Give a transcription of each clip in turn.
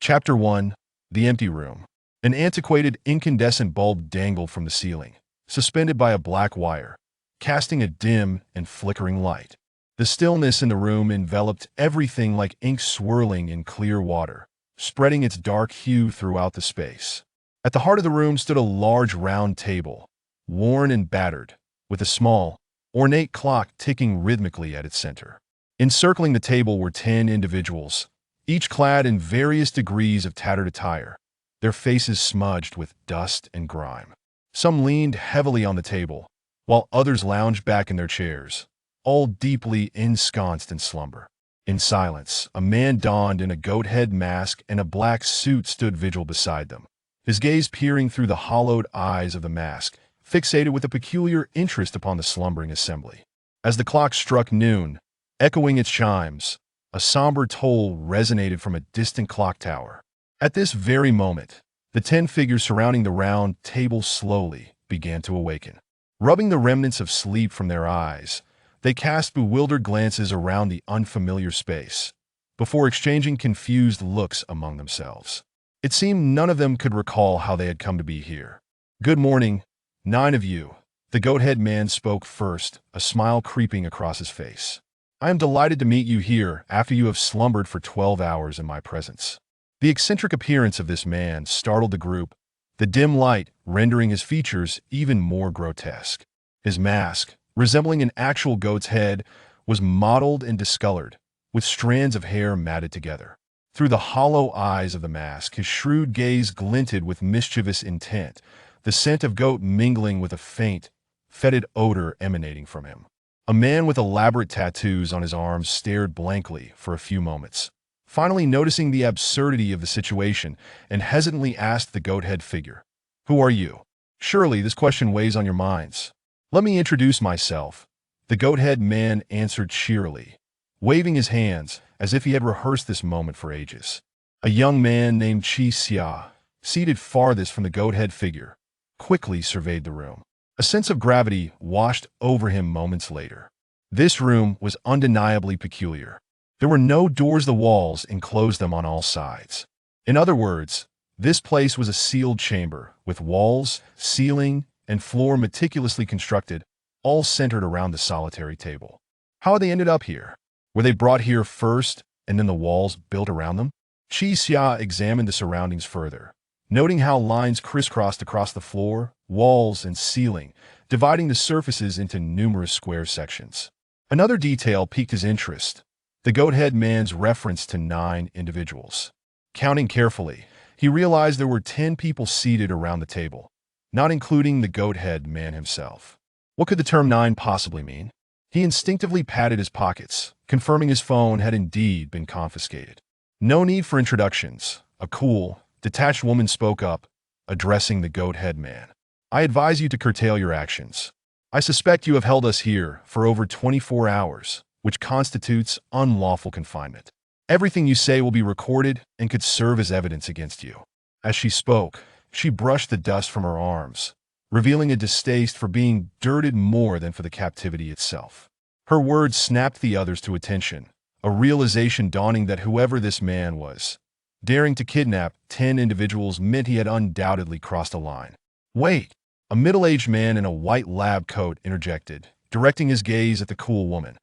Chapter 1. The Empty Room. An antiquated incandescent bulb dangled from the ceiling, suspended by a black wire, casting a dim and flickering light. The stillness in the room enveloped everything like ink swirling in clear water, spreading its dark hue throughout the space. At the heart of the room stood a large round table, worn and battered, with a small, ornate clock ticking rhythmically at its center. Encircling the table were 10 individuals, each clad in various degrees of tattered attire, their faces smudged with dust and grime. Some leaned heavily on the table, while others lounged back in their chairs, all deeply ensconced in slumber. In silence, a man donned in a goat head mask and a black suit stood vigil beside them, his gaze peering through the hollowed eyes of the mask, fixated with a peculiar interest upon the slumbering assembly. As the clock struck noon, echoing its chimes, a somber toll resonated from a distant clock tower. At this very moment, the 10 figures surrounding the round table slowly began to awaken. Rubbing the remnants of sleep from their eyes, they cast bewildered glances around the unfamiliar space, before exchanging confused looks among themselves. It seemed none of them could recall how they had come to be here. "Good morning, 9 of you," the goat-head man spoke first, a smile creeping across his face. "I am delighted to meet you here after you have slumbered for 12 hours in my presence." The eccentric appearance of this man startled the group, the dim light rendering his features even more grotesque. His mask, resembling an actual goat's head, was mottled and discolored, with strands of hair matted together. Through the hollow eyes of the mask, his shrewd gaze glinted with mischievous intent, the scent of goat mingling with a faint, fetid odor emanating from him. A man with elaborate tattoos on his arms stared blankly for a few moments, finally noticing the absurdity of the situation and hesitantly asked the goat-head figure, "Who are you?" "Surely this question weighs on your minds. Let me introduce myself," the goat-head man answered cheerily, waving his hands as if he had rehearsed this moment for ages. A young man named Chi Xia, seated farthest from the goat-head figure, quickly surveyed the room. A sense of gravity washed over him moments later. This room was undeniably peculiar. There were no doors. The walls enclosed them on all sides. In other words, this place was a sealed chamber, with walls, ceiling, and floor meticulously constructed, all centered around the solitary table. How had they ended up here? Were they brought here first, and then the walls built around them? Chi Xia examined the surroundings further, noting how lines crisscrossed across the floor, walls, and ceiling, dividing the surfaces into numerous square sections. Another detail piqued his interest: the goat-head man's reference to 9 individuals. Counting carefully, he realized there were 10 people seated around the table, not including the goat-head man himself. What could the term 9 possibly mean? He instinctively patted his pockets, confirming his phone had indeed been confiscated. "No need for introductions," a cool, detached woman spoke up, addressing the goat-head man. "I advise you to curtail your actions. I suspect you have held us here for over 24 hours, which constitutes unlawful confinement. Everything you say will be recorded and could serve as evidence against you." As she spoke, she brushed the dust from her arms, revealing a distaste for being dirted more than for the captivity itself. Her words snapped the others to attention, a realization dawning that whoever this man was, daring to kidnap 10 individuals meant he had undoubtedly crossed a line. "Wait!" A middle-aged man in a white lab coat interjected, directing his gaze at the cool woman.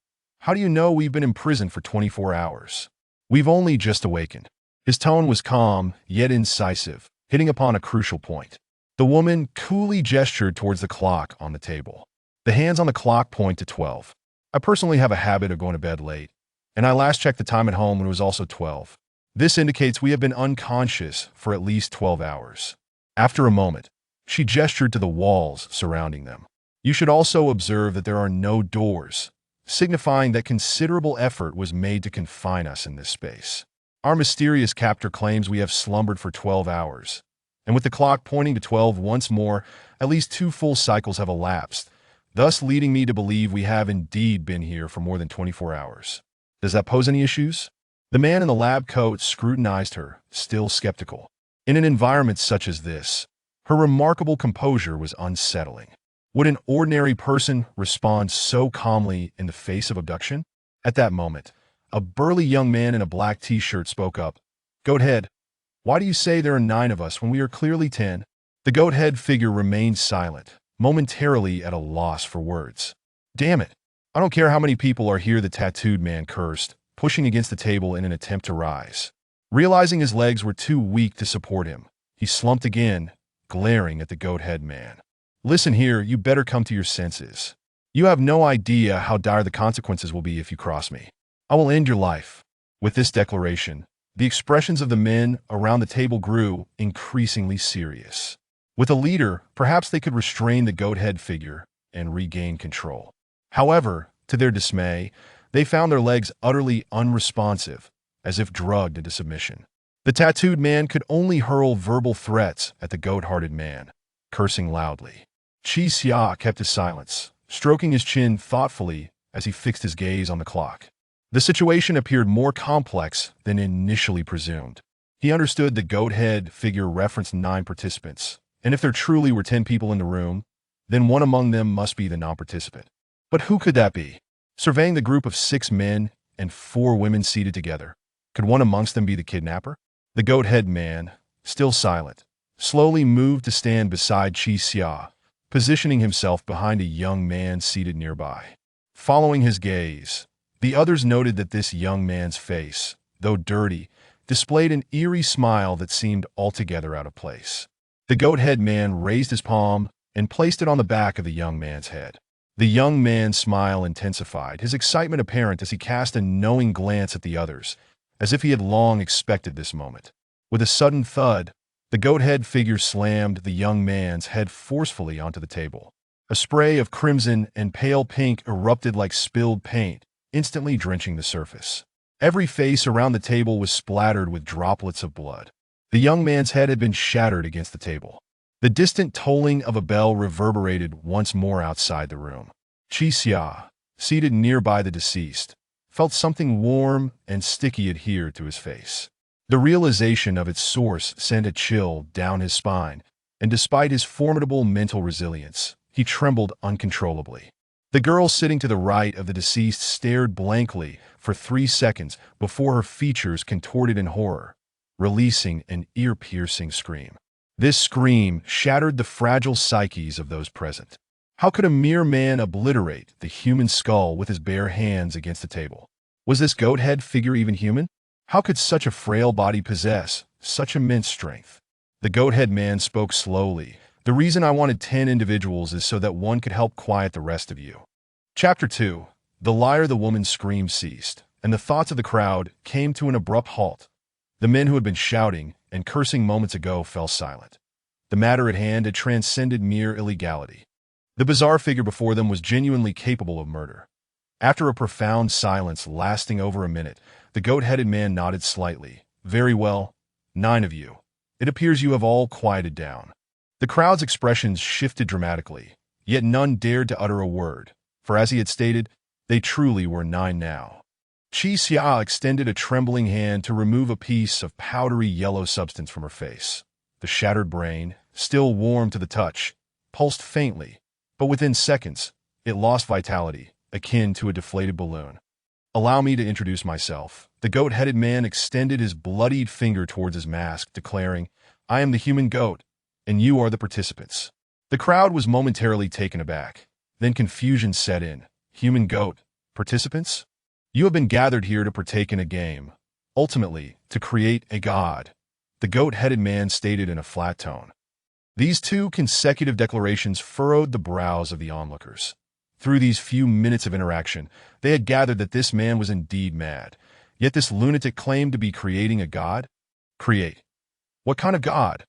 "How do you know we've been in prison for 24 hours? We've only just awakened." His tone was calm, yet incisive, hitting upon a crucial point. The woman coolly gestured towards the clock on the table. The hands on the clock point to 12. "I personally have a habit of going to bed late, and I last checked the time at home when it was also 12. This indicates we have been unconscious for at least 12 hours. After a moment, she gestured to the walls surrounding them. "You should also observe that there are no doors, signifying that considerable effort was made to confine us in this space. Our mysterious captor claims we have slumbered for 12 hours, and with the clock pointing to 12 once more, at least 2 full cycles have elapsed, thus leading me to believe we have indeed been here for more than 24 hours. Does that pose any issues?" The man in the lab coat scrutinized her, still skeptical. In an environment such as this, her remarkable composure was unsettling. Would an ordinary person respond so calmly in the face of abduction? At that moment, a burly young man in a black t-shirt spoke up. "Goathead, Why do you say there are 9 of us when we are clearly 10? The goat-head figure remained silent, momentarily at a loss for words. Damn it. I don't care how many people are here, the tattooed man cursed, pushing against the table in an attempt to rise. Realizing his legs were too weak to support him, he slumped again, glaring at the goat-head man. Listen here, you better come to your senses. You have no idea how dire the consequences will be if you cross me. I will end your life. With this declaration, the expressions of the men around the table grew increasingly serious. With a leader, perhaps they could restrain the goat-head figure and regain control. However, to their dismay, they found their legs utterly unresponsive, as if drugged into submission. The tattooed man could only hurl verbal threats at the goat-hearted man, cursing loudly. Chi Xia kept his silence, stroking his chin thoughtfully as he fixed his gaze on the clock. The situation appeared more complex than initially presumed. He understood the goat-head figure referenced 9 participants, and if there truly were 10 people in the room, then one among them must be the non-participant. But who could that be? Surveying the group of 6 men and 4 women seated together, could one amongst them be the kidnapper? The goat-head man, still silent, slowly moved to stand beside Chi Xia, positioning himself behind a young man seated nearby. Following his gaze, the others noted that this young man's face, though dirty, displayed an eerie smile that seemed altogether out of place. The goat-head man raised his palm and placed it on the back of the young man's head. The young man's smile intensified, his excitement apparent as he cast a knowing glance at the others, as if he had long expected this moment. With a sudden thud, the goat-head figure slammed the young man's head forcefully onto the table. A spray of crimson and pale pink erupted like spilled paint, instantly drenching the surface. Every face around the table was splattered with droplets of blood. The young man's head had been shattered against the table. The distant tolling of a bell reverberated once more outside the room. Chi Xia, seated nearby the deceased, felt something warm and sticky adhere to his face. The realization of its source sent a chill down his spine, and despite his formidable mental resilience, he trembled uncontrollably. The girl sitting to the right of the deceased stared blankly for 3 seconds before her features contorted in horror, releasing an ear-piercing scream. This scream shattered the fragile psyches of those present. How could a mere man obliterate the human skull with his bare hands against the table? Was this goat-head figure even human? How could such a frail body possess such immense strength? The goat-head man spoke slowly. The reason I wanted 10 individuals is so that one could help quiet the rest of you. Chapter 2. The liar, the woman's scream ceased, and the thoughts of the crowd came to an abrupt halt. The men who had been shouting and cursing moments ago fell silent. The matter at hand had transcended mere illegality. The bizarre figure before them was genuinely capable of murder. After a profound silence lasting over a minute, the goat-headed man nodded slightly. Very well, 9 of you. It appears you have all quieted down. The crowd's expressions shifted dramatically, yet none dared to utter a word, for as he had stated, they truly were 9 now. Chi Xia extended a trembling hand to remove a piece of powdery yellow substance from her face. The shattered brain, still warm to the touch, pulsed faintly, but within seconds, it lost vitality, akin to a deflated balloon. Allow me to introduce myself. The goat-headed man extended his bloodied finger towards his mask, declaring, I am the human goat, and you are the participants. The crowd was momentarily taken aback. Then confusion set in. Human goat, participants? You have been gathered here to partake in a game, ultimately, to create a god, the goat-headed man stated in a flat tone. These 2 consecutive declarations furrowed the brows of the onlookers. Through these few minutes of interaction, they had gathered that this man was indeed mad, yet this lunatic claimed to be creating a god? Create. What kind of god?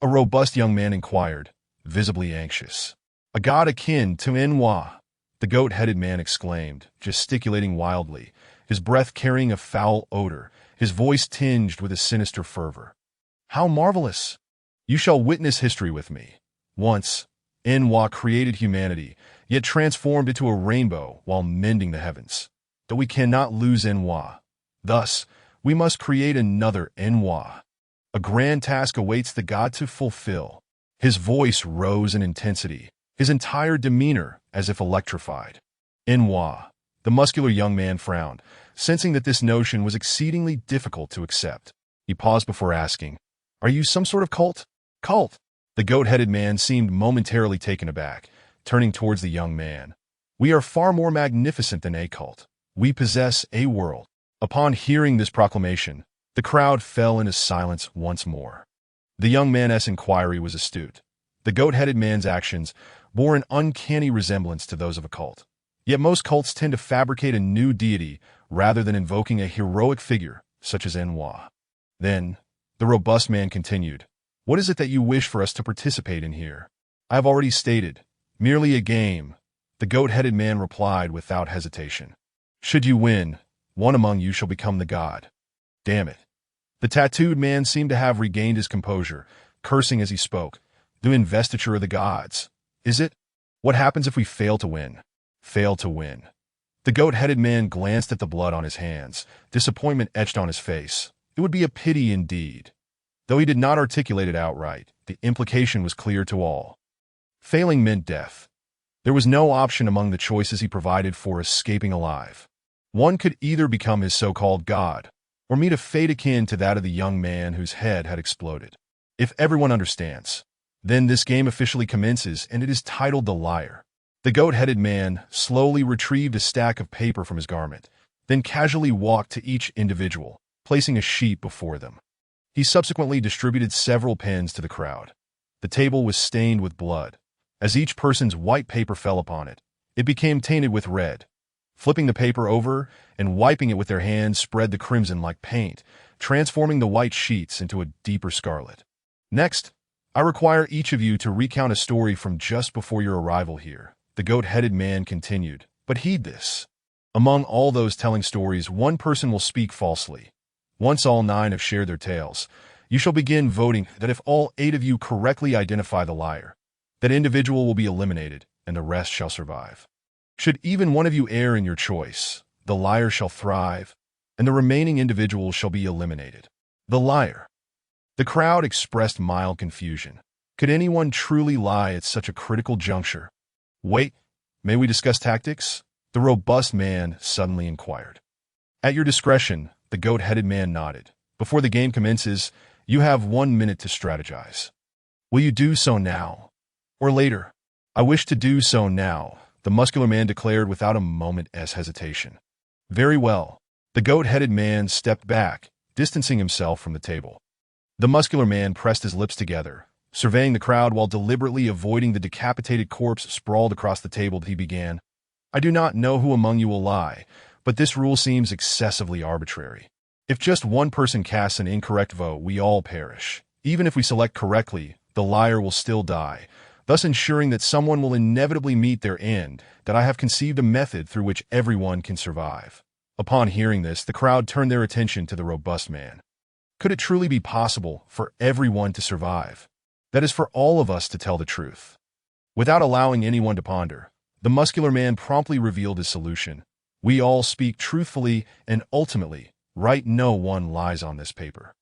A robust young man inquired, visibly anxious. A god akin to Enwa, the goat-headed man exclaimed, gesticulating wildly, his breath carrying a foul odor, his voice tinged with a sinister fervor. How marvelous! You shall witness history with me. Once, Enwa created humanity, yet transformed into a rainbow while mending the heavens. But we cannot lose Enwa. Thus, we must create another Enwa. A grand task awaits the god to fulfill. His voice rose in intensity, his entire demeanor as if electrified. Enwa, the muscular young man frowned, sensing that this notion was exceedingly difficult to accept. He paused before asking, Are you some sort of cult? Cult? The goat-headed man seemed momentarily taken aback, turning towards the young man. We are far more magnificent than a cult. We possess a world. Upon hearing this proclamation, the crowd fell into silence once more. The young man's inquiry was astute. The goat-headed man's actions bore an uncanny resemblance to those of a cult. Yet most cults tend to fabricate a new deity rather than invoking a heroic figure, such as Enwa. Then, the robust man continued, "What is it that you wish for us to participate in here?" "I have already stated, merely a game," the goat-headed man replied without hesitation. "Should you win, one among you shall become the god." "Damn it." The tattooed man seemed to have regained his composure, cursing as he spoke. "The investiture of the gods. Is it? What happens if we fail to win?" "Fail to win." The goat-headed man glanced at the blood on his hands, disappointment etched on his face. It would be a pity indeed. Though he did not articulate it outright, the implication was clear to all. Failing meant death. There was no option among the choices he provided for escaping alive. One could either become his so-called god, or meet a fate akin to that of the young man whose head had exploded. If everyone understands, then this game officially commences, and it is titled The Liar. The goat-headed man slowly retrieved a stack of paper from his garment, then casually walked to each individual, placing a sheet before them. He subsequently distributed several pens to the crowd. The table was stained with blood. As each person's white paper fell upon it, it became tainted with red. Flipping the paper over and wiping it with their hands spread the crimson like paint, transforming the white sheets into a deeper scarlet. "Next, I require each of you to recount a story from just before your arrival here," the goat-headed man continued. "But heed this. Among all those telling stories, one person will speak falsely. Once all 9 have shared their tales, you shall begin voting that if all 8 of you correctly identify the liar, that individual will be eliminated and the rest shall survive. Should even one of you err in your choice, the liar shall thrive, and the remaining individuals shall be eliminated." The liar. The crowd expressed mild confusion. Could anyone truly lie at such a critical juncture? "Wait, may we discuss tactics?" the robust man suddenly inquired. "At your discretion," the goat-headed man nodded. "Before the game commences, you have 1 minute to strategize." "Will you do so now? Or later?" "I wish to do so now," the muscular man declared without a moment's hesitation. "Very well." The goat-headed man stepped back, distancing himself from the table. The muscular man pressed his lips together, surveying the crowd while deliberately avoiding the decapitated corpse sprawled across the table. He began, "I do not know who among you will lie, but this rule seems excessively arbitrary. If just one person casts an incorrect vote, we all perish. Even if we select correctly, the liar will still die, thus ensuring that someone will inevitably meet their end, that I have conceived a method through which everyone can survive." Upon hearing this, the crowd turned their attention to the robust man. Could it truly be possible for everyone to survive? That is, for all of us to tell the truth. Without allowing anyone to ponder, the muscular man promptly revealed his solution. "We all speak truthfully and ultimately, right? No one lies on this paper.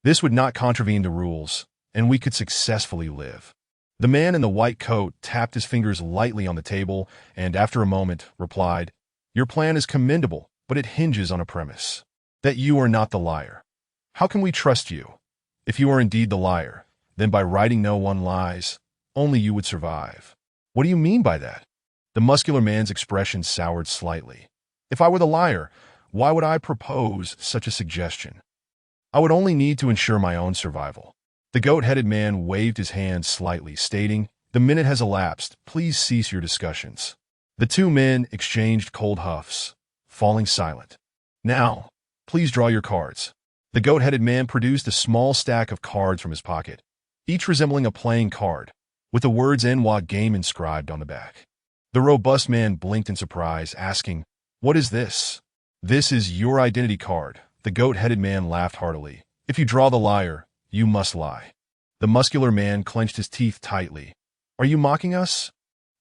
This would not contravene the rules, and we could successfully live." The man in the white coat tapped his fingers lightly on the table and, after a moment, replied, "Your plan is commendable, but it hinges on a premise. That you are not the liar. How can we trust you? If you are indeed the liar, then by writing no one lies, only you would survive." "What do you mean by that?" The muscular man's expression soured slightly. "If I were the liar, why would I propose such a suggestion? I would only need to ensure my own survival." The goat-headed man waved his hand slightly, stating, "The minute has elapsed. Please cease your discussions." The 2 men exchanged cold huffs, falling silent. "Now, please draw your cards." The goat-headed man produced a small stack of cards from his pocket, each resembling a playing card, with the words "Enwa Game" inscribed on the back. The robust man blinked in surprise, asking, "What is this?" "This is your identity card." The goat-headed man laughed heartily. "If you draw the liar, you must lie." The muscular man clenched his teeth tightly. "Are you mocking us?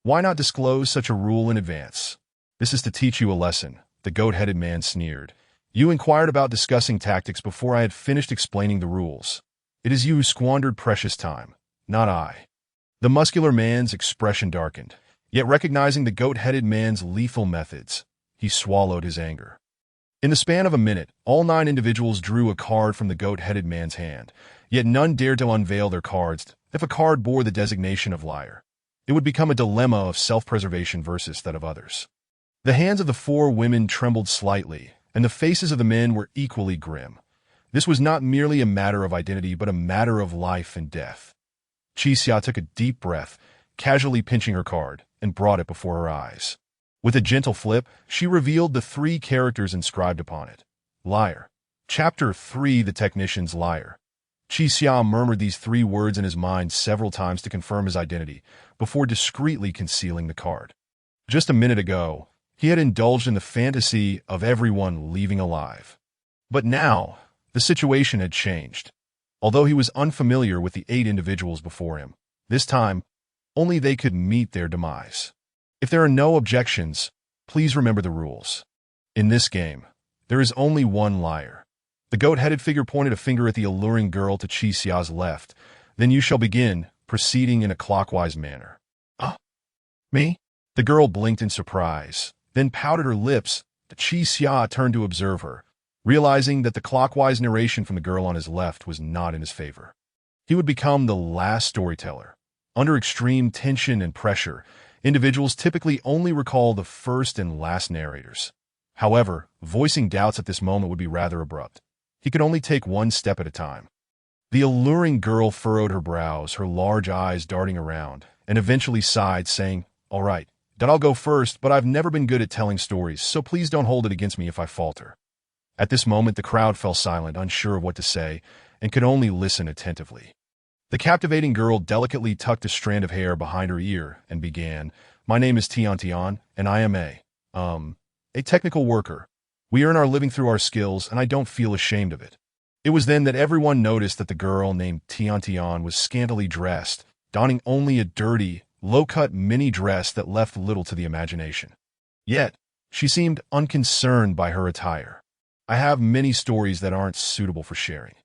Why not disclose such a rule in advance?" "This is to teach you a lesson," the goat-headed man sneered. "You inquired about discussing tactics before I had finished explaining the rules. It is you who squandered precious time, not I." The muscular man's expression darkened, yet recognizing the goat-headed man's lethal methods, he swallowed his anger. In the span of a minute, all 9 individuals drew a card from the goat-headed man's hand, Yet none dared to unveil their cards. If a card bore the designation of liar, it would become a dilemma of self-preservation versus that of others. The hands of the four women trembled slightly, and the faces of the men were equally grim. This was not merely a matter of identity, but a matter of life and death. Qixia took a deep breath, casually pinching her card, and brought it before her eyes. With a gentle flip, she revealed the 3 characters inscribed upon it. Liar. Chapter 3: The Technician's Liar. Qixia murmured these 3 words in his mind several times to confirm his identity, before discreetly concealing the card. Just a minute ago, he had indulged in the fantasy of everyone leaving alive. But now, the situation had changed. Although he was unfamiliar with the 8 individuals before him, this time, only they could meet their demise. If there are no objections, please remember the rules. In this game, there is only one liar. The goat-headed figure pointed a finger at the alluring girl to Qixia's left. Then you shall begin, proceeding in a clockwise manner. Me? The girl blinked in surprise, then pouted her lips. Qixia turned to observe her, realizing that the clockwise narration from the girl on his left was not in his favor. He would become the last storyteller. Under extreme tension and pressure, individuals typically only recall the first and last narrators. However, voicing doubts at this moment would be rather abrupt. He could only take one step at a time. The alluring girl furrowed her brows, her large eyes darting around, and eventually sighed, saying, "All right, I'll go first, but I've never been good at telling stories, so please don't hold it against me if I falter." At this moment, the crowd fell silent, unsure of what to say, and could only listen attentively. The captivating girl delicately tucked a strand of hair behind her ear and began, "My name is Tian, and I am a technical worker. We earn our living through our skills, and I don't feel ashamed of it." It was then that everyone noticed that the girl named Tian was scantily dressed, donning only a dirty, low-cut mini dress that left little to the imagination. Yet, she seemed unconcerned by her attire. I have many stories that aren't suitable for sharing.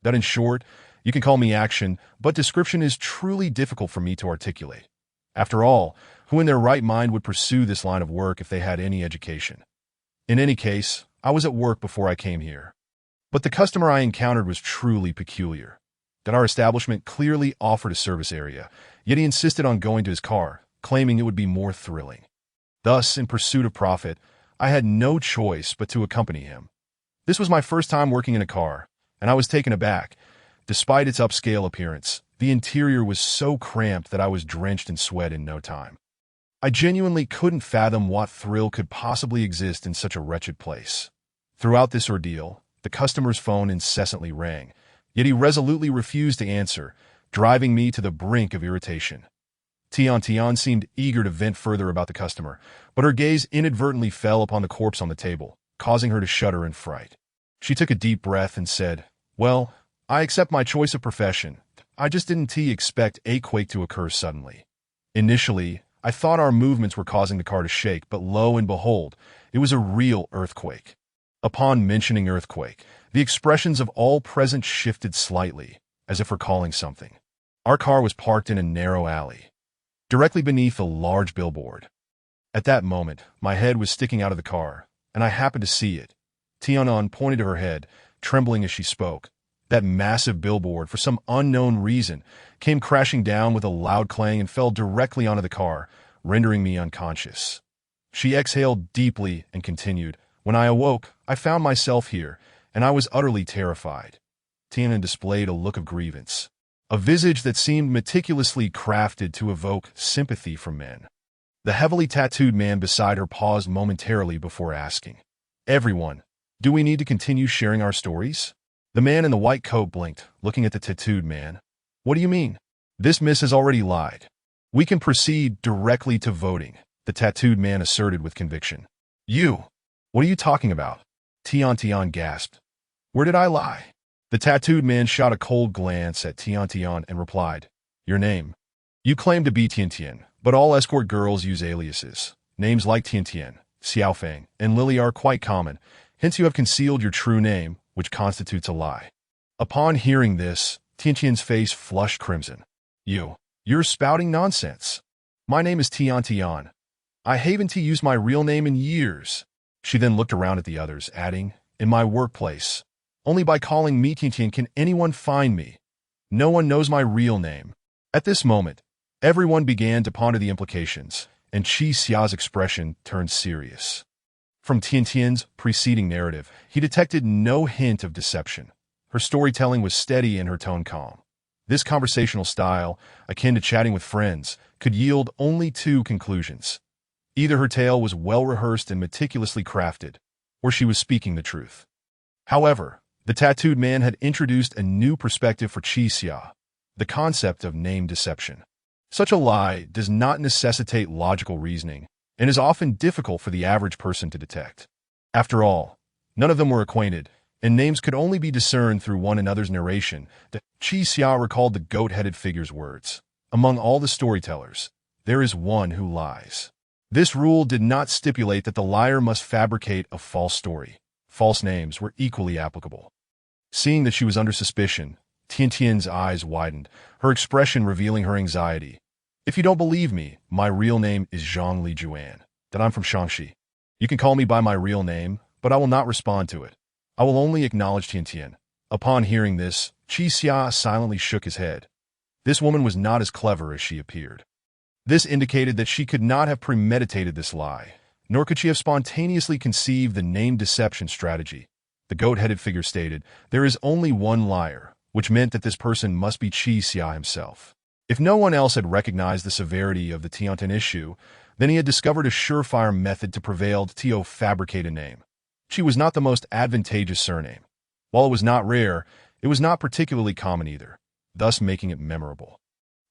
That in short, you can call me action, but description is truly difficult for me to articulate. After all, who in their right mind would pursue this line of work if they had any education? In any case, I was at work before I came here. But the customer I encountered was truly peculiar. That our establishment clearly offered a service area, yet he insisted on going to his car, claiming it would be more thrilling. Thus, in pursuit of profit, I had no choice but to accompany him. This was my first time working in a car, and I was taken aback. Despite its upscale appearance, the interior was so cramped that I was drenched in sweat in no time. I genuinely couldn't fathom what thrill could possibly exist in such a wretched place. Throughout this ordeal, the customer's phone incessantly rang, yet he resolutely refused to answer, driving me to the brink of irritation. Tian seemed eager to vent further about the customer, but her gaze inadvertently fell upon the corpse on the table, causing her to shudder in fright. She took a deep breath and said, "Well, I accept my choice of profession. I just didn't expect a quake to occur suddenly. Initially, I thought our movements were causing the car to shake, but lo and behold, it was a real earthquake." Upon mentioning earthquake, the expressions of all present shifted slightly, as if recalling something. Our car was parked in a narrow alley, directly beneath a large billboard. At that moment, my head was sticking out of the car, and I happened to see it. Tianan pointed to her head, trembling as she spoke. That massive billboard, for some unknown reason, came crashing down with a loud clang and fell directly onto the car, rendering me unconscious. She exhaled deeply and continued, "When I awoke, I found myself here, and I was utterly terrified." Tianan displayed a look of grievance, a visage that seemed meticulously crafted to evoke sympathy from men. The heavily tattooed man beside her paused momentarily before asking, "Everyone, do we need to continue sharing our stories?" The man in the white coat blinked, looking at the tattooed man. "What do you mean?" "This miss has already lied. We can proceed directly to voting," the tattooed man asserted with conviction. "You? What are you talking about?" Tian gasped. "Where did I lie?" The tattooed man shot a cold glance at Tian and replied, "Your name. You claim to be Tian, but all escort girls use aliases. Names like Tian, Xiaofeng, and Lily are quite common, hence you have concealed your true name, which constitutes a lie." Upon hearing this, Tian's face flushed crimson. You're spouting nonsense. My name is Tian. I haven't used my real name in years." She then looked around at the others, adding, "In my workplace. Only by calling me Tian can anyone find me. No one knows my real name. At this moment, everyone began to ponder the implications, and Qi Xia's expression turned serious. From Tiantian's preceding narrative, he detected no hint of deception. Her storytelling was steady and her tone calm. This conversational style, akin to chatting with friends, could yield only two conclusions. Either her tale was well-rehearsed and meticulously crafted, or she was speaking the truth. However, the tattooed man had introduced a new perspective for Qi Xia, the concept of name deception. Such a lie does not necessitate logical reasoning and is often difficult for the average person to detect. After all, none of them were acquainted, and names could only be discerned through one another's narration. Qi Xia recalled the goat-headed figure's words. Among all the storytellers, there is one who lies. This rule did not stipulate that the liar must fabricate a false story. False names were equally applicable. Seeing that she was under suspicion, Tiantian's eyes widened, her expression revealing her anxiety. If you don't believe me, my real name is Zhang Lijuan, that I'm from Shaanxi. You can call me by my real name, but I will not respond to it. I will only acknowledge Tiantian. Upon hearing this, Qi Xia silently shook his head. This woman was not as clever as she appeared. This indicated that she could not have premeditated this lie, nor could she have spontaneously conceived the name deception strategy. The goat-headed figure stated, there is only one liar, which meant that this person must be Qi Xia himself. If no one else had recognized the severity of the Tiantian issue, then he had discovered a surefire method to prevail to fabricate a name. Qi was not the most advantageous surname. While it was not rare, it was not particularly common either, thus making it memorable.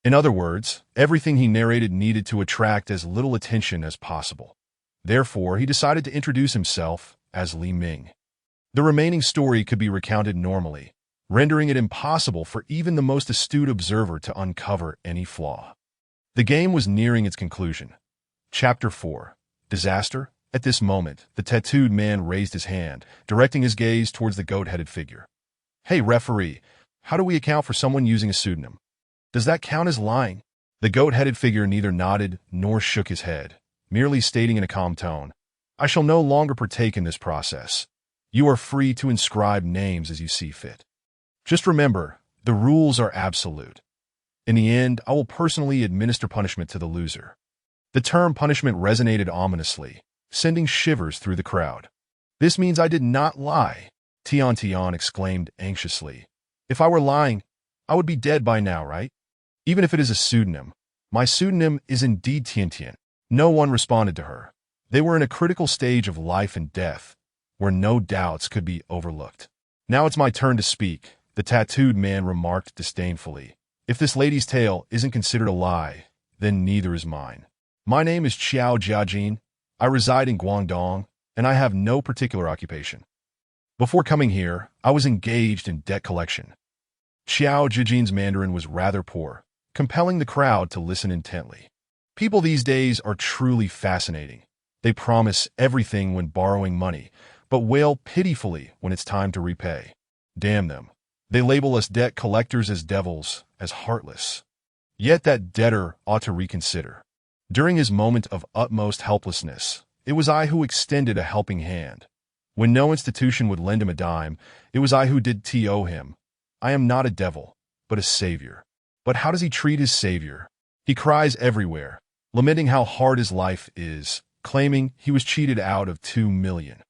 In other words, everything he narrated needed to attract as little attention as possible. Therefore, he decided to introduce himself as Li Ming. The remaining story could be recounted normally, rendering it impossible for even the most astute observer to uncover any flaw. The game was nearing its conclusion. Chapter 4. Disaster? At this moment, the tattooed man raised his hand, directing his gaze towards the goat-headed figure. Hey, referee, how do we account for someone using a pseudonym? Does that count as lying? The goat-headed figure neither nodded nor shook his head, merely stating in a calm tone, I shall no longer partake in this process. You are free to inscribe names as you see fit. Just remember, the rules are absolute. In the end, I will personally administer punishment to the loser. The term punishment resonated ominously, sending shivers through the crowd. This means I did not lie, Tian exclaimed anxiously. If I were lying, I would be dead by now, right? Even if it is a pseudonym. My pseudonym is indeed Tiantian. No one responded to her. They were in a critical stage of life and death, where no doubts could be overlooked. Now it's my turn to speak, the tattooed man remarked disdainfully. If this lady's tale isn't considered a lie, then neither is mine. My name is Qiao Jiajin. I reside in Guangdong, and I have no particular occupation. Before coming here, I was engaged in debt collection. Qiao Jiajin's Mandarin was rather poor, compelling the crowd to listen intently. People these days are truly fascinating. They promise everything when borrowing money, but wail pitifully when it's time to repay. Damn them. They label us debt collectors as devils, as heartless. Yet that debtor ought to reconsider. During his moment of utmost helplessness, it was I who extended a helping hand. When no institution would lend him a dime, it was I who did to him. I am not a devil, but a savior. But how does he treat his savior? He cries everywhere, lamenting how hard his life is, claiming he was cheated out of 2 million.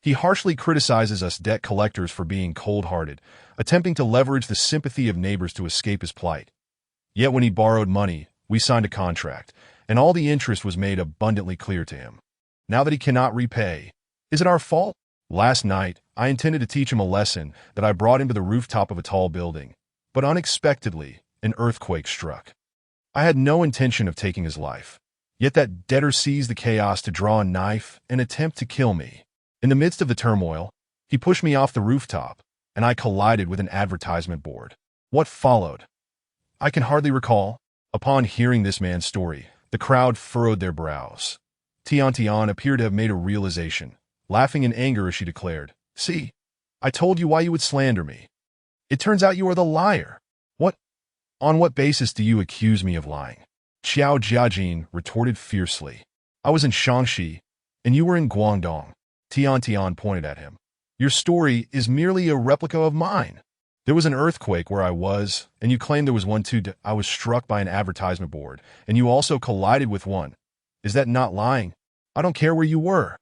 He harshly criticizes us debt collectors for being cold-hearted, attempting to leverage the sympathy of neighbors to escape his plight. Yet when he borrowed money, we signed a contract, and all the interest was made abundantly clear to him. Now that he cannot repay, is it our fault? Last night, I intended to teach him a lesson that I brought him to the rooftop of a tall building, but unexpectedly, an earthquake struck. I had no intention of taking his life, yet that debtor seized the chaos to draw a knife and attempt to kill me. In the midst of the turmoil, he pushed me off the rooftop, and I collided with an advertisement board. What followed? I can hardly recall. Upon hearing this man's story, the crowd furrowed their brows. Tian appeared to have made a realization, laughing in anger as she declared, See, I told you why you would slander me. It turns out you are the liar. What? On what basis do you accuse me of lying? Qiao Jiajin retorted fiercely. I was in Shaanxi, and you were in Guangdong. Tian pointed at him. Your story is merely a replica of mine. There was an earthquake where I was, and you claimed there was one too. I was struck by an advertisement board, and you also collided with one. Is that not lying? I don't care where you were.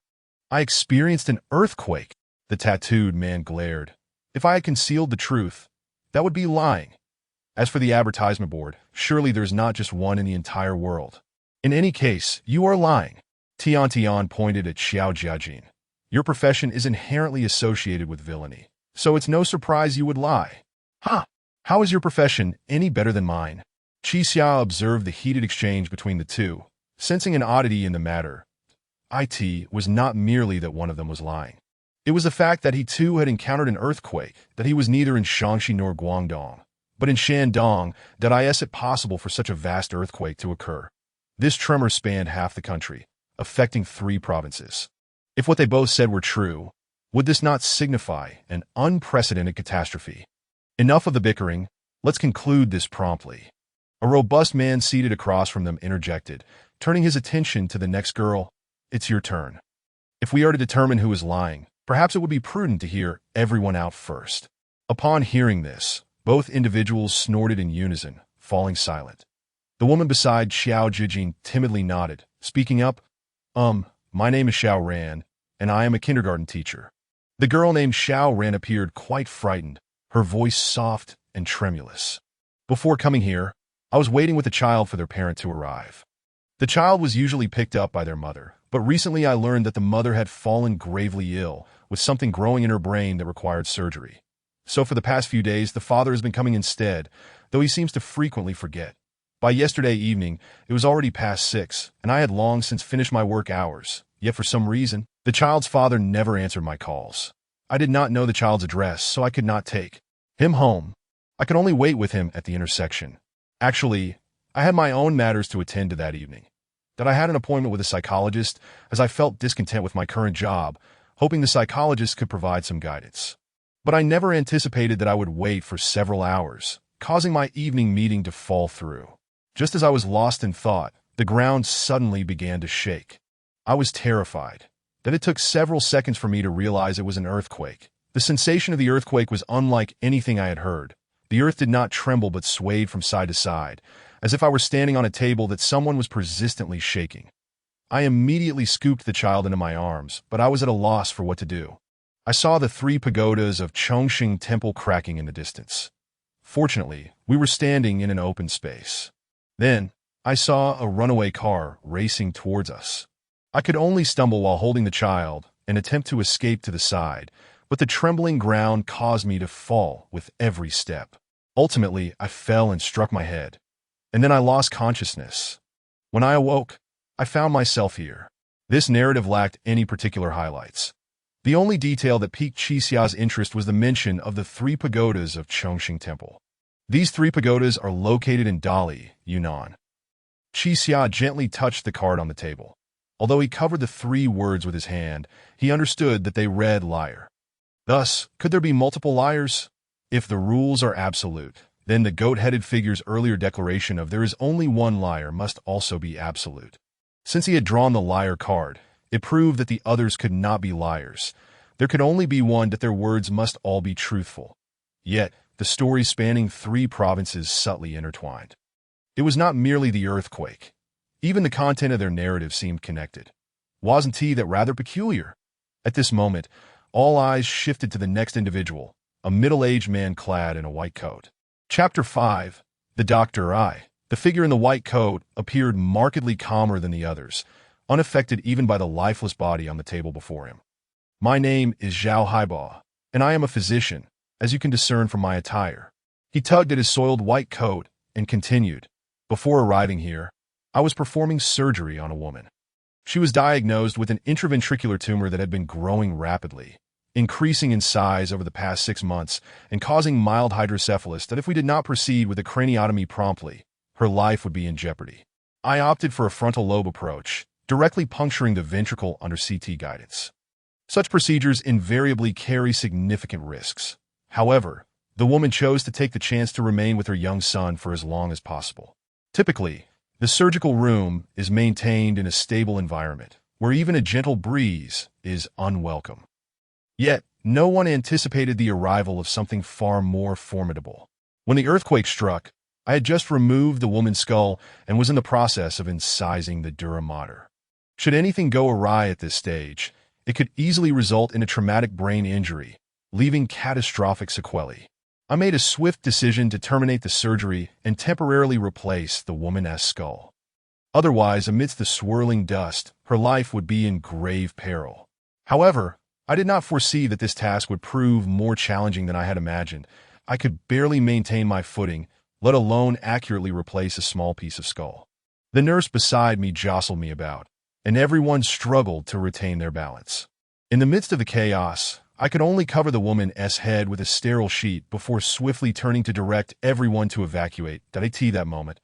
I experienced an earthquake. The tattooed man glared. If I had concealed the truth, that would be lying. As for the advertisement board, surely there's not just one in the entire world. In any case, you are lying. Tian Tian pointed at Xiao Jiajin. Your profession is inherently associated with villainy, so it's no surprise you would lie. Huh? How is your profession any better than mine? Qi Xiao observed the heated exchange between the two, sensing an oddity in the matter. It was not merely that one of them was lying. It was the fact that he too had encountered an earthquake, that he was neither in Shaanxi nor Guangdong, but in Shandong. Is it possible for such a vast earthquake to occur? This tremor spanned half the country, affecting 3 provinces. If what they both said were true, would this not signify an unprecedented catastrophe? Enough of the bickering, let's conclude this promptly. A robust man seated across from them interjected, turning his attention to the next girl. It's your turn. If we are to determine who is lying, perhaps it would be prudent to hear everyone out first. Upon hearing this, both individuals snorted in unison, falling silent. The woman beside Xiao Jijing timidly nodded, speaking up, my name is Xiao Ran, and I am a kindergarten teacher. The girl named Xiao Ran appeared quite frightened, her voice soft and tremulous. Before coming here, I was waiting with the child for their parent to arrive. The child was usually picked up by their mother, but recently I learned that the mother had fallen gravely ill, with something growing in her brain that required surgery. So for the past few days, the father has been coming instead, though he seems to frequently forget. By yesterday evening, it was already past 6, and I had long since finished my work hours, yet for some reason, the child's father never answered my calls. I did not know the child's address, so I could not take him home. I could only wait with him at the intersection. Actually, I had my own matters to attend to that evening. That I had an appointment with a psychologist, as I felt discontent with my current job, hoping the psychologist could provide some guidance. But I never anticipated that I would wait for several hours, causing my evening meeting to fall through. Just as I was lost in thought, the ground suddenly began to shake. I was terrified. That it took several seconds for me to realize it was an earthquake. The sensation of the earthquake was unlike anything I had heard. The earth did not tremble but swayed from side to side, as if I were standing on a table that someone was persistently shaking. I immediately scooped the child into my arms, but I was at a loss for what to do. I saw the 3 pagodas of Chongqing Temple cracking in the distance. Fortunately, we were standing in an open space. Then, I saw a runaway car racing towards us. I could only stumble while holding the child and attempt to escape to the side, but the trembling ground caused me to fall with every step. Ultimately, I fell and struck my head, and then I lost consciousness. When I awoke, I found myself here. This narrative lacked any particular highlights. The only detail that piqued Qi Xiao's interest was the mention of the 3 pagodas of Chongqing Temple. These 3 pagodas are located in Dali, Yunnan. Qi Xia gently touched the card on the table. Although he covered the 3 words with his hand, he understood that they read liar. Thus, could there be multiple liars? If the rules are absolute, then the goat-headed figure's earlier declaration of there is only one liar must also be absolute. Since he had drawn the liar card, it proved that the others could not be liars. There could only be one, that their words must all be truthful. Yet, the story spanning 3 provinces subtly intertwined. It was not merely the earthquake. Even the content of their narrative seemed connected. Wasn't that rather peculiar? At this moment, all eyes shifted to the next individual, a middle-aged man clad in a white coat. Chapter 5. The Doctor I. The figure in the white coat appeared markedly calmer than the others, unaffected even by the lifeless body on the table before him. My name is Zhao Haiba, and I am a physician, as you can discern from my attire. He tugged at his soiled white coat and continued. Before arriving here, I was performing surgery on a woman. She was diagnosed with an intraventricular tumor that had been growing rapidly, increasing in size over the past 6 months and causing mild hydrocephalus that if we did not proceed with a craniotomy promptly, her life would be in jeopardy. I opted for a frontal lobe approach, directly puncturing the ventricle under CT guidance. Such procedures invariably carry significant risks. However, the woman chose to take the chance to remain with her young son for as long as possible. Typically, the surgical room is maintained in a stable environment, where even a gentle breeze is unwelcome. Yet, no one anticipated the arrival of something far more formidable. When the earthquake struck, I had just removed the woman's skull and was in the process of incising the dura mater. Should anything go awry at this stage, it could easily result in a traumatic brain injury, leaving catastrophic sequelae. I made a swift decision to terminate the surgery and temporarily replace the woman's skull. Otherwise, amidst the swirling dust, her life would be in grave peril. However, I did not foresee that this task would prove more challenging than I had imagined. I could barely maintain my footing, let alone accurately replace a small piece of skull. The nurse beside me jostled me about, and everyone struggled to retain their balance. In the midst of the chaos, I could only cover the woman's head with a sterile sheet before swiftly turning to direct everyone to evacuate. At that moment,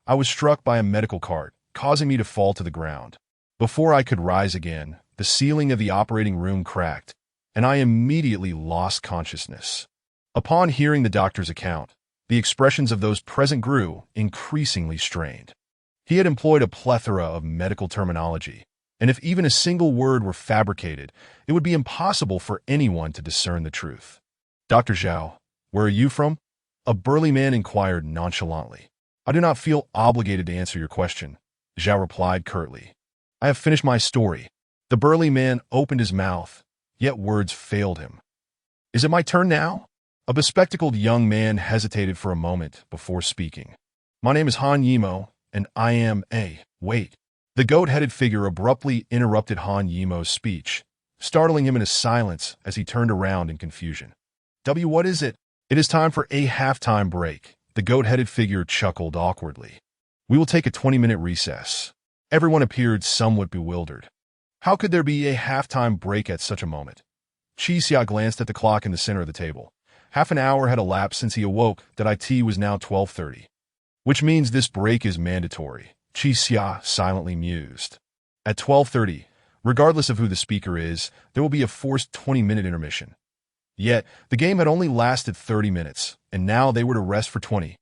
I was struck by a medical cart, causing me to fall to the ground. Before I could rise again, the ceiling of the operating room cracked, and I immediately lost consciousness. Upon hearing the doctor's account, the expressions of those present grew increasingly strained. He had employed a plethora of medical terminology, and if even a single word were fabricated, it would be impossible for anyone to discern the truth. "Dr. Zhao, where are you from?" A burly man inquired nonchalantly. "I do not feel obligated to answer your question," Zhao replied curtly. "I have finished my story." The burly man opened his mouth, yet words failed him. "Is it my turn now?" A bespectacled young man hesitated for a moment before speaking. "My name is Han Yimo, and I am a—" "Wait." The goat-headed figure abruptly interrupted Han Yimo's speech, startling him into silence as he turned around in confusion. What is it?" "It is time for a halftime break." The goat-headed figure chuckled awkwardly. "We will take a 20-minute recess." Everyone appeared somewhat bewildered. How could there be a halftime break at such a moment? Qi Xia glanced at the clock in the center of the table. Half an hour had elapsed since he awoke. It was now 12:30. "Which means this break is mandatory," Qi Xia silently mused. At 12:30, regardless of who the speaker is, there will be a forced 20-minute intermission. Yet, the game had only lasted 30 minutes, and now they were to rest for 20.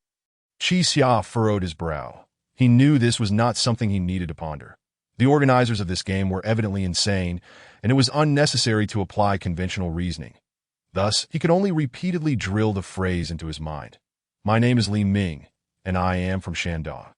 Qi Xia furrowed his brow. He knew this was not something he needed to ponder. The organizers of this game were evidently insane, and it was unnecessary to apply conventional reasoning. Thus, he could only repeatedly drill the phrase into his mind. "My name is Li Ming, and I am from Shandong."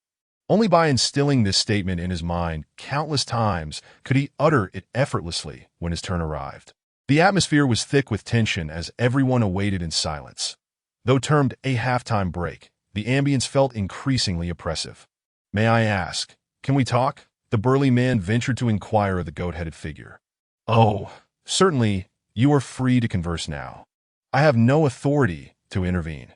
Only by instilling this statement in his mind countless times could he utter it effortlessly when his turn arrived. The atmosphere was thick with tension as everyone awaited in silence. Though termed a halftime break, the ambience felt increasingly oppressive. "May I ask, can we talk?" the burly man ventured to inquire of the goat-headed figure. "Oh, certainly, you are free to converse now. I have no authority to intervene."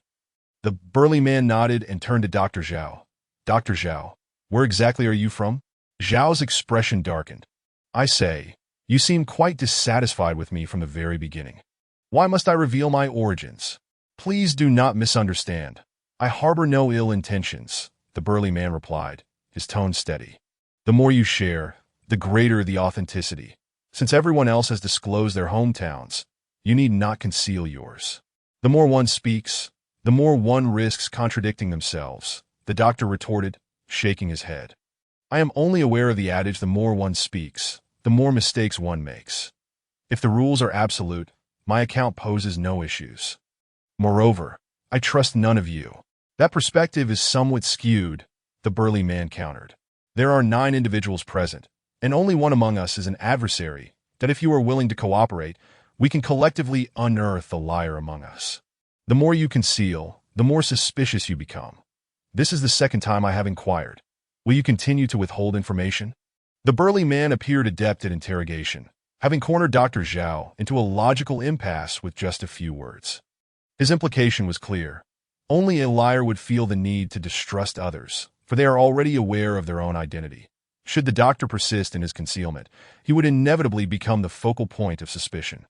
The burly man nodded and turned to Dr. Zhao. "Dr. Zhao, where exactly are you from?" Zhao's expression darkened. "I say, you seem quite dissatisfied with me from the very beginning. Why must I reveal my origins? Please do not misunderstand. I harbor no ill intentions," the burly man replied, his tone steady. "The more you share, the greater the authenticity. Since everyone else has disclosed their hometowns, you need not conceal yours. The more one speaks, the more one risks contradicting themselves," the doctor retorted, shaking his head. "I am only aware of the adage, the more one speaks, the more mistakes one makes. If the rules are absolute, my account poses no issues. Moreover, I trust none of you." "That perspective is somewhat skewed," the burly man countered. "There are 9 individuals present, and only one among us is an adversary. That if you are willing to cooperate, we can collectively unearth the liar among us. The more you conceal, the more suspicious you become. This is the second time I have inquired. Will you continue to withhold information?" The burly man appeared adept at interrogation, having cornered Dr. Zhao into a logical impasse with just a few words. His implication was clear. Only a liar would feel the need to distrust others, for they are already aware of their own identity. Should the doctor persist in his concealment, he would inevitably become the focal point of suspicion.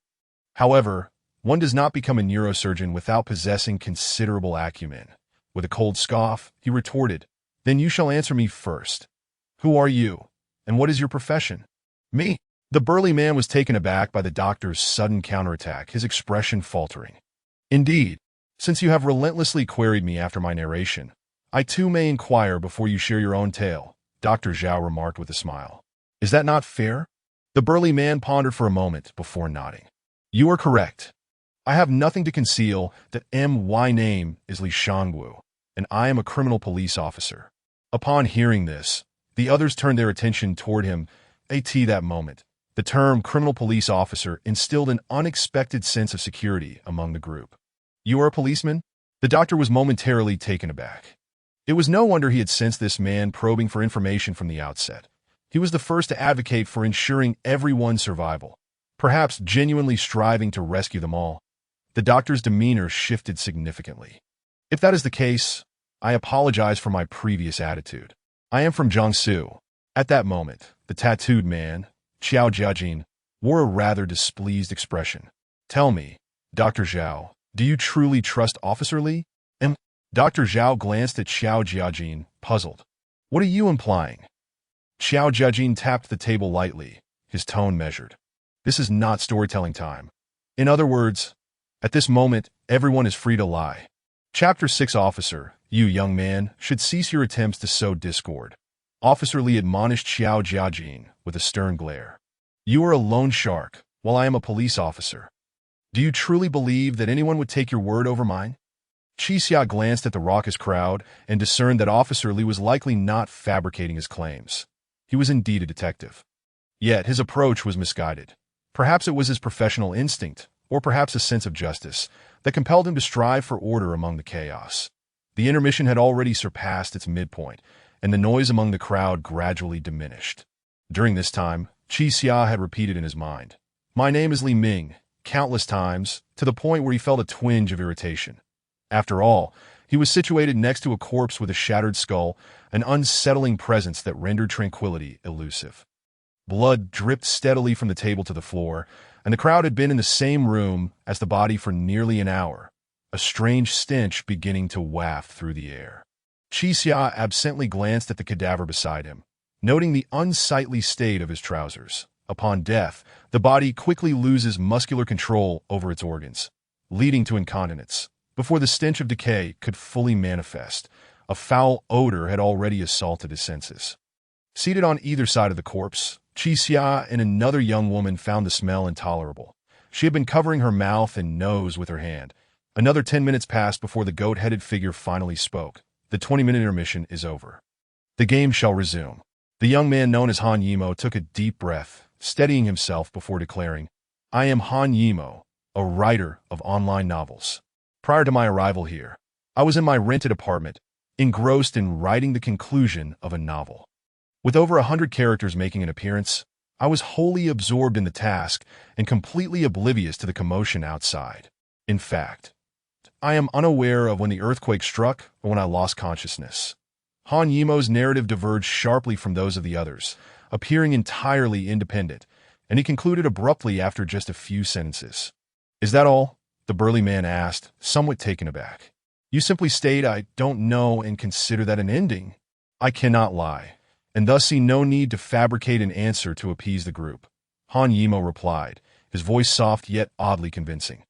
However, one does not become a neurosurgeon without possessing considerable acumen. With a cold scoff, he retorted, "Then you shall answer me first. Who are you, and what is your profession?" "Me?" The burly man was taken aback by the doctor's sudden counterattack, his expression faltering. "Indeed, since you have relentlessly queried me after my narration, I too may inquire before you share your own tale," Dr. Zhao remarked with a smile. "Is that not fair?" The burly man pondered for a moment before nodding. You are correct. I have nothing to conceal. That my name is Li Shangwu, and I am a criminal police officer. Upon hearing this, the others turned their attention toward him. At that moment, the term criminal police officer instilled an unexpected sense of security among the group. You are a policeman? The doctor was momentarily taken aback. It was no wonder he had sensed this man probing for information from the outset. He was the first to advocate for ensuring everyone's survival, perhaps genuinely striving to rescue them all. The doctor's demeanor shifted significantly. If that is the case, I apologize for my previous attitude. I am from Jiangsu. At that moment, the tattooed man, Xiao Jiajin, wore a rather displeased expression. Tell me, Dr. Zhao, do you truly trust Officer Li? Dr. Zhao glanced at Xiao Jiajin, puzzled. What are you implying? Xiao Jiajin tapped the table lightly, his tone measured. This is not storytelling time. In other words, at this moment, everyone is free to lie. Chapter 6 Officer, you young man, should cease your attempts to sow discord. Officer Li admonished Xiao Jiajin with a stern glare. You are a loan shark, while I am a police officer. Do you truly believe that anyone would take your word over mine? Qixia glanced at the raucous crowd and discerned that Officer Li was likely not fabricating his claims. He was indeed a detective. Yet his approach was misguided. Perhaps it was his professional instinct, or perhaps a sense of justice, that compelled him to strive for order among the chaos. The intermission had already surpassed its midpoint, and the noise among the crowd gradually diminished. During this time, Qixia had repeated in his mind, "My name is Li Ming," countless times, to the point where he felt a twinge of irritation. After all, he was situated next to a corpse with a shattered skull, an unsettling presence that rendered tranquility elusive. Blood dripped steadily from the table to the floor, and the crowd had been in the same room as the body for nearly an hour, a strange stench beginning to waft through the air. Qixia absently glanced at the cadaver beside him, noting the unsightly state of his trousers. Upon death, the body quickly loses muscular control over its organs, leading to incontinence. Before the stench of decay could fully manifest, a foul odor had already assaulted his senses. Seated on either side of the corpse, Qixia and another young woman found the smell intolerable. She had been covering her mouth and nose with her hand. Another 10 minutes passed before the goat-headed figure finally spoke. The 20-minute intermission is over. The game shall resume. The young man known as Han Yimo took a deep breath, steadying himself before declaring, I am Han Yimo, a writer of online novels. Prior to my arrival here, I was in my rented apartment, engrossed in writing the conclusion of a novel. With over 100 characters making an appearance, I was wholly absorbed in the task and completely oblivious to the commotion outside. In fact, I am unaware of when the earthquake struck or when I lost consciousness. Han Yimo's narrative diverged sharply from those of the others, appearing entirely independent, and he concluded abruptly after just a few sentences. Is that all? The burly man asked, somewhat taken aback. You simply state, I don't know, and consider that an ending. I cannot lie, and thus see no need to fabricate an answer to appease the group. Han Yimo replied, his voice soft yet oddly convincing.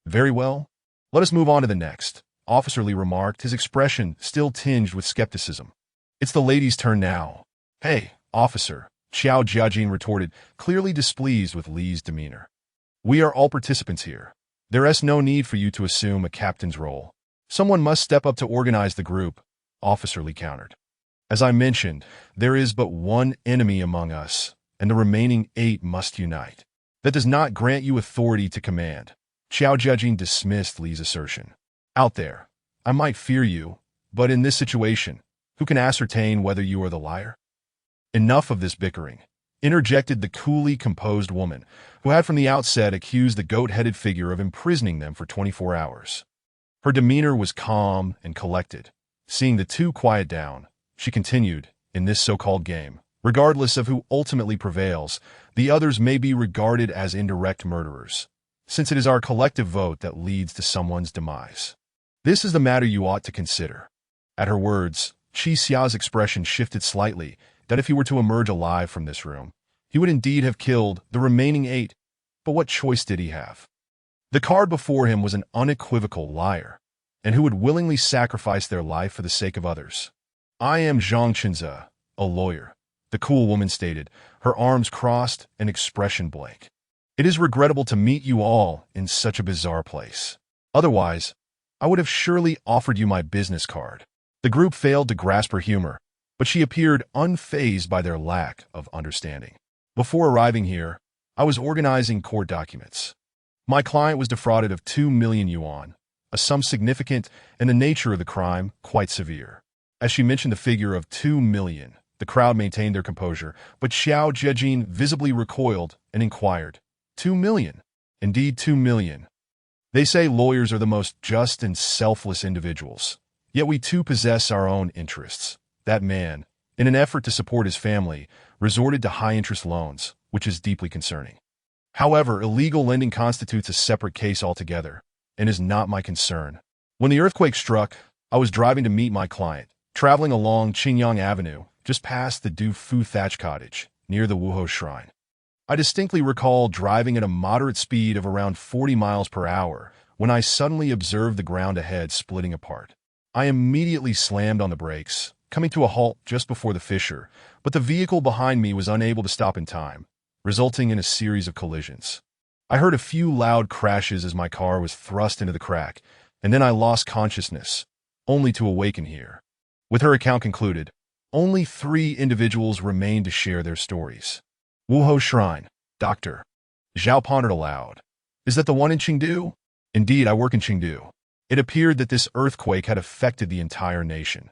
Very well. Let us move on to the next, Officer Li remarked, his expression still tinged with skepticism. It's the lady's turn now. Hey, officer, Xiao Jiajin retorted, clearly displeased with Li's demeanor. We are all participants here. There is no need for you to assume a captain's role. Someone must step up to organize the group, Officer Li countered. As I mentioned, there is but one enemy among us, and the remaining 8 must unite. That does not grant you authority to command. Xiao Jiajin dismissed Li's assertion. Out there, I might fear you, but in this situation, who can ascertain whether you are the liar? Enough of this bickering, interjected the coolly composed woman, who had from the outset accused the goat-headed figure of imprisoning them for 24 hours. Her demeanor was calm and collected. Seeing the two quiet down, she continued, in this so-called game, regardless of who ultimately prevails, the others may be regarded as indirect murderers, since it is our collective vote that leads to someone's demise. This is the matter you ought to consider. At her words, Xia's expression shifted slightly, that if he were to emerge alive from this room, he would indeed have killed the remaining 8, but what choice did he have? The card before him was an unequivocal liar, and who would willingly sacrifice their life for the sake of others. I am Zhang Chenze, a lawyer, the cool woman stated, her arms crossed and expression blank. It is regrettable to meet you all in such a bizarre place. Otherwise, I would have surely offered you my business card. The group failed to grasp her humor, but she appeared unfazed by their lack of understanding. Before arriving here, I was organizing court documents. My client was defrauded of 2 million yuan, a sum significant and the nature of the crime quite severe. As she mentioned the figure of 2 million, the crowd maintained their composure, but Xiao Jiejin visibly recoiled and inquired, 2 million? Indeed 2 million. They say lawyers are the most just and selfless individuals, yet we too possess our own interests. That man, in an effort to support his family, resorted to high-interest loans, which is deeply concerning. However, illegal lending constitutes a separate case altogether, and is not my concern. When the earthquake struck, I was driving to meet my client, traveling along Qingyang Avenue, just past the Du Fu thatch cottage, near the Wuhou Shrine. I distinctly recall driving at a moderate speed of around 40 miles per hour when I suddenly observed the ground ahead splitting apart. I immediately slammed on the brakes, coming to a halt just before the fissure, but the vehicle behind me was unable to stop in time, resulting in a series of collisions. I heard a few loud crashes as my car was thrust into the crack, and then I lost consciousness, only to awaken here. With her account concluded, only 3 individuals remained to share their stories. Wuhou Shrine, Doctor. Zhao pondered aloud. Is that the one in Chengdu? Indeed, I work in Chengdu. It appeared that this earthquake had affected the entire nation.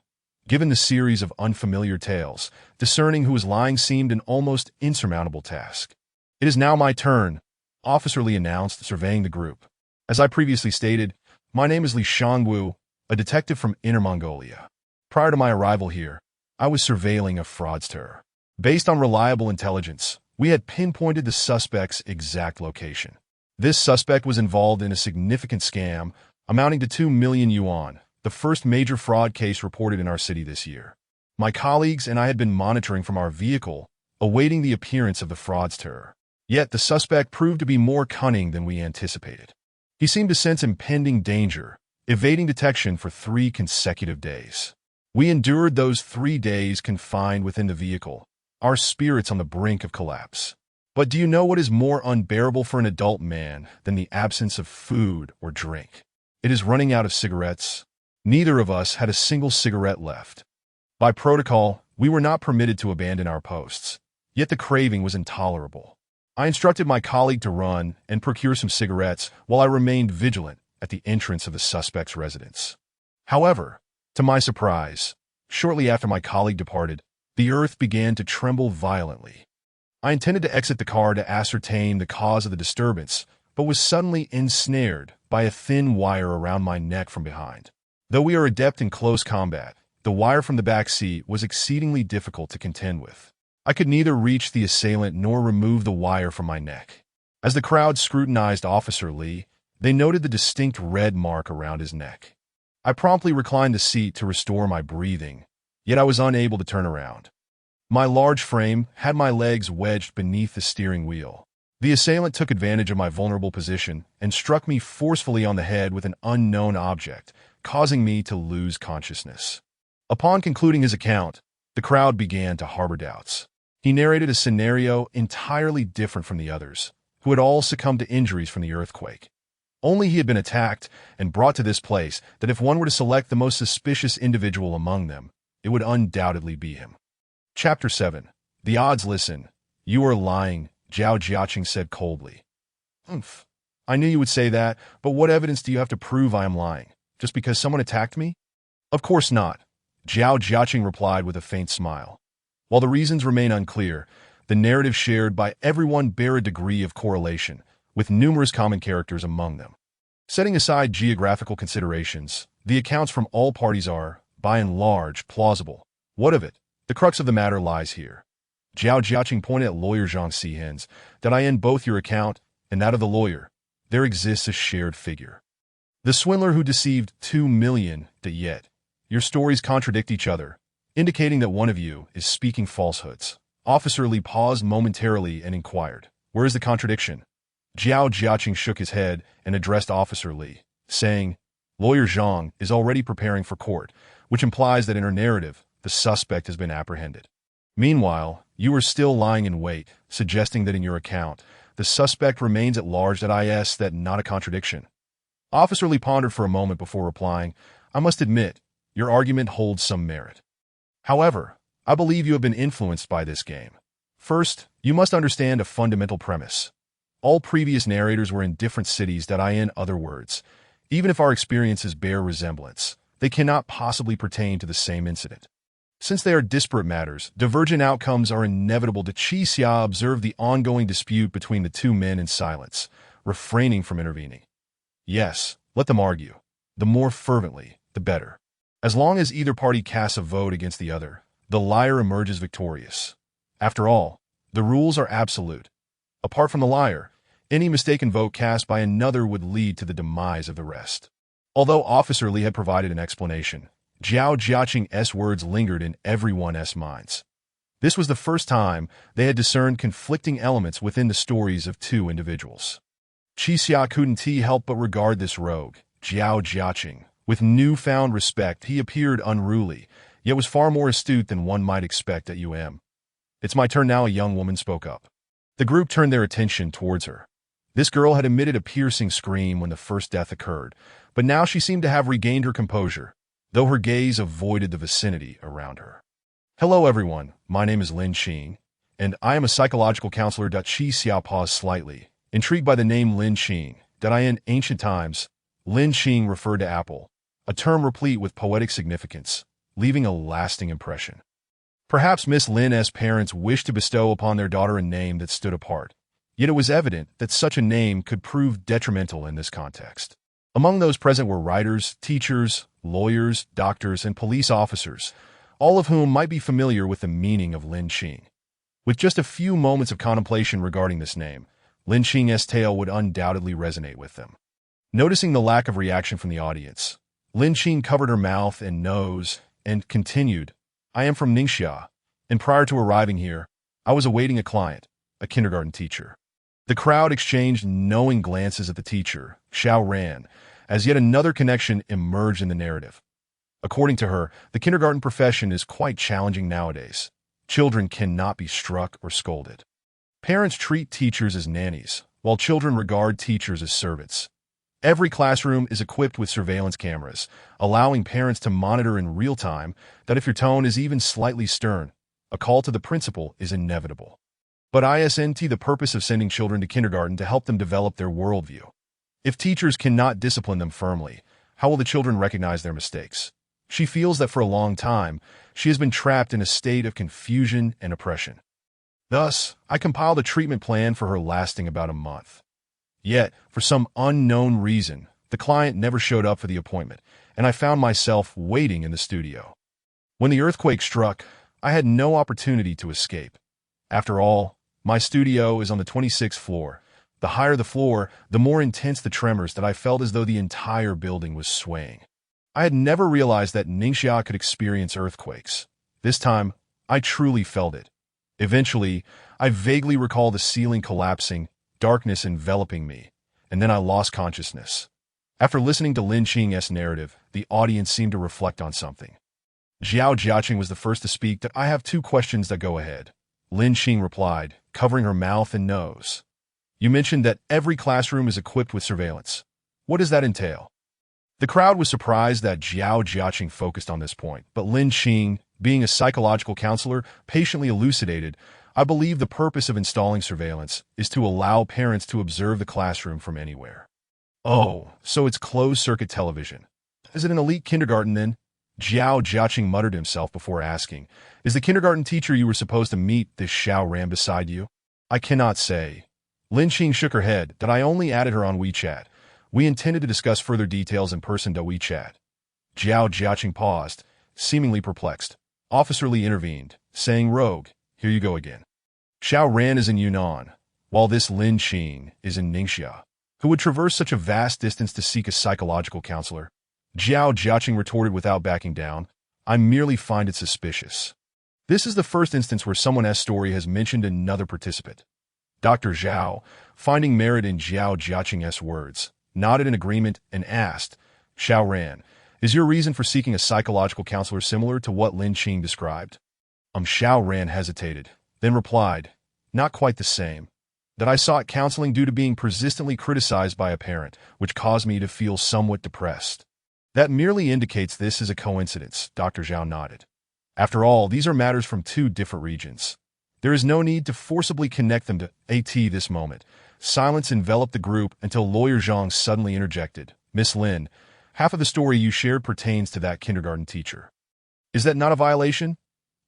Given the series of unfamiliar tales, discerning who was lying seemed an almost insurmountable task. It is now my turn, Officer Li announced, surveying the group. As I previously stated, my name is Li Shangwu, a detective from Inner Mongolia. Prior to my arrival here, I was surveilling a fraudster. Based on reliable intelligence, we had pinpointed the suspect's exact location. This suspect was involved in a significant scam amounting to 2 million yuan, the first major fraud case reported in our city this year. My colleagues and I had been monitoring from our vehicle, awaiting the appearance of the fraudster. Yet the suspect proved to be more cunning than we anticipated. He seemed to sense impending danger, evading detection for 3 consecutive days. We endured those 3 days confined within the vehicle, our spirits on the brink of collapse. But do you know what is more unbearable for an adult man than the absence of food or drink? It is running out of cigarettes. Neither of us had a single cigarette left. By protocol, we were not permitted to abandon our posts, yet the craving was intolerable. I instructed my colleague to run and procure some cigarettes while I remained vigilant at the entrance of the suspect's residence. However, to my surprise, shortly after my colleague departed, the earth began to tremble violently. I intended to exit the car to ascertain the cause of the disturbance, but was suddenly ensnared by a thin wire around my neck from behind. Though we are adept in close combat, the wire from the back seat was exceedingly difficult to contend with. I could neither reach the assailant nor remove the wire from my neck. As the crowd scrutinized Officer Li, they noted the distinct red mark around his neck. I promptly reclined the seat to restore my breathing, yet I was unable to turn around. My large frame had my legs wedged beneath the steering wheel. The assailant took advantage of my vulnerable position and struck me forcefully on the head with an unknown object, causing me to lose consciousness. Upon concluding his account, the crowd began to harbor doubts. He narrated a scenario entirely different from the others, who had all succumbed to injuries from the earthquake. Only he had been attacked and brought to this place that if one were to select the most suspicious individual among them, it would undoubtedly be him. Chapter 7. The odds listen. You are lying, Zhao Jiaqing said coldly. Humph. I knew you would say that, but what evidence do you have to prove I am lying? Just because someone attacked me? Of course not, Zhao Jiaqing replied with a faint smile. While the reasons remain unclear, the narrative shared by everyone bear a degree of correlation, with numerous common characters among them. Setting aside geographical considerations, the accounts from all parties are, by and large, plausible. What of it? The crux of the matter lies here. Zhao Jiaqing pointed at lawyer Zhang Xihen's, that I end both your account and that of the lawyer. There exists a shared figure. The swindler who deceived 2 million, yet your stories contradict each other, indicating that one of you is speaking falsehoods. Officer Li paused momentarily and inquired, where is the contradiction? Zhao Jiaqing shook his head and addressed Officer Li, saying, Lawyer Zhang is already preparing for court, which implies that in her narrative, the suspect has been apprehended. Meanwhile, you are still lying in wait, suggesting that in your account, the the suspect remains at large. That not a contradiction. Officer Lee pondered for a moment before replying, I must admit, your argument holds some merit. However, I believe you have been influenced by this game. First, you must understand a fundamental premise. All previous narrators were in different cities. In other words, even if our experiences bear resemblance, they cannot possibly pertain to the same incident. Since they are disparate matters, divergent outcomes are inevitable. Chi observed the ongoing dispute between the two men in silence, refraining from intervening. Yes, let them argue. The more fervently, the better. As long as either party casts a vote against the other, the liar emerges victorious. After all, the rules are absolute. Apart from the liar, any mistaken vote cast by another would lead to the demise of the rest. Although Officer Lee had provided an explanation, Zhao Jiaqing's words lingered in everyone's minds. This was the first time they had discerned conflicting elements within the stories of two individuals. Qixia couldn't help but regard this rogue, Zhao Jiaqing, with newfound respect. He appeared unruly, yet was far more astute than one might expect at It's my turn now, a young woman spoke up. The group turned their attention towards her. This girl had emitted a piercing scream when the first death occurred, but now she seemed to have regained her composure, though her gaze avoided the vicinity around her. Hello everyone, my name is Lin Qing, and I am a psychological counselor. Qi Xia paused slightly, intrigued by the name Lin Qing. In ancient times, Lin Qing referred to apple, a term replete with poetic significance, leaving a lasting impression. Perhaps Miss Lin's parents wished to bestow upon their daughter a name that stood apart, yet it was evident that such a name could prove detrimental in this context. Among those present were writers, teachers, lawyers, doctors, and police officers, all of whom might be familiar with the meaning of Lin Qing. With just a few moments of contemplation regarding this name, Lin Qing's tale would undoubtedly resonate with them. Noticing the lack of reaction from the audience, Lin Qing covered her mouth and nose and continued, I am from Ningxia, and prior to arriving here, I was awaiting a client, a kindergarten teacher. The crowd exchanged knowing glances at the teacher, Xiao Ran, as yet another connection emerged in the narrative. According to her, the kindergarten profession is quite challenging nowadays. Children cannot be struck or scolded. Parents treat teachers as nannies, while children regard teachers as servants. Every classroom is equipped with surveillance cameras, allowing parents to monitor in real time that if your tone is even slightly stern, a call to the principal is inevitable. But isn't the purpose of sending children to kindergarten to help them develop their worldview? If teachers cannot discipline them firmly, how will the children recognize their mistakes? She feels that for a long time, she has been trapped in a state of confusion and oppression. Thus, I compiled a treatment plan for her lasting about a month. Yet, for some unknown reason, the client never showed up for the appointment, and I found myself waiting in the studio. When the earthquake struck, I had no opportunity to escape. After all, my studio is on the 26th floor. The higher the floor, the more intense the tremors that I felt as though the entire building was swaying. I had never realized that Ningxia could experience earthquakes. This time, I truly felt it. Eventually, I vaguely recall the ceiling collapsing, darkness enveloping me, and then I lost consciousness. After listening to Lin Qing's narrative, the audience seemed to reflect on something. Zhao Jiaqing was the first to speak. I have two questions that go ahead. Lin Qing replied, covering her mouth and nose. You mentioned that every classroom is equipped with surveillance. What does that entail? The crowd was surprised that Zhao Jiaqing focused on this point, but Lin Qing, being a psychological counselor, patiently elucidated, I believe the purpose of installing surveillance is to allow parents to observe the classroom from anywhere. Oh, so it's closed-circuit television. Is it an elite kindergarten then? Zhao Jiaqing muttered himself before asking, is the kindergarten teacher you were supposed to meet this Xiao Ran beside you? I cannot say. Lin Qing shook her head that I only added her on WeChat. We intended to discuss further details in person. WeChat. Zhao Jiaqing paused, seemingly perplexed. Officer Lee intervened, saying, Rogue, here you go again. Xiao Ran is in Yunnan, while this Lin Qing is in Ningxia. Who would traverse such a vast distance to seek a psychological counselor? Zhao Jiaqing retorted without backing down, I merely find it suspicious. This is the first instance where someone's story has mentioned another participant. Dr. Zhao, finding merit in Zhao Jiaqing's words, nodded in agreement and asked, Xiao Ran, is your reason for seeking a psychological counselor similar to what Lin Qing described? Xiao Ran hesitated, then replied, not quite the same. that I sought counseling due to being persistently criticized by a parent, which caused me to feel somewhat depressed. That merely indicates this is a coincidence, Dr. Zhao nodded. After all, these are matters from two different regions. There is no need to forcibly connect them to AT this moment. Silence enveloped the group until Lawyer Zhang suddenly interjected. Miss Lin, half of the story you shared pertains to that kindergarten teacher. Is that not a violation?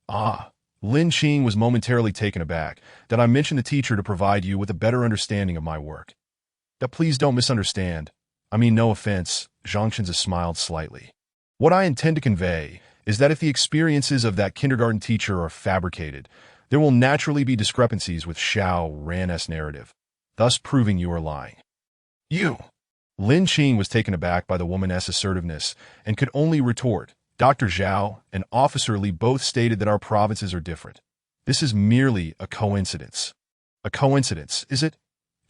Ah. Lin Qing was momentarily taken aback that I mentioned the teacher to provide you with a better understanding of my work. That please don't misunderstand. I mean no offense, Zhang Qinzi smiled slightly. What I intend to convey is that if the experiences of that kindergarten teacher are fabricated, there will naturally be discrepancies with Xiao Ran's narrative, thus proving you are lying. You! Lin Qing was taken aback by the woman's assertiveness and could only retort, Dr. Zhao and Officer Li both stated that our provinces are different. This is merely a coincidence. A coincidence, is it?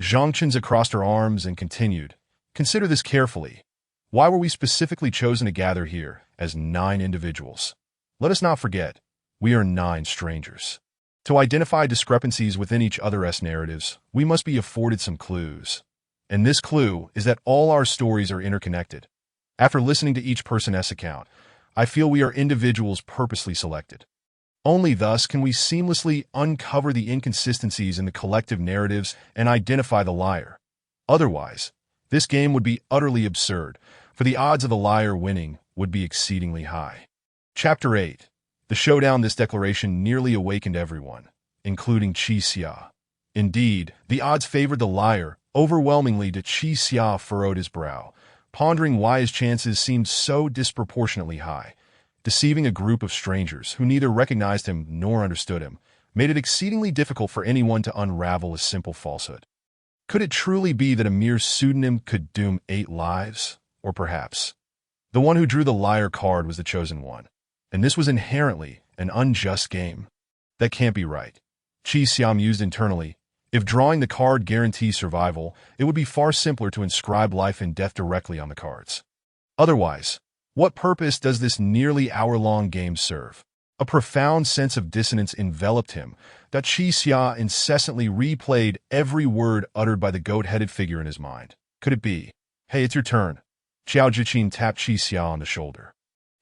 Zhang Qinzi crossed her arms and continued, consider this carefully. Why were we specifically chosen to gather here as 9 individuals? Let us not forget, we are 9 strangers. To identify discrepancies within each other's narratives, we must be afforded some clues. And this clue is that all our stories are interconnected. After listening to each person's account, I feel we are individuals purposely selected. Only thus can we seamlessly uncover the inconsistencies in the collective narratives and identify the liar. Otherwise, this game would be utterly absurd, for the odds of the liar winning would be exceedingly high. Chapter 8. The showdown. This declaration nearly awakened everyone, including Qi Xia. Indeed, the odds favored the liar overwhelmingly. Qi Xia furrowed his brow, pondering why his chances seemed so disproportionately high. Deceiving a group of strangers who neither recognized him nor understood him made it exceedingly difficult for anyone to unravel a simple falsehood. Could it truly be that a mere pseudonym could doom 8 lives? Or perhaps the one who drew the liar card was the chosen one, and this was inherently an unjust game? That can't be right. Qi Xia mused internally. If drawing the card guarantees survival, it would be far simpler to inscribe life and death directly on the cards. Otherwise, what purpose does this nearly hour-long game serve? A profound sense of dissonance enveloped him that Qi Xia incessantly replayed every word uttered by the goat-headed figure in his mind. Could it be? Hey, it's your turn. Xiao Zhiqin tapped Qi Xia on the shoulder.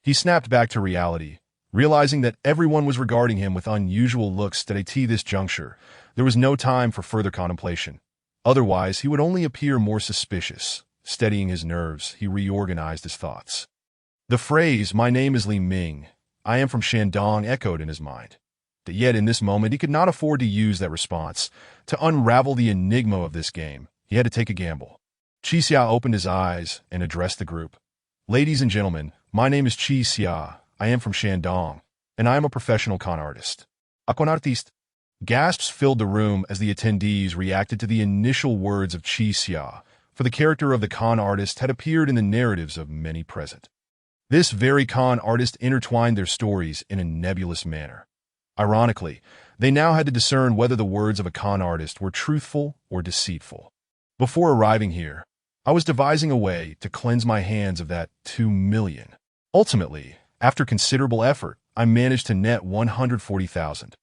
He snapped back to reality, realizing that everyone was regarding him with unusual looks. At this juncture, there was no time for further contemplation. Otherwise, he would only appear more suspicious. Steadying his nerves, he reorganized his thoughts. The phrase, "My name is Li Ming, I am from Shandong," echoed in his mind. Yet in this moment, he could not afford to use that response. To unravel the enigma of this game, he had to take a gamble. Qi Xia opened his eyes and addressed the group. Ladies and gentlemen, my name is Qi Xia, I am from Shandong, and I am a professional con artist. A con artiste. Gasps filled the room as the attendees reacted to the initial words of Qi Xia, for the character of the con artist had appeared in the narratives of many present. This very con artist intertwined their stories in a nebulous manner. Ironically, they now had to discern whether the words of a con artist were truthful or deceitful. Before arriving here, I was devising a way to cleanse my hands of that 2 million. Ultimately, after considerable effort, I managed to net 140,000.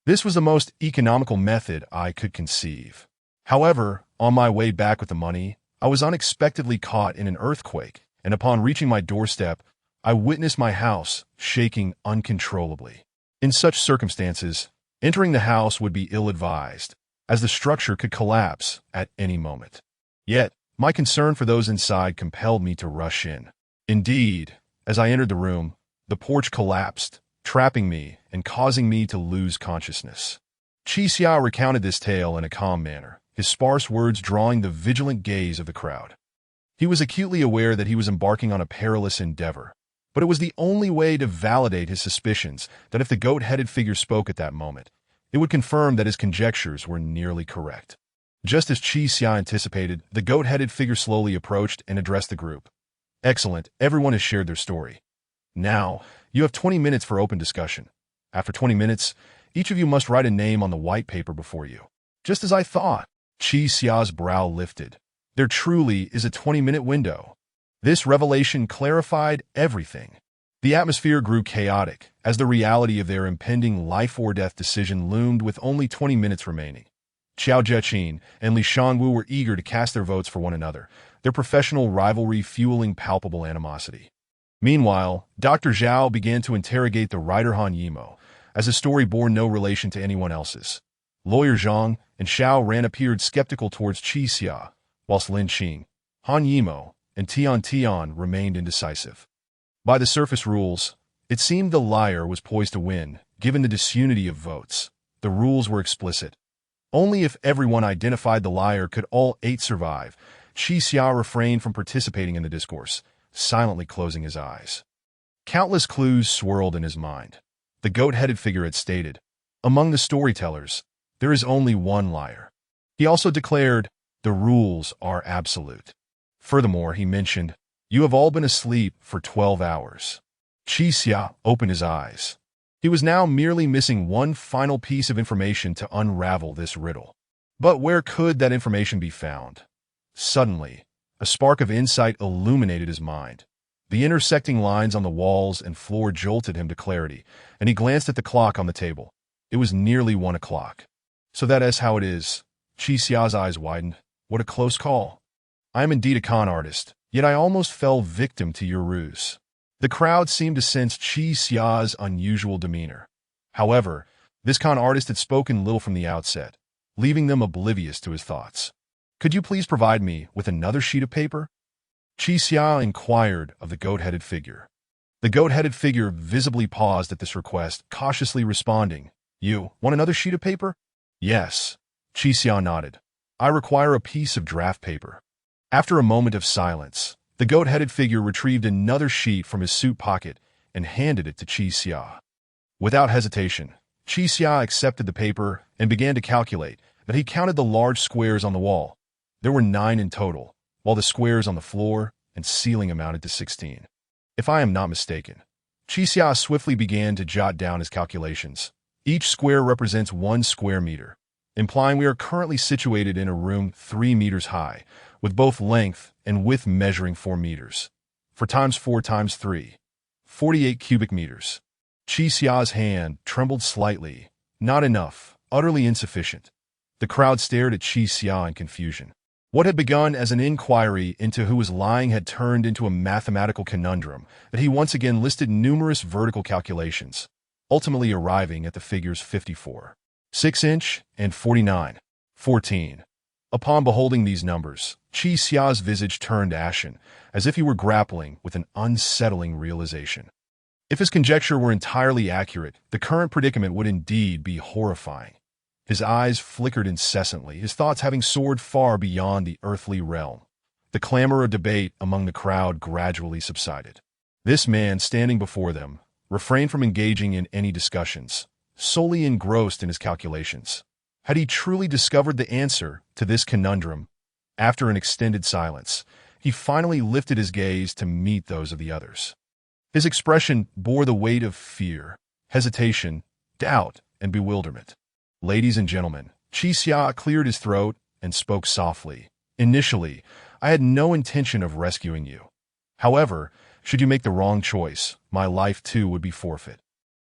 This was the most economical method I could conceive. However, on my way back with the money, I was unexpectedly caught in an earthquake, and upon reaching my doorstep, I witnessed my house shaking uncontrollably. In such circumstances, entering the house would be ill-advised, as the structure could collapse at any moment. Yet, my concern for those inside compelled me to rush in. Indeed, as I entered the room, the porch collapsed, trapping me and causing me to lose consciousness. Qi Xia recounted this tale in a calm manner, his sparse words drawing the vigilant gaze of the crowd. He was acutely aware that he was embarking on a perilous endeavor, but it was the only way to validate his suspicions that if the goat-headed figure spoke at that moment, it would confirm that his conjectures were nearly correct. Just as Qi Xia anticipated, the goat-headed figure slowly approached and addressed the group. Excellent, everyone has shared their story. Now, you have 20 minutes for open discussion. After 20 minutes, each of you must write a name on the white paper before you. Just as I thought. Qi Xia's brow lifted. There truly is a 20-minute window. This revelation clarified everything. The atmosphere grew chaotic as the reality of their impending life-or-death decision loomed with only 20 minutes remaining. Xiao Jiaqin and Li Shangwu were eager to cast their votes for one another, their professional rivalry fueling palpable animosity. Meanwhile, Dr. Zhao began to interrogate the writer Han Yimo, as the story bore no relation to anyone else's. Lawyer Zhang and Xiao Ran appeared skeptical towards Qi Xia, whilst Lin Qing, Han Yimo, and Tian Tian remained indecisive. By the surface rules, it seemed the liar was poised to win, given the disunity of votes. The rules were explicit. Only if everyone identified the liar could all 8 survive. Qi Xia refrained from participating in the discourse, silently closing his eyes. Countless clues swirled in his mind. The goat-headed figure had stated, "Among the storytellers, there is only one liar." He also declared, "The rules are absolute." Furthermore, he mentioned, "You have all been asleep for 12 hours. Qi Xia opened his eyes. He was now merely missing one final piece of information to unravel this riddle. But where could that information be found? Suddenly, a spark of insight illuminated his mind. The intersecting lines on the walls and floor jolted him to clarity, and he glanced at the clock on the table. It was nearly 1 o'clock. "So that is how it is." Qi Xia's eyes widened. "What a close call. I am indeed a con artist, yet I almost fell victim to your ruse." The crowd seemed to sense Qi Xia's unusual demeanor. However, this con artist had spoken little from the outset, leaving them oblivious to his thoughts. "Could you please provide me with another sheet of paper?" Qi Xia inquired of the goat-headed figure. The goat-headed figure visibly paused at this request, cautiously responding, "You want another sheet of paper?" "Yes." Qi Xia nodded. "I require a piece of draft paper." After a moment of silence, the goat-headed figure retrieved another sheet from his suit pocket and handed it to Qi Xia. Without hesitation, Qi Xia accepted the paper and began to calculate, but he counted the large squares on the wall. There were 9 in total, while the squares on the floor and ceiling amounted to 16. If I am not mistaken, Qi Xia swiftly began to jot down his calculations. Each square represents 1 square meter, implying we are currently situated in a room 3 meters high, with both length and width measuring 4 meters. 4 times 4 times 3. 48 cubic meters. Qi Xia's hand trembled slightly. Not enough. Utterly insufficient. The crowd stared at Qi Xia in confusion. What had begun as an inquiry into who was lying had turned into a mathematical conundrum that he once again listed numerous vertical calculations, ultimately arriving at the figures 54, 6 inch, and 49, 14. Upon beholding these numbers, Qi Xia's visage turned ashen, as if he were grappling with an unsettling realization. If his conjecture were entirely accurate, the current predicament would indeed be horrifying. His eyes flickered incessantly, his thoughts having soared far beyond the earthly realm. The clamor of debate among the crowd gradually subsided. This man standing before them refrained from engaging in any discussions, solely engrossed in his calculations. Had he truly discovered the answer to this conundrum? After an extended silence, he finally lifted his gaze to meet those of the others. His expression bore the weight of fear, hesitation, doubt, and bewilderment. "Ladies and gentlemen," Qi Xia cleared his throat and spoke softly. "Initially, I had no intention of rescuing you. However, should you make the wrong choice, my life too would be forfeit.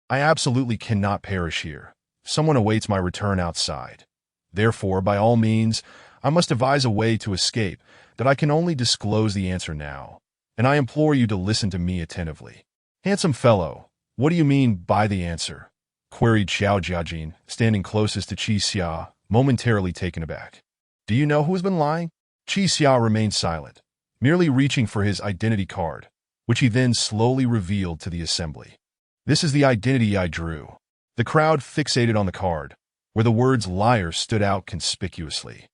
I absolutely cannot perish here. Someone awaits my return outside. Therefore, by all means, I must devise a way to escape that I can only disclose the answer now, and I implore you to listen to me attentively." "Handsome fellow, what do you mean by the answer?" queried Xiao Jiajin, standing closest to Qi Xia, momentarily taken aback. "Do you know who has been lying?" Qi Xia remained silent, merely reaching for his identity card, which he then slowly revealed to the assembly. "This is the identity I drew." The crowd fixated on the card, where the words liar stood out conspicuously.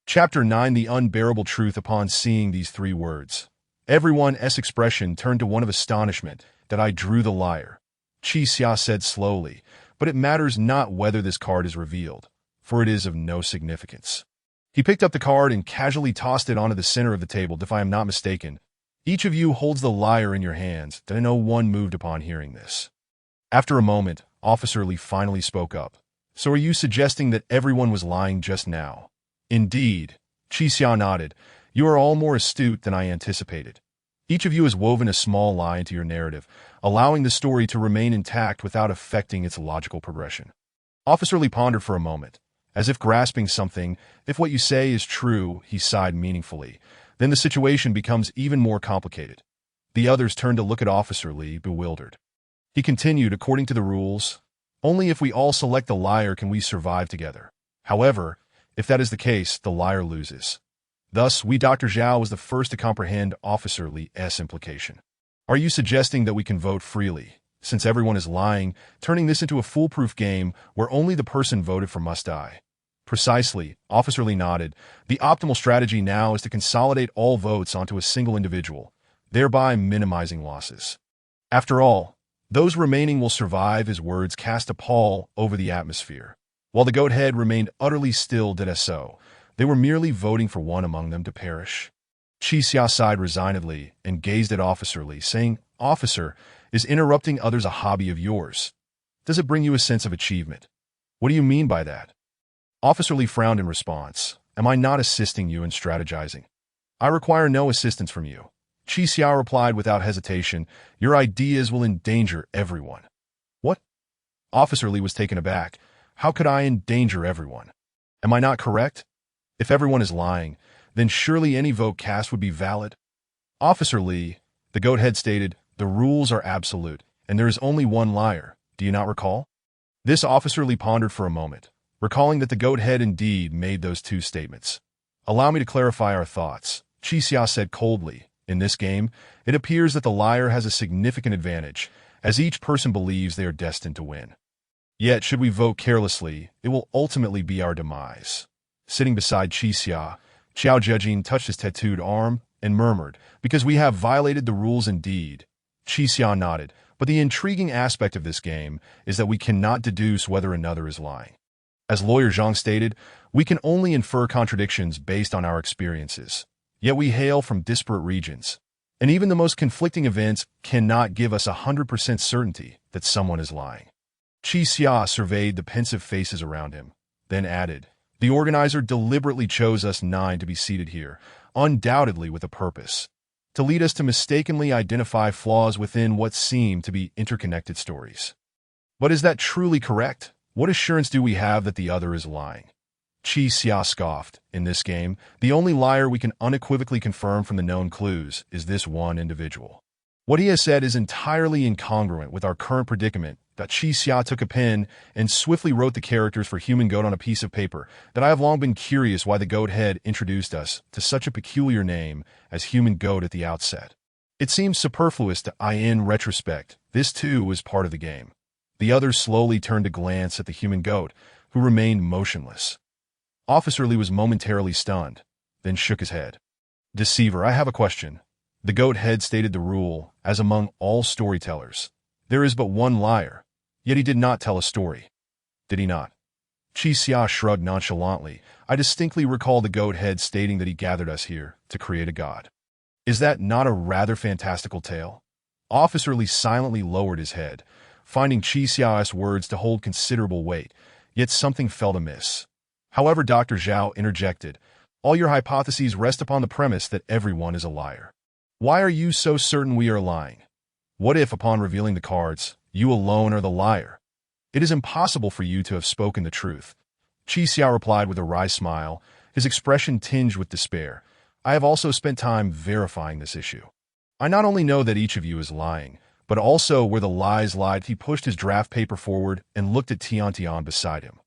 Chapter 9: The Unbearable Truth. Upon seeing these 3 words, everyone's expression turned to one of astonishment. "That I drew the liar," Qi Xia said slowly, "but it matters not whether this card is revealed, for it is of no significance." He picked up the card and casually tossed it onto the center of the table. "If I am not mistaken, each of you holds the liar in your hands." That no one moved upon hearing this. After a moment, Officer Li finally spoke up. "So are you suggesting that everyone was lying just now?" "Indeed." Qi Xia nodded. "You are all more astute than I anticipated. Each of you has woven a small lie into your narrative, allowing the story to remain intact without affecting its logical progression." Officer Li pondered for a moment, As if grasping something, if what you say is true, he sighed meaningfully. Then the situation becomes even more complicated. The others turned to look at Officer Lee, bewildered. He continued, according to the rules, only if we all select the liar can we survive together. However, if that is the case, the liar loses. Thus, Dr. Zhao was the first to comprehend Officer Lee's implication. Are you suggesting that we can vote freely, since everyone is lying, turning this into a foolproof game where only the person voted for must die? Precisely, Officer Lee nodded. The optimal strategy now is to consolidate all votes onto a single individual, thereby minimizing losses. After all, those remaining will survive. His words cast a pall over the atmosphere. While the goat head remained utterly still did so, they were merely voting for one among them to perish. Chi Xia sighed resignedly and gazed at Officer Lee, saying, Officer, is interrupting others a hobby of yours? Does it bring you a sense of achievement? What do you mean by that? Officer Lee frowned in response. Am I not assisting you in strategizing? I require no assistance from you. Chi Xia replied without hesitation, your ideas will endanger everyone. What? Officer Lee was taken aback. How could I endanger everyone? Am I not correct? If everyone is lying, then surely any vote cast would be valid. Officer Lee, the goat head stated, the rules are absolute, and there is only one liar. Do you not recall? This Officer Lee pondered for a moment, recalling that the goat head indeed made those two statements. Allow me to clarify our thoughts, Chi Xia said coldly. In this game, it appears that the liar has a significant advantage, as each person believes they are destined to win. Yet, should we vote carelessly, it will ultimately be our demise. Sitting beside Chi Xia, Xiao Zhejin touched his tattooed arm and murmured, because we have violated the rules indeed. Chi Xia nodded, but the intriguing aspect of this game is that we cannot deduce whether another is lying. As Lawyer Zhang stated, we can only infer contradictions based on our experiences. Yet we hail from disparate regions, and even the most conflicting events cannot give us 100% certainty that someone is lying. Chi Xia surveyed the pensive faces around him, then added, the organizer deliberately chose us 9 to be seated here, undoubtedly with a purpose, to lead us to mistakenly identify flaws within what seem to be interconnected stories. But is that truly correct? What assurance do we have that the other is lying? Chi Xia scoffed. In this game, the only liar we can unequivocally confirm from the known clues is this one individual. What he has said is entirely incongruent with our current predicament. Chi Xia took a pen and swiftly wrote the characters for human goat on a piece of paper. That I have long been curious why the goat head introduced us to such a peculiar name as human goat at the outset. It seems superfluous to in retrospect. This too was part of the game. The others slowly turned to glance at the human goat, who remained motionless. Officer Lee was momentarily stunned, then shook his head. Deceiver, I have a question. The goat head stated the rule, as among all storytellers. There is but one liar, yet he did not tell a story. Did he not? Chi Xia shrugged nonchalantly. I distinctly recall the goat head stating that he gathered us here to create a god. Is that not a rather fantastical tale? Officer Lee silently lowered his head, finding Chi Xia's words to hold considerable weight, yet something felt amiss. However, Dr. Zhao interjected, all your hypotheses rest upon the premise that everyone is a liar. Why are you so certain we are lying? What if, upon revealing the cards, you alone are the liar? It is impossible for you to have spoken the truth. Chi Xia replied with a wry smile, his expression tinged with despair. I have also spent time verifying this issue. I not only know that each of you is lying, but also where the lies lied. He pushed his draft paper forward and looked at Tian beside him.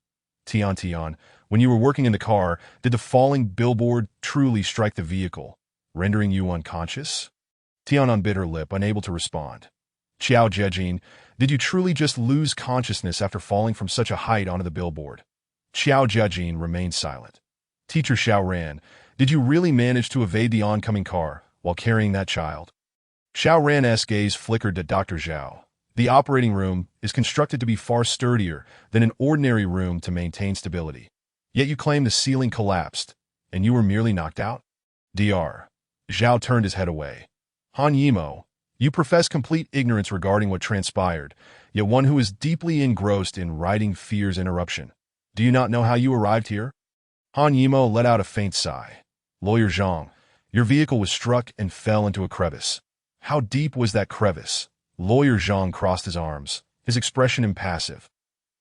Tian, when you were working in the car, did the falling billboard truly strike the vehicle, rendering you unconscious? Tian unbit her lip, unable to respond. Xiao Zhejin, did you truly just lose consciousness after falling from such a height onto the billboard? Xiao Zhejin remained silent. Teacher Xiao Ran, did you really manage to evade the oncoming car while carrying that child? Xiao Ran's gaze flickered at Dr. Zhao. The operating room is constructed to be far sturdier than an ordinary room to maintain stability. Yet you claim the ceiling collapsed, and you were merely knocked out? Dr. Zhao turned his head away. Han Yimo, you profess complete ignorance regarding what transpired, yet one who is deeply engrossed in writing fears interruption. Do you not know how you arrived here? Han Yimo let out a faint sigh. Lawyer Zhang, your vehicle was struck and fell into a crevice. How deep was that crevice? Lawyer Zhang crossed his arms, his expression impassive.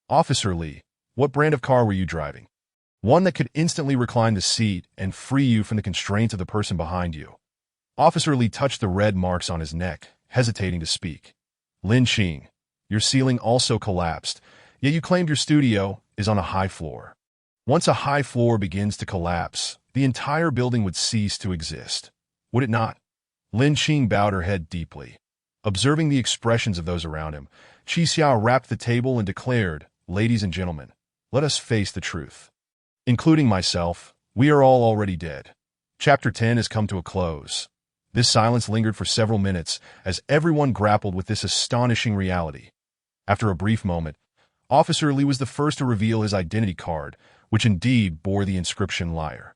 Officer Lee, what brand of car were you driving? one that could instantly recline the seat and free you from the constraints of the person behind you. Officer Lee touched the red marks on his neck, hesitating to speak. Lin Qing, your ceiling also collapsed, yet you claimed your studio is on a high floor. Once a high floor begins to collapse, the entire building would cease to exist. Would it not? Lin Qing bowed her head deeply. Observing the expressions of those around him, Qi Xiao rapped the table and declared, "Ladies and gentlemen, let us face the truth. Including myself, we are all already dead." Chapter 10 has come to a close. This silence lingered for several minutes as everyone grappled with this astonishing reality. After a brief moment, Officer Lee was the first to reveal his identity card, which indeed bore the inscription liar.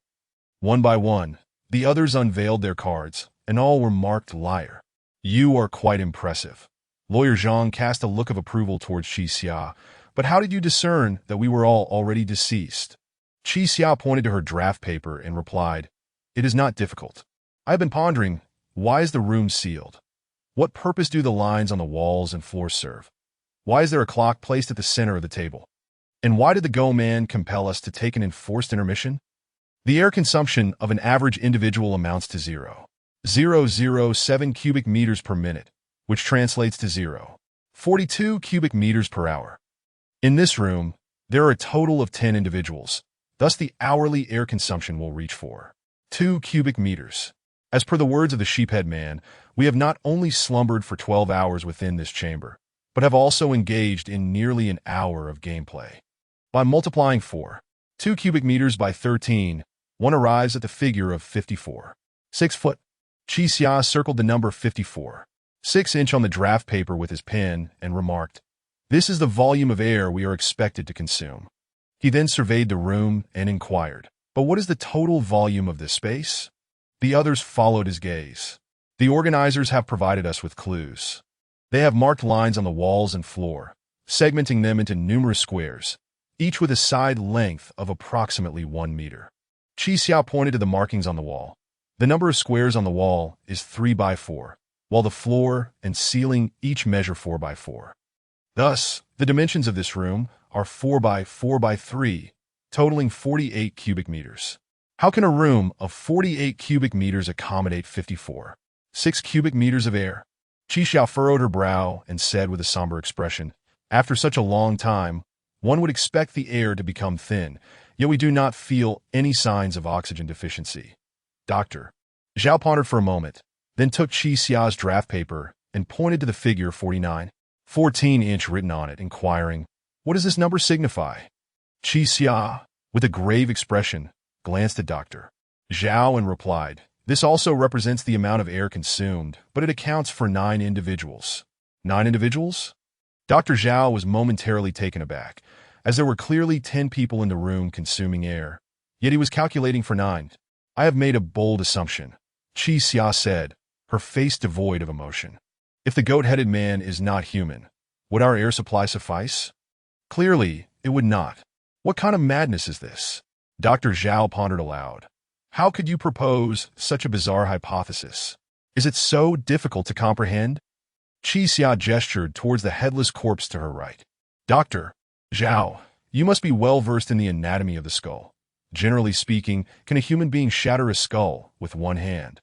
One by one, the others unveiled their cards, and all were marked liar. "You are quite impressive." Lawyer Zhang cast a look of approval towards Qi Xia, "But how did you discern that we were all already deceased?" Qi Xia pointed to her draft paper and replied, "It is not difficult. I have been pondering, why is the room sealed? What purpose do the lines on the walls and floor serve? Why is there a clock placed at the center of the table? And why did the Go Man compel us to take an enforced intermission? The air consumption of an average individual amounts to 0.007 cubic meters per minute, which translates to 0.42 cubic meters per hour. In this room, there are a total of 10 individuals, thus the hourly air consumption will reach 4.2 cubic meters. As per the words of the sheephead man, we have not only slumbered for 12 hours within this chamber, but have also engaged in nearly an hour of gameplay. By multiplying 4.2 cubic meters by 13, one arrives at the figure of 54.6 foot. Qi Xia circled the number 54.6 inch on the draft paper with his pen and remarked, "This is the volume of air we are expected to consume." He then surveyed the room and inquired, "But what is the total volume of this space?" The others followed his gaze. "The organizers have provided us with clues. They have marked lines on the walls and floor, segmenting them into numerous squares, each with a side length of approximately 1 meter. Qi Xia pointed to the markings on the wall. The number of squares on the wall is 3 by 4, while the floor and ceiling each measure 4 by 4. Thus, the dimensions of this room are 4 by 4 by 3, totaling 48 cubic meters. How can a room of 48 cubic meters accommodate 54.6 cubic meters of air? Qi Xiao furrowed her brow and said with a somber expression, "After such a long time, one would expect the air to become thin, yet we do not feel any signs of oxygen deficiency." Dr. Zhao pondered for a moment, then took Qi Xia's draft paper and pointed to the figure 49.14 written on it, inquiring, "What does this number signify?" Qi Xia, with a grave expression, glanced at Dr. Zhao and replied, "This also represents the amount of air consumed, but it accounts for 9 individuals." 9 individuals? Dr. Zhao was momentarily taken aback, as there were clearly 10 people in the room consuming air, yet he was calculating for 9. "I have made a bold assumption," Qi Xia said, her face devoid of emotion. "If the goat-headed man is not human, would our air supply suffice? Clearly, it would not. What kind of madness is this?" Dr. Zhao pondered aloud. "How could you propose such a bizarre hypothesis? Is it so difficult to comprehend?" Qi Xia gestured towards the headless corpse to her right. "Dr. Zhao, you must be well versed in the anatomy of the skull. Generally speaking, can a human being shatter a skull with one hand?"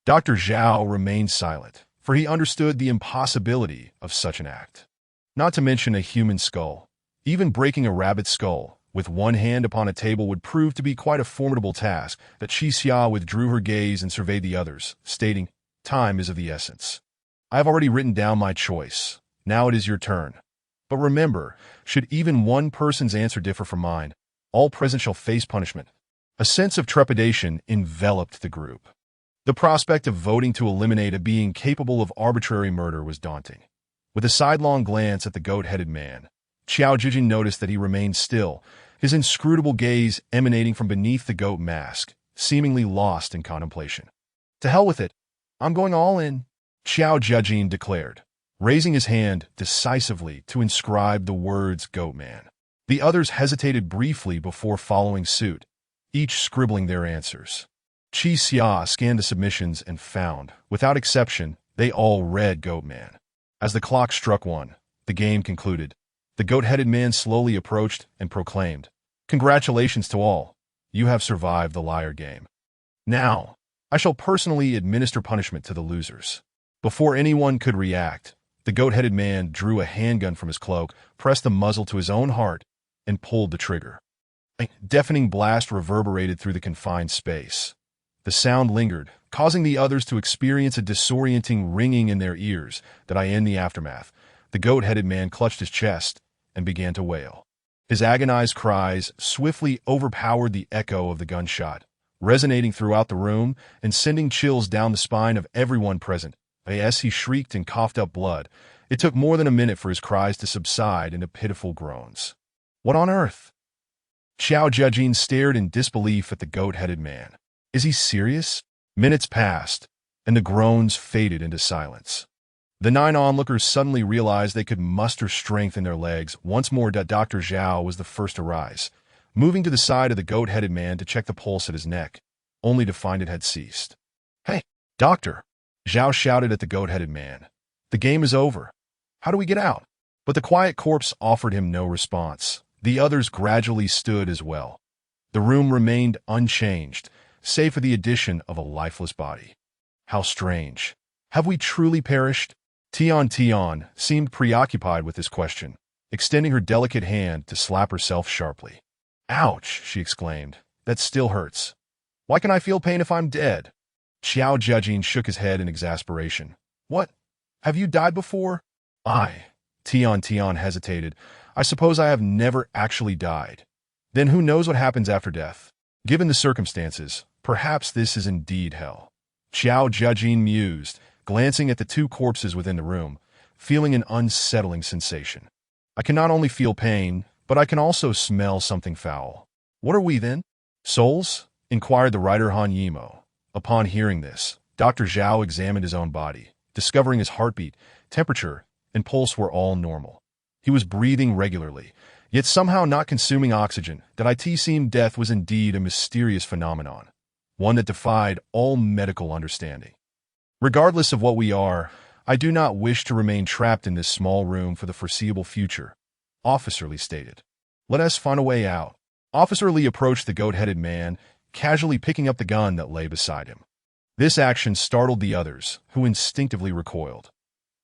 Dr. Zhao remained silent, for he understood the impossibility of such an act. Not to mention a human skull. Even breaking a rabbit's skull with one hand upon a table would prove to be quite a formidable task. That Qi Xia withdrew her gaze and surveyed the others, stating, "Time is of the essence. I have already written down my choice. Now it is your turn. But remember, should even one person's answer differ from mine, all present shall face punishment." A sense of trepidation enveloped the group. The prospect of voting to eliminate a being capable of arbitrary murder was daunting. With a sidelong glance at the goat-headed man, Qiao Jijin noticed that he remained still, his inscrutable gaze emanating from beneath the goat mask, seemingly lost in contemplation. "To hell with it. I'm going all in," Qiao Jijin declared, raising his hand decisively to inscribe the words "Goatman." The others hesitated briefly before following suit, each scribbling their answers. Qi Xia scanned the submissions and found, without exception, they all read Goatman. As the clock struck 1, the game concluded. The goat-headed man slowly approached and proclaimed, Congratulations to all. You have survived the liar game. Now, I shall personally administer punishment to the losers. Before anyone could react, the goat-headed man drew a handgun from his cloak, pressed the muzzle to his own heart, and pulled the trigger. A deafening blast reverberated through the confined space. The sound lingered, causing the others to experience a disorienting ringing in their ears. That in the aftermath, the goat-headed man clutched his chest and began to wail. His agonized cries swiftly overpowered the echo of the gunshot, resonating throughout the room and sending chills down the spine of everyone present. As he shrieked and coughed up blood, it took more than a minute for his cries to subside into pitiful groans. What on earth? Xiao Jejin stared in disbelief at the goat-headed man. Is he serious? Minutes passed, and the groans faded into silence. The 9 onlookers suddenly realized they could muster strength in their legs. Once more, Dr. Zhao was the first to rise, moving to the side of the goat-headed man to check the pulse at his neck, only to find it had ceased. Hey, doctor! Zhao shouted at the goat-headed man. The game is over. How do we get out? But the quiet corpse offered him no response. The others gradually stood as well. The room remained unchanged, save for the addition of a lifeless body. How strange. Have we truly perished? Tian seemed preoccupied with this question, extending her delicate hand to slap herself sharply. Ouch, she exclaimed. That still hurts. Why can I feel pain if I'm dead? Xiao Jejin shook his head in exasperation. What? Have you died before? Tian hesitated. I suppose I have never actually died. Then who knows what happens after death? Given the circumstances, perhaps this is indeed hell. Xiao Jejin mused, glancing at the 2 corpses within the room, feeling an unsettling sensation. I can not only feel pain, but I can also smell something foul. What are we then? Souls? Inquired the writer Han Yimo. Upon hearing this, Dr. Zhao examined his own body, discovering his heartbeat, temperature, and pulse were all normal. He was breathing regularly, yet somehow not consuming oxygen. That it seemed death was indeed a mysterious phenomenon, one that defied all medical understanding. Regardless of what we are, I do not wish to remain trapped in this small room for the foreseeable future, Officer Lee stated. Let us find a way out. Officer Lee approached the goat-headed man, casually picking up the gun that lay beside him. This action startled the others, who instinctively recoiled.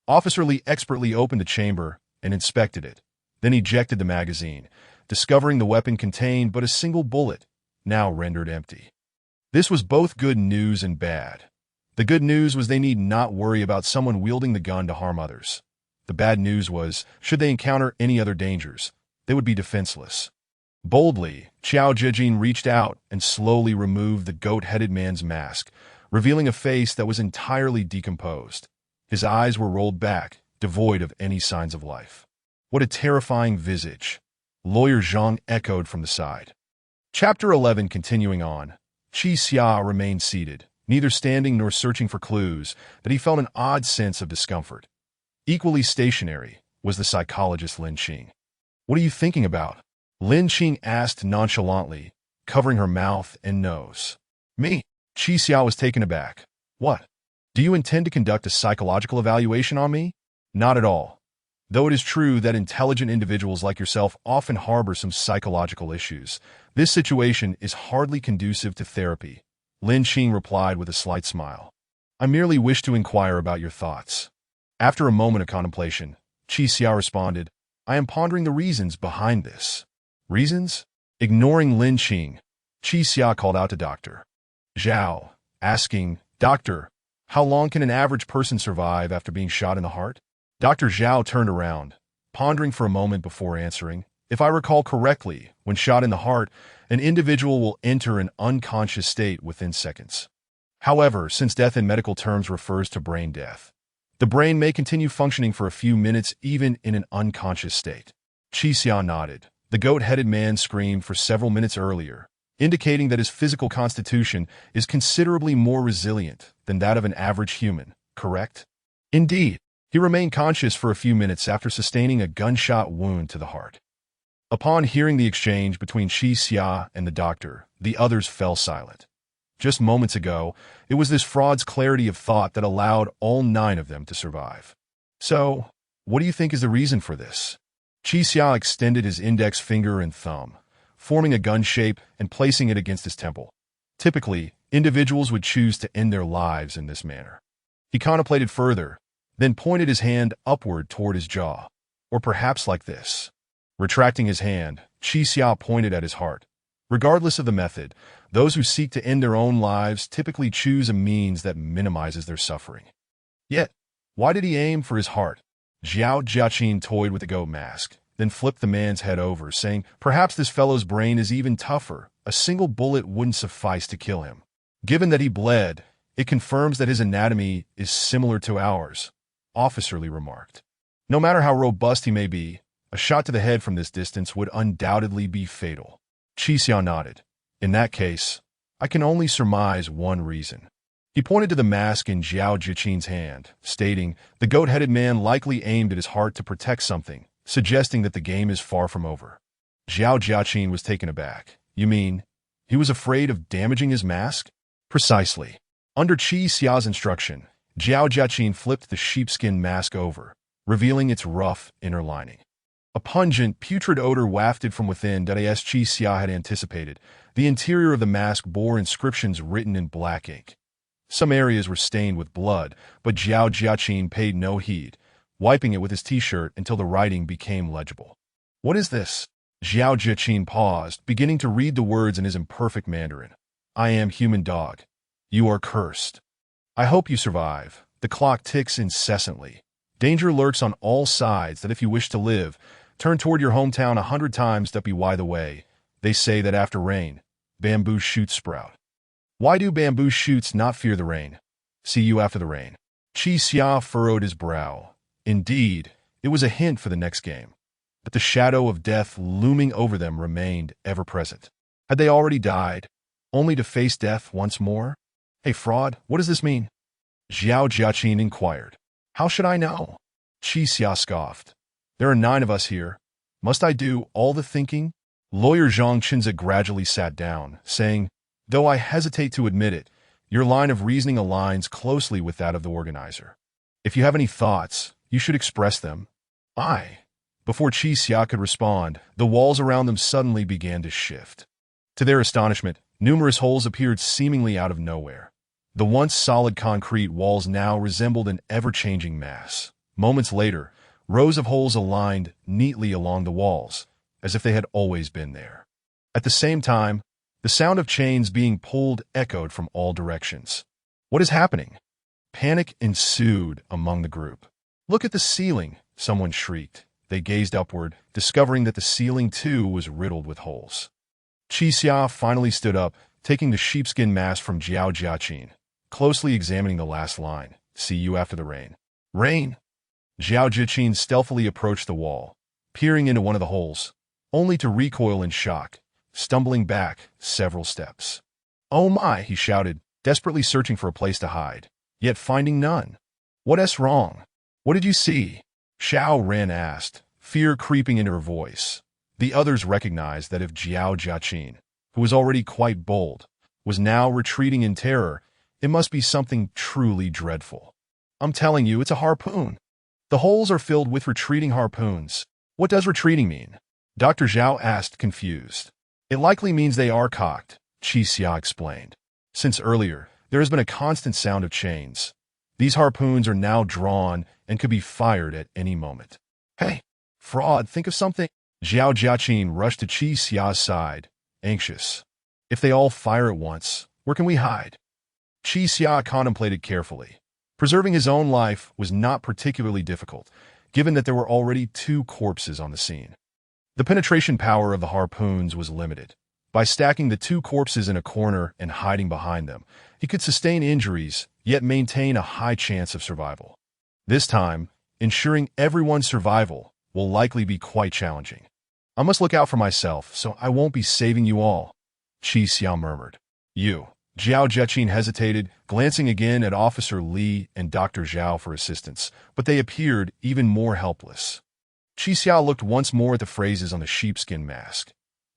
Officer Lee expertly opened the chamber and inspected it, then ejected the magazine, discovering the weapon contained but a single bullet, now rendered empty. This was both good news and bad. The good news was they need not worry about someone wielding the gun to harm others. The bad news was, should they encounter any other dangers, they would be defenseless. Boldly, Xiao Jejin reached out and slowly removed the goat-headed man's mask, revealing a face that was entirely decomposed. His eyes were rolled back, devoid of any signs of life. What a terrifying visage, Lawyer Zhang echoed from the side. Chapter 11 continuing on. Qi Xia remained seated, neither standing nor searching for clues, but he felt an odd sense of discomfort. Equally stationary was the psychologist Lin Qing. What are you thinking about? Lin Qing asked nonchalantly, covering her mouth and nose. Me? Qi Xia was taken aback. What? Do you intend to conduct a psychological evaluation on me? Not at all. Though it is true that intelligent individuals like yourself often harbor some psychological issues, this situation is hardly conducive to therapy, Lin Qing replied with a slight smile. I merely wish to inquire about your thoughts. After a moment of contemplation, Qi Xia responded, I am pondering the reasons behind this. Reasons? Ignoring Lin Qing, Qi Xia called out to Dr. Zhao, asking, Doctor, how long can an average person survive after being shot in the heart? Dr. Zhao turned around, pondering for a moment before answering. If I recall correctly, when shot in the heart, an individual will enter an unconscious state within seconds. However, since death in medical terms refers to brain death, the brain may continue functioning for a few minutes even in an unconscious state. Qi Xia nodded. The goat-headed man screamed for several minutes earlier, indicating that his physical constitution is considerably more resilient than that of an average human, correct? Indeed. He remained conscious for a few minutes after sustaining a gunshot wound to the heart. Upon hearing the exchange between Qi Xia and the doctor, the others fell silent. Just moments ago, it was this fraud's clarity of thought that allowed all 9 of them to survive. So, what do you think is the reason for this? Qi Xia extended his index finger and thumb, forming a gun shape and placing it against his temple. Typically, individuals would choose to end their lives in this manner. He contemplated further, then pointed his hand upward toward his jaw. Or perhaps like this. Retracting his hand, Qi Xia pointed at his heart. Regardless of the method, those who seek to end their own lives typically choose a means that minimizes their suffering. Yet, why did he aim for his heart? Zhao Jiaqin toyed with the goat mask, then flipped the man's head over, saying, "Perhaps this fellow's brain is even tougher. A single bullet wouldn't suffice to kill him. Given that he bled, it confirms that his anatomy is similar to ours," Officer Li remarked. "No matter how robust he may be, a shot to the head from this distance would undoubtedly be fatal." Qi Xia nodded. "In that case, I can only surmise one reason." He pointed to the mask in Zhao Jiaqin's hand, stating, "The goat-headed man likely aimed at his heart to protect something, suggesting that the game is far from over." Zhao Jiaqin was taken aback. "You mean, he was afraid of damaging his mask?" "Precisely." Under Qi Xia's instruction, Zhao Jiaqin flipped the sheepskin mask over, revealing its rough inner lining. A pungent, putrid odor wafted from within that as Qi Xia had anticipated. The interior of the mask bore inscriptions written in black ink. Some areas were stained with blood, but Zhao Jiaqin paid no heed, wiping it with his t-shirt until the writing became legible. "What is this?" Zhao Jiaqin paused, beginning to read the words in his imperfect Mandarin. "I am human dog. You are cursed. I hope you survive. The clock ticks incessantly. Danger lurks on all sides that if you wish to live, turn toward your hometown 100 times that be why the way. They say that after rain, bamboo shoots sprout. Why do bamboo shoots not fear the rain? See you after the rain." Qi Xia furrowed his brow. Indeed, it was a hint for the next game. But the shadow of death looming over them remained ever present. Had they already died, only to face death once more? "Hey, fraud, what does this mean?" Zhao Jiaqin inquired. "How should I know?" Qi Xia scoffed. "There are 9 of us here. Must I do all the thinking?" Lawyer Zhang Chenza gradually sat down, saying, "Though I hesitate to admit it, your line of reasoning aligns closely with that of the organizer. If you have any thoughts, you should express them." Before Qi Xia could respond, the walls around them suddenly began to shift. To their astonishment, numerous holes appeared seemingly out of nowhere. The once solid concrete walls now resembled an ever-changing mass. Moments later, rows of holes aligned neatly along the walls, as if they had always been there. At the same time, the sound of chains being pulled echoed from all directions. "What is happening?" Panic ensued among the group. "Look at the ceiling," someone shrieked. They gazed upward, discovering that the ceiling too was riddled with holes. Qi Xia finally stood up, taking the sheepskin mask from Zhao Jiaqin, closely examining the last line. "See you after the rain." "Rain?" Zhao Jiaqin stealthily approached the wall, peering into one of the holes, only to recoil in shock, stumbling back several steps. "Oh my," he shouted, desperately searching for a place to hide, yet finding none. "What's wrong? What did you see?" Xiao Ran asked, fear creeping into her voice. The others recognized that if Zhao Jiaqin, who was already quite bold, was now retreating in terror, it must be something truly dreadful. "I'm telling you, it's a harpoon. The holes are filled with retreating harpoons." "What does retreating mean?" Dr. Zhao asked, confused. "It likely means they are cocked," Qi Xia explained. "Since earlier, there has been a constant sound of chains. These harpoons are now drawn and could be fired at any moment." "Hey, fraud, think of something." Zhao Jiaqin rushed to Qi Xia's side, anxious. "If they all fire at once, where can we hide?" Qi Xia contemplated carefully. Preserving his own life was not particularly difficult, given that there were already 2 corpses on the scene. The penetration power of the harpoons was limited. By stacking the 2 corpses in a corner and hiding behind them, he could sustain injuries, yet maintain a high chance of survival. This time, ensuring everyone's survival will likely be quite challenging. "I must look out for myself, so I won't be saving you all," Qi Xia murmured. "You." Zhao Jiaqin hesitated, glancing again at Officer Li and Dr. Zhao for assistance, but they appeared even more helpless. Qi Xia looked once more at the phrases on the sheepskin mask.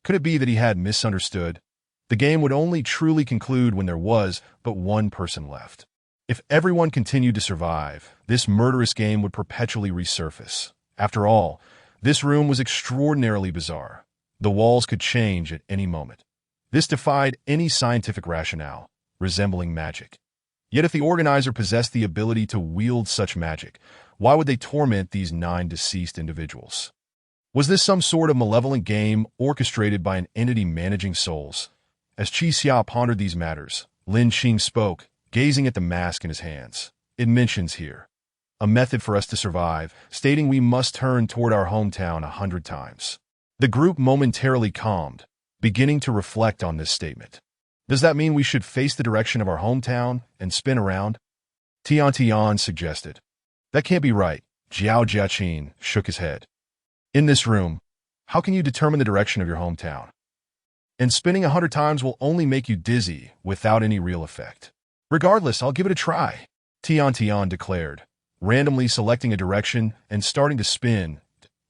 Could it be that he had misunderstood? The game would only truly conclude when there was but one person left. If everyone continued to survive, this murderous game would perpetually resurface. After all, this room was extraordinarily bizarre. The walls could change at any moment. This defied any scientific rationale, resembling magic. Yet if the organizer possessed the ability to wield such magic, why would they torment these 9 deceased individuals? Was this some sort of malevolent game orchestrated by an entity managing souls? As Qi Xia pondered these matters, Lin Qing spoke, gazing at the mask in his hands. It mentions here a method for us to survive, stating we must turn toward our hometown 100 times. The group momentarily calmed, beginning to reflect on this statement. Does that mean we should face the direction of our hometown and spin around? Tian Tian suggested. That can't be right. Jiao Jiaqin shook his head. In this room, how can you determine the direction of your hometown? And spinning 100 times will only make you dizzy without any real effect. Regardless, I'll give it a try, Tian Tian declared, randomly selecting a direction and starting to spin.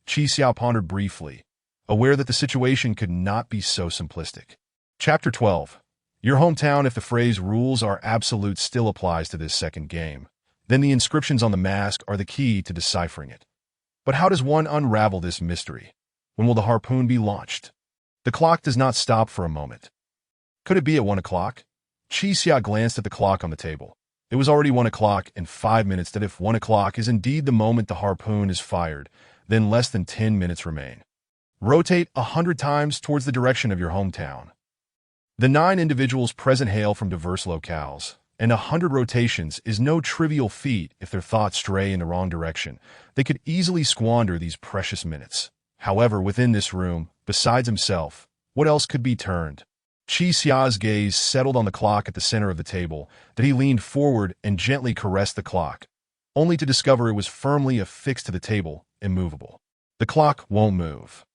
Qi Xiao pondered briefly, aware that the situation could not be so simplistic. Chapter 12. Your hometown. If the phrase rules are absolute still applies to this second game, then the inscriptions on the mask are the key to deciphering it. But how does one unravel this mystery? When will the harpoon be launched? The clock does not stop for a moment. Could it be at 1 o'clock? Qi Xia glanced at the clock on the table. It was already 1 o'clock and 5 minutes. That if 1 o'clock is indeed the moment the harpoon is fired, then less than 10 minutes remain. Rotate 100 times towards the direction of your hometown. The 9 individuals present hail from diverse locales, and 100 rotations is no trivial feat. If their thoughts stray in the wrong direction, they could easily squander these precious minutes. However, within this room, besides himself, what else could be turned? Qi Xia's gaze settled on the clock at the center of the table, that he leaned forward and gently caressed the clock, only to discover it was firmly affixed to the table, immovable. The clock won't move.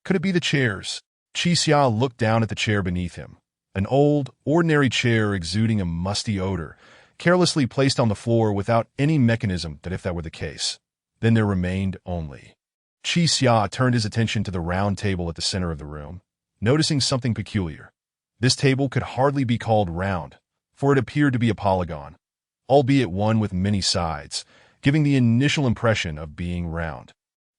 Could it be the chairs? Qi Xia looked down at the chair beneath him. An old, ordinary chair exuding a musty odor, carelessly placed on the floor without any mechanism. That if that were the case, then there remained only. Qi Xia turned his attention to the round table at the center of the room, noticing something peculiar. This table could hardly be called round, for it appeared to be a polygon, albeit one with many sides, giving the initial impression of being round.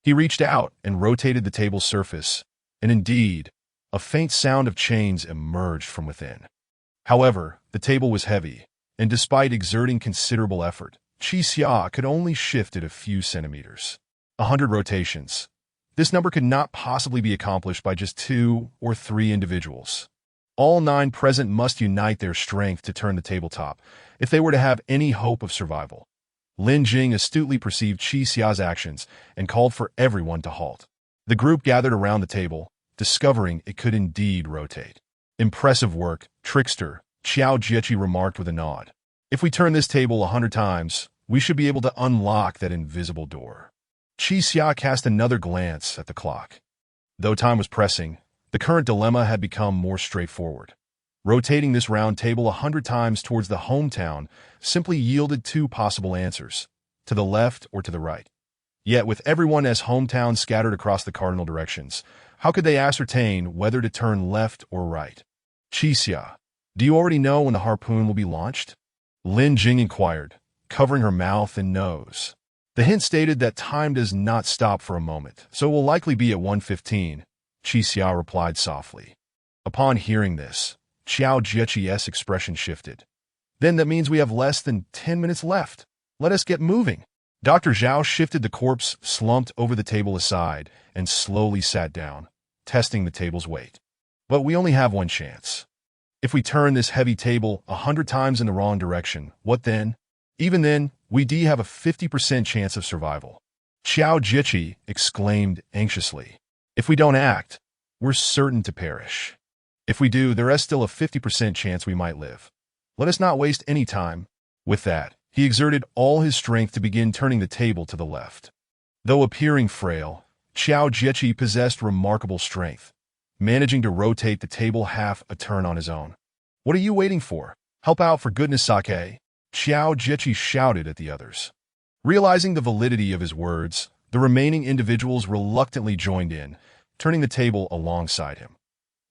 He reached out and rotated the table's surface, and indeed, a faint sound of chains emerged from within. However, the table was heavy, and despite exerting considerable effort, Qi Xia could only shift it a few centimeters. 100 rotations. This number could not possibly be accomplished by just 2 or 3 individuals. All 9 present must unite their strength to turn the tabletop, if they were to have any hope of survival. Lin Jing astutely perceived Qi Xia's actions and called for everyone to halt. The group gathered around the table, discovering it could indeed rotate. Impressive work, trickster, Qiao Jieqi remarked with a nod. If we turn this table 100 times, we should be able to unlock that invisible door. Qi Xia cast another glance at the clock. Though time was pressing, the current dilemma had become more straightforward. Rotating this round table 100 times towards the hometown simply yielded 2 possible answers, to the left or to the right. Yet with everyone as hometowns scattered across the cardinal directions, how could they ascertain whether to turn left or right? Qi Xia, do you already know when the harpoon will be launched? Lin Jing inquired, covering her mouth and nose. The hint stated that time does not stop for a moment, so it will likely be at 1:15, Qi Xia replied softly. Upon hearing this, Qiao Jieqi's expression shifted. Then that means we have less than 10 minutes left. Let us get moving. Dr. Zhao shifted the corpse slumped over the table aside and slowly sat down, testing the table's weight. But we only have one chance. If we turn this heavy table 100 times in the wrong direction, what then? Even then, we do have a 50% chance of survival. Qiao Jieqi exclaimed anxiously. If we don't act, we're certain to perish. If we do, there is still a 50% chance we might live. Let us not waste any time. With that, he exerted all his strength to begin turning the table to the left. Though appearing frail, Qiao Jieqi possessed remarkable strength, managing to rotate the table half a turn on his own. What are you waiting for? Help out for goodness sake! Qiao Jieqi shouted at the others. Realizing the validity of his words, the remaining individuals reluctantly joined in, turning the table alongside him.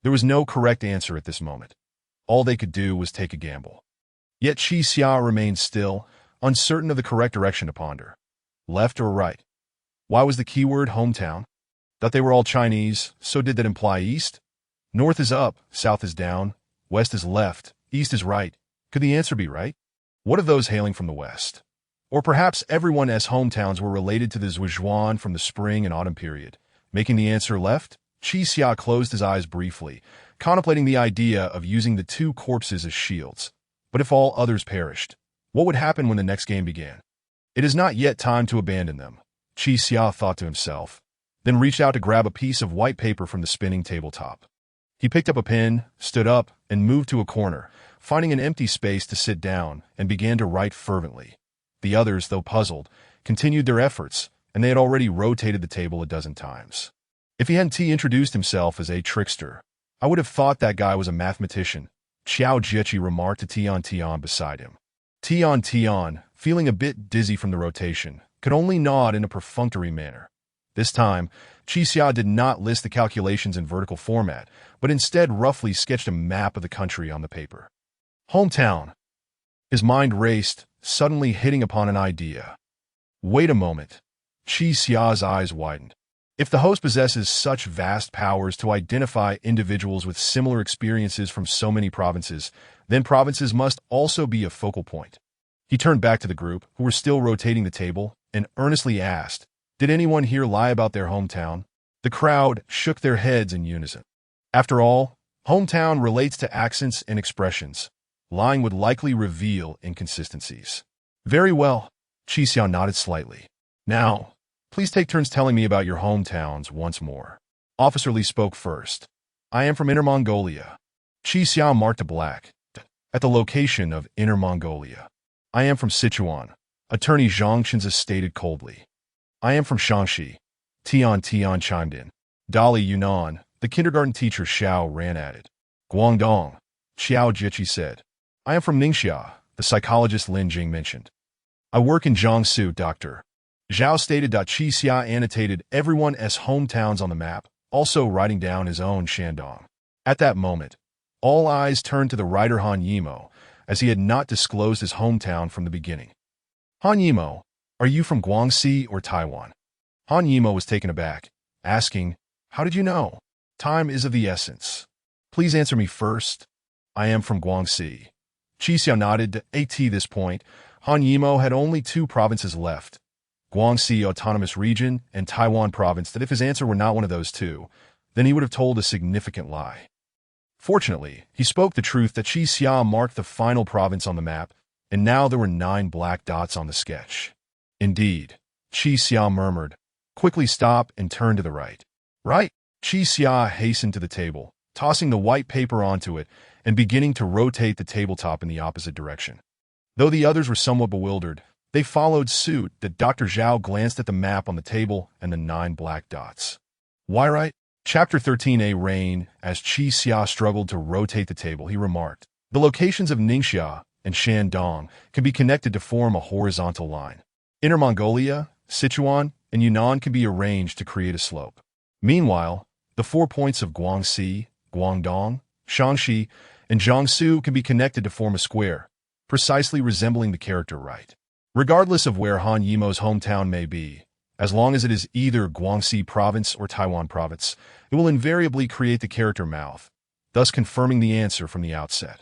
There was no correct answer at this moment. All they could do was take a gamble. Yet Qi Xia remained still, uncertain of the correct direction to ponder. Left or right? Why was the keyword hometown? Thought they were all Chinese, so did that imply east? North is up, south is down, west is left, east is right. Could the answer be right? What of those hailing from the west? Or perhaps everyone's hometowns were related to the Zhuozhuan from the spring and autumn period, making the answer left? Qi Xia closed his eyes briefly, contemplating the idea of using the two corpses as shields. But if all others perished, what would happen when the next game began? It is not yet time to abandon them, Qi Xia thought to himself, then reached out to grab a piece of white paper from the spinning tabletop. He picked up a pen, stood up, and moved to a corner, finding an empty space to sit down, and began to write fervently. The others, though puzzled, continued their efforts, and they had already rotated the table a dozen times. If he hadn't introduced himself as a trickster, I would have thought that guy was a mathematician, Xiao Jiechi remarked to Tian Tian beside him. Tian, feeling a bit dizzy from the rotation, could only nod in a perfunctory manner. This time, Qi Xia did not list the calculations in vertical format, but instead roughly sketched a map of the country on the paper. Hometown. His mind raced, suddenly hitting upon an idea. Wait a moment. Qi Xia's eyes widened. If the host possesses such vast powers to identify individuals with similar experiences from so many provinces, then provinces must also be a focal point. He turned back to the group, who were still rotating the table, and earnestly asked, "Did anyone here lie about their hometown?" The crowd shook their heads in unison. After all, hometown relates to accents and expressions. Lying would likely reveal inconsistencies. Very well, Qi Xia nodded slightly. Now, please take turns telling me about your hometowns once more. Officer Li spoke first. I am from Inner Mongolia. Qi Xia marked a black at the location of Inner Mongolia. I am from Sichuan. Attorney Zhang Chenza stated coldly. I am from Shaanxi. Tian chimed in. Dali Yunnan, the kindergarten teacher Xiao ran at it. Guangdong, Xiao Jiechi said. I am from Ningxia, the psychologist Lin Jing mentioned. I work in Jiangsu, Doctor. Zhao stated. Qi Xia annotated everyone's hometowns on the map, also writing down his own Shandong. At that moment, all eyes turned to the writer Han Yimo, as he had not disclosed his hometown from the beginning. Han Yimo, are you from Guangxi or Taiwan? Han Yimo was taken aback, asking, How did you know? Time is of the essence. Please answer me first. I am from Guangxi. Qi Xia nodded. At this point, Han Yimo had only two provinces left, Guangxi Autonomous Region and Taiwan Province, that if his answer were not one of those two, then he would have told a significant lie. Fortunately, he spoke the truth that Qi Xia marked the final province on the map, and now there were 9 black dots on the sketch. Indeed, Qi Xia murmured, quickly stop and turn to the right. Right? Qi Xia hastened to the table, tossing the white paper onto it and beginning to rotate the tabletop in the opposite direction. Though the others were somewhat bewildered, they followed suit. That Dr. Zhao glanced at the map on the table and the 9 black dots. Why right? Chapter 13a Rain. As Qi Xia struggled to rotate the table, he remarked, the locations of Ningxia and Shandong can be connected to form a horizontal line. Inner Mongolia, Sichuan, and Yunnan can be arranged to create a slope. Meanwhile, the 4 points of Guangxi, Guangdong, Shaanxi, and Jiangsu can be connected to form a square, precisely resembling the character right. Regardless of where Han Yimo's hometown may be, as long as it is either Guangxi Province or Taiwan Province, it will invariably create the character mouth, thus confirming the answer from the outset.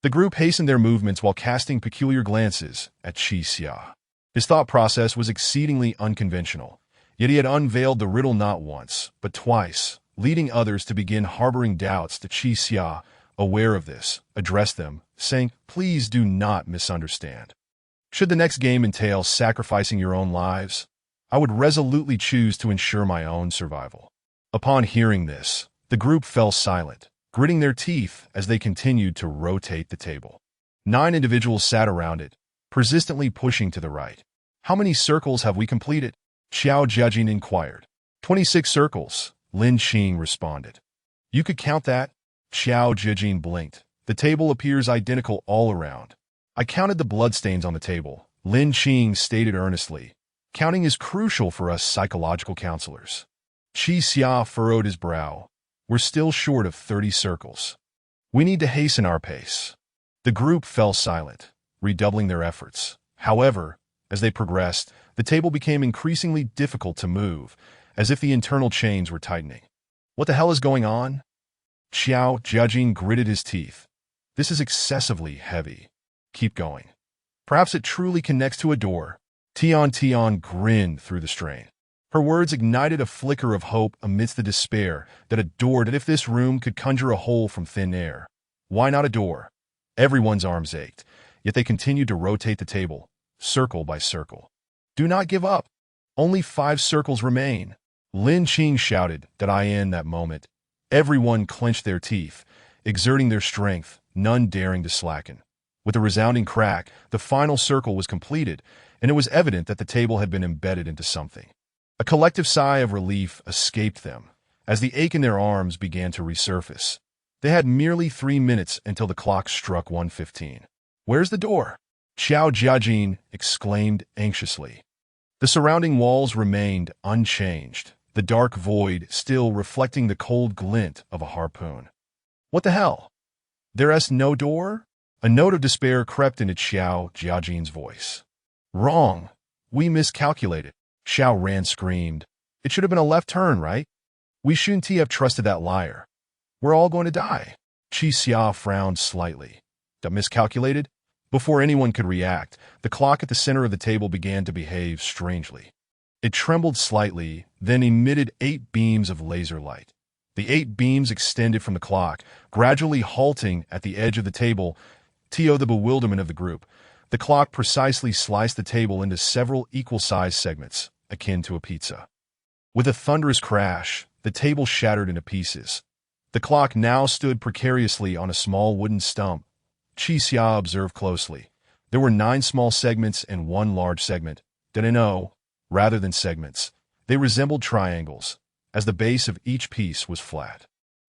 The group hastened their movements while casting peculiar glances at Qi Xia. His thought process was exceedingly unconventional, yet he had unveiled the riddle not once, but twice, leading others to begin harboring doubts. That Qi Xia, aware of this, addressed them, saying, Please do not misunderstand. Should the next game entail sacrificing your own lives, I would resolutely choose to ensure my own survival. Upon hearing this, the group fell silent, gritting their teeth as they continued to rotate the table. 9 individuals sat around it, persistently pushing to the right. How many circles have we completed? Xiao Jiajin inquired. 26 circles, Lin Qing responded. You could count that? Xiao Jiajin blinked. The table appears identical all around. I counted the bloodstains on the table, Lin Qing stated earnestly. Counting is crucial for us psychological counselors. Qi Xia furrowed his brow. We're still short of 30 circles. We need to hasten our pace. The group fell silent, redoubling their efforts. However, as they progressed, the table became increasingly difficult to move, as if the internal chains were tightening. What the hell is going on? Xiao Jiajing gritted his teeth. This is excessively heavy. Keep going. Perhaps it truly connects to a door. Tian grinned through the strain. Her words ignited a flicker of hope amidst the despair that adored that if this room could conjure a hole from thin air. Why not a door? Everyone's arms ached, yet they continued to rotate the table, circle by circle. Do not give up. Only 5 circles remain. Lin Qing shouted that in that moment. Everyone clenched their teeth, exerting their strength, none daring to slacken. With a resounding crack, the final circle was completed, and it was evident that the table had been embedded into something. A collective sigh of relief escaped them as the ache in their arms began to resurface. They had merely 3 minutes until the clock struck 1:15. Where's the door? Xiao Jiajing exclaimed anxiously. The surrounding walls remained unchanged, the dark void still reflecting the cold glint of a harpoon. What the hell? There's no door? A note of despair crept into Xiao Jiajing's voice. Wrong. We miscalculated. Xiao Ran screamed. It should have been a left turn, right? We shouldn't have trusted that liar. We're all going to die. Qi Xia frowned slightly. That miscalculated? Before anyone could react, the clock at the center of the table began to behave strangely. It trembled slightly, then emitted 8 beams of laser light. The 8 beams extended from the clock, gradually halting at the edge of the table. To the bewilderment of the group, the clock precisely sliced the table into several equal-sized segments, akin to a pizza. With a thunderous crash, the table shattered into pieces. The clock now stood precariously on a small wooden stump. Qi Xia observed closely. There were 9 small segments and 1 large segment. Rather than segments, they resembled triangles, as the base of each piece was flat.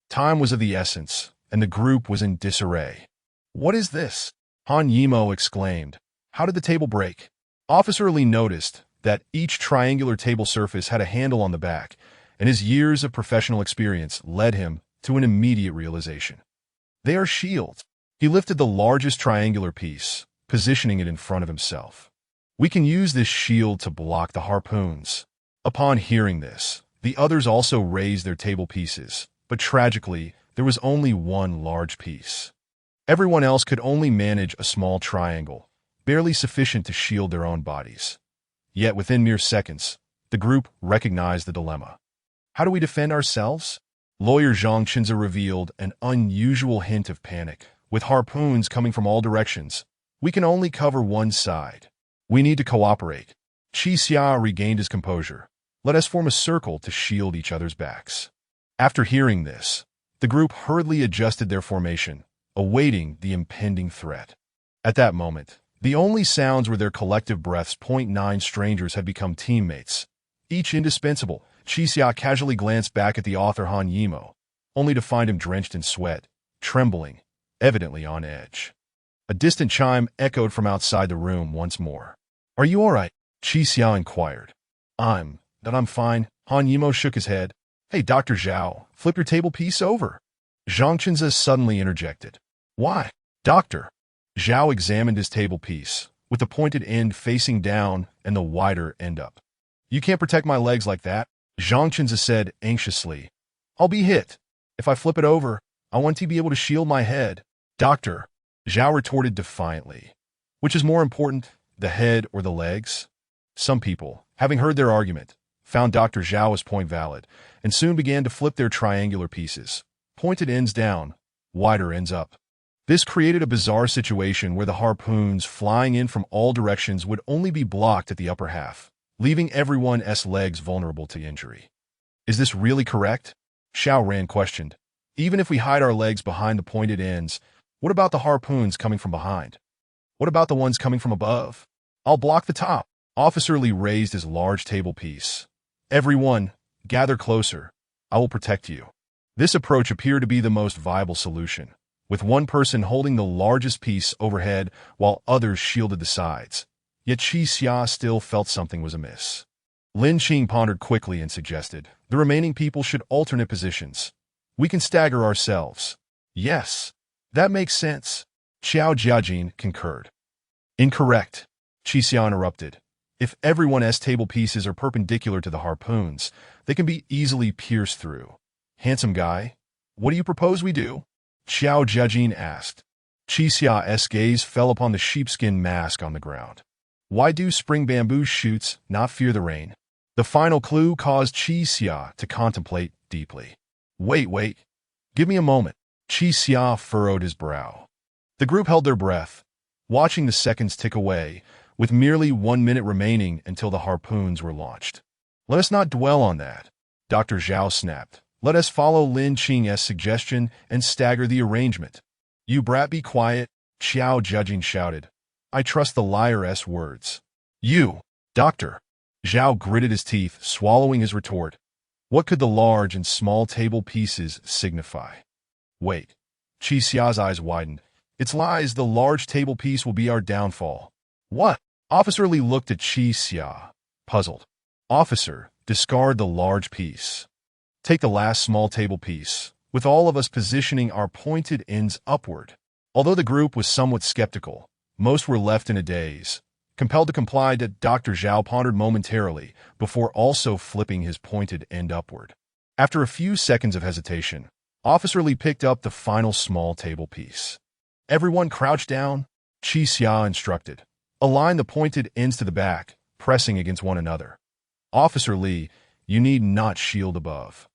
Time was of the essence, and the group was in disarray. What is this? Han Yimo exclaimed. How did the table break? Officer Li noticed that each triangular table surface had a handle on the back, and his years of professional experience led him to an immediate realization. They are shields. He lifted the largest triangular piece, positioning it in front of himself. We can use this shield to block the harpoons. Upon hearing this, the others also raised their table pieces, but tragically, there was only 1 large piece. Everyone else could only manage a small triangle, barely sufficient to shield their own bodies. Yet within mere seconds, the group recognized the dilemma. How do we defend ourselves? Lawyer Zhang Qinzi revealed an unusual hint of panic. With harpoons coming from all directions, we can only cover one side. We need to cooperate. Qi Xia regained his composure. Let us form a circle to shield each other's backs. After hearing this, the group hurriedly adjusted their formation, awaiting the impending threat. At that moment, the only sounds were their collective breaths. 9 strangers had become teammates, each indispensable. Qi Xia casually glanced back at the author Han Yimo, only to find him drenched in sweat, trembling, evidently on edge. A distant chime echoed from outside the room once more. Are you all right? Qi Xia inquired. I'm fine. Han Yimo shook his head. Hey, Dr. Zhao, flip your table piece over. Zhang Qinzi suddenly interjected. Why? Doctor. Zhao examined his table piece, with the pointed end facing down and the wider end up. You can't protect my legs like that, Zhang Qinzi said anxiously. I'll be hit. If I flip it over, I want to be able to shield my head. Doctor, Zhao retorted defiantly. Which is more important, the head or the legs? Some people, having heard their argument, found Dr. Zhao's point valid, and soon began to flip their triangular pieces, pointed ends down, wider ends up. This created a bizarre situation where the harpoons flying in from all directions would only be blocked at the upper half, leaving everyone's legs vulnerable to injury. Is this really correct? Xiao Ran questioned. Even if we hide our legs behind the pointed ends, what about the harpoons coming from behind? What about the ones coming from above? I'll block the top. Officer Li raised his large table piece. Everyone, gather closer. I will protect you. This approach appeared to be the most viable solution, with one person holding the largest piece overhead while others shielded the sides. Yet Qi Xia still felt something was amiss. Lin Qing pondered quickly and suggested, the remaining people should alternate positions. We can stagger ourselves. Yes, that makes sense. Xiao Jiajing concurred. Incorrect, Qi Xia interrupted. If everyone's table pieces are perpendicular to the harpoons, they can be easily pierced through. Handsome guy, what do you propose we do? Xiao Zhejin asked. Qi Xia's gaze fell upon the sheepskin mask on the ground. Why do spring bamboo shoots not fear the rain? The final clue caused Qi Xia to contemplate deeply. Wait. Give me a moment. Qi Xia furrowed his brow. The group held their breath, watching the seconds tick away, with merely 1 minute remaining until the harpoons were launched. Let us not dwell on that, Dr. Zhao snapped. Let us follow Lin Qing's suggestion and stagger the arrangement. You brat, be quiet, Xiao Zhejin shouted. I trust the liar's words. You, doctor. Zhao gritted his teeth, swallowing his retort. What could the large and small table pieces signify? Wait. Qi Xia's eyes widened. It's lies, the large table piece will be our downfall. What? Officer Li looked at Qi Xia, puzzled. Officer, discard the large piece. Take the last small table piece, with all of us positioning our pointed ends upward. Although the group was somewhat skeptical, most were left in a daze, compelled to comply. Dr. Zhao pondered momentarily before also flipping his pointed end upward. After a few seconds of hesitation, Officer Li picked up the final small table piece. Everyone crouch down, Qi Xia instructed. Align the pointed ends to the back, pressing against one another. Officer Li, you need not shield above.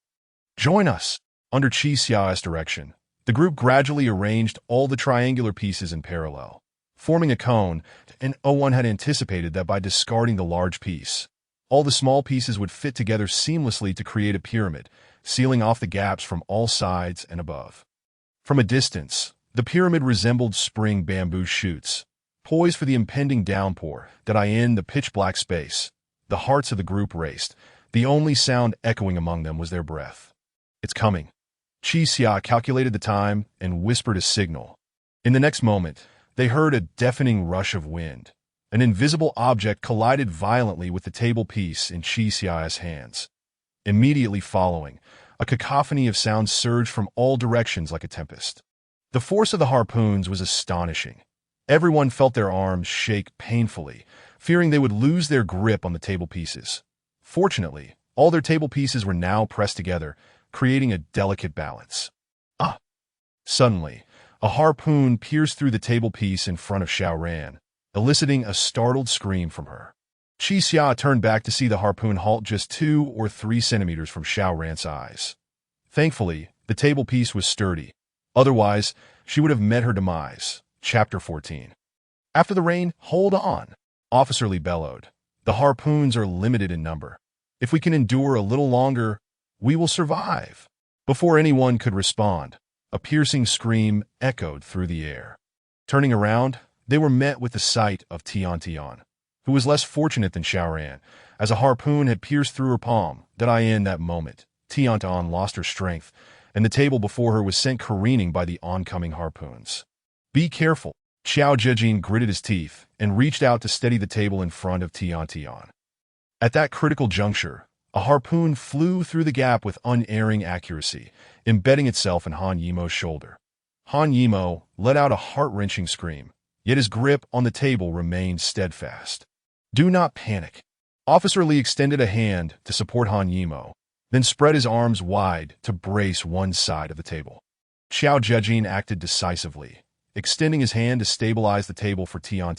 Join us. Under Qi Xia's direction, the group gradually arranged all the triangular pieces in parallel, forming a cone, and one had anticipated that by discarding the large piece, all the small pieces would fit together seamlessly to create a pyramid, sealing off the gaps from all sides and above. From a distance, the pyramid resembled spring bamboo shoots, poised for the impending downpour. In the pitch-black space, the hearts of the group raced. The only sound echoing among them was their breath. It's coming. Qi Xia calculated the time and whispered a signal. In the next moment, they heard a deafening rush of wind. An invisible object collided violently with the table piece in Qi Xia's hands. Immediately following, a cacophony of sounds surged from all directions like a tempest. The force of the harpoons was astonishing. Everyone felt their arms shake painfully, fearing they would lose their grip on the table pieces. Fortunately, all their table pieces were now pressed together, creating a delicate balance. Suddenly, a harpoon pierced through the table piece in front of Xiaoran, eliciting a startled scream from her. Qi Xia turned back to see the harpoon halt just 2 or 3 centimeters from Xiaoran's eyes. Thankfully, the table piece was sturdy. Otherwise, she would have met her demise. Chapter 14. After the rain, hold on, Officer Li bellowed. The harpoons are limited in number. If we can endure a little longer, we will survive. Before anyone could respond, a piercing scream echoed through the air. Turning around, they were met with the sight of Tian, who was less fortunate than Xiaoran, as a harpoon had pierced through her palm. In that moment, Tian lost her strength, and the table before her was sent careening by the oncoming harpoons. Be careful. Xiao Zhejin gritted his teeth and reached out to steady the table in front of Tian. At that critical juncture, a harpoon flew through the gap with unerring accuracy, embedding itself in Han Yimo's shoulder. Han Yimo let out a heart-wrenching scream, yet his grip on the table remained steadfast. Do not panic. Officer Li extended a hand to support Han Yimo, then spread his arms wide to brace one side of the table. Xiao Zhejin acted decisively, extending his hand to stabilize the table for Tian.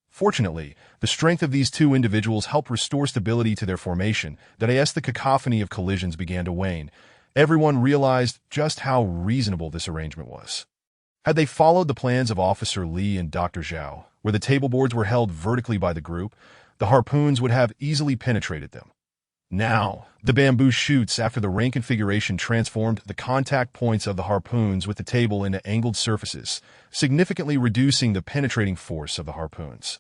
Fortunately, the strength of these two individuals helped restore stability to their formation. As the cacophony of collisions began to wane, everyone realized just how reasonable this arrangement was. Had they followed the plans of Officer Li and Dr. Zhao, where the table boards were held vertically by the group, the harpoons would have easily penetrated them. Now, the bamboo shoots after the rain configuration transformed the contact points of the harpoons with the table into angled surfaces, significantly reducing the penetrating force of the harpoons,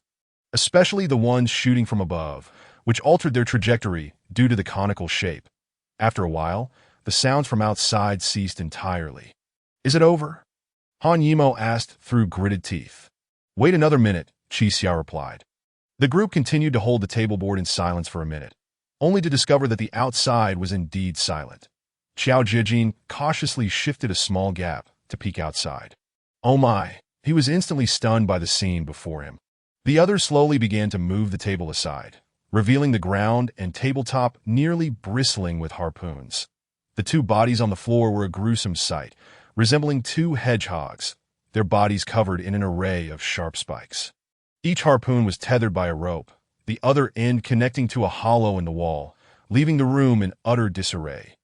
especially the ones shooting from above, which altered their trajectory due to the conical shape. After a while, the sounds from outside ceased entirely. Is it over? Han Yimo asked through gritted teeth. Wait another minute, Qi Xia replied. The group continued to hold the table board in silence for a minute, only to discover that the outside was indeed silent. Xiao Zhejin cautiously shifted a small gap to peek outside. Oh my! He was instantly stunned by the scene before him. The other slowly began to move the table aside, revealing the ground and tabletop nearly bristling with harpoons. The two bodies on the floor were a gruesome sight, resembling two hedgehogs, their bodies covered in an array of sharp spikes. Each harpoon was tethered by a rope, the other end connecting to a hollow in the wall, leaving the room in utter disarray.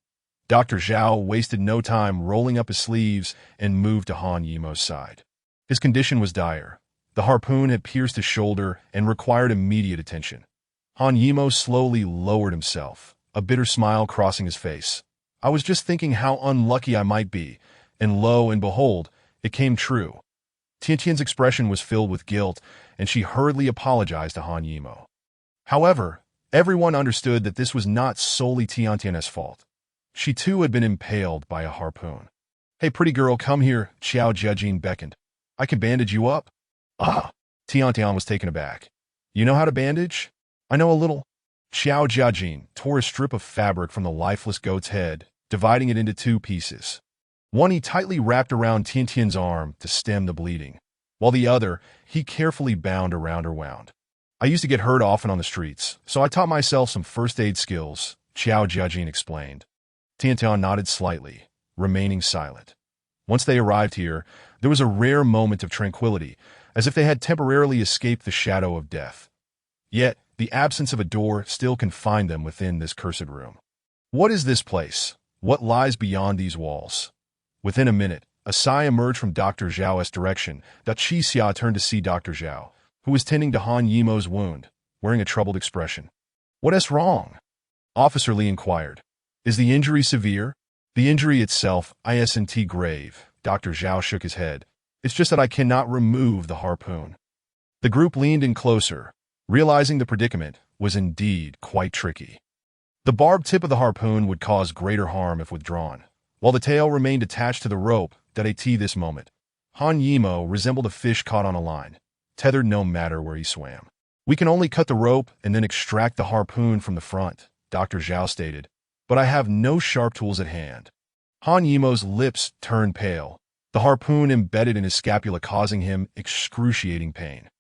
Dr. Zhao wasted no time rolling up his sleeves and moved to Han Yimo's side. His condition was dire. The harpoon had pierced his shoulder and required immediate attention. Han Yimo slowly lowered himself, a bitter smile crossing his face. I was just thinking how unlucky I might be, and lo and behold, it came true. Tiantian's expression was filled with guilt, and she hurriedly apologized to Han Yimo. However, everyone understood that this was not solely Tiantian's fault. She too had been impaled by a harpoon. "Hey, pretty girl, come here," Xiao Jiajin beckoned. "I can bandage you up." "Ah!" Tiantian was taken aback. "You know how to bandage?" "I know a little." Xiao Jiajin tore a strip of fabric from the lifeless goat's head, dividing it into two pieces. One he tightly wrapped around Tiantian's arm to stem the bleeding, while the other he carefully bound around her wound. "I used to get hurt often on the streets, so I taught myself some first aid skills," Xiao Jiajin explained. Tiantian nodded slightly, remaining silent. Once they arrived here, there was a rare moment of tranquility, as if they had temporarily escaped the shadow of death. Yet, the absence of a door still confined them within this cursed room. What is this place? What lies beyond these walls? Within a minute, a sigh emerged from Dr. Zhao's direction. Qi Xia turned to see Dr. Zhao, who was tending to Han Yimo's wound, wearing a troubled expression. "What is wrong?" Officer Li inquired. "Is the injury severe?" "The injury itself isn't grave," Dr. Zhao shook his head. "It's just that I cannot remove the harpoon." The group leaned in closer, realizing the predicament was indeed quite tricky. The barbed tip of the harpoon would cause greater harm if withdrawn, while the tail remained attached to the rope that at this moment. Han Yimo resembled a fish caught on a line, tethered no matter where he swam. "We can only cut the rope and then extract the harpoon from the front," Dr. Zhao stated, "but I have no sharp tools at hand." Han Yimo's lips turned pale, the harpoon embedded in his scapula causing him excruciating pain.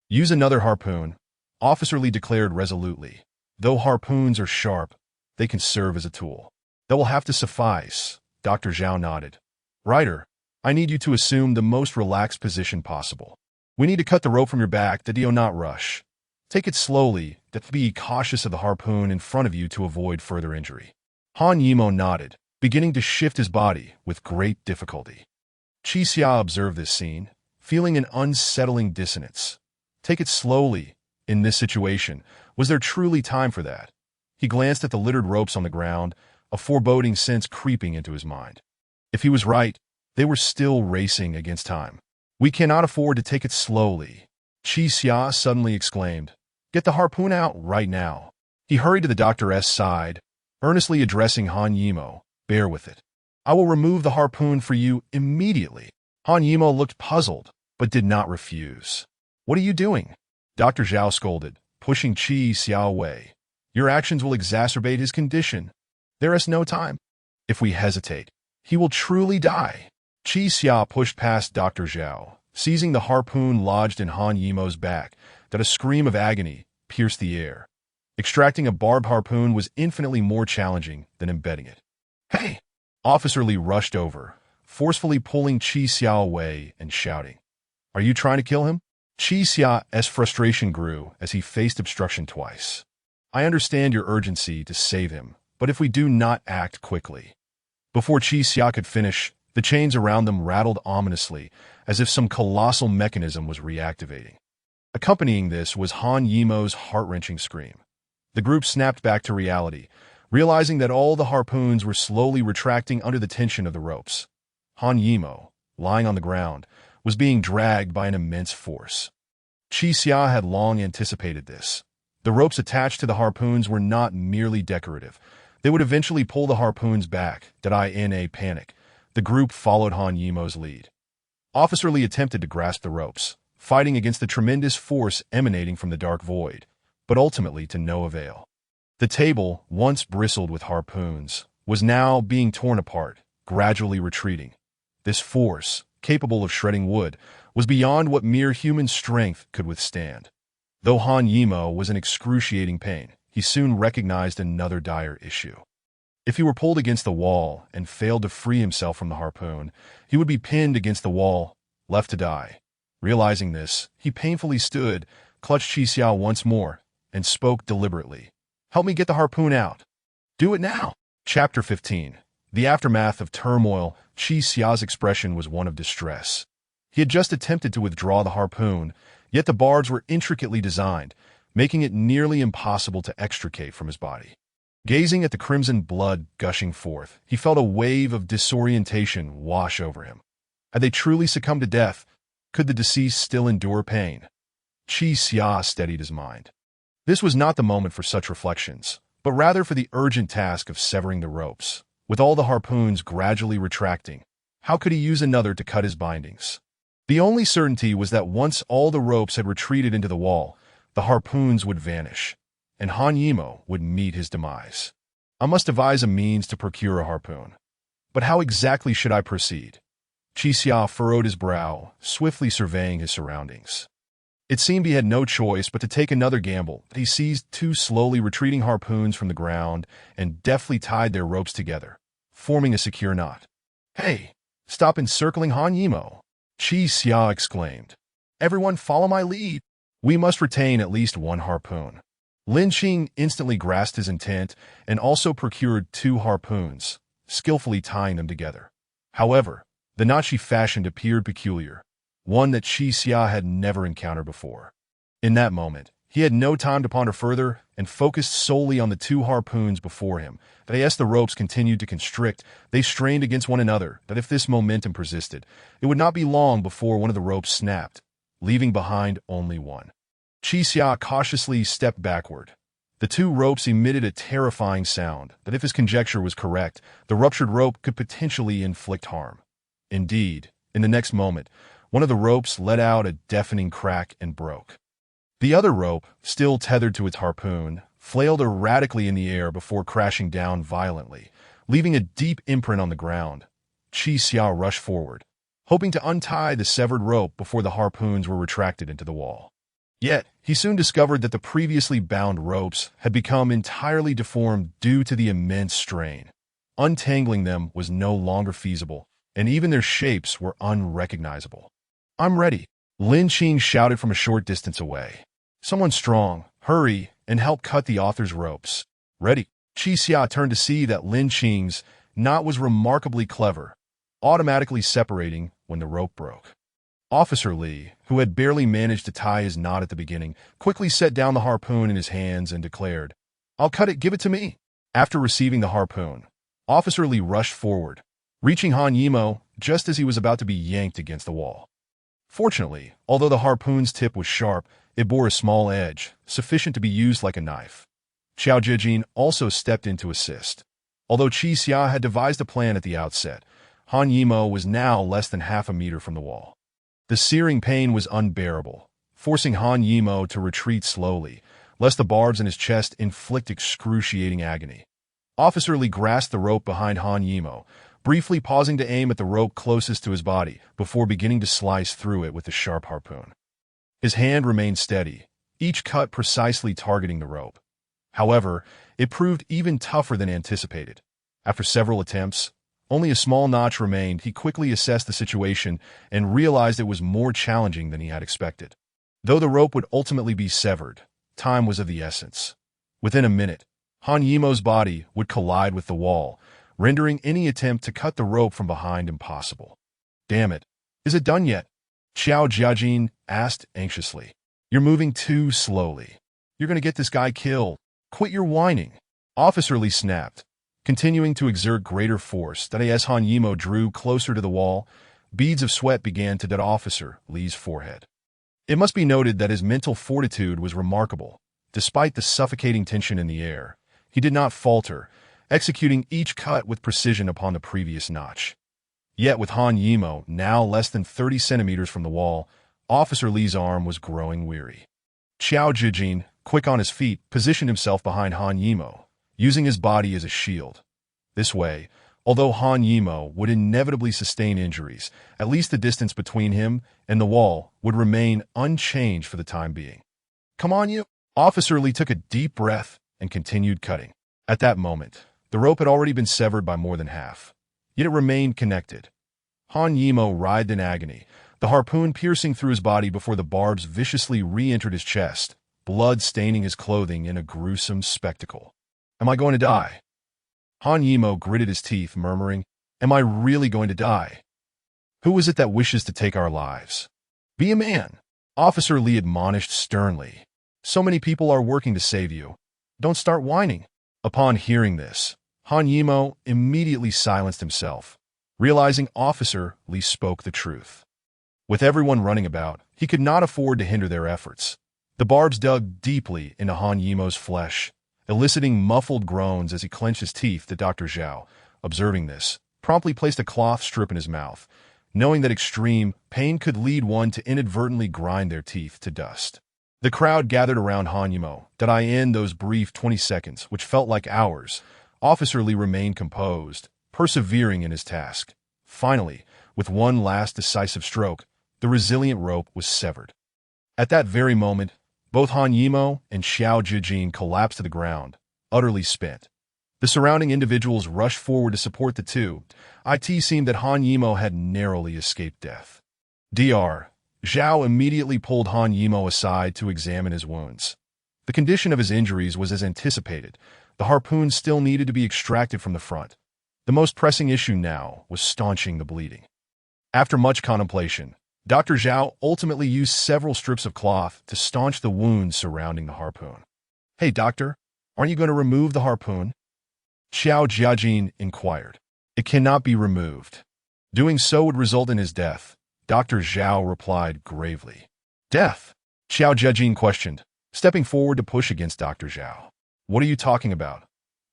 "Use another harpoon," Officer Li declared resolutely. "Though harpoons are sharp, they can serve as a tool." "That will have to suffice," Dr. Zhao nodded. "Ryder, I need you to assume the most relaxed position possible. We need to cut the rope from your back, do not rush. Take it slowly, be cautious of the harpoon in front of you to avoid further injury." Han Yimo nodded, beginning to shift his body with great difficulty. Qi Xia observed this scene, feeling an unsettling dissonance. Take it slowly. In this situation, was there truly time for that? He glanced at the littered ropes on the ground, a foreboding sense creeping into his mind. If he was right, they were still racing against time. "We cannot afford to take it slowly," Qi Xia suddenly exclaimed. "Get the harpoon out right now." He hurried to the doctor's side, earnestly addressing Han Yimo. "Bear with it. I will remove the harpoon for you immediately." Han Yimo looked puzzled, but did not refuse. "What are you doing?" Dr. Zhao scolded, pushing Qi Xia away. "Your actions will exacerbate his condition. There is no time. If we hesitate, he will truly die." Qi Xia pushed past Dr. Zhao, seizing the harpoon lodged in Han Yimo's back, that a scream of agony pierced the air. Extracting a barbed harpoon was infinitely more challenging than embedding it. "Hey!" Officer Li rushed over, forcefully pulling Qi Xia away and shouting, "Are you trying to kill him?" Qi Xia's frustration grew as he faced obstruction twice. "I understand your urgency to save him, but if we do not act quickly." Before Qi Xia could finish, the chains around them rattled ominously, as if some colossal mechanism was reactivating. Accompanying this was Han Yimo's heart-wrenching scream. The group snapped back to reality, realizing that all the harpoons were slowly retracting under the tension of the ropes. Han Yimo, lying on the ground, was being dragged by an immense force. Qi Xia had long anticipated this. The ropes attached to the harpoons were not merely decorative. They would eventually pull the harpoons back. In a panic, the group followed Han Yimo's lead. Officer Li attempted to grasp the ropes, fighting against the tremendous force emanating from the dark void, but ultimately to no avail. The table, once bristled with harpoons, was now being torn apart, gradually retreating. This force, capable of shredding wood, was beyond what mere human strength could withstand. Though Han Yimou was in excruciating pain, he soon recognized another dire issue. If he were pulled against the wall and failed to free himself from the harpoon, he would be pinned against the wall, left to die. Realizing this, he painfully stood, clutched Qi Xiao once more, and spoke deliberately. "Help me get the harpoon out." "Do it now." Chapter 15. The aftermath of turmoil. Qi Xiao's expression was one of distress. He had just attempted to withdraw the harpoon, yet the barbs were intricately designed, making it nearly impossible to extricate from his body. Gazing at the crimson blood gushing forth, he felt a wave of disorientation wash over him. Had they truly succumbed to death? Could the deceased still endure pain? Qi Xia steadied his mind. This was not the moment for such reflections, but rather for the urgent task of severing the ropes. With all the harpoons gradually retracting, how could he use another to cut his bindings? The only certainty was that once all the ropes had retreated into the wall, the harpoons would vanish, and Han Yimou would meet his demise. I must devise a means to procure a harpoon. But how exactly should I proceed? Qi Xia furrowed his brow, swiftly surveying his surroundings. It seemed he had no choice but to take another gamble. He seized two slowly retreating harpoons from the ground and deftly tied their ropes together, forming a secure knot. "Hey, stop encircling Han Yimou!" Qi Xia exclaimed. "Everyone follow my lead. We must retain at least one harpoon." Lin Qing instantly grasped his intent and also procured two harpoons, skillfully tying them together. However, the knot she fashioned appeared peculiar, one that Qi Xia had never encountered before. In that moment, he had no time to ponder further and focused solely on the two harpoons before him. As the ropes continued to constrict, they strained against one another, that if this momentum persisted, it would not be long before one of the ropes snapped, leaving behind only one. Qi Xia cautiously stepped backward. The two ropes emitted a terrifying sound that if his conjecture was correct, the ruptured rope could potentially inflict harm. Indeed, in the next moment, one of the ropes let out a deafening crack and broke. The other rope, still tethered to its harpoon, flailed erratically in the air before crashing down violently, leaving a deep imprint on the ground. Qi Xia rushed forward, hoping to untie the severed rope before the harpoons were retracted into the wall. Yet, he soon discovered that the previously bound ropes had become entirely deformed due to the immense strain. Untangling them was no longer feasible, and even their shapes were unrecognizable. "I'm ready," Lin Qing shouted from a short distance away. "Someone strong, hurry, and help cut the author's ropes." "Ready." Qi Xia turned to see that Lin Qing's knot was remarkably clever, automatically separating when the rope broke. Officer Li, who had barely managed to tie his knot at the beginning, quickly set down the harpoon in his hands and declared, "I'll cut it, give it to me." After receiving the harpoon, Officer Li rushed forward, reaching Han Yimou just as he was about to be yanked against the wall. Fortunately, although the harpoon's tip was sharp, it bore a small edge, sufficient to be used like a knife. Xiao Jijin also stepped in to assist. Although Qi Xia had devised a plan at the outset, Han Yimou was now less than half a meter from the wall. The searing pain was unbearable, forcing Han Yimou to retreat slowly, lest the barbs in his chest inflict excruciating agony. Officer Li grasped the rope behind Han Yimou, briefly pausing to aim at the rope closest to his body before beginning to slice through it with the sharp harpoon. His hand remained steady, each cut precisely targeting the rope. However, it proved even tougher than anticipated. After several attempts, only a small notch remained. He quickly assessed the situation and realized it was more challenging than he had expected. Though the rope would ultimately be severed, time was of the essence. Within a minute, Han Yimou's body would collide with the wall, rendering any attempt to cut the rope from behind impossible. "Damn it. Is it done yet?" Xiao Jiajin asked anxiously. "You're moving too slowly. You're going to get this guy killed. Quit your whining." Officer Li snapped, continuing to exert greater force. As Han Yimou drew closer to the wall, beads of sweat began to dot Officer Li's forehead. It must be noted that his mental fortitude was remarkable. Despite the suffocating tension in the air, he did not falter, executing each cut with precision upon the previous notch. Yet with Han Yimou now less than 30 centimeters from the wall, Officer Li's arm was growing weary. Xiao Jijin, quick on his feet, positioned himself behind Han Yimou, using his body as a shield. This way, Although Han Yimou would inevitably sustain injuries, at least the distance between him and the wall would remain unchanged for the time being. "Come on, you." Officer Lee took a deep breath and continued cutting. At that moment, the rope had already been severed by more than half, yet it remained connected. Han Yimou writhed in agony, the harpoon piercing through his body before the barbs viciously re-entered his chest, blood staining his clothing in a gruesome spectacle. "Am I going to die?" Han Yimou gritted his teeth, murmuring, "Am I really going to die? Who is it that wishes to take our lives? Be a man." Officer Lee admonished sternly. "So many people are working to save you. Don't start whining." Upon hearing this, Han Yimou immediately silenced himself, realizing Officer Lee spoke the truth. With everyone running about, he could not afford to hinder their efforts. The barbs dug deeply into Han Yimou's flesh, eliciting muffled groans as he clenched his teeth. Dr. Zhao, observing this, promptly placed a cloth strip in his mouth, knowing that extreme pain could lead one to inadvertently grind their teeth to dust. The crowd gathered around Han Yimou. In those brief 20 seconds, which felt like hours, Officer Lee remained composed, persevering in his task. Finally, with one last decisive stroke, the resilient rope was severed. At that very moment, both Han Yimou and Xiao Jijin collapsed to the ground, utterly spent. The surrounding individuals rushed forward to support the two. It seemed that Han Yimou had narrowly escaped death. Dr. Zhao immediately pulled Han Yimou aside to examine his wounds. The condition of his injuries was as anticipated. The harpoon still needed to be extracted from the front. The most pressing issue now was staunching the bleeding. After much contemplation, Dr. Zhao ultimately used several strips of cloth to staunch the wounds surrounding the harpoon. "Hey, doctor, aren't you going to remove the harpoon?" Xiao Jiajin inquired. "It cannot be removed. Doing so would result in his death," Dr. Zhao replied gravely. "Death?" Xiao Jiajin questioned, stepping forward to push against Dr. Zhao. "What are you talking about?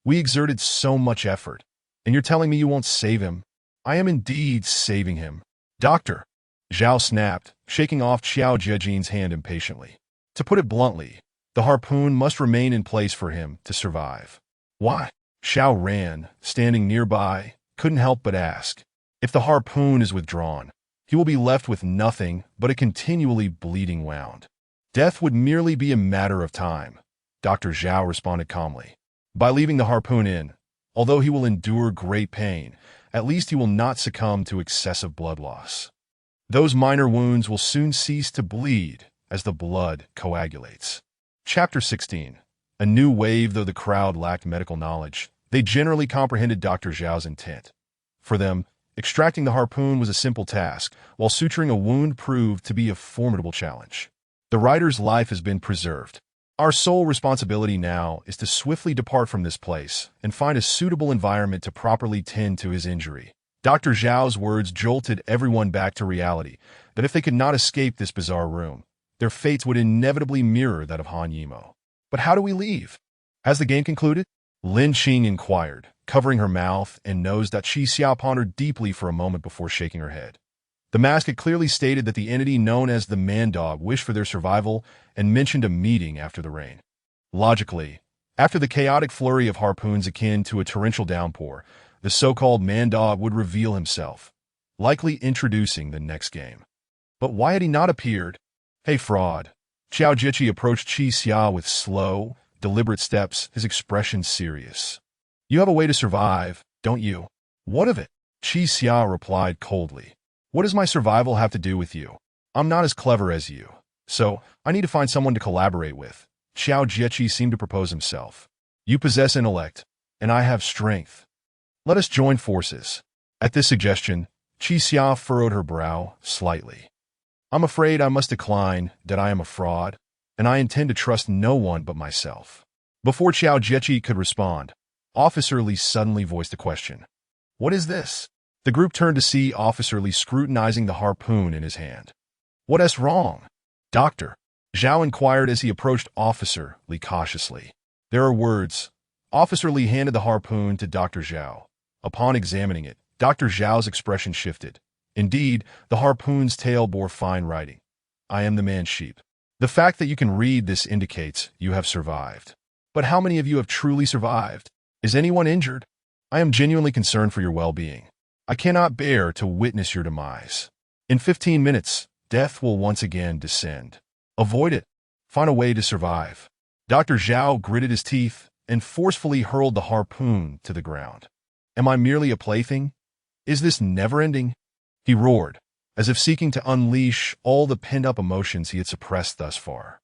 We exerted so much effort, and you're telling me you won't save him?" "I am indeed saving him, doctor," Zhao snapped, shaking off Xiao Jiajin's hand impatiently. "To put it bluntly, the harpoon must remain in place for him to survive." "Why?" Xiao Ran, standing nearby, couldn't help but ask. "If the harpoon is withdrawn, he will be left with nothing but a continually bleeding wound. Death would merely be a matter of time," Dr. Zhao responded calmly. "By leaving the harpoon in, although he will endure great pain, at least he will not succumb to excessive blood loss. Those minor wounds will soon cease to bleed as the blood coagulates." Chapter 16. A new wave. Though the crowd lacked medical knowledge, they generally comprehended Dr. Zhao's intent. For them, extracting the harpoon was a simple task, while suturing a wound proved to be a formidable challenge. The writer's life has been preserved. Our sole responsibility now is to swiftly depart from this place and find a suitable environment to properly tend to his injury. Dr. Zhao's words jolted everyone back to reality, that if they could not escape this bizarre room, their fates would inevitably mirror that of Han Yimou. "But how do we leave? Has the game concluded?" Lin Qing inquired, covering her mouth and nose. Qi Xiao pondered deeply for a moment before shaking her head. The mask had clearly stated that the entity known as the Man-Dog wished for their survival and mentioned a meeting after the rain. Logically, after the chaotic flurry of harpoons akin to a torrential downpour, the so-called Man-Dog would reveal himself, likely introducing the next game. But why had he not appeared? "Hey, fraud." Xiao Jiqi approached Qi Xia with slow, deliberate steps, his expression serious. "You have a way to survive, don't you?" "What of it?" Qi Xia replied coldly. "What does my survival have to do with you? I'm not as clever as you, so I need to find someone to collaborate with." Xiao Jiqi seemed to propose himself. "You possess intellect, and I have strength. Let us join forces." At this suggestion, Qi Xia furrowed her brow slightly. "I'm afraid I must decline, that I am a fraud, and I intend to trust no one but myself." Before Xiao Jiqi could respond, Officer Lee suddenly voiced a question. "What is this?" The group turned to see Officer Lee scrutinizing the harpoon in his hand. "What's wrong, doctor?" Zhao inquired as he approached Officer Lee cautiously. "There are words." Officer Lee handed the harpoon to Dr. Zhao. Upon examining it, Dr. Zhao's expression shifted. Indeed, the harpoon's tail bore fine writing. "I am the man-sheep. The fact that you can read this indicates you have survived. But how many of you have truly survived? Is anyone injured?" I am genuinely concerned for your well-being. I cannot bear to witness your demise. In 15 minutes, death will once again descend. Avoid it. Find a way to survive. Dr. Zhao gritted his teeth and forcefully hurled the harpoon to the ground. Am I merely a plaything? Is this never-ending? He roared, as if seeking to unleash all the pent-up emotions he had suppressed thus far.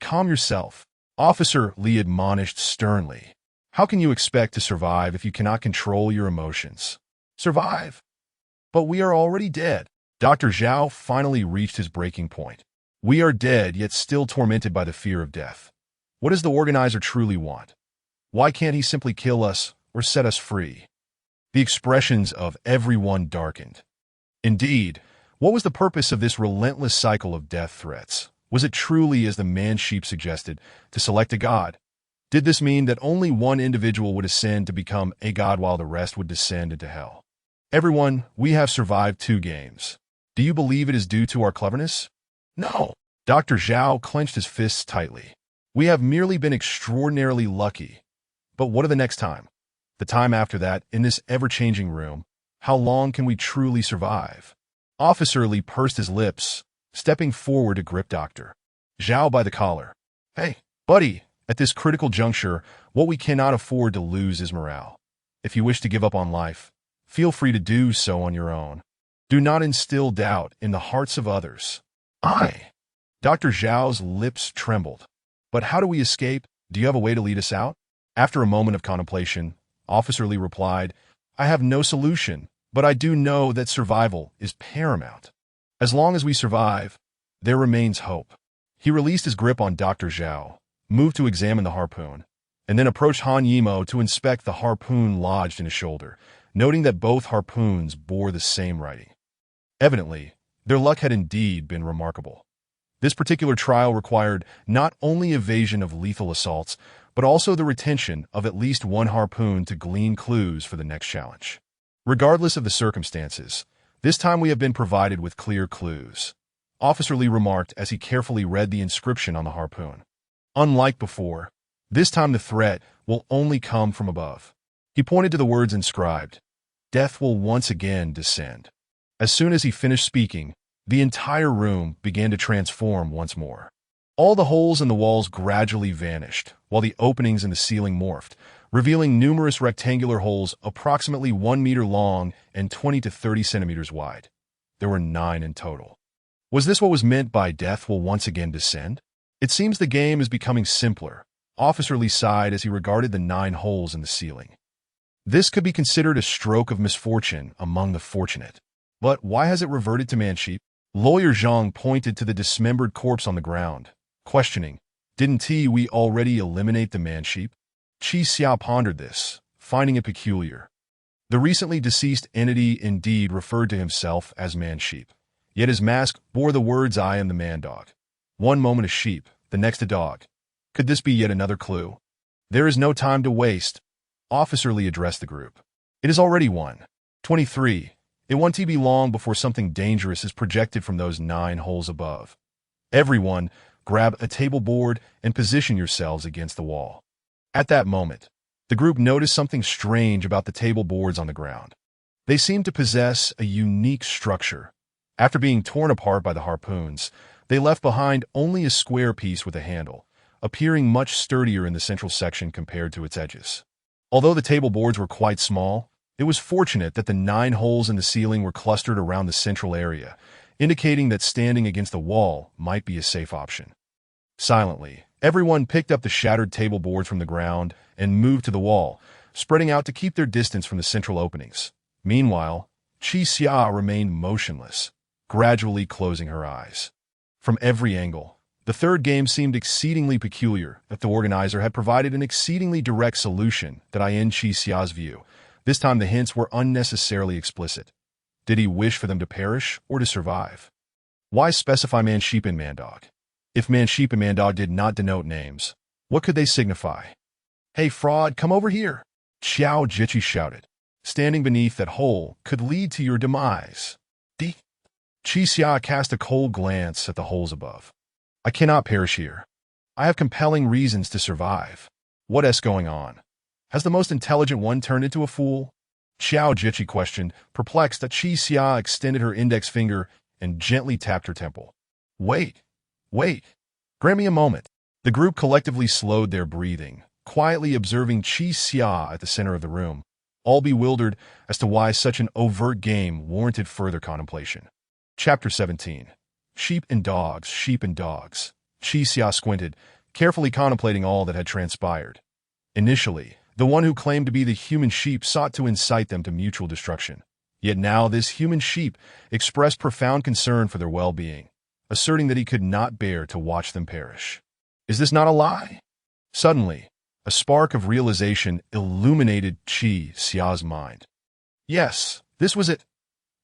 Calm yourself, Officer Li admonished sternly. How can you expect to survive if you cannot control your emotions? Survive? But we are already dead. Dr. Zhao finally reached his breaking point. We are dead, yet still tormented by the fear of death. What does the organizer truly want? Why can't he simply kill us or set us free? The expressions of everyone darkened. Indeed, what was the purpose of this relentless cycle of death threats? Was it truly, as the man-sheep suggested, to select a god? Did this mean that only one individual would ascend to become a god while the rest would descend into hell? Everyone, we have survived 2 games. Do you believe it is due to our cleverness? No. Dr. Zhao clenched his fists tightly. We have merely been extraordinarily lucky. But what of the next time? The time after that, in this ever-changing room, how long can we truly survive? Officer Li pursed his lips, stepping forward to grip Dr. Zhao by the collar. Hey, buddy, at this critical juncture, what we cannot afford to lose is morale. If you wish to give up on life, feel free to do so on your own. Do not instill doubt in the hearts of others. Dr. Zhao's lips trembled. But how do we escape? Do you have a way to lead us out? After a moment of contemplation, Officer Li replied, I have no solution, but I do know that survival is paramount. As long as we survive, there remains hope. He released his grip on Dr. Zhao, moved to examine the harpoon, and then approached Han Yimou to inspect the harpoon lodged in his shoulder, noting that both harpoons bore the same writing. Evidently, their luck had indeed been remarkable. This particular trial required not only evasion of lethal assaults, but also the retention of at least one harpoon to glean clues for the next challenge. Regardless of the circumstances, this time we have been provided with clear clues, Officer Li remarked as he carefully read the inscription on the harpoon. Unlike before, this time the threat will only come from above. He pointed to the words inscribed, Death will once again descend. As soon as he finished speaking, the entire room began to transform once more. All the holes in the walls gradually vanished, while the openings in the ceiling morphed, revealing numerous rectangular holes approximately 1 meter long and 20 to 30 centimeters wide. There were 9 in total. Was this what was meant by death will once again descend? It seems the game is becoming simpler. Officer Li sighed as he regarded the 9 holes in the ceiling. This could be considered a stroke of misfortune among the fortunate. But why has it reverted to man-sheep? Lawyer Zhang pointed to the dismembered corpse on the ground, questioning, Didn't we already eliminate the man-sheep? Qi Xia pondered this, finding it peculiar. The recently deceased entity indeed referred to himself as man-sheep, yet his mask bore the words I am the man-dog. One moment a sheep, the next a dog. Could this be yet another clue? There is no time to waste. Officer Li addressed the group. It is already 1:23. It won't be long before something dangerous is projected from those 9 holes above. Everyone, grab a table board and position yourselves against the wall. At that moment, the group noticed something strange about the table boards on the ground. They seemed to possess a unique structure. After being torn apart by the harpoons, they left behind only a square piece with a handle, appearing much sturdier in the central section compared to its edges. Although the table boards were quite small, it was fortunate that the 9 holes in the ceiling were clustered around the central area, indicating that standing against the wall might be a safe option. Silently, everyone picked up the shattered table boards from the ground and moved to the wall, spreading out to keep their distance from the central openings. Meanwhile, Qi Xia remained motionless, gradually closing her eyes. From every angle, the third game seemed exceedingly peculiar, if the organizer had provided an exceedingly direct solution that in Qi Xia's view. This time the hints were unnecessarily explicit. Did he wish for them to perish or to survive? Why specify man-sheep and man-dog? If man-sheep and man-dog did not denote names, what could they signify? Hey, fraud, come over here! Xiao Jiqi shouted. Standing beneath that hole could lead to your demise. Qi Xia cast a cold glance at the holes above. I cannot perish here. I have compelling reasons to survive. What is going on? Has the most intelligent one turned into a fool? Xiao Jiqi questioned, perplexed that Qi Xia extended her index finger and gently tapped her temple. Wait, wait. Grant me a moment. The group collectively slowed their breathing, quietly observing Qi Xia at the center of the room, all bewildered as to why such an overt game warranted further contemplation. Chapter 17. Sheep and Dogs, Sheep and Dogs. Qi Xia squinted, carefully contemplating all that had transpired. Initially, the one who claimed to be the human sheep sought to incite them to mutual destruction. Yet now this human sheep expressed profound concern for their well-being, asserting that he could not bear to watch them perish. Is this not a lie? Suddenly, a spark of realization illuminated Qi Xia's mind. Yes, this was it.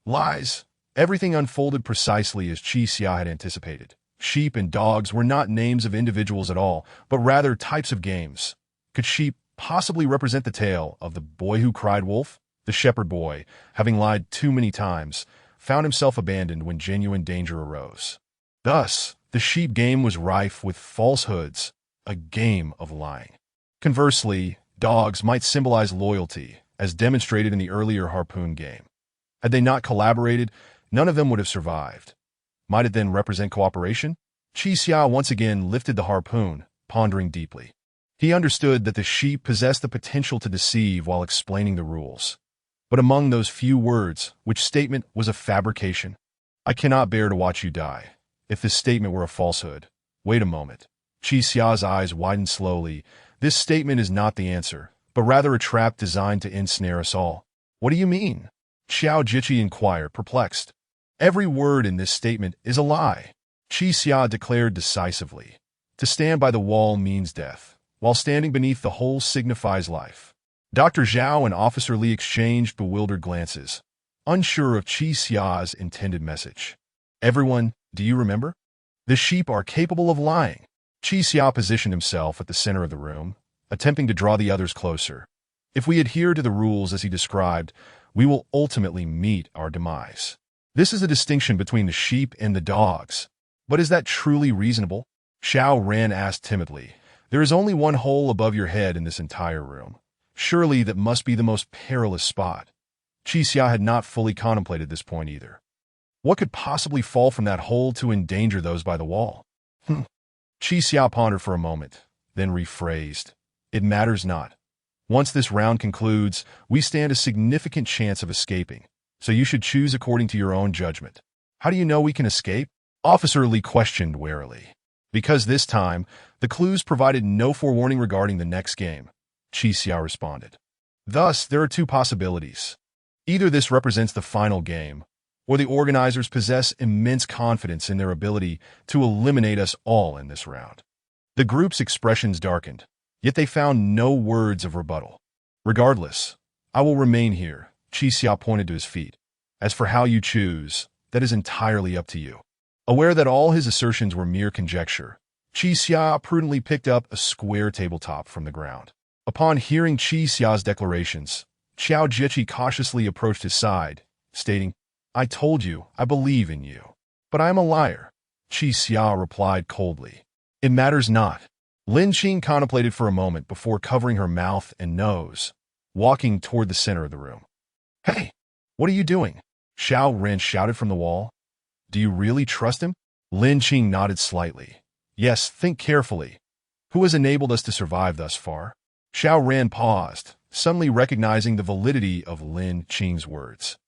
Lies. Everything unfolded precisely as Qi Xia had anticipated. Sheep and dogs were not names of individuals at all, but rather types of games. Could sheep possibly represent the tale of the boy who cried wolf? The shepherd boy, having lied too many times, found himself abandoned when genuine danger arose. Thus, the sheep game was rife with falsehoods, a game of lying. Conversely, dogs might symbolize loyalty, as demonstrated in the earlier harpoon game. Had they not collaborated, none of them would have survived. Might it then represent cooperation? Qi Xia once again lifted the harpoon, pondering deeply. He understood that the sheep possessed the potential to deceive while explaining the rules. But among those few words, which statement was a fabrication? I cannot bear to watch you die. If this statement were a falsehood. Wait a moment. Qi Xia's eyes widened slowly. This statement is not the answer, but rather a trap designed to ensnare us all. What do you mean? Xiao Jiqi inquired, perplexed. Every word in this statement is a lie. Qi Xia declared decisively. To stand by the wall means death, while standing beneath the hole signifies life. Dr. Zhao and Officer Li exchanged bewildered glances, unsure of Qi Xia's intended message. Everyone, do you remember? The sheep are capable of lying. Qi Xia positioned himself at the center of the room, attempting to draw the others closer. If we adhere to the rules as he described, we will ultimately meet our demise. This is a distinction between the sheep and the dogs. But is that truly reasonable? Xiao Ran asked timidly. There is only one hole above your head in this entire room. Surely that must be the most perilous spot. Qi Xia had not fully contemplated this point either. What could possibly fall from that hole to endanger those by the wall? Qi Xia pondered for a moment, then rephrased. It matters not. Once this round concludes, we stand a significant chance of escaping, so you should choose according to your own judgment. How do you know we can escape? Officer Li questioned warily. Because this time, the clues provided no forewarning regarding the next game, Qi Xia responded. Thus, there are two possibilities. Either this represents the final game, or the organizers possess immense confidence in their ability to eliminate us all in this round. The group's expressions darkened, yet they found no words of rebuttal. Regardless, I will remain here, Qi Xia pointed to his feet. As for how you choose, that is entirely up to you. Aware that all his assertions were mere conjecture, Qi Xia prudently picked up a square tabletop from the ground. Upon hearing Qi Xia's declarations, Xiao Jiqi cautiously approached his side, stating, I told you, I believe in you. But I am a liar, Qi Xia replied coldly. It matters not. Lin Qing contemplated for a moment before covering her mouth and nose, walking toward the center of the room. Hey, what are you doing? Xiao Ren shouted from the wall. Do you really trust him? Lin Qing nodded slightly. Yes, think carefully. Who has enabled us to survive thus far? Xiao Ren paused, suddenly recognizing the validity of Lin Qing's words.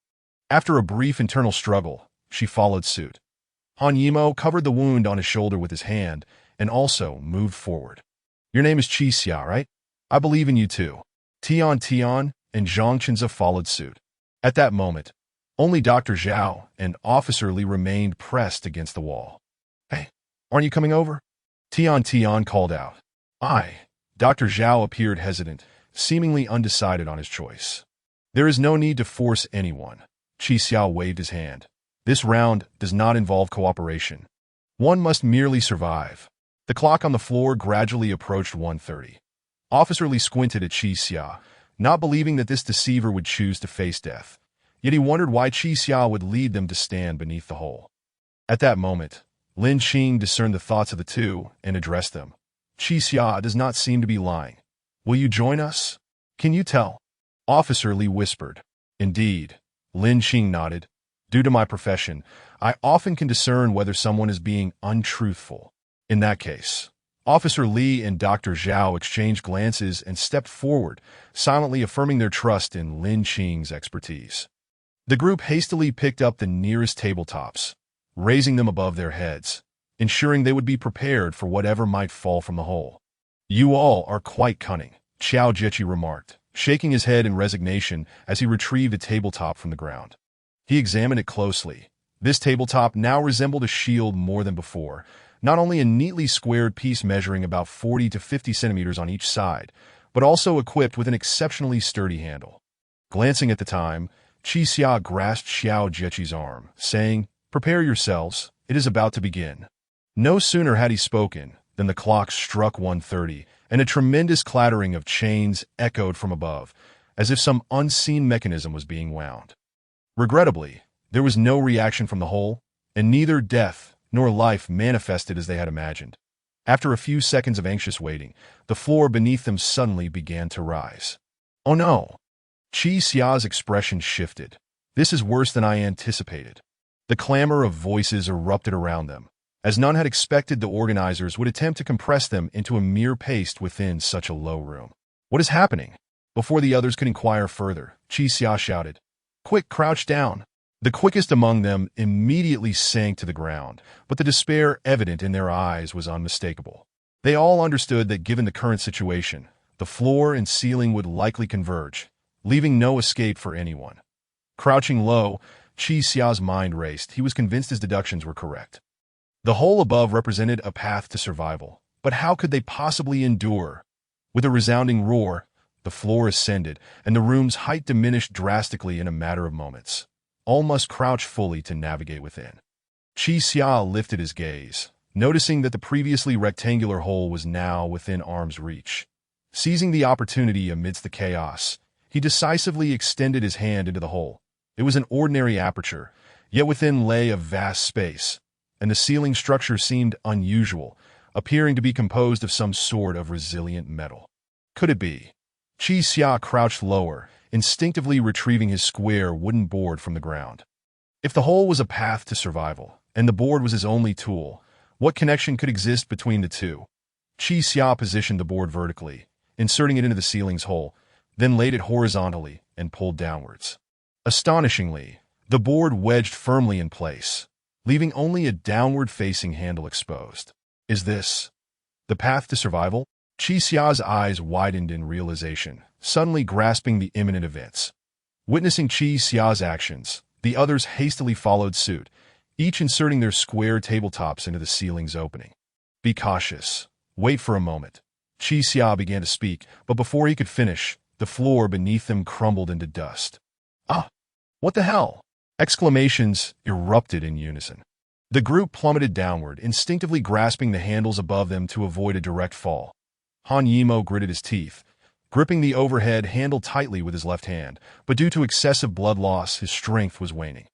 After a brief internal struggle, she followed suit. Han Yimou covered the wound on his shoulder with his hand and also moved forward. Your name is Qi Xia, right? I believe in you too. Tian Tian and Zhang Chenze followed suit. At that moment, only Dr. Zhao and Officer Li remained pressed against the wall. Hey, aren't you coming over? Tian Tian called out. Dr. Zhao appeared hesitant, seemingly undecided on his choice. There is no need to force anyone. Qi Xia waved his hand. This round does not involve cooperation. One must merely survive. The clock on the floor gradually approached 1:30. Officer Li squinted at Qi Xia, not believing that this deceiver would choose to face death. Yet he wondered why Qi Xia would lead them to stand beneath the hole. At that moment, Lin Qing discerned the thoughts of the two and addressed them. Qi Xia does not seem to be lying. Will you join us? Can you tell? Officer Lee whispered. Indeed. Lin Xing nodded. Due to my profession, I often can discern whether someone is being untruthful. In that case, Officer Lee and Dr. Zhao exchanged glances and stepped forward, silently affirming their trust in Lin Xing's expertise. The group hastily picked up the nearest tabletops, raising them above their heads, ensuring they would be prepared for whatever might fall from the hole. You all are quite cunning, Xiao Jiechi remarked, shaking his head in resignation as he retrieved a tabletop from the ground. He examined it closely. This tabletop now resembled a shield more than before, not only a neatly squared piece measuring about 40 to 50 centimeters on each side, but also equipped with an exceptionally sturdy handle. Glancing at the time, Qi Xia grasped Xiao Jiechi's arm, saying, "Prepare yourselves, it is about to begin." No sooner had he spoken than the clock struck 1:30, and a tremendous clattering of chains echoed from above, as if some unseen mechanism was being wound. Regrettably, there was no reaction from the hole, and neither death nor life manifested as they had imagined. After a few seconds of anxious waiting, the floor beneath them suddenly began to rise. Oh no! Qi Xia's expression shifted. This is worse than I anticipated. The clamor of voices erupted around them, as none had expected the organizers would attempt to compress them into a mere paste within such a low room. What is happening? Before the others could inquire further, Qi Xia shouted, "Quick, crouch down!" The quickest among them immediately sank to the ground, but the despair evident in their eyes was unmistakable. They all understood that given the current situation, the floor and ceiling would likely converge, leaving no escape for anyone. Crouching low, Qi Xia's mind raced. He was convinced his deductions were correct. The hole above represented a path to survival, but how could they possibly endure? With a resounding roar, the floor ascended, and the room's height diminished drastically in a matter of moments. All must crouch fully to navigate within. Qi Xia lifted his gaze, noticing that the previously rectangular hole was now within arm's reach. Seizing the opportunity amidst the chaos, he decisively extended his hand into the hole. It was an ordinary aperture, yet within lay a vast space, and the ceiling structure seemed unusual, appearing to be composed of some sort of resilient metal. Could it be? Qi Xia crouched lower, instinctively retrieving his square wooden board from the ground. If the hole was a path to survival, and the board was his only tool, what connection could exist between the two? Qi Xia positioned the board vertically, inserting it into the ceiling's hole, then laid it horizontally and pulled downwards. Astonishingly, the board wedged firmly in place, leaving only a downward-facing handle exposed. Is this the path to survival? Qi Xia's eyes widened in realization, suddenly grasping the imminent events. Witnessing Qi Xia's actions, the others hastily followed suit, each inserting their square tabletops into the ceiling's opening. Be cautious. Wait for a moment. Qi Xia began to speak, but before he could finish, the floor beneath them crumbled into dust. Ah! What the hell? Exclamations erupted in unison. The group plummeted downward, instinctively grasping the handles above them to avoid a direct fall. Han Yimo gritted his teeth, gripping the overhead handle tightly with his left hand, but due to excessive blood loss, his strength was waning.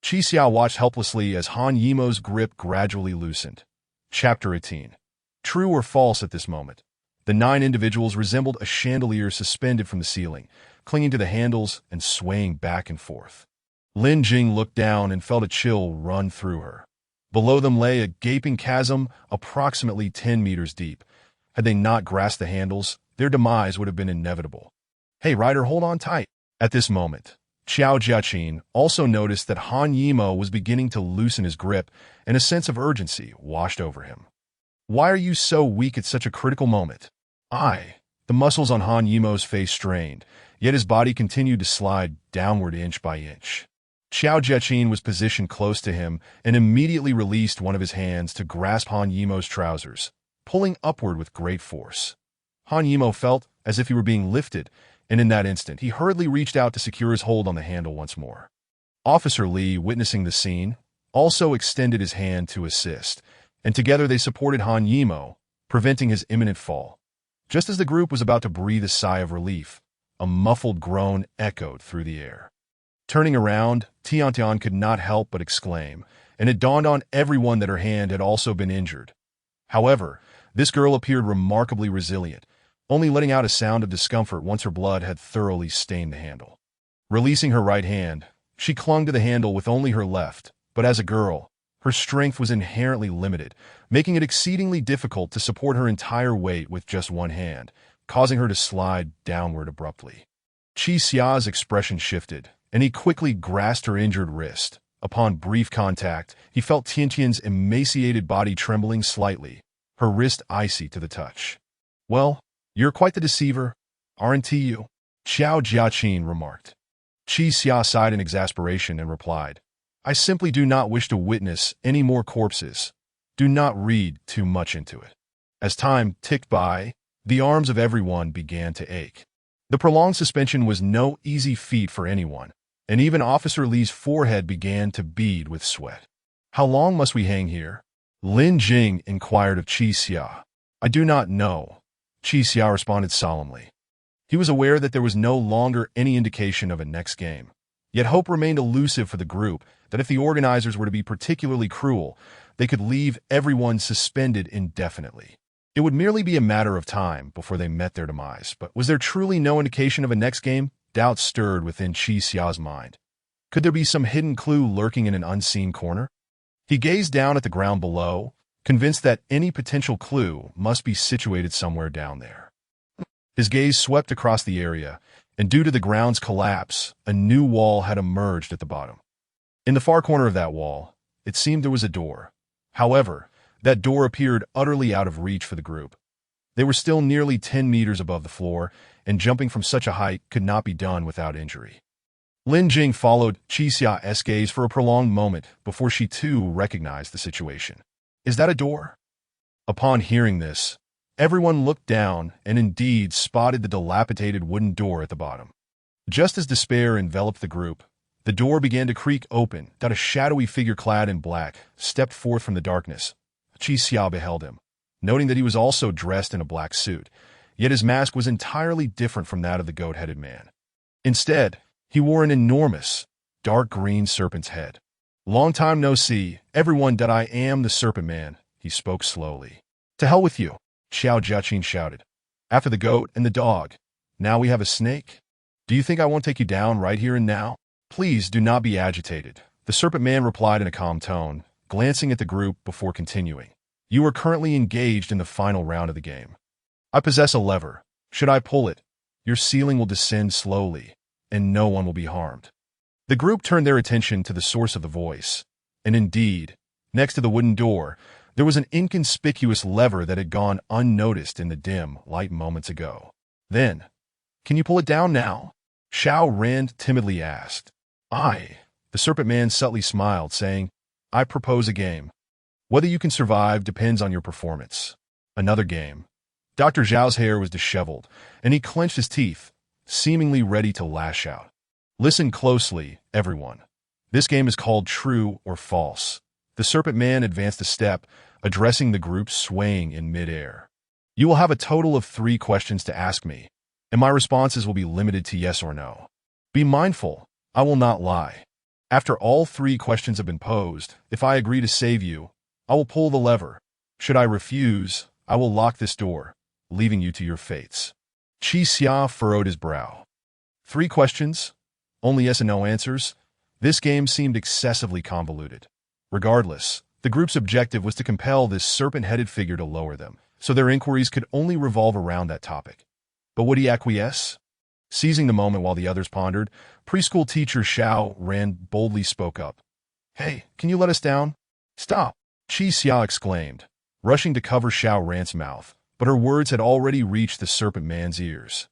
Qi Xia watched helplessly as Han Yimo's grip gradually loosened. Chapter 18. True or false at this moment? The 9 individuals resembled a chandelier suspended from the ceiling, clinging to the handles and swaying back and forth. Lin Jing looked down and felt a chill run through her. Below them lay a gaping chasm approximately 10 meters deep. Had they not grasped the handles, their demise would have been inevitable. Hey, Ryder, hold on tight. At this moment, Xiao Jiaqin also noticed that Han Yimo was beginning to loosen his grip, and a sense of urgency washed over him. Why are you so weak at such a critical moment? The muscles on Han Yimo's face strained, yet his body continued to slide downward inch by inch. Xiao Jiaqin was positioned close to him and immediately released one of his hands to grasp Han Yimo's trousers, pulling upward with great force. Han Yimo felt as if he were being lifted, and in that instant, he hurriedly reached out to secure his hold on the handle once more. Officer Lee, witnessing the scene, also extended his hand to assist, and together they supported Han Yimo, preventing his imminent fall. Just as the group was about to breathe a sigh of relief, a muffled groan echoed through the air. Turning around, Tiantian could not help but exclaim, and it dawned on everyone that her hand had also been injured. However, this girl appeared remarkably resilient, only letting out a sound of discomfort once her blood had thoroughly stained the handle. Releasing her right hand, she clung to the handle with only her left, but as a girl, her strength was inherently limited, making it exceedingly difficult to support her entire weight with just one hand, causing her to slide downward abruptly. Qi Xia's expression shifted, and he quickly grasped her injured wrist. Upon brief contact, he felt Tiantian's emaciated body trembling slightly, her wrist icy to the touch. "Well, you're quite the deceiver, aren't you?" Xiao Jiaqin remarked. Qi Xia sighed in exasperation and replied, "I simply do not wish to witness any more corpses. Do not read too much into it." As time ticked by, the arms of everyone began to ache. The prolonged suspension was no easy feat for anyone, and even Officer Li's forehead began to bead with sweat. "How long must we hang here?" Lin Jing inquired of Qi Xia. "I do not know," Qi Xia responded solemnly. He was aware that there was no longer any indication of a next game, yet hope remained elusive for the group that if the organizers were to be particularly cruel, they could leave everyone suspended indefinitely. It would merely be a matter of time before they met their demise, but was there truly no indication of a next game? Doubts stirred within Qi Xia's mind. Could there be some hidden clue lurking in an unseen corner? He gazed down at the ground below, convinced that any potential clue must be situated somewhere down there. His gaze swept across the area, and due to the ground's collapse, a new wall had emerged at the bottom. In the far corner of that wall, it seemed there was a door. However, that door appeared utterly out of reach for the group. They were still nearly 10 meters above the floor, and jumping from such a height could not be done without injury. Lin Jing followed Qi Xia's gaze for a prolonged moment before she too recognized the situation. "Is that a door?" Upon hearing this, everyone looked down and indeed spotted the dilapidated wooden door at the bottom. Just as despair enveloped the group, the door began to creak open, that a shadowy figure clad in black stepped forth from the darkness. Qi Xia beheld him, noting that he was also dressed in a black suit, yet his mask was entirely different from that of the goat-headed man. Instead, he wore an enormous, dark green serpent's head. "Long time no see, everyone. That I am the Serpent Man," he spoke slowly. "To hell with you," Xiao Jiaqin shouted. "After the goat and the dog, now we have a snake? Do you think I won't take you down right here and now?" "Please do not be agitated," the Serpent Man replied in a calm tone, glancing at the group before continuing. "You are currently engaged in the final round of the game. I possess a lever. Should I pull it, your ceiling will descend slowly, and no one will be harmed." The group turned their attention to the source of the voice, and indeed, next to the wooden door, there was an inconspicuous lever that had gone unnoticed in the dim light moments ago. Then, "Can you pull it down now?" Xiao Rand timidly asked. "Aye," the Serpent Man subtly smiled, saying, "I propose a game. Whether you can survive depends on your performance." Another game. Dr. Zhao's hair was disheveled, and he clenched his teeth, seemingly ready to lash out. "Listen closely, everyone. This game is called True or False." The Serpent Man advanced a step, addressing the group swaying in midair. "You will have a total of 3 questions to ask me, and my responses will be limited to yes or no. Be mindful, I will not lie. After all 3 questions have been posed, if I agree to save you, I will pull the lever. Should I refuse, I will lock this door, leaving you to your fates." Qi Xia furrowed his brow. 3 questions? Only yes and no answers? This game seemed excessively convoluted. Regardless, the group's objective was to compel this serpent-headed figure to lower them, so their inquiries could only revolve around that topic. But would he acquiesce? Seizing the moment while the others pondered, preschool teacher Xiao Ran boldly spoke up. "Hey, can you let us down?" "Stop!" Qi Xia exclaimed, rushing to cover Xiao Ran's mouth, but her words had already reached the Serpent Man's ears.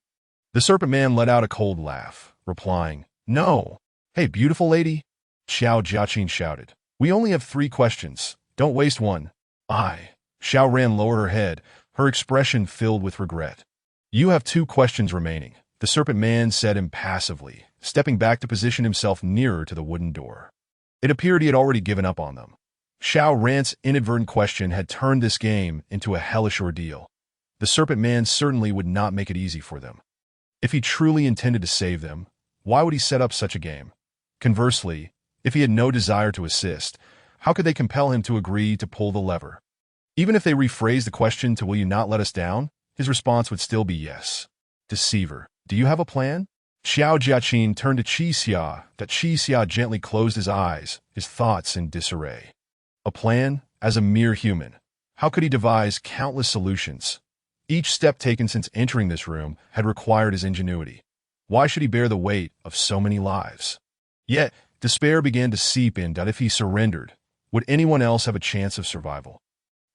The Serpent Man let out a cold laugh, replying, "No." "Hey, beautiful lady," Xiao Jiaqin shouted. "We only have 3 questions. Don't waste one." "Aye." Xiao Ran lowered her head, her expression filled with regret. "You have 2 questions remaining," the Serpent Man said impassively, stepping back to position himself nearer to the wooden door. It appeared he had already given up on them. Xiao Ran's inadvertent question had turned this game into a hellish ordeal. The Serpent Man certainly would not make it easy for them. If he truly intended to save them, why would he set up such a game? Conversely, if he had no desire to assist, how could they compel him to agree to pull the lever? Even if they rephrased the question to "Will you not let us down?" his response would still be yes. Deceiver, do you have a plan? Xiao Jiaqin turned to Qi Xia, that Qi Xia gently closed his eyes, his thoughts in disarray. A plan? As a mere human, how could he devise countless solutions? Each step taken since entering this room had required his ingenuity. Why should he bear the weight of so many lives? Yet, despair began to seep in that if he surrendered, would anyone else have a chance of survival?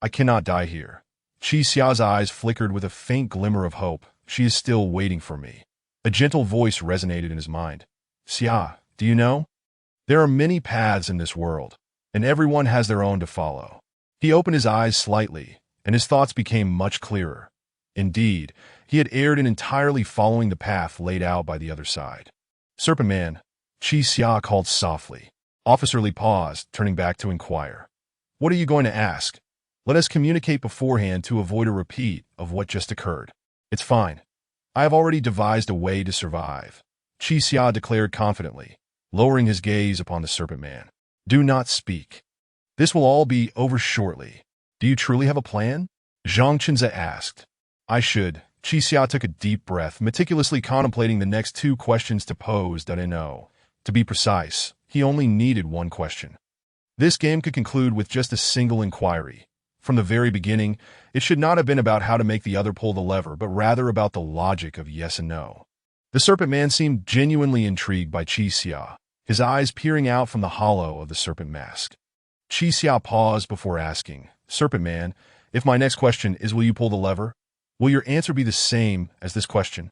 I cannot die here. Qi Xiao's eyes flickered with a faint glimmer of hope. She is still waiting for me. A gentle voice resonated in his mind. Xia, do you know? There are many paths in this world, and everyone has their own to follow. He opened his eyes slightly, and his thoughts became much clearer. Indeed, he had erred in entirely following the path laid out by the other side. Serpent Man, Qi Xia called softly. Officer Li paused, turning back to inquire. What are you going to ask? Let us communicate beforehand to avoid a repeat of what just occurred. It's fine. I have already devised a way to survive, Qi Xia declared confidently, lowering his gaze upon the Serpent Man. Do not speak. This will all be over shortly. Do you truly have a plan? Zhang Chenze asked. I should. Qi Xia took a deep breath, meticulously contemplating the next two questions to pose that I know. To be precise, he only needed one question. This game could conclude with just a single inquiry. From the very beginning, it should not have been about how to make the other pull the lever, but rather about the logic of yes and no. The Serpent Man seemed genuinely intrigued by Qi Xia, his eyes peering out from the hollow of the serpent mask. Qi Xia paused before asking, Serpent Man, if my next question is will you pull the lever? Will your answer be the same as this question?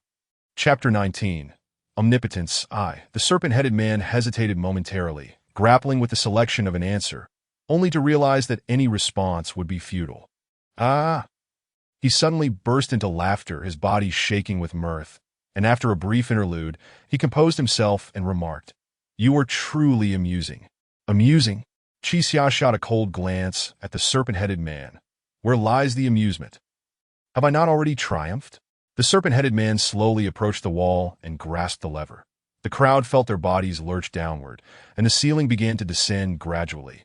Chapter 19. Omnipotence. The serpent-headed man hesitated momentarily, grappling with the selection of an answer, only to realize that any response would be futile. He suddenly burst into laughter, his body shaking with mirth, and after a brief interlude, he composed himself and remarked, You are truly amusing. Amusing? Qi Xia shot a cold glance at the serpent-headed man. Where lies the amusement? Have I not already triumphed? The serpent-headed man slowly approached the wall and grasped the lever. The crowd felt their bodies lurch downward, and the ceiling began to descend gradually.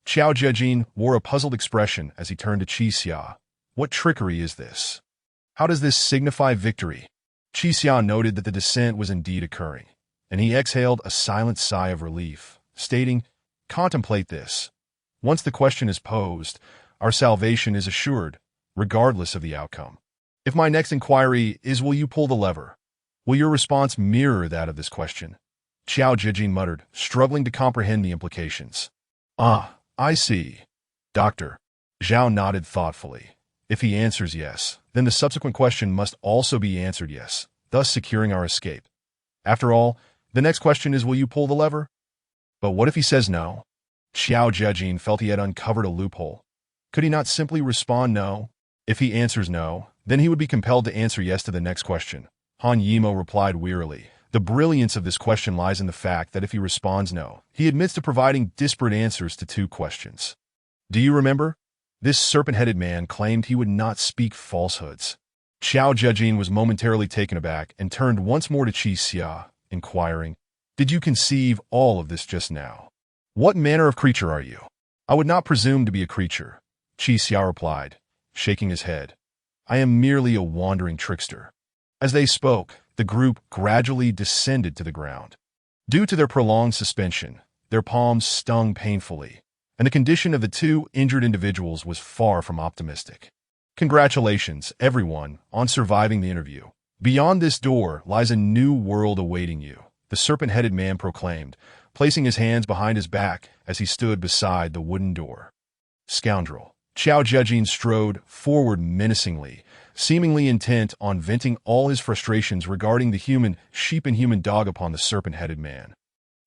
Xiao Jiajin wore a puzzled expression as he turned to Qi Xia. What trickery is this? How does this signify victory? Qi Xia noted that the descent was indeed occurring, and he exhaled a silent sigh of relief, stating, Contemplate this. Once the question is posed, our salvation is assured, regardless of the outcome. If my next inquiry is will you pull the lever, will your response mirror that of this question? Xiao Jiajin muttered, struggling to comprehend the implications. I see. Doctor. Zhao nodded thoughtfully. If he answers yes, then the subsequent question must also be answered yes, thus securing our escape. After all, the next question is will you pull the lever? But what if he says no? Xiao Jiajin felt he had uncovered a loophole. Could he not simply respond no? If he answers no, then he would be compelled to answer yes to the next question. Han Yimo replied wearily. The brilliance of this question lies in the fact that if he responds no, he admits to providing disparate answers to two questions. Do you remember? This serpent-headed man claimed he would not speak falsehoods. Xiao Jiajin was momentarily taken aback and turned once more to Qi Xia, inquiring, Did you conceive all of this just now? What manner of creature are you? I would not presume to be a creature, Qi Xia replied, shaking his head. I am merely a wandering trickster. As they spoke, the group gradually descended to the ground. Due to their prolonged suspension, their palms stung painfully, and the condition of the two injured individuals was far from optimistic. Congratulations, everyone, on surviving the interview. Beyond this door lies a new world awaiting you, the serpent-headed man proclaimed, placing his hands behind his back as he stood beside the wooden door. Scoundrel. Xiao Jiajin strode forward menacingly, seemingly intent on venting all his frustrations regarding the human sheep and human dog upon the serpent-headed man.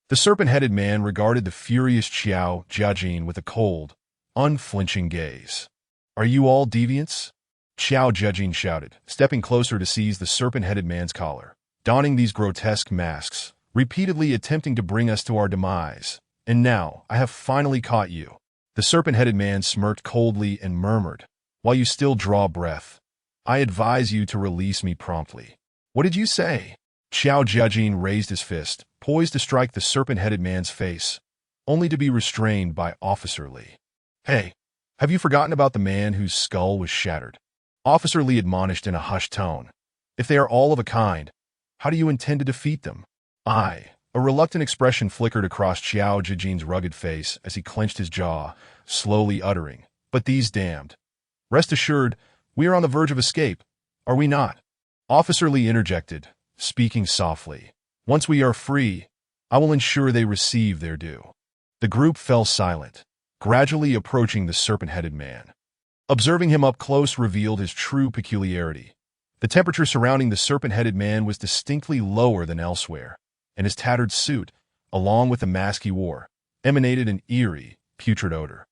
The serpent-headed man regarded the furious Xiao Jiajin with a cold, unflinching gaze. Are you all deviants? Xiao Jiajin shouted, stepping closer to seize the serpent-headed man's collar. Donning these grotesque masks, repeatedly attempting to bring us to our demise. And now, I have finally caught you. The serpent-headed man smirked coldly and murmured, While you still draw breath, I advise you to release me promptly. What did you say? Xiao Jiajin raised his fist, poised to strike the serpent-headed man's face, only to be restrained by Officer Li. Hey, have you forgotten about the man whose skull was shattered? Officer Lee admonished in a hushed tone. If they are all of a kind, how do you intend to defeat them? A reluctant expression flickered across Xiao Zhijin's rugged face as he clenched his jaw, slowly uttering, but these damned. Rest assured, we are on the verge of escape, are we not? Officer Lee interjected, speaking softly. Once we are free, I will ensure they receive their due. The group fell silent, gradually approaching the serpent-headed man. Observing him up close revealed his true peculiarity. The temperature surrounding the serpent-headed man was distinctly lower than elsewhere, and his tattered suit, along with the mask he wore, emanated an eerie, putrid odor.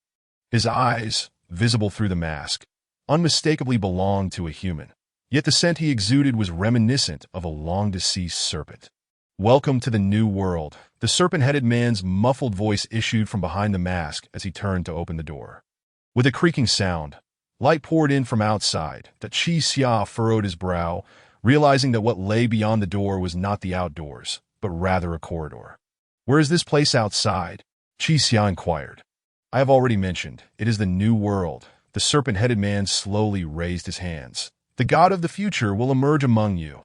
His eyes, visible through the mask, unmistakably belonged to a human, yet the scent he exuded was reminiscent of a long-deceased serpent. Welcome to the new world, the serpent-headed man's muffled voice issued from behind the mask as he turned to open the door. With a creaking sound, light poured in from outside. That Qi Xia furrowed his brow, realizing that what lay beyond the door was not the outdoors, but rather a corridor. Where is this place outside? Qi Xia inquired. I have already mentioned, it is the new world. The serpent-headed man slowly raised his hands. The god of the future will emerge among you.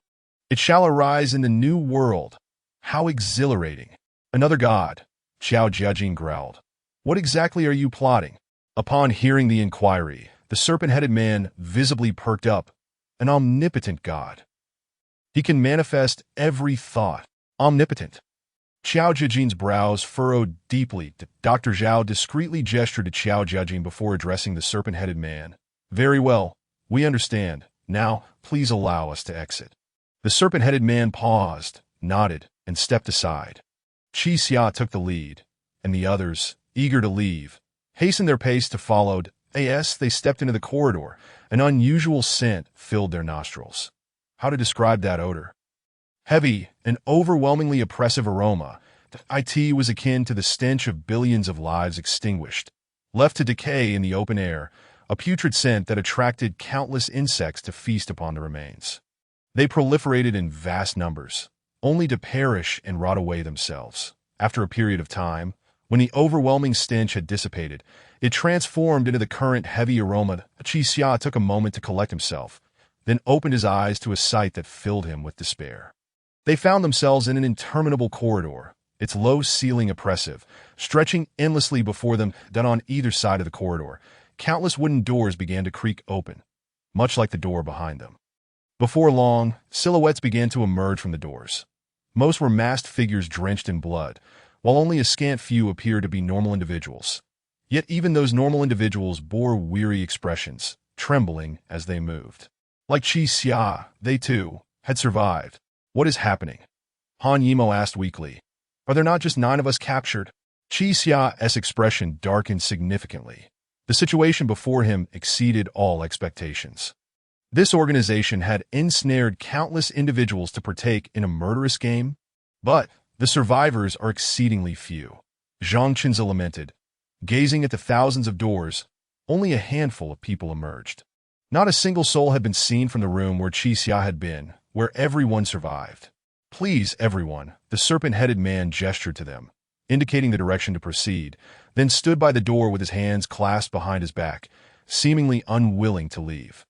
It shall arise in the new world. How exhilarating. Another god, Xiao Jiajing growled. What exactly are you plotting? Upon hearing the inquiry, the serpent-headed man visibly perked up. An omnipotent god. He can manifest every thought. Omnipotent. Xiao Jiajing's brows furrowed deeply. Dr. Zhao discreetly gestured to Xiao Jiajing before addressing the serpent-headed man. Very well, we understand. Now, please allow us to exit. The serpent-headed man paused, nodded, and stepped aside. Qi Xia took the lead, and the others, eager to leave, hastened their pace to follow. As they stepped into the corridor, an unusual scent filled their nostrils. How to describe that odor? Heavy, an overwhelmingly oppressive aroma. It was akin to the stench of billions of lives extinguished, left to decay in the open air, a putrid scent that attracted countless insects to feast upon the remains. They proliferated in vast numbers, only to perish and rot away themselves. After a period of time, when the overwhelming stench had dissipated, it transformed into the current heavy aroma. Qi Xia took a moment to collect himself, then opened his eyes to a sight that filled him with despair. They found themselves in an interminable corridor, its low ceiling oppressive, stretching endlessly before them. Then on either side of the corridor, countless wooden doors began to creak open, much like the door behind them. Before long, silhouettes began to emerge from the doors. Most were masked figures drenched in blood, while only a scant few appeared to be normal individuals. Yet even those normal individuals bore weary expressions, trembling as they moved. Like Qi Xia, they too had survived. What is happening? Han Yimo asked weakly. Are there not just 9 of us captured? Qi Xia's expression darkened significantly. The situation before him exceeded all expectations. This organization had ensnared countless individuals to partake in a murderous game, but the survivors are exceedingly few. Zhang Qinzi lamented. Gazing at the thousands of doors, only a handful of people emerged. Not a single soul had been seen from the room where Qi Xia had been, where everyone survived. Please, everyone, the serpent-headed man gestured to them, indicating the direction to proceed, then stood by the door with his hands clasped behind his back, seemingly unwilling to leave.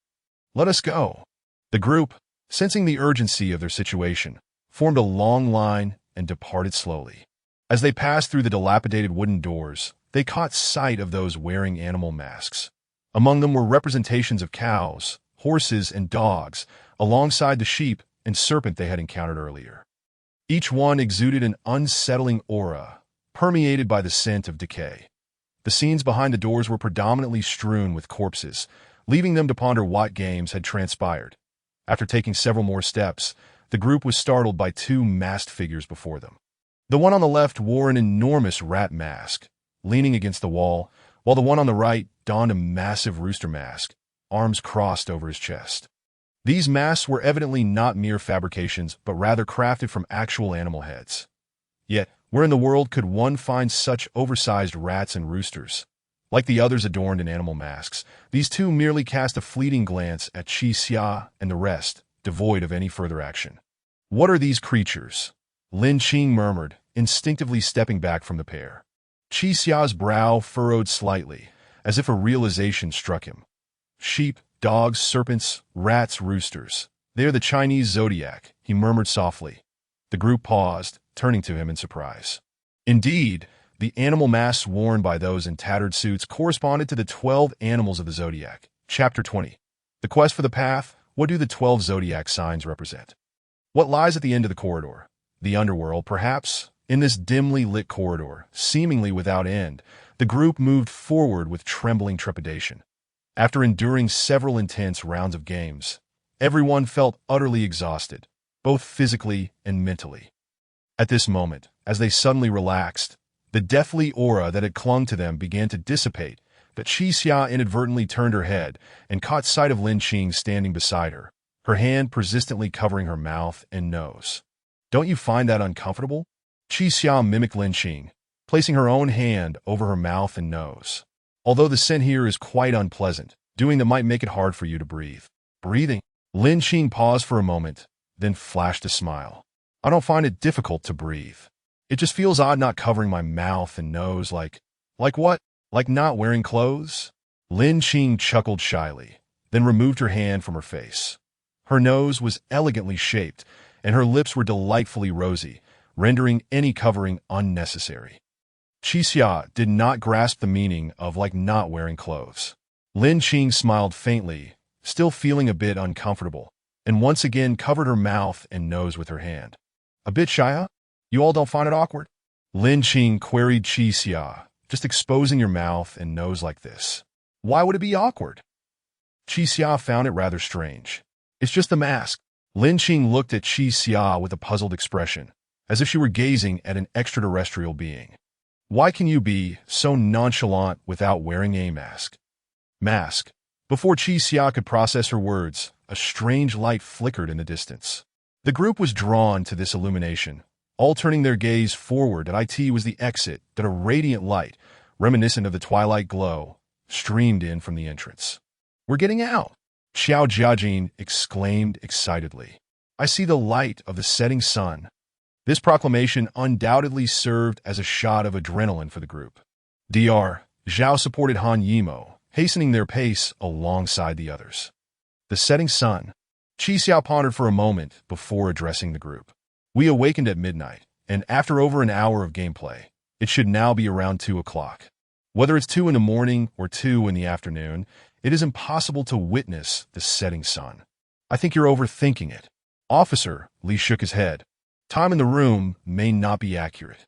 Let us go. The group, sensing the urgency of their situation, formed a long line and departed slowly. As they passed through the dilapidated wooden doors, they caught sight of those wearing animal masks. Among them were representations of cows, horses, and dogs, alongside the sheep and serpent they had encountered earlier. Each one exuded an unsettling aura, permeated by the scent of decay. The scenes behind the doors were predominantly strewn with corpses, leaving them to ponder what games had transpired. After taking several more steps, the group was startled by 2 masked figures before them. The one on the left wore an enormous rat mask, leaning against the wall, while the one on the right donned a massive rooster mask, arms crossed over his chest. These masks were evidently not mere fabrications, but rather crafted from actual animal heads. Yet, where in the world could one find such oversized rats and roosters? Like the others adorned in animal masks, these 2 merely cast a fleeting glance at Qi Xia and the rest, devoid of any further action. What are these creatures? Lin Qing murmured, instinctively stepping back from the pair. Qi Xia's brow furrowed slightly, as if a realization struck him. Sheep, Dogs, serpents, rats, roosters. They are the Chinese zodiac, he murmured softly. The group paused, turning to him in surprise. Indeed, the animal masks worn by those in tattered suits corresponded to the 12 animals of the zodiac. Chapter 20. The Quest for the Path. What do the 12 zodiac signs represent? What lies at the end of the corridor? The underworld, perhaps? In this dimly lit corridor, seemingly without end, the group moved forward with trembling trepidation. After enduring several intense rounds of games, everyone felt utterly exhausted, both physically and mentally. At this moment, as they suddenly relaxed, the deathly aura that had clung to them began to dissipate, but Qixia inadvertently turned her head and caught sight of Lin Qing standing beside her, her hand persistently covering her mouth and nose. Don't you find that uncomfortable? Qixia mimicked Lin Qing, placing her own hand over her mouth and nose. Although the scent here is quite unpleasant, doing that might make it hard for you to breathe. Breathing? Lin Qing paused for a moment, then flashed a smile. I don't find it difficult to breathe. It just feels odd not covering my mouth and nose like what? Like not wearing clothes? Lin Qing chuckled shyly, then removed her hand from her face. Her nose was elegantly shaped, and her lips were delightfully rosy, rendering any covering unnecessary. Qixia did not grasp the meaning of like not wearing clothes. Lin Qing smiled faintly, still feeling a bit uncomfortable, and once again covered her mouth and nose with her hand. A bit shy? You all don't find it awkward? Lin Qing queried Qixia, just exposing your mouth and nose like this. Why would it be awkward? Qixia found it rather strange. It's just the mask. Lin Qing looked at Qixia with a puzzled expression, as if she were gazing at an extraterrestrial being. Why can you be so nonchalant without wearing a mask? Mask. Before Qixia could process her words, a strange light flickered in the distance. The group was drawn to this illumination, all turning their gaze forward. At it was the exit that a radiant light, reminiscent of the twilight glow, streamed in from the entrance. We're getting out, Xiao Jiajin exclaimed excitedly. I see the light of the setting sun. This proclamation undoubtedly served as a shot of adrenaline for the group. Dr. Zhao supported Han Yimo, hastening their pace alongside the others. The setting sun. Qixia pondered for a moment before addressing the group. We awakened at midnight, and after over an hour of gameplay, it should now be around 2 o'clock. Whether it's 2 in the morning or 2 in the afternoon, it is impossible to witness the setting sun. I think you're overthinking it. Officer, Li shook his head. Time in the room may not be accurate.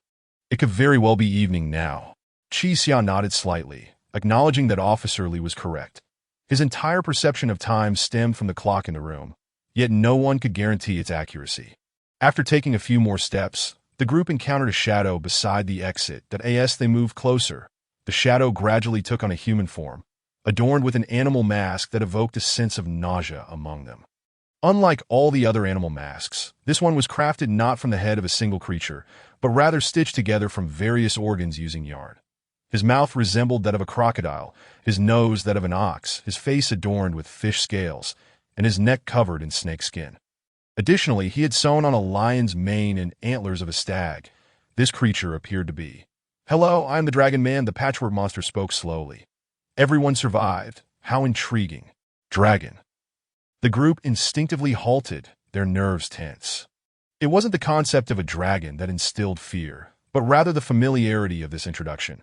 It could very well be evening now. Qixia nodded slightly, acknowledging that Officer Li was correct. His entire perception of time stemmed from the clock in the room, yet no one could guarantee its accuracy. After taking a few more steps, the group encountered a shadow beside the exit. As they moved closer, the shadow gradually took on a human form, adorned with an animal mask that evoked a sense of nausea among them. Unlike all the other animal masks, this one was crafted not from the head of a single creature, but rather stitched together from various organs using yarn. His mouth resembled that of a crocodile, his nose that of an ox, his face adorned with fish scales, and his neck covered in snake skin. Additionally, he had sewn on a lion's mane and antlers of a stag. This creature appeared to be. Hello, I am the Dragon Man, the patchwork monster spoke slowly. Everyone survived. How intriguing. Dragon. The group instinctively halted, their nerves tense. It wasn't the concept of a dragon that instilled fear, but rather the familiarity of this introduction.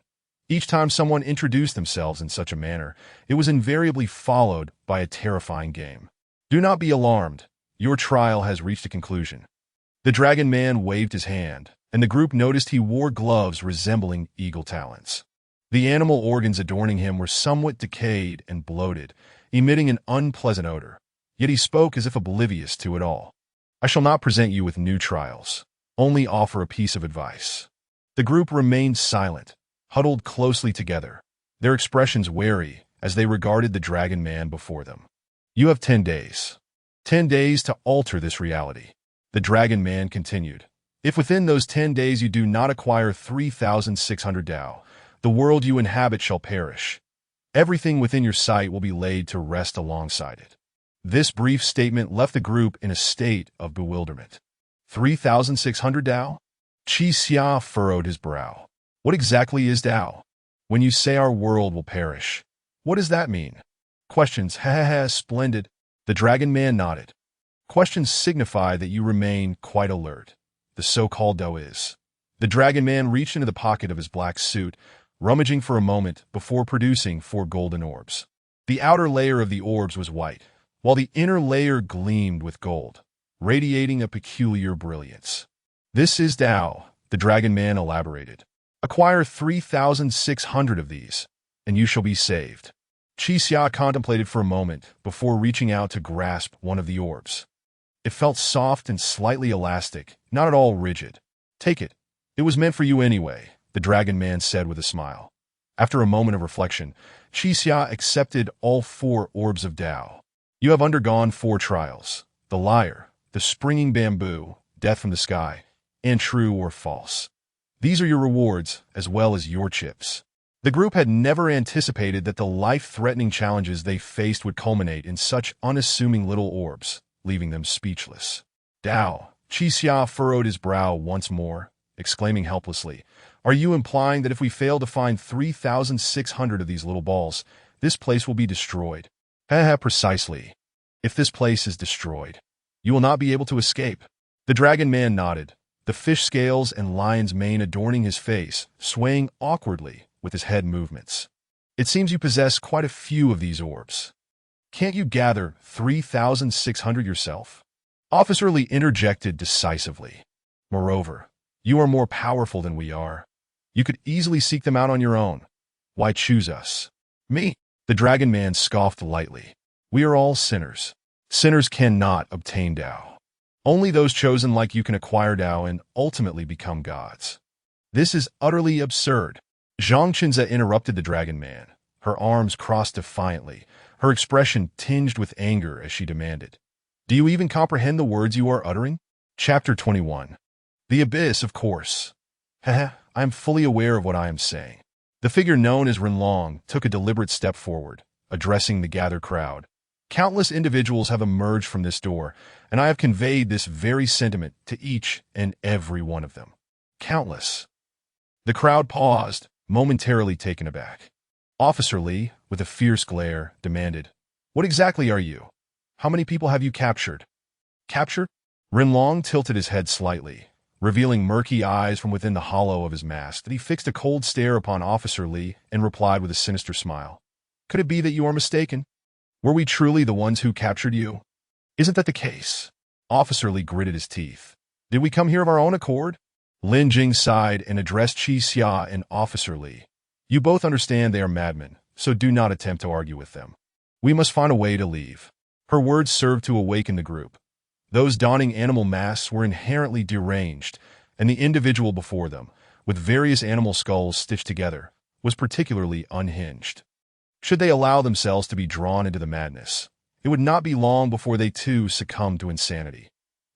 Each time someone introduced themselves in such a manner, it was invariably followed by a terrifying game. Do not be alarmed. Your trial has reached a conclusion. The Dragon Man waved his hand, and the group noticed he wore gloves resembling eagle talons. The animal organs adorning him were somewhat decayed and bloated, emitting an unpleasant odor. Yet he spoke as if oblivious to it all. I shall not present you with new trials, only offer a piece of advice. The group remained silent, huddled closely together, their expressions wary as they regarded the Dragon Man before them. You have 10 days. 10 days to alter this reality. The Dragon Man continued. If within those 10 days you do not acquire 3,600 Dao, the world you inhabit shall perish. Everything within your sight will be laid to rest alongside it. This brief statement left the group in a state of bewilderment. 3,600 Dao? Qixia furrowed his brow. What exactly is Dao? When you say our world will perish, what does that mean? Questions. Ha ha ha, splendid. The dragon man nodded. Questions signify that you remain quite alert. The so-called dough is. The dragon man reached into the pocket of his black suit, rummaging for a moment before producing 4 golden orbs. The outer layer of the orbs was white, while the inner layer gleamed with gold, radiating a peculiar brilliance. This is Tao, the dragon man elaborated. Acquire 3,600 of these, and you shall be saved. Qi Xia contemplated for a moment before reaching out to grasp one of the orbs. It felt soft and slightly elastic, not at all rigid. Take it. It was meant for you anyway, the dragon man said with a smile. After a moment of reflection, Qi Xia accepted all 4 orbs of Tao. You have undergone 4 trials: the lyre, the springing bamboo, death from the sky, and true or false. These are your rewards, as well as your chips. The group had never anticipated that the life-threatening challenges they faced would culminate in such unassuming little orbs, leaving them speechless. Tao, Qi Xia furrowed his brow once more, exclaiming helplessly, "Are you implying that if we fail to find 3,600 of these little balls, this place will be destroyed?" Haha, precisely. If this place is destroyed, you will not be able to escape. The dragon man nodded, the fish scales and lion's mane adorning his face, swaying awkwardly with his head movements. It seems you possess quite a few of these orbs. Can't you gather 3,600 yourself? Officer Lee interjected decisively. Moreover, you are more powerful than we are. You could easily seek them out on your own. Why choose us? Me? The dragon man scoffed lightly. We are all sinners. Sinners cannot obtain Tao. Only those chosen like you can acquire Tao and ultimately become gods. This is utterly absurd. Zhang Qinze interrupted the dragon man, her arms crossed defiantly, her expression tinged with anger as she demanded, "Do you even comprehend the words you are uttering?" Chapter 21. The Abyss, of course. Haha, I am fully aware of what I am saying. The figure known as Renlong took a deliberate step forward, addressing the gathered crowd. Countless individuals have emerged from this door, and I have conveyed this very sentiment to each and every one of them. Countless. The crowd paused, momentarily taken aback. Officer Lee, with a fierce glare, demanded, "What exactly are you? How many people have you captured?" Captured? Renlong tilted his head slightly, revealing murky eyes from within the hollow of his mask that he fixed a cold stare upon Officer Lee and replied with a sinister smile. "Could it be that you are mistaken? Were we truly the ones who captured you? Isn't that the case?" Officer Lee gritted his teeth. "Did we come here of our own accord?" Lin Jing sighed and addressed Qi Xia and Officer Lee. "You both understand they are madmen, so do not attempt to argue with them. We must find a way to leave." Her words served to awaken the group. Those donning animal masks were inherently deranged, and the individual before them, with various animal skulls stitched together, was particularly unhinged. Should they allow themselves to be drawn into the madness, it would not be long before they too succumbed to insanity.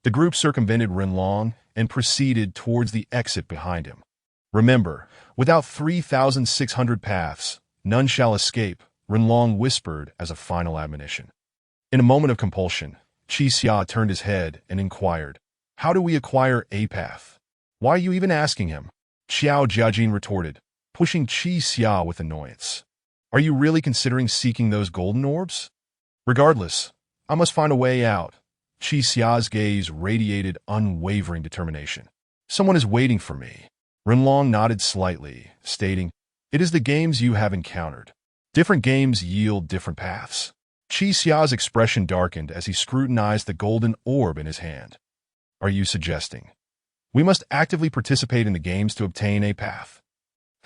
The group circumvented Renlong and proceeded towards the exit behind him. "Remember, without 3,600 paths, none shall escape," Renlong whispered as a final admonition. In a moment of compulsion, Qi Xia turned his head and inquired, "How do we acquire a path?" "Why are you even asking him?" Xiao Jiajin retorted, pushing Qi Xia with annoyance. "Are you really considering seeking those golden orbs?" "Regardless, I must find a way out." Qi Xia's gaze radiated unwavering determination. "Someone is waiting for me." Renlong nodded slightly, stating, "It is the games you have encountered. Different games yield different paths." Qi Xia's expression darkened as he scrutinized the golden orb in his hand. "Are you suggesting we must actively participate in the games to obtain a path?"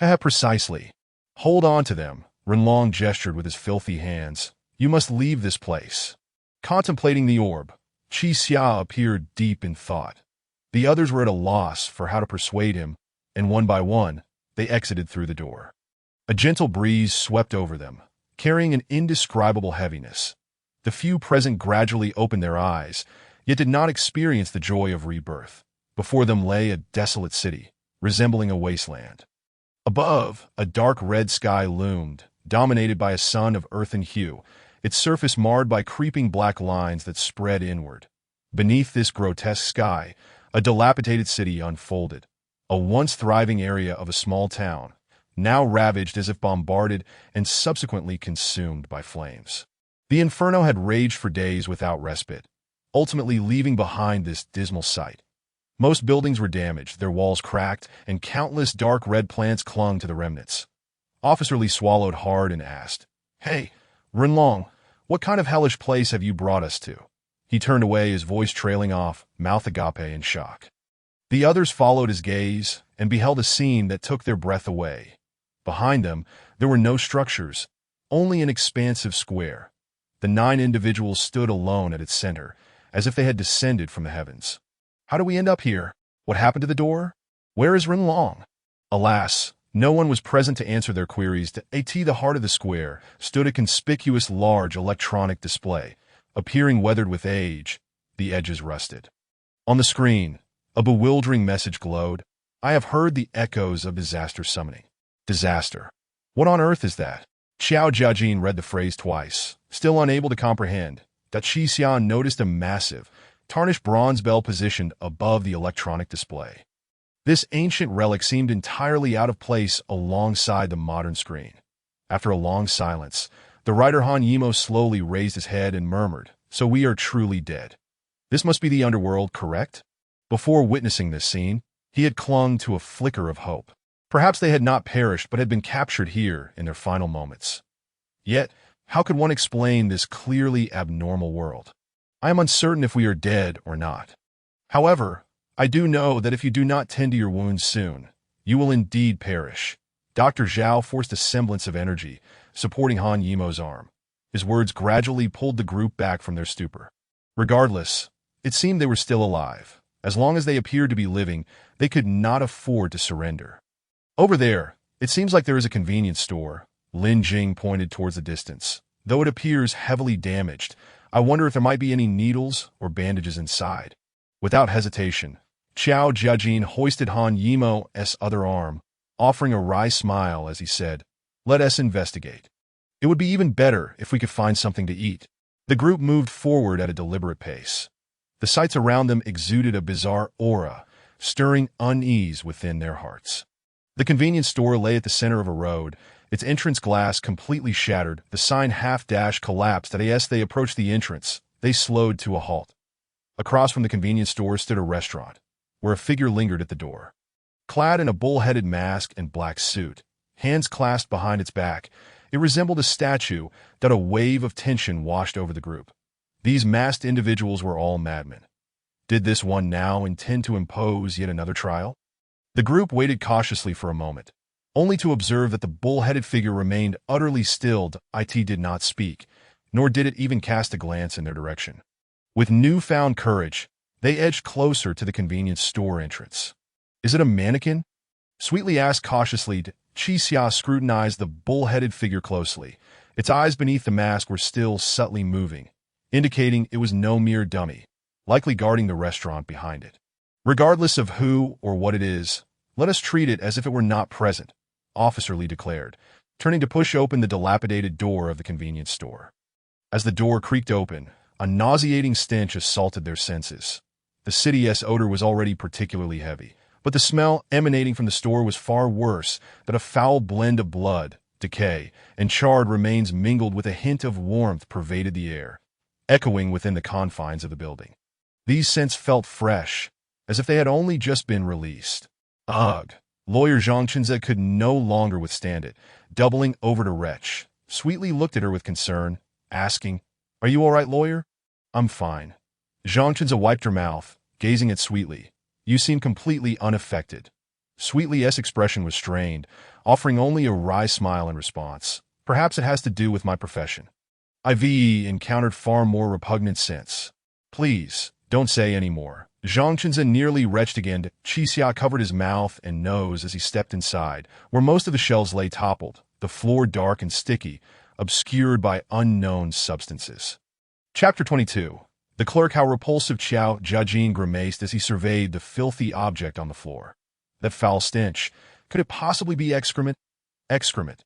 "Haha, precisely. Hold on to them." Renlong gestured with his filthy hands. "You must leave this place." Contemplating the orb, Qi Xia appeared deep in thought. The others were at a loss for how to persuade him, and one by one, they exited through the door. A gentle breeze swept over them, carrying an indescribable heaviness. The few present gradually opened their eyes, yet did not experience the joy of rebirth. Before them lay a desolate city, resembling a wasteland. Above, a dark red sky loomed, dominated by a sun of earthen hue, its surface marred by creeping black lines that spread inward. Beneath this grotesque sky, a dilapidated city unfolded, a once thriving area of a small town, now ravaged as if bombarded and subsequently consumed by flames. The inferno had raged for days without respite, ultimately leaving behind this dismal sight. Most buildings were damaged, their walls cracked, and countless dark red plants clung to the remnants. Officer Lee swallowed hard and asked, "Hey, Renlong, what kind of hellish place have you brought us to?" He turned away, his voice trailing off, mouth agape in shock. The others followed his gaze and beheld a scene that took their breath away. Behind them, there were no structures, only an expansive square. The 9 individuals stood alone at its center, as if they had descended from the heavens. "How do we end up here? What happened to the door? Where is Renlong?" Alas, no one was present to answer their queries. At the heart of the square stood a conspicuous large electronic display, appearing weathered with age, the edges rusted. On the screen, a bewildering message glowed. "I have heard the echoes of disaster summoning." Disaster? What on earth is that? Xiao Jiajin read the phrase twice, still unable to comprehend. That Qi Xian noticed a massive, tarnished bronze bell positioned above the electronic display. This ancient relic seemed entirely out of place alongside the modern screen. After a long silence, the writer Han Yimo slowly raised his head and murmured, "So we are truly dead. This must be the underworld, correct?" Before witnessing this scene, he had clung to a flicker of hope. Perhaps they had not perished but had been captured here in their final moments. Yet, how could one explain this clearly abnormal world? I am uncertain if we are dead or not. However, I do know that if you do not tend to your wounds soon, you will indeed perish. Dr. Zhao forced a semblance of energy, supporting Han Yimo's arm. His words gradually pulled the group back from their stupor. Regardless, it seemed they were still alive. As long as they appeared to be living, they could not afford to surrender. "Over there, it seems like there is a convenience store." Lin Jing pointed towards the distance. "Though it appears heavily damaged, I wonder if there might be any needles or bandages inside." Without hesitation, Xiao Jiajin hoisted Han Yimo's other arm, offering a wry smile as he said, "Let us investigate. It would be even better if we could find something to eat." The group moved forward at a deliberate pace. The sights around them exuded a bizarre aura, stirring unease within their hearts. The convenience store lay at the center of a road, its entrance glass completely shattered, the sign half-dash collapsed. As they approached the entrance, they slowed to a halt. Across from the convenience store stood a restaurant, where a figure lingered at the door. Clad in a bull-headed mask and black suit, hands clasped behind its back, it resembled a statue. That a wave of tension washed over the group. These masked individuals were all madmen. Did this one now intend to impose yet another trial? The group waited cautiously for a moment, only to observe that the bull-headed figure remained utterly still. It did not speak, nor did it even cast a glance in their direction. With newfound courage, they edged closer to the convenience store entrance. "Is it a mannequin?" Sweetly asked cautiously. Qi Xia scrutinized the bull-headed figure closely. Its eyes beneath the mask were still subtly moving, indicating it was no mere dummy, likely guarding the restaurant behind it. "Regardless of who or what it is, let us treat it as if it were not present," Officer Lee declared, turning to push open the dilapidated door of the convenience store. As the door creaked open, a nauseating stench assaulted their senses. The city's odor was already particularly heavy, but the smell emanating from the store was far worse, that a foul blend of blood, decay, and charred remains mingled with a hint of warmth pervaded the air, echoing within the confines of the building. These scents felt fresh, as if they had only just been released. Ugh! Lawyer Zhang Chenze could no longer withstand it, doubling over to retch. Sweetly looked at her with concern, asking, "Are you all right, lawyer?" "I'm fine." Zhang Chenze wiped her mouth, gazing at Sweetly. "You seem completely unaffected." Sweetly's expression was strained, offering only a wry smile in response. "Perhaps it has to do with my profession. I've encountered far more repugnant scents." "Please, don't say any more." Zhang Chenze nearly retched again. Qi Xia covered his mouth and nose as he stepped inside, where most of the shelves lay toppled, the floor dark and sticky, obscured by unknown substances. Chapter 22. The clerk. How repulsive! Xiao Jiajin grimaced as he surveyed the filthy object on the floor. That foul stench. Could it possibly be excrement? Excrement.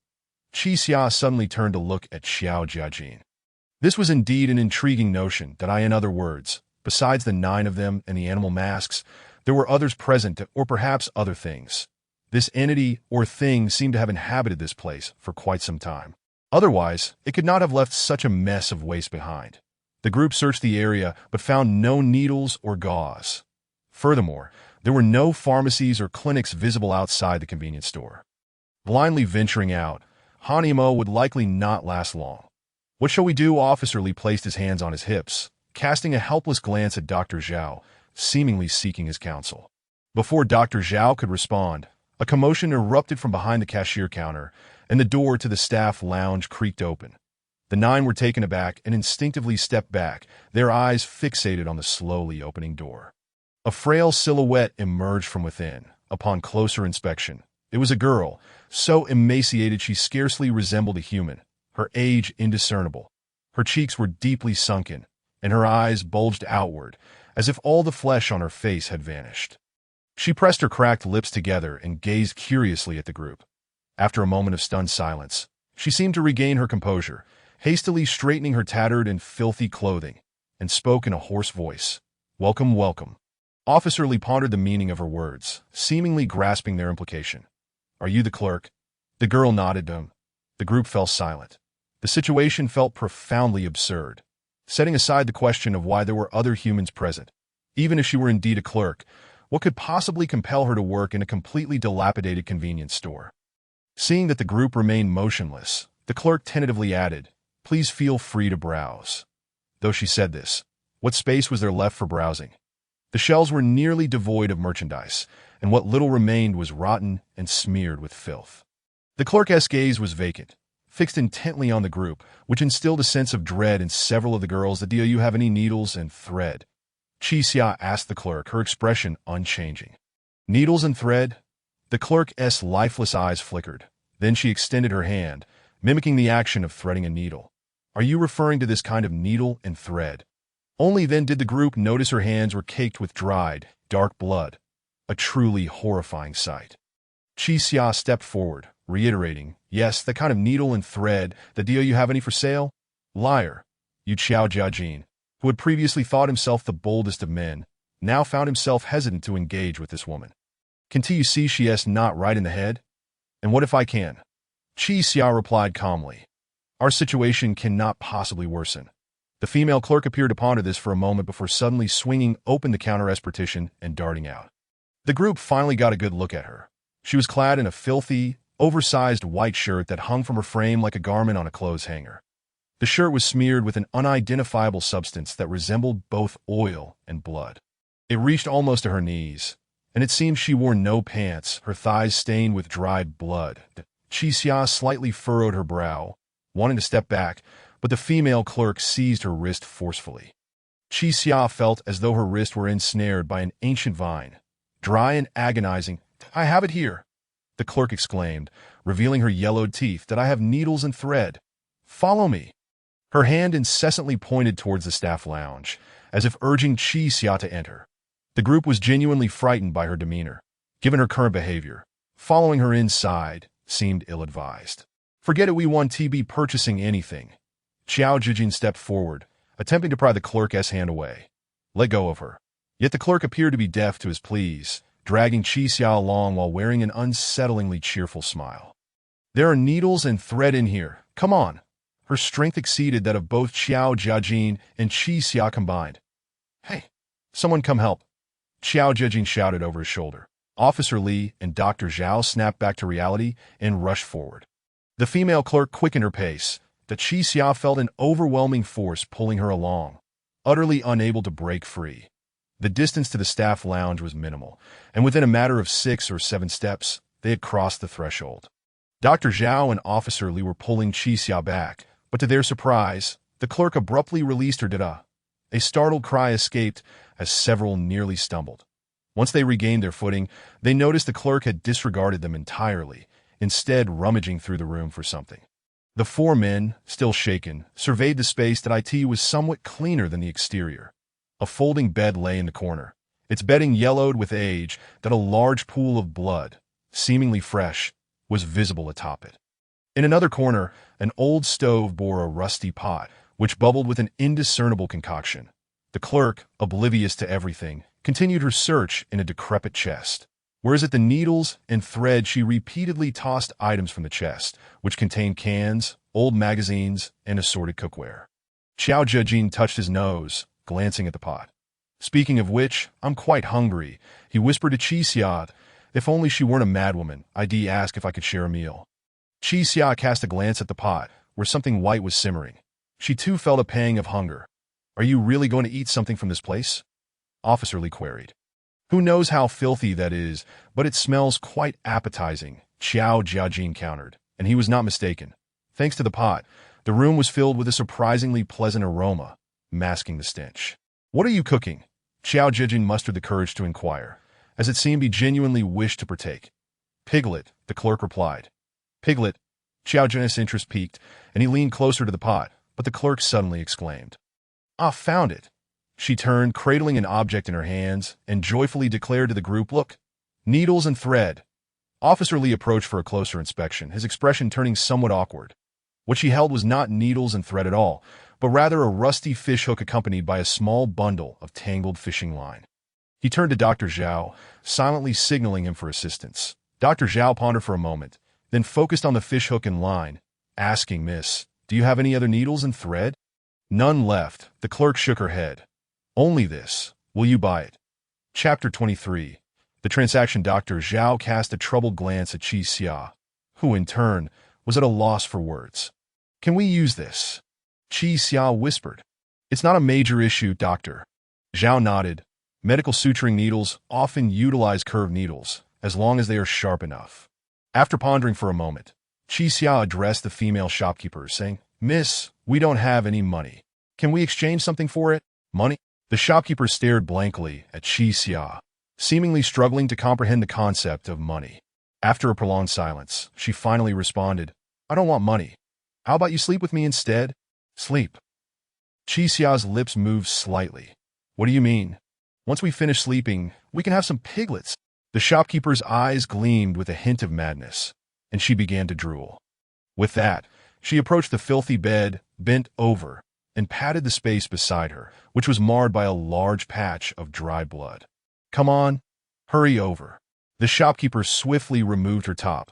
Qi Xia suddenly turned to look at Xiao Jiajin. This was indeed an intriguing notion. In other words, besides the 9 of them and the animal masks, there were others present, or perhaps other things. This entity or thing seemed to have inhabited this place for quite some time. Otherwise, it could not have left such a mess of waste behind. The group searched the area but found no needles or gauze. Furthermore, there were no pharmacies or clinics visible outside the convenience store. Blindly venturing out, Hanimo would likely not last long. "What shall we do?" Officer Lee placed his hands on his hips, casting a helpless glance at Dr. Zhao, seemingly seeking his counsel. Before Dr. Zhao could respond, a commotion erupted from behind the cashier counter, and the door to the staff lounge creaked open. The 9 were taken aback and instinctively stepped back, their eyes fixated on the slowly opening door. A frail silhouette emerged from within. Upon closer inspection, it was a girl, so emaciated she scarcely resembled a human, her age indiscernible. Her cheeks were deeply sunken, and her eyes bulged outward, as if all the flesh on her face had vanished. She pressed her cracked lips together and gazed curiously at the group. After a moment of stunned silence, she seemed to regain her composure, hastily straightening her tattered and filthy clothing, and spoke in a hoarse voice. "Welcome, welcome." Officer Lee pondered the meaning of her words, seemingly grasping their implication. "Are you the clerk?" The girl nodded to him. The group fell silent. The situation felt profoundly absurd. Setting aside the question of why there were other humans present, even if she were indeed a clerk, what could possibly compel her to work in a completely dilapidated convenience store? Seeing that the group remained motionless, the clerk tentatively added, "Please feel free to browse." Though she said this, what space was there left for browsing? The shelves were nearly devoid of merchandise, and what little remained was rotten and smeared with filth. The clerk's gaze was vacant, fixed intently on the group, which instilled a sense of dread in several of the girls. "Do you have any needles and thread?" Chi Xia asked the clerk, her expression unchanging. "Needles and thread?" The clerk's lifeless eyes flickered. Then she extended her hand, mimicking the action of threading a needle. "Are you referring to this kind of needle and thread?" Only then did the group notice her hands were caked with dried, dark blood, a truly horrifying sight. Chi Xia stepped forward, reiterating, "Yes, that kind of needle and thread. Do you have any for sale?" "Liar." Yu Xiao Jiajin, who had previously thought himself the boldest of men, now found himself hesitant to engage with this woman. "Can't you see she's not right in the head?" "And what if I can?" Chi Xia replied calmly. "Our situation cannot possibly worsen." The female clerk appeared to ponder this for a moment before suddenly swinging open the counter's partition and darting out. The group finally got a good look at her. She was clad in a filthy, oversized white shirt that hung from her frame like a garment on a clothes hanger. The shirt was smeared with an unidentifiable substance that resembled both oil and blood. It reached almost to her knees, and it seemed she wore no pants, her thighs stained with dried blood. Chi Xia slightly furrowed her brow, wanting to step back, but the female clerk seized her wrist forcefully. Chi Xia felt as though her wrist were ensnared by an ancient vine, dry and agonizing. "I have it here," the clerk exclaimed, revealing her yellowed teeth. "That I have needles and thread. Follow me." Her hand incessantly pointed towards the staff lounge, as if urging Chi Xia to enter. The group was genuinely frightened by her demeanor. Given her current behavior, following her inside seemed ill-advised. "Forget it, we want to be purchasing anything." Xiao Jijin stepped forward, attempting to pry the clerk's hand away. "Let go of her." Yet the clerk appeared to be deaf to his pleas, dragging Chi Xia along while wearing an unsettlingly cheerful smile. "There are needles and thread in here. Come on." Her strength exceeded that of both Xiao Jiajin and Chi Xia combined. "Hey, someone come help." Xiao Jiajin shouted over his shoulder. Officer Lee and Dr. Zhao snapped back to reality and rushed forward. The female clerk quickened her pace. The Chi Xia felt an overwhelming force pulling her along, utterly unable to break free. The distance to the staff lounge was minimal, and within a matter of 6 or 7 steps, they had crossed the threshold. Dr. Zhao and Officer Lee were pulling Chi Xia back, but to their surprise, the clerk abruptly released her. A startled cry escaped as several nearly stumbled. Once they regained their footing, they noticed the clerk had disregarded them entirely, instead rummaging through the room for something. The 4 men, still shaken, surveyed the space. That it was somewhat cleaner than the exterior. A folding bed lay in the corner, its bedding yellowed with age. That a large pool of blood, seemingly fresh, was visible atop it. In another corner, an old stove bore a rusty pot, which bubbled with an indiscernible concoction. The clerk, oblivious to everything, continued her search in a decrepit chest. Whereas at the needles and thread, she repeatedly tossed items from the chest, which contained cans, old magazines, and assorted cookware. Xiao Zhejin touched his nose, glancing at the pot. Speaking of which, I'm quite hungry, he whispered to Qi Xia. If only she weren't a madwoman, I'd ask if I could share a meal. Qi Xia cast a glance at the pot, where something white was simmering. She too felt a pang of hunger. Are you really going to eat something from this place? Officer Li queried. Who knows how filthy that is, but it smells quite appetizing, Xiao Zhejin countered, and he was not mistaken. Thanks to the pot, the room was filled with a surprisingly pleasant aroma, masking the stench. What are you cooking? Xiao Zhejin mustered the courage to inquire, as it seemed he genuinely wished to partake. Piglet, the clerk replied. Piglet. Xiao Zhejin's interest piqued, and he leaned closer to the pot, but the clerk suddenly exclaimed. Ah, found it. She turned, cradling an object in her hands, and joyfully declared to the group, Look, needles and thread. Officer Li approached for a closer inspection, his expression turning somewhat awkward. What she held was not needles and thread at all, but rather a rusty fish hook accompanied by a small bundle of tangled fishing line. He turned to Dr. Zhao, silently signaling him for assistance. Dr. Zhao pondered for a moment, then focused on the fish hook and line, asking, Miss, do you have any other needles and thread? None left. The clerk shook her head. Only this. Will you buy it? Chapter 23. The transaction. Dr. Zhao cast a troubled glance at Qi Xia, who, in turn, was at a loss for words. Can we use this? Qi Xia whispered. It's not a major issue, doctor. Zhao nodded. Medical suturing needles often utilize curved needles, as long as they are sharp enough. After pondering for a moment, Qi Xia addressed the female shopkeeper, saying, Miss, we don't have any money. Can we exchange something for it? Money? The shopkeeper stared blankly at Qi Xia, seemingly struggling to comprehend the concept of money. After a prolonged silence, she finally responded, I don't want money. How about you sleep with me instead? Sleep. Qi Xia's lips moved slightly. What do you mean? Once we finish sleeping, we can have some piglets. The shopkeeper's eyes gleamed with a hint of madness, and she began to drool. With that, she approached the filthy bed, bent over, and patted the space beside her, which was marred by a large patch of dried blood. Come on, hurry over. The shopkeeper swiftly removed her top,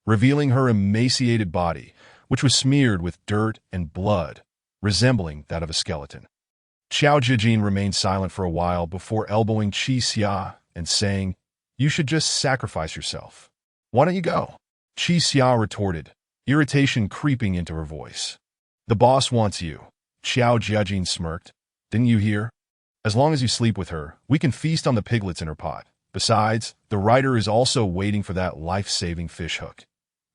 revealing her emaciated body, which was smeared with dirt and blood, resembling that of a skeleton. Xiao Zhejin remained silent for a while before elbowing Qi Xia and saying, You should just sacrifice yourself. Why don't you go? Qi Xia retorted, irritation creeping into her voice. The boss wants you. Xiao Zhejin smirked. Didn't you hear? As long as you sleep with her, we can feast on the piglets in her pot. Besides, the writer is also waiting for that life-saving fish hook.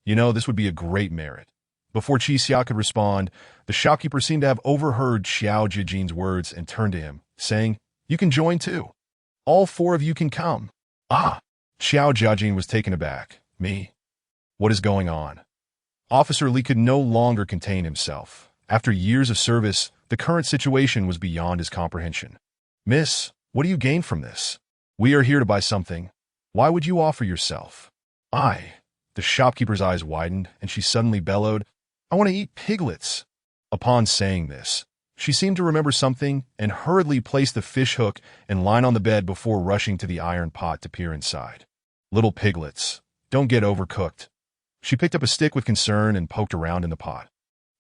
You know, this would be a great merit. Before Qi Xia could respond, the shopkeeper seemed to have overheard Xiao Zhejin's words and turned to him, saying, You can join too. All four of you can come. Ah! Xiao Zhejin was taken aback. Me? What is going on? Officer Li could no longer contain himself. After years of service, the current situation was beyond his comprehension. Miss, what do you gain from this? We are here to buy something. Why would you offer yourself? The shopkeeper's eyes widened, and she suddenly bellowed, I want to eat piglets. Upon saying this, she seemed to remember something and hurriedly placed the fish hook and line on the bed before rushing to the iron pot to peer inside. Little piglets, don't get overcooked. She picked up a stick with concern and poked around in the pot.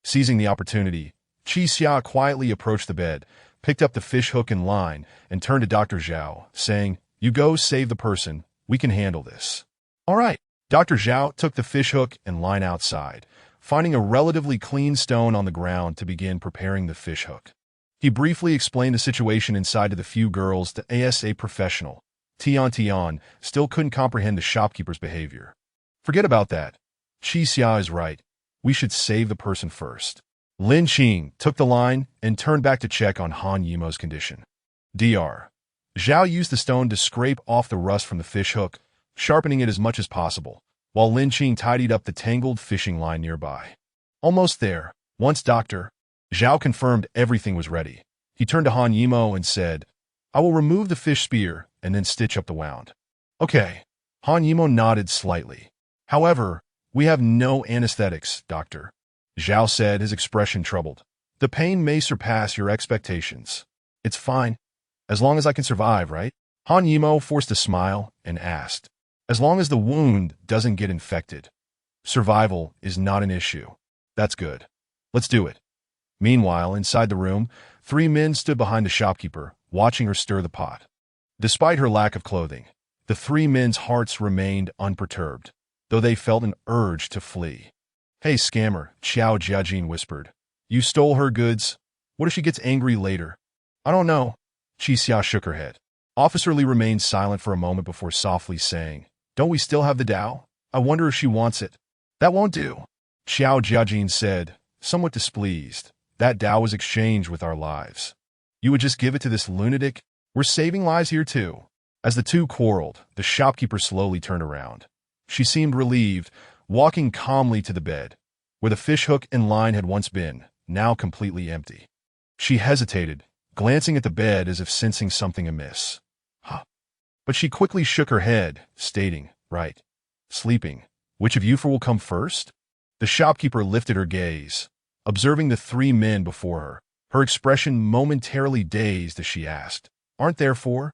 Seizing the opportunity, Qi Xia quietly approached the bed, picked up the fish hook and line, and turned to Dr. Zhao, saying, You go save the person. We can handle this. All right. Dr. Zhao took the fish hook and line outside, finding a relatively clean stone on the ground to begin preparing the fish hook. He briefly explained the situation inside to the few girls to a professional. Tian still couldn't comprehend the shopkeeper's behavior. Forget about that. Qi Xia is right. We should save the person first. Lin Qing took the line and turned back to check on Han Yimo's condition. Dr. Zhao used the stone to scrape off the rust from the fish hook, sharpening it as much as possible, while Lin Qing tidied up the tangled fishing line nearby. Almost there. Once Dr. Zhao confirmed everything was ready, he turned to Han Yimo and said, I will remove the fish spear and then stitch up the wound. Okay. Han Yimo nodded slightly. However, we have no anesthetics, Doctor. Zhao said, his expression troubled. The pain may surpass your expectations. It's fine. As long as I can survive, right? Han Yimo forced a smile and asked. As long as the wound doesn't get infected. Survival is not an issue. That's good. Let's do it. Meanwhile, inside the room, 3 men stood behind the shopkeeper, watching her stir the pot. Despite her lack of clothing, the 3 men's hearts remained unperturbed, though they felt an urge to flee. Hey, scammer, Xiao Jiajin whispered. You stole her goods. What if she gets angry later? I don't know. Qi Xia shook her head. Officer Li remained silent for a moment before softly saying, Don't we still have the Dao? I wonder if she wants it. That won't do. Xiao Jiajin said, somewhat displeased. That Dao was exchanged with our lives. You would just give it to this lunatic? We're saving lives here too. As the two quarreled, the shopkeeper slowly turned around. She seemed relieved, walking calmly to the bed, where the fish hook and line had once been, now completely empty. She hesitated, glancing at the bed as if sensing something amiss. But she quickly shook her head, stating, Right. Sleeping. Which of you four will come first? The shopkeeper lifted her gaze, observing the 3 men before her, her expression momentarily dazed as she asked, Aren't there 4?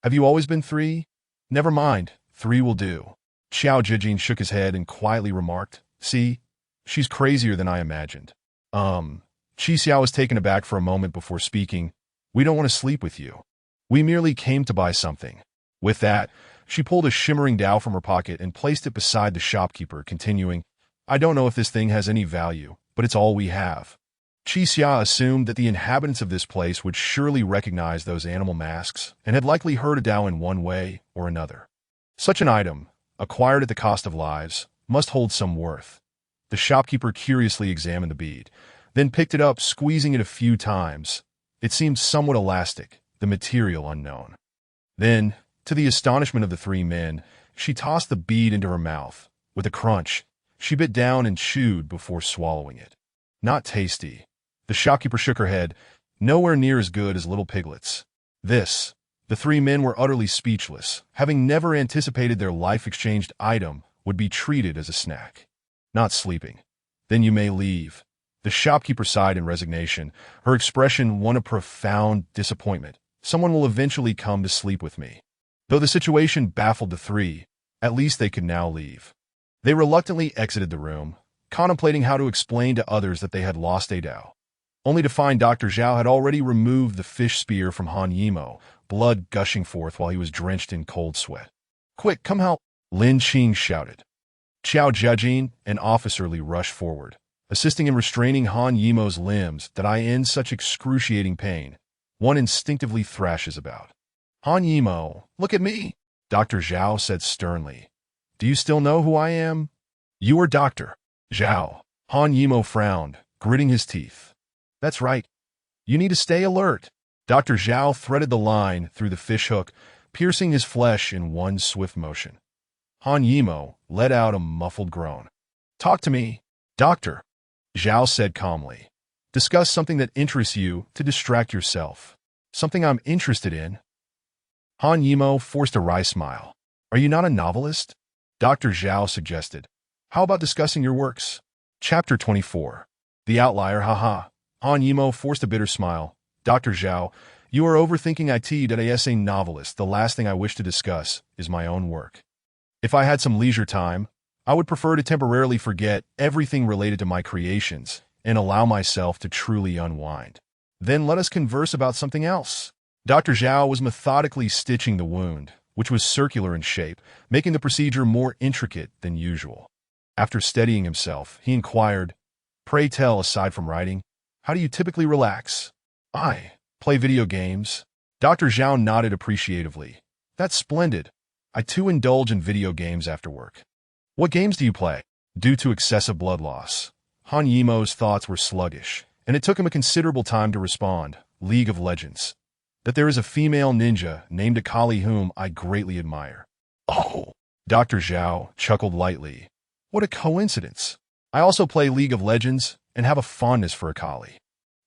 Have you always been 3? Never mind, 3 will do. Xiao Jijin shook his head and quietly remarked, See, she's crazier than I imagined. Qi Xiao was taken aback for a moment before speaking, We don't want to sleep with you. We merely came to buy something. With that, she pulled a shimmering Dao from her pocket and placed it beside the shopkeeper, continuing, I don't know if this thing has any value, but it's all we have. Qi Xia assumed that the inhabitants of this place would surely recognize those animal masks and had likely heard a Dao in one way or another. Such an item, acquired at the cost of lives, must hold some worth. The shopkeeper curiously examined the bead, then picked it up, squeezing it a few times. It seemed somewhat elastic, the material unknown. Then, to the astonishment of the 3 men, she tossed the bead into her mouth. With a crunch, she bit down and chewed before swallowing it. Not tasty. The shopkeeper shook her head, nowhere near as good as little piglets. The 3 men were utterly speechless, having never anticipated their life-exchanged item would be treated as a snack. Not sleeping. Then you may leave. The shopkeeper sighed in resignation, her expression one of profound disappointment. Someone will eventually come to sleep with me. Though the situation baffled the 3, at least they could now leave. They reluctantly exited the room, contemplating how to explain to others that they had lost a Dao, only to find Dr. Zhao had already removed the fish spear from Han Yimo, blood gushing forth while he was drenched in cold sweat. Quick, come help! Lin Qing shouted. Xiao Jiajin and Officer Li rushed forward, assisting in restraining Han Yimo's limbs that are in such excruciating pain. One instinctively thrashes about. Han Yimo, look at me, Dr. Zhao said sternly. Do you still know who I am? You are Dr. Zhao. Han Yimo frowned, gritting his teeth. That's right. You need to stay alert. Dr. Zhao threaded the line through the fish hook, piercing his flesh in one swift motion. Han Yimo let out a muffled groan. Talk to me, Doctor, Zhao said calmly. Discuss something that interests you to distract yourself. Something I'm interested in. Han Yimo forced a wry smile. Are you not a novelist? Dr. Zhao suggested. How about discussing your works? Chapter 24. The Outlier, haha. Han Yimo forced a bitter smile. Dr. Zhao, you are overthinking it. As a novelist, the last thing I wish to discuss is my own work. If I had some leisure time, I would prefer to temporarily forget everything related to my creations and allow myself to truly unwind. Then let us converse about something else. Dr. Zhao was methodically stitching the wound, which was circular in shape, making the procedure more intricate than usual. After steadying himself, he inquired, Pray tell, aside from writing, how do you typically relax? I play video games. Dr. Zhao nodded appreciatively. That's splendid. I too indulge in video games after work. What games do you play? Due to excessive blood loss, Han Yimo's thoughts were sluggish, and it took him a considerable time to respond. League of Legends. That there is a female ninja named Akali whom I greatly admire. Oh, Dr. Zhao chuckled lightly. What a coincidence. I also play League of Legends and have a fondness for Akali.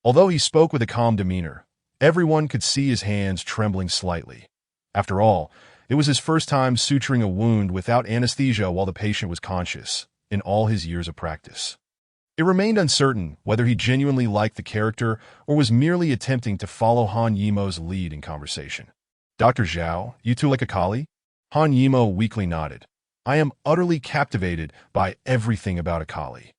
Although he spoke with a calm demeanor, everyone could see his hands trembling slightly. After all, it was his first time suturing a wound without anesthesia while the patient was conscious, in all his years of practice. It remained uncertain whether he genuinely liked the character or was merely attempting to follow Han Yimo's lead in conversation. Dr. Zhao, you too like Akali? Han Yimo weakly nodded. I am utterly captivated by everything about Akali.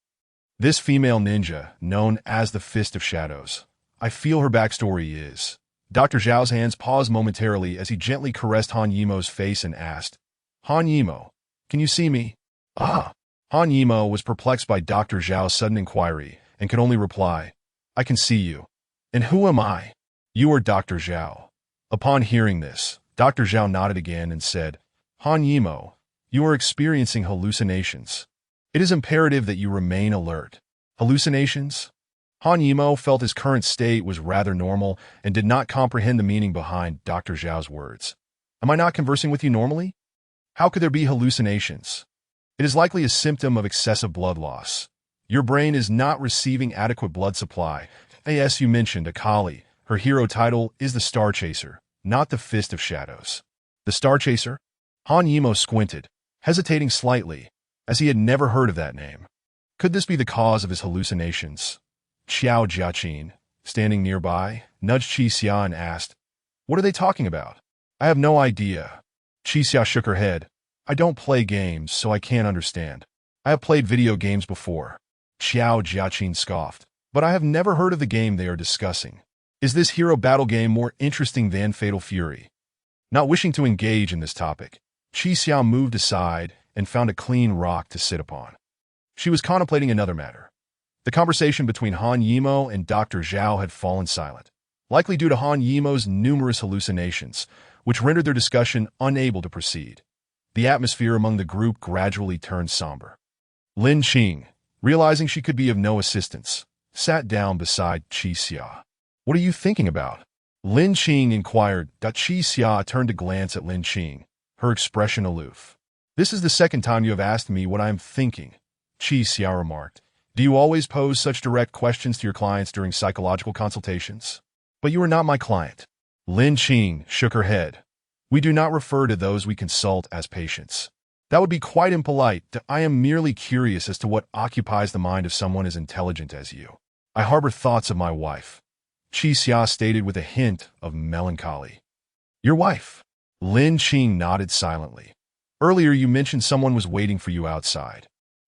This female ninja, known as the Fist of Shadows. I feel her backstory is. Dr. Zhao's hands paused momentarily as he gently caressed Han Yimo's face and asked, Han Yimo, can you see me? Ah. Han Yimo was perplexed by Dr. Zhao's sudden inquiry and could only reply, I can see you. And who am I? You are Dr. Zhao. Upon hearing this, Dr. Zhao nodded again and said, Han Yimo, you are experiencing hallucinations. It is imperative that you remain alert. Hallucinations? Han Yimo felt his current state was rather normal and did not comprehend the meaning behind Dr. Zhao's words. Am I not conversing with you normally? How could there be hallucinations? It is likely a symptom of excessive blood loss. Your brain is not receiving adequate blood supply. As you mentioned, Akali, her hero title is the Star Chaser, not the Fist of Shadows. The Star Chaser? Han Yimo squinted, hesitating slightly, as he had never heard of that name. Could this be the cause of his hallucinations? Xiao Jiaqin, standing nearby, nudged Qi Xia and asked, What are they talking about? I have no idea. Qi Xia shook her head. I don't play games, so I can't understand. I have played video games before. Xiao Jiaqin scoffed, but I have never heard of the game they are discussing. Is this hero battle game more interesting than Fatal Fury? Not wishing to engage in this topic, Qi Xia moved aside and found a clean rock to sit upon. She was contemplating another matter. The conversation between Han Yimo and Dr. Zhao had fallen silent, likely due to Han Yimo's numerous hallucinations, which rendered their discussion unable to proceed. The atmosphere among the group gradually turned somber. Lin Qing, realizing she could be of no assistance, sat down beside Qi Xia. What are you thinking about? Lin Qing inquired. Qi Xia turned to glance at Lin Qing, her expression aloof. This is the second time you have asked me what I am thinking, Qi Xia remarked. Do you always pose such direct questions to your clients during psychological consultations? But you are not my client. Lin Qing shook her head. We do not refer to those we consult as patients. That would be quite impolite. I am merely curious as to what occupies the mind of someone as intelligent as you. I harbor thoughts of my wife, Qi Xia stated with a hint of melancholy. Your wife? Lin Qing nodded silently. Earlier you mentioned someone was waiting for you outside.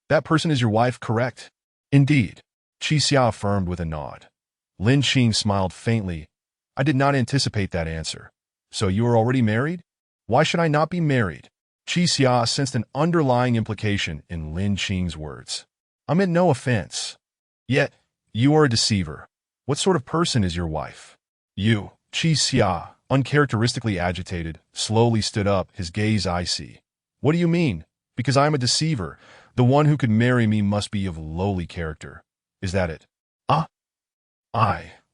That person is your wife, correct? Indeed, Qi Xia affirmed with a nod. Lin Qing smiled faintly. I did not anticipate that answer. So you are already married? Why should I not be married? Qi Xia sensed an underlying implication in Lin Qing's words. I meant no offense. Yet, you are a deceiver. What sort of person is your wife? You, Qi Xia, uncharacteristically agitated, slowly stood up, his gaze icy. What do you mean? Because I am a deceiver. The one who could marry me must be of lowly character. Is that it?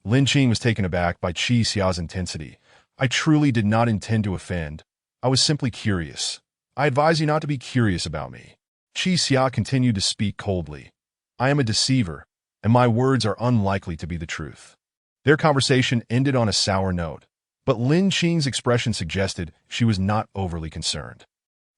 Lin Qing was taken aback by Qi Xia's intensity. I truly did not intend to offend. I was simply curious. I advise you not to be curious about me. Qi Xia continued to speak coldly. I am a deceiver, and my words are unlikely to be the truth. Their conversation ended on a sour note, but Lin Qing's expression suggested she was not overly concerned.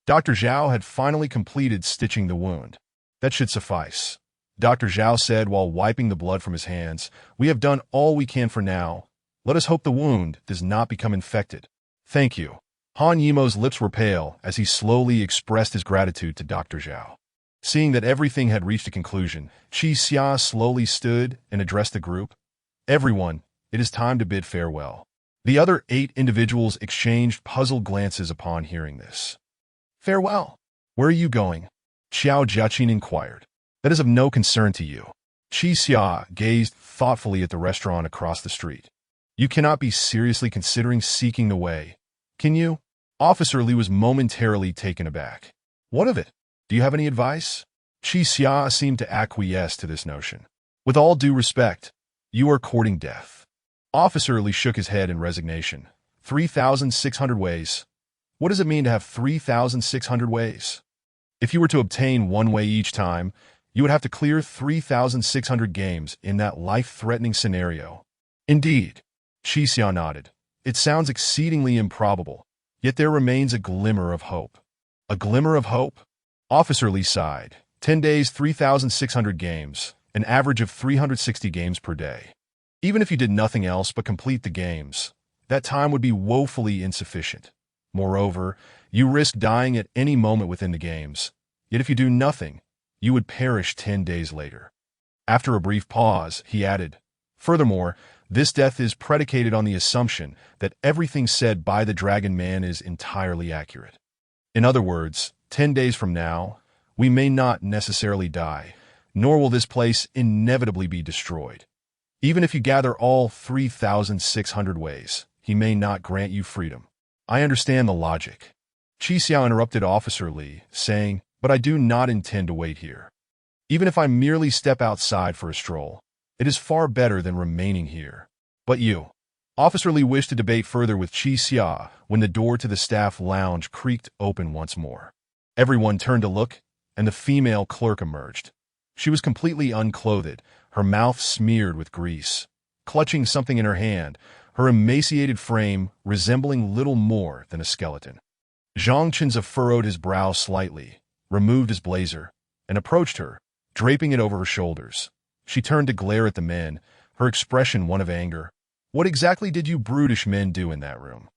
Dr. Zhao had finally completed stitching the wound. That should suffice, Dr. Zhao said while wiping the blood from his hands. We have done all we can for now. Let us hope the wound does not become infected. Thank you. Han Yimo's lips were pale as he slowly expressed his gratitude to Dr. Zhao. Seeing that everything had reached a conclusion, Qi Xia slowly stood and addressed the group. Everyone, it is time to bid farewell. The other 8 individuals exchanged puzzled glances upon hearing this. Farewell. Where are you going? Xiao Jiaqin inquired. That is of no concern to you. Qi Xia gazed thoughtfully at the restaurant across the street. You cannot be seriously considering seeking the way, can you? Officer Li was momentarily taken aback. What of it? Do you have any advice? Qi Xia seemed to acquiesce to this notion. With all due respect, you are courting death. Officer Li shook his head in resignation. 3,600 ways. What does it mean to have 3,600 ways? If you were to obtain one way each time, you would have to clear 3,600 games in that life-threatening scenario. Indeed, Qi Xia nodded. It sounds exceedingly improbable, yet there remains a glimmer of hope. A glimmer of hope? Officer Li sighed. 10 days, 3,600 games, an average of 360 games per day. Even if you did nothing else but complete the games, that time would be woefully insufficient. Moreover, you risk dying at any moment within the games. Yet if you do nothing, you would perish 10 days later. After a brief pause, he added, "Furthermore, this death is predicated on the assumption that everything said by the Dragon Man is entirely accurate. In other words, 10 days from now, we may not necessarily die, nor will this place inevitably be destroyed. Even if you gather all 3,600 ways, he may not grant you freedom." "I understand the logic." Chi Xiao interrupted Officer Li, saying, "But I do not intend to wait here. Even if I merely step outside for a stroll, it is far better than remaining here." "But you—" Officer Li wished to debate further with Chi Xia when the door to the staff lounge creaked open once more. Everyone turned to look, and the female clerk emerged. She was completely unclothed, her mouth smeared with grease. Clutching something in her hand, her emaciated frame resembling little more than a skeleton. Zhang Qinza furrowed his brow slightly, removed his blazer, and approached her, draping it over her shoulders. She turned to glare at the men, her expression one of anger. "What exactly did you brutish men do in that room?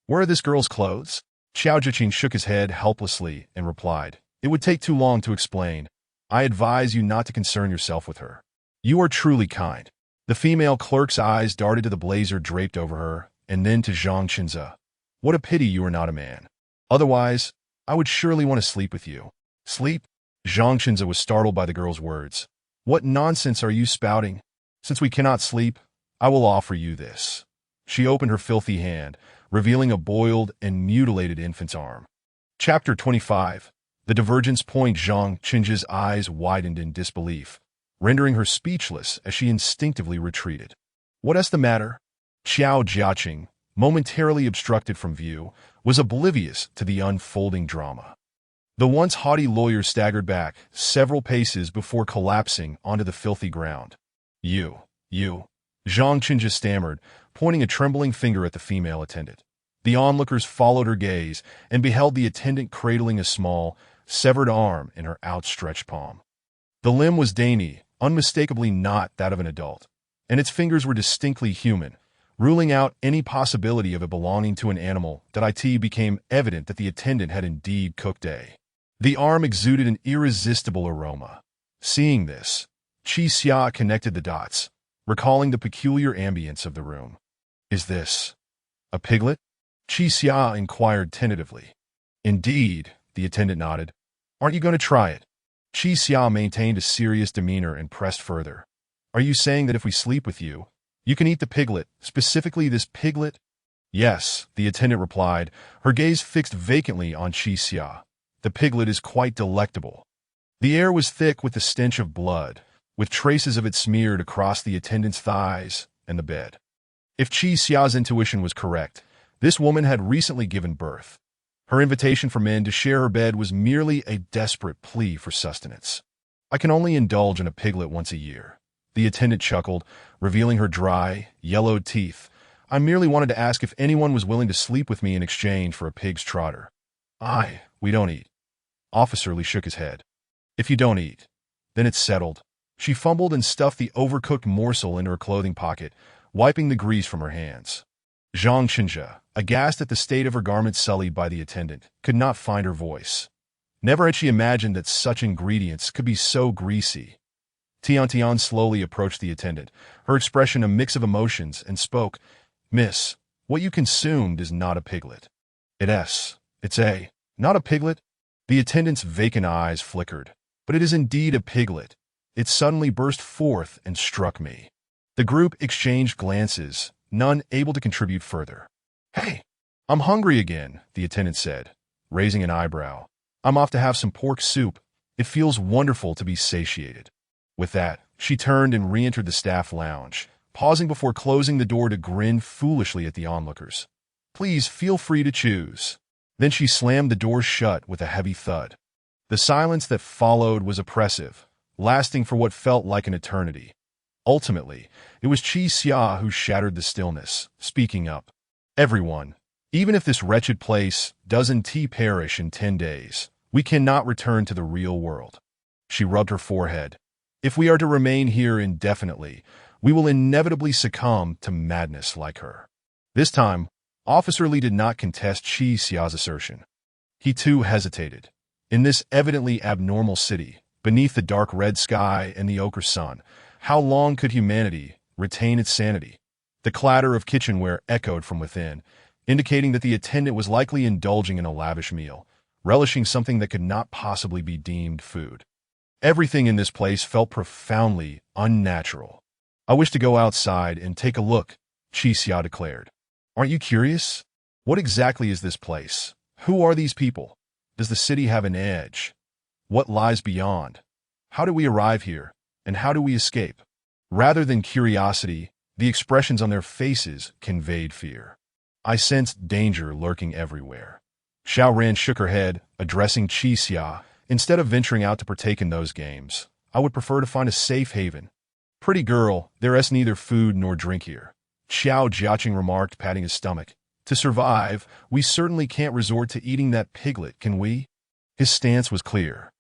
Where are this girl's clothes?" Xiao Zhiqing shook his head helplessly and replied, "It would take too long to explain. I advise you not to concern yourself with her." "You are truly kind." The female clerk's eyes darted to the blazer draped over her, and then to Zhang Qinza. "What a pity you are not a man. Otherwise, I would surely want to sleep with you." "Sleep?" Zhang Qinza was startled by the girl's words. "What nonsense are you spouting? Since we cannot sleep, I will offer you this." She opened her filthy hand, revealing a boiled and mutilated infant's arm. Chapter 25. The Divergence Point. Zhang Qinza's eyes widened in disbelief, rendering her speechless as she instinctively retreated. "What is the matter?" Xiao Jiaqing, momentarily obstructed from view, was oblivious to the unfolding drama. The once haughty lawyer staggered back several paces before collapsing onto the filthy ground. You, Zhang Qinja stammered, pointing a trembling finger at the female attendant. The onlookers followed her gaze and beheld the attendant cradling a small, severed arm in her outstretched palm. The limb was dainty, unmistakably not that of an adult, and its fingers were distinctly human, ruling out any possibility of it belonging to an animal. It became evident that the attendant had indeed cooked a. The arm exuded an irresistible aroma. Seeing this, Chi Xia connected the dots, recalling the peculiar ambience of the room. "Is this a piglet?" Chi Xia inquired tentatively. "Indeed," the attendant nodded. "Aren't you going to try it?" Chi Xia maintained a serious demeanor and pressed further. "Are you saying that if we sleep with you, you can eat the piglet, specifically this piglet?" "Yes," the attendant replied, her gaze fixed vacantly on Chi Xia. "The piglet is quite delectable." The air was thick with the stench of blood, with traces of it smeared across the attendant's thighs and the bed. If Chi Xia's intuition was correct, this woman had recently given birth. Her invitation for men to share her bed was merely a desperate plea for sustenance. "I can only indulge in a piglet once a year." The attendant chuckled, revealing her dry, yellowed teeth. "I merely wanted to ask if anyone was willing to sleep with me in exchange for a pig's trotter." We don't eat." Officer Li shook his head. "If you don't eat, then it's settled." She fumbled and stuffed the overcooked morsel into her clothing pocket, wiping the grease from her hands. Zhang Qinja, aghast at the state of her garments sullied by the attendant, could not find her voice. Never had she imagined that such ingredients could be so greasy. Tian slowly approached the attendant, her expression a mix of emotions, and spoke. "Miss, what you consumed is not a piglet." Not a piglet?" The attendant's vacant eyes flickered. "But it is indeed a piglet." It suddenly burst forth and struck me. The group exchanged glances, none able to contribute further. "Hey, I'm hungry again," the attendant said, raising an eyebrow. "I'm off to have some pork soup. It feels wonderful to be satiated." With that, she turned and re-entered the staff lounge, pausing before closing the door to grin foolishly at the onlookers. "Please feel free to choose." Then she slammed the door shut with a heavy thud. The silence that followed was oppressive, lasting for what felt like an eternity. Ultimately, it was Chi Xia who shattered the stillness, speaking up. "Everyone, even if this wretched place doesn't perish in 10 days, we cannot return to the real world." She rubbed her forehead. "If we are to remain here indefinitely, we will inevitably succumb to madness like her." This time, Officer Li did not contest Chi Xia's assertion. He too hesitated. In this evidently abnormal city, beneath the dark red sky and the ochre sun. How long could humanity retain its sanity? The clatter of kitchenware echoed from within, indicating that the attendant was likely indulging in a lavish meal, relishing something that could not possibly be deemed food. Everything in this place felt profoundly unnatural. I wish to go outside and take a look, Qixia declared. Aren't you curious? What exactly is this place? Who are these people? Does the city have an edge? What lies beyond? How do we arrive here, and how do we escape? Rather than curiosity, the expressions on their faces conveyed fear. I sensed danger lurking everywhere. Xiao Ran shook her head, addressing Qixia. Instead of venturing out to partake in those games, I would prefer to find a safe haven. Pretty girl, there is neither food nor drink here, Xiao Jiaqing remarked, patting his stomach. To survive, we certainly can't resort to eating that piglet, can we? His stance was clear.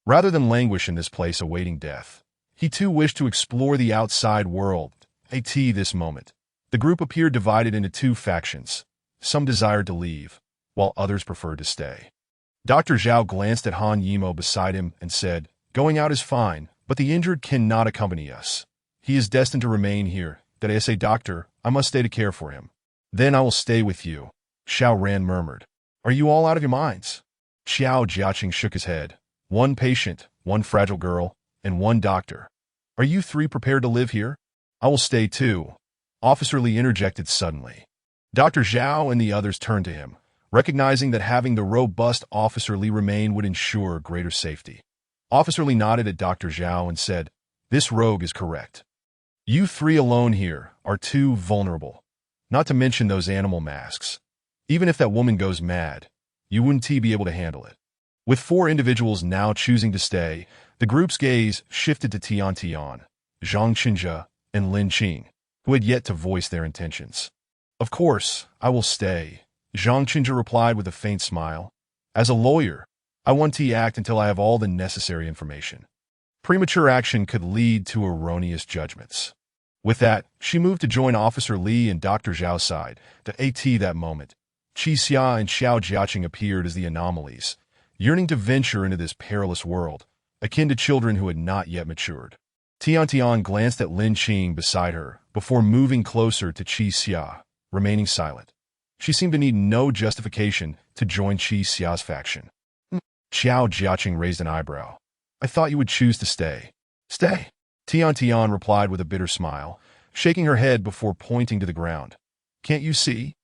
Rather than languish in this place awaiting death, he too wished to explore the outside world. At this moment, the group appeared divided into two factions. Some desired to leave, while others preferred to stay. Dr. Zhao glanced at Han Yimo beside him and said, "Going out is fine, but the injured cannot accompany us. He is destined to remain here. That is a doctor, I must stay to care for him." "Then I will stay with you," Xiao Ran murmured. "Are you all out of your minds?" Xiao Jiaqing shook his head. "One patient, one fragile girl, and one doctor. Are you three prepared to live here?" "I will stay too," Officer Li interjected suddenly. Dr. Zhao and the others turned to him, recognizing that having the robust Officer Li remain would ensure greater safety. Officer Li nodded at Dr. Zhao and said, "This rogue is correct. You three alone here are too vulnerable, not to mention those animal masks. Even if that woman goes mad, you wouldn't be able to handle it." With four individuals now choosing to stay, the group's gaze shifted to Tian Tian, Zhang Qinzhe, and Lin Qing, who had yet to voice their intentions. "Of course, I will stay," Zhang Qinzhe replied with a faint smile. "As a lawyer, I want to act until I have all the necessary information. Premature action could lead to erroneous judgments." With that, she moved to join Officer Li and Dr. Zhao's side. At that moment, Qixia and Xiao Jiaqing appeared as the anomalies, yearning to venture into this perilous world, akin to children who had not yet matured. Tian Tian glanced at Lin Qing beside her before moving closer to Qixia, remaining silent. She seemed to need no justification to join Xia's faction. Xiao Jiaqing raised an eyebrow. "I thought you would choose to stay." "Stay?" Tian Tian replied with a bitter smile, shaking her head before pointing to the ground. "Can't you see?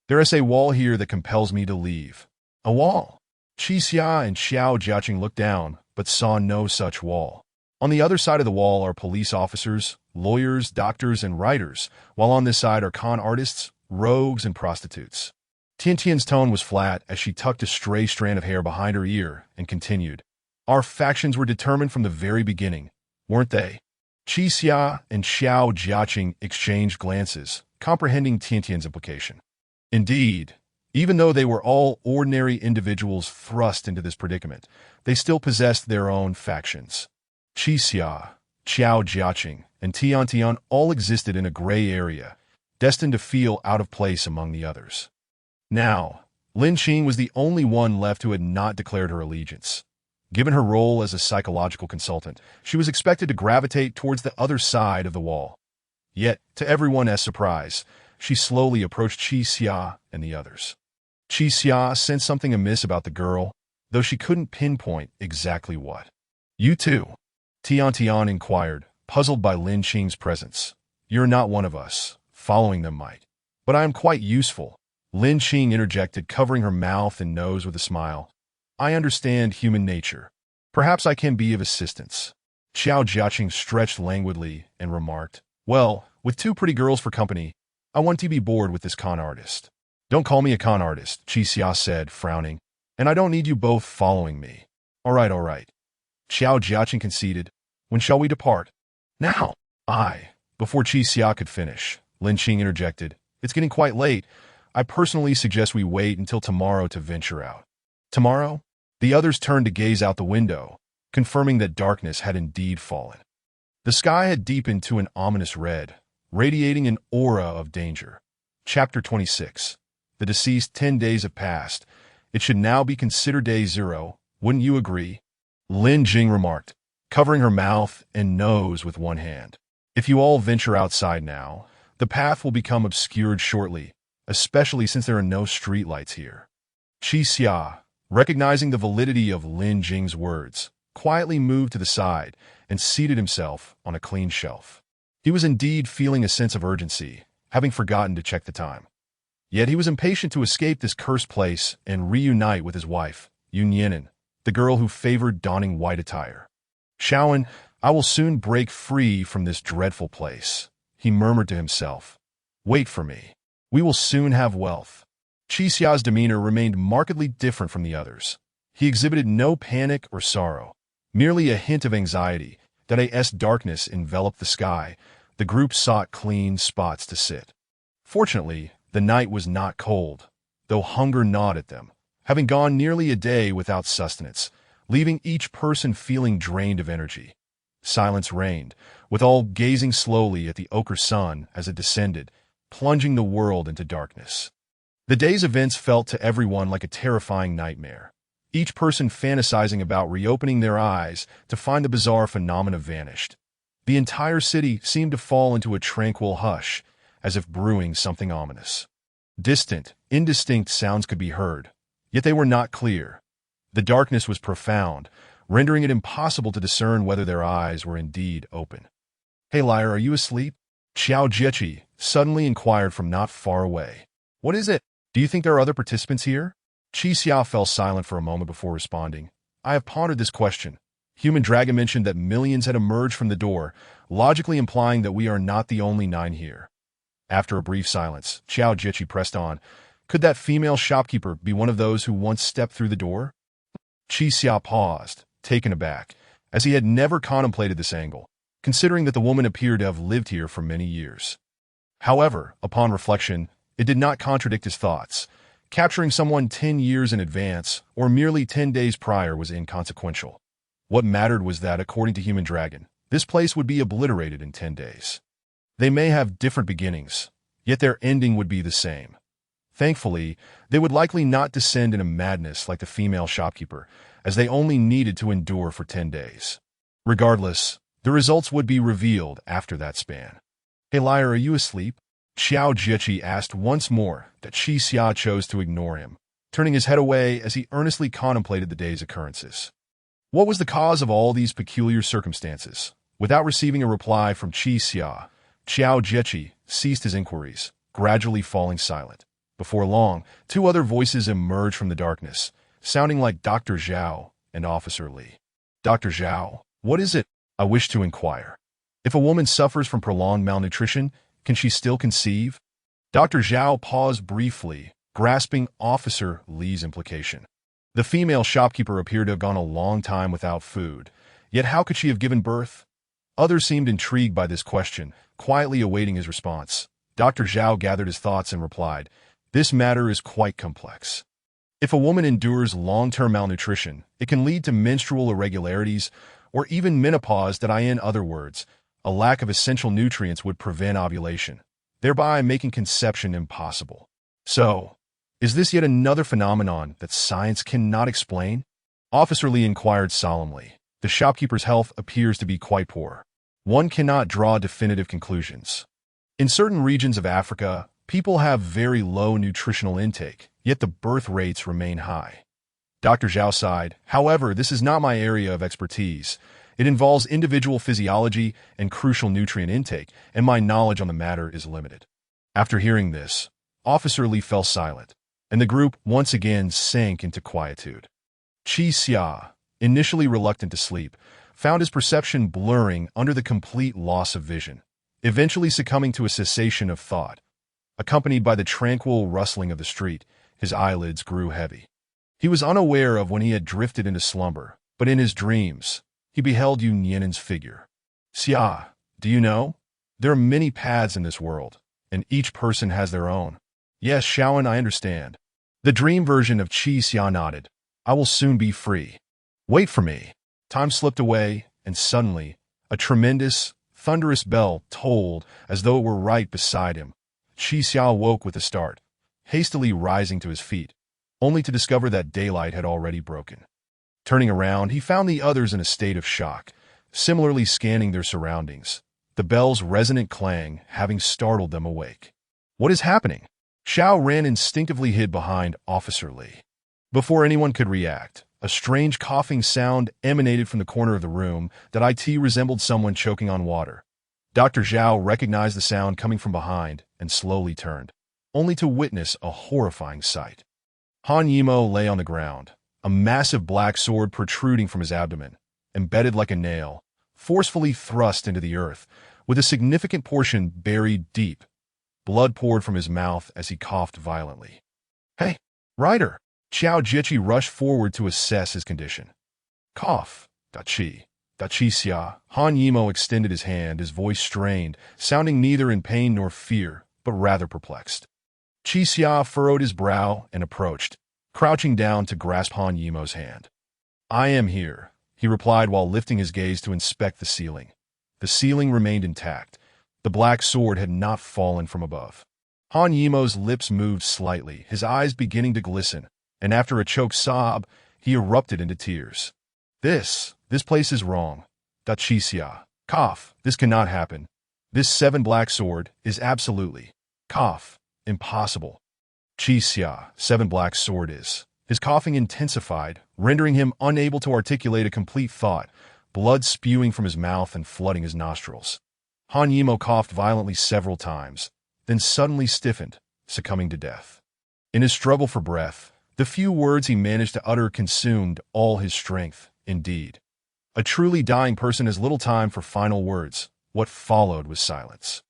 There is a wall here that compels me to leave." "A wall?" Qixia and Xiao Jiaqing looked down, but saw no such wall. On the other side of the wall are police officers, lawyers, doctors, and writers, while on this side are con artists, rogues, and prostitutes. Tian Tian's tone was flat as she tucked a stray strand of hair behind her ear and continued. "Our factions were determined from the very beginning, weren't they?" Qixia and Xiao Jiaqing exchanged glances, comprehending Tian Tian's implication. Indeed, even though they were all ordinary individuals thrust into this predicament, they still possessed their own factions. Qixia, Xiao Jiaqing, and Tian Tian all existed in a gray area, destined to feel out of place among the others. Now, Lin Qing was the only one left who had not declared her allegiance. Given her role as a psychological consultant, she was expected to gravitate towards the other side of the wall. Yet, to everyone's surprise, she slowly approached Qixia and the others. Qixia sensed something amiss about the girl, though she couldn't pinpoint exactly what. "You too?" Tian Tian inquired, puzzled by Lin Qing's presence. "You're not one of us. Following them might. But I am quite useful," Lin Qing interjected, covering her mouth and nose with a smile. "I understand human nature. Perhaps I can be of assistance." Xiao Jiaqing stretched languidly and remarked, "Well, with two pretty girls for company, I want to be bored with this con artist." "Don't call me a con artist," Qixia said, frowning. "And I don't need you both following me." All right. Xiao Jiaqing conceded. "When shall we depart?" "Now." Before Qixia could finish, Lin Qing interjected, "It's getting quite late. I personally suggest we wait until tomorrow to venture out." "Tomorrow?" The others turned to gaze out the window, confirming that darkness had indeed fallen. The sky had deepened to an ominous red, radiating an aura of danger. Chapter 26. The deceased 10 days have passed. It should now be considered day 0, wouldn't you agree? Lin Jing remarked. covering her mouth and nose with one hand. If you all venture outside now, the path will become obscured shortly, especially since there are no streetlights here. Qi Xia, recognizing the validity of Lin Jing's words, quietly moved to the side and seated himself on a clean shelf. He was indeed feeling a sense of urgency, having forgotten to check the time. Yet he was impatient to escape this cursed place and reunite with his wife, Yun Yinan, the girl who favored donning white attire. "Shaoan, I will soon break free from this dreadful place," he murmured to himself. "Wait for me. We will soon have wealth." Qi Xia's demeanor remained markedly different from the others. He exhibited no panic or sorrow, merely a hint of anxiety. That as darkness enveloped the sky, the group sought clean spots to sit. Fortunately, the night was not cold, though hunger gnawed at them, having gone nearly a day without sustenance, leaving each person feeling drained of energy. Silence reigned, with all gazing slowly at the ochre sun as it descended, plunging the world into darkness. The day's events felt to everyone like a terrifying nightmare, each person fantasizing about reopening their eyes to find the bizarre phenomena vanished. The entire city seemed to fall into a tranquil hush, as if brewing something ominous. Distant, indistinct sounds could be heard, yet they were not clear. The darkness was profound, rendering it impossible to discern whether their eyes were indeed open. "Hey, liar, are you asleep?" Xiao Jiechi suddenly inquired from not far away. "What is it? Do you think there are other participants here?" Qi Xia fell silent for a moment before responding. "I have pondered this question. Human Dragon mentioned that millions had emerged from the door, logically implying that we are not the only 9 here." After a brief silence, Xiao Jiechi pressed on. "Could that female shopkeeper be one of those who once stepped through the door?" Qi Xia paused, taken aback, as he had never contemplated this angle, considering that the woman appeared to have lived here for many years. However, upon reflection, it did not contradict his thoughts. Capturing someone 10 years in advance, or merely 10 days prior, was inconsequential. What mattered was that, according to Human Dragon, this place would be obliterated in 10 days. They may have different beginnings, yet their ending would be the same. Thankfully, they would likely not descend in a madness like the female shopkeeper, as they only needed to endure for 10 days. Regardless, the results would be revealed after that span. "Hey, liar, are you asleep?" Xiao Jiechi asked once more, that Qi Xia chose to ignore him, turning his head away as he earnestly contemplated the day's occurrences. What was the cause of all these peculiar circumstances? Without receiving a reply from Qi Xia, Xiao Jiechi ceased his inquiries, gradually falling silent. Before long, 2 other voices emerged from the darkness, sounding like Dr. Zhao and Officer Li. "Dr. Zhao, what is it?" "I wish to inquire. If a woman suffers from prolonged malnutrition, can she still conceive?" Dr. Zhao paused briefly, grasping Officer Li's implication. The female shopkeeper appeared to have gone a long time without food, yet how could she have given birth? Others seemed intrigued by this question, quietly awaiting his response. Dr. Zhao gathered his thoughts and replied, "This matter is quite complex. If a woman endures long-term malnutrition, it can lead to menstrual irregularities or even menopause. That, in other words, a lack of essential nutrients would prevent ovulation, thereby making conception impossible. So, is this yet another phenomenon that science cannot explain?" Officer Li inquired solemnly. "The shopkeeper's health appears to be quite poor. One cannot draw definitive conclusions. In certain regions of Africa, people have very low nutritional intake, yet the birth rates remain high." Dr. Zhao sighed. "However, this is not my area of expertise. It involves individual physiology and crucial nutrient intake, and my knowledge on the matter is limited." After hearing this, Officer Li fell silent, and the group once again sank into quietude. Qi Xia, initially reluctant to sleep, found his perception blurring under the complete loss of vision, eventually succumbing to a cessation of thought. Accompanied by the tranquil rustling of the street, his eyelids grew heavy. He was unaware of when he had drifted into slumber, but in his dreams, he beheld Yun Yanan's figure. "Xia, do you know? There are many paths in this world, and each person has their own." "Yes, Shaoan, I understand." The dream version of Qi Xia nodded. "I will soon be free. Wait for me." Time slipped away, and suddenly, a tremendous, thunderous bell tolled as though it were right beside him. Qi Xia woke with a start, hastily rising to his feet, only to discover that daylight had already broken. Turning around, he found the others in a state of shock, similarly scanning their surroundings, the bell's resonant clang having startled them awake. "What is happening?" Xiao Ran instinctively hid behind Officer Li. Before anyone could react, a strange coughing sound emanated from the corner of the room that it resembled someone choking on water. Dr. Zhao recognized the sound coming from behind and slowly turned, only to witness a horrifying sight. Han Yimou lay on the ground, a massive black sword protruding from his abdomen, embedded like a nail, forcefully thrust into the earth, with a significant portion buried deep. Blood poured from his mouth as he coughed violently. "Hey, Ryder!" Qiao Jiqi rushed forward to assess his condition. "Cough, Dachi Xia." Han Yimou extended his hand, his voice strained, sounding neither in pain nor fear, but rather perplexed. Qi Xia furrowed his brow and approached, crouching down to grasp Han Yimou's hand. "I am here," he replied while lifting his gaze to inspect the ceiling. The ceiling remained intact. The black sword had not fallen from above. Han Yimou's lips moved slightly, his eyes beginning to glisten, and after a choked sob, he erupted into tears. This place is wrong. Dachi Xia. Cough. This cannot happen. This 7 black sword is absolutely, cough, impossible. Qi Xia, 7 black sword is. His coughing intensified, rendering him unable to articulate a complete thought, blood spewing from his mouth and flooding his nostrils. Han Yimou coughed violently several times, then suddenly stiffened, succumbing to death. In his struggle for breath, the few words he managed to utter consumed all his strength, indeed. A truly dying person has little time for final words. What followed was silence.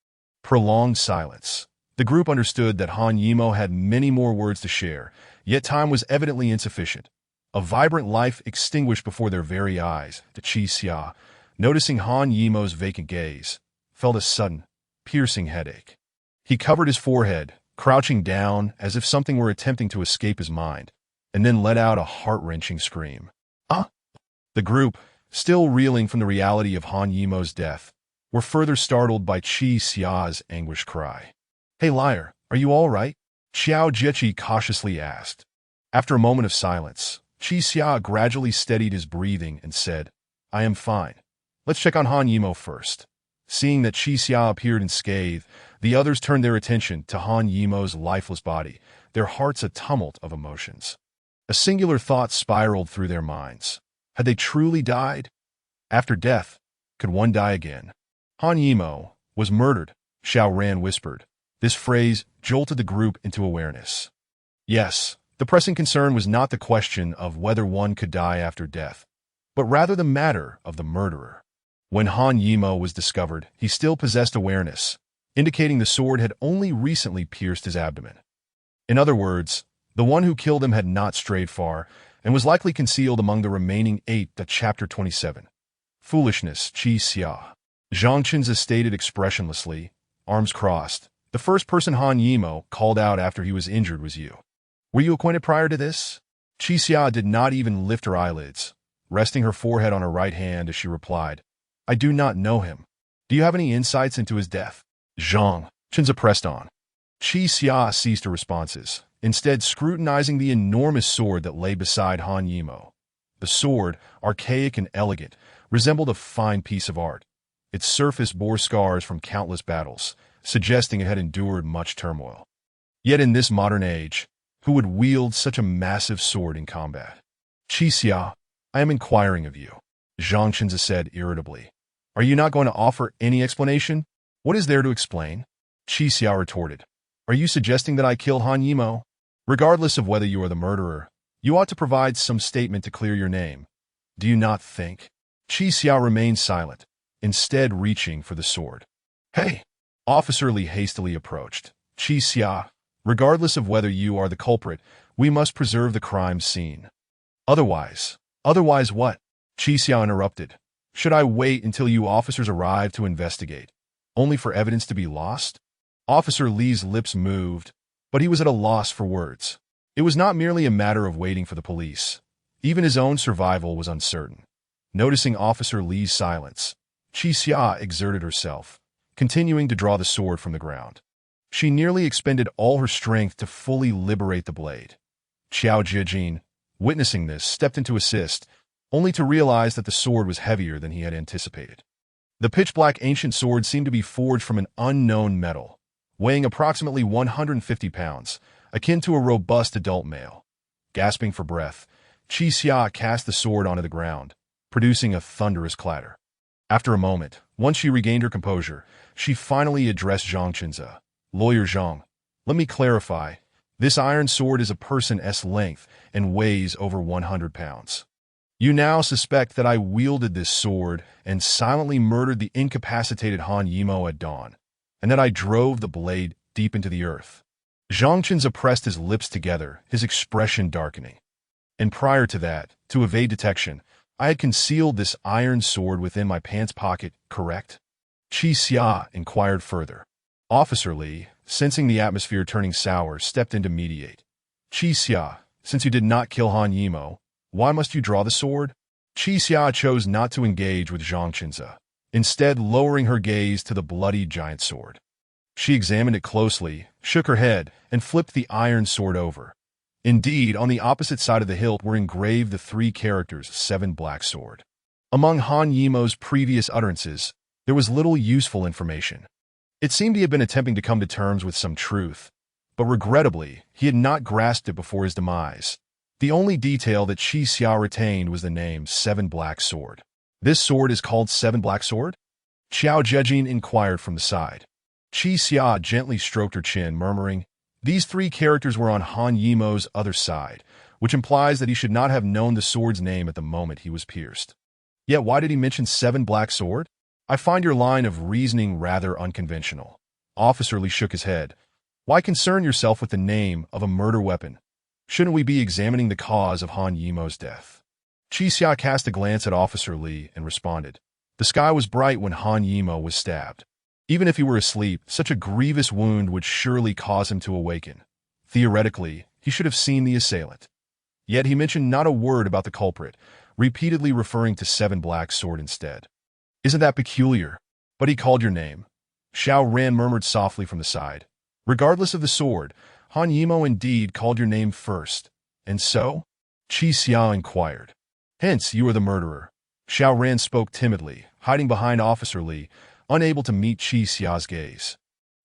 Prolonged silence. The group understood that Han Yimou had many more words to share, yet time was evidently insufficient. A vibrant life extinguished before their very eyes. Qi Xia, noticing Han Yimou's vacant gaze, felt a sudden, piercing headache. He covered his forehead, crouching down as if something were attempting to escape his mind, and then let out a heart-wrenching scream. "Ah!" The group, still reeling from the reality of Han Yimou's death, were further startled by Qi Xia's anguished cry. "Hey, liar, are you all right?" Qiao Jiqi cautiously asked. After a moment of silence, Qi Xia gradually steadied his breathing and said, "I am fine. Let's check on Han Yimou first." Seeing that Qi Xia appeared unscathed, the others turned their attention to Han Yimou's lifeless body, their hearts a tumult of emotions. A singular thought spiraled through their minds. Had they truly died? After death, could one die again? Han Yimou was murdered, Xiao Ran whispered. This phrase jolted the group into awareness. Yes, the pressing concern was not the question of whether one could die after death, but rather the matter of the murderer. When Han Yimou was discovered, he still possessed awareness, indicating the sword had only recently pierced his abdomen. In other words, the one who killed him had not strayed far and was likely concealed among the remaining 8. Chapter 27. Foolishness, Qi Xia. Zhang Qinzi stated expressionlessly, arms crossed. "The first person Han Yimou called out after he was injured was you. Were you acquainted prior to this?" Qi Xia did not even lift her eyelids, resting her forehead on her right hand as she replied, "I do not know him. Do you have any insights into his death?" Zhang Qinzi pressed on. Qi Xia ceased her responses, instead scrutinizing the enormous sword that lay beside Han Yimou. The sword, archaic and elegant, resembled a fine piece of art. Its surface bore scars from countless battles, suggesting it had endured much turmoil. Yet in this modern age, who would wield such a massive sword in combat? "Qi Xia, I am inquiring of you," Zhang Qinzi said irritably. "Are you not going to offer any explanation? What is there to explain?" Qi Xia retorted. "Are you suggesting that I killed Han Yimou? Regardless of whether you are the murderer, you ought to provide some statement to clear your name. Do you not think?" Qi Xia remained silent, instead reaching for the sword. "Hey!" Officer Li hastily approached. "Qi Xia, regardless of whether you are the culprit, we must preserve the crime scene. Otherwise what?" Qi Xia interrupted. "Should I wait until you officers arrive to investigate, only for evidence to be lost?" Officer Li's lips moved, but he was at a loss for words. It was not merely a matter of waiting for the police. Even his own survival was uncertain. Noticing Officer Li's silence, Qi Xia exerted herself, continuing to draw the sword from the ground. She nearly expended all her strength to fully liberate the blade. Qiao Jiajin, witnessing this, stepped in to assist, only to realize that the sword was heavier than he had anticipated. The pitch-black ancient sword seemed to be forged from an unknown metal, weighing approximately 150 pounds, akin to a robust adult male. Gasping for breath, Qi Xia cast the sword onto the ground, producing a thunderous clatter. After a moment, once she regained her composure, she finally addressed Zhang Qinze. "Lawyer Zhang, let me clarify. This iron sword is a person's length and weighs over 100 pounds. You now suspect that I wielded this sword and silently murdered the incapacitated Han Yimo at dawn, and that I drove the blade deep into the earth." Zhang Qinze pressed his lips together, his expression darkening. "And prior to that, to evade detection, I had concealed this iron sword within my pants pocket, correct?" Qi Xia inquired further. Officer Li, sensing the atmosphere turning sour, stepped in to mediate. "Qi Xia, since you did not kill Han Yimo, why must you draw the sword?" Qi Xia chose not to engage with Zhang Qinze, instead lowering her gaze to the bloody giant sword. She examined it closely, shook her head, and flipped the iron sword over. Indeed, on the opposite side of the hilt were engraved the three characters, Seven Black Sword. Among Han Yimo's previous utterances, there was little useful information. It seemed he had been attempting to come to terms with some truth, but regrettably, he had not grasped it before his demise. The only detail that Qi Xia retained was the name Seven Black Sword. "This sword is called Seven Black Sword?" Xiao Zhejin inquired from the side. Qi Xia gently stroked her chin, murmuring, "These three characters were on Han Yimo's other side, which implies that he should not have known the sword's name at the moment he was pierced. Yet why did he mention Seven Black Sword? I find your line of reasoning rather unconventional." Officer Li shook his head. "Why concern yourself with the name of a murder weapon? Shouldn't we be examining the cause of Han Yimo's death?" Qi Xia cast a glance at Officer Li and responded, "The sky was bright when Han Yimo was stabbed. Even if he were asleep, such a grievous wound would surely cause him to awaken. Theoretically, he should have seen the assailant. Yet he mentioned not a word about the culprit, repeatedly referring to Seven Black Sword instead. Isn't that peculiar? But he called your name." Xiao Ran murmured softly from the side. "Regardless of the sword, Han Yimo indeed called your name first. And so?" Qi Xia inquired. "Hence, you are the murderer." Xiao Ran spoke timidly, hiding behind Officer Li, unable to meet Qi Xia's gaze.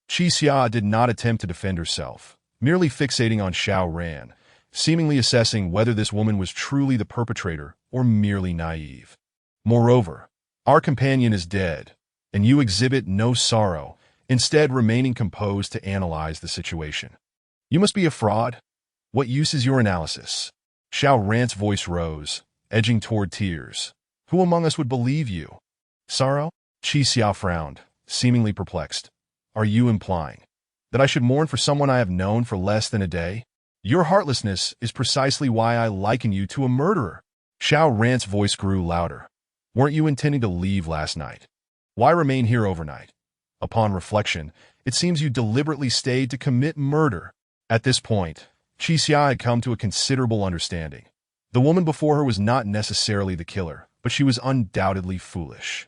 Qi Xia did not attempt to defend herself, merely fixating on Xiao Ran, seemingly assessing whether this woman was truly the perpetrator or merely naive. "Moreover, our companion is dead, and you exhibit no sorrow, instead remaining composed to analyze the situation. You must be a fraud. What use is your analysis?" Xiao Ran's voice rose, edging toward tears. "Who among us would believe you?" "Sorrow?" Qi Xia frowned, seemingly perplexed. "Are you implying that I should mourn for someone I have known for less than a day? Your heartlessness is precisely why I liken you to a murderer." Xiao Ran's voice grew louder. "Weren't you intending to leave last night? Why remain here overnight? Upon reflection, it seems you deliberately stayed to commit murder." At this point, Qi Xia had come to a considerable understanding. The woman before her was not necessarily the killer, but she was undoubtedly foolish.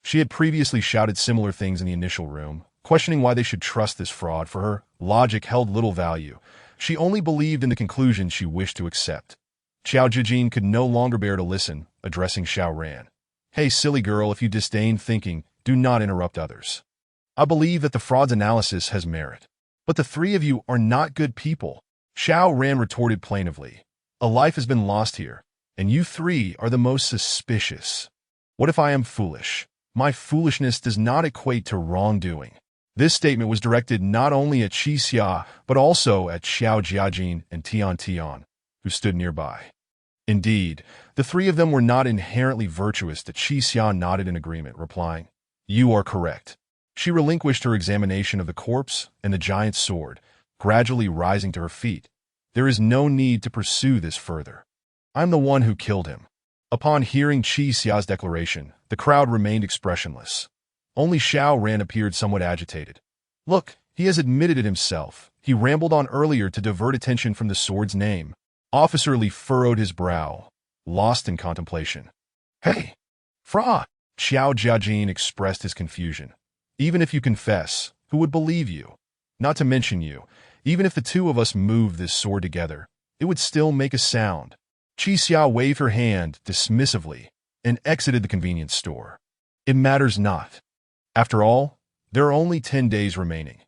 She had previously shouted similar things in the initial room, questioning why they should trust this fraud. For her, logic held little value. She only believed in the conclusion she wished to accept. Xiao Zhejin could no longer bear to listen, addressing Xiao Ran. "Hey, silly girl, if you disdain thinking, do not interrupt others. I believe that the fraud's analysis has merit. But the three of you are not good people." Xiao Ran retorted plaintively. "A life has been lost here, and you three are the most suspicious. What if I am foolish? My foolishness does not equate to wrongdoing." This statement was directed not only at Qi Xia, but also at Xiao Jiajin and Tian Tian, who stood nearby. Indeed, the three of them were not inherently virtuous. That Qi Xia nodded in agreement, replying, "You are correct." She relinquished her examination of the corpse and the giant sword, gradually rising to her feet. "There is no need to pursue this further. I'm the one who killed him." Upon hearing Qi Xia's declaration, the crowd remained expressionless. Only Xiao Ran appeared somewhat agitated. "Look, he has admitted it himself. He rambled on earlier to divert attention from the sword's name." Officer Li furrowed his brow, lost in contemplation. "Hey, Fra!" Xiao Jiajin expressed his confusion. "Even if you confess, who would believe you? Not to mention you, even if the two of us moved this sword together, it would still make a sound." Qi Xia waved her hand dismissively and exited the convenience store. It matters not. After all, there are only 10 days remaining.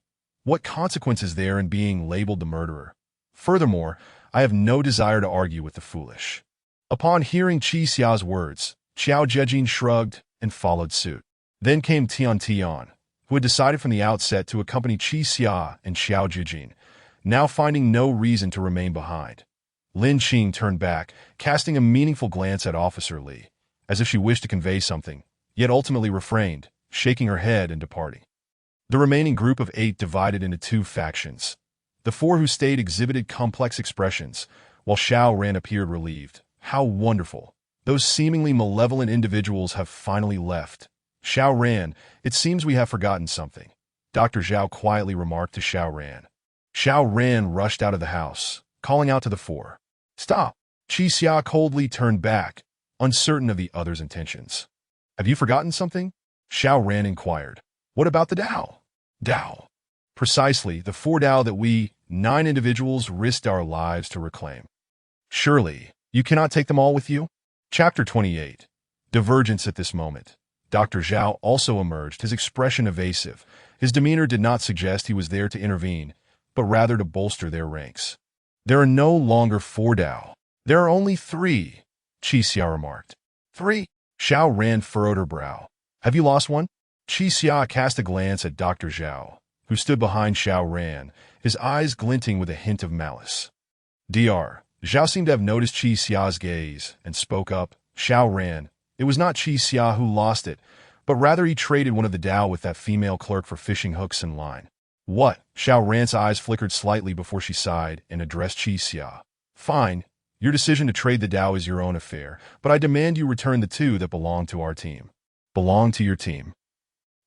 What consequence is there in being labeled the murderer? Furthermore, I have no desire to argue with the foolish. Upon hearing Qi Xia's words, Xiao Zhejin shrugged and followed suit. Then came Tian Tian, who had decided from the outset to accompany Qi Xia and Xiao Zhejin, now finding no reason to remain behind. Lin Qing turned back, casting a meaningful glance at Officer Li, as if she wished to convey something, yet ultimately refrained, shaking her head and departing. The remaining group of 8 divided into 2 factions. The 4 who stayed exhibited complex expressions, while Xiao Ran appeared relieved. How wonderful! Those seemingly malevolent individuals have finally left. Xiao Ran, it seems we have forgotten something, Dr. Zhao quietly remarked to Xiao Ran. Xiao Ran rushed out of the house, calling out to the 4. Stop! Qi Xia coldly turned back, uncertain of the other's intentions. Have you forgotten something? Xiao Ran inquired. What about the Dao? Dao. Precisely, the 4 Dao that we, 9 individuals, risked our lives to reclaim. Surely, you cannot take them all with you? Chapter 28. Divergence at this moment. Dr. Zhao also emerged, his expression evasive. His demeanor did not suggest he was there to intervene, but rather to bolster their ranks. There are no longer 4 Dao. There are only 3, Qi Xia remarked. 3? Xiao Ran furrowed her brow. Have you lost one? Qi Xia cast a glance at Dr. Zhao, who stood behind Xiao Ran, his eyes glinting with a hint of malice. Dr. Zhao seemed to have noticed Qi Xia's gaze and spoke up. Xiao Ran, it was not Qi Xia who lost it, but rather he traded one of the Dao with that female clerk for fishing hooks and line. What? Xiao Ran's eyes flickered slightly before she sighed and addressed Qi Xia. Fine, your decision to trade the Dao is your own affair, but I demand you return the 2 that belong to our team. Belong to your team.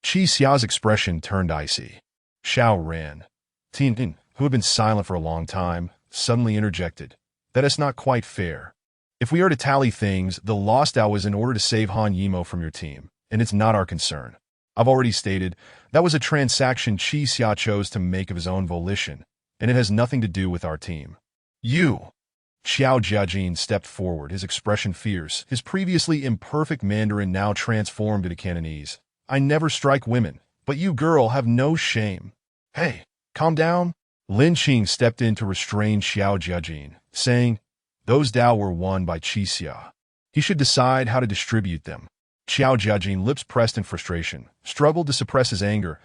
Qi Xia's expression turned icy. Xiao Ran, Tin, who had been silent for a long time, suddenly interjected. That is not quite fair. If we are to tally things, the lost Dao was in order to save Han Yimo from your team, and it's not our concern. I've already stated, that was a transaction Qi Xia chose to make of his own volition, and it has nothing to do with our team. You! Xiao Jiajin stepped forward, his expression fierce, his previously imperfect Mandarin now transformed into Cantonese. I never strike women, but you girl have no shame. Hey, calm down. Lin Qing stepped in to restrain Xiao Jiajin, saying, those Dao were won by Qi Xia. He should decide how to distribute them. Xiao Jiajin, lips pressed in frustration, struggled to suppress his anger.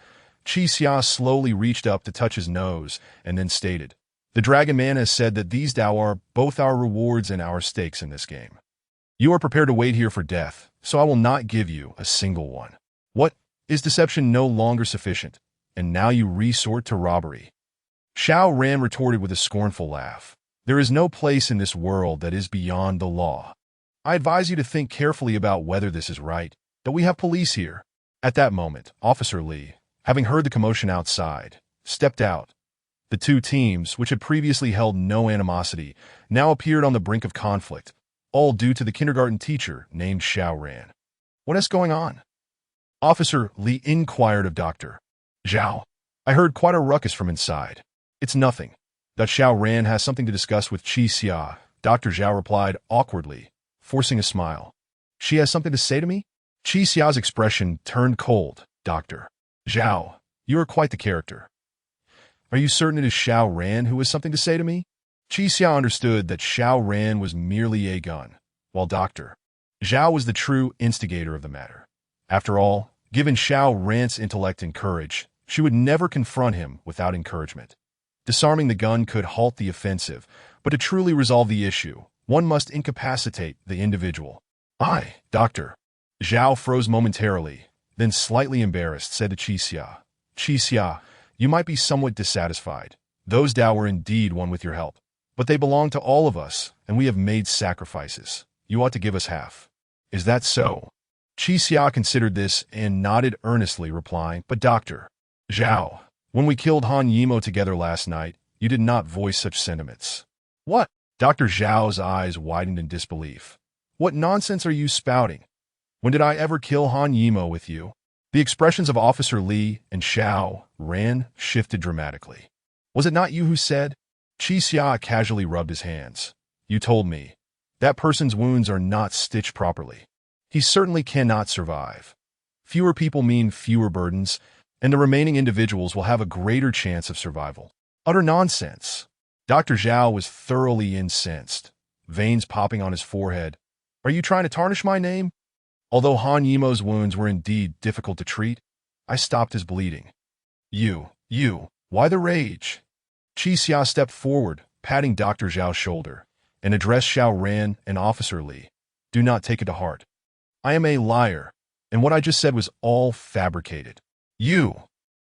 Qi Xia slowly reached up to touch his nose and then stated, the Dragon Man has said that these Dao are both our rewards and our stakes in this game. You are prepared to wait here for death, so I will not give you a single one. What? Is deception no longer sufficient, and now you resort to robbery? Xiao Ran retorted with a scornful laugh. There is no place in this world that is beyond the law. I advise you to think carefully about whether this is right, that we have police here. At that moment, Officer Li, having heard the commotion outside, stepped out. The 2 teams, which had previously held no animosity, now appeared on the brink of conflict, all due to the kindergarten teacher named Xiao Ran. What is going on? Officer Li inquired of Dr. Zhao. I heard quite a ruckus from inside. It's nothing. That Xiao Ran has something to discuss with Qi Xia, Dr. Zhao replied awkwardly, forcing a smile. She has something to say to me? Qi Xia's expression turned cold. Dr. Zhao, you are quite the character. Are you certain it is Xiao Ran who has something to say to me? Qi Xia understood that Xiao Ran was merely a gun, while Dr. Zhao was the true instigator of the matter. After all, given Xiao Ran's intellect and courage, she would never confront him without encouragement. Disarming the gun could halt the offensive, but to truly resolve the issue, one must incapacitate the individual. Dr. Zhao froze momentarily, then slightly embarrassed, said to Qi Xia. Qi Xia, you might be somewhat dissatisfied. Those Dao were indeed won with your help, but they belong to all of us, and we have made sacrifices. You ought to give us half. Is that so? Qi Xia considered this and nodded earnestly, replying, but Dr. Zhao, when we killed Han Yimo together last night, you did not voice such sentiments. What? Dr. Zhao's eyes widened in disbelief. What nonsense are you spouting? When did I ever kill Han Yimo with you? The expressions of Officer Li and Xiao Ran shifted dramatically. Was it not you who said? Qi Xia casually rubbed his hands. You told me. That person's wounds are not stitched properly. He certainly cannot survive. Fewer people mean fewer burdens, and the remaining individuals will have a greater chance of survival. Utter nonsense. Dr. Zhao was thoroughly incensed, veins popping on his forehead. Are you trying to tarnish my name? Although Han Yimo's wounds were indeed difficult to treat, I stopped his bleeding. Why the rage? Qi Xia stepped forward, patting Dr. Zhao's shoulder, and addressed Xiao Ran and Officer Li. Do not take it to heart. I am a liar, and what I just said was all fabricated. You!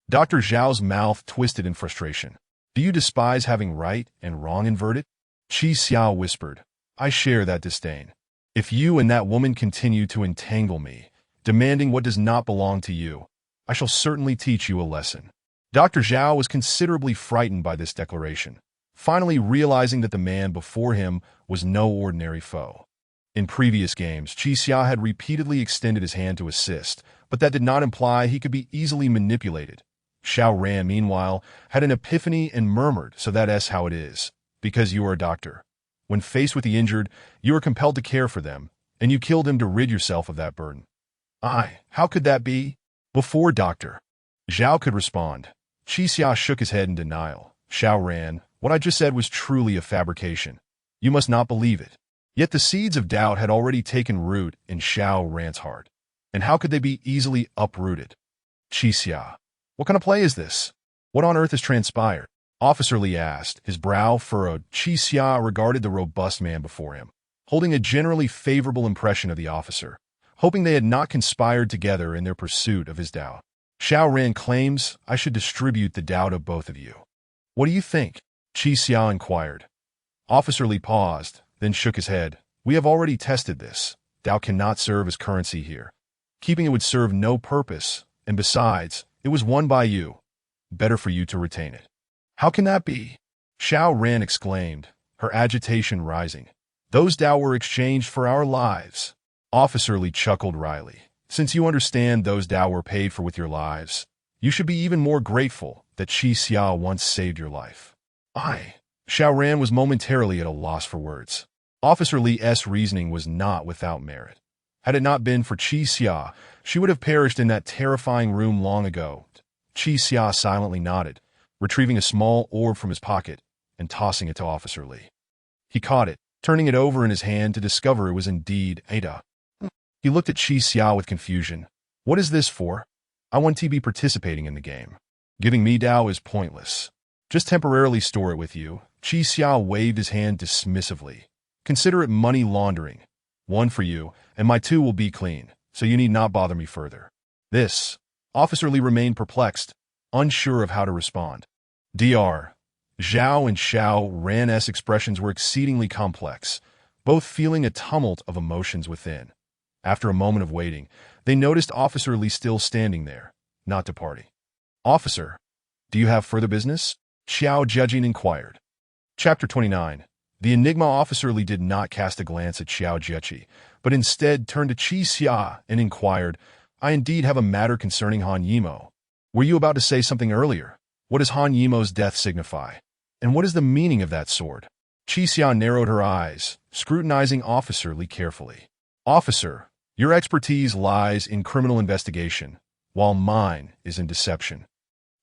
Dr. Zhao's mouth twisted in frustration. Do you despise having right and wrong inverted? Qi Xia whispered. I share that disdain. If you and that woman continue to entangle me, demanding what does not belong to you, I shall certainly teach you a lesson. Dr. Zhao was considerably frightened by this declaration, finally realizing that the man before him was no ordinary foe. In previous games, Qi Xia had repeatedly extended his hand to assist, but that did not imply he could be easily manipulated. Xiao Ran, meanwhile, had an epiphany and murmured, so that's how it is, because you are a doctor. When faced with the injured, you are compelled to care for them, and you killed him to rid yourself of that burden. How could that be? Before Dr. Zhao could respond, Qi Xia shook his head in denial. Xiao Ran, what I just said was truly a fabrication. You must not believe it. Yet the seeds of doubt had already taken root in Xiao Ran's heart. And how could they be easily uprooted? Qi Xia, what kind of play is this? What on earth has transpired? Officer Li asked, his brow furrowed. Qi Xia regarded the robust man before him, holding a generally favorable impression of the officer, hoping they had not conspired together in their pursuit of his doubt. Xiao Ran claims I should distribute the doubt of both of you. What do you think? Qi Xia inquired. Officer Li paused, then shook his head. We have already tested this. Doubt cannot serve as currency here. Keeping it would serve no purpose, and besides, it was won by you. Better for you to retain it. How can that be? Xiao Ran exclaimed, her agitation rising. Those doubt were exchanged for our lives. Officer Li chuckled wryly. Since you understand those doubt were paid for with your lives, you should be even more grateful that Qi Xia once saved your life. Xiao Ran was momentarily at a loss for words. Officer Li's reasoning was not without merit. Had it not been for Qi Xia, she would have perished in that terrifying room long ago. Qi Xia silently nodded, retrieving a small orb from his pocket and tossing it to Officer Li. He caught it, turning it over in his hand to discover it was indeed Ada. He looked at Qi Xia with confusion. What is this for? I want to be participating in the game. Giving me Dao is pointless. Just temporarily store it with you. Qi Xia waved his hand dismissively. Consider it money laundering. One for you, and my two will be clean, so you need not bother me further. This. Officer Li remained perplexed, unsure of how to respond. Dr. Zhao and Xiao Ran's expressions were exceedingly complex, both feeling a tumult of emotions within. After a moment of waiting, they noticed Officer Li still standing there, not departing. Officer, do you have further business? Xiao Zhejing inquired. Chapter 29. The Enigma Officer Li did not cast a glance at Xiao Zheji, but instead turned to Qi Xia and inquired, I indeed have a matter concerning Han Yimo. Were you about to say something earlier? What does Han Yimo's death signify? And what is the meaning of that sword? Qi Xia narrowed her eyes, scrutinizing Officer Li carefully. Officer, your expertise lies in criminal investigation, while mine is in deception.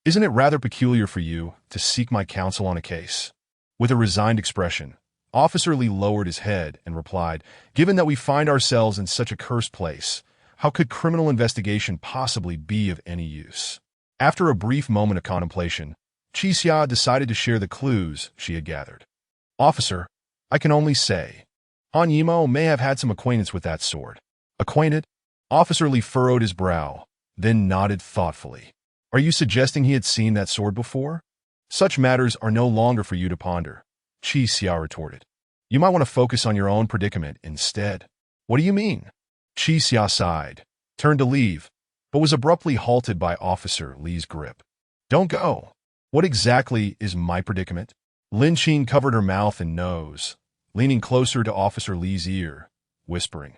Isn't it rather peculiar for you to seek my counsel on a case? With a resigned expression, Officer Li lowered his head and replied, Given that we find ourselves in such a cursed place, how could criminal investigation possibly be of any use? After a brief moment of contemplation, Qi Xia decided to share the clues she had gathered. Officer, I can only say, Han Yimo may have had some acquaintance with that sword. Acquainted? Officer Li furrowed his brow, then nodded thoughtfully. Are you suggesting he had seen that sword before? Such matters are no longer for you to ponder, Qi Xia retorted. You might want to focus on your own predicament instead. What do you mean? Qi Xia sighed, turned to leave, but was abruptly halted by Officer Li's grip. Don't go. What exactly is my predicament? Lin Qin covered her mouth and nose, leaning closer to Officer Li's ear, whispering,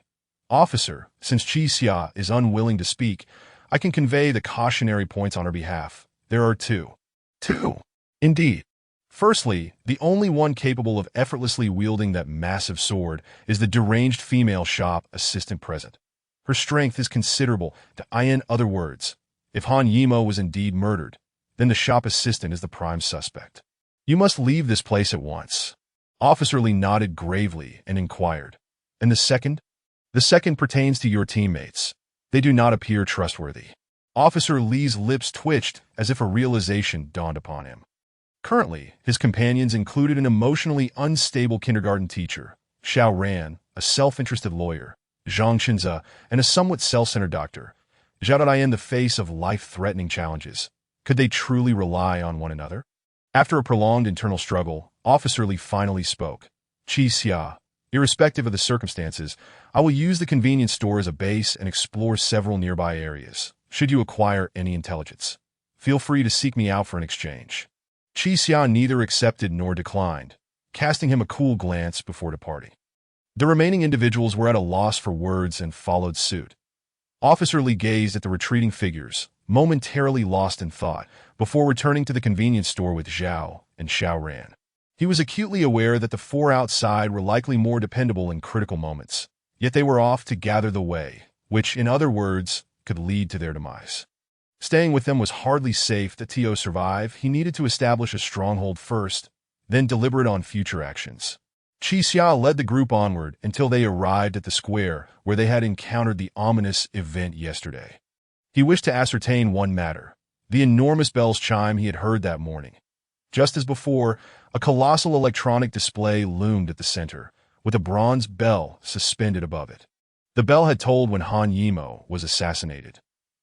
Officer, since Qi Xia is unwilling to speak, I can convey the cautionary points on her behalf. There are two. Two? Indeed. Firstly, the only one capable of effortlessly wielding that massive sword is the deranged female shop assistant present. Her strength is considerable, in other words, if Han Yimo was indeed murdered, then the shop assistant is the prime suspect. You must leave this place at once. Officer Lee nodded gravely and inquired. And the second? The second pertains to your teammates. They do not appear trustworthy. Officer Lee's lips twitched as if a realization dawned upon him. Currently, his companions included an emotionally unstable kindergarten teacher, Xiao Ran, a self-interested lawyer, Zhang Xinze, and a somewhat self-centered doctor. Zhao in the face of life-threatening challenges. Could they truly rely on one another? After a prolonged internal struggle, Officer Lee finally spoke. Qi Xia, irrespective of the circumstances, I will use the convenience store as a base and explore several nearby areas. Should you acquire any intelligence, feel free to seek me out for an exchange. Qi Xia neither accepted nor declined, casting him a cool glance before departing. The remaining individuals were at a loss for words and followed suit. Officer Lee gazed at the retreating figures, momentarily lost in thought, before returning to the convenience store with Zhao and Xiao Ran. He was acutely aware that the four outside were likely more dependable in critical moments, yet they were off to gather the way, which, in other words, could lead to their demise. Staying with them was hardly safe. To Tio survive, he needed to establish a stronghold first, then deliberate on future actions. Qi Xia led the group onward until they arrived at the square where they had encountered the ominous event yesterday. He wished to ascertain one matter, the enormous bell's chime he had heard that morning. Just as before, a colossal electronic display loomed at the center, with a bronze bell suspended above it. The bell had tolled when Han Yimo was assassinated.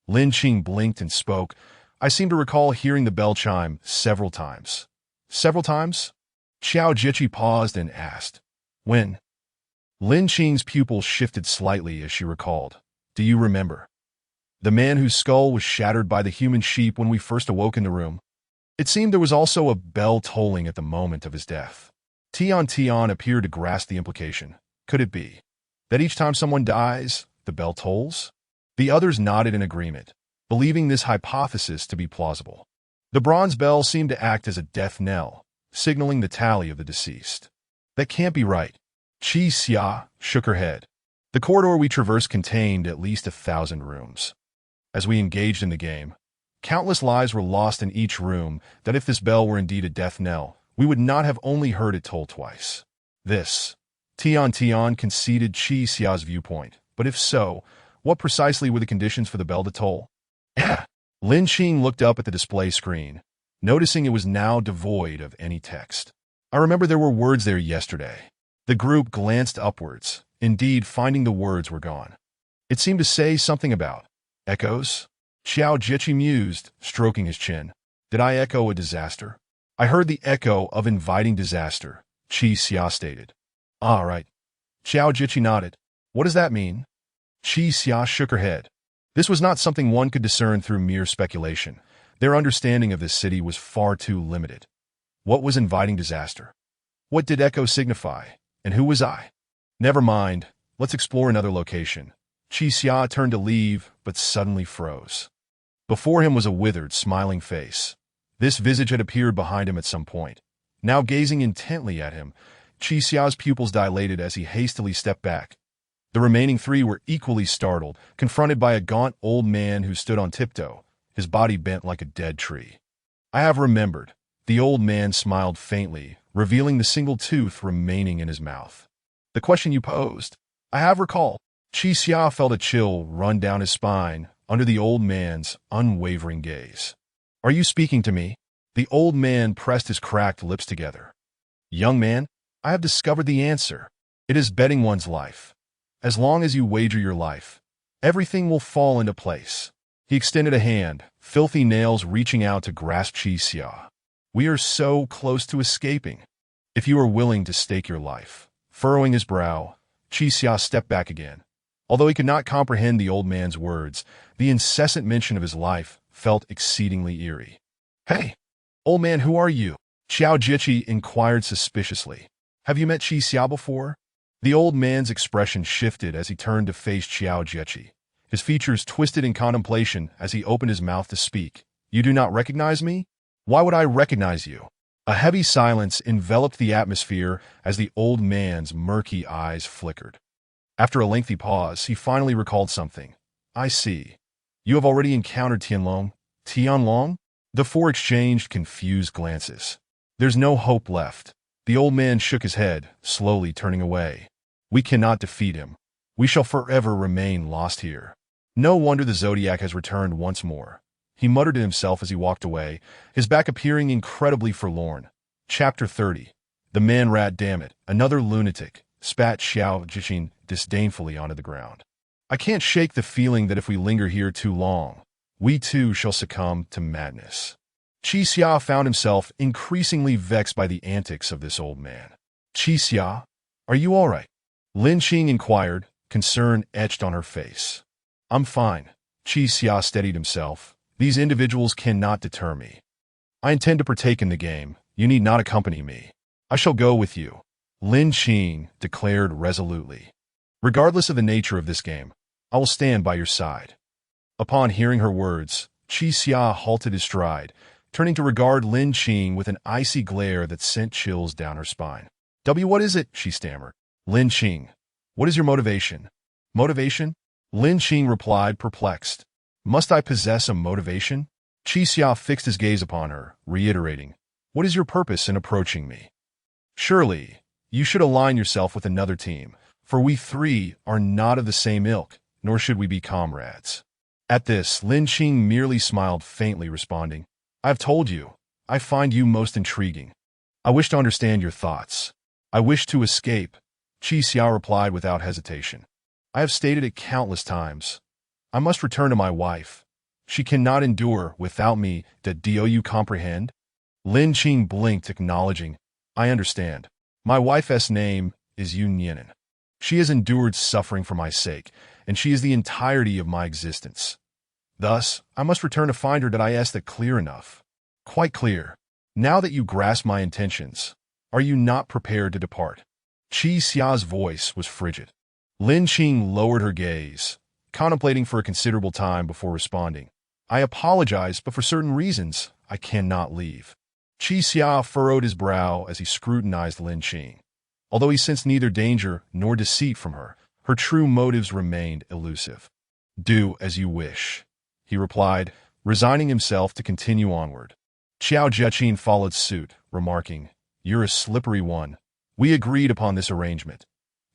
Lin Qing blinked and spoke. I seem to recall hearing the bell chime several times. Several times? Xiao Jiqi paused and asked. When? Lin Qing's pupils shifted slightly as she recalled. Do you remember? The man whose skull was shattered by the human sheep when we first awoke in the room. It seemed there was also a bell tolling at the moment of his death. Tian appeared to grasp the implication. Could it be that each time someone dies, the bell tolls? The others nodded in agreement, believing this hypothesis to be plausible. The bronze bell seemed to act as a death knell, signaling the tally of the deceased. That can't be right. Qi Xia shook her head. The corridor we traversed contained at least 1,000 rooms. As we engaged in the game, countless lives were lost in each room. That if this bell were indeed a death knell, we would not have only heard it toll twice. Tian conceded Qi Xia's viewpoint, but if so, what precisely were the conditions for the bell to toll? Lin Qing looked up at the display screen, noticing it was now devoid of any text. I remember there were words there yesterday. The group glanced upwards. Indeed, finding the words were gone. It seemed to say something about echoes. Xiao Jiqi mused, stroking his chin. Did I echo a disaster? I heard the echo of inviting disaster, Qi Xia stated. Ah, right. Xiao Jiqi nodded. What does that mean? Qi Xia shook her head. This was not something one could discern through mere speculation. Their understanding of this city was far too limited. What was inviting disaster? What did echo signify? And who was I? Never mind. Let's explore another location. Qi Xia turned to leave, but suddenly froze. Before him was a withered, smiling face. This visage had appeared behind him at some point. Now gazing intently at him, Qi Xia's pupils dilated as he hastily stepped back. The remaining three were equally startled, confronted by a gaunt old man who stood on tiptoe, his body bent like a dead tree. I have remembered. The old man smiled faintly, revealing the single tooth remaining in his mouth. The question you posed. I have recalled. Qi Xia felt a chill run down his spine under the old man's unwavering gaze. Are you speaking to me? The old man pressed his cracked lips together. Young man, I have discovered the answer. It is betting one's life. As long as you wager your life, everything will fall into place. He extended a hand, filthy nails reaching out to grasp Qi Xia. We are so close to escaping. If you are willing to stake your life. Furrowing his brow, Qi Xia stepped back again. Although he could not comprehend the old man's words, the incessant mention of his life felt exceedingly eerie. Hey, old man, who are you? Xiao Jiqi inquired suspiciously. Have you met Qi Xia before? The old man's expression shifted as he turned to face Xiao Jiqi. His features twisted in contemplation as he opened his mouth to speak. You do not recognize me? Why would I recognize you? A heavy silence enveloped the atmosphere as the old man's murky eyes flickered. After a lengthy pause, he finally recalled something. I see. You have already encountered Tianlong? Tianlong? The four exchanged confused glances. There's no hope left. The old man shook his head, slowly turning away. We cannot defeat him. We shall forever remain lost here. No wonder the Zodiac has returned once more. He muttered to himself as he walked away, his back appearing incredibly forlorn. Chapter 30. The man-rat, damn it, another lunatic, spat Xiao Jixin disdainfully onto the ground. I can't shake the feeling that if we linger here too long, we too shall succumb to madness. Qi Xia found himself increasingly vexed by the antics of this old man. Qi Xia, are you all right? Lin Qing inquired, concern etched on her face. I'm fine. Qi Xia steadied himself. These individuals cannot deter me. I intend to partake in the game. You need not accompany me. I shall go with you, Lin Qing declared resolutely. Regardless of the nature of this game, I will stand by your side. Upon hearing her words, Qi Xia halted his stride, turning to regard Lin Qing with an icy glare that sent chills down her spine. What is it? She stammered. Lin Qing, what is your motivation? Motivation? Lin Qing replied, perplexed. Must I possess a motivation? Qi Xia fixed his gaze upon her, reiterating, what is your purpose in approaching me? Surely, you should align yourself with another team, for we three are not of the same ilk, nor should we be comrades. At this, Lin Qing merely smiled faintly, responding, I've told you, I find you most intriguing. I wish to understand your thoughts. I wish to escape, Qi Xia replied without hesitation. I have stated it countless times. I must return to my wife. She cannot endure without me. Do you comprehend? Lin Qing blinked, acknowledging, I understand. My wife's name is Yun Yinan. She has endured suffering for my sake, and she is the entirety of my existence. Thus, I must return to find her. Did I ask that clear enough? Quite clear. Now that you grasp my intentions, are you not prepared to depart? Qi Xia's voice was frigid. Lin Qing lowered her gaze, contemplating for a considerable time before responding. I apologize, but for certain reasons, I cannot leave. Qi Xia furrowed his brow as he scrutinized Lin Qing. Although he sensed neither danger nor deceit from her, her true motives remained elusive. Do as you wish, he replied, resigning himself to continue onward. Xiao Jixin followed suit, remarking, You're a slippery one. We agreed upon this arrangement.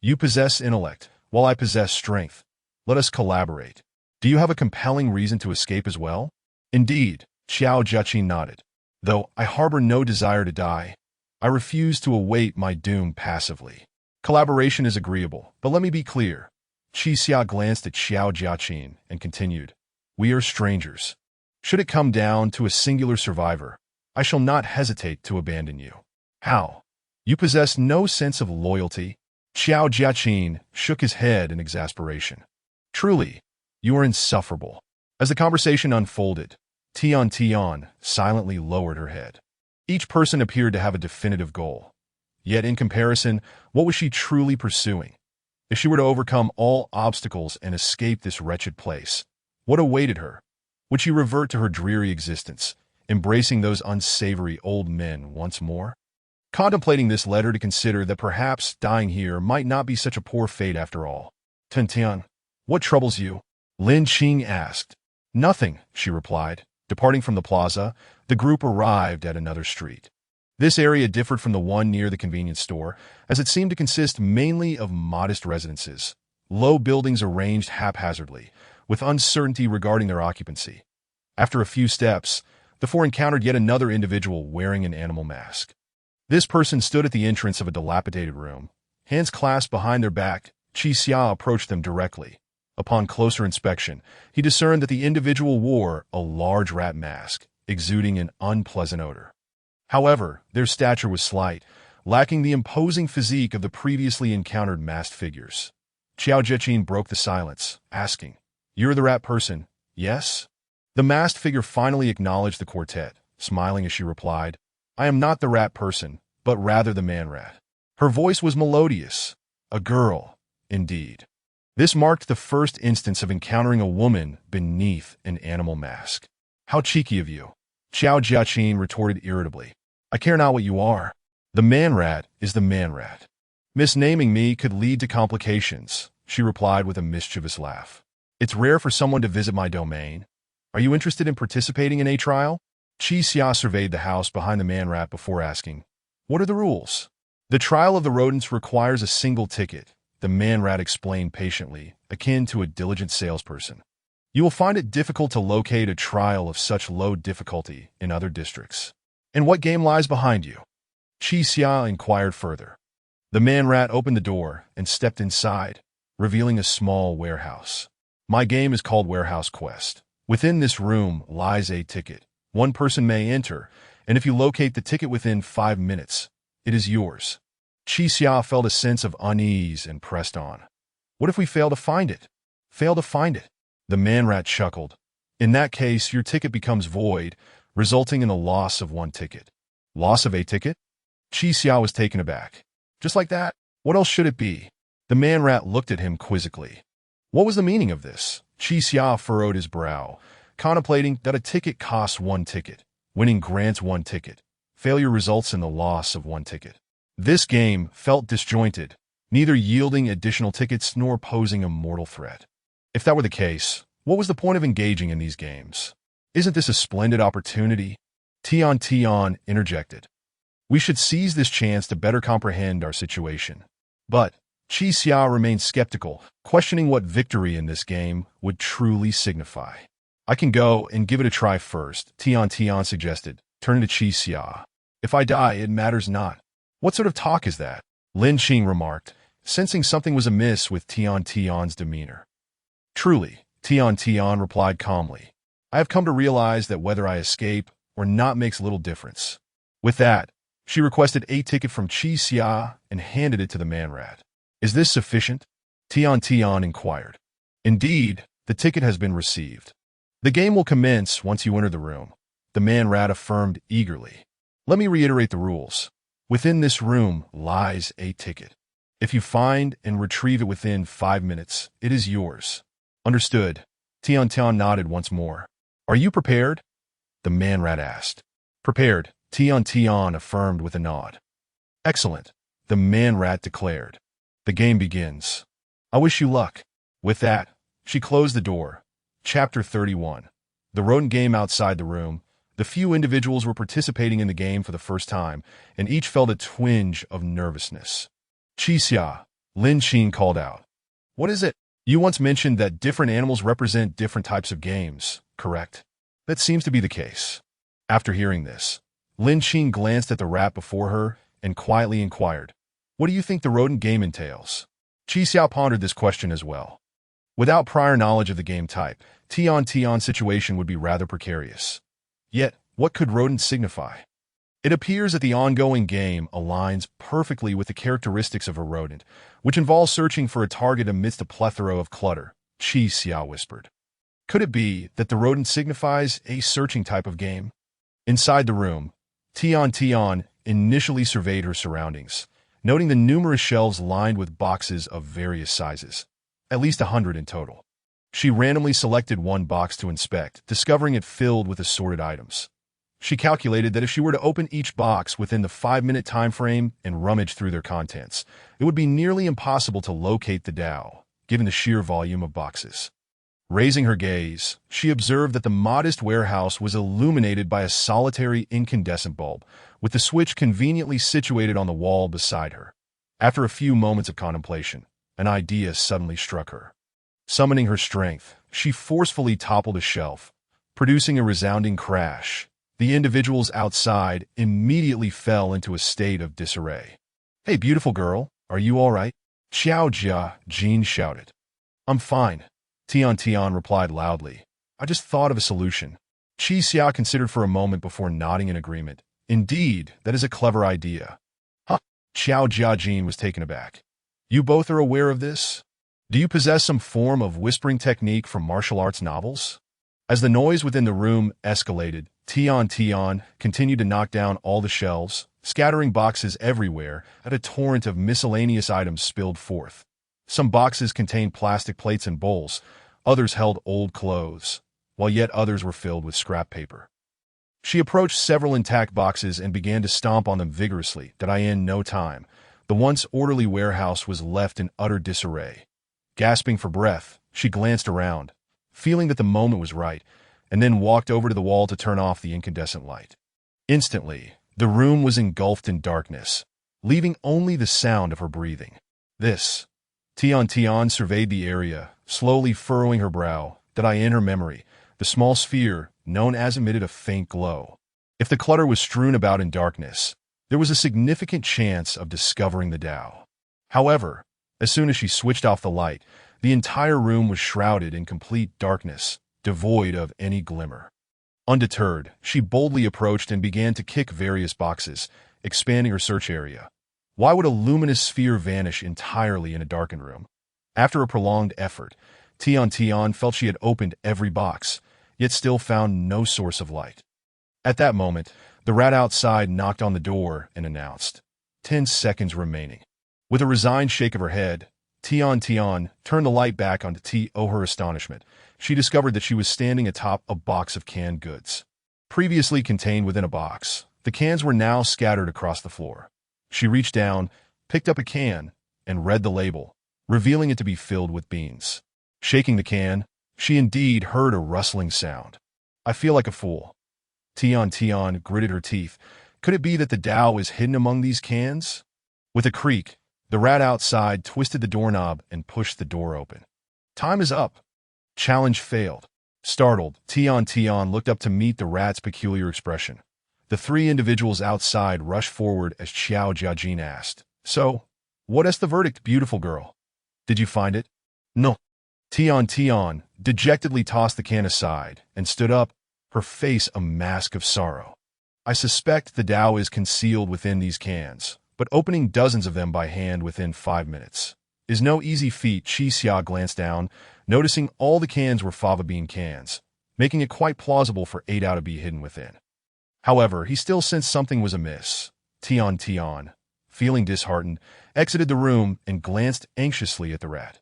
You possess intellect, while I possess strength. Let us collaborate. Do you have a compelling reason to escape as well? Indeed, Xiao Jixin nodded. Though I harbor no desire to die, I refuse to await my doom passively. Collaboration is agreeable, but let me be clear. Qi Xia glanced at Xiao Jixin and continued, We are strangers. Should it come down to a singular survivor, I shall not hesitate to abandon you. How? You possess no sense of loyalty? Xiao Jixin shook his head in exasperation. Truly, you are insufferable. As the conversation unfolded, Tian silently lowered her head. Each person appeared to have a definitive goal. Yet in comparison, what was she truly pursuing? If she were to overcome all obstacles and escape this wretched place, what awaited her? Would she revert to her dreary existence, embracing those unsavory old men once more? Contemplating this led her to consider that perhaps dying here might not be such a poor fate after all. Tian, what troubles you? Lin Qing asked. Nothing, she replied. Departing from the plaza, the group arrived at another street. This area differed from the one near the convenience store, as it seemed to consist mainly of modest residences, low buildings arranged haphazardly, with uncertainty regarding their occupancy. After a few steps, the four encountered yet another individual wearing an animal mask. This person stood at the entrance of a dilapidated room. Hands clasped behind their back, Qi Xia approached them directly. Upon closer inspection, he discerned that the individual wore a large rat mask, exuding an unpleasant odor. However, their stature was slight, lacking the imposing physique of the previously encountered masked figures. Xiao Jixin broke the silence, asking, You're the rat person, yes? The masked figure finally acknowledged the quartet, smiling as she replied, I am not the rat person, but rather the man-rat. Her voice was melodious. A girl, indeed. This marked the first instance of encountering a woman beneath an animal mask. How cheeky of you, Xiao Jixin retorted irritably. I care not what you are. The man-rat is the man-rat. Misnaming me could lead to complications, she replied with a mischievous laugh. It's rare for someone to visit my domain. Are you interested in participating in a trial? Chi Xia surveyed the house behind the man-rat before asking, what are the rules? The trial of the rodents requires a single ticket, the man-rat explained patiently, akin to a diligent salesperson. You will find it difficult to locate a trial of such low difficulty in other districts. And what game lies behind you? Chi Xia inquired further. The man-rat opened the door and stepped inside, revealing a small warehouse. My game is called Warehouse Quest. Within this room lies a ticket. One person may enter, and if you locate the ticket within 5 minutes, it is yours. Chi Xia felt a sense of unease and pressed on. What if we fail to find it? Fail to find it? The man-rat chuckled. In that case, your ticket becomes void, resulting in the loss of 1 ticket. Loss of a ticket? Chi Xia was taken aback. Just like that? What else should it be? The man-rat looked at him quizzically. What was the meaning of this? Chi Xia furrowed his brow, contemplating that a ticket costs 1 ticket. Winning grants 1 ticket. Failure results in the loss of 1 ticket. This game felt disjointed, neither yielding additional tickets nor posing a mortal threat. If that were the case, what was the point of engaging in these games? Isn't this a splendid opportunity? Tian interjected. We should seize this chance to better comprehend our situation. But Chi Xia remained skeptical, questioning what victory in this game would truly signify. I can go and give it a try first, Tian suggested, turning to Chi Xia. If I die, it matters not. What sort of talk is that? Lin Qing remarked, sensing something was amiss with Tian's demeanor. Truly, Tian replied calmly. I have come to realize that whether I escape or not makes little difference. With that, she requested a ticket from Chi Xia and handed it to the man-rat. Is this sufficient? Tian inquired. Indeed, the ticket has been received. The game will commence once you enter the room, the man-rat affirmed eagerly. Let me reiterate the rules. Within this room lies a ticket. If you find and retrieve it within 5 minutes, it is yours. Understood. Tian nodded once more. Are you prepared? The man-rat asked. Prepared, Tian affirmed with a nod. Excellent, the man-rat declared. The game begins. I wish you luck. With that, she closed the door. Chapter 31. The rodent game outside the room. The few individuals were participating in the game for the first time, and each felt a twinge of nervousness. Chi Xia, Lin Qing called out. What is it? You once mentioned that different animals represent different types of games, correct? That seems to be the case. After hearing this, Lin Qing glanced at the rat before her and quietly inquired, what do you think the rodent game entails? Chi Xia pondered this question as well. Without prior knowledge of the game type, Tian's situation would be rather precarious. Yet, what could rodent signify? It appears that the ongoing game aligns perfectly with the characteristics of a rodent, which involves searching for a target amidst a plethora of clutter, Chi Xia whispered. Could it be that the rodent signifies a searching type of game? Inside the room, Tian initially surveyed her surroundings, noting the numerous shelves lined with boxes of various sizes, at least 100 in total. She randomly selected one box to inspect, discovering it filled with assorted items. She calculated that if she were to open each box within the 5-minute time frame and rummage through their contents, it would be nearly impossible to locate the Tao, given the sheer volume of boxes. Raising her gaze, she observed that the modest warehouse was illuminated by a solitary incandescent bulb, with the switch conveniently situated on the wall beside her. After a few moments of contemplation, an idea suddenly struck her. Summoning her strength, she forcefully toppled a shelf, producing a resounding crash. The individuals outside immediately fell into a state of disarray. Hey, beautiful girl, are you all right? Xiao Jia, Jean shouted. I'm fine, Tian replied loudly. I just thought of a solution. Chi Xia considered for a moment before nodding in agreement. Indeed, that is a clever idea. Huh? Xiao Jia Jean was taken aback. You both are aware of this? Do you possess some form of whispering technique from martial arts novels? As the noise within the room escalated, Tian continued to knock down all the shelves, scattering boxes everywhere as a torrent of miscellaneous items spilled forth. Some boxes contained plastic plates and bowls, others held old clothes, while yet others were filled with scrap paper. She approached several intact boxes and began to stomp on them vigorously. In no time, the once orderly warehouse was left in utter disarray. Gasping for breath, she glanced around, feeling that the moment was right, and then walked over to the wall to turn off the incandescent light. Instantly, the room was engulfed in darkness, leaving only the sound of her breathing. Tian surveyed the area, slowly furrowing her brow. In her memory, the small sphere, known as, emitted a faint glow. If the clutter was strewn about in darkness, there was a significant chance of discovering the Tao. However, as soon as she switched off the light, the entire room was shrouded in complete darkness, devoid of any glimmer. Undeterred, she boldly approached and began to kick various boxes, expanding her search area. Why would a luminous sphere vanish entirely in a darkened room? After a prolonged effort, Tian felt she had opened every box, yet still found no source of light. At that moment, the rat outside knocked on the door and announced, 10 seconds remaining. With a resigned shake of her head, Tian turned the light back on to her astonishment. She discovered that she was standing atop a box of canned goods. Previously contained within a box, the cans were now scattered across the floor. She reached down, picked up a can, and read the label, revealing it to be filled with beans. Shaking the can, she indeed heard a rustling sound. I feel like a fool. Tian gritted her teeth. Could it be that the Tao is hidden among these cans? With a creak, the rat outside twisted the doorknob and pushed the door open. Time is up. Challenge failed. Startled, Tian looked up to meet the rat's peculiar expression. The three individuals outside rushed forward as Xiao Jiajin asked, "So, what is the verdict, beautiful girl? Did you find it?" "No." Tian dejectedly tossed the can aside and stood up, her face a mask of sorrow. "I suspect the Tao is concealed within these cans, but opening dozens of them by hand within 5 minutes is no easy feat." Xia glanced down, noticing all the cans were fava bean cans, making it quite plausible for 8 out to be hidden within. However, he still sensed something was amiss. Tian, feeling disheartened, exited the room and glanced anxiously at the rat.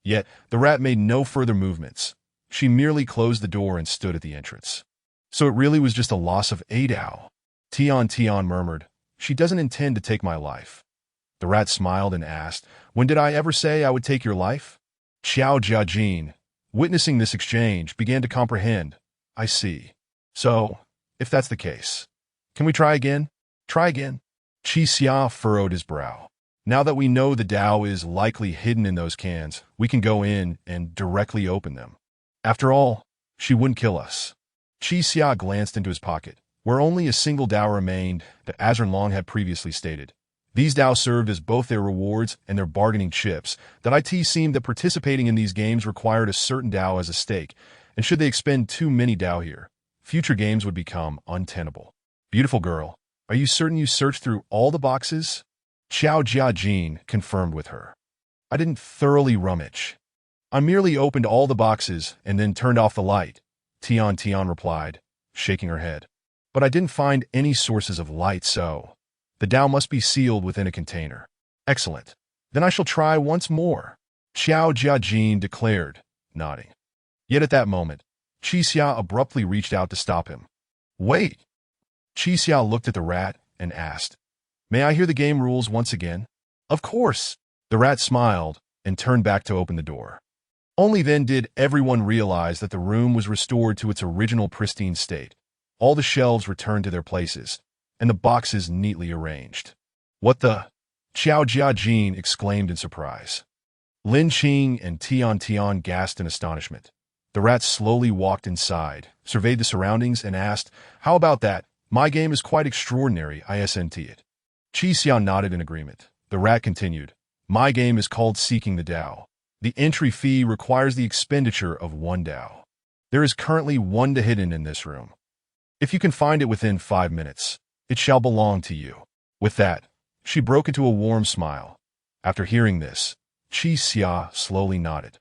Yet, the rat made no further movements. She merely closed the door and stood at the entrance. "So it really was just a loss of 8 Ao." Tian murmured, "She doesn't intend to take my life." The rat smiled and asked, "When did I ever say I would take your life?" Xiao Jiajin, witnessing this exchange, began to comprehend. "I see. So, if that's the case, can we try again?" "Try again?" Xia furrowed his brow. "Now that we know the Tao is likely hidden in those cans, we can go in and directly open them. After all, she wouldn't kill us." Xia glanced into his pocket, where only a single Tao remained, that Long had previously stated. These Tao served as both their rewards and their bargaining chips. It seemed that participating in these games required a certain Tao as a stake, and should they expend too many Tao here, future games would become untenable. "Beautiful girl, are you certain you searched through all the boxes?" Xiao Jiajin confirmed with her. "I didn't thoroughly rummage. I merely opened all the boxes and then turned off the light," Tian replied, shaking her head. "But I didn't find any sources of light, so the Tao must be sealed within a container." "Excellent. Then I shall try once more," Xiao Jiajin declared, nodding. Yet at that moment, Xia abruptly reached out to stop him. "Wait!" Xia looked at the rat and asked, "May I hear the game rules once again?" "Of course." The rat smiled and turned back to open the door. Only then did everyone realize that the room was restored to its original pristine state. All the shelves returned to their places, and the boxes neatly arranged. "What the?" Xiao Jiajin exclaimed in surprise. Lin Qing and Tian gasped in astonishment. The rat slowly walked inside, surveyed the surroundings, and asked, "How about that? My game is quite extraordinary, isn't it?" Xia nodded in agreement. The rat continued, "My game is called Seeking the Tao. The entry fee requires the expenditure of 1 Tao. There is currently 1 Tao hidden in this room. If you can find it within 5 minutes, it shall belong to you." With that, she broke into a warm smile. After hearing this, Xia slowly nodded.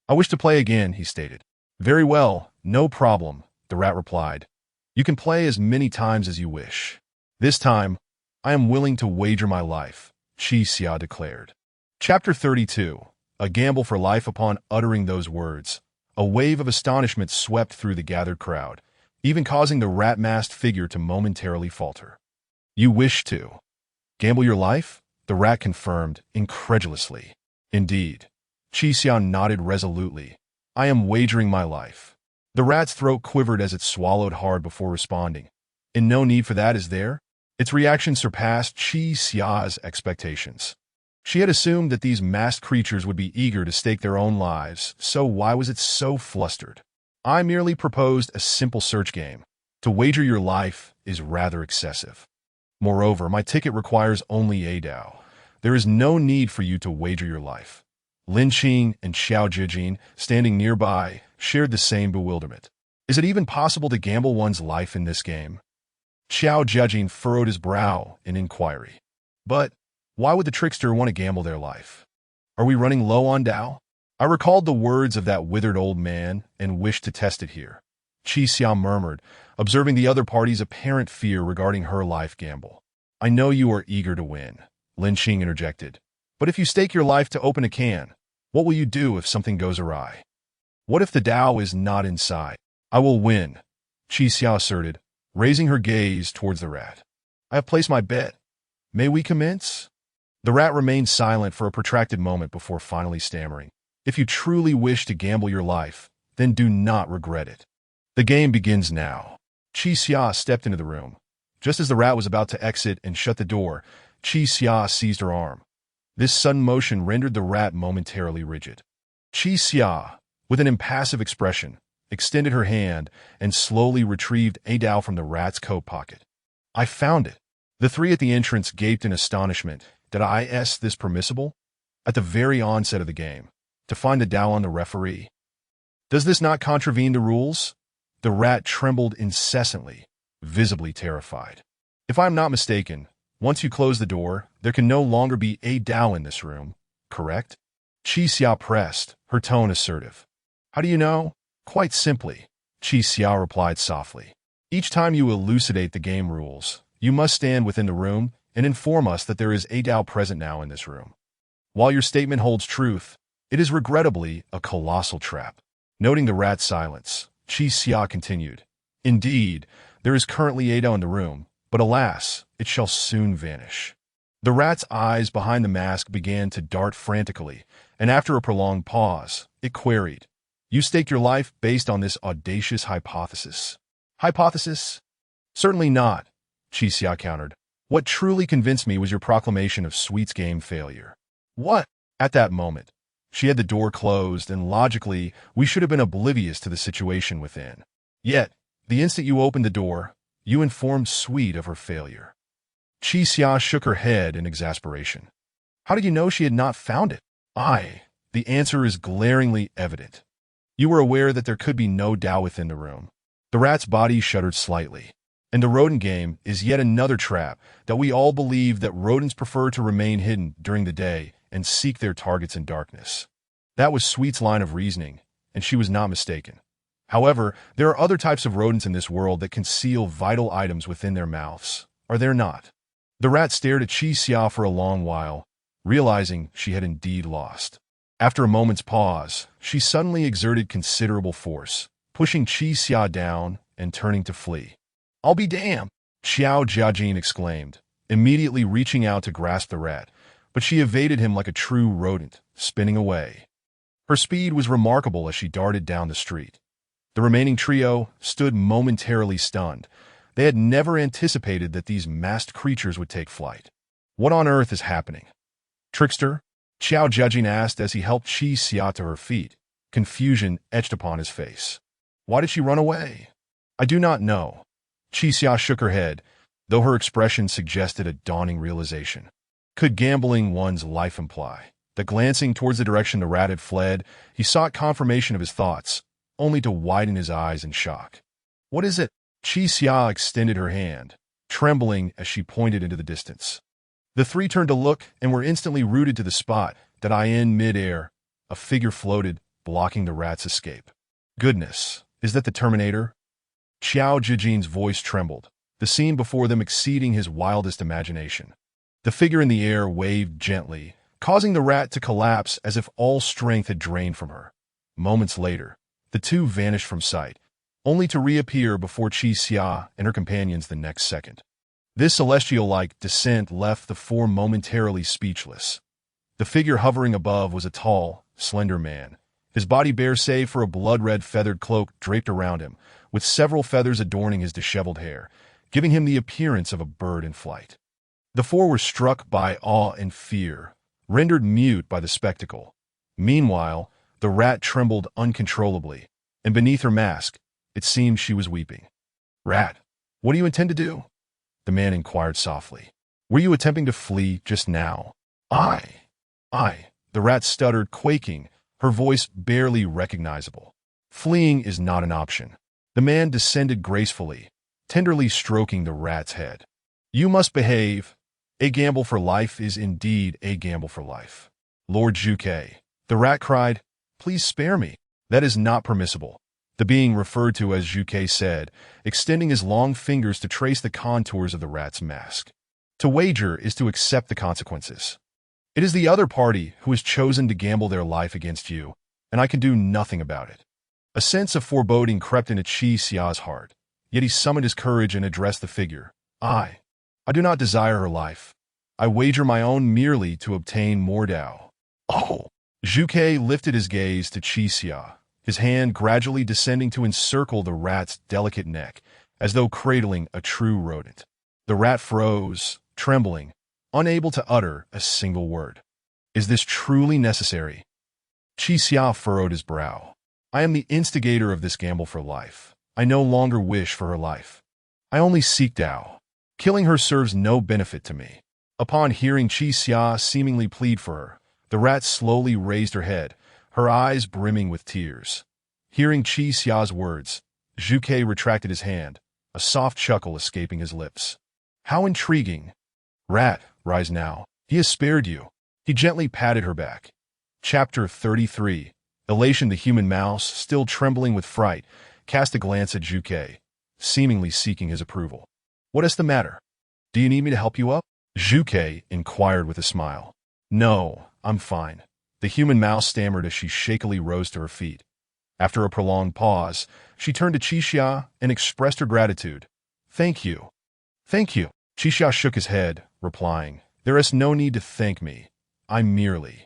"I wish to play again," he stated. "Very well, no problem," the rat replied. "You can play as many times as you wish. This time, I am willing to wager my life," Xia declared. Chapter 32. A gamble for life. Upon uttering those words, a wave of astonishment swept through the gathered crowd. even causing the rat-masked figure to momentarily falter. You wish to gamble your life? The rat confirmed, incredulously. Indeed. Qi Xian nodded resolutely. I am wagering my life. The rat's throat quivered as it swallowed hard before responding. And no need for that, is there? Its reaction surpassed Qi Xia's expectations. She had assumed that these masked creatures would be eager to stake their own lives, so why was it so flustered? I merely proposed a simple search game. To wager your life is rather excessive. Moreover, my ticket requires only a Dao. There is no need for you to wager your life. Lin Qing and Xiao Jijin, standing nearby, shared the same bewilderment. Is it even possible to gamble one's life in this game? Xiao Jijin furrowed his brow in inquiry. But why would the trickster want to gamble their life? Are we running low on Dao? I recalled the words of that withered old man and wished to test it here. Qi Xiao murmured, observing the other party's apparent fear regarding her life gamble. I know you are eager to win, Lin Qing interjected. But if you stake your life to open a can, what will you do if something goes awry? What if the Dao is not inside? I will win, Qi Xiao asserted, raising her gaze towards the rat. I have placed my bet. May we commence? The rat remained silent for a protracted moment before finally stammering. If you truly wish to gamble your life, then do not regret it. The game begins now. Qi Xia stepped into the room. Just as the rat was about to exit and shut the door, Qi Xia seized her arm. This sudden motion rendered the rat momentarily rigid. Qi Xia, with an impassive expression, extended her hand and slowly retrieved a Dao from the rat's coat pocket. I found it. The three at the entrance gaped in astonishment. Did I ask this permissible? At the very onset of the game, to find the Dao on the referee. Does this not contravene the rules? The rat trembled incessantly, visibly terrified. If I am not mistaken, once you close the door, there can no longer be a Dao in this room, correct? Qi Xia pressed, her tone assertive. How do you know? Quite simply, Qi Xia replied softly. Each time you elucidate the game rules, you must stand within the room and inform us that there is a Dao present now in this room. While your statement holds truth, it is regrettably a colossal trap. Noting the rat's silence, Qi Xia continued. Indeed, there is currently a Dao in the room, but alas, it shall soon vanish. The rat's eyes behind the mask began to dart frantically, and after a prolonged pause, it queried, You staked your life based on this audacious hypothesis. Hypothesis? Certainly not, Qi Xia countered. What truly convinced me was your proclamation of Sweet's game failure. What? At that moment, she had the door closed, and logically, we should have been oblivious to the situation within. Yet, the instant you opened the door, you informed Sweet of her failure. Qi Xia shook her head in exasperation. How did you know she had not found it? The answer is glaringly evident. You were aware that there could be no Dao within the room. The rat's body shuddered slightly. And the rodent game is yet another trap that we all believe that rodents prefer to remain hidden during the day and seek their targets in darkness. That was Sweet's line of reasoning, and she was not mistaken. However, there are other types of rodents in this world that conceal vital items within their mouths, are there not? The rat stared at Qi Xia for a long while, realizing she had indeed lost. After a moment's pause, she suddenly exerted considerable force, pushing Qi Xia down and turning to flee. I'll be damned, Xiao Jiajin exclaimed, immediately reaching out to grasp the rat, but she evaded him like a true rodent, spinning away. Her speed was remarkable as she darted down the street. The remaining trio stood momentarily stunned. They had never anticipated that these masked creatures would take flight. What on earth is happening? Trickster? Xiao Jiajin asked as he helped Qi Xia to her feet, confusion etched upon his face. Why did she run away? I do not know. Qi Xia shook her head, though her expression suggested a dawning realization. Could gambling one's life imply that glancing towards the direction the rat had fled, he sought confirmation of his thoughts, only to widen his eyes in shock? What is it? Qi Xia extended her hand, trembling as she pointed into the distance. The three turned to look and were instantly rooted to the spot that in mid-air, a figure floated, blocking the rat's escape. Goodness, is that the Terminator? Xiao Jijin's voice trembled, the scene before them exceeding his wildest imagination. The figure in the air waved gently, causing the rat to collapse as if all strength had drained from her. Moments later, the two vanished from sight, only to reappear before Qi Xia and her companions the next second. This celestial-like descent left the four momentarily speechless. The figure hovering above was a tall, slender man, his body bare save for a blood-red feathered cloak draped around him, with several feathers adorning his disheveled hair, giving him the appearance of a bird in flight. The four were struck by awe and fear, rendered mute by the spectacle. Meanwhile, the rat trembled uncontrollably, and beneath her mask, it seemed she was weeping. "Rat, what do you intend to do?" the man inquired softly. "Were you attempting to flee just now?" I, the rat stuttered, quaking, her voice barely recognizable. "Fleeing is not an option." The man descended gracefully, tenderly stroking the rat's head. "You must behave. A gamble for life is indeed a gamble for life." "Lord Zhuke," the rat cried, "please spare me." "That is not permissible," the being referred to as Zhuke said, extending his long fingers to trace the contours of the rat's mask. "To wager is to accept the consequences. It is the other party who has chosen to gamble their life against you, and I can do nothing about it." A sense of foreboding crept into Qi Xia's heart, yet he summoned his courage and addressed the figure. I do not desire her life. I wager my own merely to obtain more Dao." "Oh!" Zhuke lifted his gaze to Qi Xia, his hand gradually descending to encircle the rat's delicate neck, as though cradling a true rodent. The rat froze, trembling, unable to utter a single word. "Is this truly necessary?" Qi Xia furrowed his brow. "I am the instigator of this gamble for life. I no longer wish for her life. I only seek Dao. Killing her serves no benefit to me." Upon hearing Qi Xia seemingly plead for her, the rat slowly raised her head, her eyes brimming with tears. Hearing Qi Xia's words, Zhuke retracted his hand, a soft chuckle escaping his lips. "How intriguing! Rat, rise now. He has spared you." He gently patted her back. Chapter 33. Elation. The human mouse, still trembling with fright, cast a glance at Zhuke, seemingly seeking his approval. "What is the matter? Do you need me to help you up?" Zhuke inquired with a smile. "No, I'm fine," the human mouse stammered as she shakily rose to her feet. After a prolonged pause, she turned to Qi Xia and expressed her gratitude. "Thank you." "Thank you." Qi Xia shook his head, replying, "There is no need to thank me. I merely—"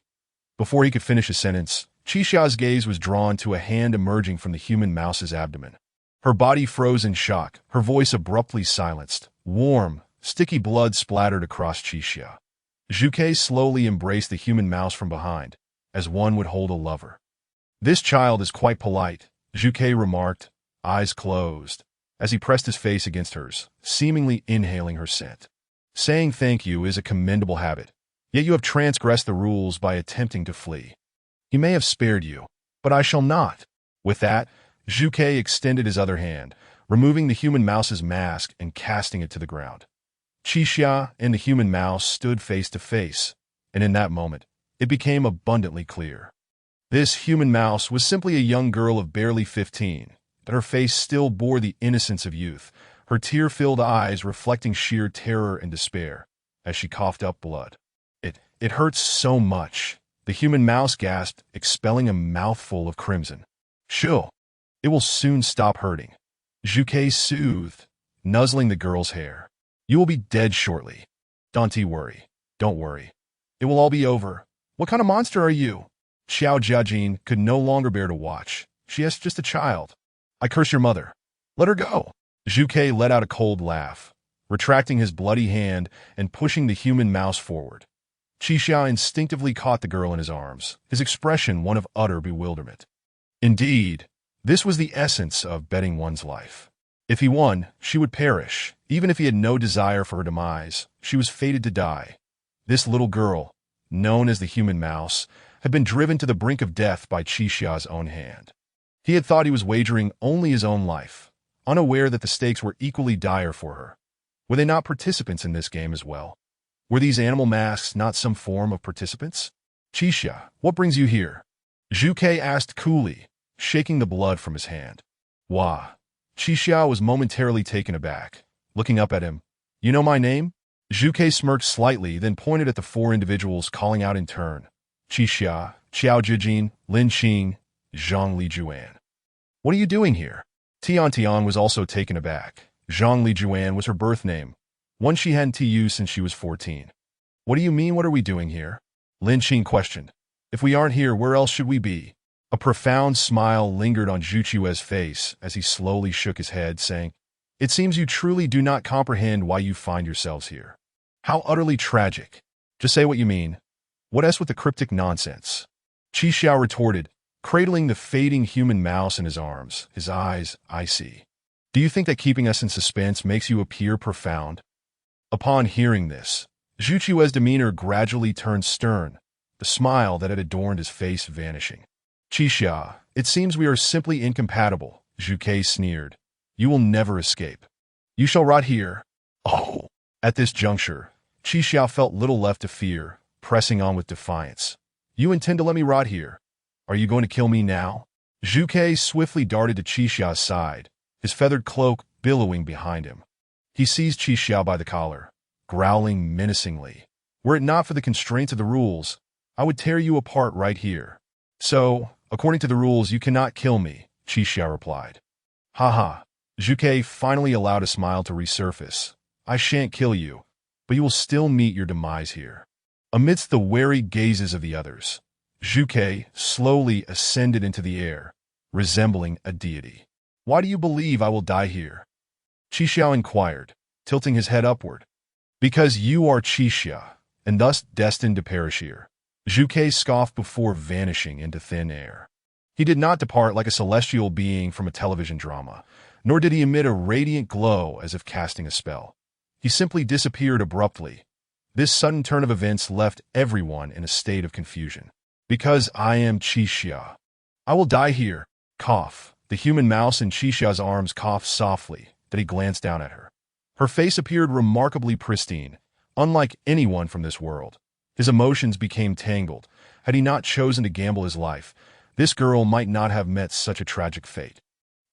Before he could finish his sentence, Qi Xia's gaze was drawn to a hand emerging from the human mouse's abdomen. Her body froze in shock, her voice abruptly silenced. Warm, sticky blood splattered across Qi Xia. Zhuke slowly embraced the human mouse from behind, as one would hold a lover. "This child is quite polite," Zhuke remarked, eyes closed, as he pressed his face against hers, seemingly inhaling her scent. "Saying thank you is a commendable habit, yet you have transgressed the rules by attempting to flee. He may have spared you, but I shall not." With that, Zhuke extended his other hand, removing the human mouse's mask and casting it to the ground. Qi Xia and the human mouse stood face to face, and in that moment, it became abundantly clear. This human mouse was simply a young girl of barely 15, but her face still bore the innocence of youth, her tear-filled eyes reflecting sheer terror and despair, as she coughed up blood. It hurts so much," the human mouse gasped, expelling a mouthful of crimson. "Shoo! It will soon stop hurting," Zhuke soothed, nuzzling the girl's hair. "You will be dead shortly. Don't worry. It will all be over. What kind of monster are you?" Xiao Jiajin could no longer bear to watch. "She is just a child. I curse your mother. Let her go." Zhuke let out a cold laugh, retracting his bloody hand and pushing the human mouse forward. Qi Xia instinctively caught the girl in his arms, his expression one of utter bewilderment. Indeed, this was the essence of betting one's life. If he won, she would perish. Even if he had no desire for her demise, she was fated to die. This little girl, known as the human mouse, had been driven to the brink of death by Qi Xia's own hand. He had thought he was wagering only his own life, unaware that the stakes were equally dire for her. Were they not participants in this game as well? Were these animal masks not some form of participants? "Qi Xia, what brings you here?" Zhuke asked coolly, shaking the blood from his hand. "Wah." Qi Xia was momentarily taken aback, looking up at him. "You know my name?" Zhuke smirked slightly, then pointed at the four individuals, calling out in turn. "Qi Xia, Qiao Jijin, Lin Qing, Zhang Li Juan. What are you doing here?" Tian Tian was also taken aback. Zhang Li Juan was her birth name, one she hadn't used since she was 14. What do you mean, what are we doing here? Lin Qing questioned. If we aren't here, where else should we be? A profound smile lingered on Zhu Chue's face as he slowly shook his head, saying, It seems you truly do not comprehend why you find yourselves here. How utterly tragic. Just say what you mean. What else with the cryptic nonsense? Qi Xiao retorted, cradling the fading human mouse in his arms, his eyes icy. Do you think that keeping us in suspense makes you appear profound? Upon hearing this, Zhu Chue's demeanor gradually turned stern, the smile that had adorned his face vanishing. Qi Xia, it seems we are simply incompatible, Zhu Kei sneered. You will never escape. You shall rot here. Oh! At this juncture, Qi Xiao felt little left to fear, pressing on with defiance. You intend to let me rot here? Are you going to kill me now? Zhu Kei swiftly darted to Qi Xiao's side, his feathered cloak billowing behind him. He seized Qi Xiao by the collar, growling menacingly. Were it not for the constraints of the rules, I would tear you apart right here. So, according to the rules, you cannot kill me, Qi Xiao replied. Ha. Zhu Kei finally allowed a smile to resurface. I shan't kill you, but you will still meet your demise here. Amidst the wary gazes of the others, Zhu Kei slowly ascended into the air, resembling a deity. Why do you believe I will die here? Qi Xiao inquired, tilting his head upward. Because you are Qi Xia, and thus destined to perish here. Zhu Kei scoffed before vanishing into thin air. He did not depart like a celestial being from a television drama, nor did he emit a radiant glow as if casting a spell. He simply disappeared abruptly. This sudden turn of events left everyone in a state of confusion. Because I am Qi Xia. I will die here. Cough. The human mouse in Qi Xia's arms coughed softly, that he glanced down at her. Her face appeared remarkably pristine, unlike anyone from this world. His emotions became tangled. Had he not chosen to gamble his life, this girl might not have met such a tragic fate.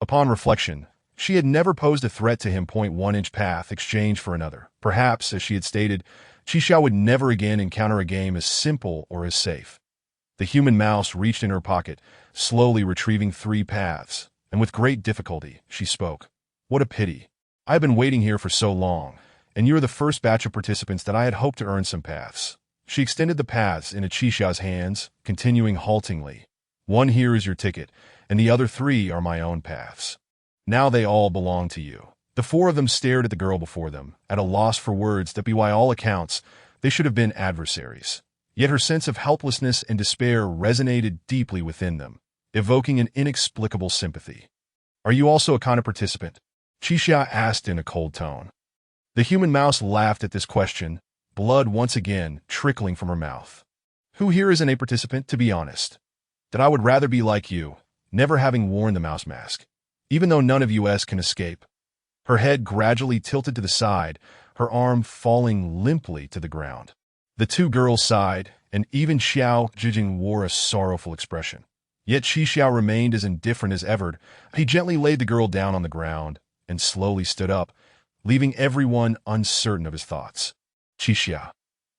Upon reflection, she had never posed a threat to him. 1-inch path exchanged for another. Perhaps, as she had stated, Qi Xiao would never again encounter a game as simple or as safe. The human mouse reached in her pocket, slowly retrieving 3 paths, and with great difficulty, she spoke. What a pity. I have been waiting here for so long, and you are the first batch of participants that I had hoped to earn some paths. She extended the paths into Qi Xiao's hands, continuing haltingly. 1 here is your ticket, and the other 3 are my own paths. Now they all belong to you. The 4 of them stared at the girl before them, at a loss for words that by all accounts, they should have been adversaries. Yet her sense of helplessness and despair resonated deeply within them, evoking an inexplicable sympathy. Are you also a kind of participant? Qi Xia asked in a cold tone. The human mouse laughed at this question, blood once again trickling from her mouth. Who here isn't a participant, to be honest? That I would rather be like you, never having worn the mouse mask. Even though none of us can escape. Her head gradually tilted to the side, her arm falling limply to the ground. The 2 girls sighed, and even Xiao Zhijing wore a sorrowful expression. Yet Qi Xiao remained as indifferent as ever. He gently laid the girl down on the ground and slowly stood up, leaving everyone uncertain of his thoughts. Qi Xia,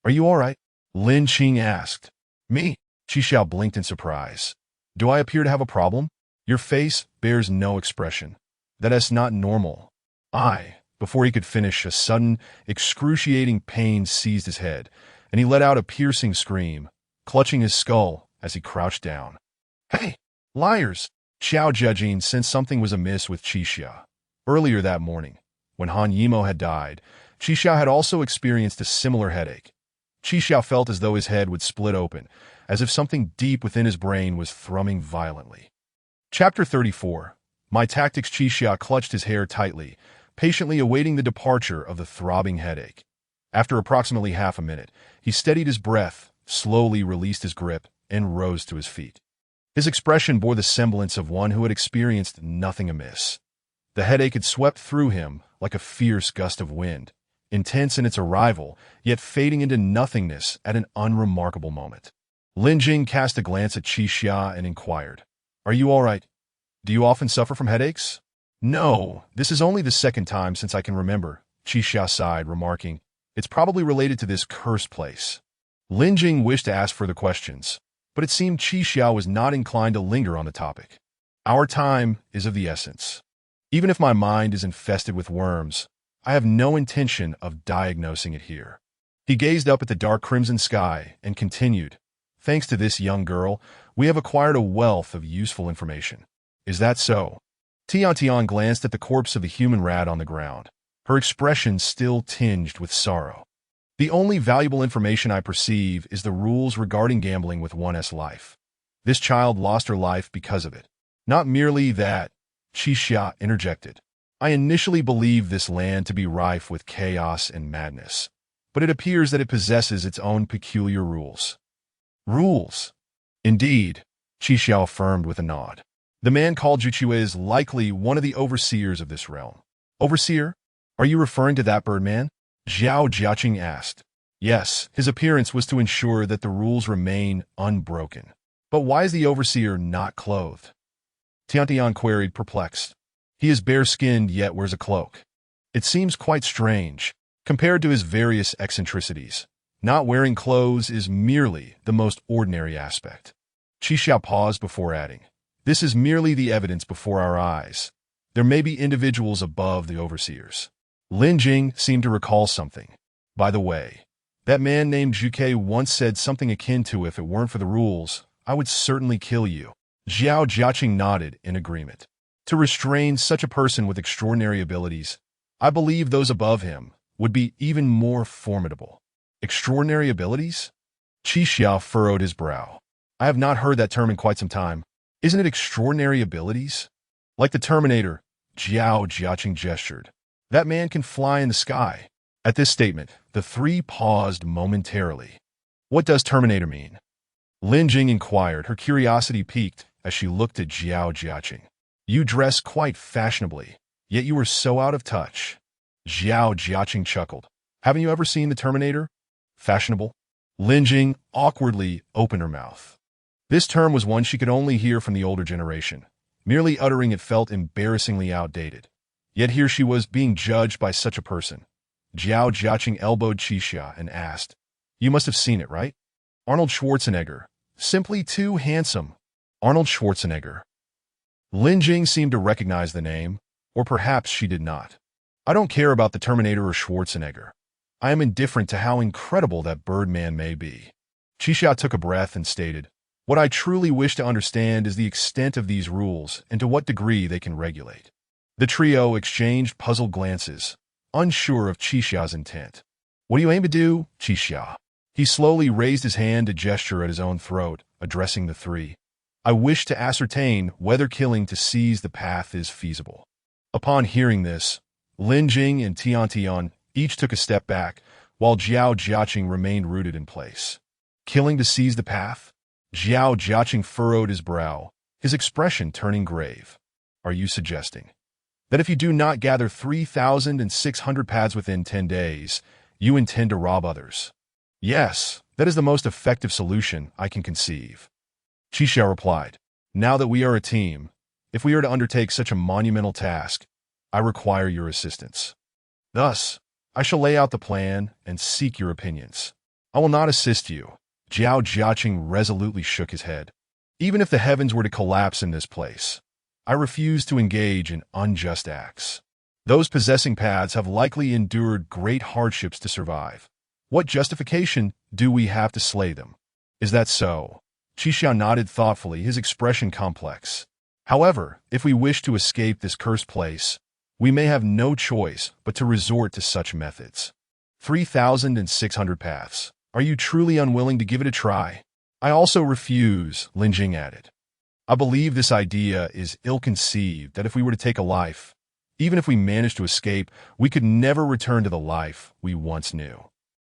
are you all right? Lin Qing asked. Me? Qi Xiao blinked in surprise. Do I appear to have a problem? Your face bears no expression. That is not normal. Before he could finish, a sudden, excruciating pain seized his head, and he let out a piercing scream, clutching his skull as he crouched down. Hey, liars! Xiao Zhejing sensed something was amiss with Qi Xia. Earlier that morning, when Han Yimo had died, Qi Xiao had also experienced a similar headache. Qi Xiao felt as though his head would split open, as if something deep within his brain was thrumming violently. Chapter 34. My tactics. Qi Xia clutched his hair tightly, patiently awaiting the departure of the throbbing headache. After approximately half a minute, he steadied his breath, slowly released his grip, and rose to his feet. His expression bore the semblance of one who had experienced nothing amiss. The headache had swept through him like a fierce gust of wind, intense in its arrival, yet fading into nothingness at an unremarkable moment. Lin Jing cast a glance at Qi Xia and inquired, Are you all right? Do you often suffer from headaches? No, this is only the 2nd time since I can remember, Qi Xia sighed, remarking, It's probably related to this cursed place. Lin Jing wished to ask further questions, but it seemed Qi Xia was not inclined to linger on the topic. Our time is of the essence. Even if my mind is infested with worms, I have no intention of diagnosing it here. He gazed up at the dark crimson sky and continued, "Thanks to this young girl, we have acquired a wealth of useful information." "Is that so?" Tian glanced at the corpse of the human rat on the ground, her expression still tinged with sorrow. "The only valuable information I perceive is the rules regarding gambling with one's life. This child lost her life because of it. Not merely that," Qixia interjected. "I initially believed this land to be rife with chaos and madness, but it appears that it possesses its own peculiar rules." "Rules?" "Indeed," Qixia affirmed with a nod. "The man called Juque is likely one of the overseers of this realm." "Overseer? Are you referring to that birdman?" Zhao Jiaqing asked. "Yes, his appearance was to ensure that the rules remain unbroken. But why is the overseer not clothed?" Tian queried, perplexed. "He is bare-skinned yet wears a cloak. It seems quite strange, compared to his various eccentricities. Not wearing clothes is merely the most ordinary aspect." Qixia paused before adding, "This is merely the evidence before our eyes. There may be individuals above the overseers." Lin Jing seemed to recall something. "By the way, that man named Zhuke once said something akin to, 'If it weren't for the rules, I would certainly kill you.'" Zhao Jiaqing nodded in agreement. "To restrain such a person with extraordinary abilities, I believe those above him would be even more formidable." "Extraordinary abilities?" Qixia furrowed his brow. "I have not heard that term in quite some time. Isn't it extraordinary abilities?" "Like the Terminator," Zhao Jiaqing gestured. "That man can fly in the sky." At this statement, the three paused momentarily. "What does Terminator mean?" Lin Jing inquired, her curiosity piqued as she looked at Zhao Jiaqing. "You dress quite fashionably, yet you are so out of touch." Zhao Jiaqing chuckled. "Haven't you ever seen the Terminator?" "Fashionable?" Lin Jing awkwardly opened her mouth. This term was one she could only hear from the older generation. Merely uttering it felt embarrassingly outdated. Yet here she was being judged by such a person. Zhao Jiaqing elbowed Qixia and asked, "You must have seen it, right?" "Arnold Schwarzenegger. Simply too handsome." "Arnold Schwarzenegger." Lin Jing seemed to recognize the name, or perhaps she did not. "I don't care about the Terminator or Schwarzenegger. I am indifferent to how incredible that Birdman may be." Qixia took a breath and stated, "What I truly wish to understand is the extent of these rules and to what degree they can regulate." The trio exchanged puzzled glances, unsure of Qixia's intent. "What do you aim to do, Qixia?" He slowly raised his hand to gesture at his own throat, addressing the three. "I wish to ascertain whether killing to seize the path is feasible." Upon hearing this, Lin Jing and Tian each took a step back, while Zhao Jiaqing remained rooted in place. "Killing to seize the path?" Zhao Jiaqing furrowed his brow, his expression turning grave. "Are you suggesting that if you do not gather 3,600 paths within 10 days, you intend to rob others?" "Yes, that is the most effective solution I can conceive." Qixia replied, "Now that we are a team, if we are to undertake such a monumental task, I require your assistance. Thus, I shall lay out the plan and seek your opinions." "I will not assist you." Zhao Jiaqing resolutely shook his head. "Even if the heavens were to collapse in this place, I refuse to engage in unjust acts. Those possessing paths have likely endured great hardships to survive. What justification do we have to slay them?" "Is that so?" Qixia nodded thoughtfully, his expression complex. "However, if we wish to escape this cursed place, we may have no choice but to resort to such methods." 3,600 paths. Are you truly unwilling to give it a try?" "I also refuse," Lin Jing added. "I believe this idea is ill-conceived, that if we were to take a life, even if we managed to escape, we could never return to the life we once knew."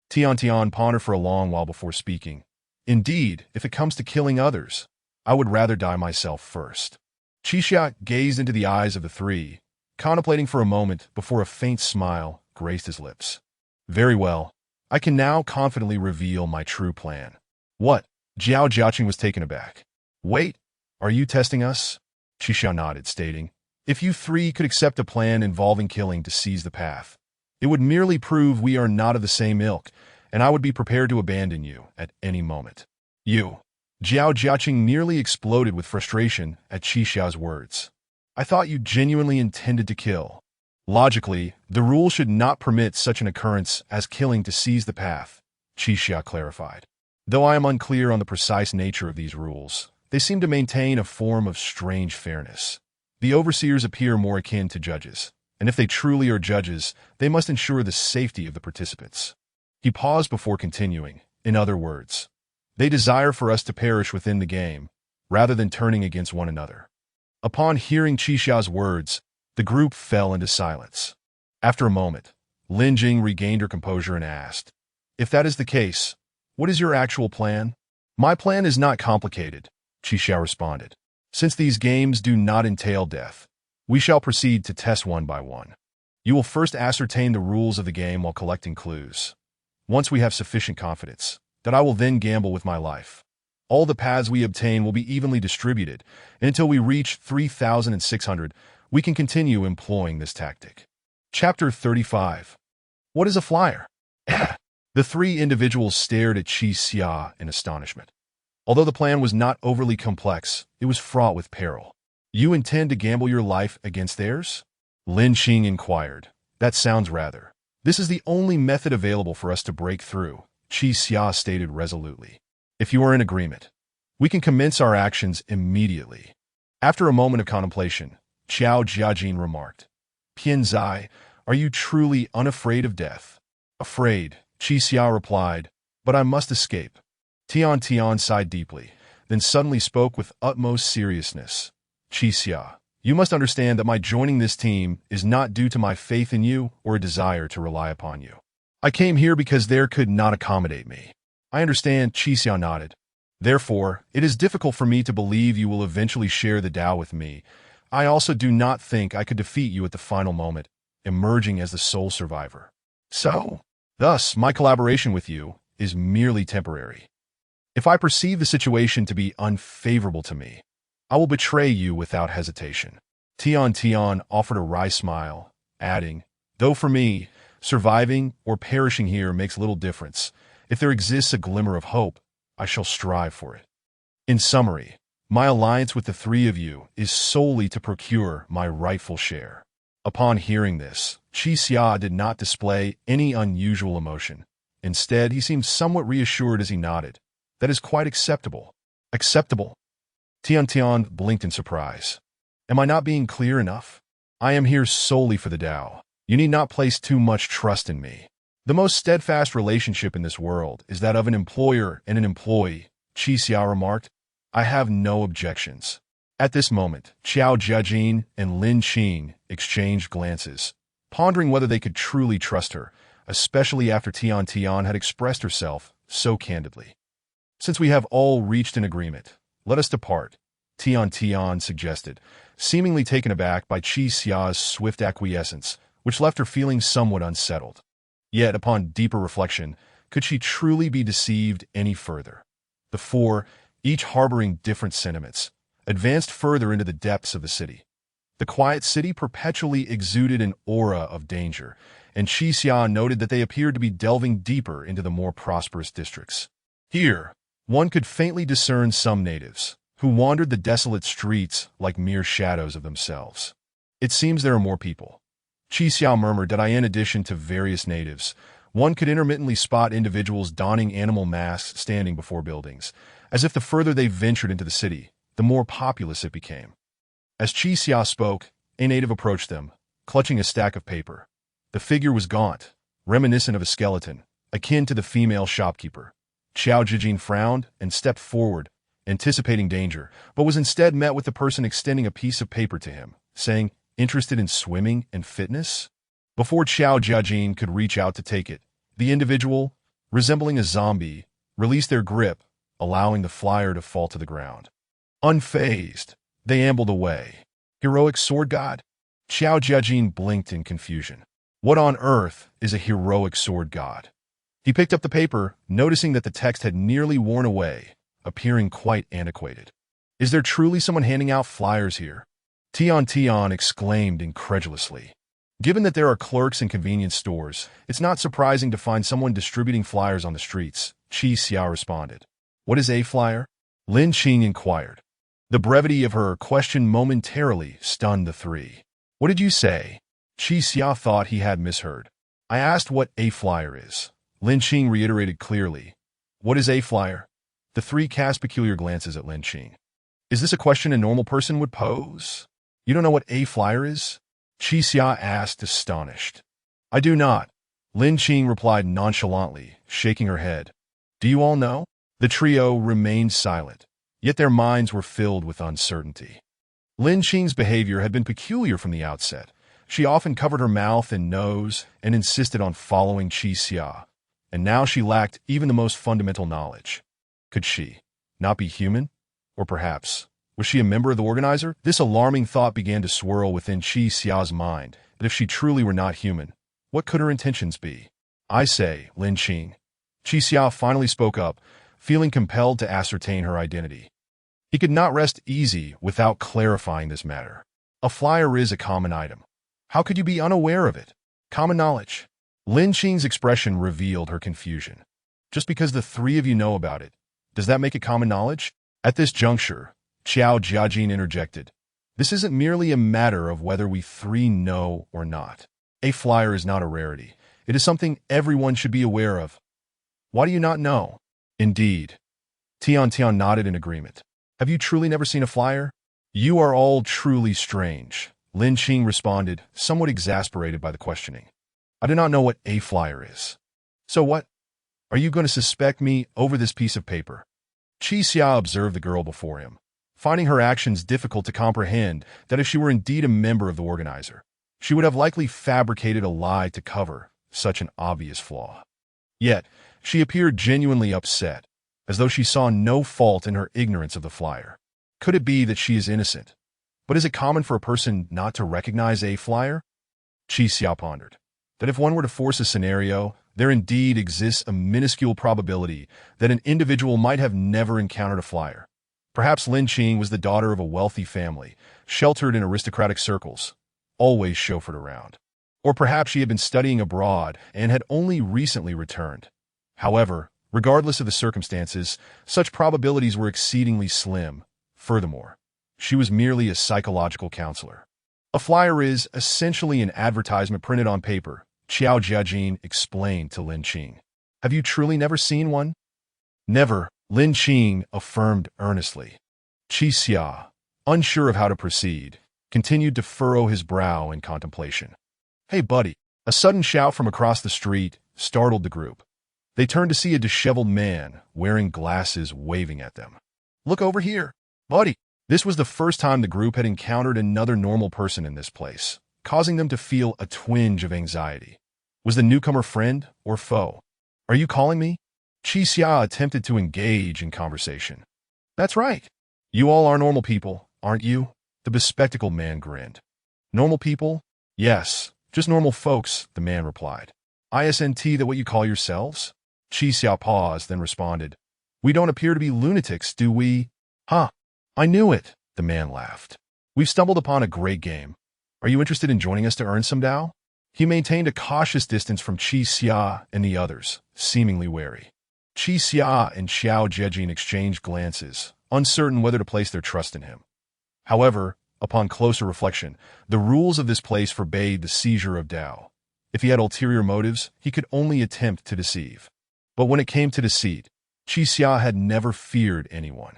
Tian pondered for a long while before speaking. "Indeed, if it comes to killing others, I would rather die myself first." Qixia gazed into the eyes of the three, contemplating for a moment before a faint smile graced his lips. "Very well. I can now confidently reveal my true plan." "What?" Zhao Jiaqing was taken aback. "Wait, are you testing us?" Qixia nodded, stating, "If you three could accept a plan involving killing to seize the path, it would merely prove we are not of the same ilk, and I would be prepared to abandon you at any moment." "You!" Zhao Jiaqing nearly exploded with frustration at Qixia's words. I thought you genuinely intended to kill. Logically, the rule should not permit such an occurrence as killing to seize the path, Qixia clarified. Though I am unclear on the precise nature of these rules, they seem to maintain a form of strange fairness. The overseers appear more akin to judges, and if they truly are judges, they must ensure the safety of the participants. He paused before continuing. In other words, they desire for us to perish within the game, rather than turning against one another. Upon hearing Qixia's words, the group fell into silence. After a moment, Lin Jing regained her composure and asked, "If that is the case, what is your actual plan?" "My plan is not complicated," Qixia responded. "Since these games do not entail death, we shall proceed to test one by one. You will first ascertain the rules of the game while collecting clues. Once we have sufficient confidence, that I will then gamble with my life. All the paths we obtain will be evenly distributed, and until we reach 3,600, we can continue employing this tactic." Chapter 35. What is a flyer? The three individuals stared at Qixia in astonishment. Although the plan was not overly complex, it was fraught with peril. "You intend to gamble your life against theirs?" Lin Qing inquired. "That sounds rather. This is the only method available for us to break through," Qixia stated resolutely. "If you are in agreement, we can commence our actions immediately." After a moment of contemplation, Qiao Jiajin remarked, "Pianzai, are you truly unafraid of death?" "Afraid," Qixia replied, "but I must escape." Tian Tian sighed deeply, then suddenly spoke with utmost seriousness. "Qixia, you must understand that my joining this team is not due to my faith in you or a desire to rely upon you. I came here because there could not accommodate me." "I understand," Qixia nodded. "Therefore, it is difficult for me to believe you will eventually share the Tao with me. I also do not think I could defeat you at the final moment, emerging as the sole survivor. Thus, my collaboration with you is merely temporary. If I perceive the situation to be unfavorable to me, I will betray you without hesitation." Tian Tian offered a wry smile, adding, "Though for me, surviving or perishing here makes little difference. If there exists a glimmer of hope, I shall strive for it. In summary, my alliance with the three of you is solely to procure my rightful share." Upon hearing this, Qixia did not display any unusual emotion. Instead, he seemed somewhat reassured as he nodded. "That is quite acceptable." "Acceptable?" Tian Tian blinked in surprise. "Am I not being clear enough? I am here solely for the Tao. You need not place too much trust in me. The most steadfast relationship in this world is that of an employer and an employee," Qixia remarked. "I have no objections." At this moment, Qiao Jiajin and Lin Qing exchanged glances, pondering whether they could truly trust her, especially after Tian Tian had expressed herself so candidly. "Since we have all reached an agreement, let us depart," Tian Tian suggested, seemingly taken aback by Qixia's swift acquiescence, which left her feeling somewhat unsettled. Yet, upon deeper reflection, could she truly be deceived any further? The four, each harboring different sentiments, advanced further into the depths of the city. The quiet city perpetually exuded an aura of danger, and Qixia noted that they appeared to be delving deeper into the more prosperous districts. Here, one could faintly discern some natives, who wandered the desolate streets like mere shadows of themselves. "It seems there are more people," Qixia murmured that in addition to various natives, one could intermittently spot individuals donning animal masks standing before buildings, as if the further they ventured into the city, the more populous it became. As Qixia spoke, a native approached them, clutching a stack of paper. The figure was gaunt, reminiscent of a skeleton, akin to the female shopkeeper. Qiao Jijin frowned and stepped forward, anticipating danger, but was instead met with the person extending a piece of paper to him, saying, "Interested in swimming and fitness?" Before Qiao Jiajin could reach out to take it, the individual, resembling a zombie, released their grip, allowing the flyer to fall to the ground. Unfazed, they ambled away. "Heroic sword god?" Qiao Jiajin blinked in confusion. What on earth is a heroic sword god? He picked up the paper, noticing that the text had nearly worn away, appearing quite antiquated. "Is there truly someone handing out flyers here?" Tian Tian exclaimed incredulously. Given that there are clerks in convenience stores, it's not surprising to find someone distributing flyers on the streets, Qixia responded. "What is a flyer?" Lin Qing inquired. The brevity of her question momentarily stunned the three. What did you say? Qi Xia thought he had misheard. I asked what a flyer is. Lin Qing reiterated clearly. What is a flyer? The three cast peculiar glances at Lin Qing. Is this a question a normal person would pose? You don't know what a flyer is? Qi Xia asked, astonished. I do not. Lin Qing replied nonchalantly, shaking her head. Do you all know? The trio remained silent, yet their minds were filled with uncertainty. Lin Qing's behavior had been peculiar from the outset. She often covered her mouth and nose and insisted on following Qi Xia, and now she lacked even the most fundamental knowledge. Could she not be human? Or perhaps, was she a member of the organizer? This alarming thought began to swirl within Qi Xia's mind, that if she truly were not human, what could her intentions be? I say, Lin Qing. Qi Xia finally spoke up, feeling compelled to ascertain her identity. He could not rest easy without clarifying this matter. A flyer is a common item. How could you be unaware of it? Common knowledge. Lin Qing's expression revealed her confusion. Just because the three of you know about it, does that make it common knowledge? At this juncture, Qiao Jiajin interjected. This isn't merely a matter of whether we three know or not. A flyer is not a rarity. It is something everyone should be aware of. Why do you not know? Indeed. Tian nodded in agreement. Have you truly never seen a flyer? You are all truly strange, Lin Qing responded, somewhat exasperated by the questioning. I do not know what a flyer is. So what? Are you going to suspect me over this piece of paper? Qi Xia observed the girl before him, finding her actions difficult to comprehend that if she were indeed a member of the organizer, she would have likely fabricated a lie to cover such an obvious flaw. Yet, she appeared genuinely upset, as though she saw no fault in her ignorance of the flyer. Could it be that she is innocent? But is it common for a person not to recognize a flyer? Qi Xia pondered that if one were to force a scenario, there indeed exists a minuscule probability that an individual might have never encountered a flyer. Perhaps Lin Qing was the daughter of a wealthy family, sheltered in aristocratic circles, always chauffeured around. Or perhaps she had been studying abroad and had only recently returned. However, regardless of the circumstances, such probabilities were exceedingly slim. Furthermore, she was merely a psychological counselor. A flyer is essentially an advertisement printed on paper, Qiao Jiajin explained to Lin Qing. Have you truly never seen one? Never, Lin Qing affirmed earnestly. Qi Xia, unsure of how to proceed, continued to furrow his brow in contemplation. Hey buddy, a sudden shout from across the street startled the group. They turned to see a disheveled man wearing glasses waving at them. Look over here, buddy. This was the first time the group had encountered another normal person in this place, causing them to feel a twinge of anxiety. Was the newcomer friend or foe? Are you calling me? Qi Xia attempted to engage in conversation. That's right. You all are normal people, aren't you? The bespectacled man grinned. Normal people? Yes, just normal folks, the man replied. Isn't that what you call yourselves? Qi Xia paused, then responded. We don't appear to be lunatics, do we? Huh. I knew it, the man laughed. We've stumbled upon a great game. Are you interested in joining us to earn some Dao? He maintained a cautious distance from Qi Xia and the others, seemingly wary. Qi Xia and Qiao Jiajin exchanged glances, uncertain whether to place their trust in him. However, upon closer reflection, the rules of this place forbade the seizure of Dao. If he had ulterior motives, he could only attempt to deceive. But when it came to deceit, Qi Xia had never feared anyone.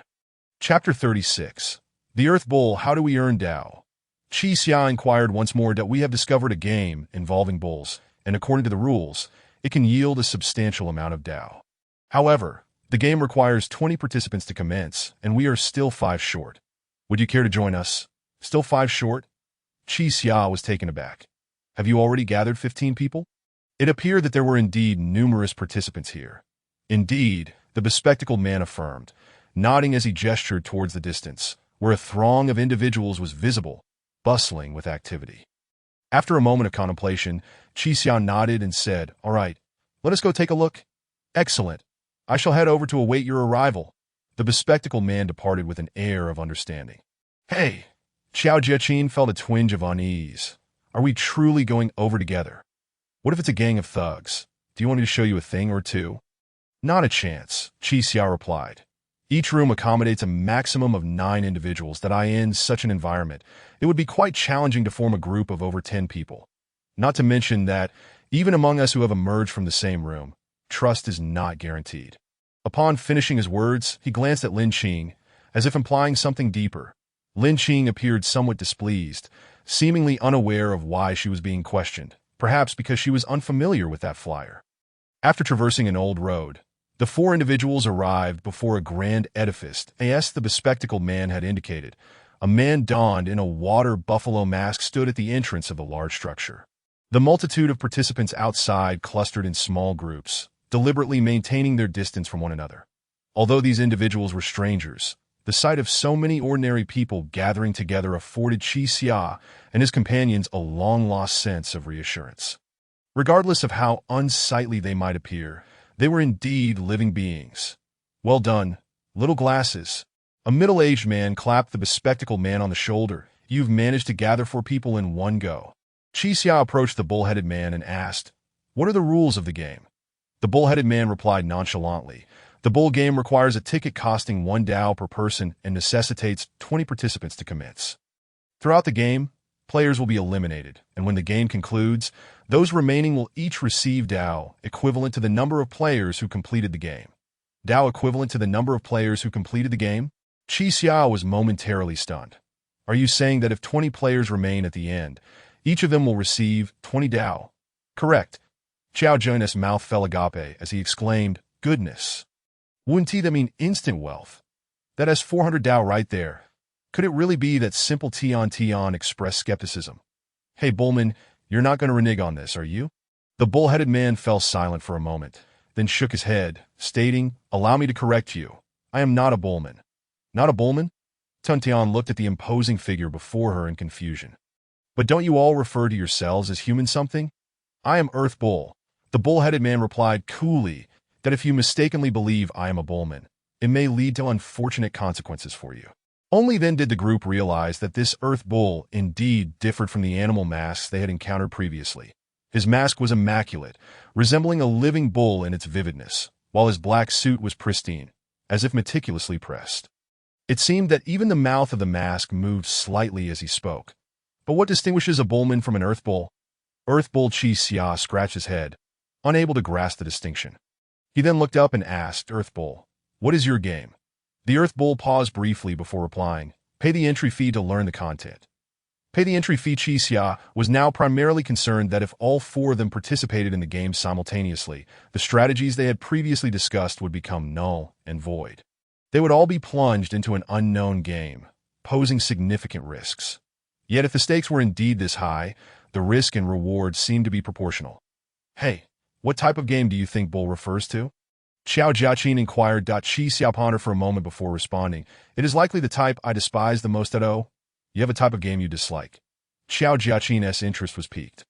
Chapter 36. The Earth Bull, How Do We Earn Dao? Qi Xia inquired once more that we have discovered a game involving bulls, and according to the rules, it can yield a substantial amount of Dao. However, the game requires 20 participants to commence, and we are still 5 short. Would you care to join us? Still 5 short? Qi Xia was taken aback. Have you already gathered 15 people? It appeared that there were indeed numerous participants here. Indeed, the bespectacled man affirmed, nodding as he gestured towards the distance, where a throng of individuals was visible, bustling with activity. After a moment of contemplation, Qi Xia nodded and said, All right, let us go take a look. Excellent. I shall head over to await your arrival. The bespectacled man departed with an air of understanding. Hey, Qiao Jiaqin felt a twinge of unease. Are we truly going over together? What if it's a gang of thugs? Do you want me to show you a thing or two? Not a chance, Qi Xia replied. Each room accommodates a maximum of 9 individuals that in such an environment, it would be quite challenging to form a group of over 10 people. Not to mention that, even among us who have emerged from the same room, trust is not guaranteed. Upon finishing his words, he glanced at Lin Qing, as if implying something deeper. Lin Qing appeared somewhat displeased, seemingly unaware of why she was being questioned, perhaps because she was unfamiliar with that flyer. After traversing an old road, the 4 individuals arrived before a grand edifice, as the bespectacled man had indicated. A man donned in a water buffalo mask stood at the entrance of the large structure. The multitude of participants outside clustered in small groups, deliberately maintaining their distance from one another. Although these individuals were strangers, the sight of so many ordinary people gathering together afforded Qi Xia and his companions a long-lost sense of reassurance. Regardless of how unsightly they might appear, they were indeed living beings. Well done, little glasses. A middle-aged man clapped the bespectacled man on the shoulder. You've managed to gather 4 people in one go. Qi Xia approached the bull-headed man and asked, "What are the rules of the game?" The bull-headed man replied nonchalantly, "The bull game requires a ticket costing 1 Dao per person and necessitates 20 participants to commence. Throughout the game, players will be eliminated, and when the game concludes, those remaining will each receive Dao equivalent to the number of players who completed the game." Dao equivalent to the number of players who completed the game? Qi Xia was momentarily stunned. Are you saying that if 20 players remain at the end, each of them will receive 20 Dao? Correct. Xiao Zhen's mouth fell agape as he exclaimed, "Goodness! Wouldn't that mean instant wealth? That has 400 Dao right there. Could it really be that simple Tion expressed skepticism? Hey, Bullman, you're not going to renege on this, are you?" The bull-headed man fell silent for a moment, then shook his head, stating, "Allow me to correct you. I am not a bullman." Not a bullman? Tun Tian looked at the imposing figure before her in confusion. But don't you all refer to yourselves as human something? I am Earth Bull. The bull-headed man replied coolly that if you mistakenly believe I am a bullman, it may lead to unfortunate consequences for you. Only then did the group realize that this Earth Bull indeed differed from the animal masks they had encountered previously. His mask was immaculate, resembling a living bull in its vividness, while his black suit was pristine, as if meticulously pressed. It seemed that even the mouth of the mask moved slightly as he spoke. But what distinguishes a bullman from an Earth Bull? Earth Bull Qi Xia scratched his head, unable to grasp the distinction. He then looked up and asked, "Earth Bull, what is your game?" The Earth Bull paused briefly before replying, "Pay the entry fee to learn the content." Pay the entry fee. Qi Xia was now primarily concerned that if all 4 of them participated in the game simultaneously, the strategies they had previously discussed would become null and void. They would all be plunged into an unknown game, posing significant risks. Yet if the stakes were indeed this high, the risk and reward seemed to be proportional. "Hey, what type of game do you think Bull refers to?" Xiao Jiaqin inquired. Qi Xia pondered for a moment before responding, "It is likely the type I despise the most at O. You have a type of game you dislike." Xiao Jiaqin's interest was piqued.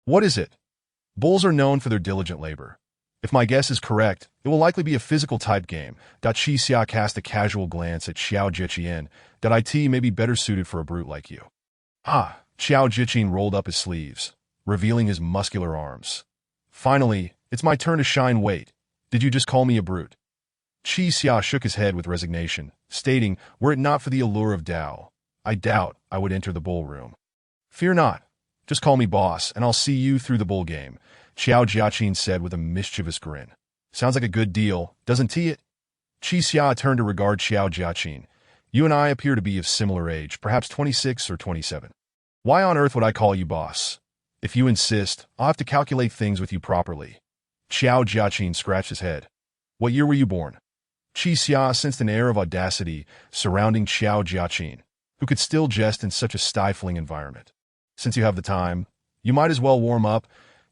"What is it?" "Bulls are known for their diligent labor. If my guess is correct, it will likely be a physical type game." Qi Xia cast a casual glance at Xiao Jiaqin. "It may be better suited for a brute like you." "Ah!" Xiao Jiaqin rolled up his sleeves, revealing his muscular arms. "Finally, it's my turn to shine. Wait, did you just call me a brute?" Qi Xia shook his head with resignation, stating, "Were it not for the allure of Dao, I doubt I would enter the bull room." "Fear not. Just call me boss, and I'll see you through the bull game," Xiao Jiaqin said with a mischievous grin. "Sounds like a good deal, doesn't it?" Qi Xia turned to regard Xiao Jiaqin. "You and I appear to be of similar age, perhaps 26 or 27. Why on earth would I call you boss? If you insist, I'll have to calculate things with you properly." Xiao Jiaqin scratched his head. "What year were you born?" Qi Xia sensed an air of audacity surrounding Xiao Jiaqin, who could still jest in such a stifling environment. "Since you have the time, you might as well warm up,"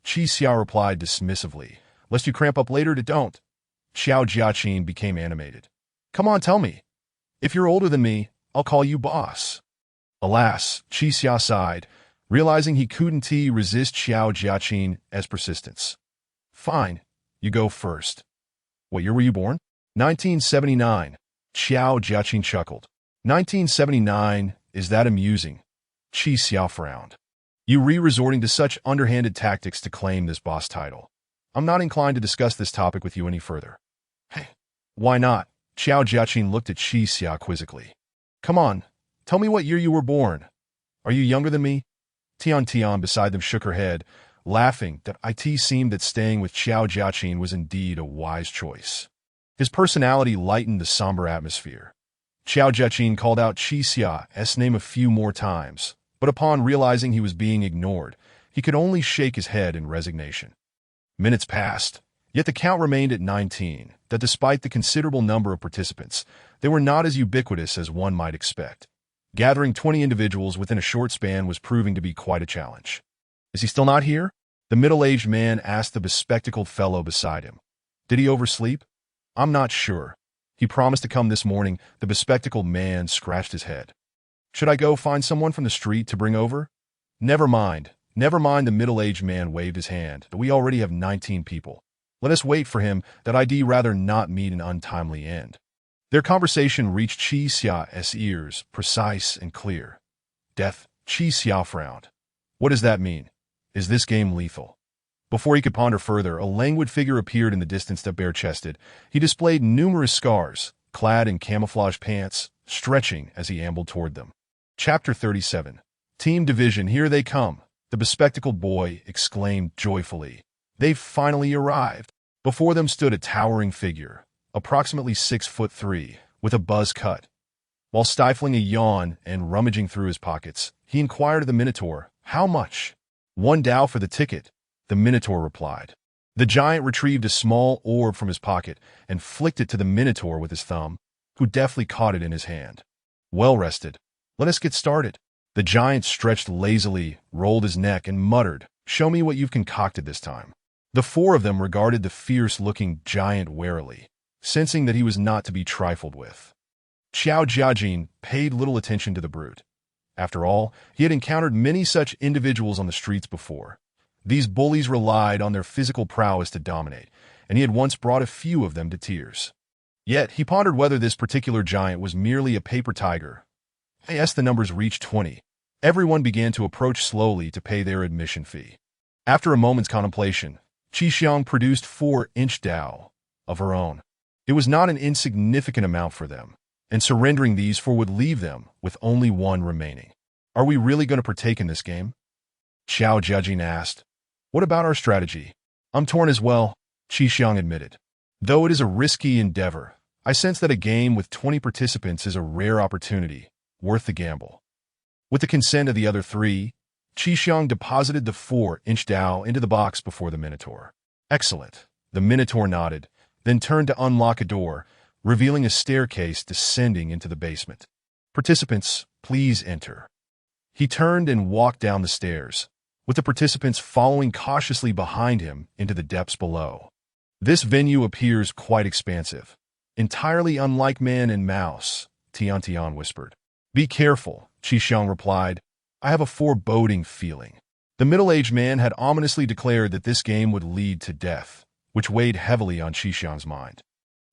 Qi Xia replied dismissively. "Lest you cramp up later, don't." Xiao Jiaqin became animated. "Come on, tell me. If you're older than me, I'll call you boss." Alas, Qi Xia sighed, realizing he couldn't resist Xiao Jiaqin's persistence. "Fine, you go first." "What year were you born?" 1979. Xiao Jiaqin chuckled. 1979, is that amusing? Qi Xia frowned. "You resorting to such underhanded tactics to claim this boss title. I'm not inclined to discuss this topic with you any further." "Hey, why not?" Xiao Jiaqin looked at Qi Xia quizzically. Come on, tell me what year you were born. Are you younger than me? Tian Tian beside them shook her head, laughing that it seemed that staying with Xiao Jiaqin was indeed a wise choice. His personality lightened the somber atmosphere. Xiao Jiaqin called out Qi Xia's name a few more times, but upon realizing he was being ignored, he could only shake his head in resignation. Minutes passed, yet the count remained at 19, that despite the considerable number of participants, they were not as ubiquitous as one might expect. Gathering 20 individuals within a short span was proving to be quite a challenge. Is he still not here? The middle-aged man asked the bespectacled fellow beside him. Did he oversleep? I'm not sure. He promised to come this morning. The bespectacled man scratched his head. Should I go find someone from the street to bring over? Never mind. Never mind, the middle-aged man waved his hand. We already have 19 people. Let us wait for him, that I'd rather not meet an untimely end. Their conversation reached Qi Xia's ears, precise and clear. Death. Qi Xia frowned. What does that mean? Is this game lethal? Before he could ponder further, a languid figure appeared in the distance that bare-chested. He displayed numerous scars, clad in camouflage pants, stretching as he ambled toward them. Chapter 37. Team Division, here they come, the bespectacled boy exclaimed joyfully. They've finally arrived. Before them stood a towering figure, approximately 6'3", with a buzz cut. While stifling a yawn and rummaging through his pockets, he inquired of the Minotaur, "How much?" "1 Dao for the ticket," the Minotaur replied. The giant retrieved a small orb from his pocket and flicked it to the Minotaur with his thumb, who deftly caught it in his hand. Well rested. Let us get started. The giant stretched lazily, rolled his neck, and muttered, "Show me what you've concocted this time." The 4 of them regarded the fierce-looking giant warily, sensing that he was not to be trifled with. Xiao Jiaqin paid little attention to the brute. After all, he had encountered many such individuals on the streets before. These bullies relied on their physical prowess to dominate, and he had once brought a few of them to tears. Yet he pondered whether this particular giant was merely a paper tiger. As the numbers reached 20, everyone began to approach slowly to pay their admission fee. After a moment's contemplation, Qi Xiang produced 4-inch Dao of her own. It was not an insignificant amount for them, and surrendering these 4 would leave them with only 1 remaining. Are we really going to partake in this game? Xiao Jiaqin asked. What about our strategy? I'm torn as well, Qi Xiang admitted. Though it is a risky endeavor, I sense that a game with 20 participants is a rare opportunity, worth the gamble. With the consent of the other 3, Qi Xiang deposited the 4-inch Dao into the box before the Minotaur. Excellent. The Minotaur nodded, then turned to unlock a door, revealing a staircase descending into the basement. Participants, please enter. He turned and walked down the stairs, with the participants following cautiously behind him into the depths below. This venue appears quite expansive, entirely unlike man and mouse, Tian Tian whispered. Be careful, Qi Xiang replied. I have a foreboding feeling. The middle-aged man had ominously declared that this game would lead to death, which weighed heavily on Qi Xiang's mind.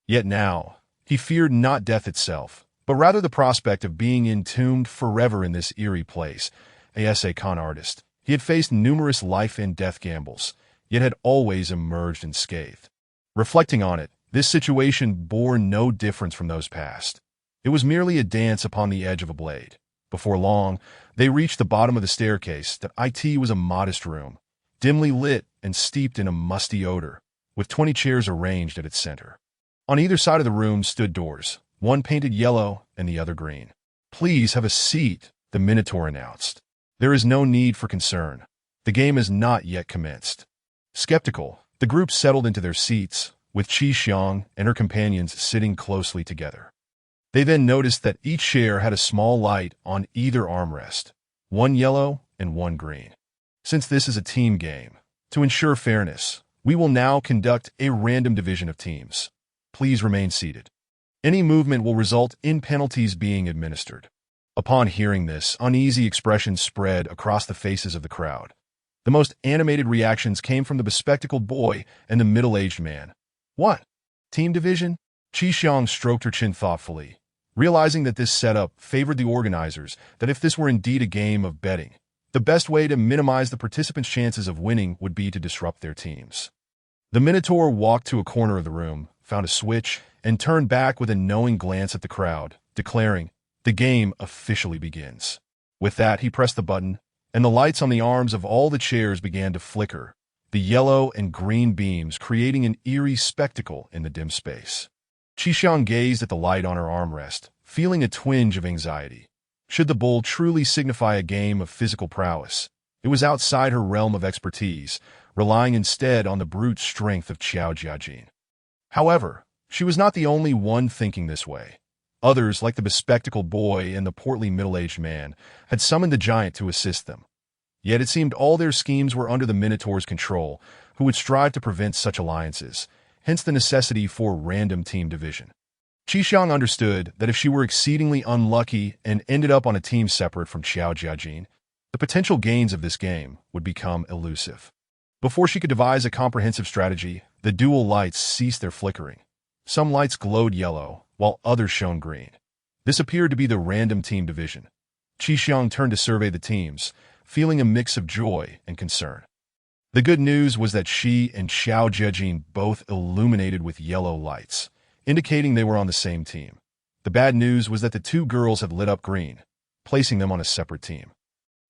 Yet now, he feared not death itself, but rather the prospect of being entombed forever in this eerie place. As a con artist, he had faced numerous life and death gambles, yet had always emerged unscathed. Reflecting on it, this situation bore no difference from those past. It was merely a dance upon the edge of a blade. Before long, they reached the bottom of the staircase. That it was a modest room, dimly lit and steeped in a musty odor, with 20 chairs arranged at its center. On either side of the room stood doors, one painted yellow and the other green. Please have a seat, the Minotaur announced. There is no need for concern. The game has not yet commenced. Skeptical, the group settled into their seats, with Qi Xiang and her companions sitting closely together. They then noticed that each chair had a small light on either armrest, one yellow and one green. Since this is a team game, to ensure fairness, we will now conduct a random division of teams. Please remain seated. Any movement will result in penalties being administered. Upon hearing this, uneasy expressions spread across the faces of the crowd. The most animated reactions came from the bespectacled boy and the middle-aged man. What? Team division? Qi Xiang stroked her chin thoughtfully, realizing that this setup favored the organizers, that if this were indeed a game of betting, the best way to minimize the participants' chances of winning would be to disrupt their teams. The Minotaur walked to a corner of the room, found a switch, and turned back with a knowing glance at the crowd, declaring, "The game officially begins." With that, he pressed the button, and the lights on the arms of all the chairs began to flicker, the yellow and green beams creating an eerie spectacle in the dim space. Qi gazed at the light on her armrest, feeling a twinge of anxiety. Should the bull truly signify a game of physical prowess, it was outside her realm of expertise, relying instead on the brute strength of Qiao Jiajin. However, she was not the only one thinking this way. Others, like the bespectacled boy and the portly middle-aged man, had summoned the giant to assist them. Yet it seemed all their schemes were under the Minotaur's control, who would strive to prevent such alliances, hence the necessity for random team division. Qi understood that if she were exceedingly unlucky and ended up on a team separate from Qiao Jiajin, the potential gains of this game would become elusive. Before she could devise a comprehensive strategy, the dual lights ceased their flickering. Some lights glowed yellow, while others shone green. This appeared to be the random team division. Qi turned to survey the teams, feeling a mix of joy and concern. The good news was that she and Qiao Jiajin both illuminated with yellow lights, indicating they were on the same team. The bad news was that the two girls had lit up green, placing them on a separate team.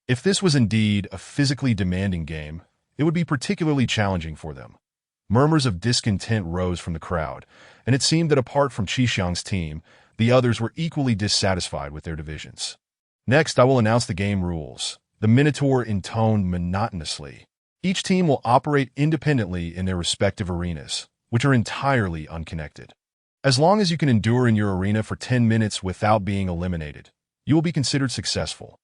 If this was indeed a physically demanding game, it would be particularly challenging for them. Murmurs of discontent rose from the crowd, and it seemed that apart from Qi team, the others were equally dissatisfied with their divisions. Next, I will announce the game rules. The Minotaur intoned monotonously. Each team will operate independently in their respective arenas, which are entirely unconnected. As long as you can endure in your arena for 10 minutes without being eliminated, you will be considered successful.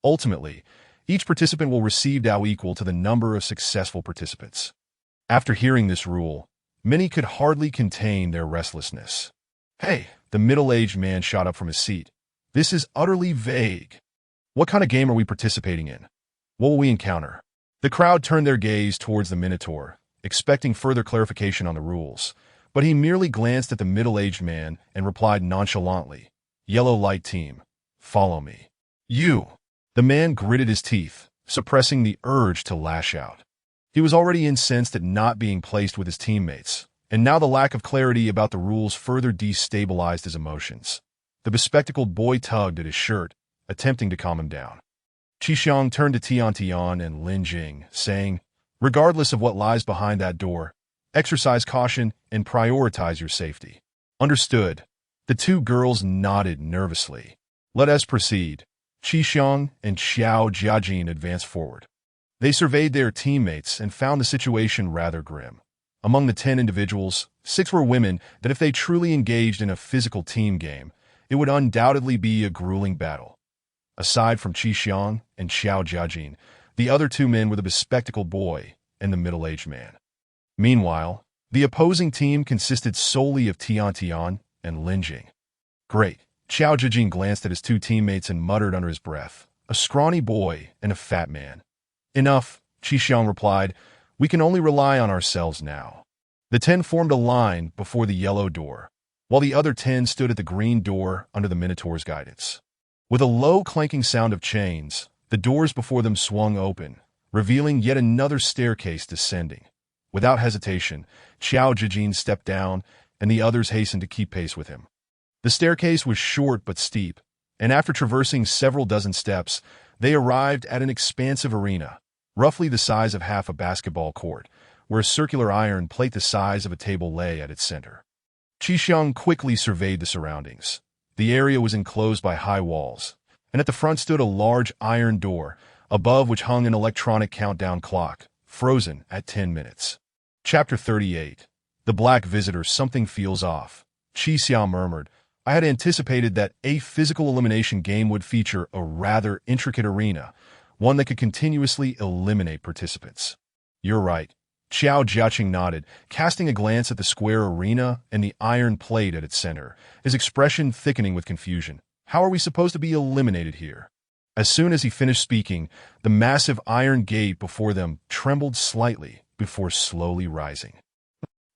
Ultimately, each participant will receive Dao equal to the number of successful participants. After hearing this rule, many could hardly contain their restlessness. "Hey," the middle-aged man shot up from his seat. "This is utterly vague. What kind of game are we participating in? What will we encounter?" The crowd turned their gaze towards the Minotaur, expecting further clarification on the rules, but he merely glanced at the middle-aged man and replied nonchalantly, "Yellow light team, follow me." "You!" The man gritted his teeth, suppressing the urge to lash out. He was already incensed at not being placed with his teammates, and now the lack of clarity about the rules further destabilized his emotions. The bespectacled boy tugged at his shirt, attempting to calm him down. Qi turned to Tian and Lin Jing, saying, "Regardless of what lies behind that door, exercise caution and prioritize your safety." "Understood." The two girls nodded nervously. "Let us proceed." Qi and Qiao Jiajin advanced forward. They surveyed their teammates and found the situation rather grim. Among the 10 individuals, 6 were women that if they truly engaged in a physical team game, it would undoubtedly be a grueling battle. Aside from Qi and Qiao Jiajin, the other 2 men were the bespectacled boy and the middle-aged man. Meanwhile, the opposing team consisted solely of Tian and Lin Jing. "Great." Qiao Jiajin glanced at his 2 teammates and muttered under his breath, "A scrawny boy and a fat man." "Enough," Qi replied. "We can only rely on ourselves now." The 10 formed a line before the yellow door, while the other 10 stood at the green door under the Minotaur's guidance. With a low clanking sound of chains, the doors before them swung open, revealing yet another staircase descending. Without hesitation, Qiao Jiajin stepped down, and the others hastened to keep pace with him. The staircase was short but steep, and after traversing several dozen steps, they arrived at an expansive arena, roughly the size of half a basketball court, where a circular iron plate the size of a table lay at its center. Qi quickly surveyed the surroundings. The area was enclosed by high walls, and at the front stood a large iron door, above which hung an electronic countdown clock, frozen at 10 minutes. Chapter 38. The Black Visitor. Something feels off. Qi murmured, "I had anticipated that a physical elimination game would feature a rather intricate arena, one that could continuously eliminate participants." "You're right." Qiao Jiaqing nodded, casting a glance at the square arena and the iron plate at its center, his expression thickening with confusion. "How are we supposed to be eliminated here?" As soon as he finished speaking, the massive iron gate before them trembled slightly before slowly rising.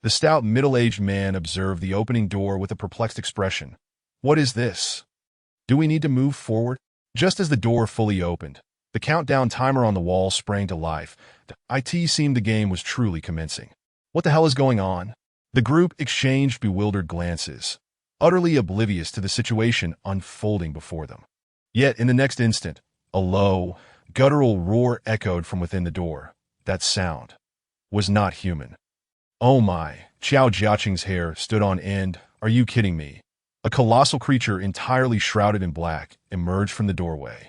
The stout middle-aged man observed the opening door with a perplexed expression. "What is this? Do we need to move forward?" Just as the door fully opened, the countdown timer on the wall sprang to life. It seemed the game was truly commencing. What the hell is going on? The group exchanged bewildered glances, utterly oblivious to the situation unfolding before them. Yet, in the next instant, a low, guttural roar echoed from within the door. That sound was not human. Oh my, Xiao Jiaqing's hair stood on end. Are you kidding me? A colossal creature entirely shrouded in black emerged from the doorway.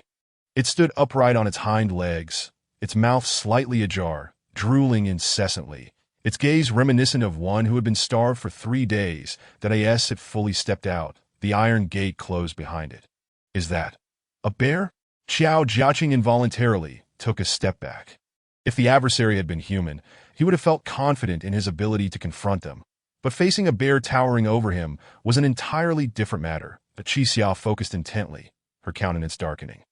It stood upright on its hind legs, its mouth slightly ajar, drooling incessantly, its gaze reminiscent of one who had been starved for 3 days. That as it fully stepped out, the iron gate closed behind it. Is that a bear? Xiao Jiaqing involuntarily took a step back. If the adversary had been human, he would have felt confident in his ability to confront them. But facing a bear towering over him was an entirely different matter. But Qixia focused intently, her countenance darkening.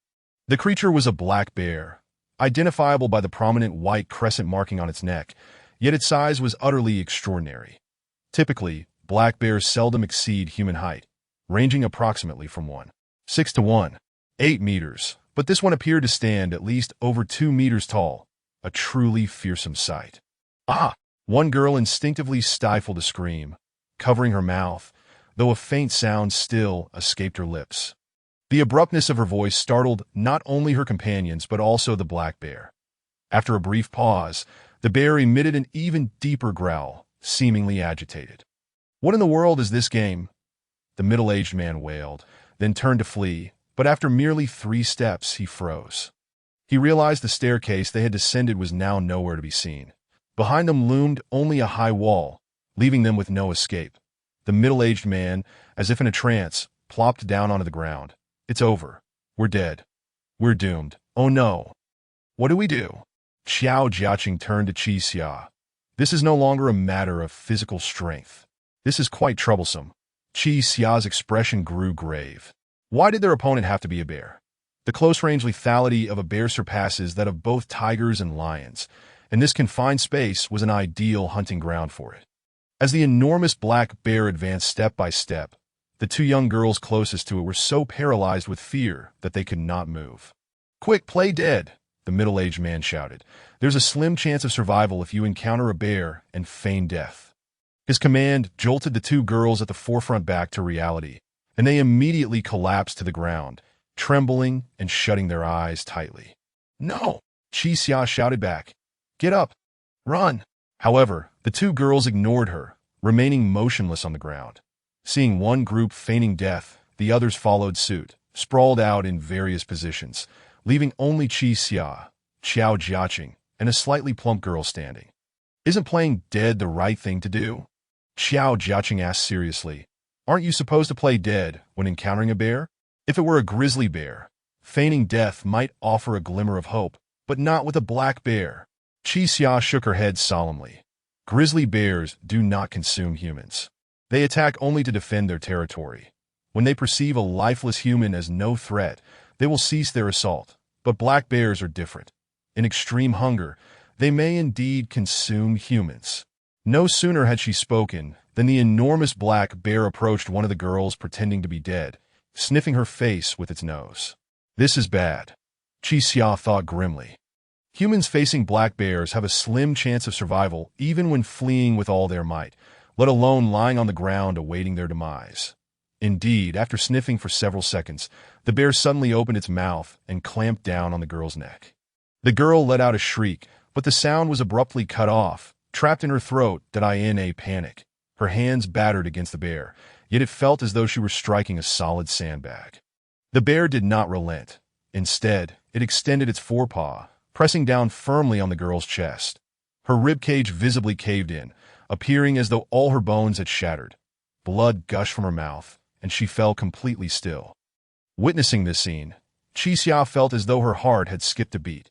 The creature was a black bear, identifiable by the prominent white crescent marking on its neck, yet its size was utterly extraordinary. Typically, black bears seldom exceed human height, ranging approximately from 1.6 to 1.8 meters, but this one appeared to stand at least over 2 meters tall, a truly fearsome sight. Ah! One girl instinctively stifled a scream, covering her mouth, though a faint sound still escaped her lips. The abruptness of her voice startled not only her companions but also the black bear. After a brief pause, the bear emitted an even deeper growl, seemingly agitated. What in the world is this game? The middle-aged man wailed, then turned to flee, but after merely 3 steps, he froze. He realized the staircase they had descended was now nowhere to be seen. Behind them loomed only a high wall, leaving them with no escape. The middle-aged man, as if in a trance, plopped down onto the ground. It's over. We're dead. We're doomed. Oh no. What do we do? Xiao Jiaqing turned to Qixia. This is no longer a matter of physical strength. This is quite troublesome. Qixia's expression grew grave. Why did their opponent have to be a bear? The close-range lethality of a bear surpasses that of both tigers and lions, and this confined space was an ideal hunting ground for it. As the enormous black bear advanced step by step, the 2 young girls closest to it were so paralyzed with fear that they could not move. "Quick, play dead," the middle-aged man shouted. "There's a slim chance of survival if you encounter a bear and feign death." His command jolted the 2 girls at the forefront back to reality, and they immediately collapsed to the ground, trembling and shutting their eyes tightly. "No!" Qixia shouted back. "Get up! Run!" However, the 2 girls ignored her, remaining motionless on the ground. Seeing one group feigning death, the others followed suit, sprawled out in various positions, leaving only Qixia, Xiao Jiaqing, and a slightly plump girl standing. "Isn't playing dead the right thing to do?" Xiao Jiaqing asked seriously. "Aren't you supposed to play dead when encountering a bear? If it were a grizzly bear, feigning death might offer a glimmer of hope, but not with a black bear." Qixia shook her head solemnly. Grizzly bears do not consume humans. They attack only to defend their territory. When they perceive a lifeless human as no threat, they will cease their assault. But black bears are different. In extreme hunger, they may indeed consume humans. No sooner had she spoken than the enormous black bear approached one of the girls pretending to be dead, sniffing her face with its nose. This is bad, Qixia thought grimly. Humans facing black bears have a slim chance of survival even when fleeing with all their might, let alone lying on the ground awaiting their demise. Indeed, after sniffing for several seconds, the bear suddenly opened its mouth and clamped down on the girl's neck. The girl let out a shriek, but the sound was abruptly cut off, trapped in her throat, in a panic. Her hands battered against the bear, yet it felt as though she were striking a solid sandbag. The bear did not relent. Instead, it extended its forepaw, pressing down firmly on the girl's chest. Her ribcage visibly caved in, appearing as though all her bones had shattered. Blood gushed from her mouth, and she fell completely still. Witnessing this scene, Qixia felt as though her heart had skipped a beat.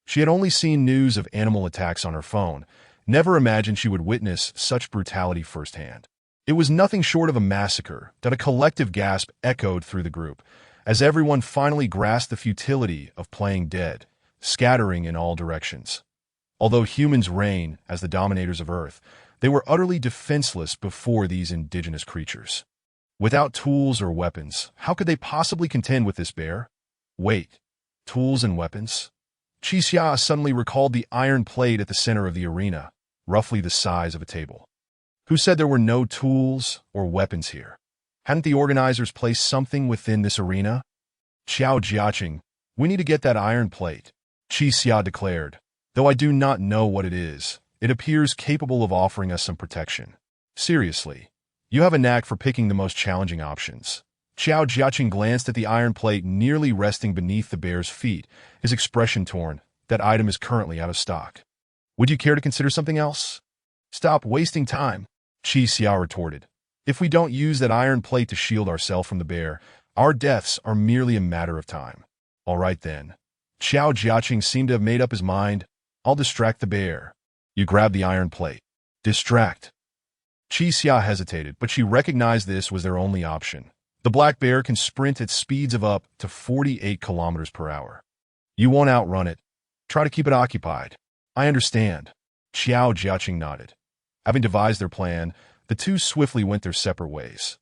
She had only seen news of animal attacks on her phone, never imagined she would witness such brutality firsthand. It was nothing short of a massacre. A collective gasp echoed through the group, as everyone finally grasped the futility of playing dead, scattering in all directions. Although humans reign as the dominators of Earth, they were utterly defenseless before these indigenous creatures. Without tools or weapons, how could they possibly contend with this bear? Wait, tools and weapons? Qixia suddenly recalled the iron plate at the center of the arena. roughly the size of a table. Who said there were no tools or weapons here? Hadn't the organizers placed something within this arena? Xiao Jiaqing, we need to get that iron plate, Qi Xia declared. Though I do not know what it is, it appears capable of offering us some protection. Seriously, you have a knack for picking the most challenging options. Xiao Jiaqing glanced at the iron plate nearly resting beneath the bear's feet, his expression torn. That item is currently out of stock. Would you care to consider something else? Stop wasting time, Qi Xia retorted. If we don't use that iron plate to shield ourselves from the bear, our deaths are merely a matter of time. All right then. Xiao Jiaqing seemed to have made up his mind. I'll distract the bear. You grab the iron plate. Distract. Qi Xia hesitated, but she recognized this was their only option. The black bear can sprint at speeds of up to 48 kilometers per hour. You won't outrun it. Try to keep it occupied. I understand. Xiao Jiaqing nodded. Having devised their plan, the two swiftly went their separate ways.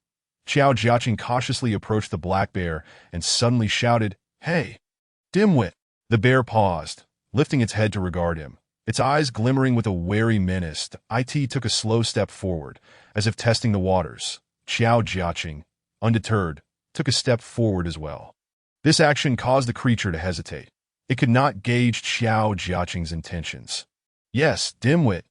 Xiao Jiaqing cautiously approached the black bear and suddenly shouted, "Hey, dimwit!" The bear paused, lifting its head to regard him. Its eyes glimmering with a wary menace, it took a slow step forward, as if testing the waters. Xiao Jiaqing, undeterred, took a step forward as well. This action caused the creature to hesitate. It could not gauge Xiao Jiaqing's intentions. "Yes, dimwit.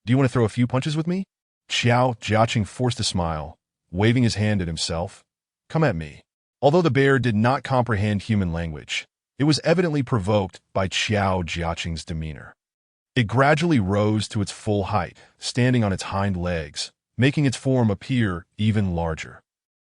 Do you want to throw a few punches with me?" Xiao Jiaqing forced a smile, waving his hand at himself. "Come at me." Although the bear did not comprehend human language, it was evidently provoked by Xiao Jiaqing's demeanor. It gradually rose to its full height, standing on its hind legs, making its form appear even larger.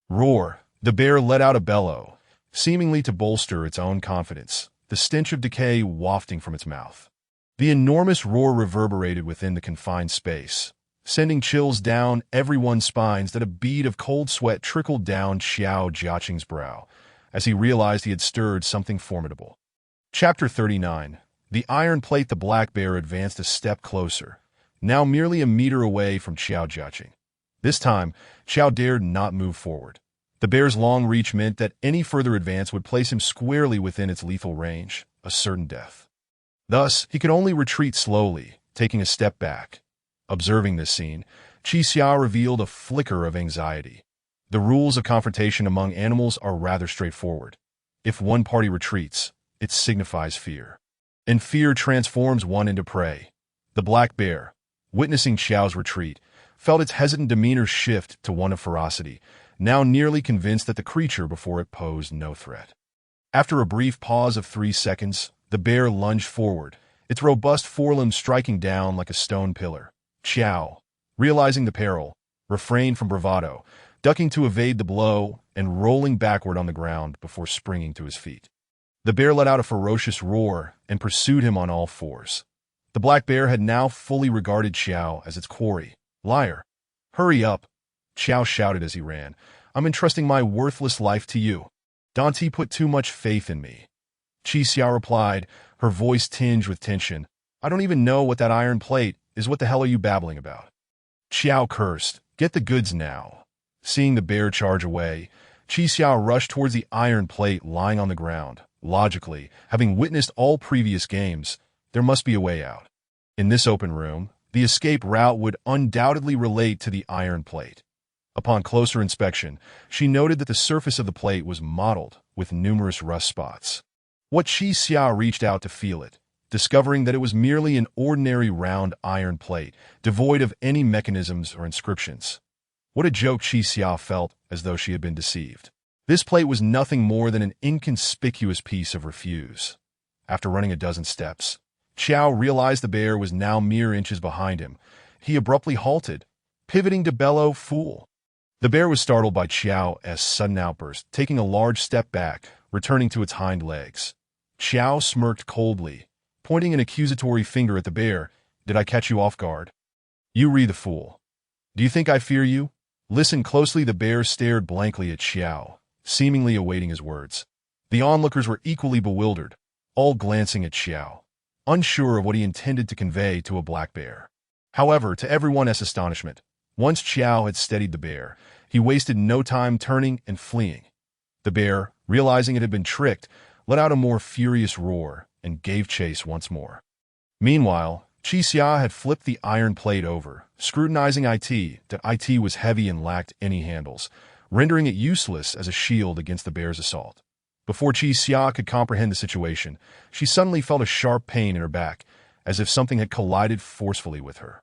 Roar! The bear let out a bellow, seemingly to bolster its own confidence, the stench of decay wafting from its mouth. The enormous roar reverberated within the confined space, sending chills down everyone's spines that a bead of cold sweat trickled down Xiao Jiaqing's brow, as he realized he had stirred something formidable. Chapter 39. The iron plate. The black bear advanced a step closer, now merely a meter away from Xiao Jiaqing. This time, Xiao dared not move forward. The bear's long reach meant that any further advance would place him squarely within its lethal range, a certain death. Thus, he could only retreat slowly, taking a step back. Observing this scene, Qi Xia revealed a flicker of anxiety. The rules of confrontation among animals are rather straightforward. If one party retreats, it signifies fear. And fear transforms one into prey. The black bear, witnessing Xiao's retreat, felt its hesitant demeanor shift to one of ferocity, now nearly convinced that the creature before it posed no threat. After a brief pause of 3 seconds, the bear lunged forward, its robust forelimbs striking down like a stone pillar. Xiao, realizing the peril, refrained from bravado, ducking to evade the blow and rolling backward on the ground before springing to his feet. The bear let out a ferocious roar and pursued him on all fours. The black bear had now fully regarded Xiao as its quarry. "Liar! Hurry up!" Xiao shouted as he ran. "I'm entrusting my worthless life to you. Dante put too much faith in me." Qi Xia replied, her voice tinged with tension. "I don't even know what that iron plate is. What the hell are you babbling about?" Xiao cursed. "Get the goods now." Seeing the bear charge away, Qi Xia rushed towards the iron plate lying on the ground. Logically, having witnessed all previous games, there must be a way out. In this open room, the escape route would undoubtedly relate to the iron plate. Upon closer inspection, she noted that the surface of the plate was mottled with numerous rust spots. What Qi Xia reached out to feel it, discovering that it was merely an ordinary round iron plate, devoid of any mechanisms or inscriptions. What a joke. Qi Xia felt as though she had been deceived. This plate was nothing more than an inconspicuous piece of refuse. After running a dozen steps, Xiao realized the bear was now mere inches behind him. He abruptly halted, pivoting to bellow, "Fool!" The bear was startled by Xiao's sudden outburst, taking a large step back, returning to its hind legs. Xiao smirked coldly, pointing an accusatory finger at the bear. "Did I catch you off guard? You re the fool. Do you think I fear you?" Listen closely. The bear stared blankly at Xiao, seemingly awaiting his words. The onlookers were equally bewildered, all glancing at Xiao, unsure of what he intended to convey to a black bear. However, to everyone's astonishment, once Xiao had steadied the bear, he wasted no time turning and fleeing. The bear, realizing it had been tricked, let out a more furious roar and gave chase once more. Meanwhile, Qi Xia had flipped the iron plate over, scrutinizing it. The it was heavy and lacked any handles, rendering it useless as a shield against the bear's assault. Before Qi Xia could comprehend the situation, she suddenly felt a sharp pain in her back, as if something had collided forcefully with her.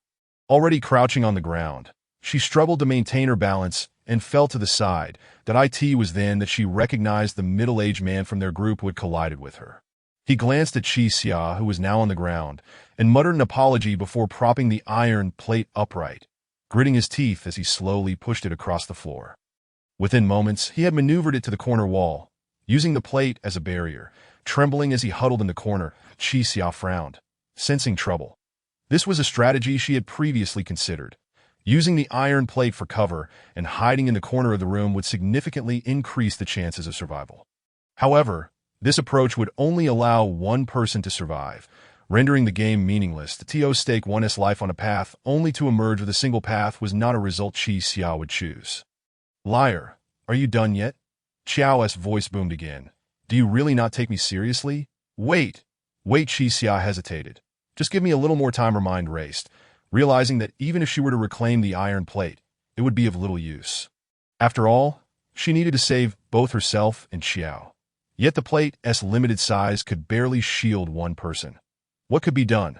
Already crouching on the ground, she struggled to maintain her balance and fell to the side. That it was then that she recognized the middle-aged man from their group who had collided with her. He glanced at Qi Xia, who was now on the ground, and muttered an apology before propping the iron plate upright, gritting his teeth as he slowly pushed it across the floor. Within moments, he had maneuvered it to the corner wall, using the plate as a barrier. Trembling as he huddled in the corner, Qi Xia frowned, sensing trouble. This was a strategy she had previously considered. Using the iron plate for cover and hiding in the corner of the room would significantly increase the chances of survival. However, this approach would only allow one person to survive, rendering the game meaningless. To stake one's life on a path only to emerge with a single path was not a result Qi Xia would choose. Liar, are you done yet? Qiao's voice boomed again. Do you really not take me seriously? Wait, Qi Xia hesitated. Just give me a little more time. Her mind raced, realizing that even if she were to reclaim the iron plate, it would be of little use. After all, she needed to save both herself and Qiao. Yet the plate's limited size could barely shield one person. What could be done?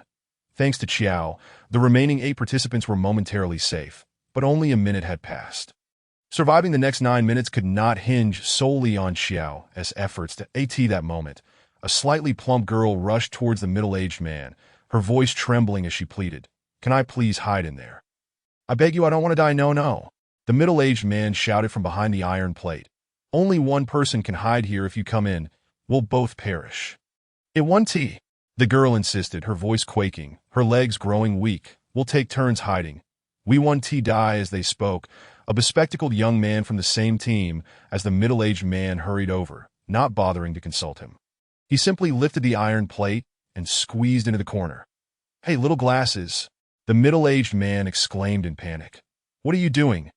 Thanks to Qiao, the remaining 8 participants were momentarily safe, but only a minute had passed. Surviving the next 9 minutes could not hinge solely on Qiao's efforts to AT that moment. A slightly plump girl rushed towards the middle-aged man, her voice trembling as she pleaded, "Can I please hide in there? I beg you, I don't want to die, no." The middle-aged man shouted from behind the iron plate. "Only one person can hide here. If you come in, we'll both perish." "It won't." The girl insisted, her voice quaking, her legs growing weak. "We'll take turns hiding. We won't die." As they spoke, a bespectacled young man from the same team as the middle-aged man hurried over, not bothering to consult him. He simply lifted the iron plate and squeezed into the corner. "Hey, little glasses," the middle-aged man exclaimed in panic. "What are you doing?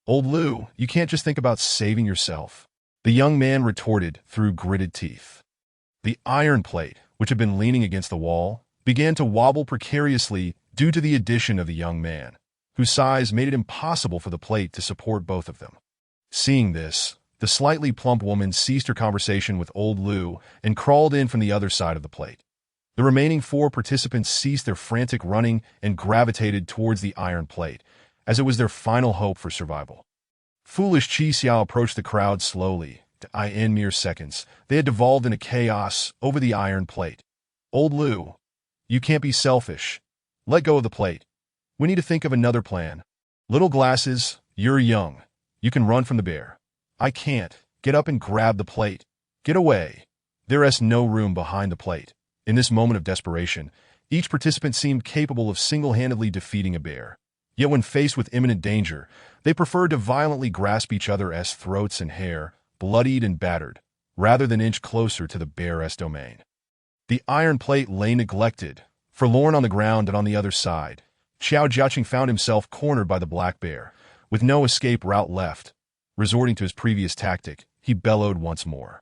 Old Lou, you can't just think about saving yourself," the young man retorted through gritted teeth. The iron plate, which had been leaning against the wall, began to wobble precariously due to the addition of the young man, whose size made it impossible for the plate to support both of them. Seeing this, the slightly plump woman ceased her conversation with old Lou and crawled in from the other side of the plate. The remaining 4 participants ceased their frantic running and gravitated towards the iron plate, as it was their final hope for survival. Foolish Qi Xiao approached the crowd slowly. In mere seconds, they had devolved into chaos over the iron plate. "Old Lou, you can't be selfish. Let go of the plate. We need to think of another plan. Little glasses, you're young. You can run from the bear. I can't. Get up and grab the plate. Get away. There's no room behind the plate." In this moment of desperation, each participant seemed capable of single-handedly defeating a bear. Yet when faced with imminent danger, they preferred to violently grasp each other's throats and hair, bloodied and battered, rather than inch closer to the bear's domain. The iron plate lay neglected, forlorn on the ground, and on the other side, Xiao Jiaqing found himself cornered by the black bear, with no escape route left. Resorting to his previous tactic, he bellowed once more.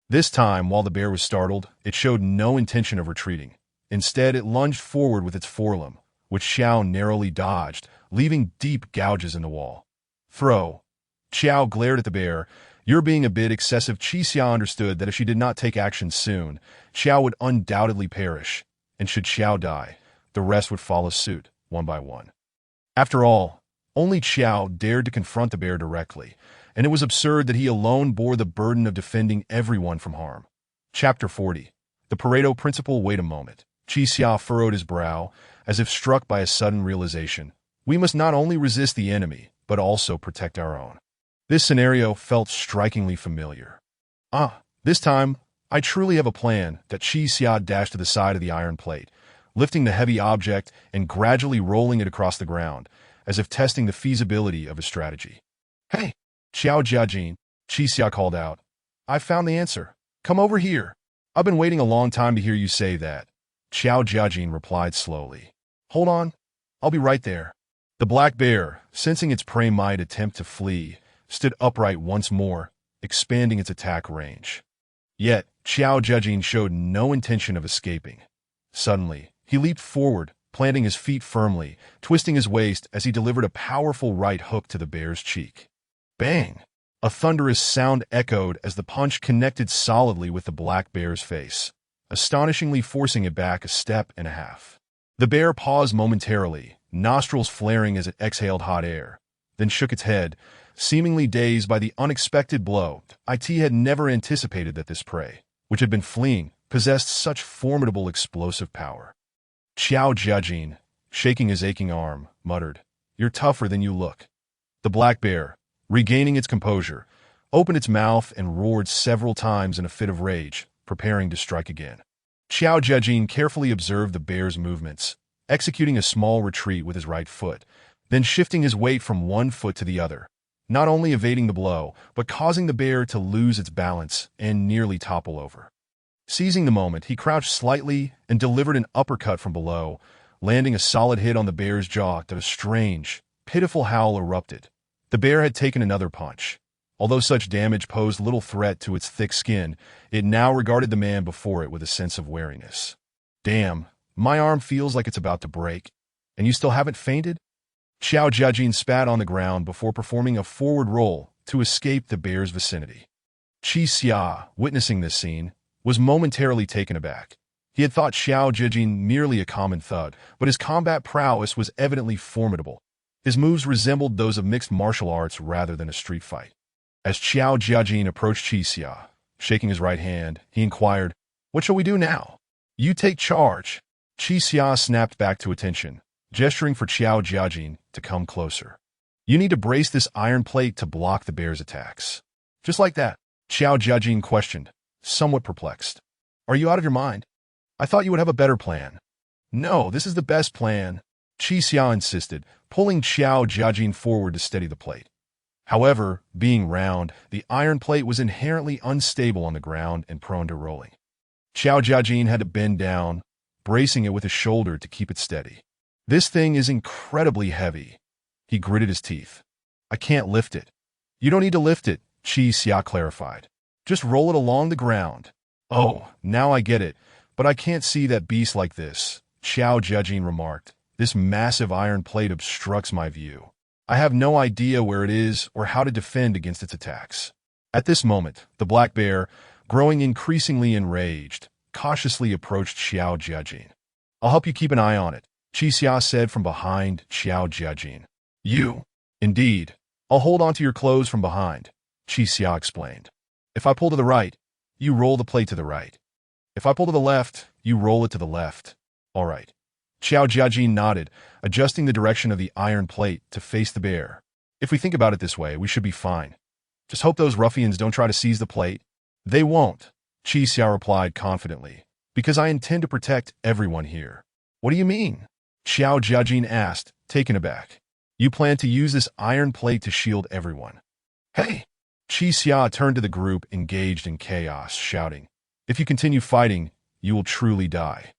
This time, while the bear was startled, it showed no intention of retreating. Instead, it lunged forward with its forelimb, which Xiao narrowly dodged, leaving deep gouges in the wall. "Throw." Xiao glared at the bear. "You're being a bit excessive." Qi Xia understood that if she did not take action soon, Xiao would undoubtedly perish, and should Xiao die, the rest would follow suit, one by one. After all, only Xiao dared to confront the bear directly, and it was absurd that he alone bore the burden of defending everyone from harm. Chapter 40. The Pareto Principle. Wait a moment. Qi Xia furrowed his brow, as if struck by a sudden realization. We must not only resist the enemy, but also protect our own. This scenario felt strikingly familiar. This time, I truly have a plan. That Qi Xia dashed to the side of the iron plate, lifting the heavy object and gradually rolling it across the ground, as if testing the feasibility of his strategy. "Hey, Xiao Jiajin," Qi Xia called out. "I found the answer. Come over here." "I've been waiting a long time to hear you say that," Xiao Jiajin replied slowly. "Hold on, I'll be right there." The black bear, sensing its prey might attempt to flee, stood upright once more, expanding its attack range. Yet, Xiao Jiajin showed no intention of escaping. Suddenly, he leaped forward, planting his feet firmly, twisting his waist as he delivered a powerful right hook to the bear's cheek. Bang! A thunderous sound echoed as the punch connected solidly with the black bear's face, astonishingly forcing it back a step and a half. The bear paused momentarily, nostrils flaring as it exhaled hot air, then shook its head, seemingly dazed by the unexpected blow. It had never anticipated that this prey, which had been fleeing, possessed such formidable explosive power. Xiao Jiajin, shaking his aching arm, muttered, "You're tougher than you look." The black bear, regaining its composure, opened its mouth and roared several times in a fit of rage, preparing to strike again. Xiao Jiajin carefully observed the bear's movements, executing a small retreat with his right foot, then shifting his weight from one foot to the other, not only evading the blow, but causing the bear to lose its balance and nearly topple over. Seizing the moment, he crouched slightly and delivered an uppercut from below, landing a solid hit on the bear's jaw that a strange, pitiful howl erupted. The bear had taken another punch. Although such damage posed little threat to its thick skin, it now regarded the man before it with a sense of wariness. "Damn, my arm feels like it's about to break. And you still haven't fainted?" Xiao Jiajin spat on the ground before performing a forward roll to escape the bear's vicinity. Qi Xia, witnessing this scene, was momentarily taken aback. He had thought Xiao Jiajin merely a common thug, but his combat prowess was evidently formidable. His moves resembled those of mixed martial arts rather than a street fight. As Xiao Jiajin approached Qi Xia, shaking his right hand, he inquired, "What shall we do now?" "You take charge." Qi Xia snapped back to attention, gesturing for Xiao Jiajin to come closer. "You need to brace this iron plate to block the bear's attacks." "Just like that?" Xiao Jiajin questioned, somewhat perplexed. "Are you out of your mind? I thought you would have a better plan." "No, this is the best plan," Qi Xia insisted, pulling Xiao Jiajin forward to steady the plate. However, being round, the iron plate was inherently unstable on the ground and prone to rolling. Xiao Jiajin had to bend down, bracing it with his shoulder to keep it steady. "This thing is incredibly heavy." He gritted his teeth. "I can't lift it." "You don't need to lift it," Qi Xia clarified. "Just roll it along the ground." "Oh, now I get it, but I can't see that beast like this," Xiao Jiajin remarked. "This massive iron plate obstructs my view. I have no idea where it is or how to defend against its attacks." At this moment, the black bear, growing increasingly enraged, cautiously approached Xiao Jiajin. "I'll help you keep an eye on it," Qi Xia said from behind Xiao Jiajin. "You?" "Indeed. I'll hold onto your clothes from behind," Qi Xia explained. "If I pull to the right, you roll the plate to the right. If I pull to the left, you roll it to the left." "All right." Xiao Jiajin nodded, adjusting the direction of the iron plate to face the bear. "If we think about it this way, we should be fine. Just hope those ruffians don't try to seize the plate." "They won't," Qi Xia replied confidently, "because I intend to protect everyone here." "What do you mean?" Xiao Jiajin asked, taken aback. "You plan to use this iron plate to shield everyone." "Hey!" Qi Xia turned to the group engaged in chaos, shouting, "If you continue fighting, you will truly die.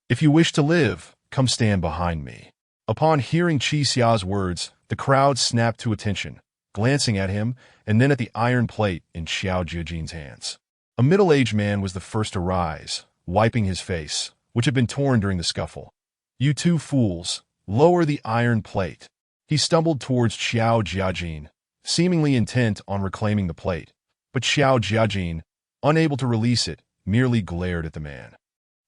If you wish to live, come stand behind me." Upon hearing Qi Xia's words, the crowd snapped to attention, glancing at him and then at the iron plate in Xiao Jiajin's hands. A middle-aged man was the first to rise, wiping his face, which had been torn during the scuffle. "You two fools, lower the iron plate." He stumbled towards Xiao Jiajin, seemingly intent on reclaiming the plate, but Xiao Jiajin, unable to release it, merely glared at the man.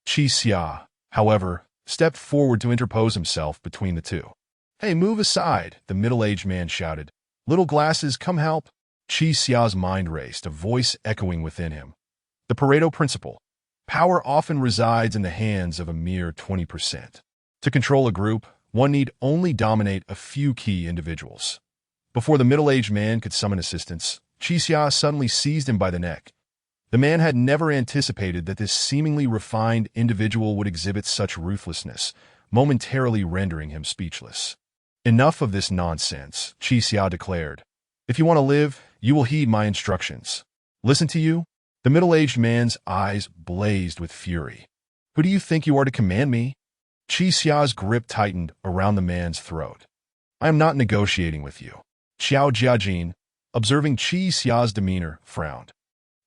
Qi Xia, however, stepped forward to interpose himself between the two. "Hey, move aside," the middle-aged man shouted. "Little glasses, come help." Qi Xia's mind raced, a voice echoing within him. The Pareto principle. Power often resides in the hands of a mere 20%. To control a group, one need only dominate a few key individuals. Before the middle-aged man could summon assistance, Qi Xia suddenly seized him by the neck. The man had never anticipated that this seemingly refined individual would exhibit such ruthlessness, momentarily rendering him speechless. "Enough of this nonsense," Qi Xia declared. "If you want to live, you will heed my instructions." "Listen to you?" The middle-aged man's eyes blazed with fury. "Who do you think you are to command me?" Qi Xia's grip tightened around the man's throat. "I am not negotiating with you." Xiao Jiajin, observing Qi Xia's demeanor, frowned.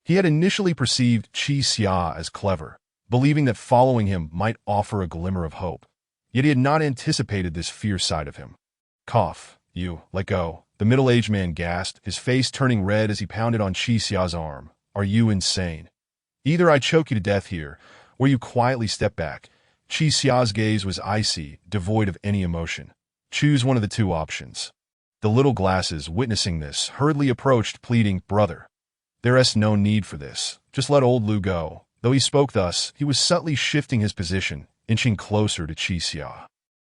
He had initially perceived Qi Xia as clever, believing that following him might offer a glimmer of hope. Yet he had not anticipated this fierce side of him. Cough. You, let go. The middle-aged man gasped, his face turning red as he pounded on Qi Xia's arm. Are you insane? Either I choke you to death here, or you quietly step back. Qi Xia's gaze was icy, devoid of any emotion. Choose one of the two options. The little glasses, witnessing this, hurriedly approached, pleading, Brother, there's no need for this. Just let old Lu go. Though he spoke thus, he was subtly shifting his position, inching closer to Qi Xia.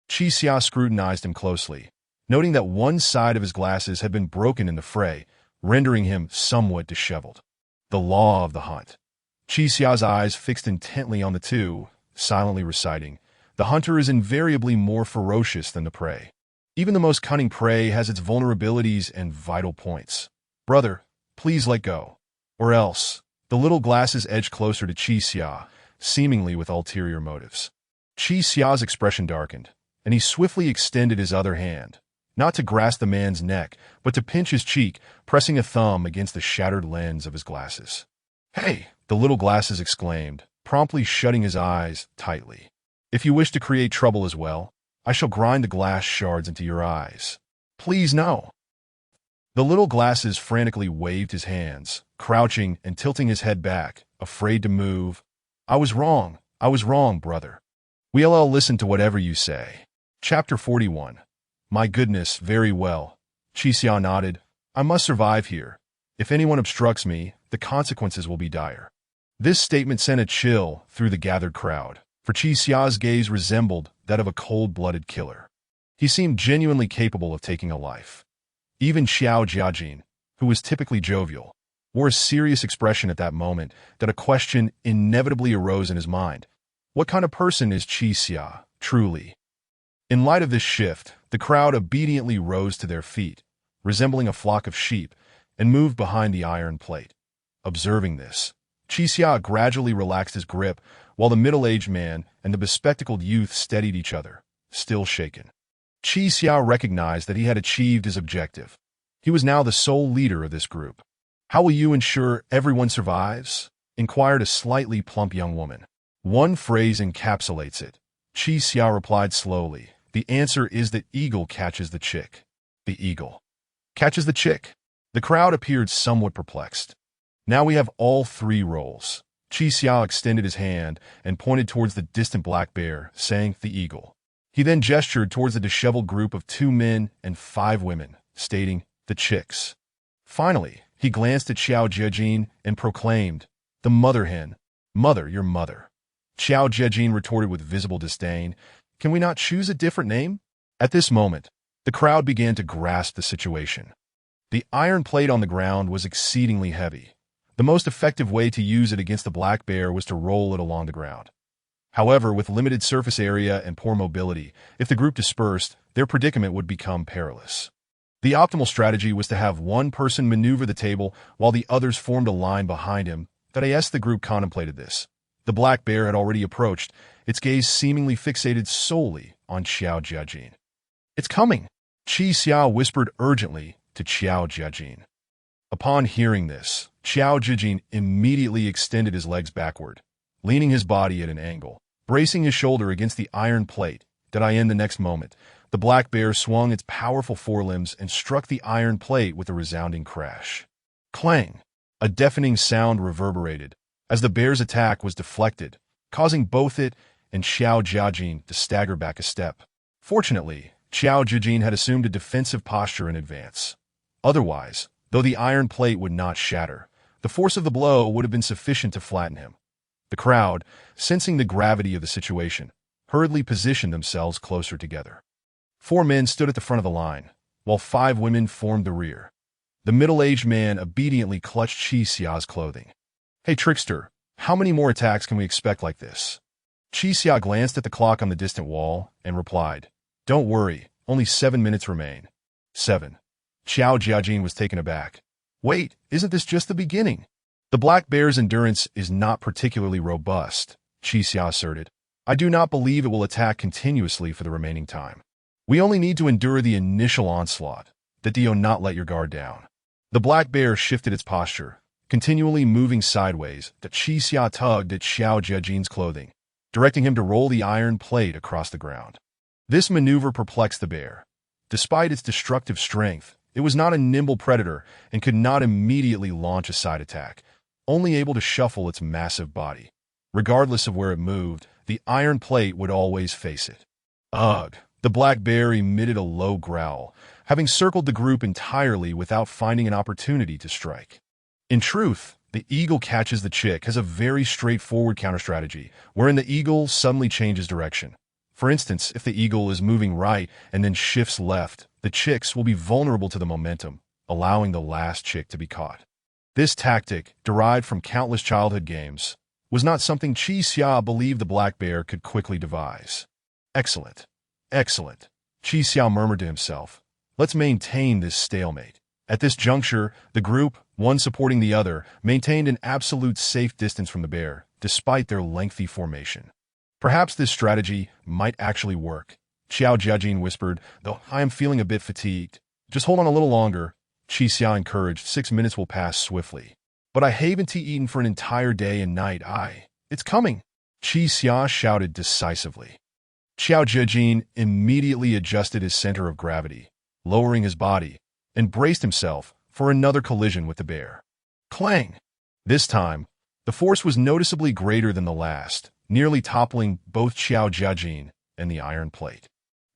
Qi Xia scrutinized him closely, noting that one side of his glasses had been broken in the fray, rendering him somewhat disheveled. The law of the hunt. Qi Xia's eyes fixed intently on the two, silently reciting, the hunter is invariably more ferocious than the prey. Even the most cunning prey has its vulnerabilities and vital points. Brother, please let go. Or else. The little glasses edged closer to Qi Xia, seemingly with ulterior motives. Qi Xia's expression darkened, and he swiftly extended his other hand, not to grasp the man's neck, but to pinch his cheek, pressing a thumb against the shattered lens of his glasses. Hey! The little glasses exclaimed, promptly shutting his eyes tightly. If you wish to create trouble as well, I shall grind the glass shards into your eyes. Please no. The little glasses frantically waved his hands, crouching and tilting his head back, afraid to move. I was wrong, brother. We'll all listen to whatever you say. Chapter 41. My goodness, very well. Qi Xia nodded. I must survive here. If anyone obstructs me, the consequences will be dire. This statement sent a chill through the gathered crowd, for Qi Xia's gaze resembled that of a cold-blooded killer. He seemed genuinely capable of taking a life. Even Xiao Jiajin, who was typically jovial, wore a serious expression at that moment that a question inevitably arose in his mind. What kind of person is Qi Xia, truly? In light of this shift, the crowd obediently rose to their feet, resembling a flock of sheep, and moved behind the iron plate. Observing this, Qi Xia gradually relaxed his grip, while the middle-aged man and the bespectacled youth steadied each other, still shaken. Qi Xia recognized that he had achieved his objective. He was now the sole leader of this group. How will you ensure everyone survives? Inquired a slightly plump young woman. One phrase encapsulates it. Qi Xia replied slowly. The answer is that eagle catches the chick. The eagle catches the chick. The crowd appeared somewhat perplexed. Now we have all three roles. Qi Xia extended his hand and pointed towards the distant black bear, saying, the eagle. He then gestured towards the disheveled group of 2 men and 5 women, stating, the chicks. Finally, he glanced at Xiao Jiajin and proclaimed, the mother hen. Mother, your mother. Xiao Jiajin retorted with visible disdain, can we not choose a different name? At this moment, the crowd began to grasp the situation. The iron plate on the ground was exceedingly heavy. The most effective way to use it against the black bear was to roll it along the ground. However, with limited surface area and poor mobility, if the group dispersed, their predicament would become perilous. The optimal strategy was to have one person maneuver the table while the others formed a line behind him. The group contemplated this. The black bear had already approached, its gaze seemingly fixated solely on Xiao Jiajin. It's coming, Qi Xia whispered urgently to Xiao Jiajin. Upon hearing this, Xiao Jiajin immediately extended his legs backward, leaning his body at an angle, bracing his shoulder against the iron plate. The next moment, the black bear swung its powerful forelimbs and struck the iron plate with a resounding crash. Clang! A deafening sound reverberated as the bear's attack was deflected, causing both it and Xiao Jiajin to stagger back a step. Fortunately, Xiao Jiajin had assumed a defensive posture in advance. Otherwise, though the iron plate would not shatter, the force of the blow would have been sufficient to flatten him. The crowd, sensing the gravity of the situation, hurriedly positioned themselves closer together. 4 men stood at the front of the line, while 5 women formed the rear. The middle-aged man obediently clutched Qi Xia's clothing. Hey, trickster, how many more attacks can we expect like this? Qi Xia glanced at the clock on the distant wall and replied, don't worry, only 7 minutes remain. 7. Xiao Jiajin was taken aback. Wait, isn't this just the beginning? The black bear's endurance is not particularly robust, Qi Xia asserted. I do not believe it will attack continuously for the remaining time. We only need to endure the initial onslaught. Do not let your guard down. The black bear shifted its posture, continually moving sideways. Qi Xia tugged at Xiao Jiajin's clothing, directing him to roll the iron plate across the ground. This maneuver perplexed the bear. Despite its destructive strength, it was not a nimble predator and could not immediately launch a side attack, only able to shuffle its massive body. Regardless of where it moved, the iron plate would always face it. Ugh! The black bear emitted a low growl, having circled the group entirely without finding an opportunity to strike. In truth, the eagle catches the chick has a very straightforward counter-strategy, wherein the eagle suddenly changes direction. For instance, if the eagle is moving right and then shifts left, the chicks will be vulnerable to the momentum, allowing the last chick to be caught. This tactic, derived from countless childhood games, was not something Chi Xia believed the black bear could quickly devise. Excellent. Excellent. Chi Xia murmured to himself. Let's maintain this stalemate. At this juncture, the group, one supporting the other, maintained an absolute safe distance from the bear, despite their lengthy formation. Perhaps this strategy might actually work, Xiao Jiajin whispered, though I am feeling a bit fatigued. Just hold on a little longer, Chi Xia encouraged. 6 minutes will pass swiftly. But I haven't eaten for an entire day and night. It's coming, Chi Xia shouted decisively. Xiao Jiajin immediately adjusted his center of gravity, lowering his body, and braced himself for another collision with the bear. Clang! This time, the force was noticeably greater than the last, nearly toppling both Xiao Jiajin and the iron plate.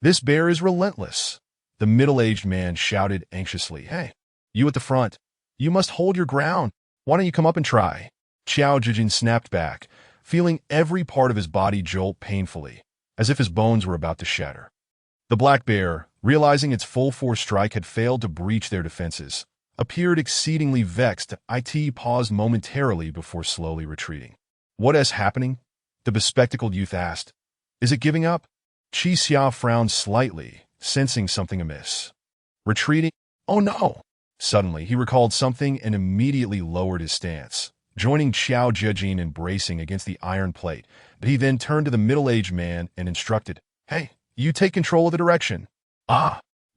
This bear is relentless, the middle-aged man shouted anxiously. Hey, you at the front, you must hold your ground. Why don't you come up and try? Xiao Jiajin snapped back, feeling every part of his body jolt painfully, as if his bones were about to shatter. The black bear, realizing its full-force strike had failed to breach their defenses, appeared exceedingly vexed. It paused momentarily before slowly retreating. What is happening? The bespectacled youth asked. Is it giving up? Chi Xia frowned slightly, sensing something amiss. Retreating? Oh no! Suddenly, he recalled something and immediately lowered his stance, joining Xiao Jiajin in bracing against the iron plate. But he then turned to the middle-aged man and instructed, Hey, you take control of the direction.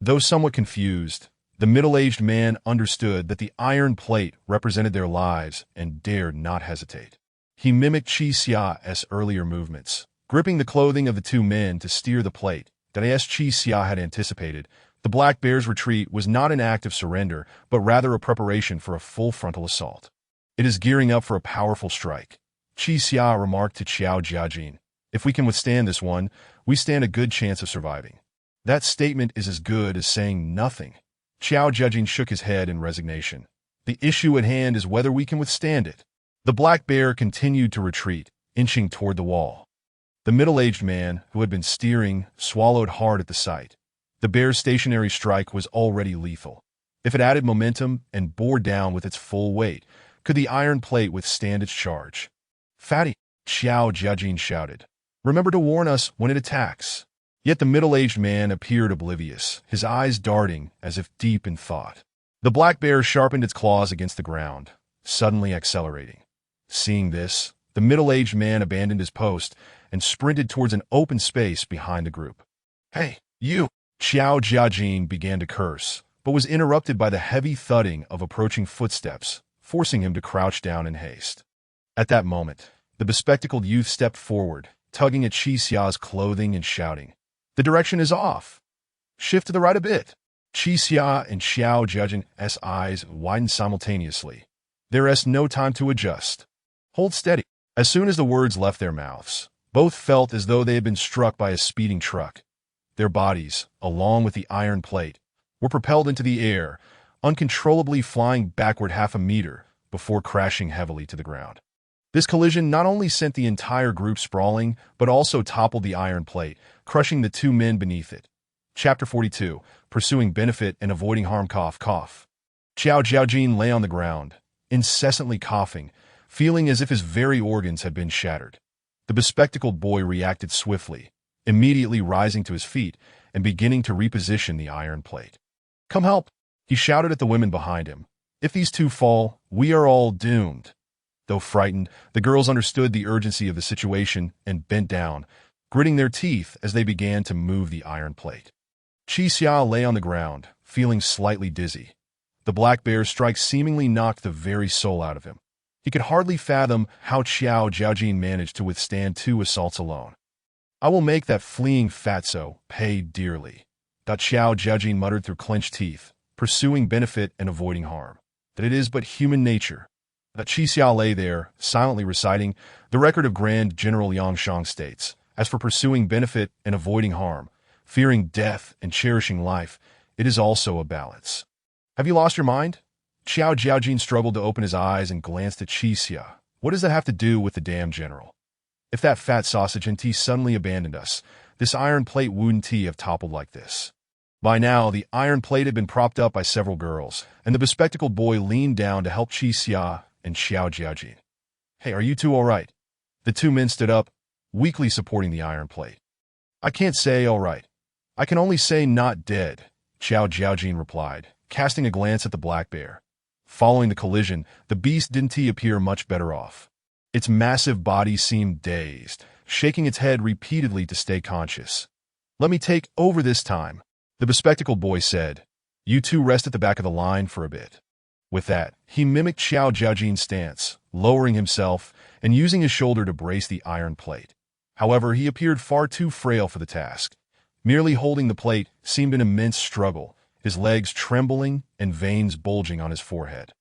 Though somewhat confused, the middle-aged man understood that the iron plate represented their lives and dared not hesitate. He mimicked Chi Xia's earlier movements, gripping the clothing of the two men to steer the plate. That as Chi Xia had anticipated, the black bear's retreat was not an act of surrender, but rather a preparation for a full frontal assault. It is gearing up for a powerful strike, Chi Xia remarked to Xiao Jiajin. If we can withstand this one, we stand a good chance of surviving. That statement is as good as saying nothing. Xiao Jiajin shook his head in resignation. The issue at hand is whether we can withstand it. The black bear continued to retreat, inching toward the wall. The middle-aged man, who had been steering, swallowed hard at the sight. The bear's stationary strike was already lethal. If it added momentum and bore down with its full weight, could the iron plate withstand its charge? Fatty, Xiao Jiajin shouted. Remember to warn us when it attacks. Yet the middle-aged man appeared oblivious, his eyes darting as if deep in thought. The black bear sharpened its claws against the ground, suddenly accelerating. Seeing this, the middle-aged man abandoned his post and sprinted towards an open space behind the group. Hey, you! Xiao Jiajin began to curse, but was interrupted by the heavy thudding of approaching footsteps, forcing him to crouch down in haste. At that moment, the bespectacled youth stepped forward, tugging at Chi Xia's clothing and shouting, The direction is off. Shift to the right a bit. Chi Xia and Xiao Jiajin's eyes widened simultaneously. There is no time to adjust. Hold steady. As soon as the words left their mouths, both felt as though they had been struck by a speeding truck. Their bodies, along with the iron plate, were propelled into the air, uncontrollably flying backward 0.5 meter before crashing heavily to the ground. This collision not only sent the entire group sprawling, but also toppled the iron plate, crushing the two men beneath it. Chapter 42, Pursuing Benefit and Avoiding Harm. Cough. Xiao Jiajin lay on the ground, incessantly coughing, feeling as if his very organs had been shattered. The bespectacled boy reacted swiftly, immediately rising to his feet and beginning to reposition the iron plate. Come help, he shouted at the women behind him. If these two fall, we are all doomed. Though frightened, the girls understood the urgency of the situation and bent down, gritting their teeth as they began to move the iron plate. Chi Xia lay on the ground, feeling slightly dizzy. The black bear's strike seemingly knocked the very soul out of him. He could hardly fathom how Xiao Jiajin managed to withstand 2 assaults alone. I will make that fleeing fatso pay dearly. Xiao Jiaojin muttered through clenched teeth, pursuing benefit and avoiding harm. That it is but human nature. Qi Xia lay there, silently reciting the record of Grand General Yang Shang states. As for pursuing benefit and avoiding harm, fearing death and cherishing life, it is also a balance. Have you lost your mind? Xiao Jiaojin struggled to open his eyes and glanced at Qi Xia. What does that have to do with the damn general? If that fat sausage and tea suddenly abandoned us, this iron plate wouldn't have toppled like this. By now, the iron plate had been propped up by several girls, and the bespectacled boy leaned down to help Qi Xia and Xiao Jiaojin. Hey, are you two all right? The two men stood up, weakly supporting the iron plate. I can't say all right. I can only say not dead, Xiao Jiaojin replied, casting a glance at the black bear. Following the collision, the beast didn't appear much better off. Its massive body seemed dazed, shaking its head repeatedly to stay conscious. Let me take over this time, the bespectacled boy said. You two rest at the back of the line for a bit. With that, he mimicked Xiao Jiaojin's stance, lowering himself and using his shoulder to brace the iron plate. However, he appeared far too frail for the task. Merely holding the plate seemed an immense struggle, his legs trembling and veins bulging on his forehead.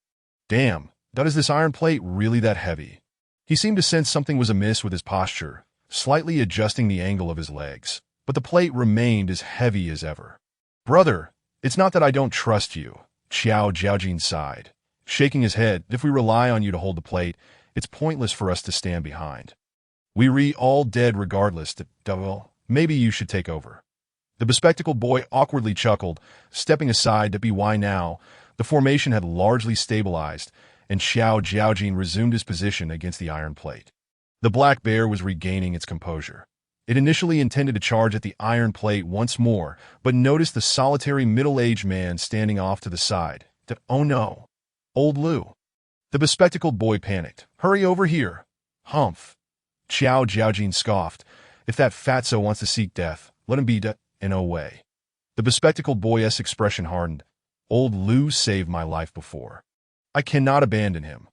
Damn, is this iron plate really that heavy? He seemed to sense something was amiss with his posture, slightly adjusting the angle of his legs, but the plate remained as heavy as ever. Brother, it's not that I don't trust you, Xiao Jiaojin sighed, shaking his head. If we rely on you to hold the plate, it's pointless for us to stand behind. We all dead regardless. Well, maybe you should take over. The bespectacled boy awkwardly chuckled, stepping aside to be why now. The formation had largely stabilized, and Xiao Jiaojin resumed his position against the iron plate. The black bear was regaining its composure. It initially intended to charge at the iron plate once more, but noticed the solitary middle-aged man standing off to the side. Oh no! Old Lu. The bespectacled boy panicked. Hurry over here! Humph! Xiao Jiaojin scoffed. If that fatso wants to seek death, let him be in a way. The bespectacled boy's expression hardened. Old Lu saved my life before. I cannot abandon him.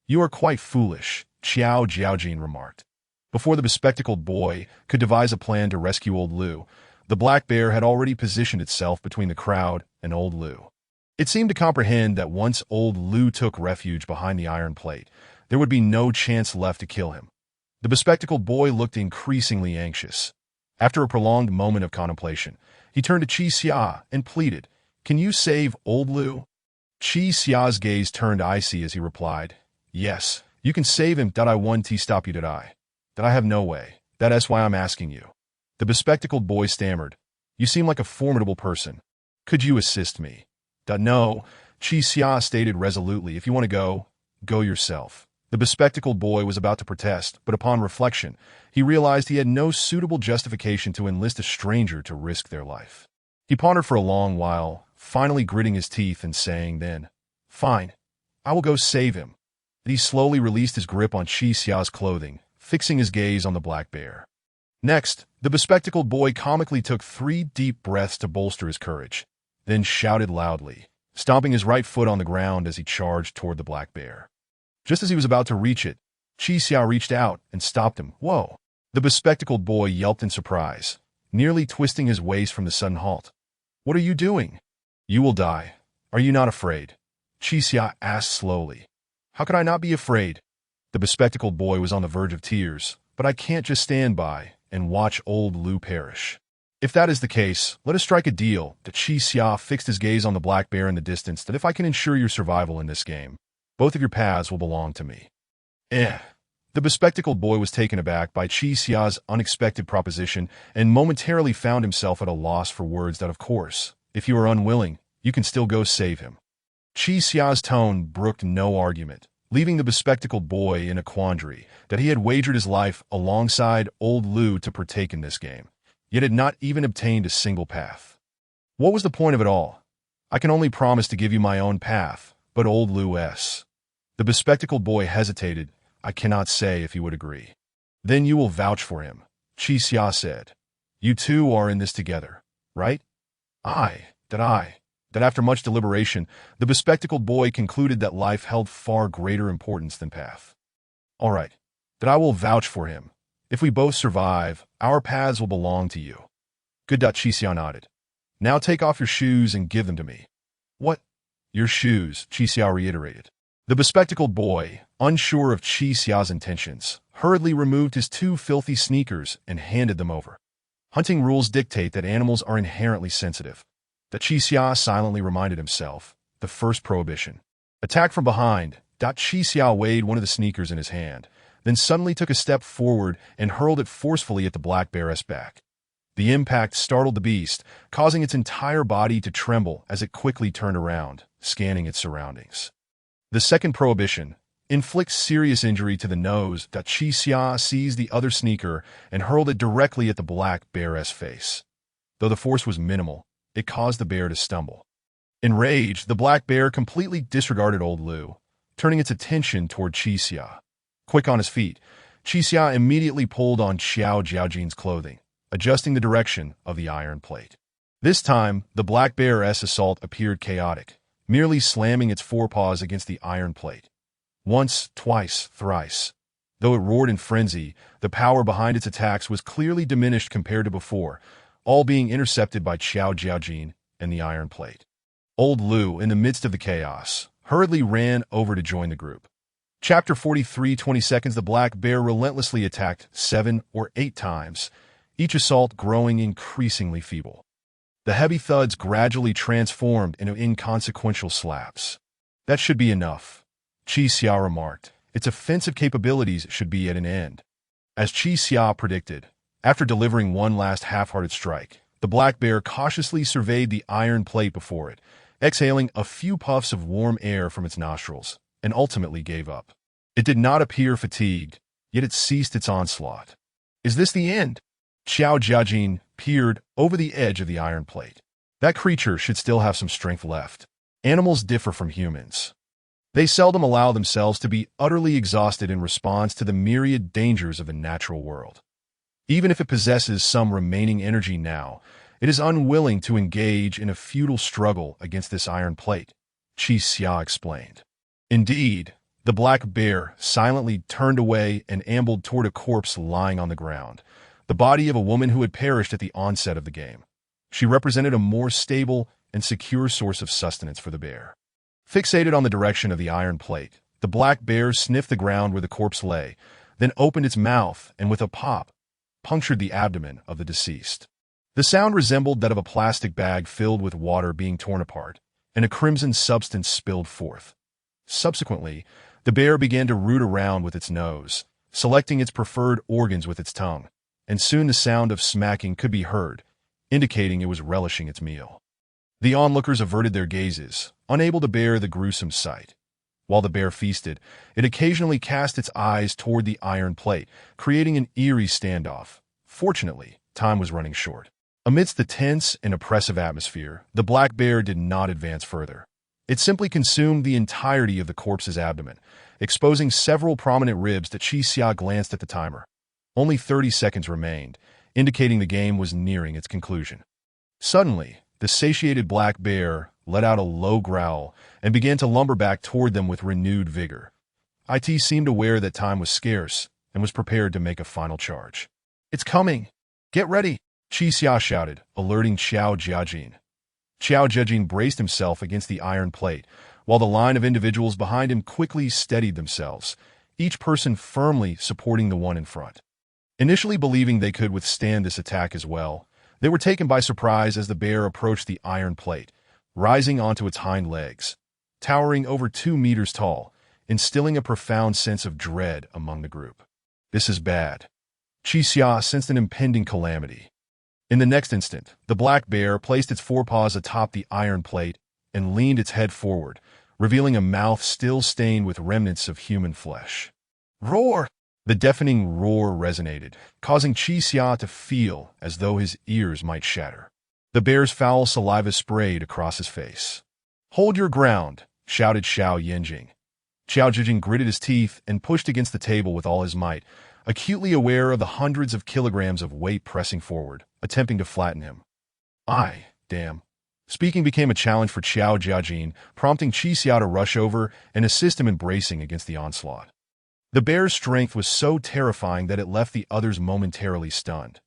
You are quite foolish, Xiao Jiaojin remarked. Before the bespectacled boy could devise a plan to rescue old Lu, the black bear had already positioned itself between the crowd and old Lu. It seemed to comprehend that once old Lu took refuge behind the iron plate, there would be no chance left to kill him. The bespectacled boy looked increasingly anxious. After a prolonged moment of contemplation, he turned to Qi Xia and pleaded, Can you save old Lu? Qi Xia's gaze turned icy as he replied, Yes, you can save him. I want to stop you. I have no way. That's why I'm asking you. The bespectacled boy stammered, You seem like a formidable person. Could you assist me? No, Qi Xia stated resolutely. If you want to go yourself. The bespectacled boy was about to protest, but upon reflection, he realized he had no suitable justification to enlist a stranger to risk their life. He pondered for a long while, finally gritting his teeth and saying then, Fine, I will go save him. He slowly released his grip on Qi Xia's clothing, fixing his gaze on the black bear. Next, the bespectacled boy comically took 3 deep breaths to bolster his courage, then shouted loudly, stomping his right foot on the ground as he charged toward the black bear. Just as he was about to reach it, Qi Xia reached out and stopped him. Whoa! The bespectacled boy yelped in surprise, nearly twisting his waist from the sudden halt. What are you doing? You will die. Are you not afraid? Qi Xia asked slowly. How could I not be afraid? The bespectacled boy was on the verge of tears, but I can't just stand by and watch old Lu perish. If that is the case, let us strike a deal. Qi Xia fixed his gaze on the black bear in the distance. That if I can ensure your survival in this game, both of your paths will belong to me. The bespectacled boy was taken aback by Qi Xia's unexpected proposition and momentarily found himself at a loss for words. Of course, if you are unwilling, you can still go save him. Qi Xia's tone brooked no argument, leaving the bespectacled boy in a quandary that he had wagered his life alongside old Lu to partake in this game, yet had not even obtained a single path. What was the point of it all? I can only promise to give you my own path, but old Lu's. The bespectacled boy hesitated. I cannot say if he would agree. Then you will vouch for him, Qi Xia said. You two are in this together, right? That after much deliberation, the bespectacled boy concluded that life held far greater importance than path. All right, that I will vouch for him, If we both survive, our paths will belong to you. Good. Qixia nodded. Now take off your shoes and give them to me. What? Your shoes, Qixia reiterated. The bespectacled boy, unsure of Qixia's intentions, hurriedly removed his 2 filthy sneakers and handed them over. Hunting rules dictate that animals are inherently sensitive. That Qixia silently reminded himself, the first prohibition. Attack from behind. Qixia weighed one of the sneakers in his hand, then suddenly took a step forward and hurled it forcefully at the black bear's back. The impact startled the beast, causing its entire body to tremble as it quickly turned around, scanning its surroundings. The second prohibition. Inflict serious injury to the nose. Qixia seized the other sneaker and hurled it directly at the black bear's face. Though the force was minimal, it caused the bear to stumble. Enraged, the black bear completely disregarded old Lu, turning its attention toward Qixia. Quick on his feet, Qixia immediately pulled on Xiao Jiaojin's clothing, adjusting the direction of the iron plate. This time, the black bear's assault appeared chaotic, merely slamming its forepaws against the iron plate. Once, twice, thrice. Though it roared in frenzy, the power behind its attacks was clearly diminished compared to before, all being intercepted by Xiao Jiaojin and the iron plate. Old Lu, in the midst of the chaos, hurriedly ran over to join the group. Chapter 43. 20 seconds. The black bear relentlessly attacked 7 or 8 times, each assault growing increasingly feeble. The heavy thuds gradually transformed into inconsequential slaps. That should be enough, Qixia remarked. Its offensive capabilities should be at an end. As Qixia predicted, after delivering one last half-hearted strike, the black bear cautiously surveyed the iron plate before it, exhaling a few puffs of warm air from its nostrils, and ultimately gave up. It did not appear fatigued, yet it ceased its onslaught. Is this the end? Xiao Jiajin peered over the edge of the iron plate. That creature should still have some strength left. Animals differ from humans. They seldom allow themselves to be utterly exhausted in response to the myriad dangers of the natural world. Even if it possesses some remaining energy now, it is unwilling to engage in a futile struggle against this iron plate, Qixia explained. Indeed, the black bear silently turned away and ambled toward a corpse lying on the ground, the body of a woman who had perished at the onset of the game. She represented a more stable and secure source of sustenance for the bear. Fixated on the direction of the iron plate, the black bear sniffed the ground where the corpse lay, then opened its mouth and with a pop, punctured the abdomen of the deceased. The sound resembled that of a plastic bag filled with water being torn apart, and a crimson substance spilled forth. Subsequently, the bear began to root around with its nose, selecting its preferred organs with its tongue, and soon the sound of smacking could be heard, indicating it was relishing its meal. The onlookers averted their gazes, unable to bear the gruesome sight. While the bear feasted, it occasionally cast its eyes toward the iron plate, creating an eerie standoff. Fortunately, time was running short. Amidst the tense and oppressive atmosphere, the black bear did not advance further. It simply consumed the entirety of the corpse's abdomen, exposing several prominent ribs that Qixia glanced at the timer. Only 30 seconds remained, indicating the game was nearing its conclusion. Suddenly, the satiated black bear let out a low growl and began to lumber back toward them with renewed vigor. It seemed aware that time was scarce and was prepared to make a final charge. "It's coming! Get ready!" Qixia shouted, alerting Xiao Jiajin. Xiao Jiajin braced himself against the iron plate, while the line of individuals behind him quickly steadied themselves, each person firmly supporting the one in front. Initially believing they could withstand this attack as well, they were taken by surprise as the bear approached the iron plate, rising onto its hind legs, towering over 2 meters tall, instilling a profound sense of dread among the group. This is bad. Qixia sensed an impending calamity. In the next instant, the black bear placed its forepaws atop the iron plate and leaned its head forward, revealing a mouth still stained with remnants of human flesh. "Roar!" The deafening roar resonated, causing Qixia to feel as though his ears might shatter. The bear's foul saliva sprayed across his face. "Hold your ground," shouted Xiao Yanjing. Xiao Jijing gritted his teeth and pushed against the table with all his might, acutely aware of the hundreds of kilograms of weight pressing forward, attempting to flatten him. Damn. Speaking became a challenge for Xiao Jiajin, prompting Qixia to rush over and assist him in bracing against the onslaught. The bear's strength was so terrifying that it left the others momentarily stunned.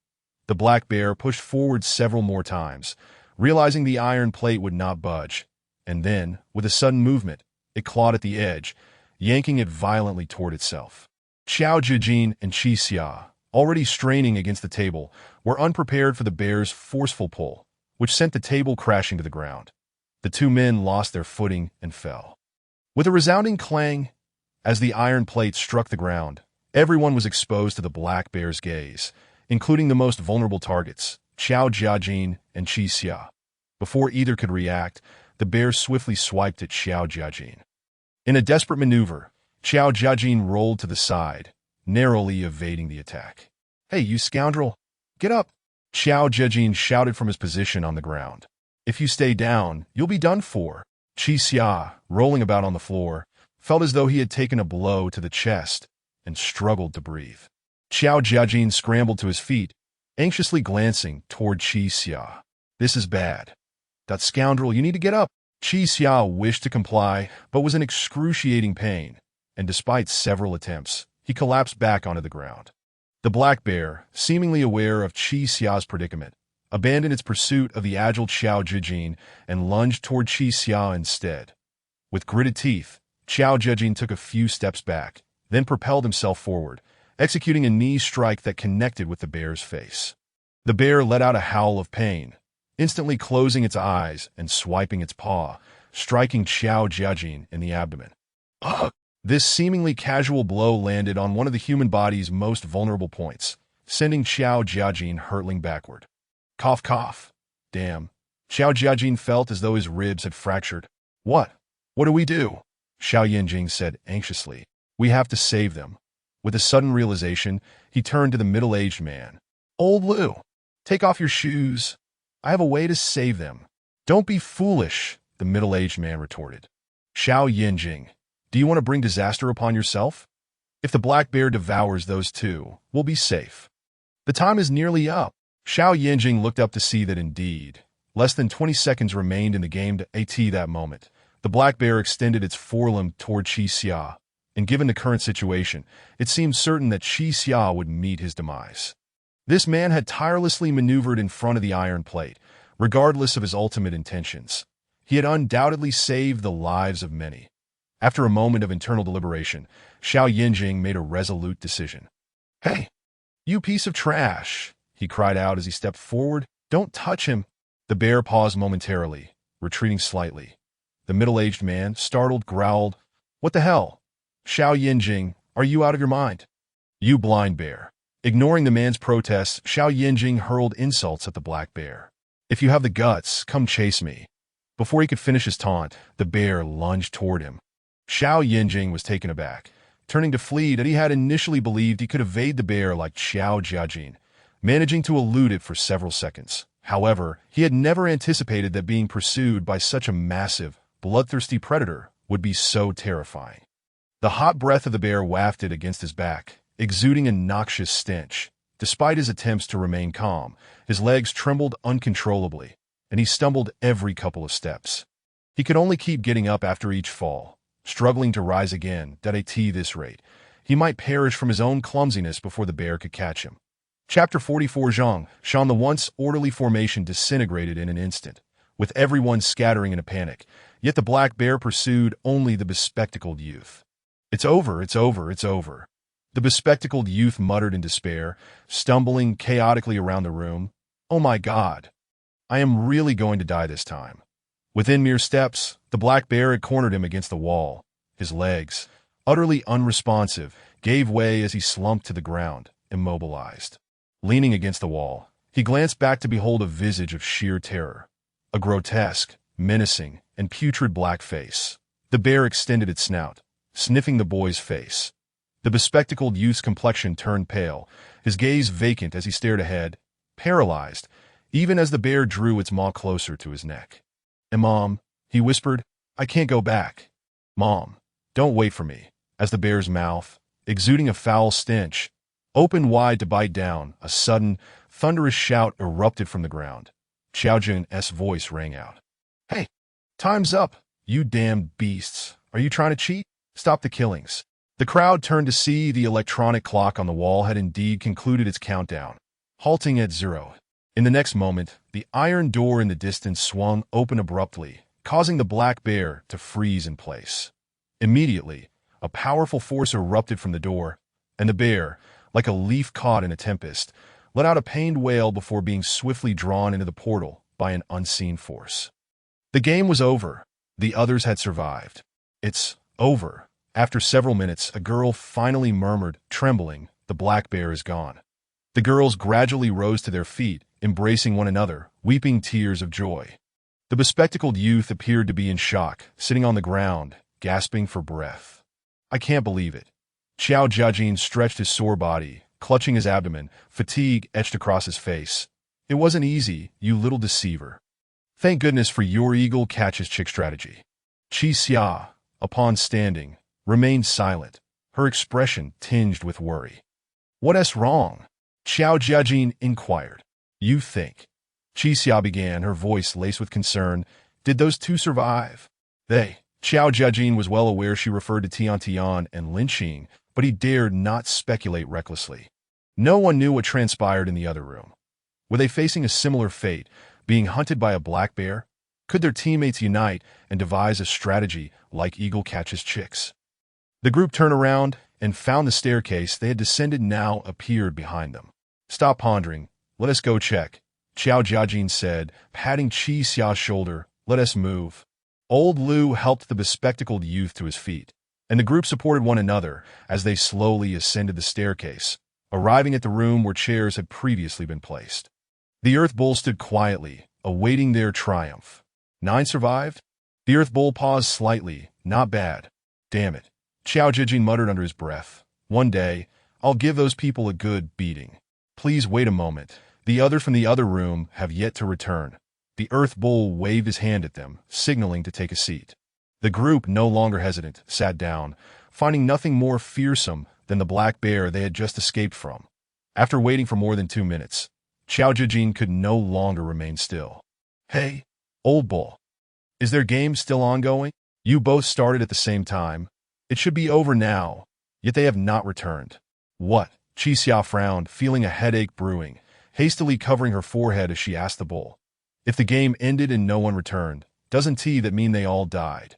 The black bear pushed forward several more times, realizing the iron plate would not budge, and then, with a sudden movement, it clawed at the edge, yanking it violently toward itself. Xiao Zhijin and Qi Xia, already straining against the table, were unprepared for the bear's forceful pull, which sent the table crashing to the ground. The two men lost their footing and fell. With a resounding clang, as the iron plate struck the ground, everyone was exposed to the black bear's gaze, including the most vulnerable targets, Xiao Jiajin and Qi Xia. Before either could react, the bear swiftly swiped at Xiao Jiajin. In a desperate maneuver, Xiao Jiajin rolled to the side, narrowly evading the attack. "Hey, you scoundrel! Get up!" Xiao Jiajin shouted from his position on the ground. "If you stay down, you'll be done for." Qi Xia, rolling about on the floor, felt as though he had taken a blow to the chest and struggled to breathe. Xiao Jiajin scrambled to his feet, anxiously glancing toward Qi Xia. "This is bad. That scoundrel, you need to get up." Qi Xia wished to comply, but was in excruciating pain, and despite several attempts, he collapsed back onto the ground. The black bear, seemingly aware of Qi Xia's predicament, abandoned its pursuit of the agile Xiao Zhijin and lunged toward Qi Xia instead. With gritted teeth, Xiao Zhijin took a few steps back, then propelled himself forward, executing a knee strike that connected with the bear's face. The bear let out a howl of pain, instantly closing its eyes and swiping its paw, striking Xiao Jiajin in the abdomen. Ugh! This seemingly casual blow landed on one of the human body's most vulnerable points, sending Xiao Jiajin hurtling backward. Cough, cough. Damn. Xiao Jiajin felt as though his ribs had fractured. What? What do we do? Xiao Yanjing said anxiously. We have to save them. With a sudden realization, he turned to the middle-aged man. Old Lu, take off your shoes. I have a way to save them. Don't be foolish, the middle-aged man retorted. Xiao Yanjing, do you want to bring disaster upon yourself? If the black bear devours those two, we'll be safe. The time is nearly up. Xiao Yanjing looked up to see that indeed, less than 20 seconds remained in the game to AT that moment. The black bear extended its forelimb toward Qi Xia, and given the current situation, it seemed certain that Qi Xia would meet his demise. This man had tirelessly maneuvered in front of the iron plate, regardless of his ultimate intentions. He had undoubtedly saved the lives of many. After a moment of internal deliberation, Xiao Yanjing made a resolute decision. Hey, you piece of trash, he cried out as he stepped forward. Don't touch him. The bear paused momentarily, retreating slightly. The middle-aged man, startled, growled, What the hell? Xiao Yanjing, are you out of your mind? You blind bear. Ignoring the man's protests, Xiao Yanjing hurled insults at the black bear. If you have the guts, come chase me. Before he could finish his taunt, the bear lunged toward him. Xiao Yanjing was taken aback, turning to flee that he had initially believed he could evade the bear like Xiao Jiajin, managing to elude it for several seconds. However, he had never anticipated that being pursued by such a massive, bloodthirsty predator would be so terrifying. The hot breath of the bear wafted against his back, exuding a noxious stench. Despite his attempts to remain calm, his legs trembled uncontrollably, and he stumbled every couple of steps. He could only keep getting up after each fall, struggling to rise again. At this rate, he might perish from his own clumsiness before the bear could catch him. Chapter 44 Zhang, Shan. The once orderly formation disintegrated in an instant, with everyone scattering in a panic, yet the black bear pursued only the bespectacled youth. It's over, it's over, it's over. The bespectacled youth muttered in despair, stumbling chaotically around the room. Oh my God. I am really going to die this time. Within mere steps, the black bear had cornered him against the wall. His legs, utterly unresponsive, gave way as he slumped to the ground, immobilized. Leaning against the wall, he glanced back to behold a visage of sheer terror. A grotesque, menacing, and putrid black face. The bear extended its snout, sniffing the boy's face. The bespectacled youth's complexion turned pale, his gaze vacant as he stared ahead, paralyzed, even as the bear drew its maw closer to his neck. Mom, he whispered, I can't go back. Mom, don't wait for me. As the bear's mouth, exuding a foul stench, opened wide to bite down, a sudden, thunderous shout erupted from the ground. Xiao Jun's voice rang out. Hey, time's up, you damned beasts. Are you trying to cheat? Stop the killings. The crowd turned to see the electronic clock on the wall had indeed concluded its countdown, halting at 0. In the next moment, the iron door in the distance swung open abruptly, causing the black bear to freeze in place. Immediately, a powerful force erupted from the door, and the bear, like a leaf caught in a tempest, let out a pained wail before being swiftly drawn into the portal by an unseen force. The game was over. The others had survived. "It's over." After several minutes, a girl finally murmured, trembling, "The black bear is gone." The girls gradually rose to their feet, embracing one another, weeping tears of joy. The bespectacled youth appeared to be in shock, sitting on the ground, gasping for breath. "I can't believe it." Xiao Jiajin stretched his sore body, clutching his abdomen, fatigue etched across his face. "It wasn't easy, you little deceiver. Thank goodness for your eagle catches chick strategy." Qi Xia, upon standing, remained silent, her expression tinged with worry. "What's wrong?" Xiao Jiajin inquired. "You think?" Qi Xia began, her voice laced with concern. "Did those two survive?" "They." Xiao Jiajin was well aware she referred to Tian and Lin Qing, but he dared not speculate recklessly. No one knew what transpired in the other room. Were they facing a similar fate, being hunted by a black bear? Could their teammates unite and devise a strategy like eagle catches chicks? The group turned around and found the staircase they had descended now appeared behind them. "Stop pondering. Let us go check," Xiao Jiajin said, patting Qi Xia's shoulder. "Let us move." Old Lu helped the bespectacled youth to his feet, and the group supported one another as they slowly ascended the staircase, arriving at the room where chairs had previously been placed. The Earth Bull stood quietly, awaiting their triumph. 9 survived? The Earth Bull paused slightly. "Not bad. Damn it," Xiao Jiajin muttered under his breath. "One day, I'll give those people a good beating." "Please wait a moment. The others from the other room have yet to return." The Earth Bull waved his hand at them, signaling to take a seat. The group, no longer hesitant, sat down, finding nothing more fearsome than the black bear they had just escaped from. After waiting for more than 2 minutes, Xiao Jiajin could no longer remain still. "Hey, Old Bull. Is their game still ongoing? You both started at the same time. It should be over now, yet they have not returned." "What?" Qi Xia frowned, feeling a headache brewing, hastily covering her forehead as she asked the bull. "If the game ended and no one returned, doesn't that mean they all died?"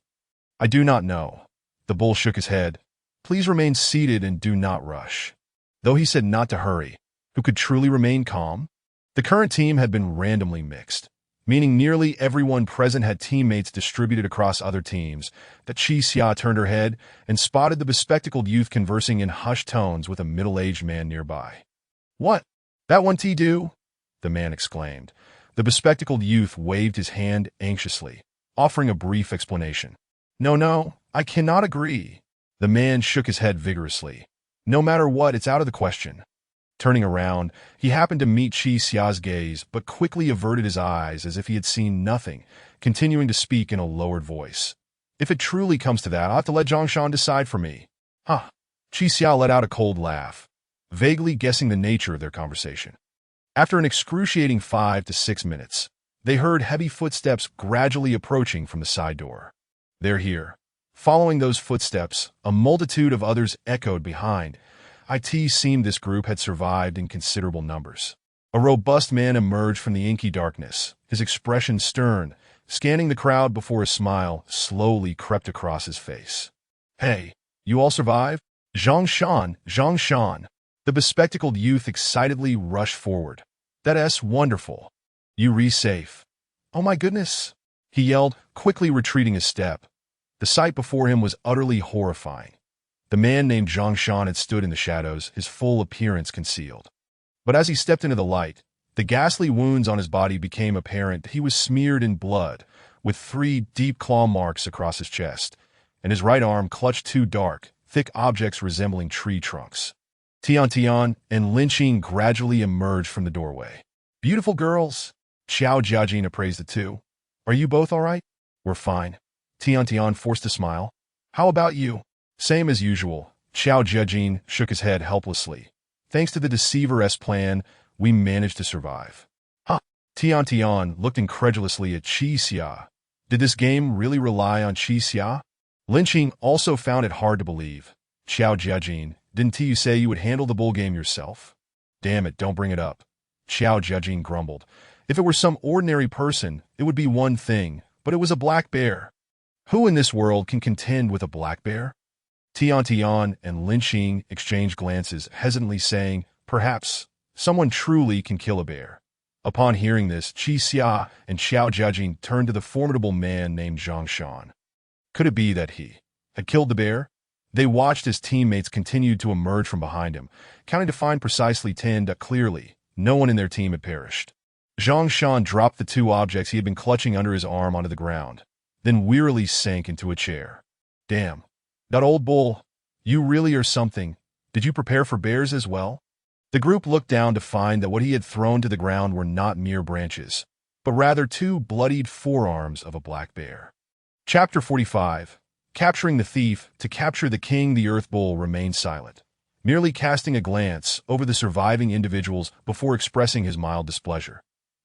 "I do not know." The bull shook his head. "Please remain seated and do not rush." Though he said not to hurry, who could truly remain calm? The current team had been randomly mixed, meaning nearly everyone present had teammates distributed across other teams. That Qi Xia turned her head and spotted the bespectacled youth conversing in hushed tones with a middle-aged man nearby. "What? That one do?" the man exclaimed. The bespectacled youth waved his hand anxiously, offering a brief explanation. No, I cannot agree." The man shook his head vigorously. "No matter what, it's out of the question." Turning around, he happened to meet Qi Xia's gaze, but quickly averted his eyes as if he had seen nothing, continuing to speak in a lowered voice. "If it truly comes to that, I'll have to let Zhongshan decide for me." "Huh." Qi Xia let out a cold laugh, vaguely guessing the nature of their conversation. After an excruciating 5 to 6 minutes, they heard heavy footsteps gradually approaching from the side door. "They're here." Following those footsteps, a multitude of others echoed behind. It seemed this group had survived in considerable numbers. A robust man emerged from the inky darkness, his expression stern, scanning the crowd before a smile slowly crept across his face. "Hey, you all survived?" Zhongshan. The bespectacled youth excitedly rushed forward. "That's wonderful. You safe?" "Oh my goodness," he yelled, quickly retreating a step. The sight before him was utterly horrifying. The man named Zhongshan had stood in the shadows, his full appearance concealed. But as he stepped into the light, the ghastly wounds on his body became apparent. He was smeared in blood, with 3 deep claw marks across his chest, and his right arm clutched 2 dark, thick objects resembling tree trunks. Tian and Lin Qing gradually emerged from the doorway. "Beautiful girls," Xiao Jiajin appraised the two. "Are you both all right?" "We're fine." Tian forced a smile. "How about you?" "Same as usual." Xiao Jiajin shook his head helplessly. "Thanks to the Deceiver's plan, we managed to survive." "Huh?" Tian looked incredulously at Qi Xia. Did this game really rely on Qi Xia? Lin Qing also found it hard to believe. Xiao Jiajin, didn't you say you would handle the bull game yourself? Damn it, don't bring it up. Xiao Jiajin grumbled. If it were some ordinary person, it would be one thing, but it was a black bear. Who in this world can contend with a black bear? Tian and Lin Xing exchanged glances, hesitantly saying, perhaps someone truly can kill a bear. Upon hearing this, Qi Xia and Xiao Jiajin turned to the formidable man named Zhang Shan. Could it be that he had killed the bear? They watched as teammates continued to emerge from behind him, counting to find precisely 10. Clearly, no one in their team had perished. Zhang Shan dropped the two objects he had been clutching under his arm onto the ground, then wearily sank into a chair. Damn. That old bull. You really are something. Did you prepare for bears as well? The group looked down to find that what he had thrown to the ground were not mere branches, but rather two bloodied forearms of a black bear. Chapter 45. Capturing the thief. To capture the king, the earth bull remained silent, merely casting a glance over the surviving individuals before expressing his mild displeasure.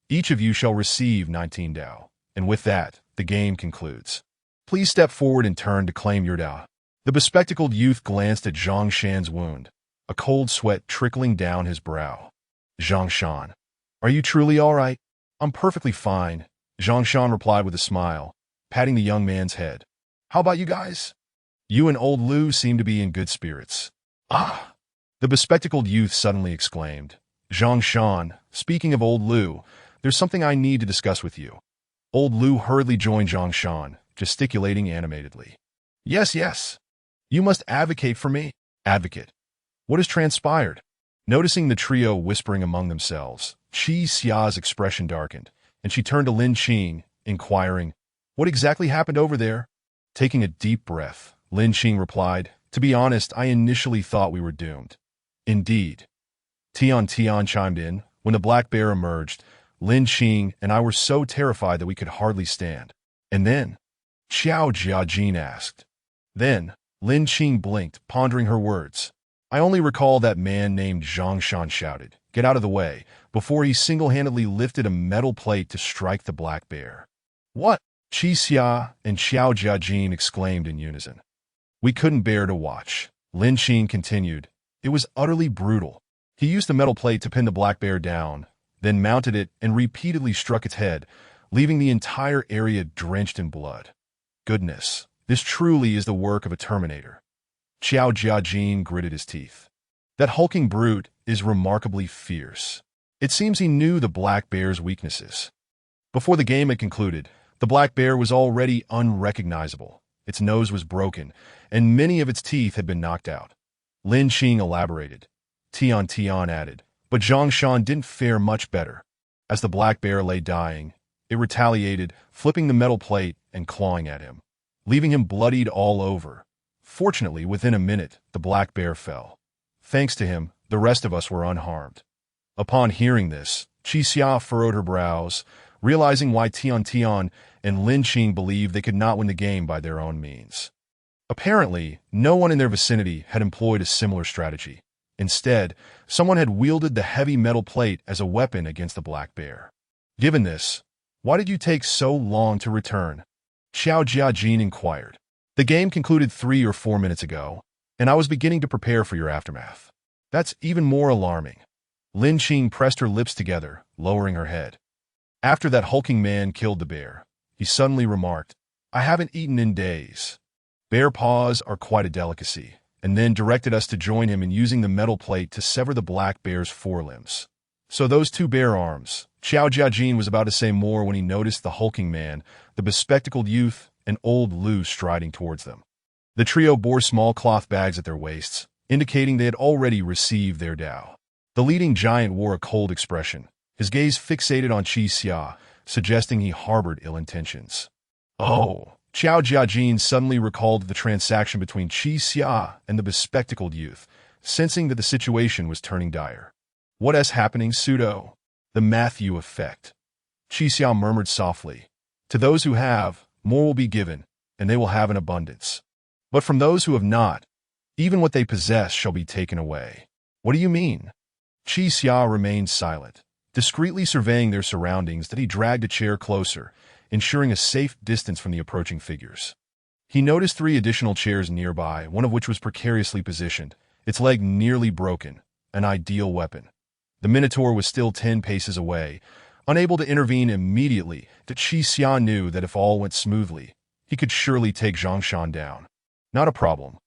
Each of you shall receive 19 Dao, and with that, the game concludes. Please step forward and turn to claim your Dao. The bespectacled youth glanced at Zhang Shan's wound, a cold sweat trickling down his brow. Zhang Shan, are you truly all right? I'm perfectly fine, Zhang Shan replied with a smile, patting the young man's head. How about you guys? You and old Lu seem to be in good spirits. Ah! The bespectacled youth suddenly exclaimed. Zhang Shan, speaking of old Lu, there's something I need to discuss with you. Old Lu hurriedly joined Zhang Shan, gesticulating animatedly. Yes. You must advocate for me. Advocate. What has transpired? Noticing the trio whispering among themselves, Qi Xia's expression darkened, and she turned to Lin Xing, inquiring, what exactly happened over there? Taking a deep breath, Lin Xing replied, to be honest, I initially thought we were doomed. Indeed. Tian chimed in. When the black bear emerged, Lin Xing and I were so terrified that we could hardly stand. And then? Xiao Jiajin asked. Then, Lin Xing blinked, pondering her words. I only recall that man named Zhang Shan shouted, get out of the way, before he single-handedly lifted a metal plate to strike the black bear. What? Qi Xia and Xiao Jiajin exclaimed in unison. We couldn't bear to watch. Lin Xing continued. It was utterly brutal. He used the metal plate to pin the black bear down, then mounted it and repeatedly struck its head, leaving the entire area drenched in blood. Goodness, this truly is the work of a Terminator. Xiao Jiajin gritted his teeth. That hulking brute is remarkably fierce. It seems he knew the black bear's weaknesses. Before the game had concluded, the black bear was already unrecognizable. Its nose was broken, and many of its teeth had been knocked out. Lin Xing elaborated. Tian added. But Zhang Shan didn't fare much better. As the black bear lay dying, it retaliated, flipping the metal plate and clawing at him, leaving him bloodied all over. Fortunately, within a minute, the black bear fell. Thanks to him, the rest of us were unharmed. Upon hearing this, Qi Xia furrowed her brows, realizing why Tian and Lin Xing believed they could not win the game by their own means. Apparently, no one in their vicinity had employed a similar strategy. Instead, someone had wielded the heavy metal plate as a weapon against the black bear. Given this, why did you take so long to return? Xiao Jiajin inquired. The game concluded 3 or 4 minutes ago, and I was beginning to prepare for your aftermath. That's even more alarming. Lin Xing pressed her lips together, lowering her head. After that hulking man killed the bear, he suddenly remarked, I haven't eaten in days. Bear paws are quite a delicacy, and then directed us to join him in using the metal plate to sever the black bear's forelimbs. So those 2 bear arms. Xiao Jiajin was about to say more when he noticed the hulking man, the bespectacled youth, and old Lu striding towards them. The trio bore small cloth bags at their waists, indicating they had already received their Dao. The leading giant wore a cold expression, his gaze fixated on Qi Xia, suggesting he harbored ill intentions. Oh! Xiao Jiajin suddenly recalled the transaction between Qi Xia and the bespectacled youth, sensing that the situation was turning dire. What is happening, pseudo? The Matthew effect. Qi Xia murmured softly. To those who have, more will be given, and they will have in abundance. But from those who have not, even what they possess shall be taken away. What do you mean? Qi Xia remained silent, discreetly surveying their surroundings that he dragged a chair closer, ensuring a safe distance from the approaching figures. He noticed 3 additional chairs nearby, one of which was precariously positioned, its leg nearly broken, an ideal weapon. The Minotaur was still 10 paces away, unable to intervene immediately. That Qi Xia knew that if all went smoothly, he could surely take Zhang Shan down. Not a problem.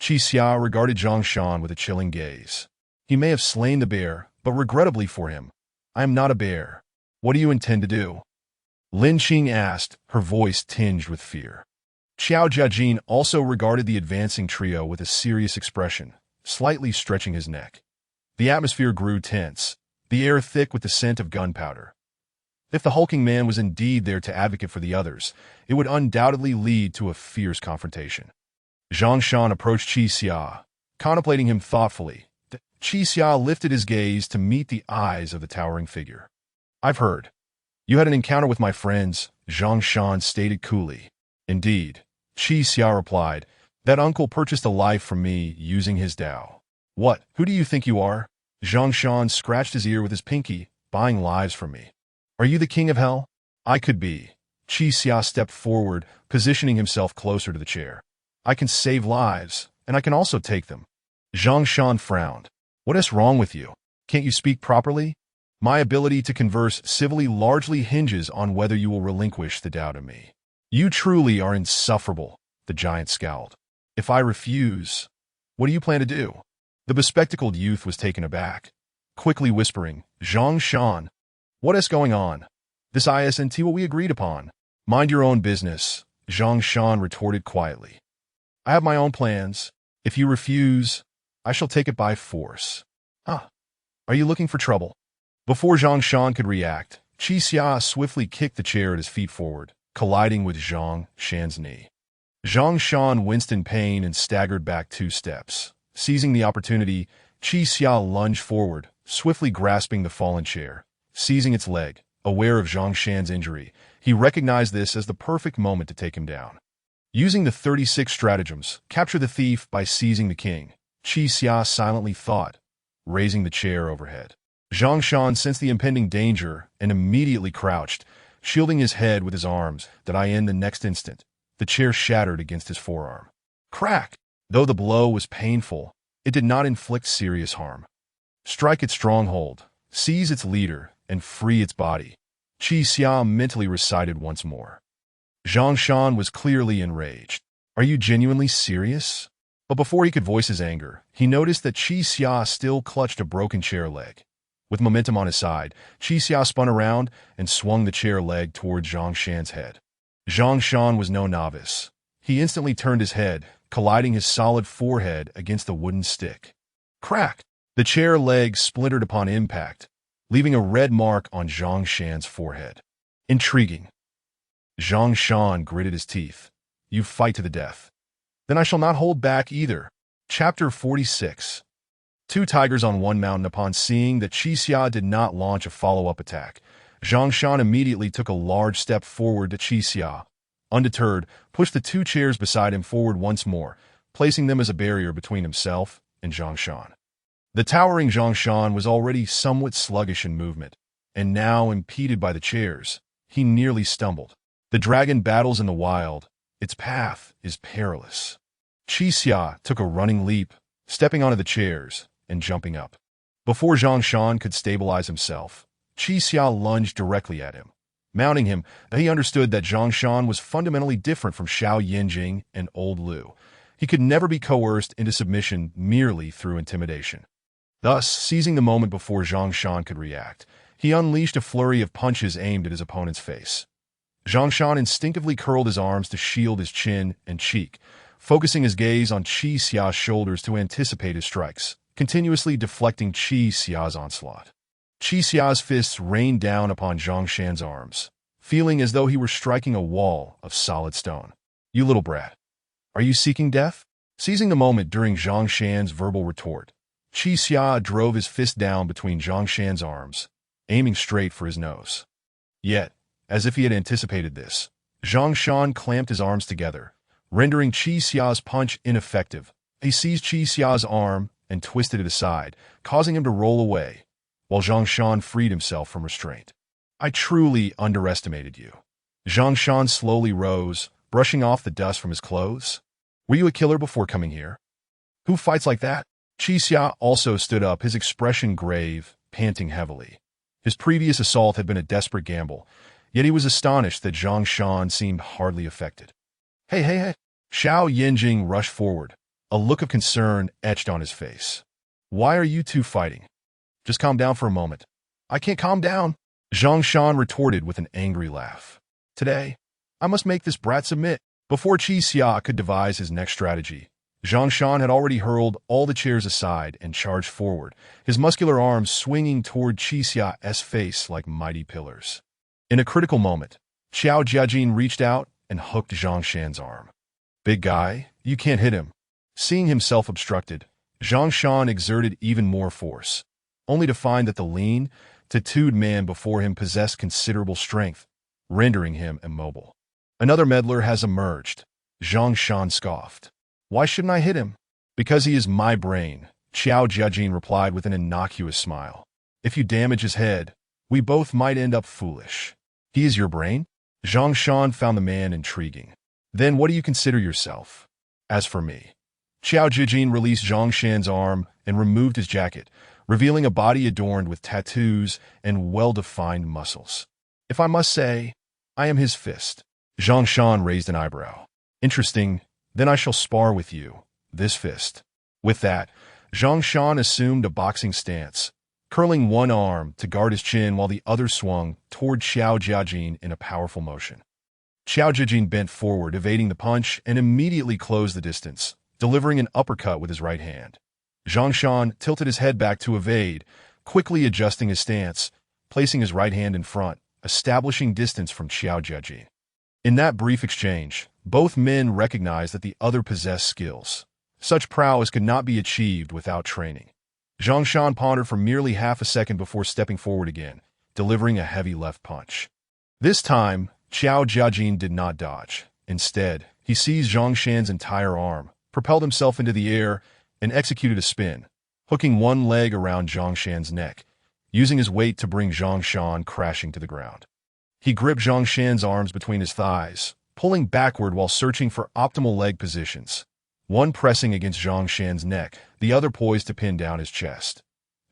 Qi Xia regarded Zhang Shan with a chilling gaze. He may have slain the bear, but regrettably for him, I am not a bear. What do you intend to do? Lin Qing asked, her voice tinged with fear. Xiao Jiajin also regarded the advancing trio with a serious expression, slightly stretching his neck. The atmosphere grew tense, the air thick with the scent of gunpowder. If the hulking man was indeed there to advocate for the others, it would undoubtedly lead to a fierce confrontation. Zhang Shan approached Qi Xia, contemplating him thoughtfully. Qi Xia lifted his gaze to meet the eyes of the towering figure. I've heard. You had an encounter with my friends, Zhang Shan stated coolly. Indeed, Qi Xia replied, that uncle purchased a life from me using his Dao. What? Who do you think you are? Zhang Shan scratched his ear with his pinky, buying lives from me. Are you the king of hell? I could be. Qi Xia stepped forward, positioning himself closer to the chair. I can save lives, and I can also take them. Zhang Shan frowned. What is wrong with you? Can't you speak properly? My ability to converse civilly largely hinges on whether you will relinquish the Dao to me. You truly are insufferable, the giant scowled. If I refuse, what do you plan to do? The bespectacled youth was taken aback, quickly whispering, Zhang Shan, what is going on? This isn't what we agreed upon. Mind your own business, Zhang Shan retorted quietly. I have my own plans. If you refuse, I shall take it by force. Are you looking for trouble? Before Zhang Shan could react, Qi Xia swiftly kicked the chair at his feet forward, colliding with Zhang Shan's knee. Zhang Shan winced in pain and staggered back 2 steps. Seizing the opportunity, Qi Xia lunged forward, swiftly grasping the fallen chair. Seizing its leg, aware of Zhang Shan's injury, he recognized this as the perfect moment to take him down. Using the 36 stratagems, capture the thief by seizing the king, Qi Xia silently thought, raising the chair overhead. Zhang Shan sensed the impending danger and immediately crouched, shielding his head with his arms. In the next instant, the chair shattered against his forearm. Crack! Though the blow was painful, it did not inflict serious harm. Strike its stronghold, seize its leader, and free its body, Qi Xia mentally recited once more. Zhang Shan was clearly enraged. Are you genuinely serious? But before he could voice his anger, he noticed that Qi Xia still clutched a broken chair leg. With momentum on his side, Qi Xia spun around and swung the chair leg toward Zhang Shan's head. Zhang Shan was no novice. He instantly turned his head, colliding his solid forehead against the wooden stick. Crack! The chair leg splintered upon impact, leaving a red mark on Zhang Shan's forehead. Intriguing. Zhang Shan gritted his teeth. You fight to the death. Then I shall not hold back either. Chapter 46. 2 tigers on one mountain. Upon seeing that Qi Xia did not launch a follow-up attack, Zhang Shan immediately took a large step forward to Qi Xia. Undeterred, pushed the 2 chairs beside him forward once more, placing them as a barrier between himself and Zhang Shan. The towering Zhang Shan was already somewhat sluggish in movement, and now impeded by the chairs, he nearly stumbled. The dragon battles in the wild. Its path is perilous. Qi Xia took a running leap, stepping onto the chairs and jumping up. Before Zhang Shan could stabilize himself, Qi Xia lunged directly at him. Mounting him, he understood that Zhang Shan was fundamentally different from Xiao Yinjing and Old Lu. He could never be coerced into submission merely through intimidation. Thus, seizing the moment before Zhang Shan could react, he unleashed a flurry of punches aimed at his opponent's face. Zhang Shan instinctively curled his arms to shield his chin and cheek, focusing his gaze on Qi Xia's shoulders to anticipate his strikes, continuously deflecting Qi Xia's onslaught. Qi Xia's fists rained down upon Zhang Shan's arms, feeling as though he were striking a wall of solid stone. You little brat. Are you seeking death? Seizing the moment during Zhang Shan's verbal retort, Qi Xia drove his fist down between Zhang Shan's arms, aiming straight for his nose. Yet, as if he had anticipated this, Zhang Shan clamped his arms together, rendering Qi Xia's punch ineffective. He seized Qi Xia's arm and twisted it aside, causing him to roll away, while Zhang Shan freed himself from restraint. I truly underestimated you. Zhang Shan slowly rose, brushing off the dust from his clothes. Were you a killer before coming here? Who fights like that? Qixia also stood up, his expression grave, panting heavily. His previous assault had been a desperate gamble, yet he was astonished that Zhang Shan seemed hardly affected. Hey. Xiao Yanjing rushed forward, a look of concern etched on his face. Why are you two fighting? Just calm down for a moment. I can't calm down, Zhang Shan retorted with an angry laugh. Today, I must make this brat submit. Before Qixia could devise his next strategy, Zhang Shan had already hurled all the chairs aside and charged forward, his muscular arms swinging toward Qixia's face like mighty pillars. In a critical moment, Xiao Jiajin reached out and hooked Zhang Shan's arm. Big guy, you can't hit him. Seeing himself obstructed, Zhang Shan exerted even more force, only to find that the lean, tattooed man before him possessed considerable strength, rendering him immobile. Another meddler has emerged, Zhang Shan scoffed. Why shouldn't I hit him? Because he is my brain, Xiao Jiajin replied with an innocuous smile. If you damage his head, we both might end up foolish. He is your brain? Zhang Shan found the man intriguing. Then what do you consider yourself? As for me, Xiao Jiajin released Zhang Shan's arm and removed his jacket, revealing a body adorned with tattoos and well-defined muscles. If I must say, I am his fist. Zhang Shan raised an eyebrow. Interesting, then I shall spar with you, this fist. With that, Zhang Shan assumed a boxing stance, curling one arm to guard his chin while the other swung toward Xiao Jiajin in a powerful motion. Xiao Jiajin bent forward, evading the punch, and immediately closed the distance, delivering an uppercut with his right hand. Zhang Shan tilted his head back to evade, quickly adjusting his stance, placing his right hand in front, establishing distance from Xiao Jiajin. In that brief exchange, both men recognized that the other possessed skills. Such prowess could not be achieved without training. Zhang Shan pondered for merely half a second before stepping forward again, delivering a heavy left punch. This time, Xiao Jiajin did not dodge. Instead, he seized Zhang Shan's entire arm, propelled himself into the air, and executed a spin, hooking one leg around Zhang Shan's neck, using his weight to bring Zhang Shan crashing to the ground. He gripped Zhang Shan's arms between his thighs, pulling backward while searching for optimal leg positions, one pressing against Zhang Shan's neck, the other poised to pin down his chest.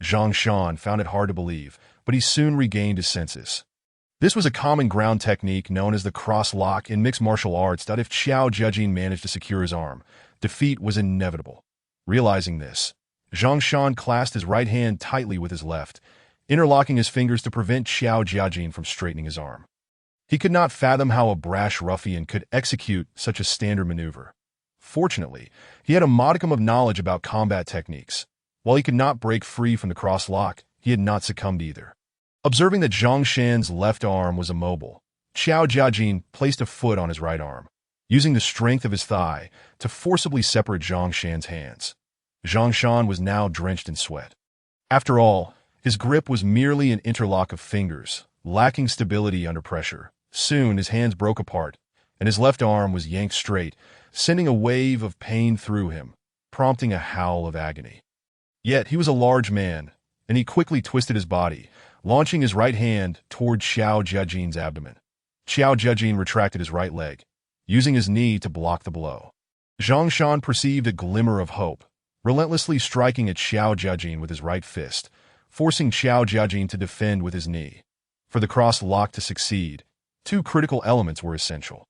Zhang Shan found it hard to believe, but he soon regained his senses. This was a common ground technique known as the cross-lock in mixed martial arts that if Xiao Jiajin managed to secure his arm, defeat was inevitable. Realizing this, Zhang Shan clasped his right hand tightly with his left, interlocking his fingers to prevent Xiao Jiajin from straightening his arm. He could not fathom how a brash ruffian could execute such a standard maneuver. Fortunately, he had a modicum of knowledge about combat techniques. While he could not break free from the cross-lock, he had not succumbed either. Observing that Zhang Shan's left arm was immobile, Xiao Jiajin placed a foot on his right arm, using the strength of his thigh to forcibly separate Zhang Shan's hands. Zhang Shan was now drenched in sweat. After all, his grip was merely an interlock of fingers, lacking stability under pressure. Soon his hands broke apart, and his left arm was yanked straight, sending a wave of pain through him, prompting a howl of agony. Yet he was a large man, and he quickly twisted his body, launching his right hand toward Xiao Jiajin's abdomen. Xiao Jiajin retracted his right leg, using his knee to block the blow. Zhang Shan perceived a glimmer of hope, relentlessly striking at Xiao Jiajin with his right fist, forcing Xiao Jiajin to defend with his knee. For the cross-lock to succeed, two critical elements were essential.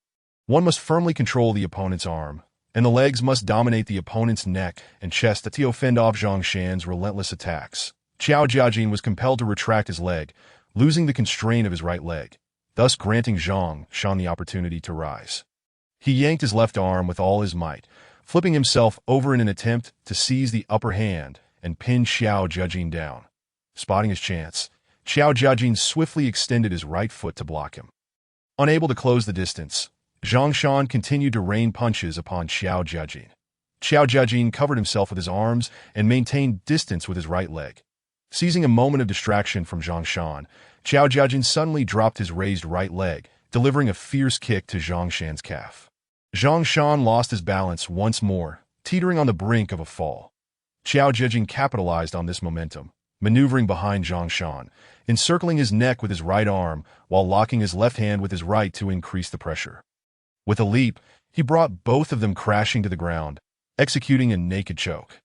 One must firmly control the opponent's arm, and the legs must dominate the opponent's neck and chest to fend off Zhang Shan's relentless attacks. Xiao Jiajin was compelled to retract his leg, losing the constraint of his right leg, thus granting Zhang Shan the opportunity to rise. He yanked his left arm with all his might, flipping himself over in an attempt to seize the upper hand and pin Xiao Jiajin down. Spotting his chance, Xiao Jiajin swiftly extended his right foot to block him. Unable to close the distance, Zhang Shan continued to rain punches upon Xiao Jiajin. Xiao Jiajin covered himself with his arms and maintained distance with his right leg. Seizing a moment of distraction from Zhang Shan, Xiao Jiajin suddenly dropped his raised right leg, delivering a fierce kick to Zhang Shan's calf. Zhang Shan lost his balance once more, teetering on the brink of a fall. Xiao Jiajin capitalized on this momentum, maneuvering behind Zhang Shan, encircling his neck with his right arm while locking his left hand with his right to increase the pressure. With a leap, he brought both of them crashing to the ground, executing a naked choke.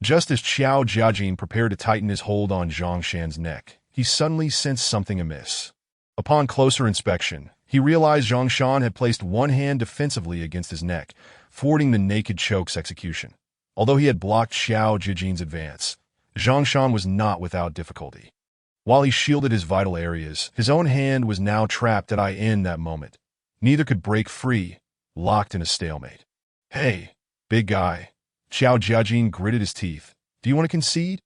Just as Xiao Jiajin prepared to tighten his hold on Zhang Shan's neck, he suddenly sensed something amiss. Upon closer inspection, he realized Zhang Shan had placed one hand defensively against his neck, thwarting the naked choke's execution. Although he had blocked Xiao Jiajin's advance, Zhang Shan was not without difficulty. While he shielded his vital areas, his own hand was now trapped at in that moment. Neither could break free, locked in a stalemate. "Hey, big guy." Xiao Jiajin gritted his teeth. "Do you want to concede?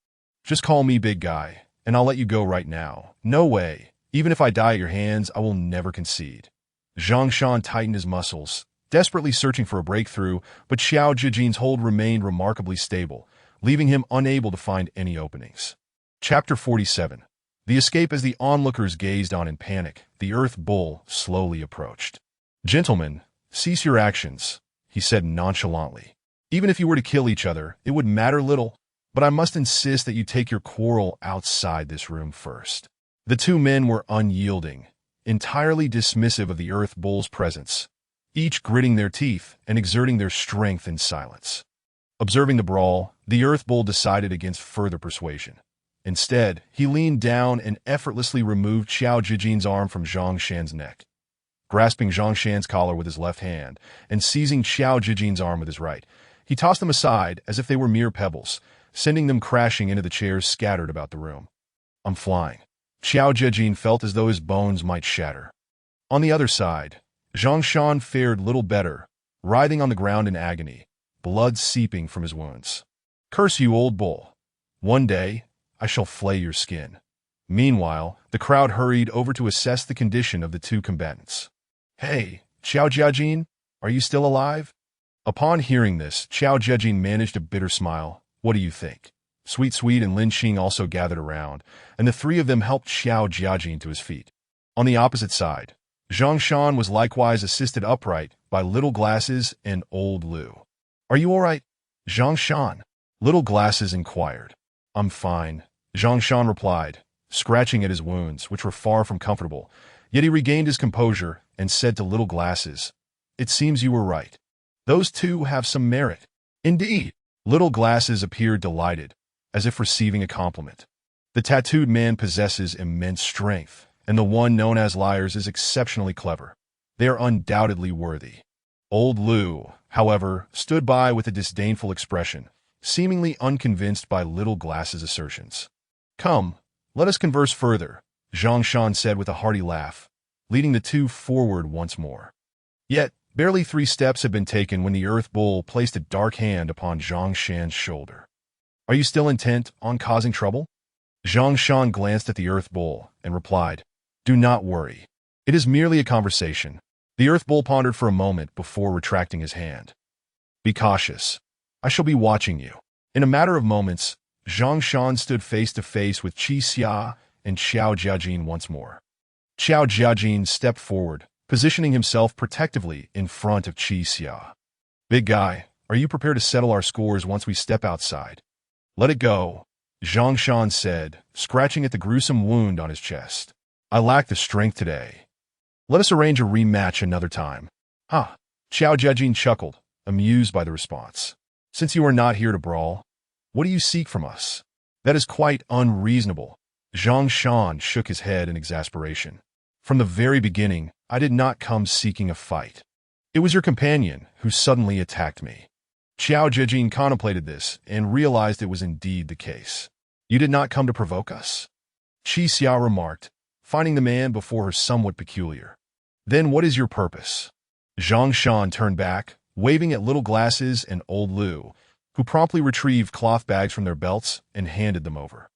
Just call me big guy, and I'll let you go right now." "No way. Even if I die at your hands, I will never concede." Zhang Shan tightened his muscles, desperately searching for a breakthrough, but Xiao Jiajin's hold remained remarkably stable, leaving him unable to find any openings. Chapter 47. The escape. As the onlookers gazed on in panic, the Earth Bull slowly approached. "Gentlemen, cease your actions," he said nonchalantly. "Even if you were to kill each other, it would matter little, but I must insist that you take your quarrel outside this room first." The two men were unyielding, entirely dismissive of the Earth Bull's presence, each gritting their teeth and exerting their strength in silence. Observing the brawl, the Earth Bull decided against further persuasion. Instead, he leaned down and effortlessly removed Xiao Jiajin's arm from Zhang Shan's neck. Grasping Zhang Shan's collar with his left hand and seizing Xiao Jiajin's arm with his right, he tossed them aside as if they were mere pebbles, sending them crashing into the chairs scattered about the room. "I'm flying." Xiao Jiajin felt as though his bones might shatter. On the other side, Zhang Shan fared little better, writhing on the ground in agony, blood seeping from his wounds. "Curse you, old bull. One day, I shall flay your skin." Meanwhile, the crowd hurried over to assess the condition of the two combatants. "Hey, Xiao Jiajin, are you still alive?" Upon hearing this, Xiao Jiajin managed a bitter smile. "What do you think?" Sweet and Lin Xing also gathered around, and the three of them helped Xiao Jiajin to his feet. On the opposite side, Zhang Shan was likewise assisted upright by Little Glasses and Old Lu. "Are you all right, Zhang Shan?" Little Glasses inquired. "I'm fine," Zhang Shan replied, scratching at his wounds, which were far from comfortable. Yet he regained his composure and said to Little Glasses, "It seems you were right. Those two have some merit." "Indeed." Little Glasses appeared delighted, as if receiving a compliment. "The tattooed man possesses immense strength, and the one known as Liars is exceptionally clever. They are undoubtedly worthy." Old Lu, however, stood by with a disdainful expression, seemingly unconvinced by Little Glasses' assertions. "Come, let us converse further," Zhang Shan said with a hearty laugh, leading the two forward once more. Yet, barely 3 steps had been taken when the Earth Bull placed a dark hand upon Zhang Shan's shoulder. "Are you still intent on causing trouble?" Zhang Shan glanced at the Earth Bull and replied, "Do not worry. It is merely a conversation." The Earth Bull pondered for a moment before retracting his hand. "Be cautious. I shall be watching you." In a matter of moments, Zhang Shan stood face to face with Qi Xia and Xiao Jiajin once more. Xiao Jiajin stepped forward, positioning himself protectively in front of Qi Xia. "Big guy, are you prepared to settle our scores once we step outside?" "Let it go," Zhang Shan said, scratching at the gruesome wound on his chest. "I lack the strength today. Let us arrange a rematch another time." "Huh." Xiao Jiajin chuckled, amused by the response. "Since you are not here to brawl, what do you seek from us?" "That is quite unreasonable." Zhang Shan shook his head in exasperation. "From the very beginning, I did not come seeking a fight. It was your companion who suddenly attacked me." Xiao Jiajin contemplated this and realized it was indeed the case. "You did not come to provoke us?" Qi Xia remarked, finding the man before her somewhat peculiar. "Then what is your purpose?" Zhang Shan turned back, waving at Little Glasses and Old Lu, who promptly retrieved cloth bags from their belts and handed them over.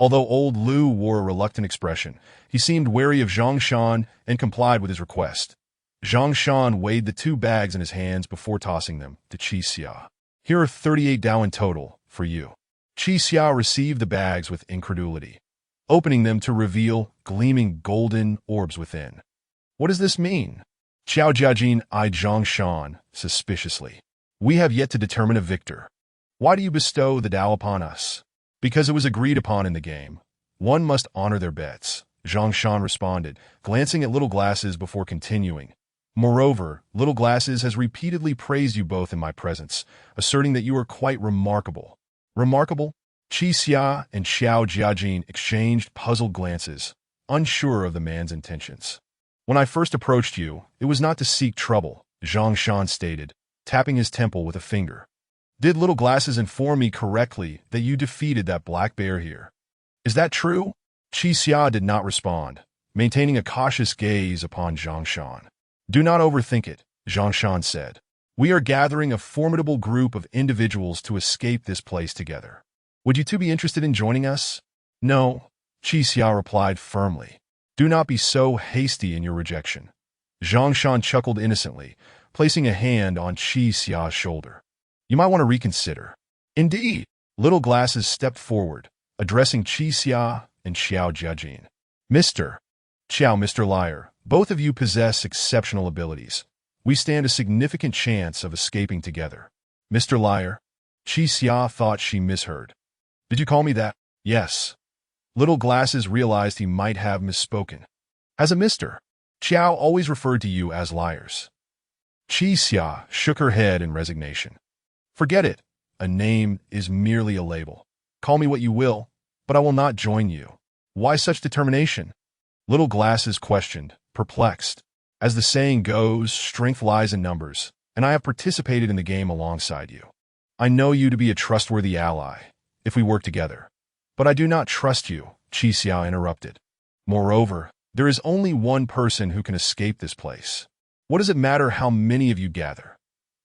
Although Old Lu wore a reluctant expression, he seemed wary of Zhang Shan and complied with his request. Zhang Shan weighed the 2 bags in his hands before tossing them to Qi Xia. "Here are 38 Dao in total, for you." Qi Xia received the bags with incredulity, opening them to reveal gleaming golden orbs within. "What does this mean?" Xiao Jiajin eyed Zhang Shan suspiciously. "We have yet to determine a victor. Why do you bestow the Dao upon us?" "Because it was agreed upon in the game. One must honor their bets," Zhang Shan responded, glancing at Little Glasses before continuing. Moreover, Little Glasses has repeatedly praised you both in my presence, asserting that you are quite remarkable. Remarkable? Qi Xia and Xiao Jiajin exchanged puzzled glances, unsure of the man's intentions. When I first approached you, it was not to seek trouble, Zhang Shan stated, tapping his temple with a finger. Did Little Glasses inform me correctly that you defeated that black bear here? Is that true? Qi Xia did not respond, maintaining a cautious gaze upon Zhang Shan. Do not overthink it, Zhang Shan said. We are gathering a formidable group of individuals to escape this place together. Would you two be interested in joining us? No, Qi Xia replied firmly. Do not be so hasty in your rejection. Zhang Shan chuckled innocently, placing a hand on Qi Xia's shoulder. You might want to reconsider. Indeed, Little Glasses stepped forward, addressing Qi Xia and Xiao Jiajin. Mr. Liar, both of you possess exceptional abilities. We stand a significant chance of escaping together. Mr. Liar? Qi Xia thought she misheard. Did you call me that? Yes. Little Glasses realized he might have misspoken. As a mister, Xiao always referred to you as liars. Qi Xia shook her head in resignation. Forget it. A name is merely a label. Call me what you will, but I will not join you. Why such determination? Little Glasses questioned, perplexed. As the saying goes, strength lies in numbers, and I have participated in the game alongside you. I know you to be a trustworthy ally, if we work together. But I do not trust you, Qi Xia interrupted. Moreover, there is only one person who can escape this place. What does it matter how many of you gather?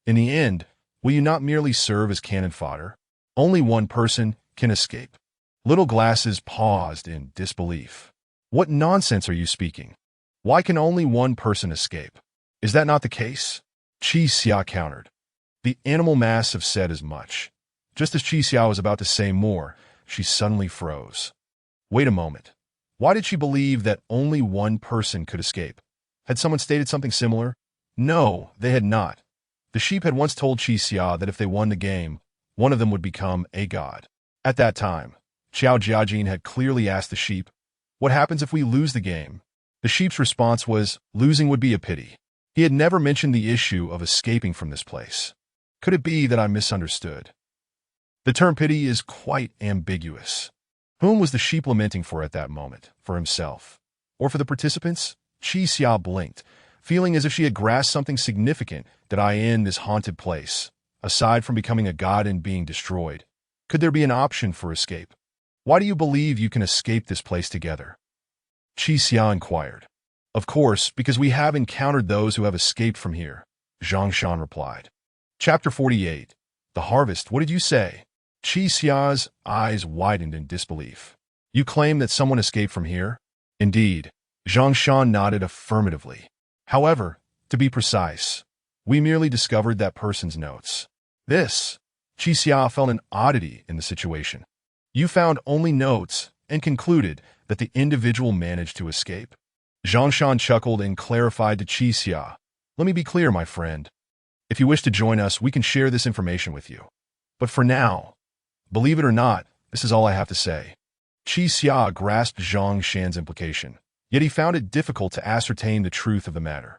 In the end, will you not merely serve as cannon fodder? Only one person can escape. Little Glasses paused in disbelief. What nonsense are you speaking? Why can only one person escape? Is that not the case? Qi Xia countered. The animal mass have said as much. Just as Qi Xia was about to say more, she suddenly froze. Wait a moment. Why did she believe that only one person could escape? Had someone stated something similar? No, they had not. The sheep had once told Qi Xia that if they won the game, one of them would become a god. At that time, Xiao Jiajin had clearly asked the sheep, what happens if we lose the game? The sheep's response was, losing would be a pity. He had never mentioned the issue of escaping from this place. Could it be that I misunderstood? The term pity is quite ambiguous. Whom was the sheep lamenting for at that moment? For himself? Or for the participants? Qi Xia blinked, feeling as if she had grasped something significant. Did I end this haunted place? Aside from becoming a god and being destroyed, could there be an option for escape? Why do you believe you can escape this place together? Qi Xia inquired. Of course, because we have encountered those who have escaped from here, Zhang Shan replied. Chapter 48. The Harvest. What did you say? Qi Xia's eyes widened in disbelief. You claim that someone escaped from here? Indeed. Zhang Shan nodded affirmatively. However, to be precise, we merely discovered that person's notes. Qi Xia felt an oddity in the situation. You found only notes and concluded that the individual managed to escape? Zhang Shan chuckled and clarified to Qi Xia. Let me be clear, my friend. If you wish to join us, we can share this information with you. But for now, believe it or not, this is all I have to say. Qi Xia grasped Zhang Shan's implication, yet he found it difficult to ascertain the truth of the matter.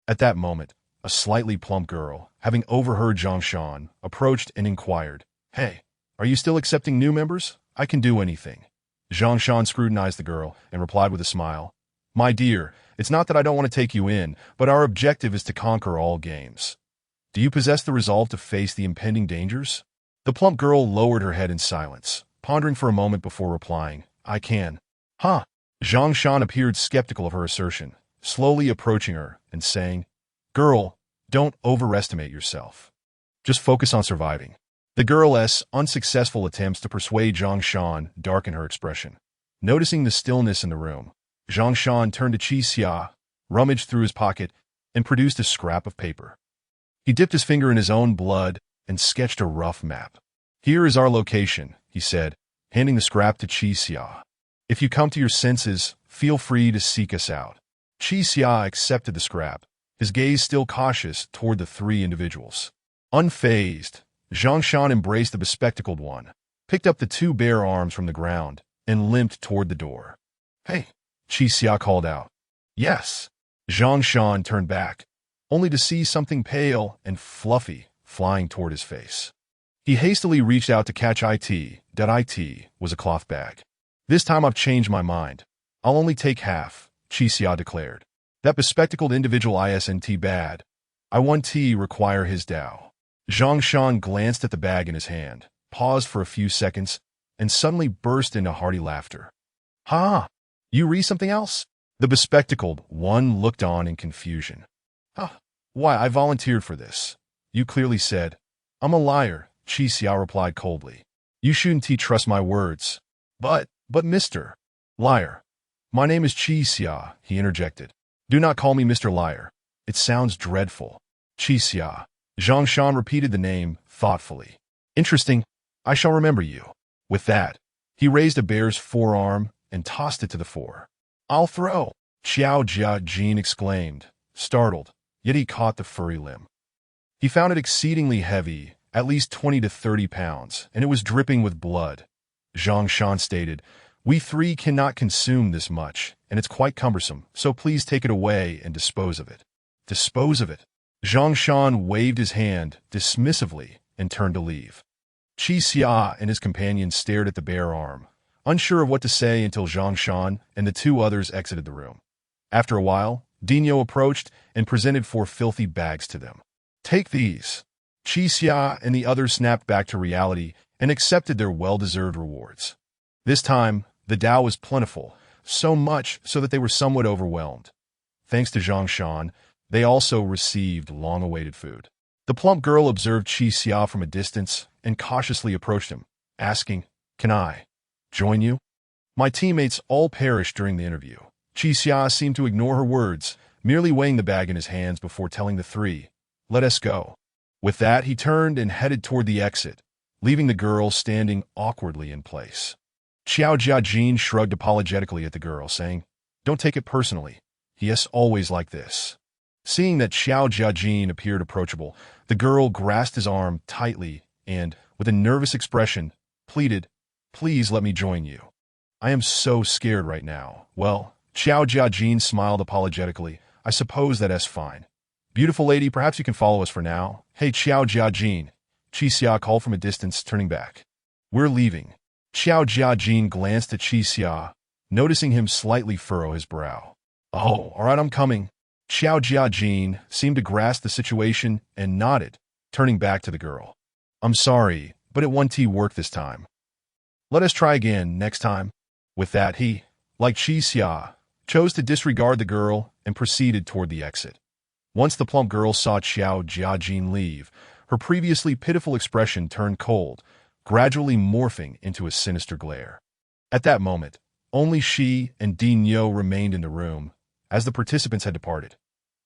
At that moment, a slightly plump girl, having overheard Zhang Shan, approached and inquired, Hey, are you still accepting new members? I can do anything. Zhang Shan scrutinized the girl and replied with a smile, My dear, it's not that I don't want to take you in, but our objective is to conquer all games. Do you possess the resolve to face the impending dangers? The plump girl lowered her head in silence, pondering for a moment before replying, I can. Huh? Zhang Shan appeared skeptical of her assertion, slowly approaching her and saying, Girl, don't overestimate yourself. Just focus on surviving. The girl's unsuccessful attempts to persuade Zhang Shan darkened her expression. Noticing the stillness in the room, Zhang Shan turned to Qi Xia, rummaged through his pocket, and produced a scrap of paper. He dipped his finger in his own blood and sketched a rough map. Here is our location, he said, handing the scrap to Qi Xia. If you come to your senses, feel free to seek us out. Qi Xia accepted the scrap, his gaze still cautious toward the three individuals. Unfazed, Zhang Shan embraced the bespectacled one, picked up the two bare arms from the ground, and limped toward the door. Hey, Qi Xia called out. Yes. Zhang Shan turned back, only to see something pale and fluffy flying toward his face. He hastily reached out to catch it. It was a cloth bag. This time I've changed my mind. I'll only take half, Qixia declared. That bespectacled individual isn't bad. I want to require his Dao. Zhang Shan glanced at the bag in his hand, paused for a few seconds, and suddenly burst into hearty laughter. Ha! You read something else? The bespectacled one looked on in confusion. Why, I volunteered for this. You clearly said. I'm a liar, Qixia replied coldly. You shouldn't trust my words. But Mr. Liar. My name is Qixia, he interjected. Do not call me Mr. Liar. It sounds dreadful. Qixia. Zhang Shan repeated the name thoughtfully. Interesting. I shall remember you. With that, he raised a bear's forearm and tossed it to the floor. I'll throw, Xiao Jiajin exclaimed, startled, yet he caught the furry limb. He found it exceedingly heavy, at least 20 to 30 pounds, and it was dripping with blood. Zhang Shan stated, We three cannot consume this much, and it's quite cumbersome, so please take it away and dispose of it. Dispose of it? Zhang Shan waved his hand dismissively and turned to leave. Qixia and his companion stared at the bare arm, unsure of what to say until Zhang Shan and the two others exited the room. After a while, Dino approached and presented 4 filthy bags to them. Take these. Qixia and the others snapped back to reality and accepted their well-deserved rewards. This time, the Dao was plentiful, so much so that they were somewhat overwhelmed. Thanks to Zhang Shan, they also received long-awaited food. The plump girl observed Qixia from a distance and cautiously approached him, asking, Can I join you? My teammates all perished during the interview. Qixia seemed to ignore her words, merely weighing the bag in his hands before telling the 3, Let us go. With that, he turned and headed toward the exit, leaving the girl standing awkwardly in place. Xiao Jiajin shrugged apologetically at the girl, saying, Don't take it personally. He is always like this. Seeing that Xiao Jiajin appeared approachable, the girl grasped his arm tightly and, with a nervous expression, pleaded, Please let me join you. I am so scared right now. Well, Xiao Jiajin smiled apologetically. I suppose that's fine. Beautiful lady, perhaps you can follow us for now. Hey, Xiao Jiajin. Qixia called from a distance, turning back. We're leaving. Xiao Jiajin glanced at Qixia, noticing him slightly furrow his brow. Oh, all right, I'm coming. Xiao Jiajin seemed to grasp the situation and nodded, turning back to the girl. I'm sorry, but it won't work this time. Let us try again next time. With that, he, like Qixia, chose to disregard the girl and proceeded toward the exit. Once the plump girl saw Xiao Jiajin leave, her previously pitiful expression turned cold, gradually morphing into a sinister glare. At that moment, only she and Dino remained in the room, as the participants had departed.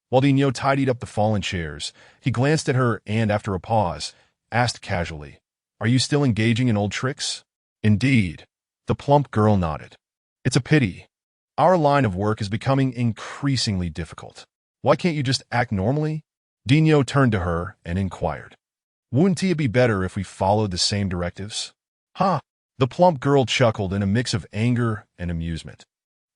While Dino tidied up the fallen chairs, he glanced at her and, after a pause, asked casually, Are you still engaging in old tricks? Indeed. The plump girl nodded. It's a pity. Our line of work is becoming increasingly difficult. Why can't you just act normally? Dino turned to her and inquired. Wouldn't it be better if we followed the same directives? Ha! The plump girl chuckled in a mix of anger and amusement.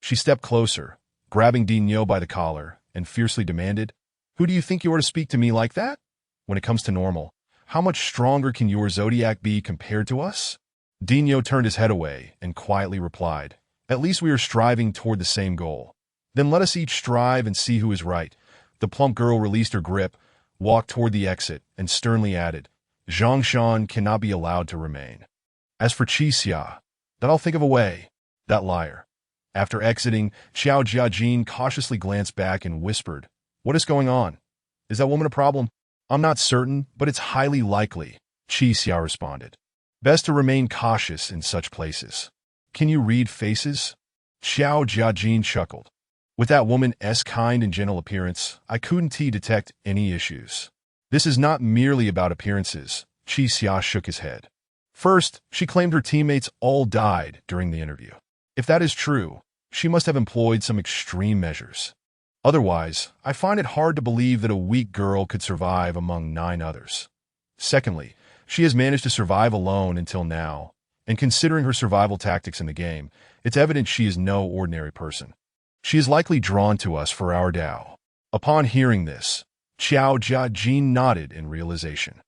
She stepped closer, grabbing Dino by the collar, and fiercely demanded, Who do you think you are to speak to me like that? When it comes to normal, how much stronger can your zodiac be compared to us? Dino turned his head away and quietly replied, At least we are striving toward the same goal. Then let us each strive and see who is right. The plump girl released her grip, walked toward the exit, and sternly added, Zhang Shan cannot be allowed to remain. As for Qixia, that I'll think of a way. That liar. After exiting, Xiao Jiajin cautiously glanced back and whispered, What is going on? Is that woman a problem? I'm not certain, but it's highly likely, Qixia responded. Best to remain cautious in such places. Can you read faces? Xiao Jiajin chuckled. With that woman's kind and gentle appearance, I couldn't detect any issues. This is not merely about appearances, Qixia shook his head. First, she claimed her teammates all died during the interview. If that is true, she must have employed some extreme measures. Otherwise, I find it hard to believe that a weak girl could survive among 9 others. Secondly, she has managed to survive alone until now, and considering her survival tactics in the game, it's evident she is no ordinary person. She is likely drawn to us for our Dao. Upon hearing this, Xiao Jiajin nodded in realization.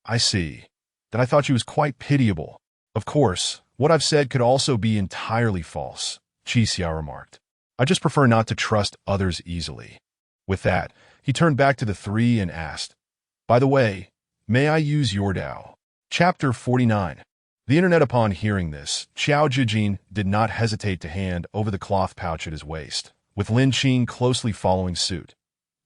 I see. Then I thought she was quite pitiable. Of course, what I've said could also be entirely false, Qi Xia remarked. I just prefer not to trust others easily. With that, he turned back to the three and asked, By the way, may I use your Dao? Chapter 49. The internet. Upon hearing this, Xiao Jiajin did not hesitate to hand over the cloth pouch at his waist, with Lin Qing closely following suit.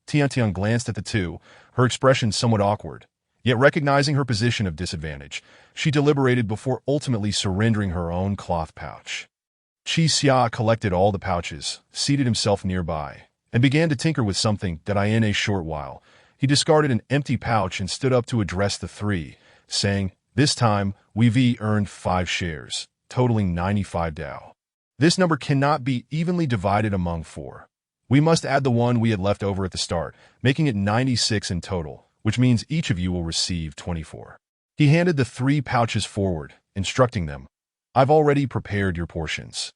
Tiantian glanced at the two, her expression somewhat awkward. Yet recognizing her position of disadvantage, she deliberated before ultimately surrendering her own cloth pouch. Qi Xia collected all the pouches, seated himself nearby, and began to tinker with something that in a short while. He discarded an empty pouch and stood up to address the three, saying, This time, we've earned 5 shares, totaling 95 Dao. This number cannot be evenly divided among 4. We must add the one we had left over at the start, making it 96 in total, which means each of you will receive 24. He handed the 3 pouches forward, instructing them, I've already prepared your portions.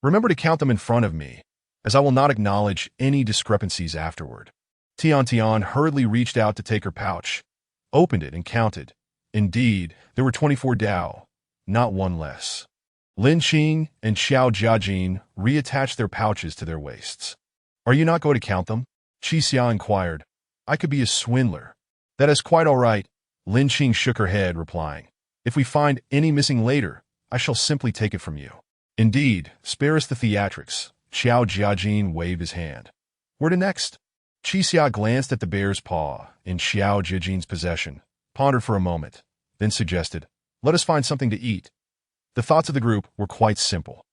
Remember to count them in front of me, as I will not acknowledge any discrepancies afterward. Tiantian hurriedly reached out to take her pouch, opened it and counted. Indeed, there were 24 Dao, not one less. Lin Qing and Xiao Jiajin reattached their pouches to their waists. Are you not going to count them? Qi Xia inquired. I could be a swindler. That is quite all right. Lin Qing shook her head, replying, If we find any missing later, I shall simply take it from you. Indeed, spare us the theatrics. Xiao Jiajin waved his hand. Where to next? Qi Xia glanced at the bear's paw in Xiao Jiajin's possession, pondered for a moment, then suggested, Let us find something to eat. The thoughts of the group were quite simple.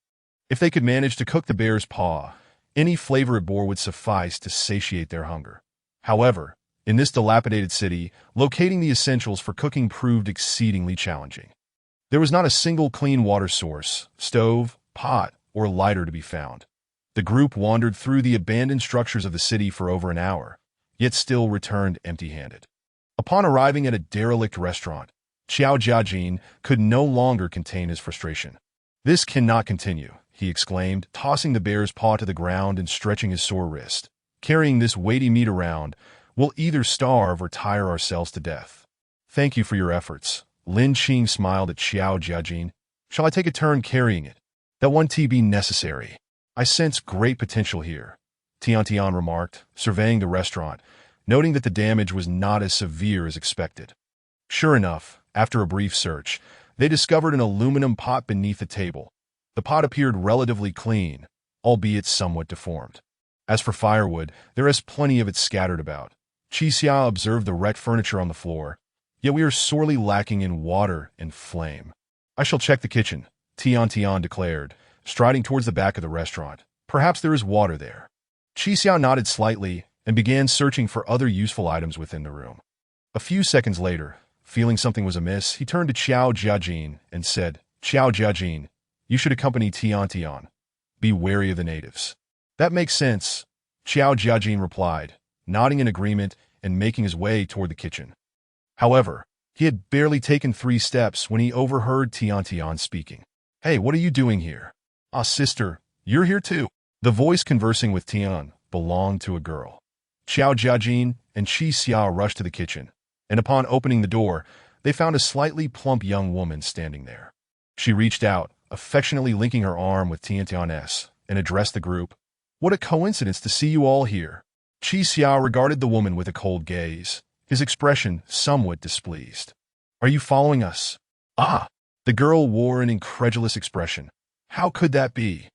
If they could manage to cook the bear's paw, any flavor it bore would suffice to satiate their hunger. However, in this dilapidated city, locating the essentials for cooking proved exceedingly challenging. There was not a single clean water source, stove, pot, or lighter to be found. The group wandered through the abandoned structures of the city for over an hour, yet still returned empty-handed. Upon arriving at a derelict restaurant, Xiao Jiajin could no longer contain his frustration. This cannot continue, he exclaimed, tossing the bear's paw to the ground and stretching his sore wrist. Carrying this weighty meat around, we'll either starve or tire ourselves to death. Thank you for your efforts. Lin Qing smiled at Xiao Jiajin. Shall I take a turn carrying it? That won't be necessary. I sense great potential here, Tiantian remarked, surveying the restaurant, noting that the damage was not as severe as expected. Sure enough, after a brief search, they discovered an aluminum pot beneath the table. The pot appeared relatively clean, albeit somewhat deformed. As for firewood, there is plenty of it scattered about. Qi Xia observed the wrecked furniture on the floor, yet we are sorely lacking in water and flame. I shall check the kitchen, Tiantian declared, striding towards the back of the restaurant. Perhaps there is water there. Qi Xia nodded slightly and began searching for other useful items within the room. A few seconds later, feeling something was amiss, he turned to Xiao Jiajin and said, Xiao Jiajin, you should accompany Tiantian. Be wary of the natives. That makes sense, Xiao Jiajin replied, nodding in agreement and making his way toward the kitchen. However, he had barely taken 3 steps when he overheard Tiantian speaking. Hey, what are you doing here? Ah, sister, you're here too. The voice conversing with Tian belonged to a girl. Xiao Jiajin and Qi Xia rushed to the kitchen, and upon opening the door, they found a slightly plump young woman standing there. She reached out, affectionately linking her arm with Tiantian's, and addressed the group. What a coincidence to see you all here. Qi Xia regarded the woman with a cold gaze, his expression somewhat displeased. Are you following us? Ah! The girl wore an incredulous expression. How could that be?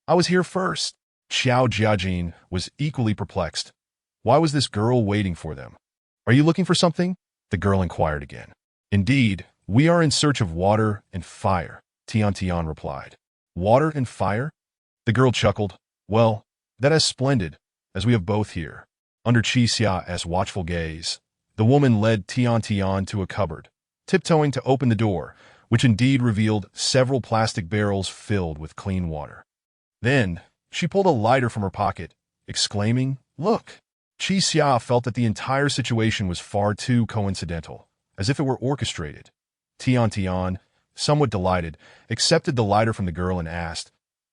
I was here first. Xiao Jiajin was equally perplexed. Why was this girl waiting for them? Are you looking for something? The girl inquired again. Indeed, we are in search of water and fire, Tiantian replied. Water and fire? The girl chuckled. Well, that is splendid, as we have both here. Under Qi Xia's watchful gaze, the woman led Tiantian to a cupboard, tiptoeing to open the door, which indeed revealed several plastic barrels filled with clean water. Then, she pulled a lighter from her pocket, exclaiming, Look! Qi Xia felt that the entire situation was far too coincidental, as if it were orchestrated. Tiantian, somewhat delighted, accepted the lighter from the girl and asked,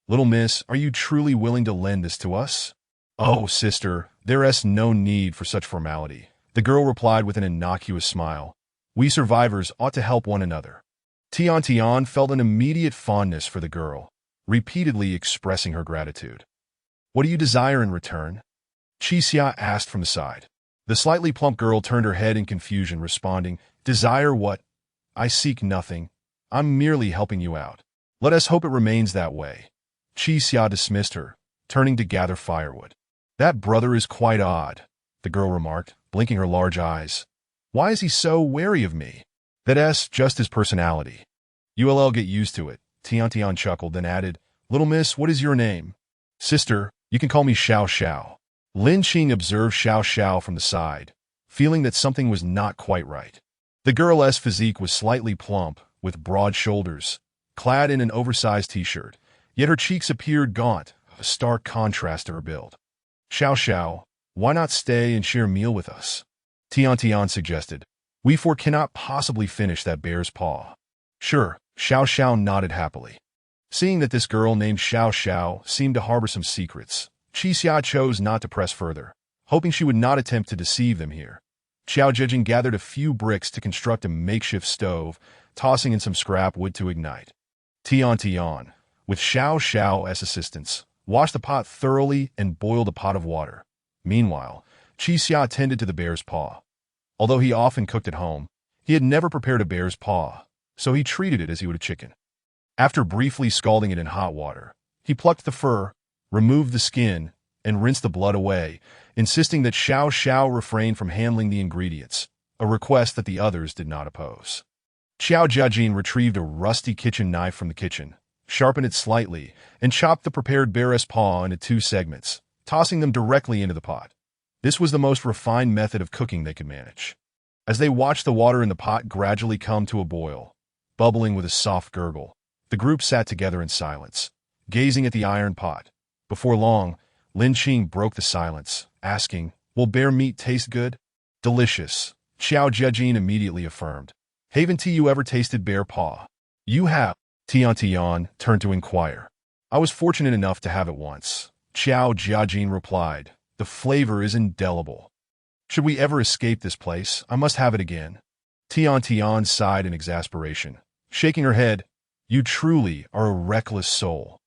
Little miss, are you truly willing to lend this to us? Oh, sister, there is no need for such formality, The girl replied with an innocuous smile. We survivors ought to help one another. Tian Tian felt an immediate fondness for the girl, repeatedly expressing her gratitude. What do you desire in return? Qi Xia asked from the side. The slightly plump girl turned her head in confusion, responding, Desire what? I seek nothing. I'm merely helping you out. Let us hope it remains that way. Qi Xia dismissed her, turning to gather firewood. That brother is quite odd, the girl remarked, blinking her large eyes. Why is he so wary of me? That's just his personality. You'll get used to it, Tian Tian chuckled, then added, Little miss, what is your name? Sister, you can call me Xiao Xiao. Lin Qing observed Xiao Xiao from the side, feeling that something was not quite right. The girl's physique was slightly plump, with broad shoulders, clad in an oversized t-shirt, yet her cheeks appeared gaunt, a stark contrast to her build. Xiao Xiao, why not stay and share a meal with us? Tian Tian suggested. We four cannot possibly finish that bear's paw. Sure, Xiao Xiao nodded happily. Seeing that this girl named Xiao Xiao seemed to harbor some secrets, Qi Xia chose not to press further, hoping she would not attempt to deceive them here. Xiao Zhejing gathered a few bricks to construct a makeshift stove, tossing in some scrap wood to ignite. Tian Tian, with Xiao Xiao as assistance, washed the pot thoroughly and boiled a pot of water. Meanwhile, Qi Xia tended to the bear's paw. Although he often cooked at home, he had never prepared a bear's paw, so he treated it as he would a chicken. After briefly scalding it in hot water, he plucked the fur, removed the skin, and rinsed the blood away, insisting that Xiao Xiao refrain from handling the ingredients, a request that the others did not oppose. Xiao Jiajin retrieved a rusty kitchen knife from the kitchen, sharpened it slightly, and chopped the prepared bear's paw into 2 segments, tossing them directly into the pot. This was the most refined method of cooking they could manage. As they watched the water in the pot gradually come to a boil, bubbling with a soft gurgle, the group sat together in silence, gazing at the iron pot. Before long, Lin Qing broke the silence, asking, Will bear meat taste good? Delicious, Xiao Jiajin immediately affirmed. Haven't you ever tasted bear paw? You have, Tian Tian turned to inquire. I was fortunate enough to have it once, Xiao Jiajin replied. The flavor is indelible. Should we ever escape this place, I must have it again. Tian Tian sighed in exasperation, shaking her head. You truly are a reckless soul.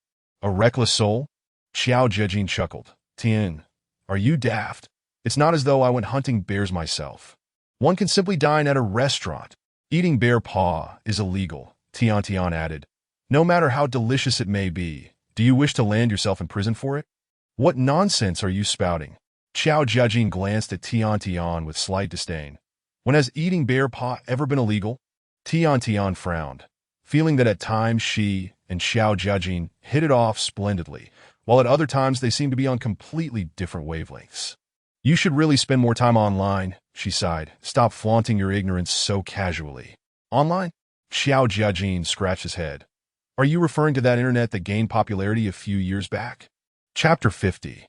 A reckless soul? Xiao Jiajin chuckled. Tian, are you daft? It's not as though I went hunting bears myself. One can simply dine at a restaurant. Eating bear paw is illegal, Tian Tian added. No matter how delicious it may be, do you wish to land yourself in prison for it? What nonsense are you spouting? Xiao Jiajin glanced at Tian Tian with slight disdain. When has eating bear paw ever been illegal? Tian Tian frowned, feeling that at times she and Xiao Jiajin hit it off splendidly, while at other times they seemed to be on completely different wavelengths. You should really spend more time online, she sighed. Stop flaunting your ignorance so casually. Online? Xiao Jiajin scratched his head. Are you referring to that internet that gained popularity a few years back? Chapter 50.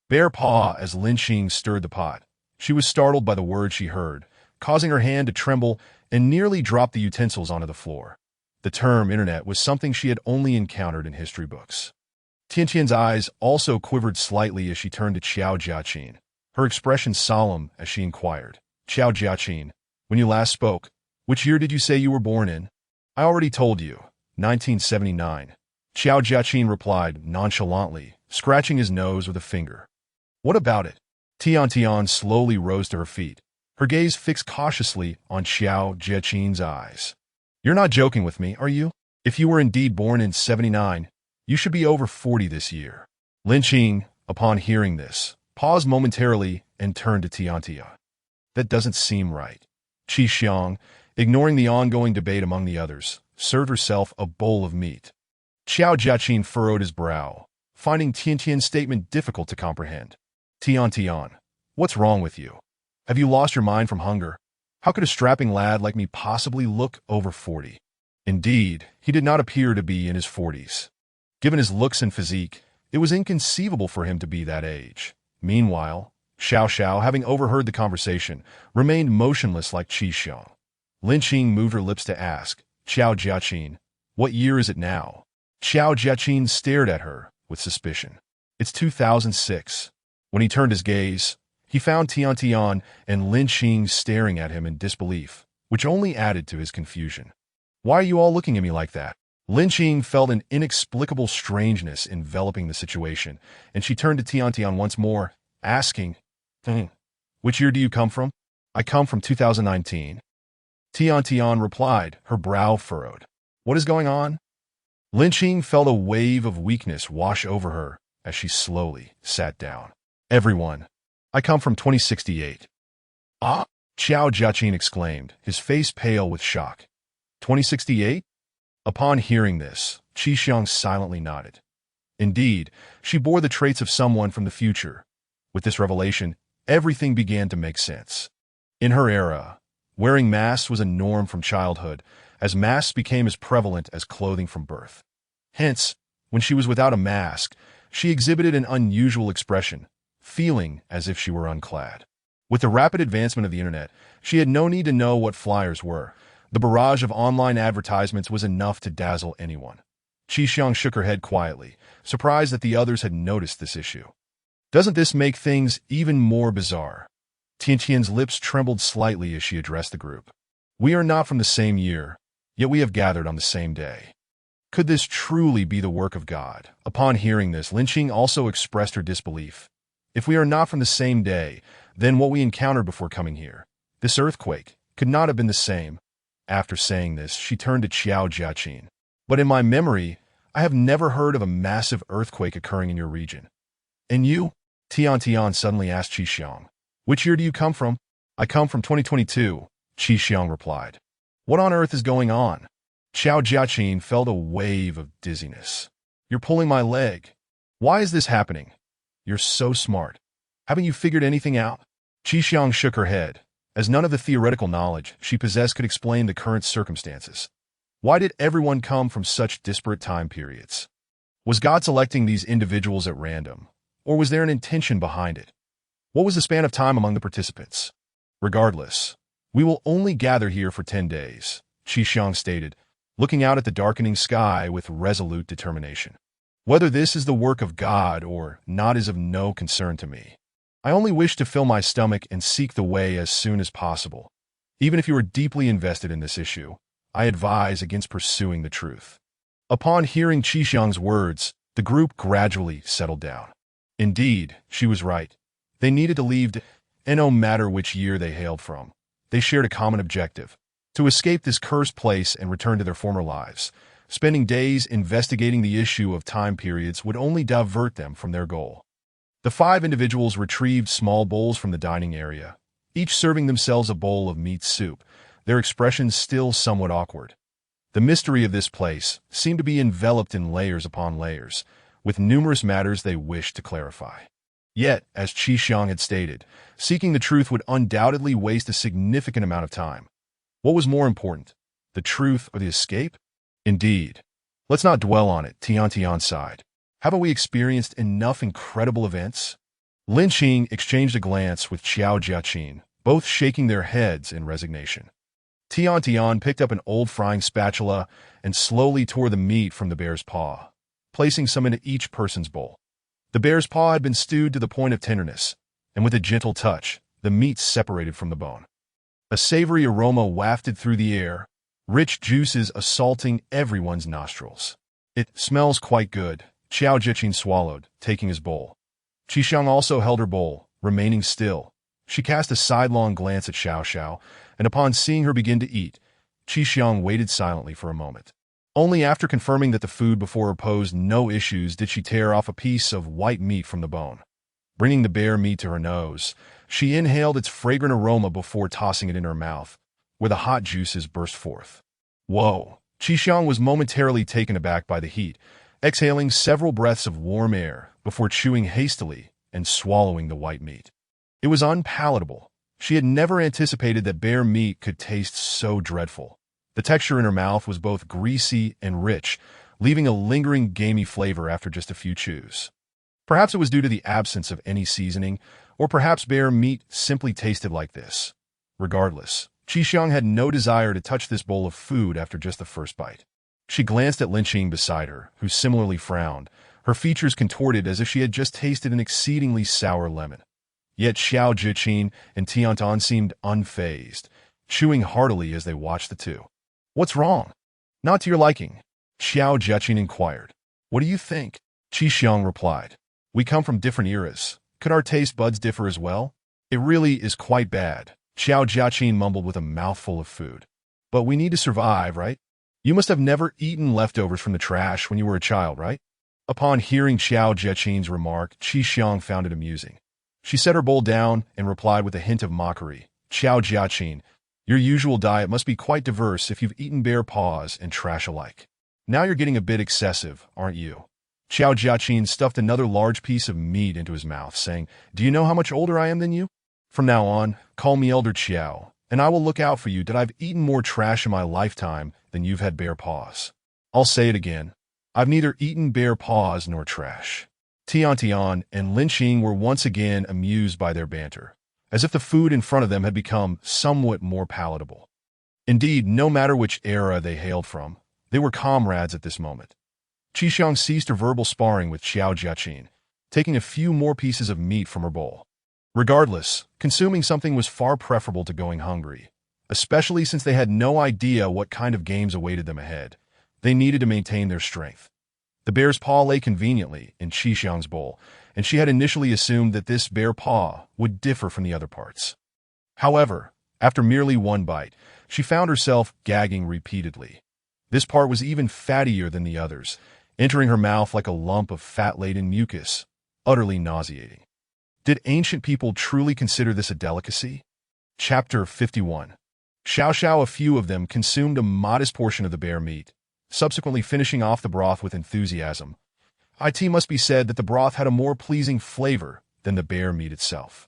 Bear paw. As Lin Qing stirred the pot, she was startled by the word she heard, causing her hand to tremble and nearly drop the utensils onto the floor. The term internet was something she had only encountered in history books. Tianqian's eyes also quivered slightly as she turned to Xiao Jiaqin, her expression solemn as she inquired, Xiao Jiaqin, when you last spoke, which year did you say you were born in? I already told you, 1979. Xiao Jiaqin replied nonchalantly, scratching his nose with a finger. What about it? Tian Tian slowly rose to her feet, her gaze fixed cautiously on Xiao Jiaqin's eyes. You're not joking with me, are you? If you were indeed born in 79, you should be over 40 this year. Lin Qing, upon hearing this, paused momentarily and turned to Tian Tian. That doesn't seem right. Qi Xiang, ignoring the ongoing debate among the others, served herself a bowl of meat. Xiao Jiaqin furrowed his brow, finding Tianqian's statement difficult to comprehend. Tian Tian, what's wrong with you? Have you lost your mind from hunger? How could a strapping lad like me possibly look over 40? Indeed, he did not appear to be in his 40s. Given his looks and physique, it was inconceivable for him to be that age. Meanwhile, Xiao Xiao, having overheard the conversation, remained motionless like Qi Xiang. Lin Qing moved her lips to ask, Xiao Jiaqin, what year is it now? Xiao Jiaqin stared at her with suspicion. It's 2006. When he turned his gaze, He found Tian and Lin Qing staring at him in disbelief, which only added to his confusion. "Why are you all looking at me like that?" Lin Qing felt an inexplicable strangeness enveloping the situation, and she turned to Tian once more, asking, "Which year do you come from?" "I come from 2019. Tian replied, her brow furrowed. "What is going on?" Lin Qing felt a wave of weakness wash over her as she slowly sat down. "Everyone, I come from 2068. "Ah!" Xiao Jiaqin exclaimed, his face pale with shock. 2068? Upon hearing this, Qi Xiang silently nodded. Indeed, she bore the traits of someone from the future. With this revelation, everything began to make sense. In her era, wearing masks was a norm from childhood, as masks became as prevalent as clothing from birth. Hence, when she was without a mask, she exhibited an unusual expression, feeling as if she were unclad. With the rapid advancement of the internet, she had no need to know what flyers were. The barrage of online advertisements was enough to dazzle anyone. Qi Xiang shook her head quietly, surprised that the others had noticed this issue. "Doesn't this make things even more bizarre?" Tianqian's lips trembled slightly as she addressed the group. "We are not from the same year, yet we have gathered on the same day. Could this truly be the work of God?" Upon hearing this, Lin Qing also expressed her disbelief. "If we are not from the same day, then what we encountered before coming here, this earthquake, could not have been the same." After saying this, she turned to Xiao Jiaqin. "But in my memory, I have never heard of a massive earthquake occurring in your region." "And you?" Tian suddenly asked Qi Xiang. "Which year do you come from?" "I come from 2022, Qi Xiang replied. "What on earth is going on?" Xiao Jiaqin felt a wave of dizziness. "You're pulling my leg. Why is this happening? You're so smart. Haven't you figured anything out?" Qi Xiang shook her head, as none of the theoretical knowledge she possessed could explain the current circumstances. Why did everyone come from such disparate time periods? Was God selecting these individuals at random, or was there an intention behind it? What was the span of time among the participants? "Regardless, we will only gather here for 10 days, Qi Xiang stated, looking out at the darkening sky with resolute determination. "Whether this is the work of God or not is of no concern to me. I only wish to fill my stomach and seek the way as soon as possible. Even if you are deeply invested in this issue, I advise against pursuing the truth." Upon hearing Qi Xiang's words, the group gradually settled down. Indeed, she was right. They needed to leave, and no matter which year they hailed from, they shared a common objective: to escape this cursed place and return to their former lives. Spending days investigating the issue of time periods would only divert them from their goal. The 5 individuals retrieved small bowls from the dining area, each serving themselves a bowl of meat soup, their expressions still somewhat awkward. The mystery of this place seemed to be enveloped in layers upon layers, with numerous matters they wished to clarify. Yet, as Qi Xiang had stated, seeking the truth would undoubtedly waste a significant amount of time. What was more important, the truth or the escape? Indeed. Let's not dwell on it, Tian sighed. Haven't we experienced enough incredible events? Lin Qing exchanged a glance with Xiao Jiaqin, both shaking their heads in resignation. Tian picked up an old frying spatula and slowly tore the meat from the bear's paw, placing some into each person's bowl. The bear's paw had been stewed to the point of tenderness, and with a gentle touch, the meat separated from the bone. A savory aroma wafted through the air, rich juices assaulting everyone's nostrils. "It smells quite good," Xiao Jiaqin swallowed, taking his bowl. Qi Xiang also held her bowl, remaining still. She cast a sidelong glance at Xiao, and upon seeing her begin to eat, Qi Xiang waited silently for a moment. Only after confirming that the food before her posed no issues did she tear off a piece of white meat from the bone. Bringing the bear meat to her nose, she inhaled its fragrant aroma before tossing it in her mouth, where the hot juices burst forth. Whoa! Qi Xiang was momentarily taken aback by the heat, exhaling several breaths of warm air before chewing hastily and swallowing the white meat. It was unpalatable. She had never anticipated that bear meat could taste so dreadful. The texture in her mouth was both greasy and rich, leaving a lingering gamey flavor after just a few chews. Perhaps it was due to the absence of any seasoning, or perhaps bear meat simply tasted like this. Regardless, Qi Xiang had no desire to touch this bowl of food after just the first bite. She glanced at Lin Qing beside her, who similarly frowned, her features contorted as if she had just tasted an exceedingly sour lemon. Yet Xiao Jiqin and Tiantan seemed unfazed, chewing heartily as they watched the two. What's wrong? Not to your liking, Xiao Jiqin inquired. What do you think? Qi Xiang replied. We come from different eras. Could our taste buds differ as well? It really is quite bad, Xiao Jiqin mumbled with a mouthful of food. But we need to survive, right? You must have never eaten leftovers from the trash when you were a child, right? Upon hearing Xiao Jiqin's remark, Qi Xiang found it amusing. She set her bowl down and replied with a hint of mockery. Xiao Jiqin, your usual diet must be quite diverse if you've eaten bear paws and trash alike. Now you're getting a bit excessive, aren't you? Xiao Jiqin stuffed another large piece of meat into his mouth, saying, Do you know how much older I am than you? From now on, call me Elder Xiao, and I will look out for you that I've eaten more trash in my lifetime than you've had bear paws. I'll say it again. I've neither eaten bear paws nor trash. Tian and Lin Xing were once again amused by their banter, as if the food in front of them had become somewhat more palatable. Indeed, no matter which era they hailed from, they were comrades at this moment. Qi Xiang ceased her verbal sparring with Xiao Jiqin, taking a few more pieces of meat from her bowl. Regardless, consuming something was far preferable to going hungry, especially since they had no idea what kind of games awaited them ahead. They needed to maintain their strength. The bear's paw lay conveniently in Qi Xiang's bowl, and she had initially assumed that this bear paw would differ from the other parts. However, after merely one bite, she found herself gagging repeatedly. This part was even fattier than the others, entering her mouth like a lump of fat-laden mucus, utterly nauseating. Did ancient people truly consider this a delicacy? Chapter 51. A few of them consumed a modest portion of the bear meat, subsequently finishing off the broth with enthusiasm. It must be said that the broth had a more pleasing flavor than the bear meat itself.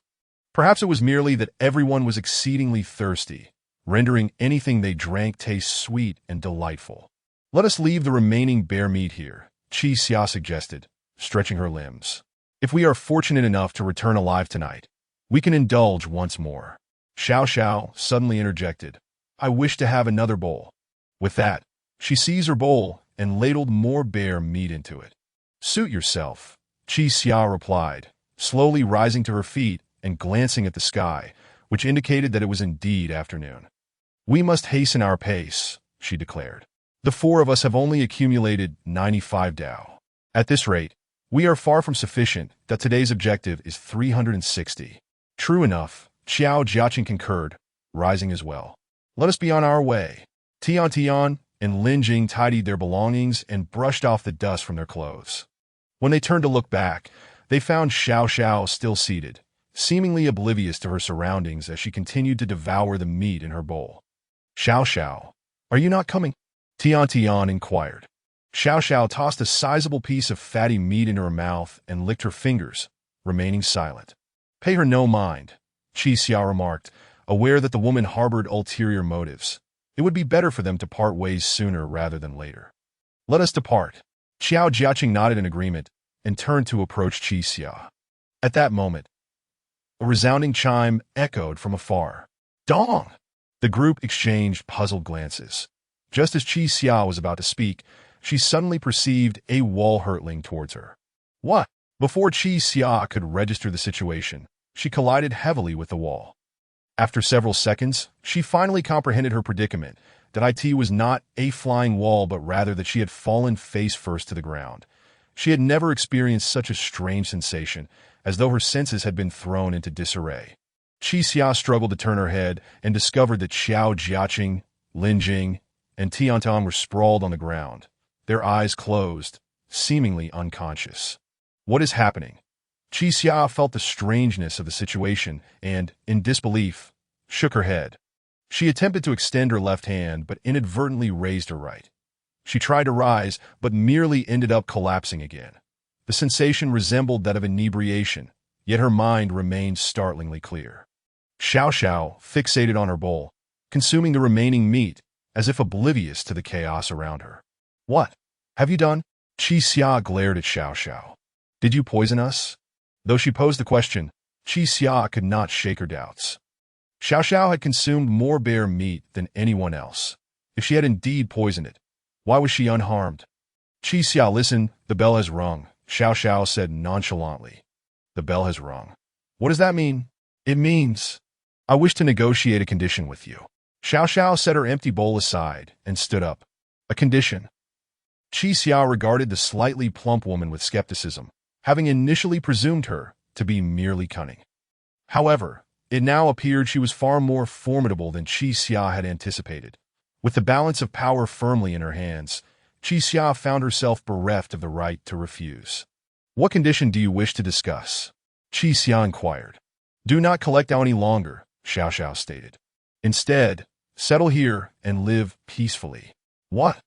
Perhaps it was merely that everyone was exceedingly thirsty, rendering anything they drank taste sweet and delightful. Let us leave the remaining bear meat here, Qi Xia suggested, stretching her limbs. If we are fortunate enough to return alive tonight, we can indulge once more. Xiao suddenly interjected. I wish to have another bowl. With that, she seized her bowl and ladled more bear meat into it. Suit yourself, Qi Xia replied, slowly rising to her feet and glancing at the sky, which indicated that it was indeed afternoon. We must hasten our pace, she declared. The four of us have only accumulated 95 Dao. At this rate, we are far from sufficient that today's objective is 360. True enough, Xiao Jiaqin concurred, rising as well. Let us be on our way. Tian and Lin Jing tidied their belongings and brushed off the dust from their clothes. When they turned to look back, they found Xiao still seated, seemingly oblivious to her surroundings as she continued to devour the meat in her bowl. Xiao, are you not coming? Tian inquired. Xiao tossed a sizable piece of fatty meat into her mouth and licked her fingers, remaining silent. Pay her no mind, Qi Xia remarked, aware that the woman harbored ulterior motives. It would be better for them to part ways sooner rather than later. Let us depart. Xiao Jiaqing nodded in agreement and turned to approach Qi Xia. At that moment, a resounding chime echoed from afar. Dong! The group exchanged puzzled glances. Just as Qi Xia was about to speak, she suddenly perceived a wall hurtling towards her. What? Before Qi Xia could register the situation, she collided heavily with the wall. After several seconds, she finally comprehended her predicament, that it was not a flying wall but rather that she had fallen face first to the ground. She had never experienced such a strange sensation, as though her senses had been thrown into disarray. Qi Xia struggled to turn her head and discovered that Xiao Jiaqing, Lin Jing, and Tian were sprawled on the ground, their eyes closed, seemingly unconscious. What is happening? Qi Xia felt the strangeness of the situation and, in disbelief, shook her head. She attempted to extend her left hand but inadvertently raised her right. She tried to rise but merely ended up collapsing again. The sensation resembled that of inebriation, yet her mind remained startlingly clear. Xiao fixated on her bowl, consuming the remaining meat, as if oblivious to the chaos around her. What have you done? Qi Xia glared at Xiao. Did you poison us? Though she posed the question, Qi Xia could not shake her doubts. Xiao had consumed more bear meat than anyone else. If she had indeed poisoned it, why was she unharmed? Qi Xia, listen, the bell has rung, Xiao said nonchalantly. The bell has rung. What does that mean? It means, I wish to negotiate a condition with you. Xiao Xiao set her empty bowl aside and stood up. A condition? Qi Xiao regarded the slightly plump woman with skepticism, having initially presumed her to be merely cunning. However, it now appeared she was far more formidable than Qi Xia had anticipated. With the balance of power firmly in her hands, Qi Xia found herself bereft of the right to refuse. What condition do you wish to discuss? Qi Xia inquired. Do not collect out any longer, Xiao Xiao stated. Instead, settle here and live peacefully. What?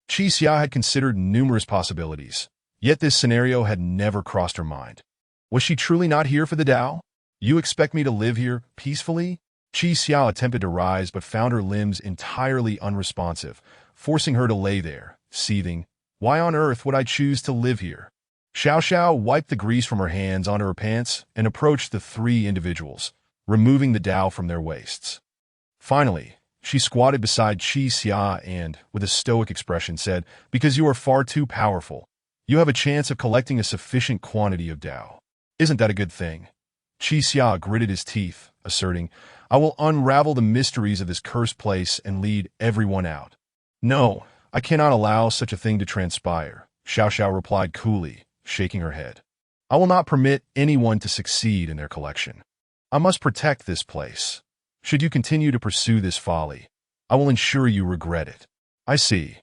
Qi Xia had considered numerous possibilities, yet this scenario had never crossed her mind. Was she truly not here for the Tao? You expect me to live here peacefully? Qi Xiao attempted to rise but found her limbs entirely unresponsive, forcing her to lay there, seething. Why on earth would I choose to live here? Xiao Xiao wiped the grease from her hands onto her pants and approached the three individuals, removing the Tao from their waists. Finally, she squatted beside Qi Xia and, with a stoic expression, said, Because you are far too powerful, you have a chance of collecting a sufficient quantity of Tao. Isn't that a good thing? Qi Xia gritted his teeth, asserting, I will unravel the mysteries of this cursed place and lead everyone out. No, I cannot allow such a thing to transpire, Xiao Xiao replied coolly, shaking her head. I will not permit anyone to succeed in their collection. I must protect this place. Should you continue to pursue this folly, I will ensure you regret it. I see.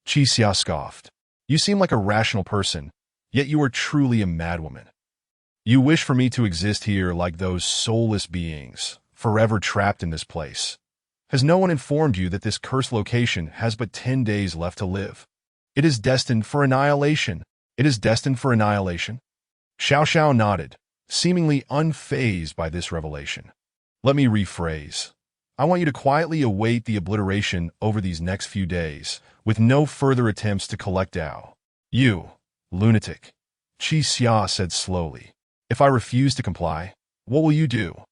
Qi Xia scoffed. You seem like a rational person, yet you are truly a madwoman. You wish for me to exist here like those soulless beings, forever trapped in this place. Has no one informed you that this cursed location has but 10 days left to live? It is destined for annihilation. It is destined for annihilation? Xiao Xiao nodded, seemingly unfazed by this revelation. Let me rephrase. I want you to quietly await the obliteration over these next few days, with no further attempts to collect Tao. You, lunatic, Qi Xia said slowly. If I refuse to comply, what will you do?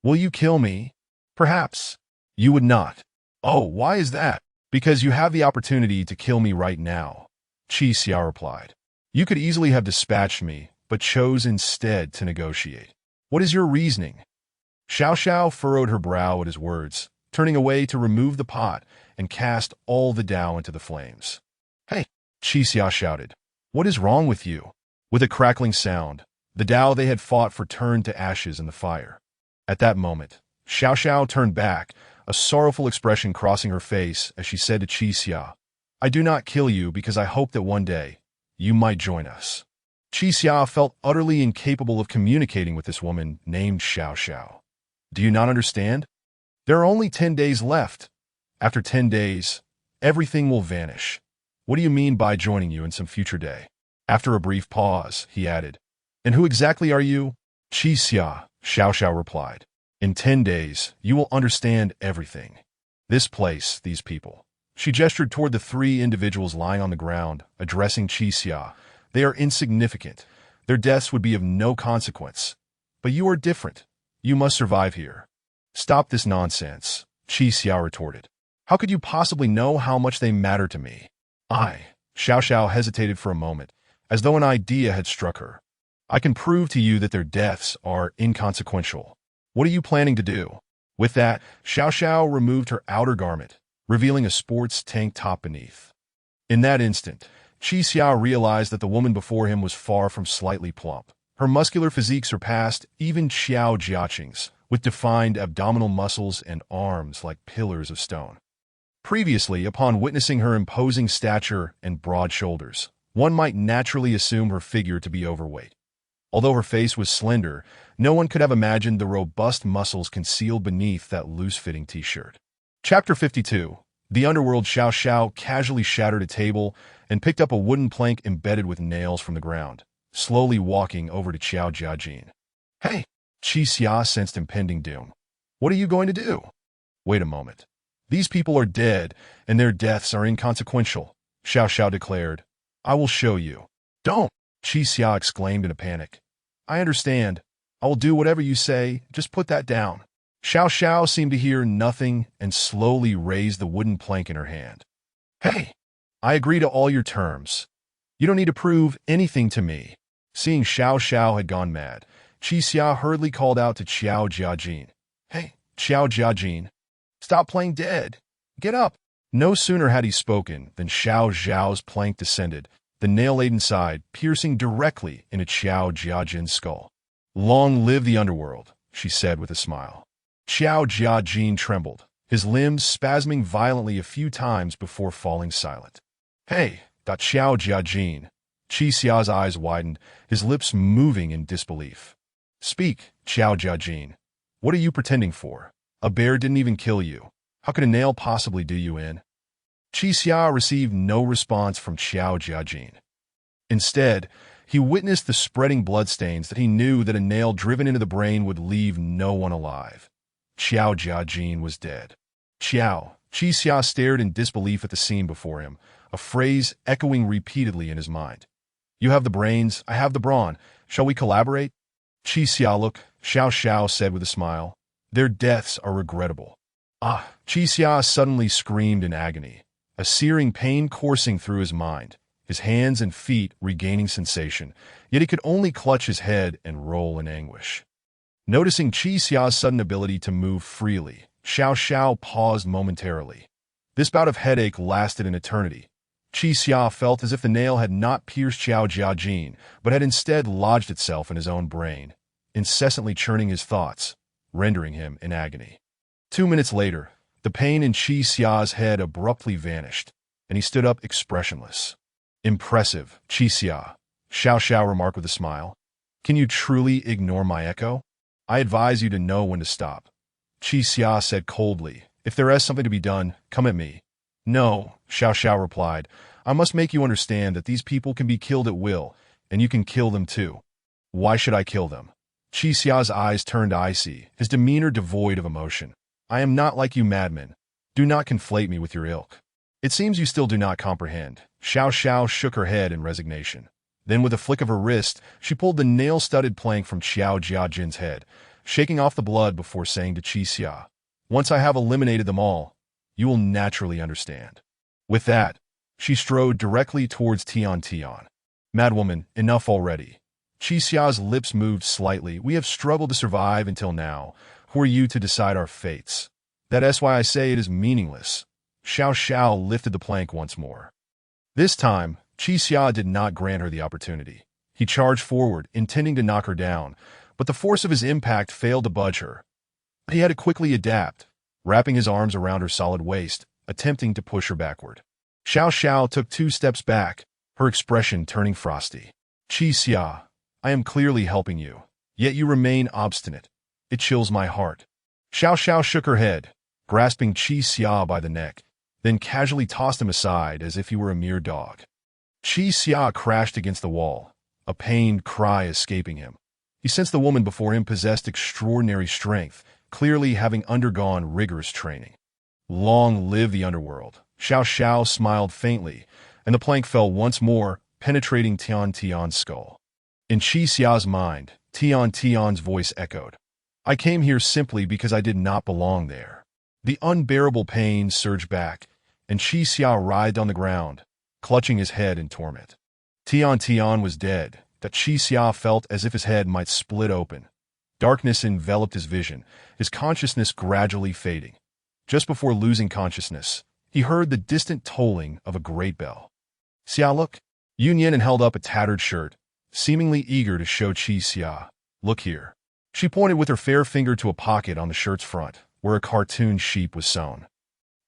Will you kill me? Perhaps. You would not. Oh, why is that? Because you have the opportunity to kill me right now, Qi Xia replied. You could easily have dispatched me, but chose instead to negotiate. What is your reasoning? Xiao Xiao furrowed her brow at his words, turning away to remove the pot and cast all the Tao into the flames. Hey, Qi Xia shouted. What is wrong with you? With a crackling sound, the Tao they had fought for turned to ashes in the fire. At that moment, Xiao Xiao turned back, a sorrowful expression crossing her face as she said to Qi Xia, I do not kill you because I hope that one day you might join us. Qi Xia felt utterly incapable of communicating with this woman named Xiao Xiao. Do you not understand? There are only 10 days left. After 10 days, everything will vanish. What do you mean by joining you in some future day? After a brief pause, he added, And who exactly are you? Qi Xia, Xiao Xiao replied. In 10 days, you will understand everything. This place, these people. She gestured toward the three individuals lying on the ground, addressing Qi Xia. They are insignificant. Their deaths would be of no consequence. But you are different. You must survive here. Stop this nonsense, Qi Xia retorted. How could you possibly know how much they matter to me? Xiao Xiao hesitated for a moment, as though an idea had struck her. I can prove to you that their deaths are inconsequential. What are you planning to do? With that, Xiao Xiao removed her outer garment, revealing a sports tank top beneath. In that instant, Qi Xia realized that the woman before him was far from slightly plump. Her muscular physique surpassed even Xiao Jiaqing's, with defined abdominal muscles and arms like pillars of stone. Previously, upon witnessing her imposing stature and broad shoulders, one might naturally assume her figure to be overweight. Although her face was slender, no one could have imagined the robust muscles concealed beneath that loose-fitting t-shirt. Chapter 52. The underworld. Xiao Xiao casually shattered a table and picked up a wooden plank embedded with nails from the ground, slowly walking over to Xiao Jiajin. Hey, Qi Xia sensed impending doom. What are you going to do? Wait a moment. These people are dead, and their deaths are inconsequential, Xiao Xiao declared. I will show you. Don't, Qi Xia exclaimed in a panic. I understand. I will do whatever you say. Just put that down. Xiao Xiao seemed to hear nothing and slowly raised the wooden plank in her hand. Hey, I agree to all your terms. You don't need to prove anything to me. Seeing Xiao Xiao had gone mad, Qi Xia hurriedly called out to Xiao Jiajin. Hey, Xiao Jiajin, stop playing dead. Get up. No sooner had he spoken than Xiao Zhao's plank descended, the nail-laden side piercing directly into Xiao Jiajin's skull. Long live the underworld, she said with a smile. Xiao Jiajin trembled, his limbs spasming violently a few times before falling silent. Hey, Xiao Jiajin. Qi Xia's eyes widened, his lips moving in disbelief. Speak, Xiao Jiajin. What are you pretending for? A bear didn't even kill you. How could a nail possibly do you in? Qi Xia received no response from Xiao Jiajin. Instead, he witnessed the spreading bloodstains that he knew that a nail driven into the brain would leave no one alive. Xiao Jiajin was dead. Xiao. Qi Xia stared in disbelief at the scene before him, a phrase echoing repeatedly in his mind. You have the brains, I have the brawn. Shall we collaborate? Qi Xia, look, Xiao Xiao said with a smile. Their deaths are regrettable. Ah! Qi Xia suddenly screamed in agony, a searing pain coursing through his mind, his hands and feet regaining sensation, yet he could only clutch his head and roll in anguish. Noticing Qi Xia's sudden ability to move freely, Xiao Xiao paused momentarily. This bout of headache lasted an eternity. Qi Xia felt as if the nail had not pierced Xiao Jiajin, but had instead lodged itself in his own brain, incessantly churning his thoughts, rendering him in agony. 2 minutes later, the pain in Qi Xia's head abruptly vanished, and he stood up expressionless. Impressive, Qi Xia, Xiao Xiao remarked with a smile. Can you truly ignore my echo? I advise you to know when to stop. Qi Xia said coldly, if there is something to be done, come at me. No, Xiao Xiao replied, I must make you understand that these people can be killed at will, and you can kill them too. Why should I kill them? Qi Xia's eyes turned icy, his demeanor devoid of emotion. I am not like you madmen. Do not conflate me with your ilk. It seems you still do not comprehend. Xiao Xiao shook her head in resignation. Then with a flick of her wrist, she pulled the nail-studded plank from Xiao Jiajin's head, shaking off the blood before saying to Qi Xia, once I have eliminated them all, you will naturally understand. With that, she strode directly towards Tian. Madwoman, enough already. Qi Xia's lips moved slightly. We have struggled to survive until now. Who are you to decide our fates? That's why I say it is meaningless. Xiao Xiao lifted the plank once more. This time, Qi Xia did not grant her the opportunity. He charged forward, intending to knock her down, but the force of his impact failed to budge her. He had to quickly adapt, wrapping his arms around her solid waist, attempting to push her backward. Xiao Xiao took 2 steps back, her expression turning frosty. Qi Xia, I am clearly helping you, yet you remain obstinate. It chills my heart. Xiao Xiao shook her head, grasping Qi Xia by the neck, then casually tossed him aside as if he were a mere dog. Qi Xia crashed against the wall, a pained cry escaping him. He sensed the woman before him possessed extraordinary strength, clearly having undergone rigorous training. Long live the underworld. Xiao Xiao smiled faintly, and the plank fell once more, penetrating Tian's skull. In Qi Xia's mind, Tian's voice echoed. I came here simply because I did not belong there. The unbearable pain surged back, and Qi Xia writhed on the ground, clutching his head in torment. Tian was dead, that Qi Xia felt as if his head might split open. Darkness enveloped his vision, his consciousness gradually fading. Just before losing consciousness, he heard the distant tolling of a great bell. Xia, look. Yunyan held up a tattered shirt, seemingly eager to show Qi Xia. Look here. She pointed with her fair finger to a pocket on the shirt's front, where a cartoon sheep was sewn.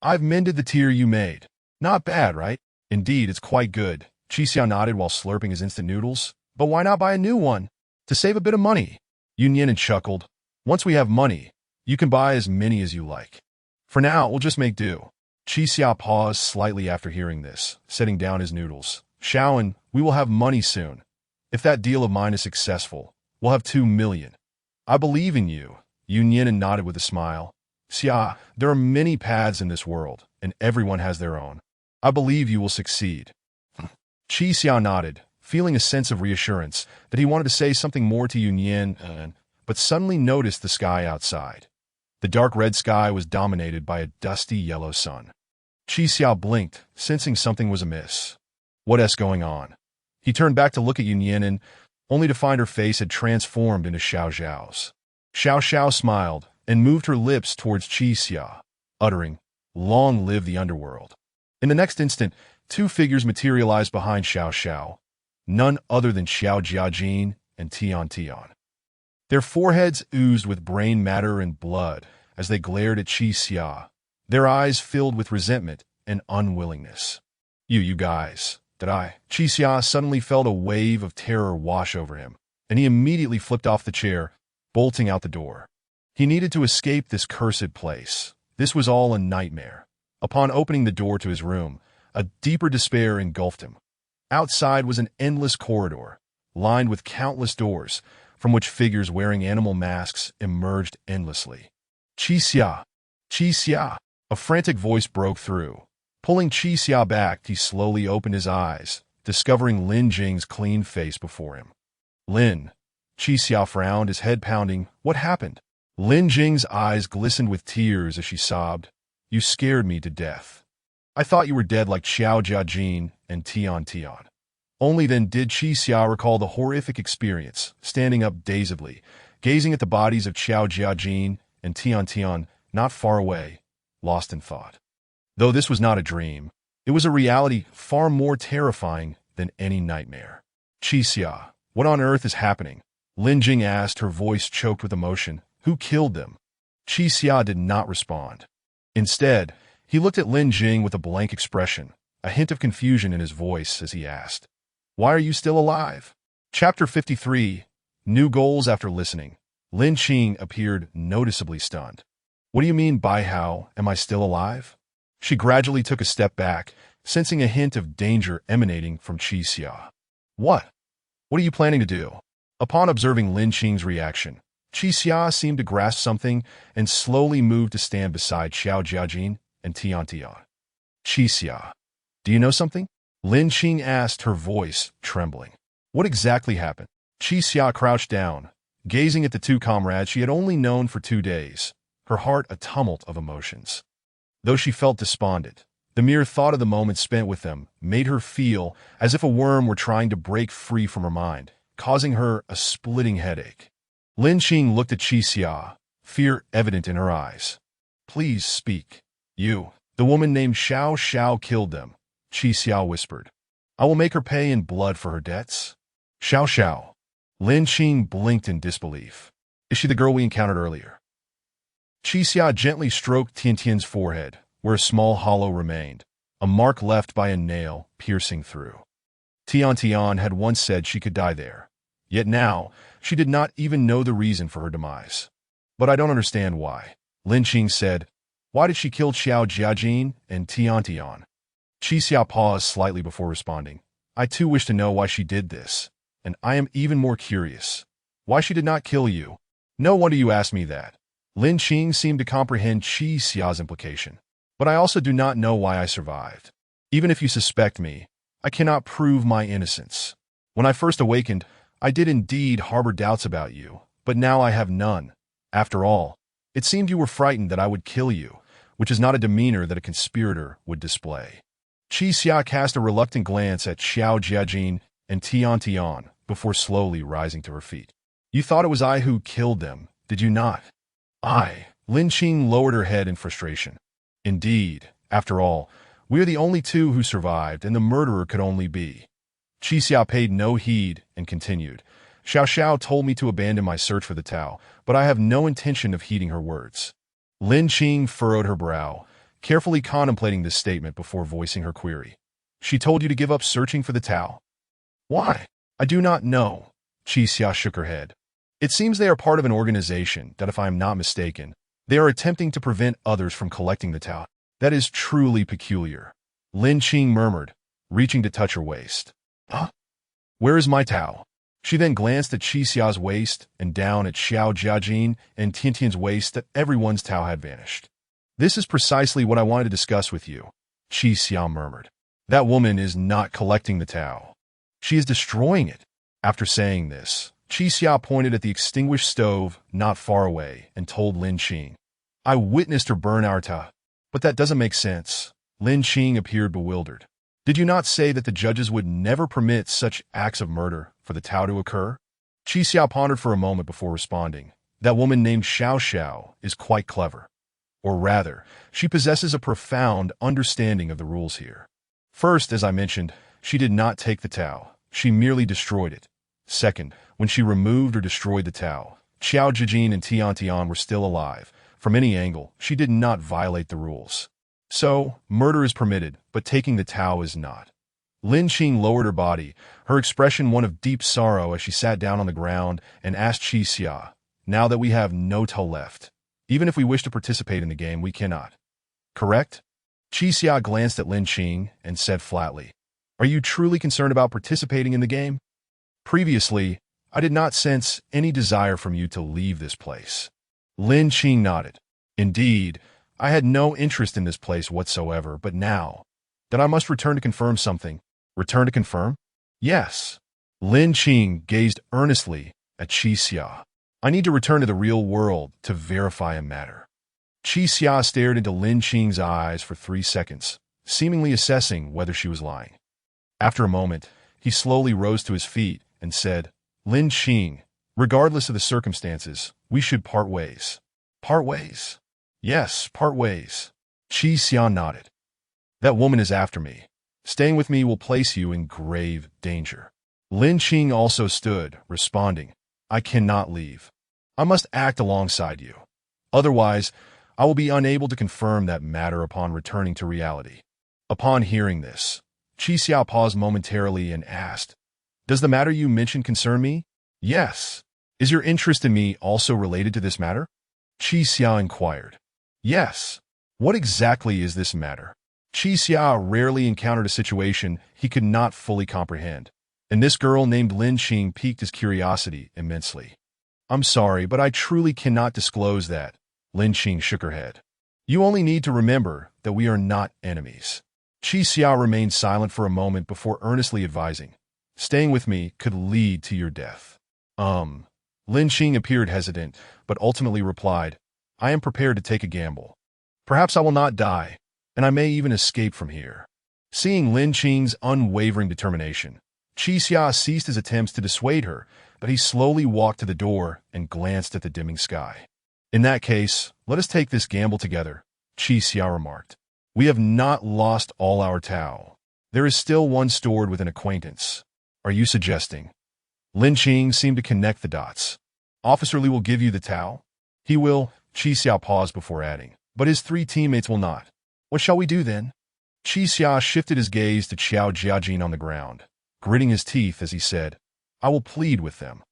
I've mended the tear you made. Not bad, right? Indeed, it's quite good. Qi Xia nodded while slurping his instant noodles. But why not buy a new one? To save a bit of money. Yunyan chuckled. Once we have money, you can buy as many as you like. For now, we'll just make do. Qi Xia paused slightly after hearing this, setting down his noodles. Shaoan, we will have money soon. If that deal of mine is successful, we'll have 2 million. I believe in you. Yunyan nodded with a smile. Xia, there are many paths in this world, and everyone has their own. I believe you will succeed. Qi Xia nodded, feeling a sense of reassurance that he wanted to say something more to Yunyan, but suddenly noticed the sky outside. The dark red sky was dominated by a dusty yellow sun. Qi Xia blinked, sensing something was amiss. What is going on? He turned back to look at Yunyan, only to find her face had transformed into Xiao Xiao's. Xiao Xiao smiled and moved her lips towards Qi Xia, uttering, "Long live the underworld." In the next instant, two figures materialized behind Xiao Xiao, none other than Xiao Jiajin and Tian Tian. Their foreheads oozed with brain matter and blood as they glared at Qi Xia, their eyes filled with resentment and unwillingness. You guys, did I? Qi Xia suddenly felt a wave of terror wash over him, and he immediately flipped off the chair, bolting out the door. He needed to escape this cursed place. This was all a nightmare. Upon opening the door to his room, a deeper despair engulfed him. Outside was an endless corridor, lined with countless doors, from which figures wearing animal masks emerged endlessly. Qi Xia! Qi Xia! A frantic voice broke through. Pulling Qi Xia back, he slowly opened his eyes, discovering Lin Jing's clean face before him. Lin. Qi Xia frowned, his head pounding. What happened? Lin Jing's eyes glistened with tears as she sobbed. You scared me to death. I thought you were dead like Xiao Jiajin and Tian Tian. Only then did Qi Xia recall the horrific experience, standing up dazedly, gazing at the bodies of Xiao Jiajin and Tian Tian not far away, lost in thought. Though this was not a dream, it was a reality far more terrifying than any nightmare. Qi Xia, what on earth is happening? Lin Jing asked, her voice choked with emotion. Who killed them? Qi Xia did not respond. Instead, he looked at Lin Jing with a blank expression, a hint of confusion in his voice as he asked, Why are you still alive? Chapter 53, New Goals. After listening, Lin Jing appeared noticeably stunned. What do you mean by how am I still alive? She gradually took a step back, sensing a hint of danger emanating from Qi Xia. What? What are you planning to do? Upon observing Lin Jing's reaction, Qi Xia seemed to grasp something and slowly moved to stand beside Xiao Jiajin and Tian Tian. Qi Xia, do you know something? Lin Jing asked, her voice trembling. What exactly happened? Qi Xia crouched down, gazing at the two comrades she had only known for 2 days, her heart a tumult of emotions. Though she felt despondent, the mere thought of the moment spent with them made her feel as if a worm were trying to break free from her mind, causing her a splitting headache. Lin Jing looked at Qi Xia, fear evident in her eyes. Please speak. You, the woman named Xiao Xiao killed them, Qi Xia whispered. I will make her pay in blood for her debts. Xiao Xiao. Lin Jing blinked in disbelief. Is she the girl we encountered earlier? Qi Xia gently stroked Tian Tian's forehead, where a small hollow remained, a mark left by a nail piercing through. Tian Tian had once said she could die there, yet now she did not even know the reason for her demise. But I don't understand why, Lin Jing said. Why did she kill Xiao Jiajin and Tian Tian? Qi Xia paused slightly before responding. I too wish to know why she did this, and I am even more curious. Why she did not kill you? No wonder you asked me that. Lin Jing seemed to comprehend Qi Xia's implication. But I also do not know why I survived. Even if you suspect me, I cannot prove my innocence. When I first awakened, I did indeed harbor doubts about you, but now I have none. After all, it seemed you were frightened that I would kill you, which is not a demeanor that a conspirator would display. Qi Xia cast a reluctant glance at Xiao Jiajin and Tian Tian before slowly rising to her feet. You thought it was I who killed them, did you not? Lin Jing lowered her head in frustration. Indeed, after all, we are the only two who survived, and the murderer could only be. Qi Xia paid no heed and continued. Xiao Xiao told me to abandon my search for the Tao, but I have no intention of heeding her words. Lin Jing furrowed her brow, carefully contemplating this statement before voicing her query. She told you to give up searching for the Tao. Why? I do not know. Qi Xia shook her head. It seems they are part of an organization that, if I am not mistaken, they are attempting to prevent others from collecting the Tao. That is truly peculiar. Lin Jing murmured, reaching to touch her waist. Huh? Where is my Tao? She then glanced at Qi Xia's waist and down at Xiao Jiajin and Tian Tian's waist that everyone's Tao had vanished. This is precisely what I wanted to discuss with you, Qi Xia murmured. That woman is not collecting the Tao. She is destroying it. After saying this, Qi Xia pointed at the extinguished stove not far away and told Lin Jing, I witnessed her burn our Tao. But that doesn't make sense. Lin Jing appeared bewildered. Did you not say that the judges would never permit such acts of murder for the Tao to occur? Qi Xiao pondered for a moment before responding. That woman named Xiao Xiao is quite clever. Or rather, she possesses a profound understanding of the rules here. First, as I mentioned, she did not take the Tao. She merely destroyed it. Second, when she removed or destroyed the Tao, Xiao Jijin and Tian Tian were still alive. From any angle, she did not violate the rules. So, murder is permitted, but taking the Tao is not. Lin Qing lowered her body, her expression one of deep sorrow as she sat down on the ground and asked Qi Xia, "Now that we have no Tao left, even if we wish to participate in the game, we cannot. Correct?" Qi Xia glanced at Lin Qing and said flatly, "Are you truly concerned about participating in the game? Previously, I did not sense any desire from you to leave this place." Lin Qing nodded. "Indeed, I had no interest in this place whatsoever, but now that I must return to confirm something." "Return to confirm?" "Yes." Lin Qing gazed earnestly at Qi Xia. "I need to return to the real world to verify a matter." Qi Xia stared into Lin Qing's eyes for 3 seconds, seemingly assessing whether she was lying. After a moment, he slowly rose to his feet and said, "Lin Qing, regardless of the circumstances, we should part ways." "Part ways?" "Yes, part ways." Qi Xia nodded. "That woman is after me. Staying with me will place you in grave danger." Lin Qing also stood, responding, "I cannot leave. I must act alongside you. Otherwise, I will be unable to confirm that matter upon returning to reality." Upon hearing this, Qi Xia paused momentarily and asked, "Does the matter you mentioned concern me?" "Yes." "Is your interest in me also related to this matter?" Qi Xia inquired. "Yes." "What exactly is this matter?" Qi Xia rarely encountered a situation he could not fully comprehend, and this girl named Lin Qing piqued his curiosity immensely. "I'm sorry, but I truly cannot disclose that." Lin Qing shook her head. "You only need to remember that we are not enemies." Qi Xia remained silent for a moment before earnestly advising, "Staying with me could lead to your death." Lin Qing appeared hesitant, but ultimately replied, "I am prepared to take a gamble. Perhaps I will not die, and I may even escape from here." Seeing Lin Qing's unwavering determination, Qi Xia ceased his attempts to dissuade her, but he slowly walked to the door and glanced at the dimming sky. "In that case, let us take this gamble together," Qi Xia remarked. "We have not lost all our Tao. There is still one stored with an acquaintance." "Are you suggesting?" Lin Qing seemed to connect the dots. "Officer Li will give you the Tao?" "He will," Qi Xia paused before adding, "but his 3 teammates will not." "What shall we do then?" Qi Xia shifted his gaze to Xiao Jiajin on the ground, gritting his teeth as he said, "I will plead with them.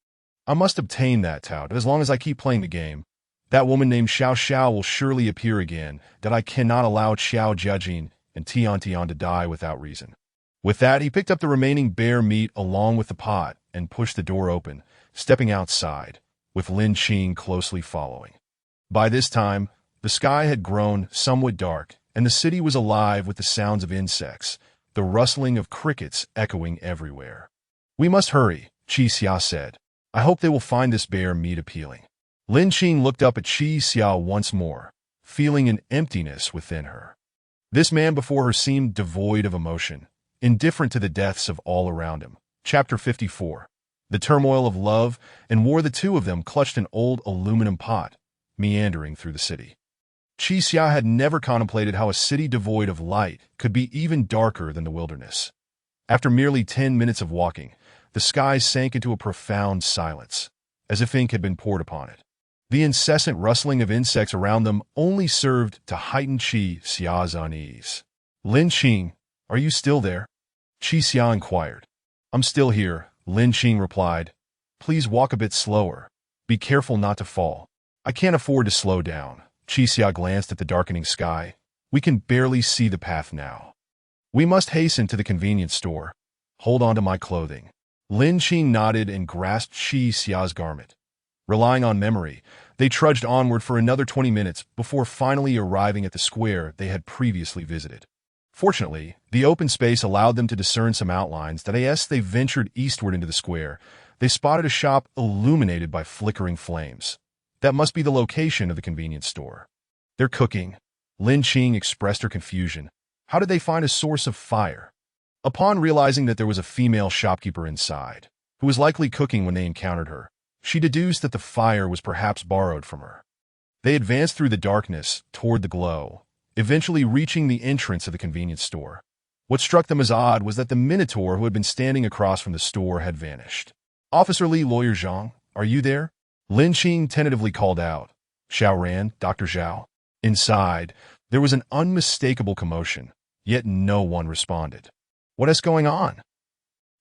I must obtain that Tao, but as long as I keep playing the game, that woman named Xiao Xiao will surely appear again, that I cannot allow Xiao Jiajin and Tian Tian to die without reason." With that, he picked up the remaining bear meat along with the pot and pushed the door open, stepping outside, with Lin Qing closely following. By this time, the sky had grown somewhat dark, and the city was alive with the sounds of insects, the rustling of crickets echoing everywhere. "We must hurry," Qi Xia said. "I hope they will find this bear meat appealing." Lin Qing looked up at Qi Xia once more, feeling an emptiness within her. This man before her seemed devoid of emotion, indifferent to the deaths of all around him. Chapter 54. The turmoil of love and war. The two of them clutched an old aluminum pot, meandering through the city. Qi Xia had never contemplated how a city devoid of light could be even darker than the wilderness. After merely 10 minutes of walking, the sky sank into a profound silence, as if ink had been poured upon it. The incessant rustling of insects around them only served to heighten Qi Xia's unease. "Lin Qing, are you still there?" Qi Xia inquired. "I'm still here," Lin Qing replied. "Please walk a bit slower. Be careful not to fall." "I can't afford to slow down." Qi Xia glanced at the darkening sky. "We can barely see the path now. We must hasten to the convenience store. Hold on to my clothing." Lin Qing nodded and grasped Qi Xia's garment. Relying on memory, they trudged onward for another 20 minutes before finally arriving at the square they had previously visited. Fortunately, the open space allowed them to discern some outlines that as they ventured eastward into the square, they spotted a shop illuminated by flickering flames. That must be the location of the convenience store. "They're cooking." Lin Qing expressed her confusion. "How did they find a source of fire?" Upon realizing that there was a female shopkeeper inside, who was likely cooking when they encountered her, she deduced that the fire was perhaps borrowed from her. They advanced through the darkness toward the glow, eventually reaching the entrance of the convenience store. What struck them as odd was that the Minotaur who had been standing across from the store had vanished. "Officer Lee, Lawyer Zhang, are you there?" Lin Qing tentatively called out. Xiao Ran, Dr. Zhao. Inside, there was an unmistakable commotion, yet no one responded. "What is going on?"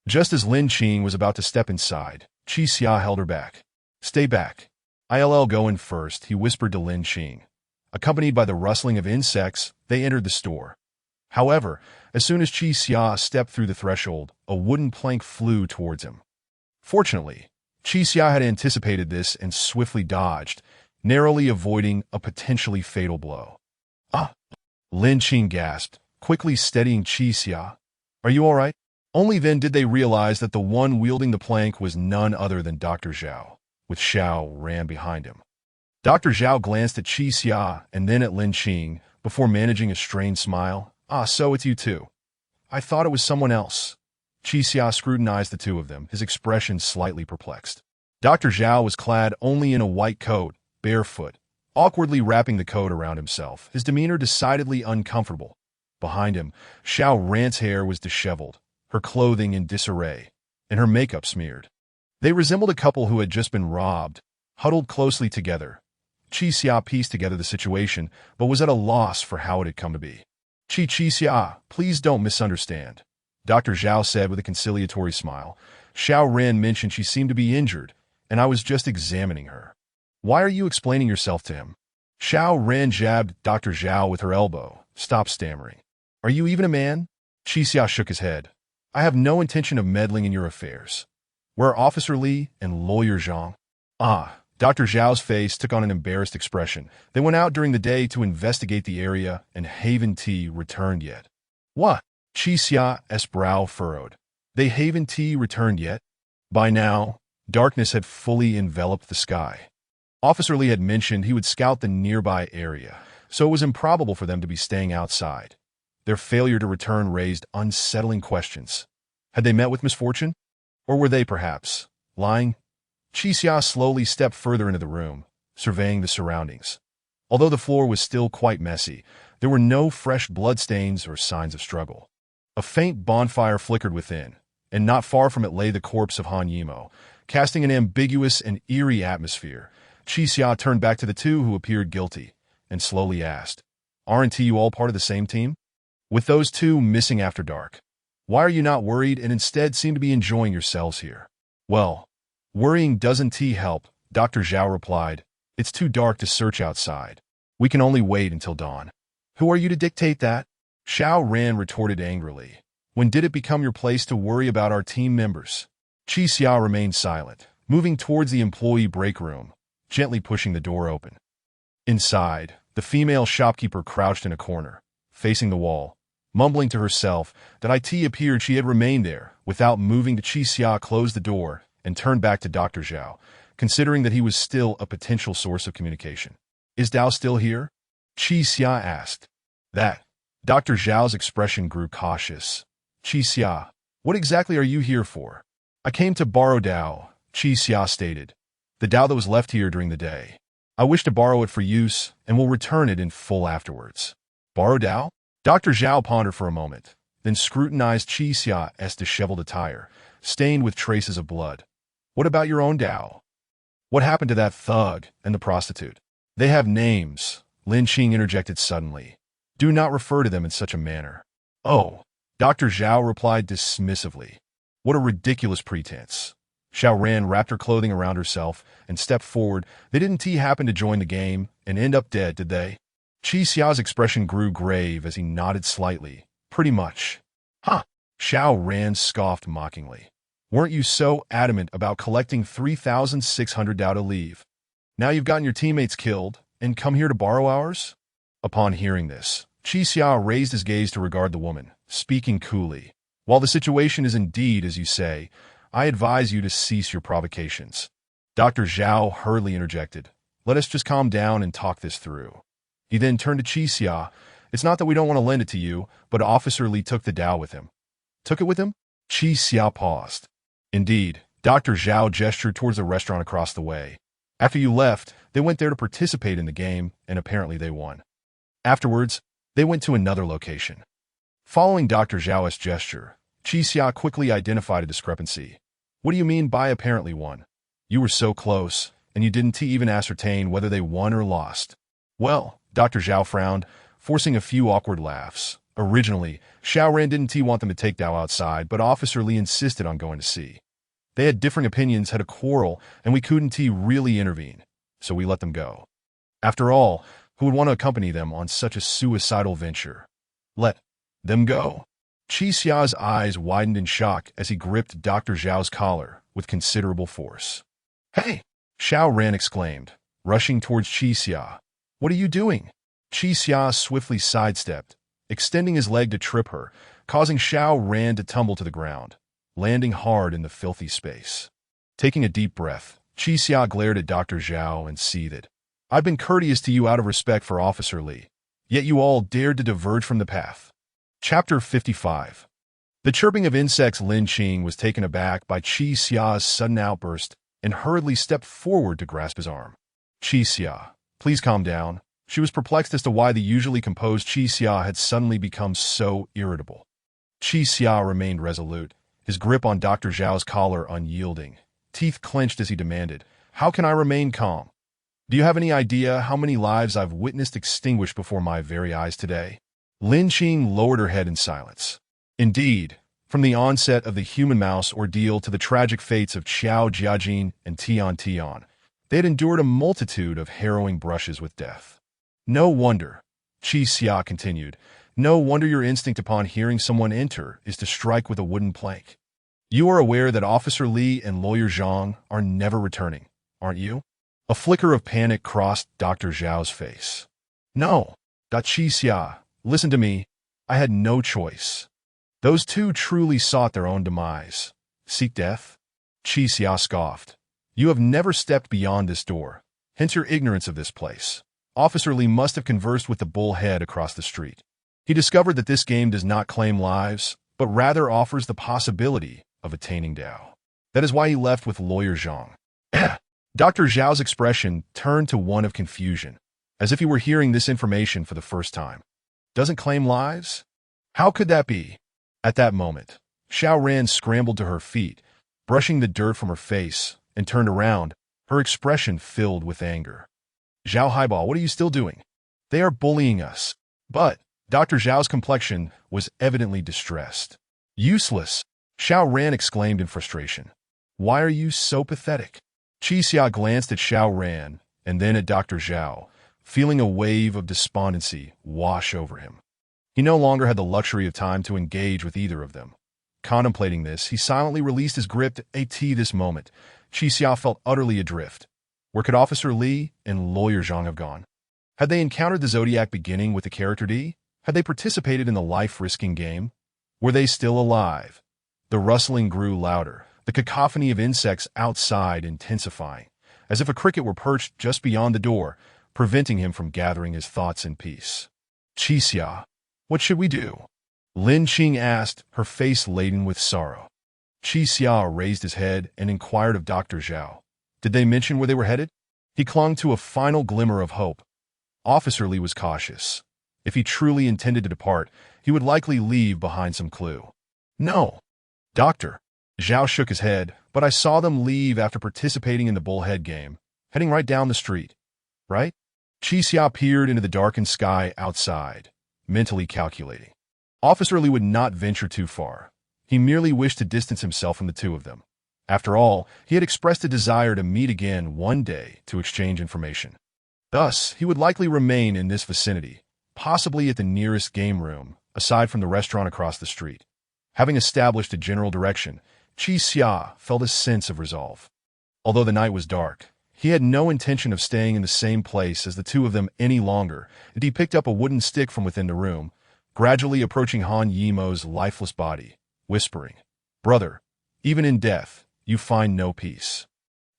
Just as Lin Qing was about to step inside, Qi Xia held her back. "Stay back. I'll go in first," he whispered to Lin Qing. Accompanied by the rustling of insects, they entered the store. However, as soon as Qi Xia stepped through the threshold, a wooden plank flew towards him. Fortunately, Qi Xia had anticipated this and swiftly dodged, narrowly avoiding a potentially fatal blow. "Ah!" Lin Qing gasped, quickly steadying Qi Xia. "Are you all right?" Only then did they realize that the one wielding the plank was none other than Dr. Zhao, with Xiao Ran behind him. Dr. Zhao glanced at Qi Xia and then at Lin Qing before managing a strained smile. "Ah, so it's you two. I thought it was someone else." Qi Xia scrutinized the two of them, his expression slightly perplexed. Dr. Zhao was clad only in a white coat, barefoot, awkwardly wrapping the coat around himself, his demeanor decidedly uncomfortable. Behind him, Xiao Ran's hair was disheveled, her clothing in disarray, and her makeup smeared. They resembled a couple who had just been robbed, huddled closely together. Qi Xia pieced together the situation, but was at a loss for how it had come to be. Qi Xia, please don't misunderstand," Dr. Zhao said with a conciliatory smile. "Xiao Ran mentioned she seemed to be injured, and I was just examining her." "Why are you explaining yourself to him?" Xiao Ran jabbed Dr. Zhao with her elbow. "Stop stammering. Are you even a man?" Qi Xia shook his head. "I have no intention of meddling in your affairs. Where are Officer Li and Lawyer Zhang?" "Ah." Dr. Zhao's face took on an embarrassed expression. "They went out during the day to investigate the area, and haven't returned yet." "What?" Qi Xia's brow furrowed. "They haven't returned yet?" By now, darkness had fully enveloped the sky. Officer Li had mentioned he would scout the nearby area, so it was improbable for them to be staying outside. Their failure to return raised unsettling questions. Had they met with misfortune? Or were they, perhaps, lying? Qi Xia slowly stepped further into the room, surveying the surroundings. Although the floor was still quite messy, there were no fresh bloodstains or signs of struggle. A faint bonfire flickered within, and not far from it lay the corpse of Han Yimo, casting an ambiguous and eerie atmosphere. Qi Xia turned back to the two who appeared guilty, and slowly asked, "Aren't you all part of the same team? With those two missing after dark, why are you not worried and instead seem to be enjoying yourselves here?" "Well, worrying doesn't help," Dr. Zhao replied. "It's too dark to search outside. We can only wait until dawn." "Who are you to dictate that?" Xiao Ran retorted angrily. "When did it become your place to worry about our team members?" Qi Xia remained silent, moving towards the employee break room, gently pushing the door open. Inside, the female shopkeeper crouched in a corner, facing the wall, mumbling to herself that it appeared she had remained there without moving. Qi Xia closed the door and turned back to Dr. Zhao, considering that he was still a potential source of communication. "Is Dao still here?" Qi Xia asked. "That." Dr. Zhao's expression grew cautious. "Qi Xia, what exactly are you here for?" "I came to borrow Dao," Qi Xia stated. "The Dao that was left here during the day. I wish to borrow it for use and will return it in full afterwards." "Borrow Dao?" Dr. Zhao pondered for a moment, then scrutinized Qi Xia's disheveled attire, stained with traces of blood. "What about your own Dao? What happened to that thug and the prostitute?" "They have names," Lin Qing interjected suddenly. "Do not refer to them in such a manner." "Oh," Dr. Zhao replied dismissively. "What a ridiculous pretense." Xiao Ran wrapped her clothing around herself and stepped forward. "They didn't happen to join the game and end up dead, did they?" Qi Xia's expression grew grave as he nodded slightly. "Pretty much." "Huh!" Xiao Ran scoffed mockingly. "Weren't you so adamant about collecting 3,600 Dao to leave? Now you've gotten your teammates killed and come here to borrow ours?" Upon hearing this, Qi Xia raised his gaze to regard the woman, speaking coolly. "While the situation is indeed as you say, I advise you to cease your provocations." Dr. Zhao hurriedly interjected. "Let us just calm down and talk this through." He then turned to Qi Xia. "It's not that we don't want to lend it to you, but Officer Li took the Dao with him. Took it with him? Qi Xia paused. Indeed, Dr. Zhao gestured towards a restaurant across the way. After you left, they went there to participate in the game, and apparently they won. Afterwards, they went to another location. Following Dr. Zhao's gesture, Qi Xia quickly identified a discrepancy. What do you mean by apparently won? You were so close, and you didn't even ascertain whether they won or lost. Well, Dr. Zhao frowned, forcing a few awkward laughs. Originally, Xiaoran didn't want them to take Dao outside, but Officer Li insisted on going to see. They had differing opinions, had a quarrel, and we couldn't really intervene, so we let them go. After all, who would want to accompany them on such a suicidal venture? Let them go. Qi Xia's eyes widened in shock as he gripped Dr. Zhao's collar with considerable force. Hey! Xiaoran exclaimed, rushing towards Qi Xia. What are you doing? Qi Xia swiftly sidestepped, extending his leg to trip her, causing Xiaoran to tumble to the ground, landing hard in the filthy space. Taking a deep breath, Qi Xia glared at Dr. Zhao and seethed. I've been courteous to you out of respect for Officer Li, yet you all dared to diverge from the path. Chapter 55. The chirping of insects. Lin Qing was taken aback by Qi Xia's sudden outburst and hurriedly stepped forward to grasp his arm. Qi Xia, please calm down. She was perplexed as to why the usually composed Qi Xia had suddenly become so irritable. Qi Xia remained resolute, his grip on Dr. Zhao's collar unyielding, teeth clenched as he demanded, How can I remain calm? Do you have any idea how many lives I've witnessed extinguished before my very eyes today? Lin Qing lowered her head in silence. Indeed, from the onset of the human mouse ordeal to the tragic fates of Qiao Jiajin and Tian Tian, they had endured a multitude of harrowing brushes with death. No wonder, Qi Xia continued, no wonder your instinct upon hearing someone enter is to strike with a wooden plank. You are aware that Officer Li and Lawyer Zhang are never returning, aren't you? A flicker of panic crossed Dr. Zhao's face. No, Qi Xia, listen to me. I had no choice. Those two truly sought their own demise. Seek death? Qi Xia scoffed. You have never stepped beyond this door, hence your ignorance of this place. Officer Li must have conversed with the bullhead across the street. He discovered that this game does not claim lives, but rather offers the possibility of attaining Dao. That is why he left with Lawyer Zhang. Dr. Zhao's expression turned to one of confusion, as if he were hearing this information for the first time. Doesn't claim lives? How could that be? At that moment, Xiaoran scrambled to her feet, brushing the dirt from her face, and turned around, her expression filled with anger. Zhao Haibao, what are you still doing? They are bullying us. But Dr. Zhao's complexion was evidently distressed. Useless, Xiaoran exclaimed in frustration. Why are you so pathetic? Qi Xia glanced at Xiaoran and then at Dr. Zhao, feeling a wave of despondency wash over him. He no longer had the luxury of time to engage with either of them. Contemplating this, he silently released his grip at this moment. Qi Xia felt utterly adrift. Where could Officer Li and Lawyer Zhang have gone? Had they encountered the Zodiac beginning with the character D? Had they participated in the life-risking game? Were they still alive? The rustling grew louder, the cacophony of insects outside intensifying, as if a cricket were perched just beyond the door, preventing him from gathering his thoughts in peace. Qi Xia, what should we do? Lin Qing asked, her face laden with sorrow. Qi Xia raised his head and inquired of Dr. Zhao. Did they mention where they were headed? He clung to a final glimmer of hope. Officer Li was cautious. If he truly intended to depart, he would likely leave behind some clue. No. Doctor. Zhao shook his head, but I saw them leave after participating in the bullhead game, heading right down the street. Right? Qi Xia peered into the darkened sky outside, mentally calculating. Officer Li would not venture too far. He merely wished to distance himself from the two of them. After all, he had expressed a desire to meet again one day to exchange information. Thus, he would likely remain in this vicinity, possibly at the nearest game room, aside from the restaurant across the street. Having established a general direction, Qi Xia felt a sense of resolve. Although the night was dark, he had no intention of staying in the same place as the two of them any longer, and he picked up a wooden stick from within the room, gradually approaching Han Yimo's lifeless body, whispering, Brother, even in death, you find no peace.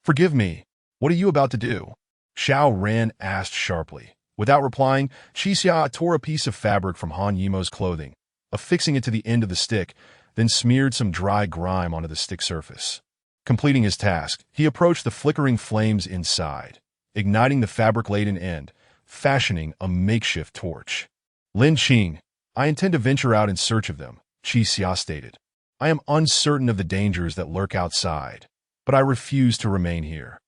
Forgive me, what are you about to do? Xiaoran asked sharply. Without replying, Qi Xia tore a piece of fabric from Han Yimo's clothing, affixing it to the end of the stick, then smeared some dry grime onto the stick surface. Completing his task, he approached the flickering flames inside, igniting the fabric-laden end, fashioning a makeshift torch. Lin Qing, I intend to venture out in search of them, Qi Xia stated. I am uncertain of the dangers that lurk outside, but I refuse to remain here.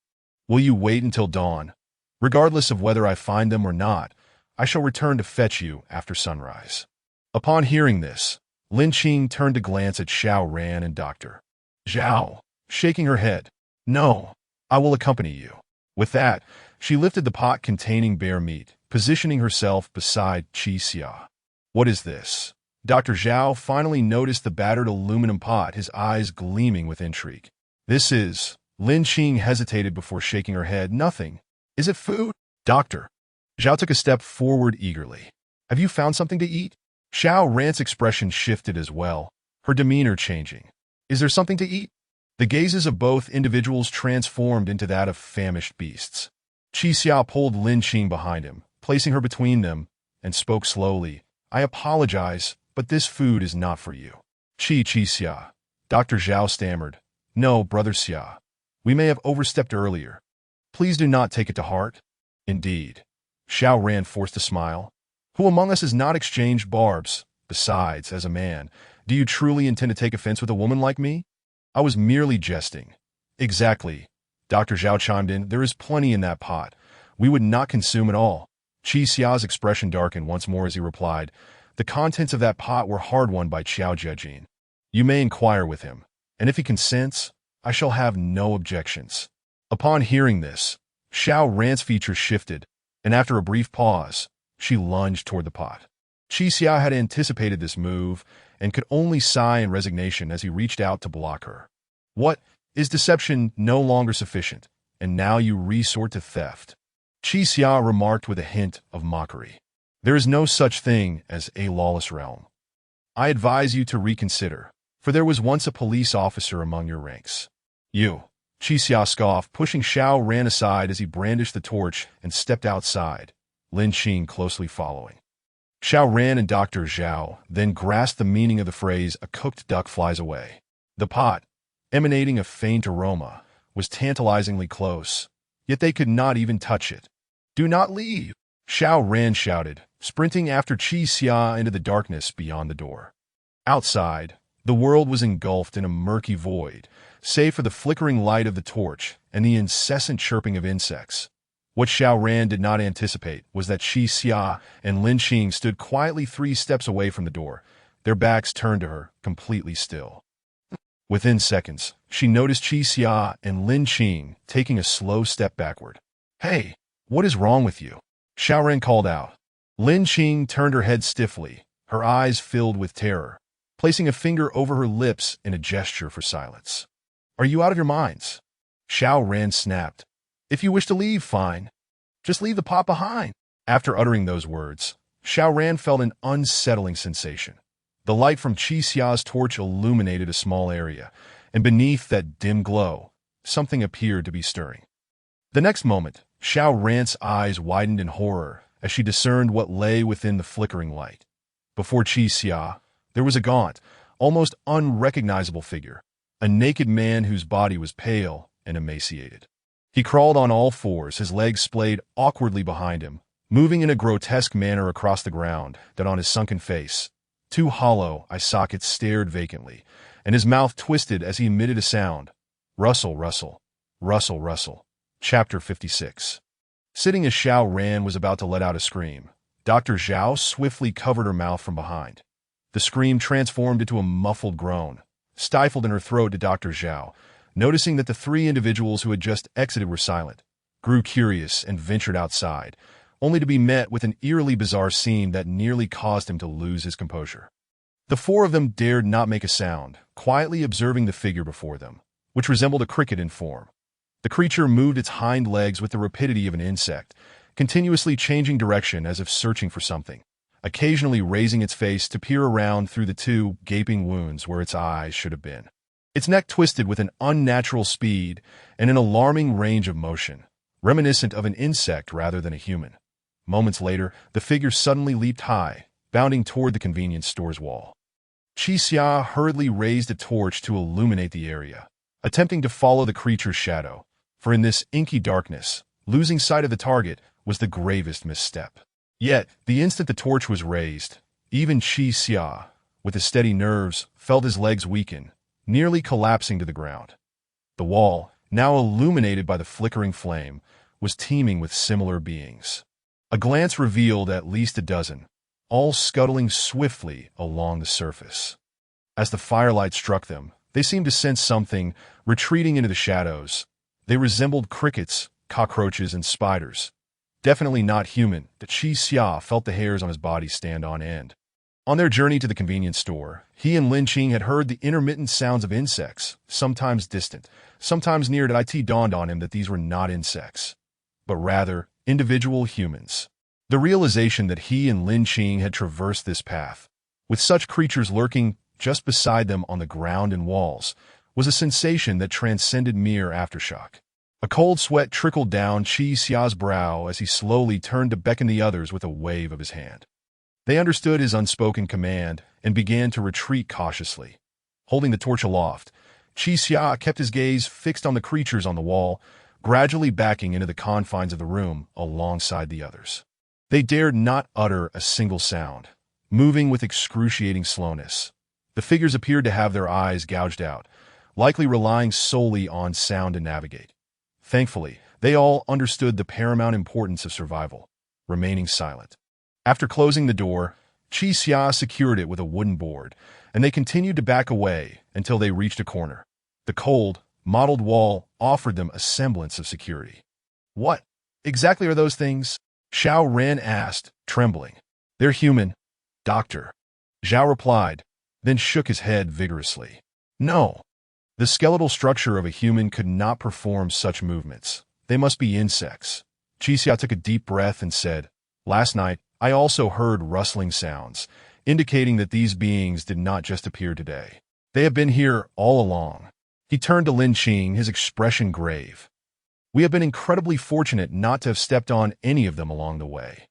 Will you wait until dawn? Regardless of whether I find them or not, I shall return to fetch you after sunrise. Upon hearing this, Lin Qing turned to glance at Xiao Ran and Dr. Zhao, shaking her head. No, I will accompany you. With that, she lifted the pot containing bear meat, positioning herself beside Qi Xia. What is this? Dr. Zhao finally noticed the battered aluminum pot, his eyes gleaming with intrigue. This is... Lin Qing hesitated before shaking her head. Nothing. Is it food? Doctor. Zhao took a step forward eagerly. Have you found something to eat? Xiao Ran's expression shifted as well, her demeanor changing. Is there something to eat? The gazes of both individuals transformed into that of famished beasts. Qi Xia pulled Lin Qing behind him, placing her between them, and spoke slowly. I apologize, but this food is not for you. Qi Xia. Dr. Zhao stammered. No, Brother Xia. We may have overstepped earlier. Please do not take it to heart. Indeed. Xiao Ran forced a smile. Who among us has not exchanged barbs? Besides, as a man, do you truly intend to take offense with a woman like me? I was merely jesting. Exactly. Dr. Zhao chimed in. There is plenty in that pot. We would not consume it all. Qi Xia's expression darkened once more as he replied. The contents of that pot were hard-won by Qiao Jiajin. You may inquire with him, and if he consents, I shall have no objections. Upon hearing this, Xiao Ran's features shifted, and after a brief pause, she lunged toward the pot. Qi Xia had anticipated this move and could only sigh in resignation as he reached out to block her. What? Is deception no longer sufficient, and now you resort to theft? Qi Xia remarked with a hint of mockery. There is no such thing as a lawless realm. I advise you to reconsider, for there was once a police officer among your ranks. You, Qi Xia scoffed, pushing Xiao Ran aside as he brandished the torch and stepped outside, Lin Qing closely following. Xiao Ran and Dr. Zhao then grasped the meaning of the phrase, a cooked duck flies away. The pot, emanating a faint aroma, was tantalizingly close, yet they could not even touch it. Do not leave, Xiao Ran shouted, sprinting after Qi Xia into the darkness beyond the door. Outside, the world was engulfed in a murky void, save for the flickering light of the torch and the incessant chirping of insects. What Xiao Ran did not anticipate was that Qi Xia and Lin Qing stood quietly 3 steps away from the door, their backs turned to her, completely still. Within seconds, she noticed Qi Xia and Lin Qing taking a slow step backward. Hey, what is wrong with you? Xiao Ran called out. Lin Qing turned her head stiffly, her eyes filled with terror, placing a finger over her lips in a gesture for silence. Are you out of your minds? Xiao Ran snapped. If you wish to leave, fine. Just leave the pot behind. After uttering those words, Xiao Ran felt an unsettling sensation. The light from Qi Xia's torch illuminated a small area, and beneath that dim glow, something appeared to be stirring. The next moment, Xiao Ran's eyes widened in horror as she discerned what lay within the flickering light. Before Qi Xia, there was a gaunt, almost unrecognizable figure, a naked man whose body was pale and emaciated. He crawled on all fours, his legs splayed awkwardly behind him, moving in a grotesque manner across the ground that on his sunken face, 2 hollow eye sockets stared vacantly, and his mouth twisted as he emitted a sound. Rustle, rustle, rustle, rustle. Chapter 56. Sitting as Xiao Ran was about to let out a scream, Dr. Zhao swiftly covered her mouth from behind. The scream transformed into a muffled groan, stifled in her throat to Dr. Zhao. Noticing that the 3 individuals who had just exited were silent, grew curious and ventured outside, only to be met with an eerily bizarre scene that nearly caused him to lose his composure. The 4 of them dared not make a sound, quietly observing the figure before them, which resembled a cricket in form. The creature moved its hind legs with the rapidity of an insect, continuously changing direction as if searching for something, occasionally raising its face to peer around through the 2 gaping wounds where its eyes should have been. Its neck twisted with an unnatural speed and an alarming range of motion, reminiscent of an insect rather than a human. Moments later, the figure suddenly leaped high, bounding toward the convenience store's wall. Qi Xia hurriedly raised a torch to illuminate the area, attempting to follow the creature's shadow, for in this inky darkness, losing sight of the target was the gravest misstep. Yet, the instant the torch was raised, even Qi Xia, with his steady nerves, felt his legs weaken, nearly collapsing to the ground. The wall, now illuminated by the flickering flame, was teeming with similar beings. A glance revealed at least a dozen, all scuttling swiftly along the surface. As the firelight struck them, they seemed to sense something, retreating into the shadows. They resembled crickets, cockroaches, and spiders. Definitely not human, that Qi Xia felt the hairs on his body stand on end. On their journey to the convenience store, he and Lin Qing had heard the intermittent sounds of insects, sometimes distant, sometimes near. It dawned on him that these were not insects, but rather individual humans. The realization that he and Lin Qing had traversed this path, with such creatures lurking just beside them on the ground and walls, was a sensation that transcended mere aftershock. A cold sweat trickled down Qi Xia's brow as he slowly turned to beckon the others with a wave of his hand. They understood his unspoken command and began to retreat cautiously. Holding the torch aloft, Qi Xia kept his gaze fixed on the creatures on the wall, gradually backing into the confines of the room alongside the others. They dared not utter a single sound, moving with excruciating slowness. The figures appeared to have their eyes gouged out, likely relying solely on sound to navigate. Thankfully, they all understood the paramount importance of survival, remaining silent. After closing the door, Qi Xia secured it with a wooden board, and they continued to back away until they reached a corner. The cold, mottled wall offered them a semblance of security. "What exactly are those things?" Xiao Ran asked, trembling. "They're human, doctor," Zhao replied, then shook his head vigorously. "No. The skeletal structure of a human could not perform such movements. They must be insects." Qi Xia took a deep breath and said, "Last night, I also heard rustling sounds, indicating that these beings did not just appear today. They have been here all along." He turned to Lin Qing, his expression grave. "We have been incredibly fortunate not to have stepped on any of them along the way."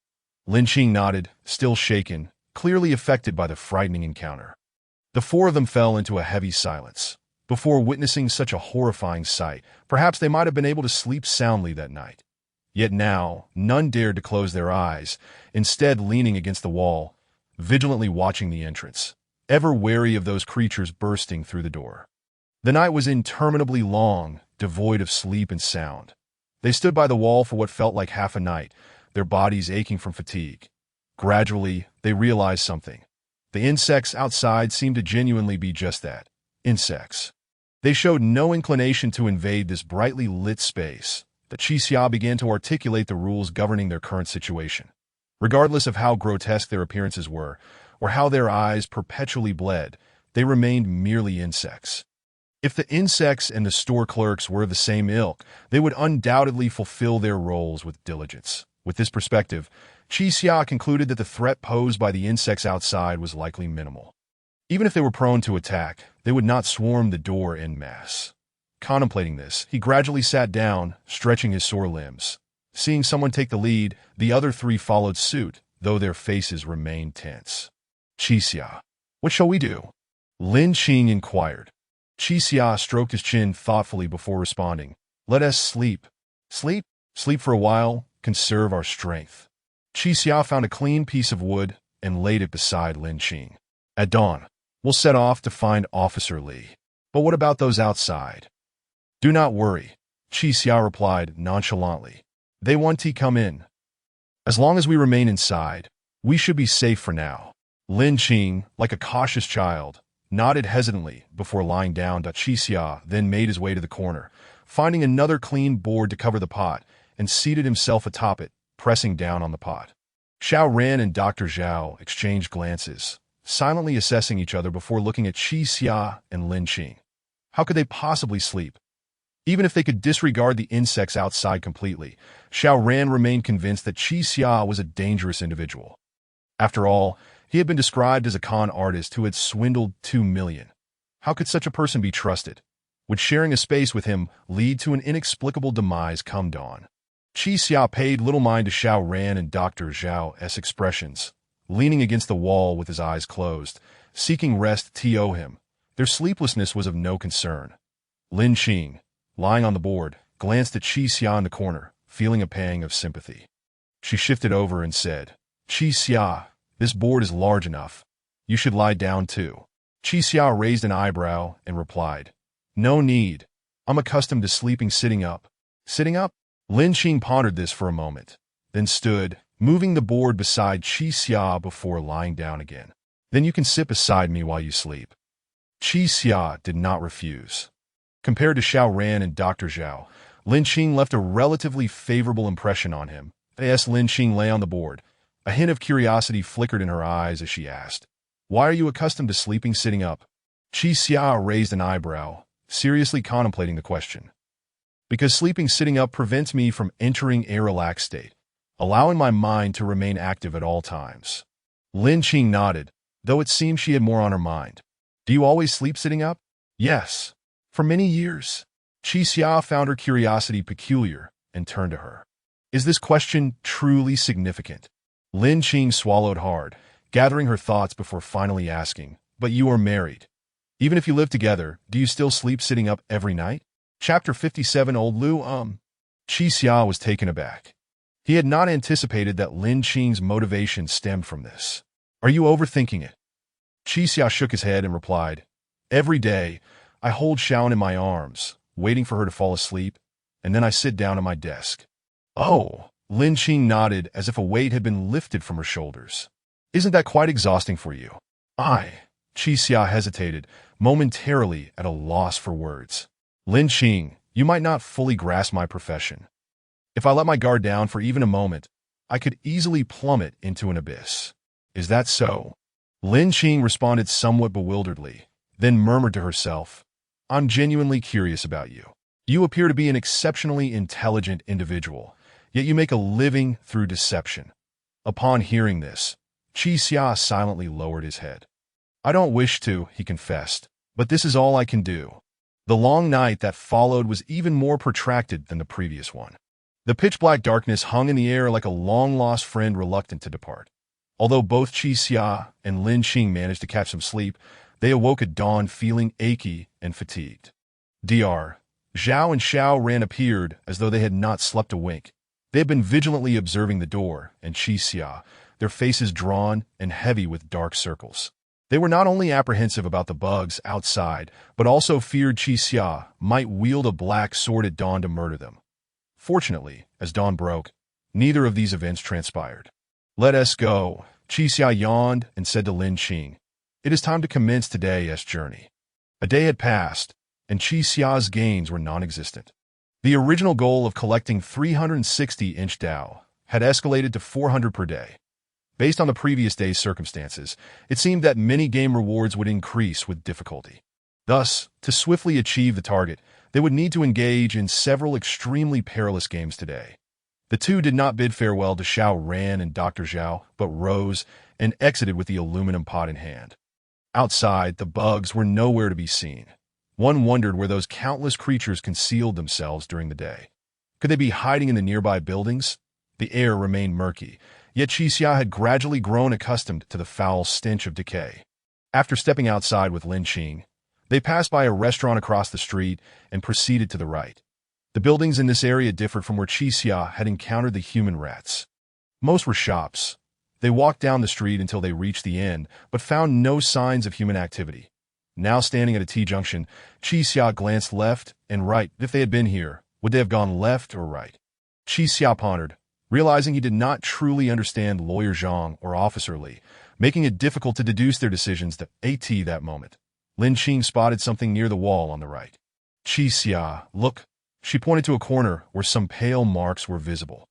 Lin Qing nodded, still shaken, clearly affected by the frightening encounter. The four of them fell into a heavy silence. Before witnessing such a horrifying sight, perhaps they might have been able to sleep soundly that night. Yet now, none dared to close their eyes, instead leaning against the wall, vigilantly watching the entrance, ever wary of those creatures bursting through the door. The night was interminably long, devoid of sleep and sound. They stood by the wall for what felt like half a night, their bodies aching from fatigue. Gradually, they realized something. The insects outside seemed to genuinely be just that, insects. They showed no inclination to invade this brightly lit space. The Qi Xia began to articulate the rules governing their current situation. Regardless of how grotesque their appearances were, or how their eyes perpetually bled, they remained merely insects. If the insects and the store clerks were of the same ilk, they would undoubtedly fulfill their roles with diligence. With this perspective, Qi Xia concluded that the threat posed by the insects outside was likely minimal. Even if they were prone to attack, they would not swarm the door en masse. Contemplating this, he gradually sat down, stretching his sore limbs. Seeing someone take the lead, the other three followed suit, though their faces remained tense. "Qi Xia, what shall we do?" Lin Qing inquired. Qi Xia stroked his chin thoughtfully before responding. "Let us sleep." "Sleep? Sleep for a while, conserve our strength." Qi Xia found a clean piece of wood and laid it beside Lin Qing. "At dawn, we'll set off to find Officer Li. But what about those outside?" "Do not worry," Qi Xia replied nonchalantly. "They want to come in. As long as we remain inside, we should be safe for now." Lin Qing, like a cautious child, nodded hesitantly before lying down. Qi Xia then made his way to the corner, finding another clean board to cover the pot, and seated himself atop it, pressing down on the pot. Xiao Ran and Dr. Zhao exchanged glances, silently assessing each other before looking at Qi Xia and Lin Qing. How could they possibly sleep? Even if they could disregard the insects outside completely, Xiao Ran remained convinced that Qi Xia was a dangerous individual. After all, he had been described as a con artist who had swindled 2 million. How could such a person be trusted? Would sharing a space with him lead to an inexplicable demise come dawn? Qi Xia paid little mind to Xiao Ran and Dr. Zhao's expressions, leaning against the wall with his eyes closed, seeking rest to him. Their sleeplessness was of no concern. Lin Qing, lying on the board, glanced at Qi Xia in the corner, feeling a pang of sympathy. She shifted over and said, "Qi Xia, this board is large enough. You should lie down too." Qi Xia raised an eyebrow and replied, "No need. I'm accustomed to sleeping sitting up." Sitting up? Lin Qing pondered this for a moment, then stood, moving the board beside Qi Xia before lying down again. "Then you can sit beside me while you sleep." Qi Xia did not refuse. Compared to Xiao Ran and Dr. Zhao, Lin Qing left a relatively favorable impression on him. As Lin Qing lay on the board, a hint of curiosity flickered in her eyes as she asked, "Why are you accustomed to sleeping sitting up?" Qi Xia raised an eyebrow, seriously contemplating the question. "Because sleeping sitting up prevents me from entering a relaxed state, allowing my mind to remain active at all times." Lin Qing nodded, though it seemed she had more on her mind. "Do you always sleep sitting up?" "Yes. For many years." Qi Xia found her curiosity peculiar and turned to her. "Is this question truly significant?" Lin Qing swallowed hard, gathering her thoughts before finally asking, "But you are married. Even if you live together, do you still sleep sitting up every night?" Chapter 57 Old Lu Qi Xia was taken aback. He had not anticipated that Lin Qing's motivation stemmed from this. "Are you overthinking it?" Qi Xia shook his head and replied, "Every day, I hold Xiaoan in my arms, waiting for her to fall asleep, and then I sit down at my desk." "Oh," Lin Qing nodded as if a weight had been lifted from her shoulders. "Isn't that quite exhausting for you?" Qi Xia hesitated, momentarily at a loss for words. "Lin Qing, you might not fully grasp my profession. If I let my guard down for even a moment, I could easily plummet into an abyss." "Is that so?" Lin Qing responded somewhat bewilderedly, then murmured to herself, "I'm genuinely curious about you. You appear to be an exceptionally intelligent individual, yet you make a living through deception." Upon hearing this, Qi Xia silently lowered his head. "I don't wish to," he confessed, "but this is all I can do." The long night that followed was even more protracted than the previous one. The pitch-black darkness hung in the air like a long-lost friend reluctant to depart. Although both Qi Xia and Lin Qing managed to catch some sleep, they awoke at dawn feeling achy and fatigued. Dr. Zhao and Xiao Ran appeared as though they had not slept a wink. They had been vigilantly observing the door, and Qi Xia, their faces drawn and heavy with dark circles. They were not only apprehensive about the bugs outside, but also feared Qi Xia might wield a black sword at dawn to murder them. Fortunately, as dawn broke, neither of these events transpired. "Let us go," Qi Xia yawned and said to Lin Qing. "It is time to commence today's journey." A day had passed, and Qi Xia's gains were non-existent. The original goal of collecting 360-inch Dao had escalated to 400 per day. Based on the previous day's circumstances, it seemed that many game rewards would increase with difficulty. Thus, to swiftly achieve the target, they would need to engage in several extremely perilous games today. The two did not bid farewell to Xiao Ran and Dr. Zhao, but rose and exited with the aluminum pot in hand. Outside, the bugs were nowhere to be seen. One wondered where those countless creatures concealed themselves during the day. Could they be hiding in the nearby buildings? The air remained murky, yet Qi Xia had gradually grown accustomed to the foul stench of decay. After stepping outside with Lin Qing, they passed by a restaurant across the street and proceeded to the right. The buildings in this area differed from where Qi Xia had encountered the human rats. Most were shops. They walked down the street until they reached the end, but found no signs of human activity. Now standing at a T-junction, Qi Xia glanced left and right. If they had been here, would they have gone left or right? Qi Xia pondered, realizing he did not truly understand Lawyer Zhang or Officer Li, making it difficult to deduce their decisions at that moment. Lin Qing spotted something near the wall on the right. "Qi Xia, look." She pointed to a corner where some pale marks were visible.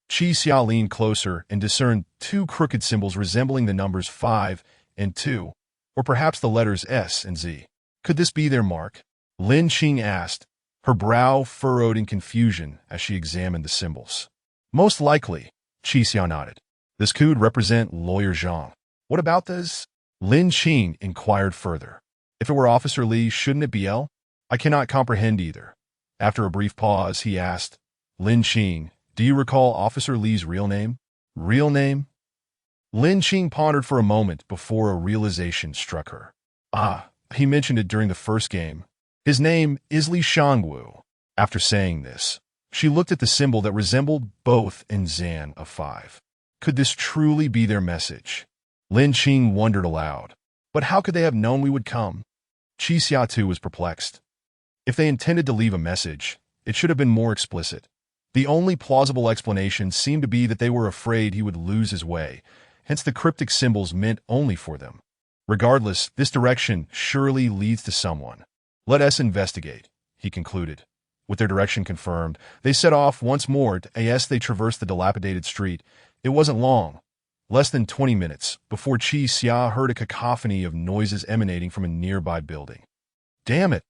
Qi Xia leaned closer and discerned two crooked symbols resembling the numbers 5 and 2, or perhaps the letters S and Z. Could this be their mark? Lin Qing asked, her brow furrowed in confusion as she examined the symbols. "Most likely," Qi Xia nodded. "This could represent Lawyer Zhang." "What about this?" Lin Qing inquired further. "If it were Officer Li, shouldn't it be L? I cannot comprehend either." After a brief pause, he asked, "Lin Qing, do you recall Officer Li's real name?" "Real name?" Lin Qing pondered for a moment before a realization struck her. Ah, he mentioned it during the first game. His name is Li Shangwu. After saying this, she looked at the symbol that resembled both in Zan of 5. Could this truly be their message? Lin Qing wondered aloud. But how could they have known we would come? Qi Xia too was perplexed. If they intended to leave a message, it should have been more explicit. The only plausible explanation seemed to be that they were afraid he would lose his way, hence the cryptic symbols meant only for them. Regardless, this direction surely leads to someone. Let us investigate, he concluded. With their direction confirmed, they set off once more as they traversed the dilapidated street. It wasn't long, less than 20 minutes, before Qi Xia heard a cacophony of noises emanating from a nearby building. Damn it!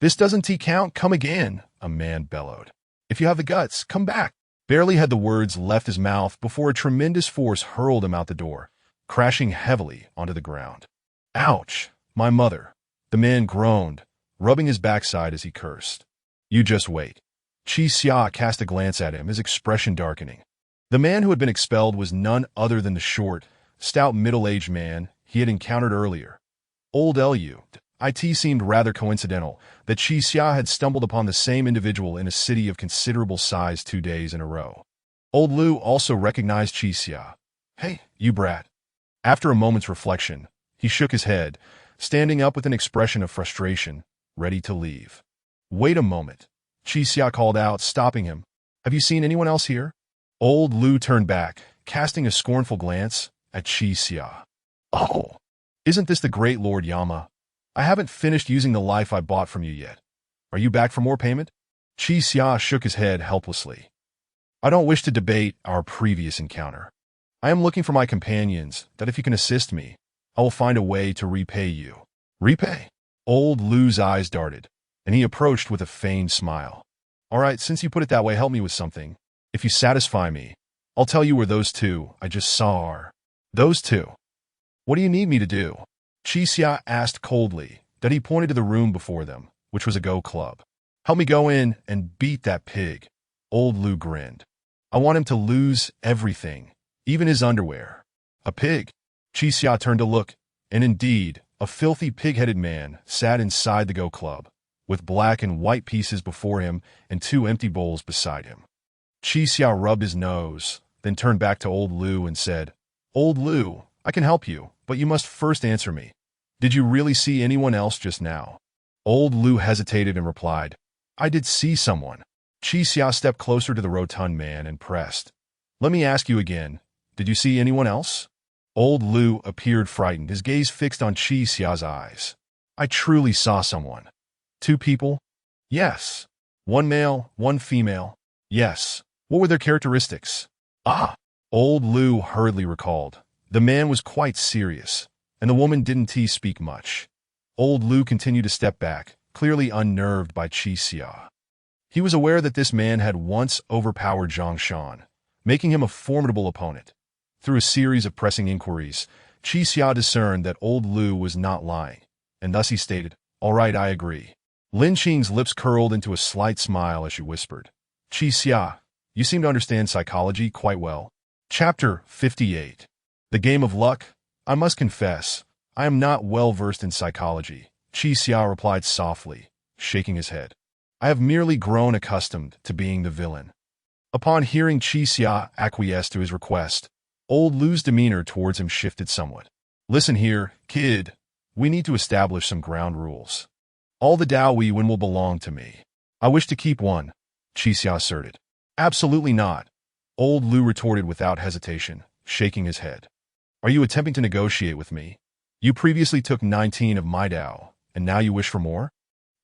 This doesn't count, come again, a man bellowed. If you have the guts, come back. Barely had the words left his mouth before a tremendous force hurled him out the door, crashing heavily onto the ground. Ouch! My mother! The man groaned, rubbing his backside as he cursed. You just wait. Qi Xia cast a glance at him, his expression darkening. The man who had been expelled was none other than the short, stout middle-aged man he had encountered earlier. Old Lu. It seemed rather coincidental that Qi Xia had stumbled upon the same individual in a city of considerable size 2 days in a row. Old Lu also recognized Qi Xia. Hey, you brat. After a moment's reflection, he shook his head, standing up with an expression of frustration, ready to leave. Wait a moment, Qi Xia called out, stopping him. Have you seen anyone else here? Old Lu turned back, casting a scornful glance at Qi Xia. Oh, isn't this the great Lord Yama? I haven't finished using the life I bought from you yet. Are you back for more payment? Qi Xia shook his head helplessly. I don't wish to debate our previous encounter. I am looking for my companions, that if you can assist me, I will find a way to repay you. Repay? Old Lu's eyes darted, and he approached with a feigned smile. All right, since you put it that way, help me with something. If you satisfy me, I'll tell you where those two I just saw are. Those two? What do you need me to do? Qi Xia asked coldly. Then he pointed to the room before them, which was a go club. Help me go in and beat that pig. Old Lu grinned. I want him to lose everything, even his underwear. A pig? Qi Xia turned to look, and indeed, a filthy pig-headed man sat inside the go club, with black and white pieces before him and 2 empty bowls beside him. Qi Xia rubbed his nose, then turned back to Old Lu and said, Old Lu, I can help you, but you must first answer me. Did you really see anyone else just now? Old Lu hesitated and replied, I did see someone. Qi Xia stepped closer to the rotund man and pressed. Let me ask you again, did you see anyone else? Old Lu appeared frightened, his gaze fixed on Qi Xia's eyes. I truly saw someone. 2 people? Yes. 1 male, 1 female. Yes. What were their characteristics? Ah! Old Lu hurriedly recalled. The man was quite serious, and the woman didn't speak much. Old Lu continued to step back, clearly unnerved by Qi Xia. He was aware that this man had once overpowered Zhang Shan, making him a formidable opponent. Through a series of pressing inquiries, Qi Xia discerned that Old Lu was not lying, and thus he stated, All right, I agree. Lin Qing's lips curled into a slight smile as she whispered, Qi Xia, you seem to understand psychology quite well. Chapter 58. The Game of Luck? I must confess, I am not well versed in psychology, Qi Xia replied softly, shaking his head. I have merely grown accustomed to being the villain. Upon hearing Qi Xia acquiesce to his request, Old Lu's demeanor towards him shifted somewhat. Listen here, kid. We need to establish some ground rules. All the Dao we win will belong to me. I wish to keep one, Qi Xia asserted. Absolutely not, Old Lu retorted without hesitation, shaking his head. Are you attempting to negotiate with me? You previously took 19 of my Dao, and now you wish for more?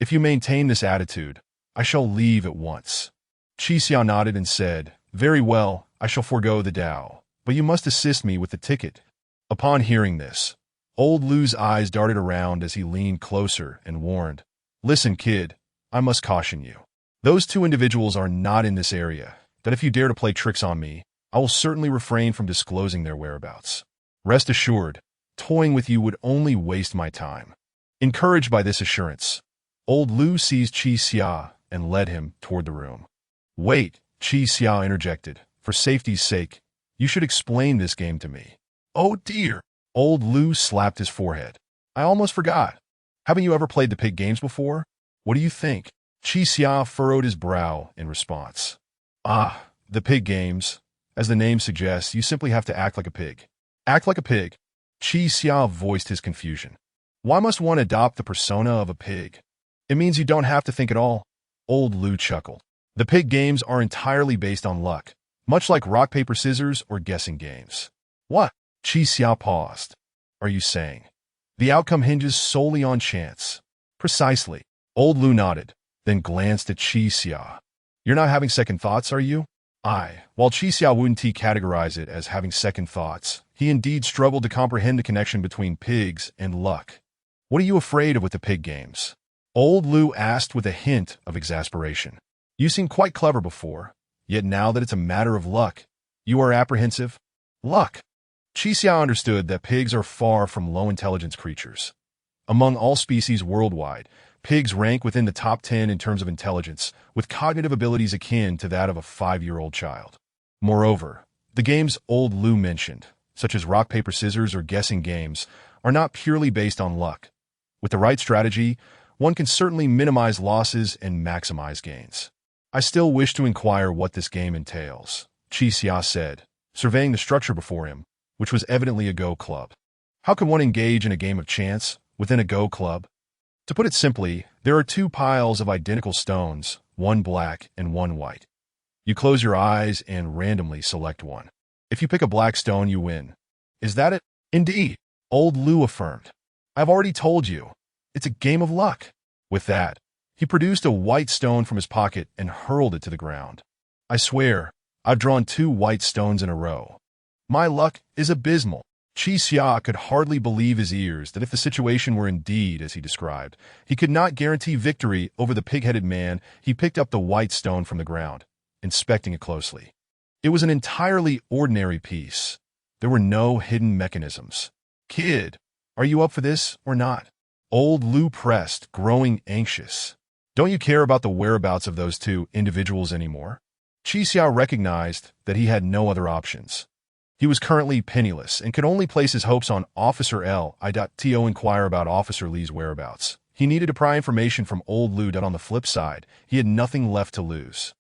If you maintain this attitude, I shall leave at once. Qi Xia nodded and said, Very well, I shall forego the Dao, but you must assist me with the ticket. Upon hearing this, Old Lu's eyes darted around as he leaned closer and warned, Listen, kid, I must caution you. Those 2 individuals are not in this area, that if you dare to play tricks on me, I will certainly refrain from disclosing their whereabouts. Rest assured, toying with you would only waste my time. Encouraged by this assurance, Old Lu seized Qi Xia and led him toward the room. Wait, Qi Xia interjected. For safety's sake, you should explain this game to me. Oh dear. Old Lou slapped his forehead. I almost forgot. Haven't you ever played the pig games before? What do you think? Chi Xia furrowed his brow in response. Ah, the pig games. As the name suggests, you simply have to act like a pig. Act like a pig. Chi Xia voiced his confusion. Why must one adopt the persona of a pig? It means you don't have to think at all. Old Lou chuckled. The pig games are entirely based on luck, much like rock, paper, scissors or guessing games. What? Chi Xia paused. Are you saying the outcome hinges solely on chance? Precisely. Old Lou nodded, then glanced at Chi Xia. You're not having second thoughts, are you? While Chi Xia wouldn't categorize it as having second thoughts, he indeed struggled to comprehend the connection between pigs and luck. What are you afraid of with the pig games? Old Lou asked with a hint of exasperation. You seemed quite clever before, yet now that it's a matter of luck, you are apprehensive? Luck. Chi Xia understood that pigs are far from low-intelligence creatures. Among all species worldwide, pigs rank within the top 10 in terms of intelligence, with cognitive abilities akin to that of a 5-year-old child. Moreover, the games Old Lou mentioned, such as rock, paper, scissors, or guessing games, are not purely based on luck. With the right strategy, one can certainly minimize losses and maximize gains. I still wish to inquire what this game entails, Chi Xia said, surveying the structure before him, which was evidently a Go club. How can one engage in a game of chance within a Go club? To put it simply, there are 2 piles of identical stones, one black and one white. You close your eyes and randomly select one. If you pick a black stone, you win. Is that it? Indeed, Old Lou affirmed. I've already told you. It's a game of luck. With that, he produced a white stone from his pocket and hurled it to the ground. I swear, I've drawn 2 white stones in a row. My luck is abysmal. Chi Xia could hardly believe his ears that if the situation were indeed as he described, he could not guarantee victory over the pig-headed man. He picked up the white stone from the ground, inspecting it closely. It was an entirely ordinary piece. There were no hidden mechanisms. Kid, are you up for this or not? Old Lou pressed, growing anxious. Don't you care about the whereabouts of those 2 individuals anymore? Chi Xia recognized that he had no other options. He was currently penniless and could only place his hopes on Officer L. To inquire about Officer Lee's whereabouts. He needed to pry information from Old Lou. On the flip side, he had nothing left to lose.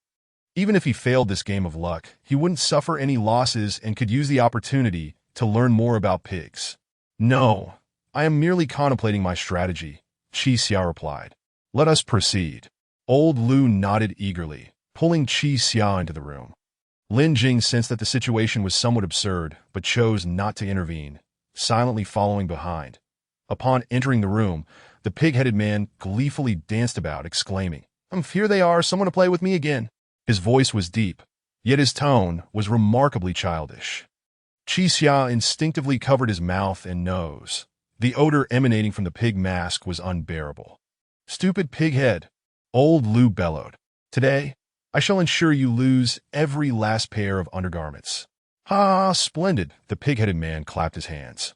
Even if he failed this game of luck, he wouldn't suffer any losses and could use the opportunity to learn more about pigs. No, I am merely contemplating my strategy, Chi Xia replied. Let us proceed. Old Lou nodded eagerly, pulling Chi Xia into the room. Lin Jing sensed that the situation was somewhat absurd, but chose not to intervene, silently following behind. Upon entering the room, the pig-headed man gleefully danced about, exclaiming, Here they are, someone to play with me again. His voice was deep, yet his tone was remarkably childish. Chi Xia instinctively covered his mouth and nose. The odor emanating from the pig mask was unbearable. Stupid pig-head, Old Lou bellowed. Today, I shall ensure you lose every last pair of undergarments. Ah, splendid, the pig-headed man clapped his hands.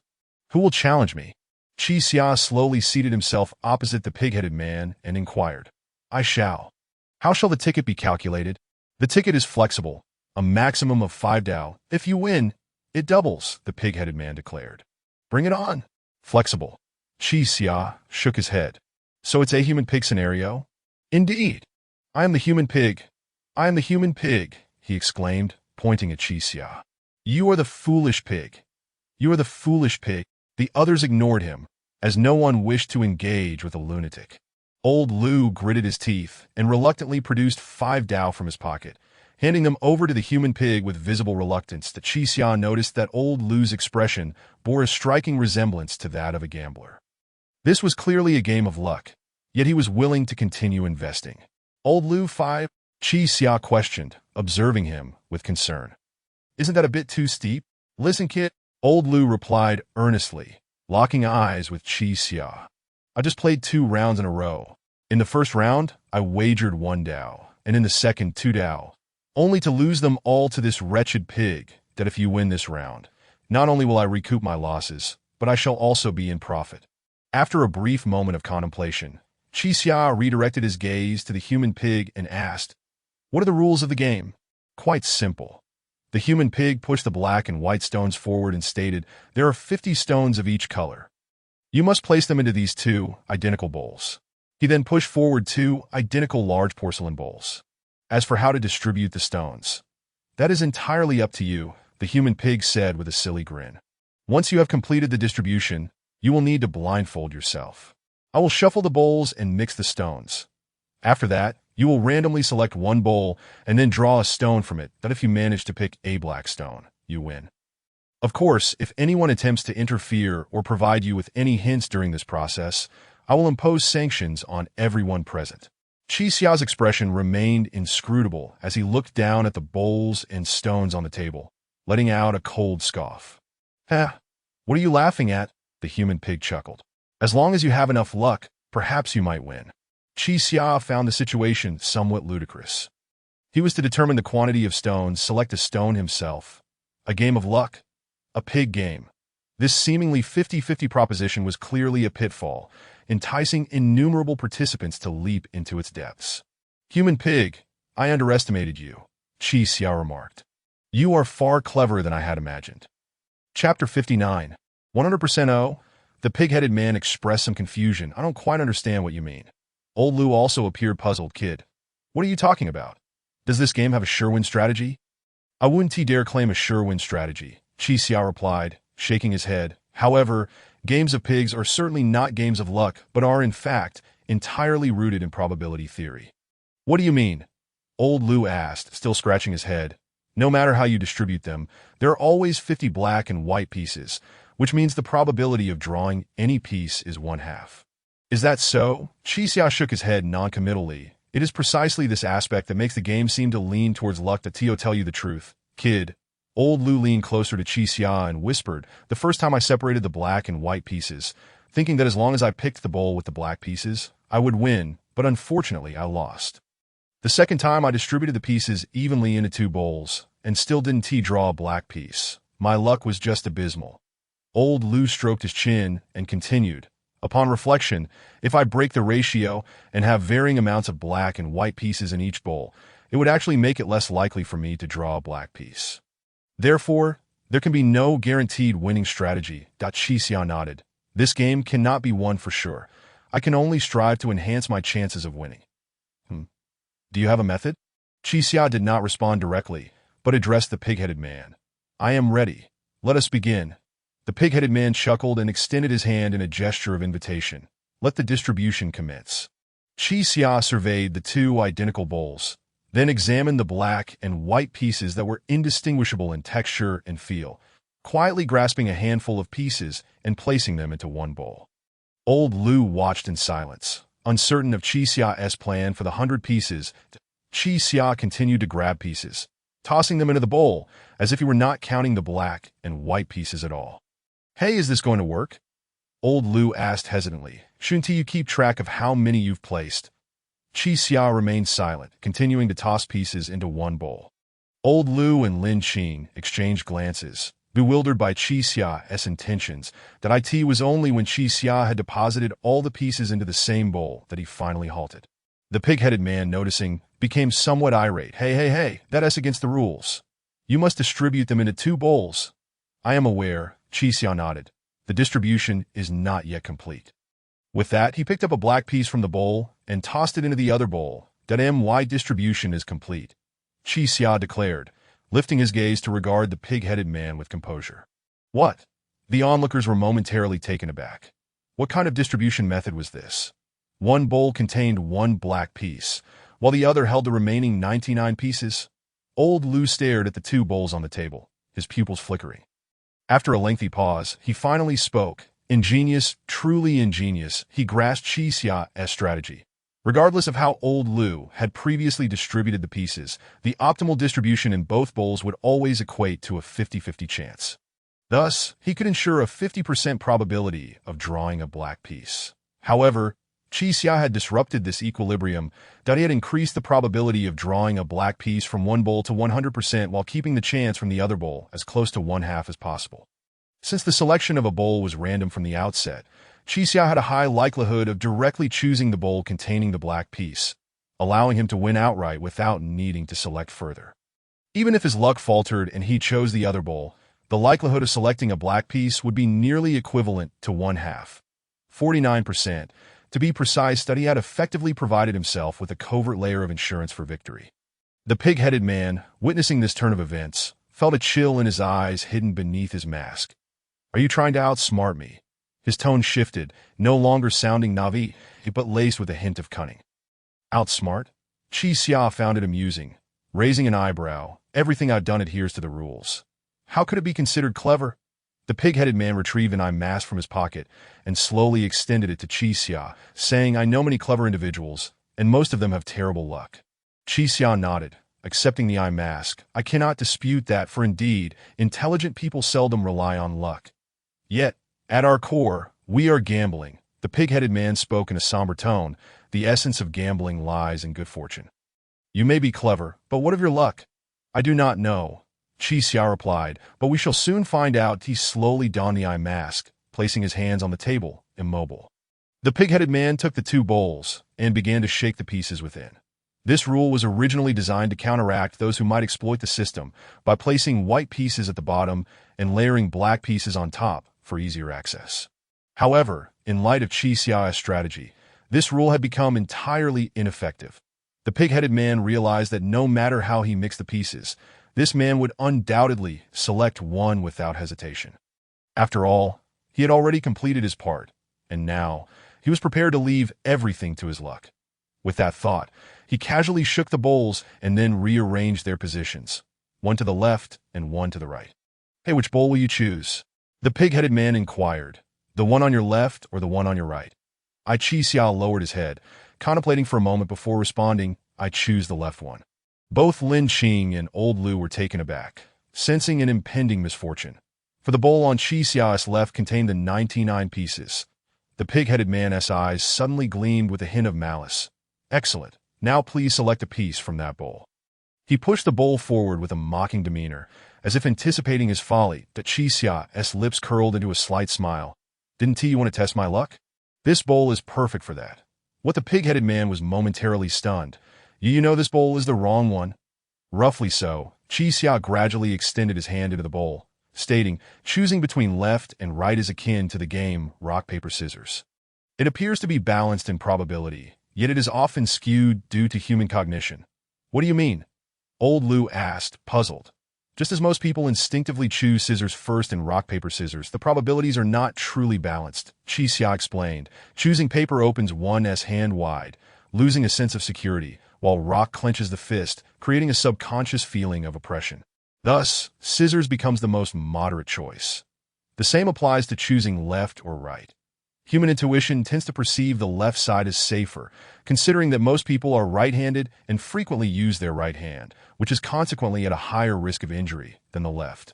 Who will challenge me? Chi Xia slowly seated himself opposite the pig-headed man and inquired. I shall. How shall the ticket be calculated? The ticket is flexible, a maximum of 5 Dao. If you win, it doubles, the pig-headed man declared. Bring it on. Flexible. Chi Xia shook his head. So it's a human-pig scenario? Indeed. I am the human pig. I am the human pig, he exclaimed, pointing at Chi Xia. You are the foolish pig. You are the foolish pig. The others ignored him, as no one wished to engage with a lunatic. Old Lou gritted his teeth and reluctantly produced 5 Dao from his pocket, handing them over to the human pig with visible reluctance. The Chi Xia noticed that Old Lou's expression bore a striking resemblance to that of a gambler. This was clearly a game of luck, yet he was willing to continue investing. Old Lou 5? Chi Xia questioned, observing him with concern. Isn't that a bit too steep? Listen, kid, Old Lou replied earnestly, locking eyes with Chi Xia. I just played 2 rounds in a row. In the first round, I wagered 1 Dao, and in the second 2 Dao, only to lose them all to this wretched pig. That if you win this round, not only will I recoup my losses, but I shall also be in profit. After a brief moment of contemplation, Chi Xia redirected his gaze to the human pig and asked, What are the rules of the game? Quite simple. The human pig pushed the black and white stones forward and stated, "There are 50 stones of each color. You must place them into these two identical bowls." He then pushed forward two identical large porcelain bowls. "As for how to distribute the stones, that is entirely up to you," the human pig said with a silly grin. "Once you have completed the distribution, you will need to blindfold yourself. I will shuffle the bowls and mix the stones. After that, you will randomly select one bowl and then draw a stone from it that if you manage to pick a black stone, you win. Of course, if anyone attempts to interfere or provide you with any hints during this process, I will impose sanctions on everyone present." Qi Xia's expression remained inscrutable as he looked down at the bowls and stones on the table, letting out a cold scoff. "Huh, what are you laughing at?" the human pig chuckled. "As long as you have enough luck, perhaps you might win." Qi Xia found the situation somewhat ludicrous. He was to determine the quantity of stones, select a stone himself. A game of luck? A pig game. This seemingly 50-50 proposition was clearly a pitfall, enticing innumerable participants to leap into its depths. "Human pig, I underestimated you," Qi Xia remarked. "You are far cleverer than I had imagined." Chapter 59. 100% O. The pig-headed man expressed some confusion. "I don't quite understand what you mean." Old Lu also appeared puzzled. "Kid, what are you talking about? Does this game have a sure-win strategy?" "I wouldn't dare claim a sure-win strategy," Qi Xia replied, shaking his head. "However, games of pigs are certainly not games of luck, but are, in fact, entirely rooted in probability theory." "What do you mean?" Old Lu asked, still scratching his head. "No matter how you distribute them, there are always 50 black and white pieces, which means the probability of drawing any piece is 1/2. "Is that so?" Qi Xia shook his head non-committally. "It is precisely this aspect that makes the game seem to lean towards luck. To tell you the truth, kid." Old Lu leaned closer to Qi Xia and whispered, "The first time I separated the black and white pieces, thinking that as long as I picked the bowl with the black pieces, I would win, but unfortunately I lost. The second time I distributed the pieces evenly into two bowls, and still didn't draw a black piece. My luck was just abysmal." Old Lu stroked his chin and continued, "Upon reflection, if I break the ratio and have varying amounts of black and white pieces in each bowl, it would actually make it less likely for me to draw a black piece. Therefore, there can be no guaranteed winning strategy." Qi Xia nodded. "This game cannot be won for sure. I can only strive to enhance my chances of winning." "Do you have a method?" Qi Xia did not respond directly, but addressed the pig-headed man. "I am ready. Let us begin." The pig-headed man chuckled and extended his hand in a gesture of invitation. "Let the distribution commence." Qi Xia surveyed the two identical bowls, then examined the black and white pieces that were indistinguishable in texture and feel, quietly grasping a handful of pieces and placing them into one bowl. Old Lu watched in silence, uncertain of Qi Xia's plan for the 100 pieces. Qi Xia continued to grab pieces, tossing them into the bowl as if he were not counting the black and white pieces at all. "Hey, is this going to work?" Old Lu asked hesitantly. "Shouldn't you keep track of how many you've placed?" Qi Xia remained silent, continuing to toss pieces into one bowl. Old Lu and Lin Qing exchanged glances, bewildered by Qi Xia's intentions. That it was only when Qi Xia had deposited all the pieces into the same bowl that he finally halted. The pig-headed man, noticing, became somewhat irate. Hey, that's against the rules. You must distribute them into two bowls." "I am aware," Qi Xia nodded. "The distribution is not yet complete." With that, he picked up a black piece from the bowl and tossed it into the other bowl. "My distribution is complete," Qi Xia declared, lifting his gaze to regard the pig-headed man with composure. "What?" The onlookers were momentarily taken aback. What kind of distribution method was this? One bowl contained one black piece, while the other held the remaining 99 pieces. Old Lu stared at the two bowls on the table, his pupils flickering. After a lengthy pause, he finally spoke. Ingenious, truly ingenious, he grasped Qi Xia's strategy. Regardless of how Old Lu had previously distributed the pieces, the optimal distribution in both bowls would always equate to a 50-50 chance. Thus, he could ensure a 50% probability of drawing a black piece. However, Qi Xia had disrupted this equilibrium. He had increased the probability of drawing a black piece from one bowl to 100% while keeping the chance from the other bowl as close to 1/2 as possible. Since the selection of a bowl was random from the outset, Qi Xia had a high likelihood of directly choosing the bowl containing the black piece, allowing him to win outright without needing to select further. Even if his luck faltered and he chose the other bowl, the likelihood of selecting a black piece would be nearly equivalent to 1/2. 49%. To be precise, Study had effectively provided himself with a covert layer of insurance for victory. The pig-headed man, witnessing this turn of events, felt a chill in his eyes hidden beneath his mask. Are you trying to outsmart me? His tone shifted, no longer sounding naïve, but laced with a hint of cunning. Outsmart? Chi Xia found it amusing. Raising an eyebrow, everything I've done adheres to the rules. How could it be considered clever? The pig-headed man retrieved an eye mask from his pocket and slowly extended it to Chi Xia, saying, I know many clever individuals, and most of them have terrible luck. Chi Xia nodded, accepting the eye mask. I cannot dispute that, for indeed, intelligent people seldom rely on luck. Yet, at our core, we are gambling. The pig-headed man spoke in a somber tone. The essence of gambling lies in good fortune. You may be clever, but what of your luck? I do not know, Chi Xia replied, but we shall soon find out. He slowly donned the eye mask, placing his hands on the table, immobile. The pig-headed man took the 2 bowls and began to shake the pieces within. This rule was originally designed to counteract those who might exploit the system by placing white pieces at the bottom and layering black pieces on top for easier access. However, in light of Chi Xia's strategy, this rule had become entirely ineffective. The pig-headed man realized that no matter how he mixed the pieces, this man would undoubtedly select one without hesitation. After all, he had already completed his part, and now he was prepared to leave everything to his luck. With that thought, he casually shook the bowls and then rearranged their positions, one to the left and one to the right. Hey, which bowl will you choose? The pig-headed man inquired. The one on your left or the one on your right? Chi Xia lowered his head, contemplating for a moment before responding, I choose the left one. Both Lin Qing and Old Lu were taken aback, sensing an impending misfortune. For the bowl on Chi Xia's left contained the 99 pieces. The pig-headed man's eyes suddenly gleamed with a hint of malice. Excellent. Now please select a piece from that bowl. He pushed the bowl forward with a mocking demeanor, as if anticipating his folly. That Chi Xia's lips curled into a slight smile. Didn't you want to test my luck? This bowl is perfect for that. What the pig-headed man was momentarily stunned. You know this bowl is the wrong one. Roughly so, Chi Xia gradually extended his hand into the bowl, stating, choosing between left and right is akin to the game rock, paper, scissors. It appears to be balanced in probability, yet it is often skewed due to human cognition. What do you mean? Old Lu asked, puzzled. Just as most people instinctively choose scissors first in rock, paper, scissors, the probabilities are not truly balanced, Chi Xia explained. Choosing paper opens one's hand wide, losing a sense of security, while rock clenches the fist, creating a subconscious feeling of oppression. Thus, scissors becomes the most moderate choice. The same applies to choosing left or right. Human intuition tends to perceive the left side as safer, considering that most people are right-handed and frequently use their right hand, which is consequently at a higher risk of injury than the left.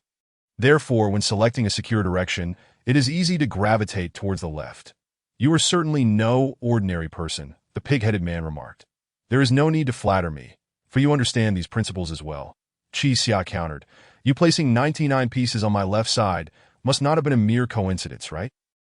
Therefore, when selecting a secure direction, it is easy to gravitate towards the left. You are certainly no ordinary person, the pig-headed man remarked. There is no need to flatter me, for you understand these principles as well. Chi Xia countered. You placing 99 pieces on my left side must not have been a mere coincidence, right?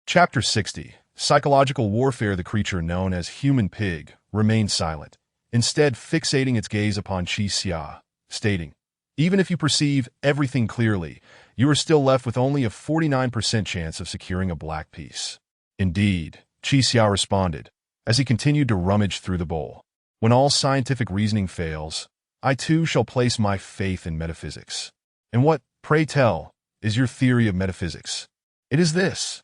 Chapter 60. Psychological warfare. The creature known as human pig remained silent, instead fixating its gaze upon Chi Xia, stating, even if you perceive everything clearly, you are still left with only a 49% chance of securing a black piece. Indeed, Chi Xia responded, as he continued to rummage through the bowl. When all scientific reasoning fails, I too shall place my faith in metaphysics. And what, pray tell, is your theory of metaphysics? It is this.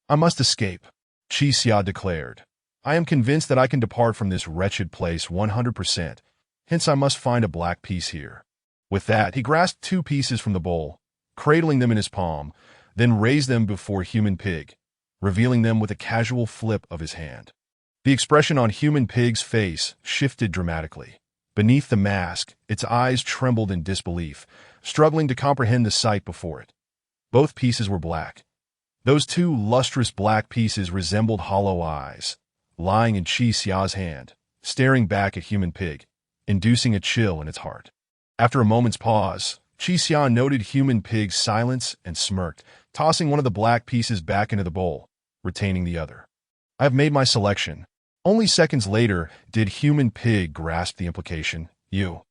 I must escape, Chi Xia declared. I am convinced that I can depart from this wretched place 100%, hence I must find a black piece here. With that, he grasped 2 pieces from the bowl, cradling them in his palm, then raised them before human pig, revealing them with a casual flip of his hand. The expression on human pig's face shifted dramatically. Beneath the mask, its eyes trembled in disbelief, struggling to comprehend the sight before it. Both pieces were black. Those 2 lustrous black pieces resembled hollow eyes, lying in Chi Xia's hand, staring back at human pig, inducing a chill in its heart. After a moment's pause, Chi Xia noted human pig's silence and smirked, tossing one of the black pieces back into the bowl, retaining the other. I have made my selection. Only seconds later did human pig grasp the implication. You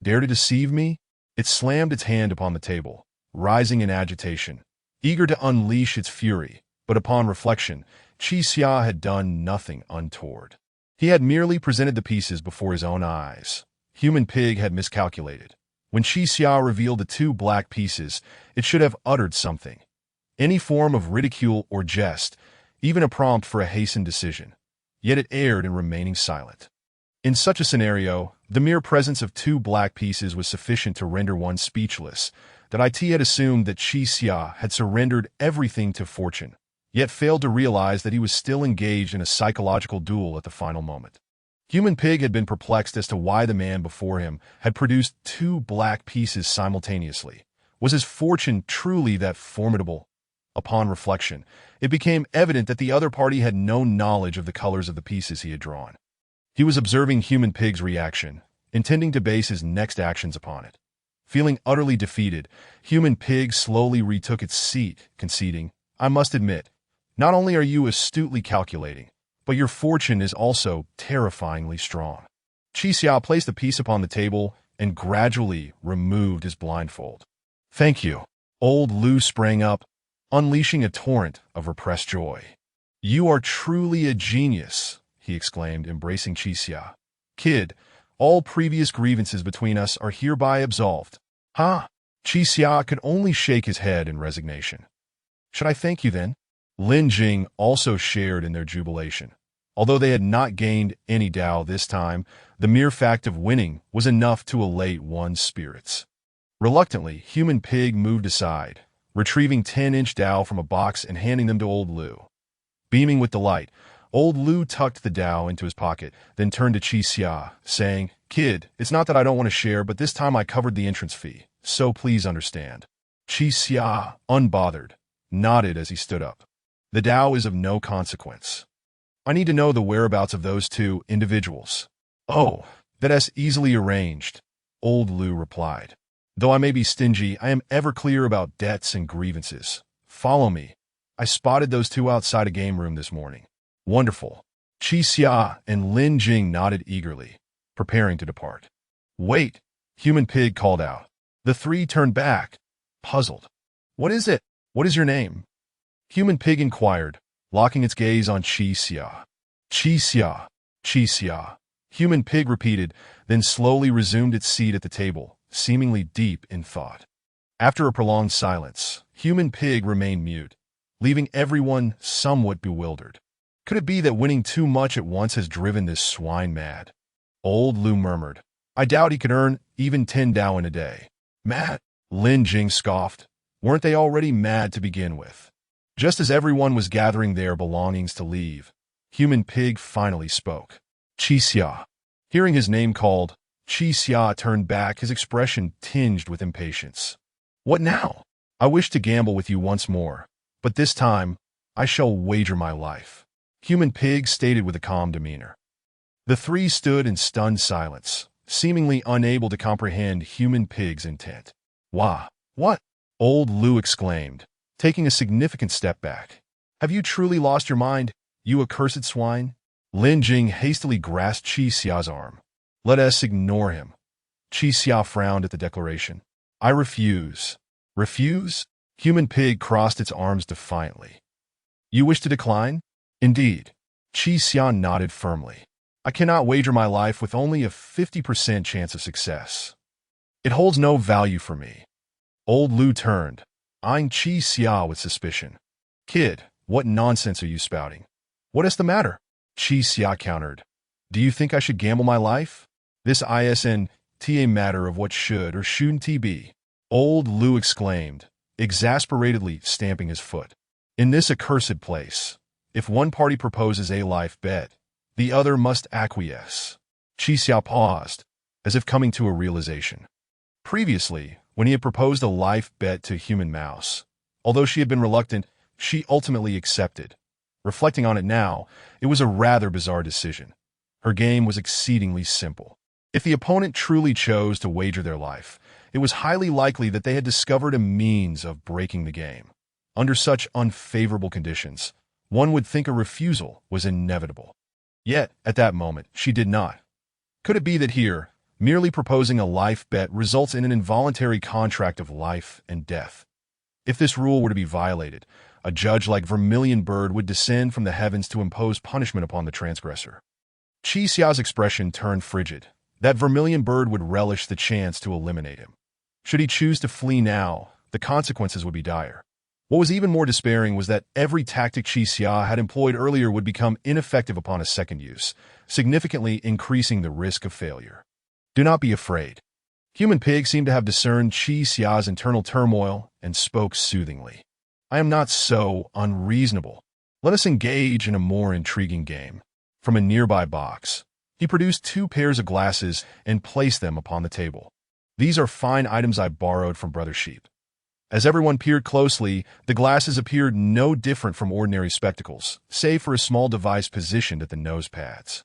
dare to deceive me? It slammed its hand upon the table, rising in agitation, eager to unleash its fury, but upon reflection, Chi Xia had done nothing untoward. He had merely presented the pieces before his own eyes. Human Pig had miscalculated. When Chi Xia revealed the two black pieces, it should have uttered something. Any form of ridicule or jest, even a prompt for a hastened decision. Yet it erred in remaining silent. In such a scenario, the mere presence of two black pieces was sufficient to render one speechless. That IT had assumed that Chi Xia had surrendered everything to fortune, yet failed to realize that he was still engaged in a psychological duel at the final moment. Human Pig had been perplexed as to why the man before him had produced two black pieces simultaneously. Was his fortune truly that formidable? Upon reflection, it became evident that the other party had no knowledge of the colors of the pieces he had drawn. He was observing Human Pig's reaction, intending to base his next actions upon it. Feeling utterly defeated, Human Pig slowly retook its seat, conceding, "I must admit, not only are you astutely calculating, but your fortune is also terrifyingly strong." Chi Xia placed the piece upon the table and gradually removed his blindfold. "Thank you." Old Lu sprang up, unleashing a torrent of repressed joy. "You are truly a genius," he exclaimed, embracing Chi Xia. "Kid, all previous grievances between us are hereby absolved." "Huh?" Chi Xia could only shake his head in resignation. "Should I thank you then?" Lin Jing also shared in their jubilation. Although they had not gained any Dao this time, the mere fact of winning was enough to elate one's spirits. Reluctantly, Human Pig moved aside, retrieving 10-inch Dao from a box and handing them to Old Lu. Beaming with delight, Old Lu tucked the Dao into his pocket, then turned to Chi Xia, saying, "Kid, it's not that I don't want to share, but this time I covered the entrance fee, so please understand." Chi Xia, unbothered, nodded as he stood up. "The Dao is of no consequence. I need to know the whereabouts of those two individuals." "Oh, that's easily arranged," Old Lu replied. "Though I may be stingy, I am ever clear about debts and grievances. Follow me. I spotted those two outside a game room this morning." "Wonderful." Chi Xia and Lin Jing nodded eagerly, preparing to depart. "Wait," Human Pig called out. The three turned back, puzzled. "What is it? What is your name?" Human Pig inquired, locking its gaze on Chi Xia. "Chi Xia, Chi Xia," Human Pig repeated, then slowly resumed its seat at the table, seemingly deep in thought. After a prolonged silence, Human Pig remained mute, leaving everyone somewhat bewildered. Could it be that winning too much at once has driven this swine mad? Old Lu murmured, "I doubt he could earn even 10 Dao in a day." "Mad?" Lin Jing scoffed. "Weren't they already mad to begin with?" Just as everyone was gathering their belongings to leave, Human Pig finally spoke. "Chi Xia." Hearing his name called, Chi Xia turned back, his expression tinged with impatience. "What now?" "I wish to gamble with you once more, but this time I shall wager my life," Human Pig stated with a calm demeanor. The three stood in stunned silence, seemingly unable to comprehend Human Pig's intent. "Wah! What?" Old Lu exclaimed, taking a significant step back. "Have you truly lost your mind, you accursed swine?" Lin Jing hastily grasped Chi Xia's arm. "Let us ignore him." Chi Xia frowned at the declaration. "I refuse." "Refuse?" Human Pig crossed its arms defiantly. "You wish to decline?" "Indeed." Chi Xia nodded firmly. "I cannot wager my life with only a 50% chance of success. It holds no value for me." Old Lu turned, eyeing Chi Xia with suspicion. "Kid, what nonsense are you spouting? What is the matter?" Chi Xia countered. "Do you think I should gamble my life? This isn't a matter of what should or shouldn't he be." Old Lu exclaimed, exasperatedly stamping his foot. "In this accursed place, if one party proposes a life bet, the other must acquiesce." Chi Xia paused, as if coming to a realization. Previously, when he had proposed a life bet to Human Mouse, although she had been reluctant, she ultimately accepted. Reflecting on it now, it was a rather bizarre decision. Her game was exceedingly simple. If the opponent truly chose to wager their life, it was highly likely that they had discovered a means of breaking the game. Under such unfavorable conditions, one would think a refusal was inevitable. Yet, at that moment, she did not. Could it be that here, Merely proposing a life bet results in an involuntary contract of life and death. If this rule were to be violated, a judge like Vermilion Bird would descend from the heavens to impose punishment upon the transgressor. Qi Xia's expression turned frigid. That Vermilion Bird would relish the chance to eliminate him. Should he choose to flee now, the consequences would be dire. What was even more despairing was that every tactic Qi Xia had employed earlier would become ineffective upon a second use, significantly increasing the risk of failure. Do not be afraid. Human Pig seemed to have discerned Qi Xia's internal turmoil and spoke soothingly. I am not so unreasonable. Let us engage in a more intriguing game. From a nearby box, he produced 2 pairs of glasses and placed them upon the table. These are fine items I borrowed from Brother Sheep. As everyone peered closely, the glasses appeared no different from ordinary spectacles, save for a small device positioned at the nose pads.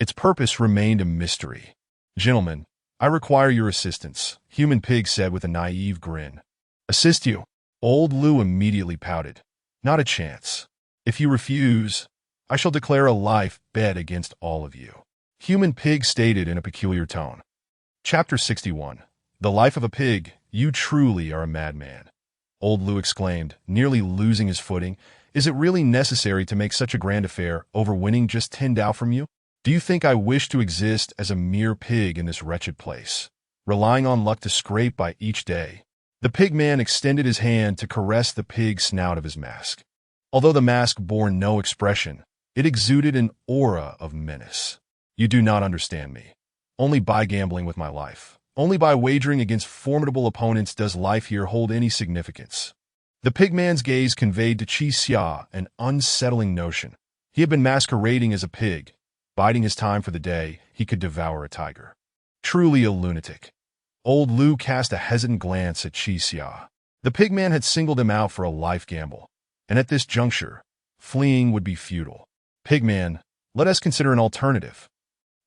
Its purpose remained a mystery. Gentlemen, I require your assistance, Human Pig said with a naive grin. Assist you? Old Lu immediately pouted. Not a chance. If you refuse, I shall declare a life bet against all of you. Human Pig stated in a peculiar tone. Chapter 61. The Life of a Pig. You truly are a madman. Old Lu exclaimed, nearly losing his footing. Is it really necessary to make such a grand affair over winning just 10 Dao from you? Do you think I wish to exist as a mere pig in this wretched place, relying on luck to scrape by each day? The pig man extended his hand to caress the pig snout of his mask. Although the mask bore no expression, it exuded an aura of menace. You do not understand me. Only by gambling with my life, only by wagering against formidable opponents does life here hold any significance. The pigman's gaze conveyed to Qi Xia an unsettling notion. He had been masquerading as a pig, biding his time for the day he could devour a tiger. Truly a lunatic. Old Lu cast a hesitant glance at Qi Xia. The pigman had singled him out for a life gamble, and at this juncture, fleeing would be futile. Pigman, let us consider an alternative.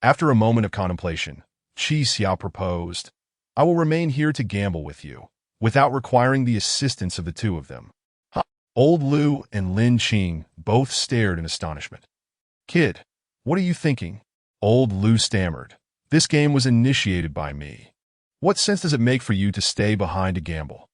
After a moment of contemplation, Qi Xia proposed, I will remain here to gamble with you, without requiring the assistance of the 2 of them. Old Lu and Lin Qing both stared in astonishment. Kid, what are you thinking? Old Lu stammered. This game was initiated by me. What sense does it make for you to stay behind to gamble?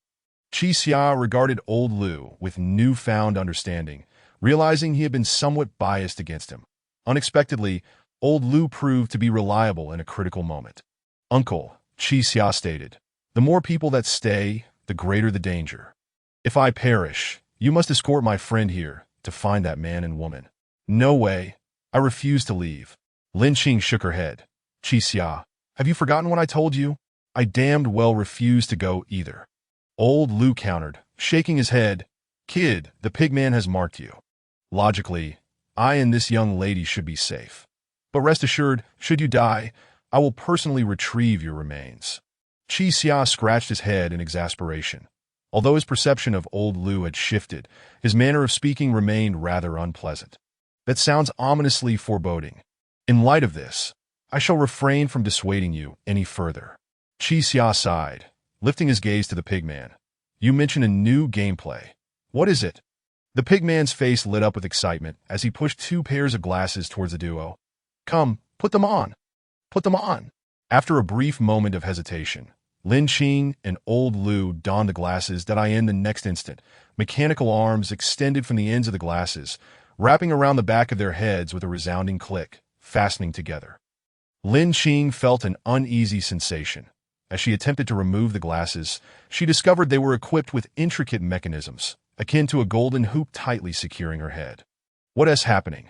Qi Xia regarded Old Lu with newfound understanding, realizing he had been somewhat biased against him. Unexpectedly, Old Lu proved to be reliable in a critical moment. Uncle, Qi Xia stated, the more people that stay, the greater the danger. If I perish, you must escort my friend here to find that man and woman. No way. I refuse to leave. Lin Qing shook her head. Qi Xia, have you forgotten what I told you? I damned well refuse to go either. Old Lu countered, shaking his head. Kid, the pigman has marked you. Logically, I and this young lady should be safe. But rest assured, should you die, I will personally retrieve your remains. Qi Xia scratched his head in exasperation. Although his perception of Old Lu had shifted, his manner of speaking remained rather unpleasant. That sounds ominously foreboding. In light of this, I shall refrain from dissuading you any further. Qi Xia sighed, lifting his gaze to the pigman. You mentioned a new gameplay. What is it? The pigman's face lit up with excitement as he pushed 2 pairs of glasses towards the duo. Come, put them on. Put them on. After a brief moment of hesitation, Lin Qing and Old Lu donned the glasses that I in the next instant, mechanical arms extended from the ends of the glasses, wrapping around the back of their heads with a resounding click, fastening together. Lin Qing felt an uneasy sensation. As she attempted to remove the glasses, she discovered they were equipped with intricate mechanisms, akin to a golden hoop tightly securing her head. What is happening?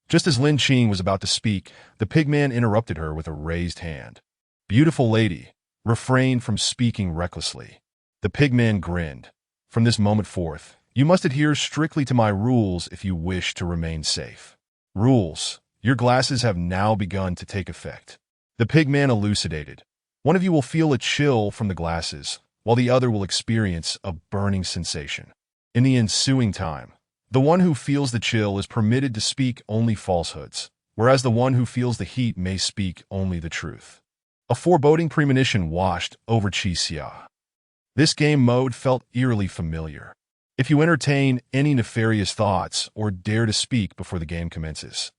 Just as Lin Qing was about to speak, the pigman interrupted her with a raised hand. Beautiful lady, refrain from speaking recklessly. The pigman grinned. From this moment forth, you must adhere strictly to my rules if you wish to remain safe. Rules. Your glasses have now begun to take effect. The pigman elucidated. One of you will feel a chill from the glasses, while the other will experience a burning sensation. In the ensuing time, the one who feels the chill is permitted to speak only falsehoods, whereas the one who feels the heat may speak only the truth. A foreboding premonition washed over Qi Xia. This game mode felt eerily familiar. If you entertain any nefarious thoughts or dare to speak before the game commences.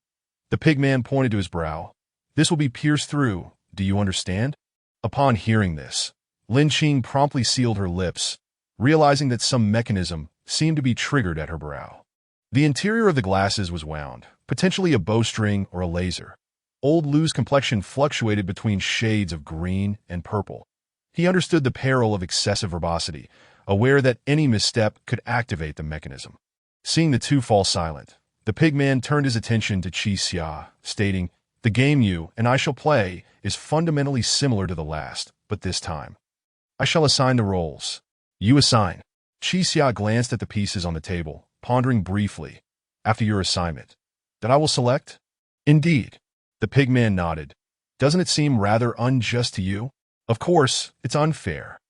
The pigman pointed to his brow. This will be pierced through, Do you understand? Upon hearing this, Lin Qing promptly sealed her lips, realizing that some mechanism seemed to be triggered at her brow. The interior of the glasses was wound, potentially a bowstring or a laser. Old Lu's complexion fluctuated between shades of green and purple. He understood the peril of excessive verbosity, aware that any misstep could activate the mechanism. Seeing the two fall silent, the pigman turned his attention to Qi Xia, stating, "The game you and I shall play is fundamentally similar to the last, but this time I shall assign the roles. You assign." Qi Xia glanced at the pieces on the table, pondering briefly. "After your assignment, that I will select?" "Indeed." The pigman nodded. "Doesn't it seem rather unjust to you?" "Of course, it's unfair."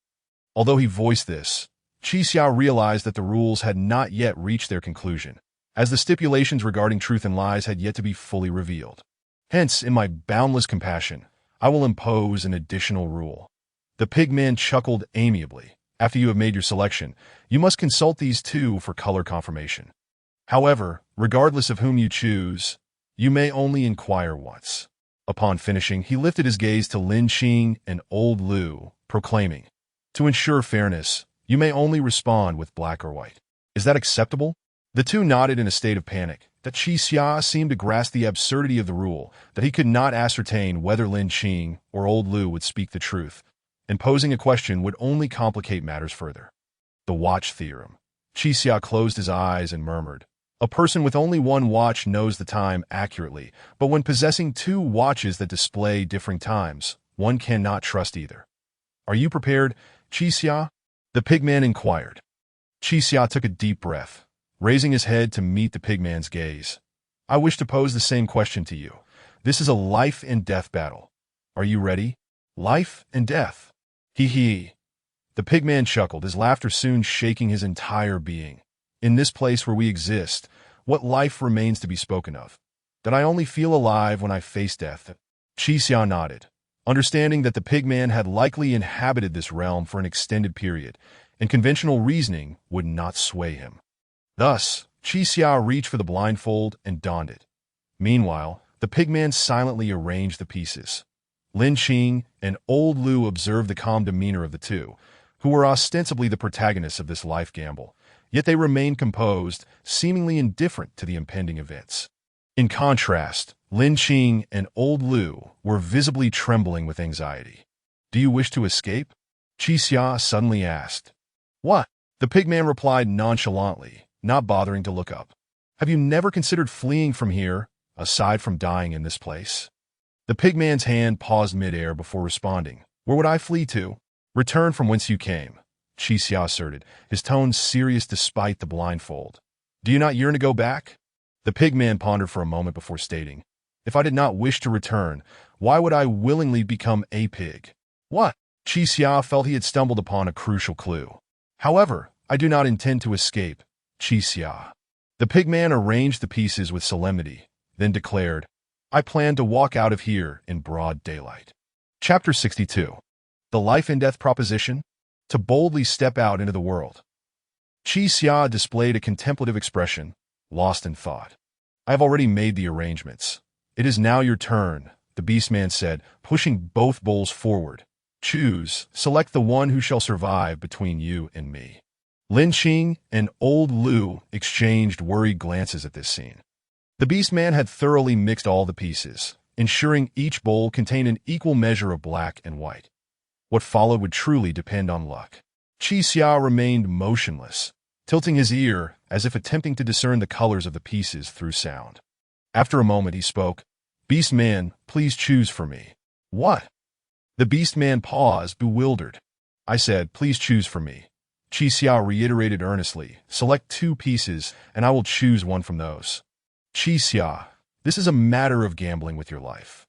Although he voiced this, Qi Xia realized that the rules had not yet reached their conclusion, as the stipulations regarding truth and lies had yet to be fully revealed. "Hence, in my boundless compassion, I will impose an additional rule." The pigman chuckled amiably. "After you have made your selection, you must consult these two for color confirmation. However, regardless of whom you choose, you may only inquire once." Upon finishing, he lifted his gaze to Lin Qing and Old Lu, proclaiming, "To ensure fairness, you may only respond with black or white. Is that acceptable?" The two nodded in a state of panic. That Qi Xia seemed to grasp the absurdity of the rule, that he could not ascertain whether Lin Qing or Old Lu would speak the truth, and posing a question would only complicate matters further. The watch theorem. Qi Xia closed his eyes and murmured, "A person with only one watch knows the time accurately, but when possessing two watches that display differing times, one cannot trust either." "Are you prepared, Qi Xia?" the pigman inquired. Qi Xia took a deep breath, raising his head to meet the pigman's gaze. "I wish to pose the same question to you. This is a life and death battle. Are you ready?" "Life and death." Hee hee. The pigman chuckled, his laughter soon shaking his entire being. "In this place where we exist, what life remains to be spoken of? That I only feel alive when I face death." Qi Xia nodded, understanding that the pigman had likely inhabited this realm for an extended period, and conventional reasoning would not sway him. Thus, Qi Xia reached for the blindfold and donned it. Meanwhile, the pigman silently arranged the pieces. Lin Qing and Old Lu observed the calm demeanor of the two, who were ostensibly the protagonists of this life gamble, yet they remained composed, seemingly indifferent to the impending events. In contrast, Lin Qing and Old Lu were visibly trembling with anxiety. "Do you wish to escape?" Qi Xia suddenly asked. "What?" The pigman replied nonchalantly, not bothering to look up. "Have you never considered fleeing from here, aside from dying in this place?" The pigman's hand paused midair before responding. "Where would I flee to?" "Return from whence you came," Qi Xia asserted, his tone serious despite the blindfold. "Do you not yearn to go back?" The pigman pondered for a moment before stating, "If I did not wish to return, why would I willingly become a pig?" "What?" Qi Xia felt he had stumbled upon a crucial clue. "However, I do not intend to escape, Qi Xia." The pigman arranged the pieces with solemnity, then declared, "I plan to walk out of here in broad daylight." Chapter 62. The Life and Death Proposition? To boldly step out into the world. Qi Xia displayed a contemplative expression, lost in thought. "I have already made the arrangements. It is now your turn," the beastman said, pushing both bowls forward. "Choose, select the one who shall survive between you and me." Lin Qing and Old Lu exchanged worried glances at this scene. The beastman had thoroughly mixed all the pieces, ensuring each bowl contained an equal measure of black and white. What followed would truly depend on luck. Qi Xia remained motionless, tilting his ear as if attempting to discern the colors of the pieces through sound. After a moment he spoke, "Beastman, please choose for me." "What?" The beastman paused, bewildered. "I said, please choose for me." Qi Xia reiterated earnestly, "Select two pieces, and I will choose one from those." "Qi Xia, this is a matter of gambling with your life.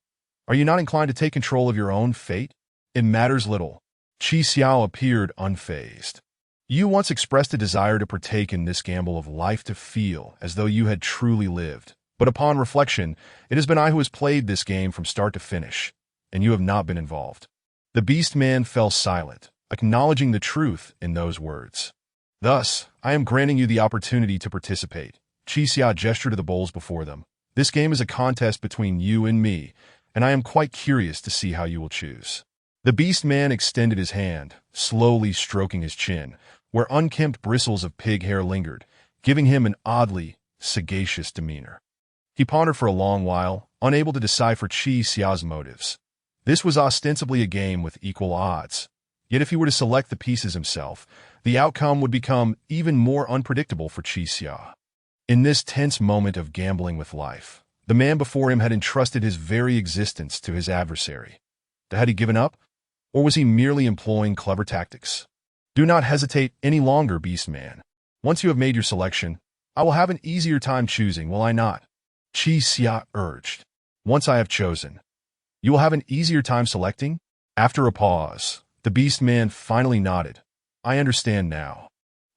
Are you not inclined to take control of your own fate? It matters little." Qi Xia appeared unfazed. "You once expressed a desire to partake in this gamble of life, to feel as though you had truly lived. But upon reflection, it has been I who has played this game from start to finish, and you have not been involved." The beastman fell silent, acknowledging the truth in those words. "Thus, I am granting you the opportunity to participate." Qi Xia gestured to the bowls before them. "This game is a contest between you and me, and I am quite curious to see how you will choose. The beast man extended his hand, slowly stroking his chin, where unkempt bristles of pig hair lingered, giving him an oddly sagacious demeanor. He pondered for a long while, unable to decipher Qi Xia's motives. This was ostensibly a game with equal odds. Yet if he were to select the pieces himself, the outcome would become even more unpredictable for Qi Xia. In this tense moment of gambling with life, the man before him had entrusted his very existence to his adversary. Had he given up? Or was he merely employing clever tactics? Do not hesitate any longer, beast man. Once you have made your selection, I will have an easier time choosing, will I not? Qi Xia urged. Once I have chosen, you will have an easier time selecting? After a pause, the beast man finally nodded. I understand now.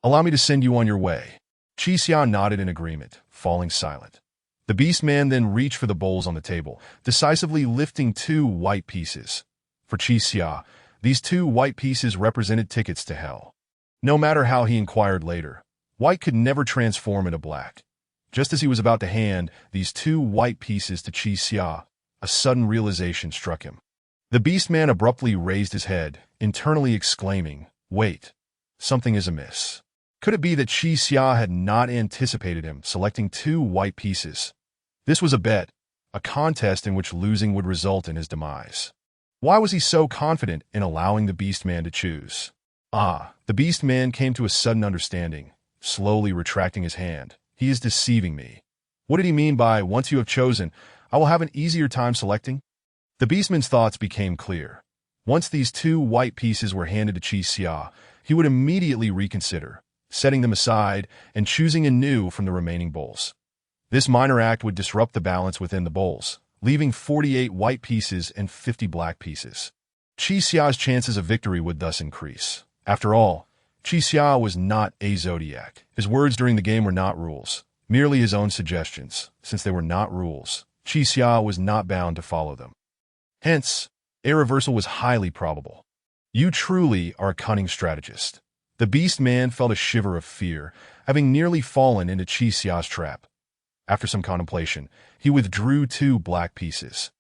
Allow me to send you on your way. Qi Xia nodded in agreement, falling silent. The beast man then reached for the bowls on the table, decisively lifting 2 white pieces. For Qi Xia, these 2 white pieces represented tickets to hell. No matter how he inquired later, white could never transform into black. Just as he was about to hand these 2 white pieces to Qi Xia, a sudden realization struck him. The beast man abruptly raised his head, internally exclaiming, "Wait, something is amiss." Could it be that Qi Xia had not anticipated him selecting 2 white pieces? This was a bet, a contest in which losing would result in his demise. Why was he so confident in allowing the beast man to choose? The beast man came to a sudden understanding, slowly retracting his hand. He is deceiving me. What did he mean by, once you have chosen, I will have an easier time selecting? The beastman's thoughts became clear. Once these 2 white pieces were handed to Qi Xia, he would immediately reconsider, setting them aside and choosing anew from the remaining bowls. This minor act would disrupt the balance within the bowls, leaving 48 white pieces and 50 black pieces. Qi Xia's chances of victory would thus increase. After all, Qi Xia was not a zodiac. His words during the game were not rules, merely his own suggestions. Since they were not rules, Qi Xia was not bound to follow them. Hence, a reversal was highly probable. You truly are a cunning strategist. The beast man felt a shiver of fear, having nearly fallen into Qi Xia's trap. After some contemplation, he withdrew 2 black pieces.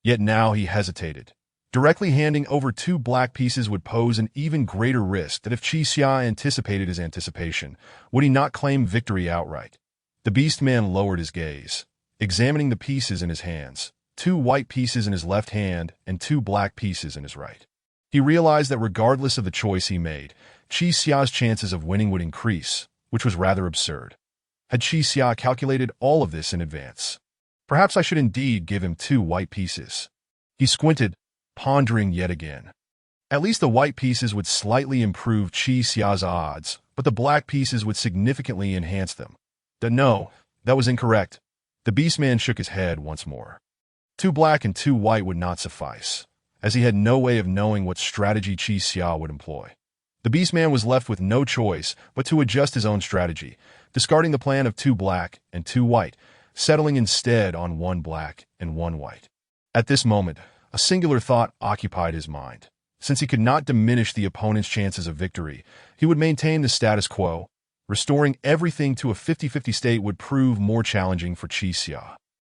Yet now he hesitated. Directly handing over 2 black pieces would pose an even greater risk that if Qi Xia anticipated his anticipation, would he not claim victory outright? The beast man lowered his gaze, examining the pieces in his hands, 2 white pieces in his left hand and 2 black pieces in his right. He realized that regardless of the choice he made, Qi Xia's chances of winning would increase, which was rather absurd. Had Qi Xia calculated all of this in advance? Perhaps I should indeed give him 2 white pieces. He squinted, pondering yet again. At least the white pieces would slightly improve Qi Xia's odds, but the black pieces would significantly enhance them. No, that was incorrect. The beastman shook his head once more. 2 black and 2 white would not suffice, as he had no way of knowing what strategy Qi Xia would employ. The beastman was left with no choice but to adjust his own strategy, discarding the plan of 2 black and 2 white, settling instead on 1 black and 1 white. At this moment, a singular thought occupied his mind. Since he could not diminish the opponent's chances of victory, he would maintain the status quo. Restoring everything to a 50-50 state would prove more challenging for Qi Xia.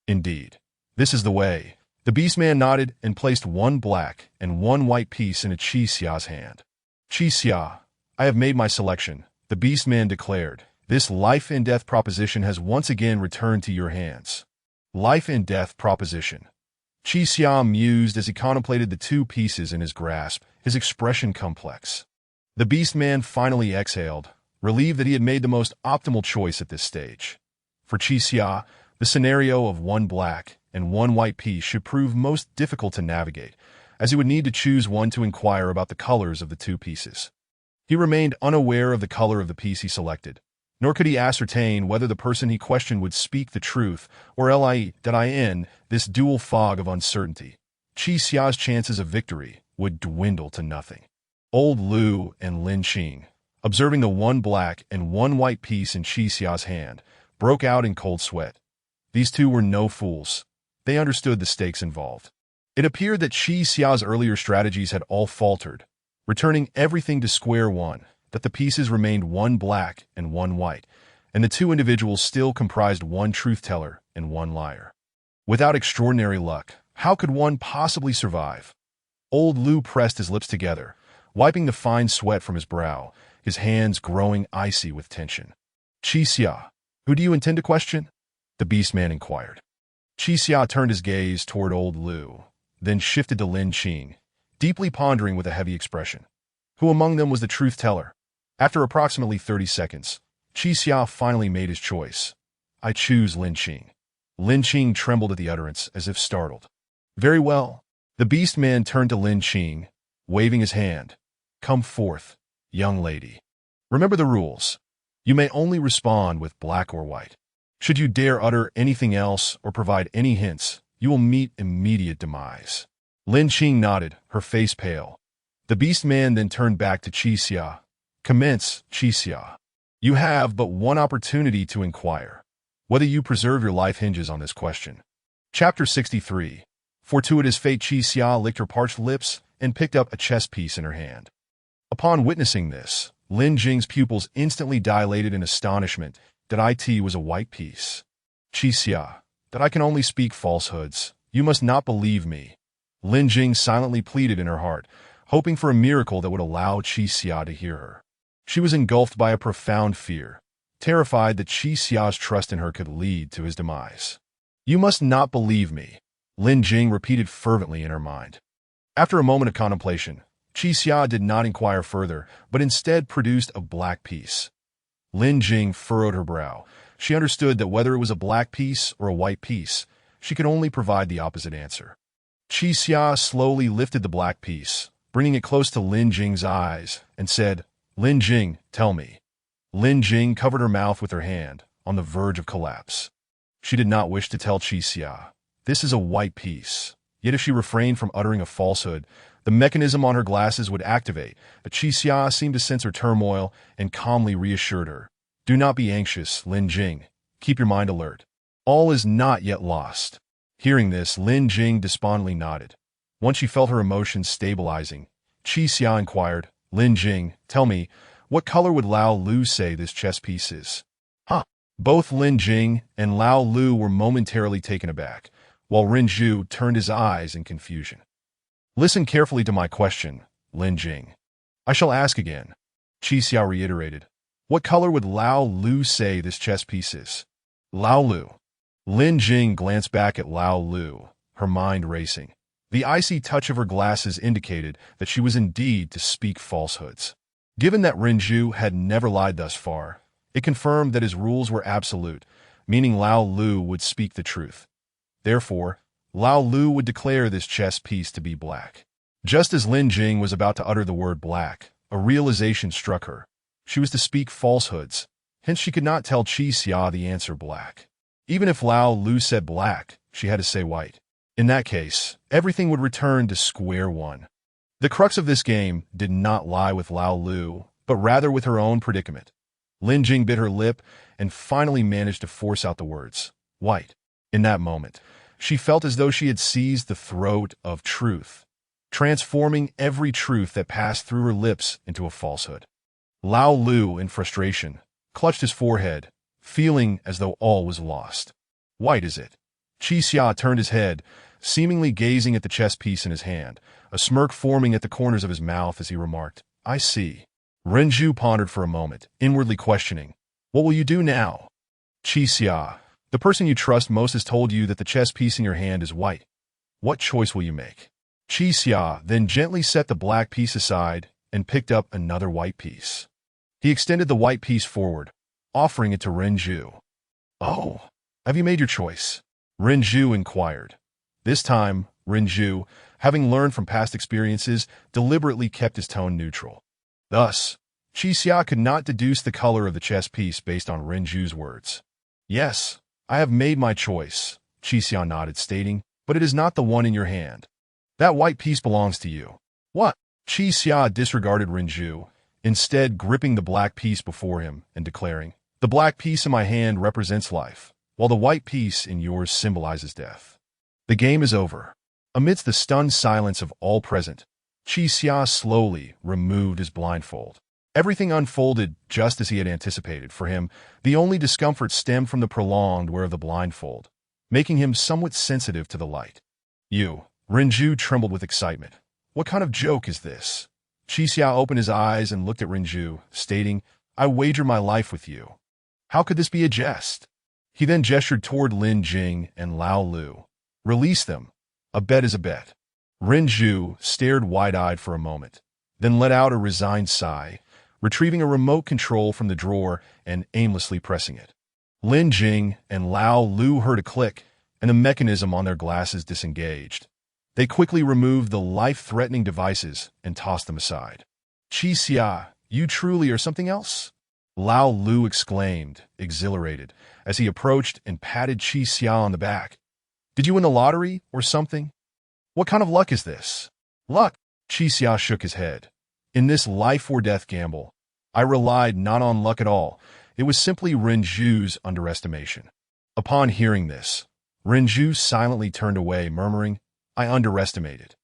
Indeed, this is the way. The beastman nodded and placed 1 black and 1 white piece in Qi Xia's hand. Qi Xia, I have made my selection, the beastman declared. This life and death proposition has once again returned to your hands. Life and death proposition. Qi Xia mused as he contemplated the 2 pieces in his grasp, his expression complex. The beastman finally exhaled, relieved that he had made the most optimal choice at this stage. For Qi Xia, the scenario of 1 black and 1 white piece should prove most difficult to navigate, as he would need to choose one to inquire about the colors of the 2 pieces. He remained unaware of the color of the piece he selected, nor could he ascertain whether the person he questioned would speak the truth or lie. In this dual fog of uncertainty, Qi Xia's chances of victory would dwindle to nothing. Old Lu and Lin Qing, observing the 1 black and 1 white piece in Qi Xia's hand, broke out in cold sweat. These 2 were no fools. They understood the stakes involved. It appeared that Qi Xia's earlier strategies had all faltered, returning everything to square one, that the pieces remained 1 black and 1 white, and the 2 individuals still comprised 1 truth-teller and 1 liar. Without extraordinary luck, How could one possibly survive? Old Lu pressed his lips together, wiping the fine sweat from his brow, his hands growing icy with tension. Qixia, who do you intend to question? The beast man inquired. Qixia turned his gaze toward old Lu, then shifted to Lin Qing, deeply pondering with a heavy expression. Who among them was the truth-teller? After approximately 30 seconds, Qixia finally made his choice. I choose Lin Qing. Lin Qing trembled at the utterance, as if startled. Very well. The beast man turned to Lin Qing, waving his hand. Come forth, young lady. Remember the rules. You may only respond with black or white. Should you dare utter anything else or provide any hints, you will meet immediate demise. Lin Qing nodded, her face pale. The beast man then turned back to Qixia. Commence, Qixia. You have but one opportunity to inquire. Whether you preserve your life hinges on this question. Chapter 63. Fortuitous fate. Qixia licked her parched lips and picked up a chess piece in her hand. Upon witnessing this, Lin Jing's pupils instantly dilated in astonishment that it was a white piece. Qixia, that I can only speak falsehoods. You must not believe me. Lin Jing silently pleaded in her heart, hoping for a miracle that would allow Qixia to hear her. She was engulfed by a profound fear, terrified that Qixia's trust in her could lead to his demise. You must not believe me, Lin Jing repeated fervently in her mind. After a moment of contemplation, Qixia did not inquire further, but instead produced a black piece. Lin Jing furrowed her brow. She understood that whether it was a black piece or a white piece, she could only provide the opposite answer. Qixia slowly lifted the black piece, bringing it close to Lin Jing's eyes, and said, Lin Jing, tell me. Lin Jing covered her mouth with her hand, on the verge of collapse. She did not wish to tell Qixia. This is a white piece. Yet if she refrained from uttering a falsehood, the mechanism on her glasses would activate, but Qixia seemed to sense her turmoil and calmly reassured her. Do not be anxious, Lin Jing. Keep your mind alert. All is not yet lost. Hearing this, Lin Jing despondently nodded. Once she felt her emotions stabilizing, Qixia inquired, Lin Jing, tell me, what color would Lao Lu say this chess piece is? Both Lin Jing and Lao Lu were momentarily taken aback, while Ren Zhu turned his eyes in confusion. Listen carefully to my question, Lin Jing. I shall ask again. Qixia reiterated. What color would Lao Lu say this chess piece is? Lao Lu. Lin Jing glanced back at Lao Lu, her mind racing. The icy touch of her glasses indicated that she was indeed to speak falsehoods. Given that Ren Zhu had never lied thus far, it confirmed that his rules were absolute, meaning Lao Lu would speak the truth. Therefore, Lao Lu would declare this chess piece to be black. Just as Lin Jing was about to utter the word black, a realization struck her. She was to speak falsehoods, hence she could not tell Qixia the answer black. Even if Lao Lu said black, she had to say white. In that case, everything would return to square one. The crux of this game did not lie with Lao Lu, but rather with her own predicament. Lin Jing bit her lip and finally managed to force out the words, white. In that moment, she felt as though she had seized the throat of truth, transforming every truth that passed through her lips into a falsehood. Lao Lu, in frustration, clutched his forehead, feeling as though all was lost. White is it? Qixia turned his head, seemingly gazing at the chess piece in his hand, a smirk forming at the corners of his mouth as he remarked, I see. Ren Zhu pondered for a moment, inwardly questioning, what will you do now? Qixia, the person you trust most has told you that the chess piece in your hand is white. What choice will you make? Qixia then gently set the black piece aside and picked up another white piece. He extended the white piece forward, offering it to Ren Zhu. Oh, have you made your choice? Ren Zhu inquired. This time, Ren Zhu, having learned from past experiences, deliberately kept his tone neutral. Thus, Qixia could not deduce the color of the chess piece based on Ren Zhu's words. Yes, I have made my choice, Qixia nodded, stating, but it is not the one in your hand. That white piece belongs to you. What? Qixia disregarded Ren Zhu, instead gripping the black piece before him and declaring, the black piece in my hand represents life, while the white piece in yours symbolizes death. The game is over. Amidst the stunned silence of all present, Qixia slowly removed his blindfold. Everything unfolded just as he had anticipated. For him, the only discomfort stemmed from the prolonged wear of the blindfold, making him somewhat sensitive to the light. Renju trembled with excitement. What kind of joke is this? Qi Xiao opened his eyes and looked at Renju, stating, I wager my life with you. How could this be a jest? He then gestured toward Lin Jing and Lao Lu. Release them. A bet is a bet. Renju stared wide-eyed for a moment, then let out a resigned sigh, retrieving a remote control from the drawer and aimlessly pressing it. Lin Jing and Lao Lu heard a click, and the mechanism on their glasses disengaged. They quickly removed the life-threatening devices and tossed them aside. Qi Xia, you truly are something else? Lao Lu exclaimed, exhilarated, as he approached and patted Qi Xia on the back. Did you win the lottery or something? What kind of luck is this? Luck? Qi Xia shook his head. In this life-or-death gamble, I relied not on luck at all. It was simply Renju's underestimation. Upon hearing this, Renju silently turned away, murmuring, I underestimated.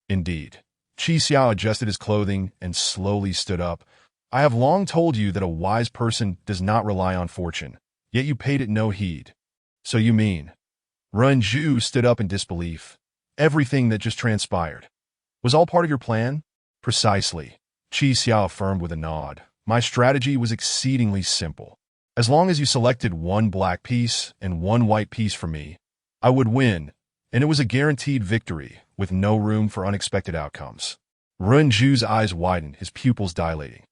Indeed. Qi Xiao adjusted his clothing and slowly stood up. I have long told you that a wise person does not rely on fortune, yet you paid it no heed. So you mean? Renju stood up in disbelief. Everything that just transpired was all part of your plan? Precisely. Qi Xiao affirmed with a nod. My strategy was exceedingly simple. As long as you selected one black piece and one white piece for me, I would win, and it was a guaranteed victory, with no room for unexpected outcomes. Renju's eyes widened, his pupils dilating.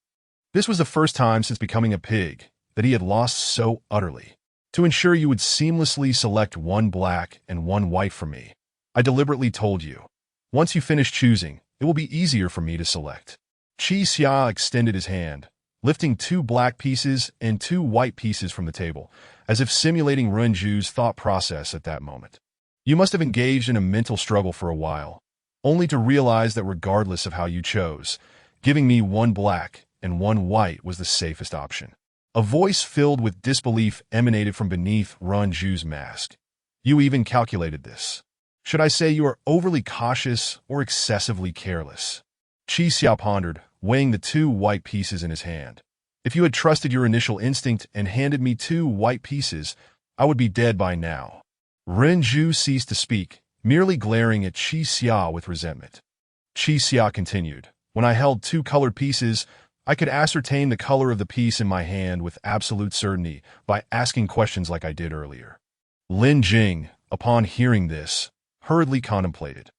This was the first time since becoming a pig that he had lost so utterly. To ensure you would seamlessly select one black and one white for me, I deliberately told you. Once you finish choosing, it will be easier for me to select. Qi Xia extended his hand, lifting 2 black pieces and 2 white pieces from the table, as if simulating Renju's thought process at that moment. You must have engaged in a mental struggle for a while, only to realize that regardless of how you chose, giving me one black and one white was the safest option. A voice filled with disbelief emanated from beneath Renju's mask. You even calculated this. Should I say you are overly cautious or excessively careless? Qi Xiao pondered, weighing the 2 white pieces in his hand. If you had trusted your initial instinct and handed me 2 white pieces, I would be dead by now. Renju ceased to speak, merely glaring at Qi Xia with resentment. Qi Xia continued, when I held 2 colored pieces, I could ascertain the color of the piece in my hand with absolute certainty by asking questions like I did earlier. Lin Jing, upon hearing this, hurriedly contemplated.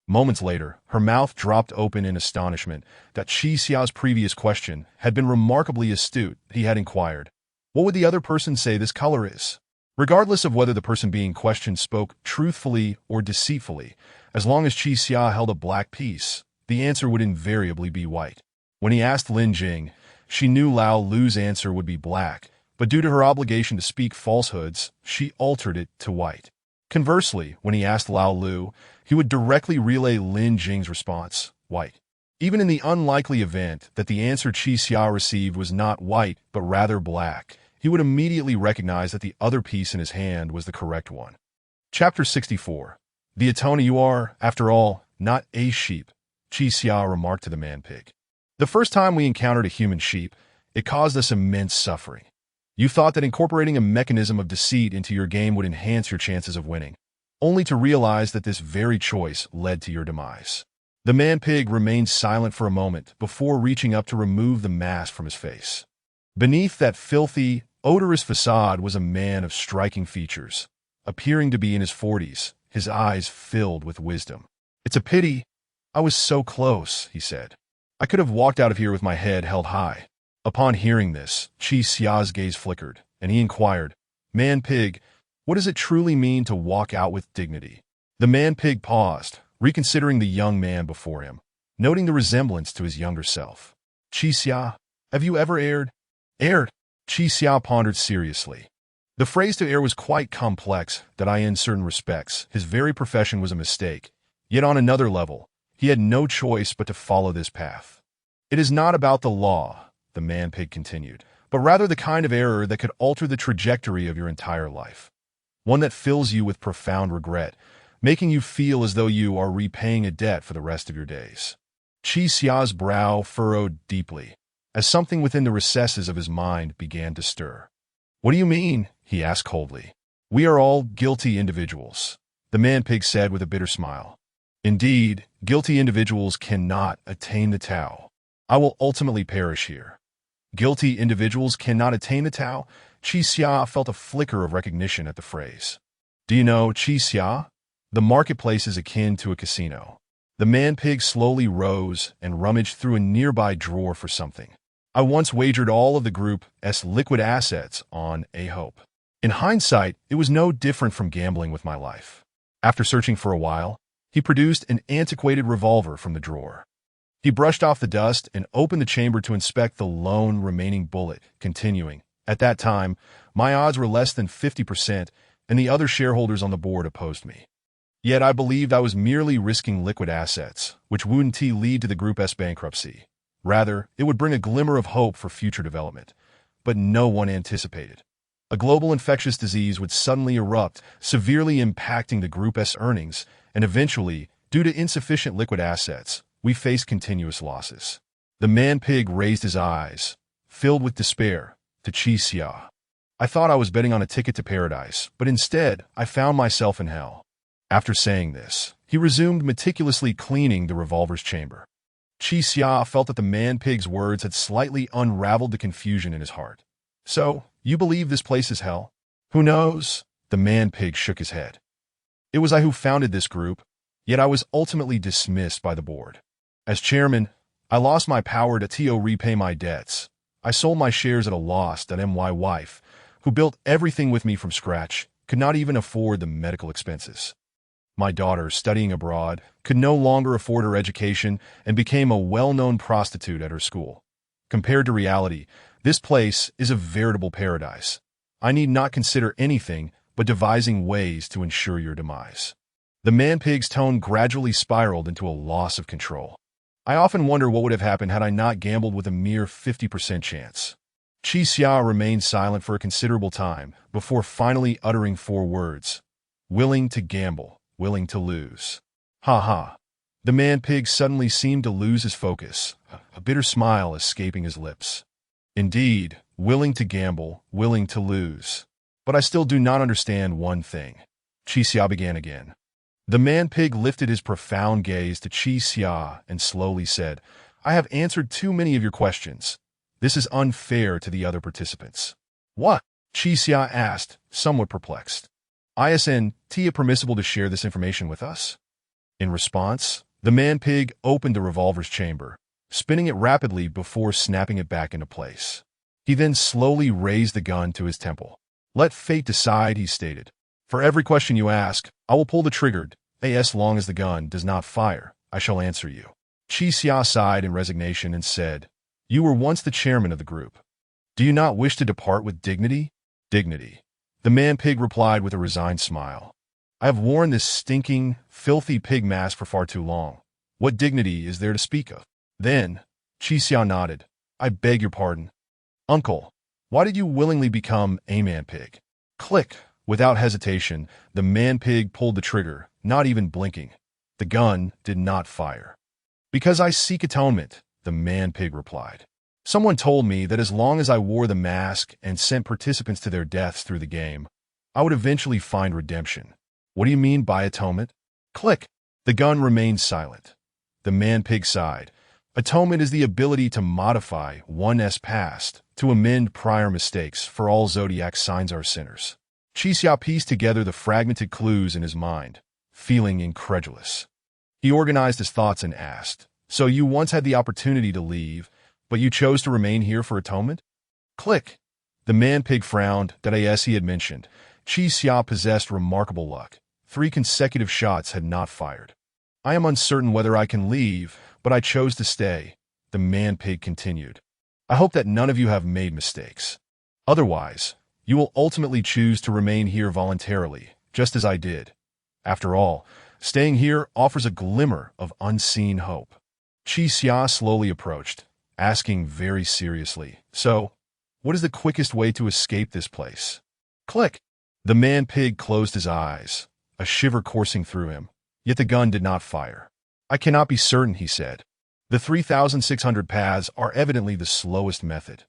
Moments later, her mouth dropped open in astonishment that Qi Xiao's previous question had been remarkably astute. He had inquired, what would the other person say this color is? Regardless of whether the person being questioned spoke truthfully or deceitfully, as long as Qi Xia held a black piece, the answer would invariably be white. When he asked Lin Jing, she knew Lao Lu's answer would be black, but due to her obligation to speak falsehoods, she altered it to white. Conversely, when he asked Lao Lu, he would directly relay Lin Jing's response, white. Even in the unlikely event that the answer Qi Xia received was not white but rather black, he would immediately recognize that the other piece in his hand was the correct one. Chapter 64. The Atona, you are, after all, not a sheep, Qi Xia remarked to the man-pig. The first time we encountered a human sheep, it caused us immense suffering. You thought that incorporating a mechanism of deceit into your game would enhance your chances of winning, only to realize that this very choice led to your demise. The man-pig remained silent for a moment before reaching up to remove the mask from his face. Beneath that filthy, odorous facade was a man of striking features, appearing to be in his 40s, his eyes filled with wisdom. It's a pity. I was so close, he said. I could have walked out of here with my head held high. Upon hearing this, Qi Xia's gaze flickered, and he inquired, Man-pig, what does it truly mean to walk out with dignity? The man-pig paused, reconsidering the young man before him, noting the resemblance to his younger self. Qi Xia, have you ever erred? Erred? Qi Xia pondered seriously. The phrase to err was quite complex, that in certain respects, his very profession was a mistake. Yet on another level, he had no choice but to follow this path. It is not about the law, the man-pig continued, but rather the kind of error that could alter the trajectory of your entire life. One that fills you with profound regret, making you feel as though you are repaying a debt for the rest of your days. Qi Xia's brow furrowed deeply, as something within the recesses of his mind began to stir. What do you mean? He asked coldly. We are all guilty individuals. the man-pig said with a bitter smile. Indeed, guilty individuals cannot attain the Tao. I will ultimately perish here. Guilty individuals cannot attain the Tao? Qi Xia felt a flicker of recognition at the phrase. Do you know Qi Xia? The marketplace is akin to a casino. The man-pig slowly rose and rummaged through a nearby drawer for something. I once wagered all of the group's liquid assets on a hope. In hindsight, it was no different from gambling with my life. After searching for a while, he produced an antiquated revolver from the drawer. He brushed off the dust and opened the chamber to inspect the lone remaining bullet, continuing, "At that time, my odds were less than 50%, and the other shareholders on the board opposed me. Yet I believed I was merely risking liquid assets, which wouldn't lead to the group's bankruptcy. Rather, it would bring a glimmer of hope for future development. But no one anticipated. A global infectious disease would suddenly erupt, severely impacting the group's earnings, and eventually, due to insufficient liquid assets, we faced continuous losses." The man-pig raised his eyes, filled with despair, to Qi Xia. "I thought I was betting on a ticket to paradise, but instead, I found myself in hell." After saying this, he resumed meticulously cleaning the revolver's chamber. Qi Xia felt that the man-pig's words had slightly unraveled the confusion in his heart. "So, you believe this place is hell?" "Who knows?" The man-pig shook his head. "It was I who founded this group, yet I was ultimately dismissed by the board. As chairman, I lost my power to repay my debts. I sold my shares at a loss that my wife, who built everything with me from scratch, could not even afford the medical expenses. My daughter, studying abroad, could no longer afford her education and became a well-known prostitute at her school. Compared to reality, this place is a veritable paradise. I need not consider anything but devising ways to ensure your demise." The man-pig's tone gradually spiraled into a loss of control. "I often wonder what would have happened had I not gambled with a mere 50% chance." Qi Xia remained silent for a considerable time before finally uttering 4 words. "Willing to gamble, willing to lose." "Ha ha." The man-pig suddenly seemed to lose his focus, a bitter smile escaping his lips. "Indeed, willing to gamble, willing to lose. But I still do not understand one thing." Qi Xia began again. The man-pig lifted his profound gaze to Qi Xia and slowly said, "I have answered too many of your questions. This is unfair to the other participants." "What?" Qi Xia asked, somewhat perplexed. "Isn't it permissible to share this information with us?" In response, the man-pig opened the revolver's chamber, spinning it rapidly before snapping it back into place. He then slowly raised the gun to his temple. "Let fate decide," he stated. "For every question you ask, I will pull the trigger. As long as the gun does not fire, I shall answer you." Qi Xia sighed in resignation and said, "You were once the chairman of the group. Do you not wish to depart with dignity?" "Dignity," the man-pig replied with a resigned smile. "I have worn this stinking, filthy pig mask for far too long. What dignity is there to speak of?" Then, Qi Xia nodded. "I beg your pardon. Uncle, why did you willingly become a man-pig?" Click. Without hesitation, the man-pig pulled the trigger, not even blinking. The gun did not fire. "Because I seek atonement," the man-pig replied. "Someone told me that as long as I wore the mask and sent participants to their deaths through the game, I would eventually find redemption." "What do you mean by atonement?" Click. The gun remained silent. The man-pig sighed. "Atonement is the ability to modify one's past, to amend prior mistakes, for all zodiac signs are sinners." Qi Xia pieced together the fragmented clues in his mind, feeling incredulous. He organized his thoughts and asked, "So you once had the opportunity to leave, but you chose to remain here for atonement?" Click. The man-pig frowned. As he had mentioned, Qi Xia possessed remarkable luck. 3 consecutive shots had not fired. "I am uncertain whether I can leave, but I chose to stay," the man-pig continued. "I hope that none of you have made mistakes. Otherwise, you will ultimately choose to remain here voluntarily, just as I did. After all, staying here offers a glimmer of unseen hope." Qi Xia slowly approached, asking very seriously, "So, what is the quickest way to escape this place?" Click. The man-pig closed his eyes, a shiver coursing through him, yet the gun did not fire. "I cannot be certain," he said. "The 3,600 paths are evidently the slowest method.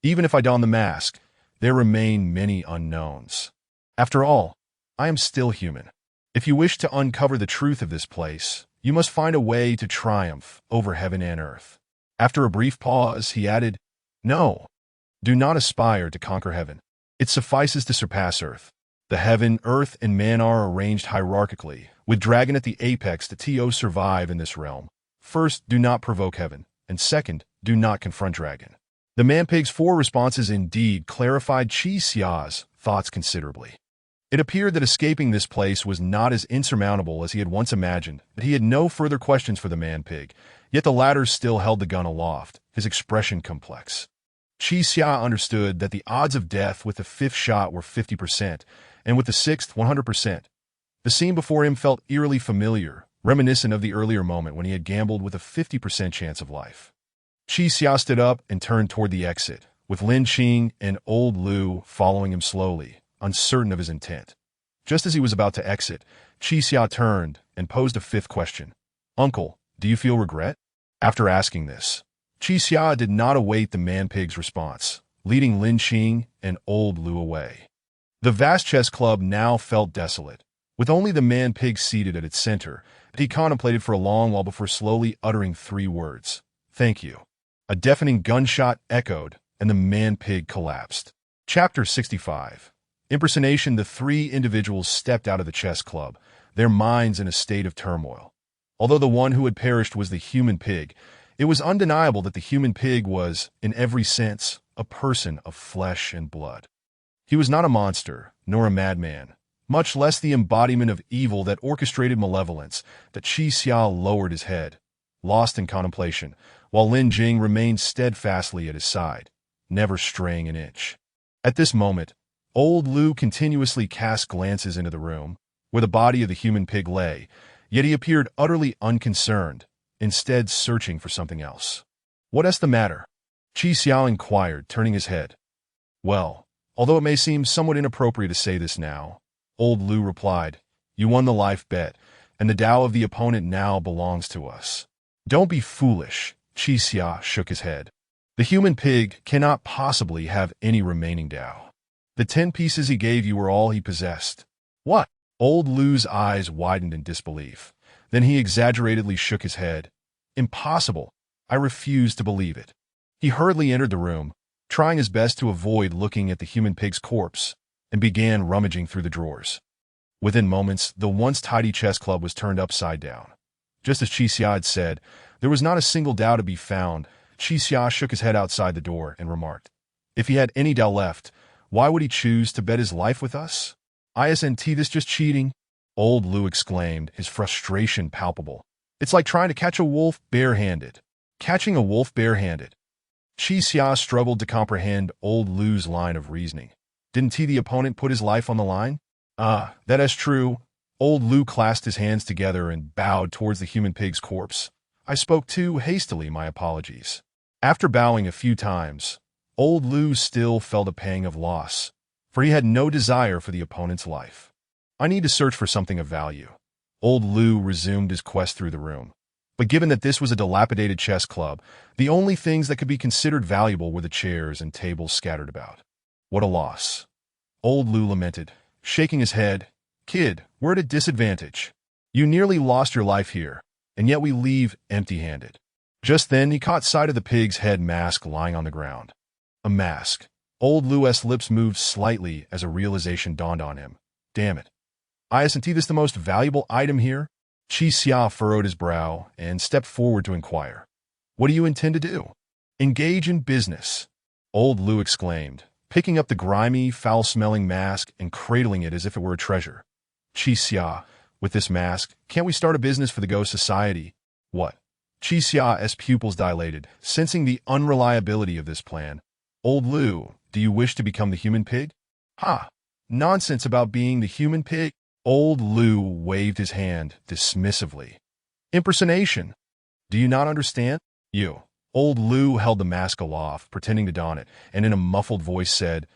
Even if I don the mask, there remain many unknowns. After all, I am still human." If you wish to uncover the truth of this place, you must find a way to triumph over heaven and earth. After a brief pause, he added, No, do not aspire to conquer heaven. It suffices to surpass earth. The heaven, earth, and man are arranged hierarchically, with dragon at the apex to survive in this realm. First, do not provoke heaven, and second, do not confront dragon. The man-pig's 4 responses indeed clarified Qi Xia's thoughts considerably. It appeared that escaping this place was not as insurmountable as he had once imagined, that he had no further questions for the man-pig, yet the latter still held the gun aloft, his expression complex. Qi Xia understood that the odds of death with the 5th shot were 50%, and with the 6th, 100%. The scene before him felt eerily familiar, reminiscent of the earlier moment when he had gambled with a 50% chance of life. Qi Xia stood up and turned toward the exit, with Lin Qing and old Lu following him slowly, uncertain of his intent. Just as he was about to exit, Qi Xia turned and posed a 5th question. Uncle, do you feel regret? After asking this, Qi Xia did not await the man-pig's response, leading Lin Qing and old Lu away. The vast chess club now felt desolate, with only the man-pig seated at its center, that he contemplated for a long while before slowly uttering 3 words. Thank you. A deafening gunshot echoed, and the man-pig collapsed. Chapter 65. Impersonation. The 3 individuals stepped out of the chess club, their minds in a state of turmoil. Although the one who had perished was the human pig, it was undeniable that the human pig was, in every sense, a person of flesh and blood. He was not a monster, nor a madman, much less the embodiment of evil that orchestrated malevolence. That Qi Xia lowered his head, lost in contemplation, while Lin Jing remained steadfastly at his side, never straying an inch. At this moment, old Lu continuously cast glances into the room, where the body of the human pig lay, yet he appeared utterly unconcerned, instead searching for something else. What is the matter? Qi Xia inquired, turning his head. Well, although it may seem somewhat inappropriate to say this now, old Lu replied, you won the life bet, and the Tao of the opponent now belongs to us. Don't be foolish, Qi Xia shook his head. The human pig cannot possibly have any remaining Tao. The 10 pieces he gave you were all he possessed. What? Old Lu's eyes widened in disbelief. Then he exaggeratedly shook his head. Impossible. I refuse to believe it. He hurriedly entered the room, trying his best to avoid looking at the human pig's corpse, and began rummaging through the drawers. Within moments, the once tidy chess club was turned upside down. Just as Qi Xia had said, there was not a single Tao to be found. Qi Xia shook his head outside the door and remarked, if he had any Tao left, why would he choose to bet his life with us? Isn't this just cheating? Old Lu exclaimed, his frustration palpable. It's like trying to catch a wolf barehanded. Catching a wolf barehanded. Qi Xia struggled to comprehend old Lu's line of reasoning. Didn't the opponent put his life on the line? Ah, that is true. Old Lu clasped his hands together and bowed towards the human pig's corpse. I spoke too hastily, my apologies. After bowing a few times, old Lu still felt a pang of loss, for he had no desire for the opponent's life. I need to search for something of value. Old Lu resumed his quest through the room. But given that this was a dilapidated chess club, the only things that could be considered valuable were the chairs and tables scattered about. What a loss. Old Lu lamented, shaking his head. Kid, we're at a disadvantage. You nearly lost your life here, and yet we leave empty-handed. Just then he caught sight of the pig's head mask lying on the ground. A mask. Old Lu's lips moved slightly as a realization dawned on him. Damn it. Isn't this the most valuable item here? Qi Xia furrowed his brow and stepped forward to inquire. What do you intend to do? Engage in business. Old Lu exclaimed, picking up the grimy, foul-smelling mask and cradling it as if it were a treasure. Qi Xia, with this mask, can't we start a business for the Ghost Society? What? Qi Xia's pupils dilated, sensing the unreliability of this plan. Old Lu, do you wish to become the human pig? Ha! Nonsense about being the human pig. Old Lu waved his hand dismissively. Impersonation. Do you not understand? You. Old Lu held the mask aloft, pretending to don it, and in a muffled voice said,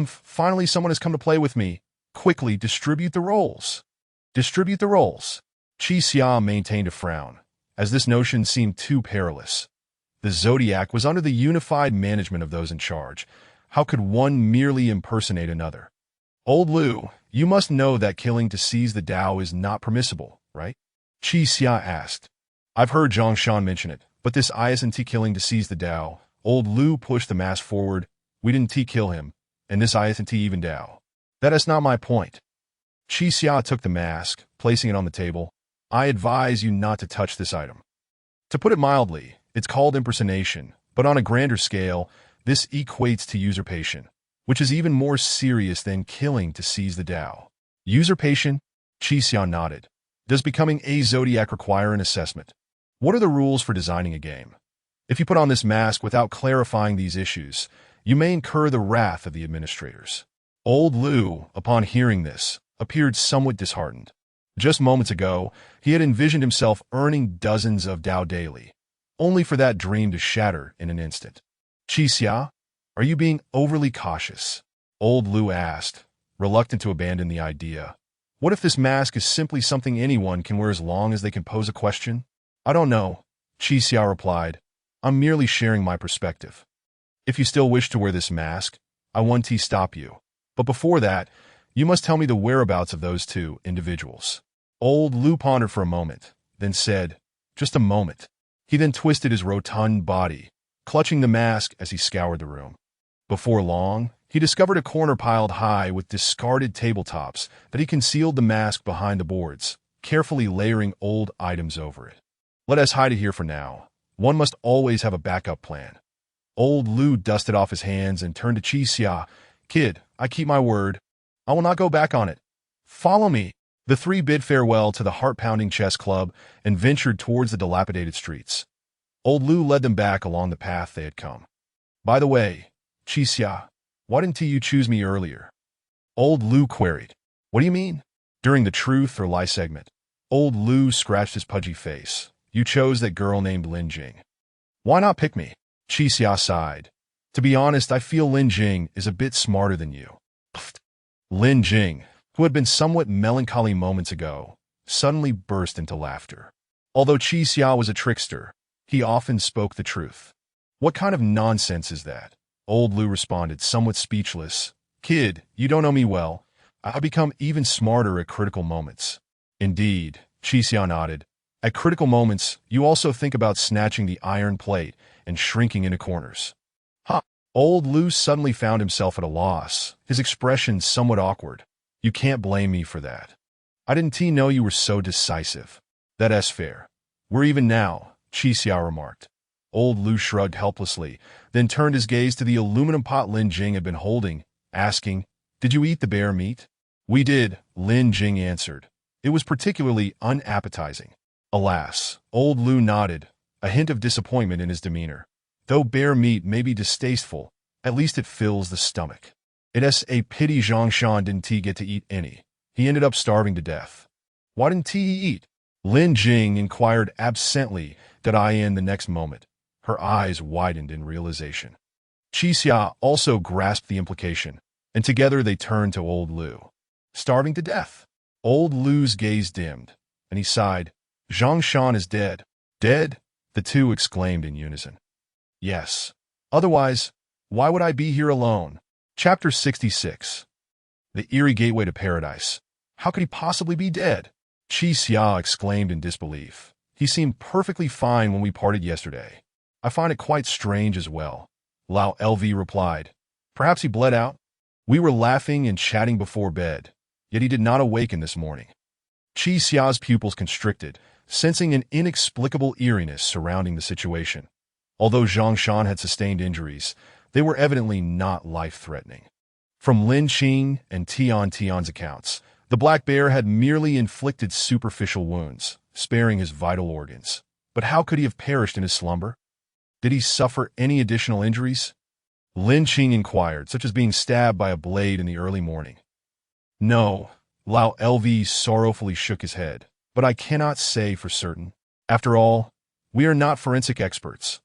Finally someone has come to play with me. Quickly, distribute the roles. Distribute the roles. Qi Xia maintained a frown, as this notion seemed too perilous. The Zodiac was under the unified management of those in charge. How could one merely impersonate another? Old Lu, you must know that killing to seize the Tao is not permissible, right? Qi Xia asked. I've heard Zhang Shan mention it, but this isn't killing to seize the Tao. Old Lu pushed the mask forward. We didn't kill him, and this isn't even Tao. That is not my point. Qi Xia took the mask, placing it on the table. I advise you not to touch this item. To put it mildly, it's called impersonation, but on a grander scale, this equates to usurpation, which is even more serious than killing to seize the Tao. Usurpation? Qi Xia nodded. Does becoming a Zodiac require an assessment? What are the rules for designing a game? If you put on this mask without clarifying these issues, you may incur the wrath of the administrators. Old Lu, upon hearing this, appeared somewhat disheartened. Just moments ago, he had envisioned himself earning dozens of Tao daily, only for that dream to shatter in an instant. Qi Xia, are you being overly cautious? Old Lu asked, reluctant to abandon the idea. What if this mask is simply something anyone can wear as long as they can pose a question? I don't know, Qi Xia replied. I'm merely sharing my perspective. If you still wish to wear this mask, I won't stop you. But before that, you must tell me the whereabouts of those two individuals. Old Lu pondered for a moment, then said, just a moment. He then twisted his rotund body, clutching the mask as he scoured the room. Before long, he discovered a corner piled high with discarded tabletops that he concealed the mask behind the boards, carefully layering old items over it. Let us hide it here for now. One must always have a backup plan. Old Lu dusted off his hands and turned to Qi Xia. Kid, I keep my word. I will not go back on it. Follow me. The three bid farewell to the heart-pounding chess club and ventured towards the dilapidated streets. Old Lu led them back along the path they had come. By the way, Qi Xia, why didn't you choose me earlier? Old Lu queried. What do you mean? During the truth or lie segment, Old Lu scratched his pudgy face. You chose that girl named Lin Jing. Why not pick me? Qi Xia sighed. To be honest, I feel Lin Jing is a bit smarter than you. Pfft. Lin Jing, who had been somewhat melancholy moments ago, suddenly burst into laughter. Although Qi Xia was a trickster, he often spoke the truth. What kind of nonsense is that? Old Lu responded, somewhat speechless. Kid, you don't know me well. I become even smarter at critical moments. Indeed, Qi Xia nodded. At critical moments, you also think about snatching the iron plate and shrinking into corners. Old Lu suddenly found himself at a loss, his expression somewhat awkward. You can't blame me for that. I didn't know you were so decisive. That's fair. We're even now, Qi Xia remarked. Old Lu shrugged helplessly, then turned his gaze to the aluminum pot Lin Jing had been holding, asking, Did you eat the bear meat? We did, Lin Jing answered. It was particularly unappetizing. Alas, Old Lu nodded, a hint of disappointment in his demeanor. Though bear meat may be distasteful, at least it fills the stomach. It's a pity Zhang Shan didn't get to eat any. He ended up starving to death. Why didn't he eat? Lin Jing inquired absently, the next moment. Her eyes widened in realization. Qi Xia also grasped the implication, and together they turned to Old Lu. Starving to death. Old Lu's gaze dimmed, and he sighed. Zhang Shan is dead. Dead? The two exclaimed in unison. Yes. Otherwise, why would I be here alone? Chapter 66. The eerie gateway to paradise. How could he possibly be dead? Qi Xia exclaimed in disbelief. He seemed perfectly fine when we parted yesterday. I find it quite strange as well. Lao LV replied. Perhaps he bled out? We were laughing and chatting before bed, yet he did not awaken this morning. Qi Xia's pupils constricted, sensing an inexplicable eeriness surrounding the situation. Although Zhang Shan had sustained injuries, they were evidently not life-threatening. From Lin Qing and Tian's accounts, the black bear had merely inflicted superficial wounds, sparing his vital organs. But how could he have perished in his slumber? Did he suffer any additional injuries? Lin Qing inquired, such as being stabbed by a blade in the early morning. No, Lao LV sorrowfully shook his head, but I cannot say for certain. After all, we are not forensic experts.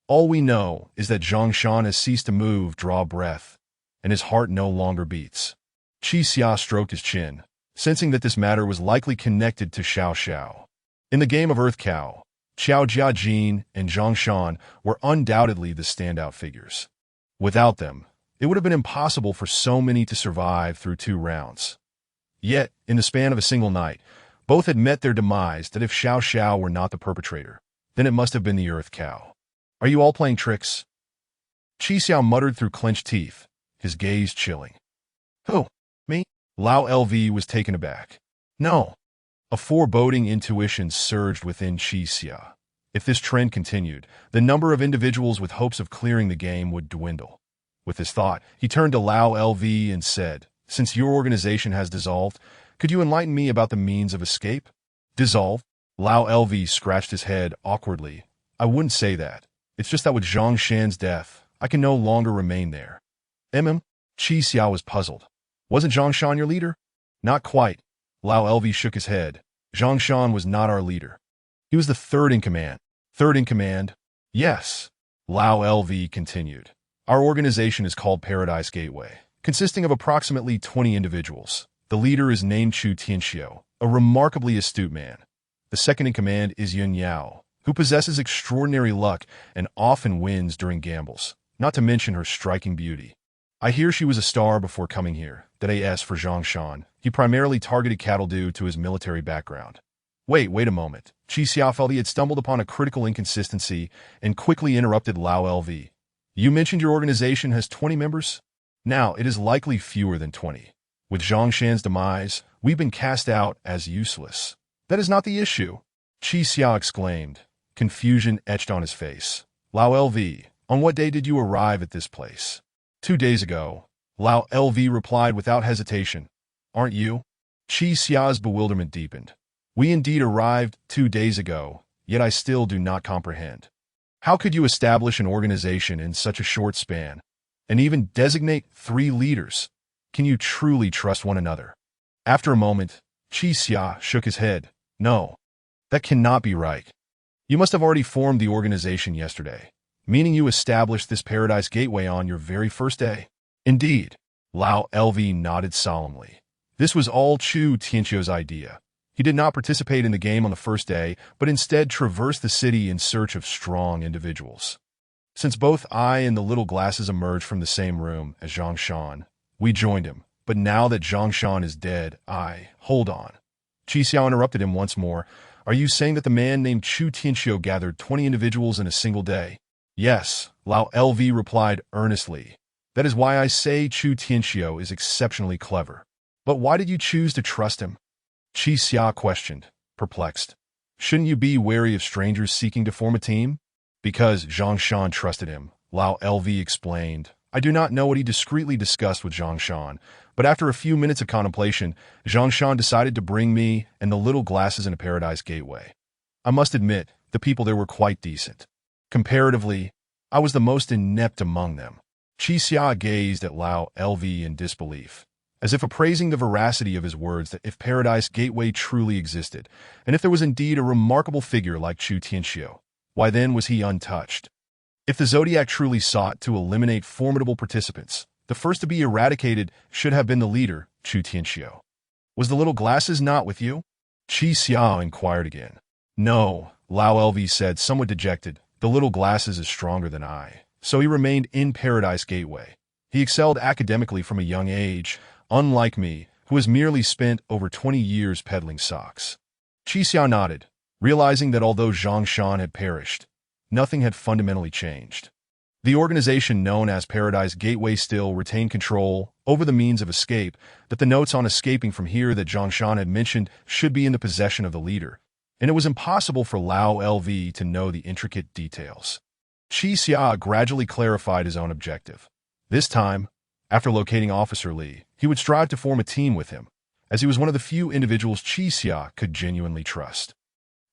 All we know is that Zhang Shan has ceased to move, draw breath, and his heart no longer beats. Qi Xia stroked his chin, sensing that this matter was likely connected to Xiao Xiao. In the game of Earth Cow, Xiao Jiajin and Zhang Shan were undoubtedly the standout figures. Without them, it would have been impossible for so many to survive through 2 rounds. Yet, in the span of a single night, both had met their demise that if Xiao Xiao were not the perpetrator, then it must have been the Earth Cow. Are you all playing tricks? Qi Xiao muttered through clenched teeth, his gaze chilling. Who? Me? Lao LV was taken aback. No. A foreboding intuition surged within Qi Xia. If this trend continued, the number of individuals with hopes of clearing the game would dwindle. With this thought, he turned to Lao LV and said, Since your organization has dissolved, could you enlighten me about the means of escape? Dissolve? Lao LV scratched his head awkwardly. I wouldn't say that. It's just that with Zhang Shan's death, I can no longer remain there. Qi Xiao was puzzled. Wasn't Zhang Shan your leader? Not quite. Lao LV shook his head. Zhang Shan was not our leader. He was the third in command. Third in command? Yes. Lao LV continued. Our organization is called Paradise Gateway, consisting of approximately 20 individuals. The leader is named Chu Tianxiu, a remarkably astute man. The second in command is Yun Yao, who possesses extraordinary luck and often wins during gambles, not to mention her striking beauty. I hear she was a star before coming here, that AS for Zhang Shan. He primarily targeted cattle due to his military background. Wait a moment. Qi Xiao felt he had stumbled upon a critical inconsistency and quickly interrupted Lao LV. You mentioned your organization has 20 members? Now, it is likely fewer than 20. With Zhang Shan's demise, we've been cast out as useless. That is not the issue. Qi Xiao exclaimed. Confusion etched on his face. Lao LV, on what day did you arrive at this place? 2 days ago. Lao LV replied without hesitation. Aren't you? Qi Xiao's bewilderment deepened. We indeed arrived 2 days ago, yet I still do not comprehend. How could you establish an organization in such a short span, and even designate 3 leaders? Can you truly trust one another? After a moment, Qi Xia shook his head. No, that cannot be right. You must have already formed the organization yesterday, meaning you established this Paradise Gateway on your very first day. Indeed. Lao LV nodded solemnly. This was all Chu Tianxiu's idea. He did not participate in the game on the first day, but instead traversed the city in search of strong individuals. Since both I and the little glasses emerged from the same room as Zhang Shan, we joined him. But now that Zhang Shan is dead, hold on. Qi Xiao interrupted him once more. Are you saying that the man named Chu Tianxiu gathered 20 individuals in a single day? Yes, Lao LV replied earnestly. That is why I say Chu Tianxiu is exceptionally clever. But why did you choose to trust him? Qi Xia questioned, perplexed. Shouldn't you be wary of strangers seeking to form a team? Because Zhang Shan trusted him, Lao LV explained. I do not know what he discreetly discussed with Zhang Shan, but after a few minutes of contemplation, Zhang Shan decided to bring me and the little glasses in a Paradise Gateway. I must admit, the people there were quite decent. Comparatively, I was the most inept among them. Qi Xia gazed at Lao LV in disbelief, as if appraising the veracity of his words that if Paradise Gateway truly existed, and if there was indeed a remarkable figure like Chu Tianxiu, why then was he untouched? If the Zodiac truly sought to eliminate formidable participants, the first to be eradicated should have been the leader, Chu Tianxiu. Was the little glasses not with you? Qi Xia inquired again. No, Lao LV said, somewhat dejected. The little glasses is stronger than I. So he remained in Paradise Gateway. He excelled academically from a young age, unlike me, who has merely spent over 20 years peddling socks. Qi Xiao nodded, realizing that although Zhang Shan had perished, nothing had fundamentally changed. The organization known as Paradise Gateway still retained control over the means of escape, that the notes on escaping from here that Zhang Shan had mentioned should be in the possession of the leader, and it was impossible for Lao LV to know the intricate details. Qi Xia gradually clarified his own objective. This time, after locating Officer Li, he would strive to form a team with him, as he was one of the few individuals Qi Xia could genuinely trust.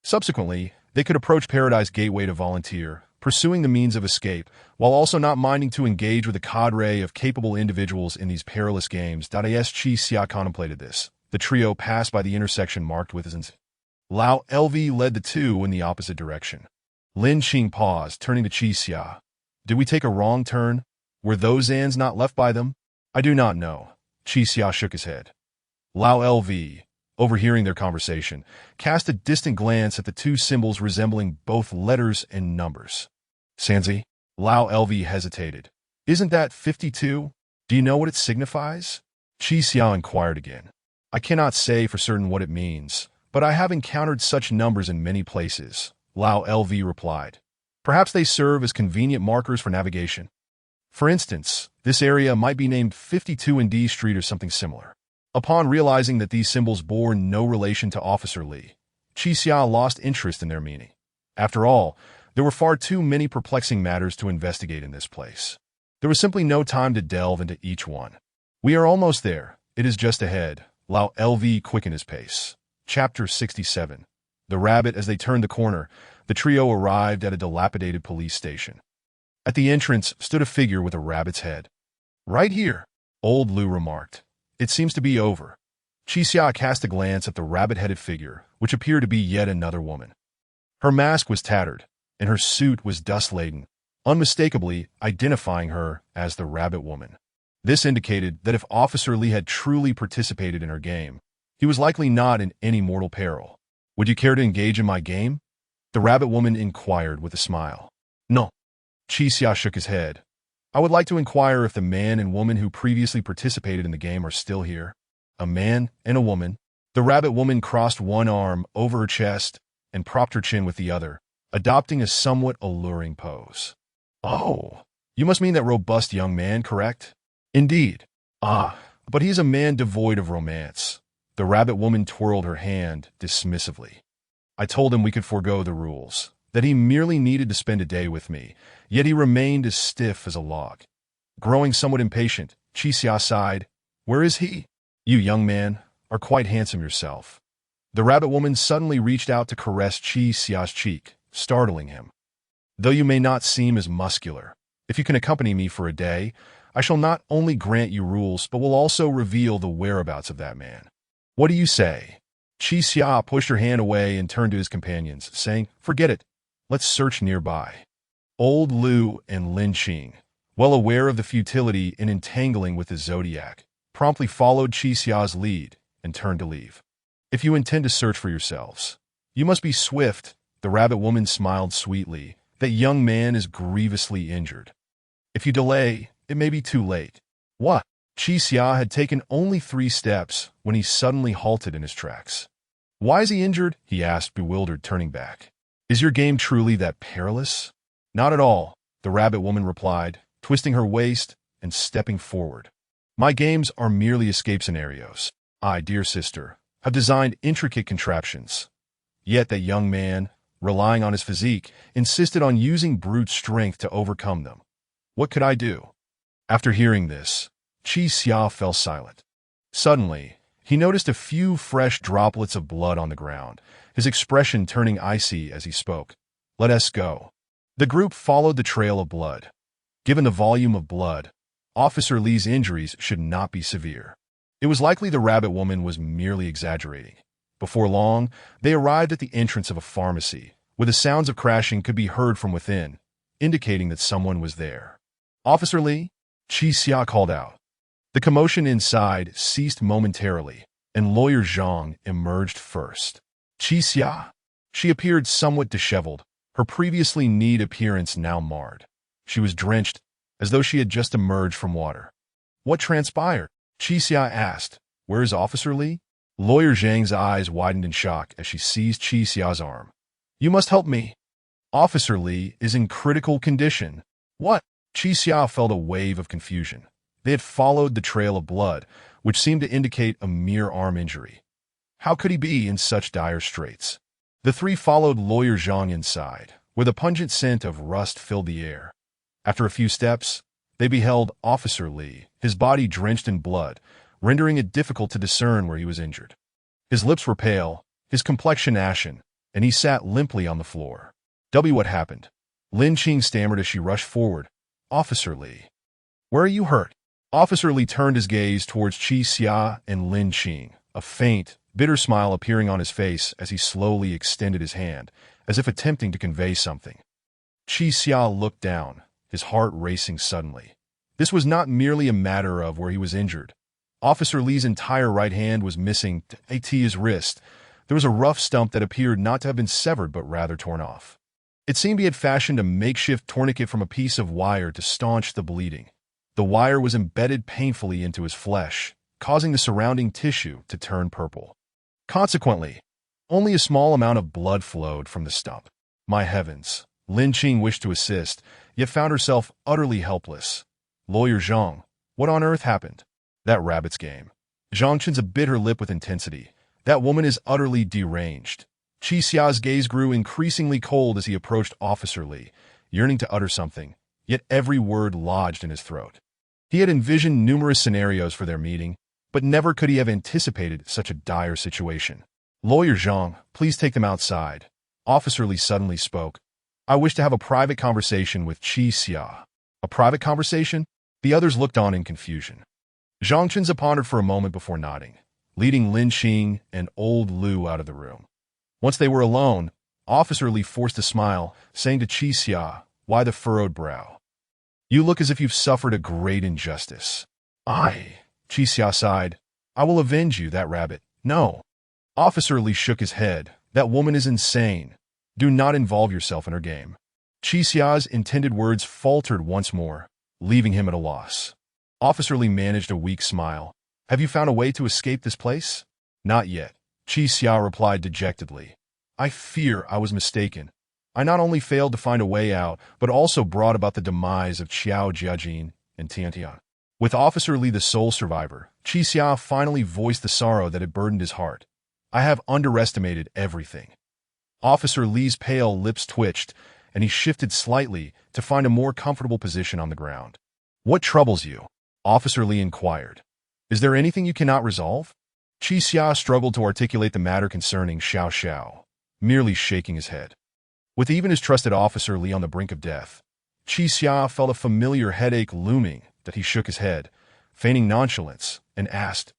Subsequently, they could approach Paradise Gateway to volunteer, pursuing the means of escape, while also not minding to engage with a cadre of capable individuals in these perilous games. As Qi Xia contemplated this, the trio passed by the intersection marked with his. Lao LV led the two in the opposite direction. Lin Qing paused, turning to Qi Xia. Did we take a wrong turn? Were those ants not left by them? I do not know. Qi Xia shook his head. Lao LV, overhearing their conversation, cast a distant glance at the two symbols resembling both letters and numbers. Sanzi? Lao LV hesitated. Isn't that 52? Do you know what it signifies? Qi Xia inquired again. I cannot say for certain what it means, but I have encountered such numbers in many places, Lao LV replied. Perhaps they serve as convenient markers for navigation. For instance, this area might be named 52 in D Street or something similar. Upon realizing that these symbols bore no relation to Officer Lee, Chi Xia lost interest in their meaning. After all, there were far too many perplexing matters to investigate in this place. There was simply no time to delve into each one. We are almost there. It is just ahead. Lao LV quickened his pace. Chapter 67. The Rabbit. As they turned the corner, the trio arrived at a dilapidated police station. At the entrance stood a figure with a rabbit's head. Right here, old Lu remarked. It seems to be over. Chi Xia cast a glance at the rabbit-headed figure, which appeared to be yet another woman. Her mask was tattered, and her suit was dust-laden, unmistakably identifying her as the Rabbit Woman. This indicated that if Officer Lee had truly participated in her game, he was likely not in any mortal peril. Would you care to engage in my game? The Rabbit Woman inquired with a smile. No. Chi Xia shook his head. I would like to inquire if the man and woman who previously participated in the game are still here. A man and a woman. The Rabbit Woman crossed one arm over her chest and propped her chin with the other, adopting a somewhat alluring pose. Oh, you must mean that robust young man, correct? Indeed. Ah, but he's a man devoid of romance. The Rabbit Woman twirled her hand dismissively. I told him we could forego the rules, that he merely needed to spend a day with me, yet he remained as stiff as a log. Growing somewhat impatient, Chi Xia sighed. Where is he? You, young man, are quite handsome yourself. The Rabbit Woman suddenly reached out to caress Chi Xia's cheek, startling him. Though you may not seem as muscular, if you can accompany me for a day, I shall not only grant you rules but will also reveal the whereabouts of that man. What do you say? Chi Xia pushed her hand away and turned to his companions, saying, Forget it. Let's search nearby. Old Lu and Lin Qing, well aware of the futility in entangling with the Zodiac, promptly followed Chi Xia's lead and turned to leave. If you intend to search for yourselves, you must be swift. The Rabbit Woman smiled sweetly. That young man is grievously injured. If you delay, it may be too late. What? Chi Xia had taken only 3 steps when he suddenly halted in his tracks. Why is he injured? He asked, bewildered, turning back. Is your game truly that perilous? Not at all, the Rabbit Woman replied, twisting her waist and stepping forward. My games are merely escape scenarios. I, dear sister, have designed intricate contraptions. Yet that young man, relying on his physique, insisted on using brute strength to overcome them. What could I do? After hearing this, Chi Xia fell silent. Suddenly, he noticed a few fresh droplets of blood on the ground, his expression turning icy as he spoke. Let us go. The group followed the trail of blood. Given the volume of blood, Officer Lee's injuries should not be severe. It was likely the Rabbit Woman was merely exaggerating. Before long, they arrived at the entrance of a pharmacy, where the sounds of crashing could be heard from within, indicating that someone was there. Officer Lee? Chi Xia called out. The commotion inside ceased momentarily, and Lawyer Zhang emerged first. Chi Xia? She appeared somewhat disheveled, her previously neat appearance now marred. She was drenched, as though she had just emerged from water. What transpired? Chi Xia asked. Where is Officer Lee? Lawyer Zhang's eyes widened in shock as she seized Chi Xia's arm. You must help me. Officer Lee is in critical condition. What? Chi Xia felt a wave of confusion. They had followed the trail of blood, which seemed to indicate a mere arm injury. How could he be in such dire straits? The 3 followed Lawyer Zhang inside, where the pungent scent of rust filled the air. After a few steps, they beheld Officer Lee, his body drenched in blood, rendering it difficult to discern where he was injured. His lips were pale, his complexion ashen, and he sat limply on the floor. What happened? Lin Qing stammered as she rushed forward. Officer Lee. Where are you hurt? Officer Lee turned his gaze towards Chi Xia and Lin Qing, a faint, bitter smile appearing on his face as he slowly extended his hand, as if attempting to convey something. Chi Xia looked down, his heart racing suddenly. This was not merely a matter of where he was injured. Officer Lee's entire right hand was missing at his wrist. There was a rough stump that appeared not to have been severed but rather torn off. It seemed he had fashioned a makeshift tourniquet from a piece of wire to staunch the bleeding. The wire was embedded painfully into his flesh, causing the surrounding tissue to turn purple. Consequently, only a small amount of blood flowed from the stump. My heavens! Lin Qing wished to assist, yet found herself utterly helpless. Lawyer Zhang, what on earth happened? That rabbit's game. Zhang Chen's bit her lip with intensity. That woman is utterly deranged. Qi Xia's gaze grew increasingly cold as he approached Officer Li, yearning to utter something, yet every word lodged in his throat. He had envisioned numerous scenarios for their meeting, but never could he have anticipated such a dire situation. Lawyer Zhang, please take them outside. Officer Li suddenly spoke. I wish to have a private conversation with Qi Xia. A private conversation? The others looked on in confusion. Zhang Chenza pondered for a moment before nodding, leading Lin Qing and old Lu out of the room. Once they were alone, Officer Li forced a smile, saying to Qi Xia, why the furrowed brow? You look as if you've suffered a great injustice. Qi Xia sighed. I will avenge you, that rabbit. No. Officer Li shook his head. That woman is insane. Do not involve yourself in her game. Qi Xia's intended words faltered once more, leaving him at a loss. Officer Li managed a weak smile. Have you found a way to escape this place? Not yet. Qi Xia replied dejectedly. I fear I was mistaken. I not only failed to find a way out, but also brought about the demise of Qiao Jiajin and Tiantian. With Officer Li the sole survivor, Qi Xia finally voiced the sorrow that had burdened his heart. I have underestimated everything. Officer Li's pale lips twitched, and he shifted slightly to find a more comfortable position on the ground. What troubles you? Officer Li inquired. Is there anything you cannot resolve? Qi Xia struggled to articulate the matter concerning Xiao Xiao, merely shaking his head. With even his trusted Officer Li on the brink of death, Qi Xia felt a familiar headache looming that he shook his head, feigning nonchalance, and asked,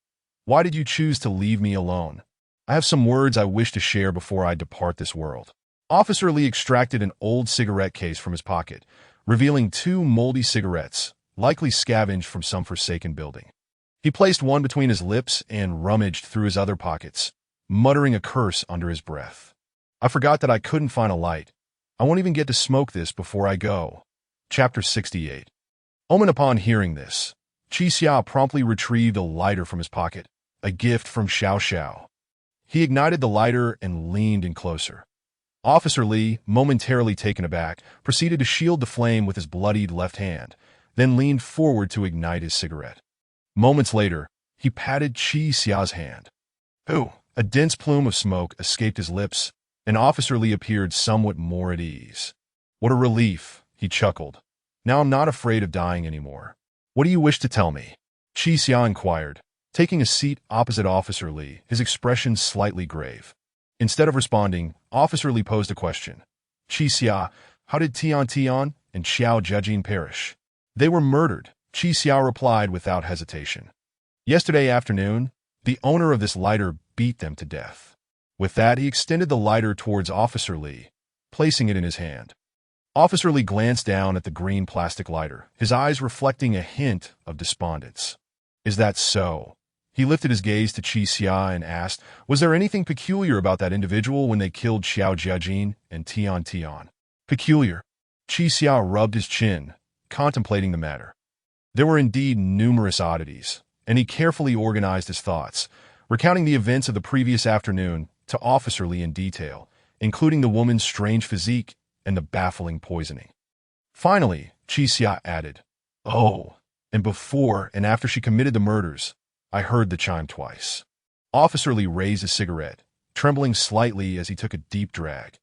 Why did you choose to leave me alone? I have some words I wish to share before I depart this world. Officer Li extracted an old cigarette case from his pocket, revealing 2 moldy cigarettes, likely scavenged from some forsaken building. He placed one between his lips and rummaged through his other pockets, muttering a curse under his breath. I forgot that I couldn't find a light. I won't even get to smoke this before I go. Chapter 68. Upon hearing this, Qi Xia promptly retrieved a lighter from his pocket, a gift from Xiao Xiao. He ignited the lighter and leaned in closer. Officer Li, momentarily taken aback, proceeded to shield the flame with his bloodied left hand, then leaned forward to ignite his cigarette. Moments later, he patted Qi Xia's hand. Ooh! A dense plume of smoke escaped his lips, and Officer Li appeared somewhat more at ease. What a relief, he chuckled. Now I'm not afraid of dying anymore. What do you wish to tell me? Qi Xia inquired, taking a seat opposite Officer Li, his expression slightly grave. Instead of responding, Officer Li posed a question. Qi Xia, how did Tian and Xiao Jiajin perish? They were murdered, Qi Xia replied without hesitation. Yesterday afternoon, the owner of this lighter beat them to death. With that, he extended the lighter towards Officer Li, placing it in his hand. Officer Li glanced down at the green plastic lighter, his eyes reflecting a hint of despondence. Is that so? He lifted his gaze to Qi Xia and asked, was there anything peculiar about that individual when they killed Xiao Jiajin and Tian? Peculiar? Qi Xia rubbed his chin, contemplating the matter. There were indeed numerous oddities, and he carefully organized his thoughts, recounting the events of the previous afternoon to Officer Li in detail, including the woman's strange physique and the baffling poisoning. Finally, Qi Xia added, Oh, and before and after she committed the murders, I heard the chime twice. Officer Li raised his cigarette, trembling slightly as he took a deep drag.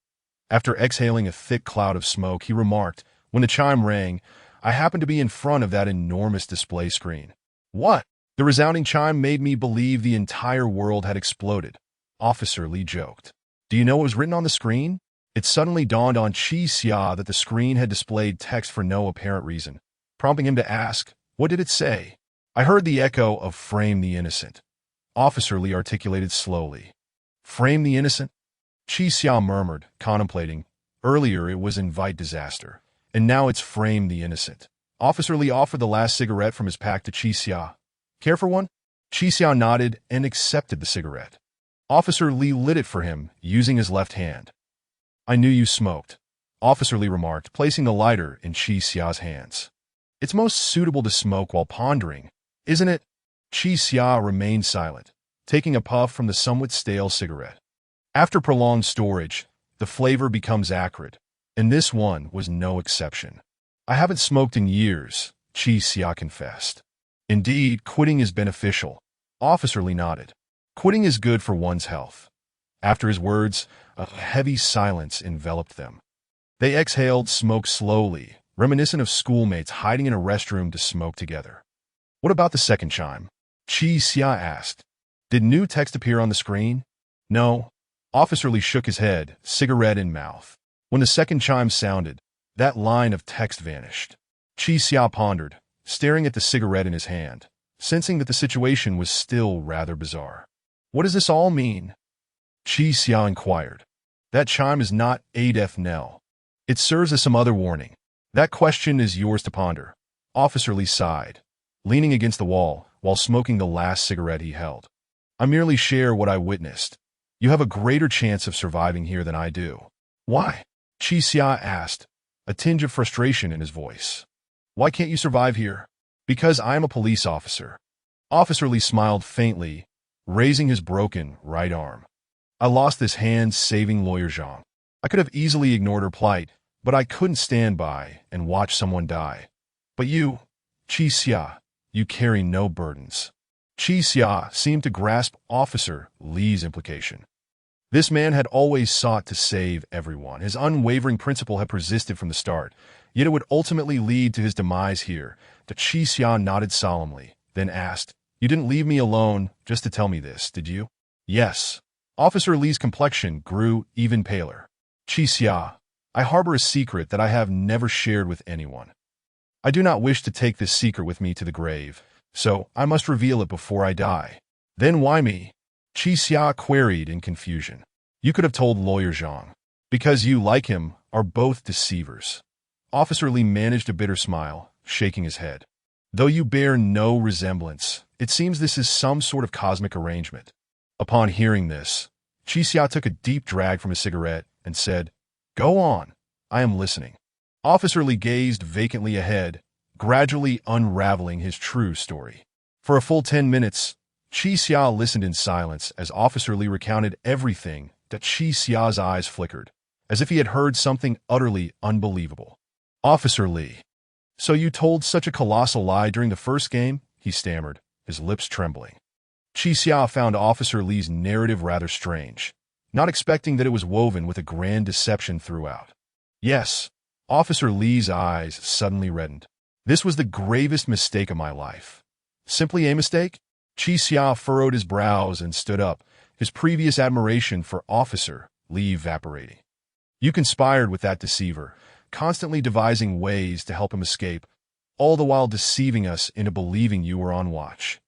After exhaling a thick cloud of smoke, he remarked, when the chime rang, I happened to be in front of that enormous display screen. What? The resounding chime made me believe the entire world had exploded. Officer Li joked. Do you know what was written on the screen? It suddenly dawned on Qi Xia that the screen had displayed text for no apparent reason, prompting him to ask, what did it say? I heard the echo of Frame the Innocent. Officer Li articulated slowly. Frame the Innocent? Qi Xia murmured, contemplating. Earlier it was Invite Disaster, and now it's Frame the Innocent. Officer Li offered the last cigarette from his pack to Qi Xia. Care for one? Qi Xia nodded and accepted the cigarette. Officer Li lit it for him, using his left hand. I knew you smoked, Officer Li remarked, placing the lighter in Qi Xia's hands. It's most suitable to smoke while pondering, isn't it? Chi Xia remained silent, taking a puff from the somewhat stale cigarette. After prolonged storage, the flavor becomes acrid, and this one was no exception. I haven't smoked in years, Chi Xia confessed. Indeed, quitting is beneficial. Officer Lee nodded. Quitting is good for one's health. After his words, a heavy silence enveloped them. They exhaled smoke slowly, reminiscent of schoolmates hiding in a restroom to smoke together. What about the second chime? Chi Xia asked. Did new text appear on the screen? No. Officer Lee shook his head, cigarette in mouth. When the second chime sounded, that line of text vanished. Chi Xia pondered, staring at the cigarette in his hand, sensing that the situation was still rather bizarre. What does this all mean? Chi Xia inquired. That chime is not a death knell. It serves as some other warning. That question is yours to ponder. Officer Lee sighed, leaning against the wall while smoking the last cigarette he held. I merely share what I witnessed. You have a greater chance of surviving here than I do. Why? Chi Xia asked, a tinge of frustration in his voice. Why can't you survive here? Because I am a police officer. Officer Lee smiled faintly, raising his broken right arm. I lost this hand saving Lawyer Zhang. I could have easily ignored her plight, but I couldn't stand by and watch someone die. But you, Chi Xia, you carry no burdens. Chi Xia seemed to grasp Officer Lee's implication. This man had always sought to save everyone. His unwavering principle had persisted from the start, yet it would ultimately lead to his demise here. The Chi Xia nodded solemnly, then asked, You didn't leave me alone just to tell me this, did you? Yes. Officer Lee's complexion grew even paler. Chi Xia, I harbor a secret that I have never shared with anyone. I do not wish to take this secret with me to the grave, so I must reveal it before I die. Then why me? Chi Xia queried in confusion. You could have told Lawyer Zhang. Because you, like him, are both deceivers. Officer Lee managed a bitter smile, shaking his head. Though you bear no resemblance, it seems this is some sort of cosmic arrangement. Upon hearing this, Chi Xia took a deep drag from his cigarette and said, Go on, I am listening. Officer Lee gazed vacantly ahead, gradually unraveling his true story. For a full 10 minutes, Chi Xia listened in silence as Officer Lee recounted everything that Chi Xia's eyes flickered, as if he had heard something utterly unbelievable. Officer Lee. So you told such a colossal lie during the first game? He stammered, his lips trembling. Chi Xia found Officer Lee's narrative rather strange, not expecting that it was woven with a grand deception throughout. Yes, Officer Lee's eyes suddenly reddened. This was the gravest mistake of my life. Simply a mistake? Chi Xia furrowed his brows and stood up, his previous admiration for Officer Lee evaporating. You conspired with that deceiver, constantly devising ways to help him escape, all the while deceiving us into believing you were on watch.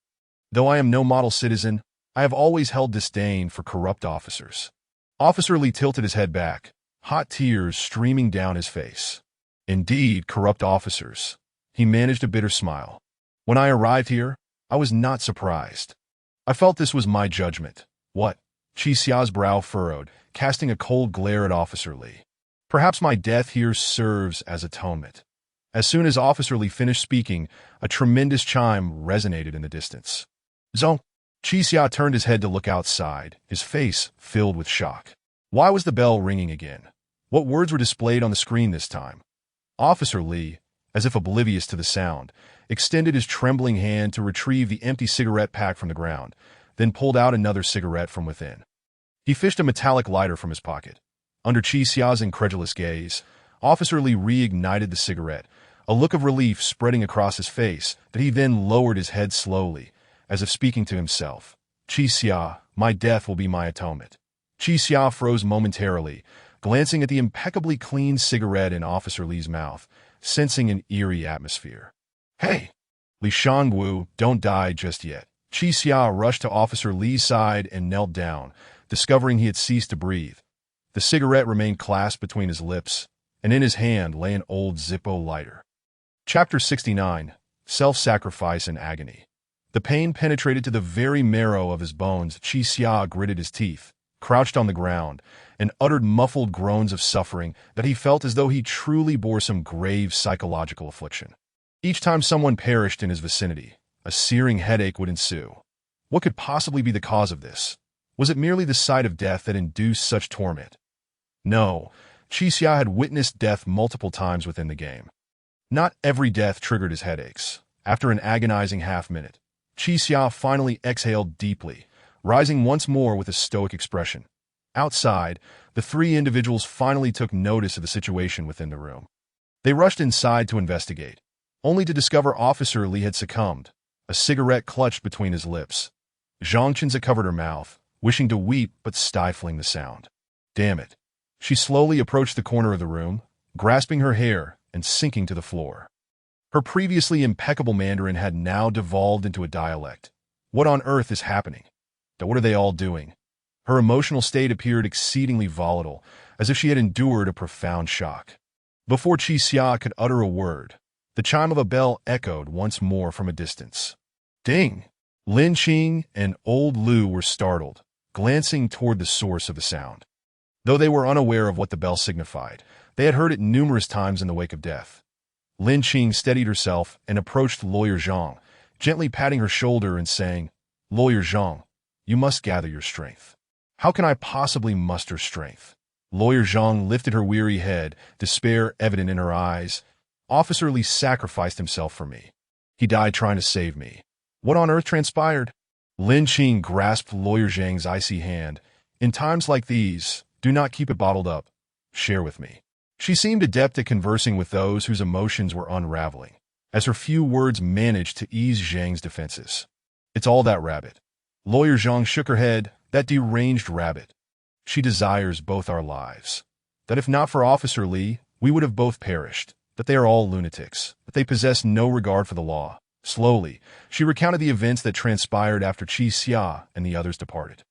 Though I am no model citizen, I have always held disdain for corrupt officers. Officer Lee tilted his head back, hot tears streaming down his face. Indeed, corrupt officers. He managed a bitter smile. When I arrived here, I was not surprised. I felt this was my judgment. What? Chi Xia's brow furrowed, casting a cold glare at Officer Lee. Perhaps my death here serves as atonement. As soon as Officer Lee finished speaking, a tremendous chime resonated in the distance. Zong! Chi Xia turned his head to look outside, his face filled with shock. Why was the bell ringing again? What words were displayed on the screen this time? Officer Lee, as if oblivious to the sound, extended his trembling hand to retrieve the empty cigarette pack from the ground, then pulled out another cigarette from within. He fished a metallic lighter from his pocket. Under Chi Xia's incredulous gaze, Officer Lee reignited the cigarette, a look of relief spreading across his face that he then lowered his head slowly, as if speaking to himself. Chi Xia, my death will be my atonement. Chi Xia froze momentarily, glancing at the impeccably clean cigarette in Officer Lee's mouth, sensing an eerie atmosphere. Hey! Li Shangwu, don't die just yet. Chi Xia rushed to Officer Lee's side and knelt down, discovering he had ceased to breathe. The cigarette remained clasped between his lips, and in his hand lay an old Zippo lighter. Chapter 69. Self-Sacrifice and Agony. The pain penetrated to the very marrow of his bones. Chi Xia gritted his teeth, crouched on the ground, and uttered muffled groans of suffering that he felt as though he truly bore some grave psychological affliction. Each time someone perished in his vicinity, a searing headache would ensue. What could possibly be the cause of this? Was it merely the sight of death that induced such torment? No, Qixia had witnessed death multiple times within the game. Not every death triggered his headaches. After an agonizing half-minute, Qixia finally exhaled deeply, rising once more with a stoic expression. Outside, the three individuals finally took notice of the situation within the room. They rushed inside to investigate, only to discover Officer Li had succumbed, a cigarette clutched between his lips. Zhang Qinza covered her mouth, wishing to weep but stifling the sound. Damn it. She slowly approached the corner of the room, grasping her hair and sinking to the floor. Her previously impeccable Mandarin had now devolved into a dialect. What on earth is happening? What are they all doing? Her emotional state appeared exceedingly volatile, as if she had endured a profound shock. Before Qixia could utter a word, the chime of a bell echoed once more from a distance. Ding! Lin Qing and old Lu were startled, glancing toward the source of the sound. Though they were unaware of what the bell signified, they had heard it numerous times in the wake of death. Lin Qing steadied herself and approached Lawyer Zhang, gently patting her shoulder and saying, "Lawyer Zhang, you must gather your strength." "How can I possibly muster strength?" Lawyer Zhang lifted her weary head, despair evident in her eyes. "Officer Li sacrificed himself for me. He died trying to save me. What on earth transpired?" Lin Qing grasped Lawyer Zhang's icy hand. "In times like these, do not keep it bottled up. Share with me." She seemed adept at conversing with those whose emotions were unraveling, as her few words managed to ease Zhang's defenses. "It's all that rabbit." Lawyer Zhang shook her head. "That deranged rabbit. She desires both our lives. That if not for Officer Li, we would have both perished. That they are all lunatics. That they possess no regard for the law." Slowly, she recounted the events that transpired after Qixia and the others departed.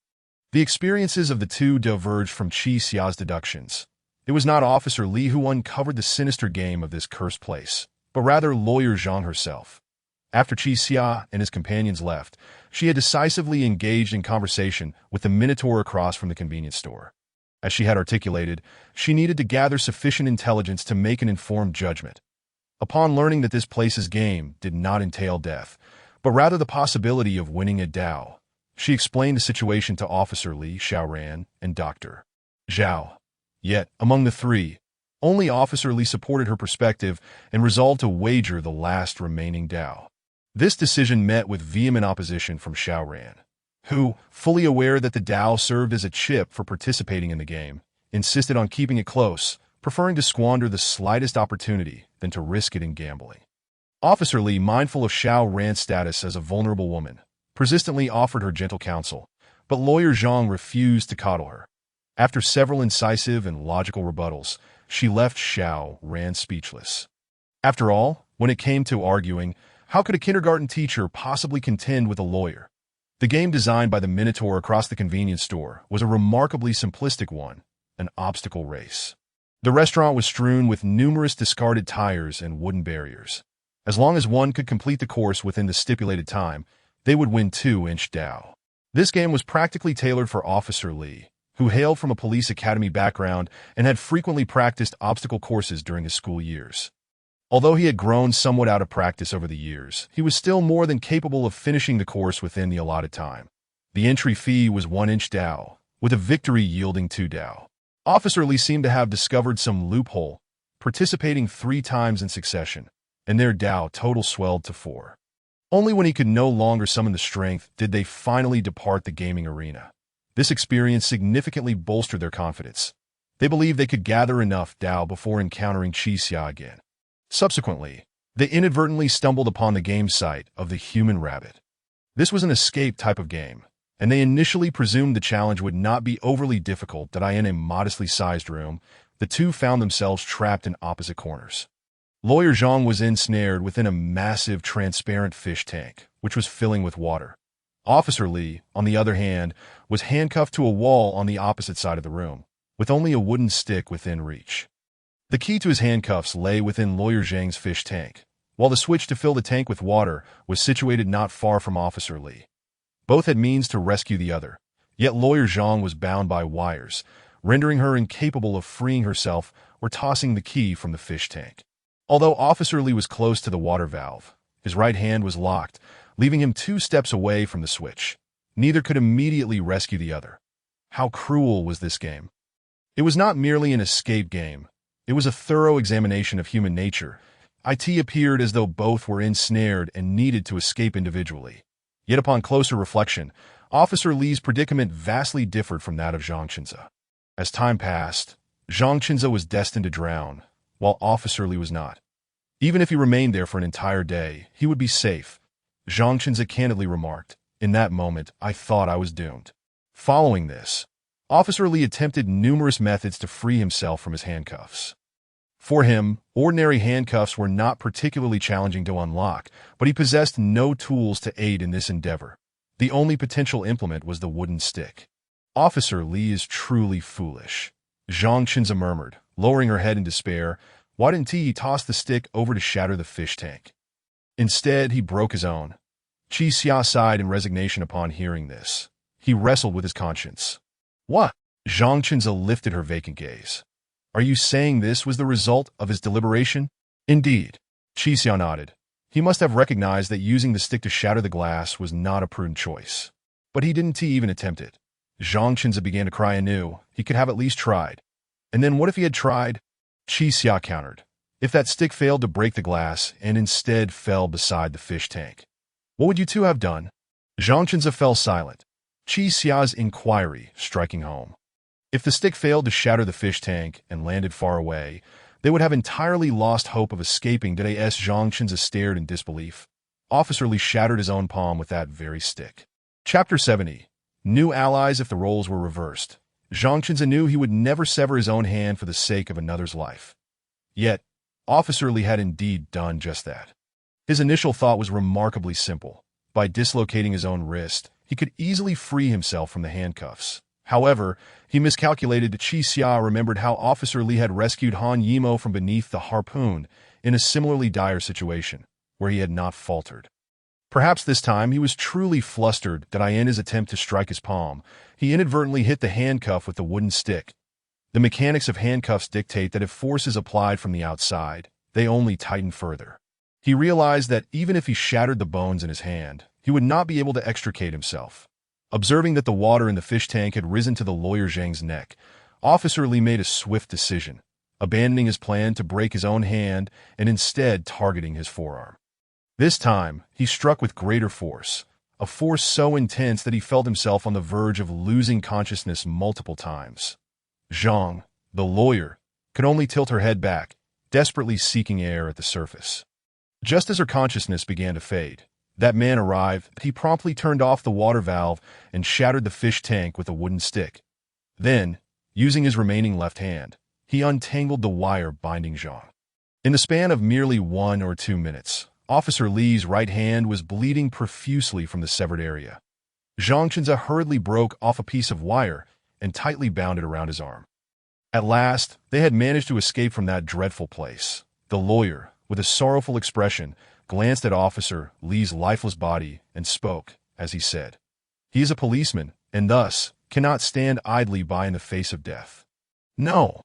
The experiences of the two diverged from Qixia's deductions. It was not Officer Li who uncovered the sinister game of this cursed place, but rather Lawyer Zhang herself. After Qixia and his companions left, she had decisively engaged in conversation with the Minotaur across from the convenience store. As she had articulated, she needed to gather sufficient intelligence to make an informed judgment. Upon learning that this place's game did not entail death, but rather the possibility of winning a Dao, she explained the situation to Officer Li, Xiaoran, and Dr. Zhao. Yet, among the three, only Officer Li supported her perspective and resolved to wager the last remaining Dao. This decision met with vehement opposition from Xiaoran, who, fully aware that the Dao served as a chip for participating in the game, insisted on keeping it close, preferring to squander the slightest opportunity than to risk it in gambling. Officer Li, mindful of Xiaoran's status as a vulnerable woman, persistently offered her gentle counsel, but Lawyer Zhang refused to coddle her. After several incisive and logical rebuttals, she left Xiaoran speechless. After all, when it came to arguing, how could a kindergarten teacher possibly contend with a lawyer? The game designed by the Minotaur across the convenience store was a remarkably simplistic one, an obstacle race. The restaurant was strewn with numerous discarded tires and wooden barriers. As long as one could complete the course within the stipulated time, they would win 2-inch Dao. This game was practically tailored for Officer Li, who hailed from a police academy background and had frequently practiced obstacle courses during his school years. Although he had grown somewhat out of practice over the years, he was still more than capable of finishing the course within the allotted time. The entry fee was 1-inch Dao, with a victory yielding 2 Dao. Officer Li seemed to have discovered some loophole, participating 3 times in succession, and their Dao total swelled to 4. Only when he could no longer summon the strength did they finally depart the gaming arena. This experience significantly bolstered their confidence. They believed they could gather enough Dao before encountering Qixia again. Subsequently, they inadvertently stumbled upon the game site of the human rabbit. This was an escape type of game, and they initially presumed the challenge would not be overly difficult. That in a modestly sized room, the two found themselves trapped in opposite corners. Lawyer Zhang was ensnared within a massive transparent fish tank, which was filling with water. Officer Li, on the other hand, was handcuffed to a wall on the opposite side of the room, with only a wooden stick within reach. The key to his handcuffs lay within Lawyer Zhang's fish tank, while the switch to fill the tank with water was situated not far from Officer Li. Both had means to rescue the other, yet Lawyer Zhang was bound by wires, rendering her incapable of freeing herself or tossing the key from the fish tank. Although Officer Li was close to the water valve, his right hand was locked, leaving him 2 steps away from the switch. Neither could immediately rescue the other. How cruel was this game? It was not merely an escape game. It was a thorough examination of human nature. It appeared as though both were ensnared and needed to escape individually. Yet upon closer reflection, Officer Li's predicament vastly differed from that of Zhang Qinze. As time passed, Zhang Qinze was destined to drown, while Officer Li was not. Even if he remained there for an entire day, he would be safe. Zhang Qinze candidly remarked, "In that moment, I thought I was doomed." Following this, Officer Li attempted numerous methods to free himself from his handcuffs. For him, ordinary handcuffs were not particularly challenging to unlock, but he possessed no tools to aid in this endeavor. The only potential implement was the wooden stick. Officer Li is truly foolish, Zhang Qinze murmured, lowering her head in despair. Why didn't he toss the stick over to shatter the fish tank? Instead, he broke his own. Qi Xia sighed in resignation upon hearing this. He wrestled with his conscience. What? Zhang Qinze lifted her vacant gaze. Are you saying this was the result of his deliberation? Indeed. Qi Xia nodded. He must have recognized that using the stick to shatter the glass was not a prudent choice. But he didn't even attempt it. Zhang Qinze began to cry anew. He could have at least tried. And then what if he had tried? Qi Xia countered. If that stick failed to break the glass and instead fell beside the fish tank, what would you two have done? Zhang Qinze fell silent. Qi Xia's inquiry striking home. If the stick failed to shatter the fish tank and landed far away, they would have entirely lost hope of escaping. Zhang Qinze stared in disbelief. Officer Li shattered his own palm with that very stick. Chapter 70. New allies if the roles were reversed. Zhang Qinze knew he would never sever his own hand for the sake of another's life. Yet, Officer Li had indeed done just that. His initial thought was remarkably simple. By dislocating his own wrist, he could easily free himself from the handcuffs. However, he miscalculated. Qi Xia remembered how Officer Li had rescued Han Yimo from beneath the harpoon in a similarly dire situation, where he had not faltered. Perhaps this time he was truly flustered that in his attempt to strike his palm, he inadvertently hit the handcuff with the wooden stick. The mechanics of handcuffs dictate that if force is applied from the outside, they only tighten further. He realized that even if he shattered the bones in his hand, he would not be able to extricate himself. Observing that the water in the fish tank had risen to the lawyer Zhang's neck, Officer Li made a swift decision, abandoning his plan to break his own hand and instead targeting his forearm. This time, he struck with greater force, a force so intense that he felt himself on the verge of losing consciousness multiple times. Zhang, the lawyer, could only tilt her head back, desperately seeking air at the surface. Just as her consciousness began to fade, that man arrived. He promptly turned off the water valve and shattered the fish tank with a wooden stick. Then, using his remaining left hand, he untangled the wire binding Zhang. In the span of merely 1 or 2 minutes, Officer Li's right hand was bleeding profusely from the severed area. Zhang Qinze hurriedly broke off a piece of wire and tightly bound it around his arm. At last, they had managed to escape from that dreadful place. The lawyer, with a sorrowful expression, glanced at Officer Li's lifeless body and spoke, as he said, "He is a policeman, and thus cannot stand idly by in the face of death." No.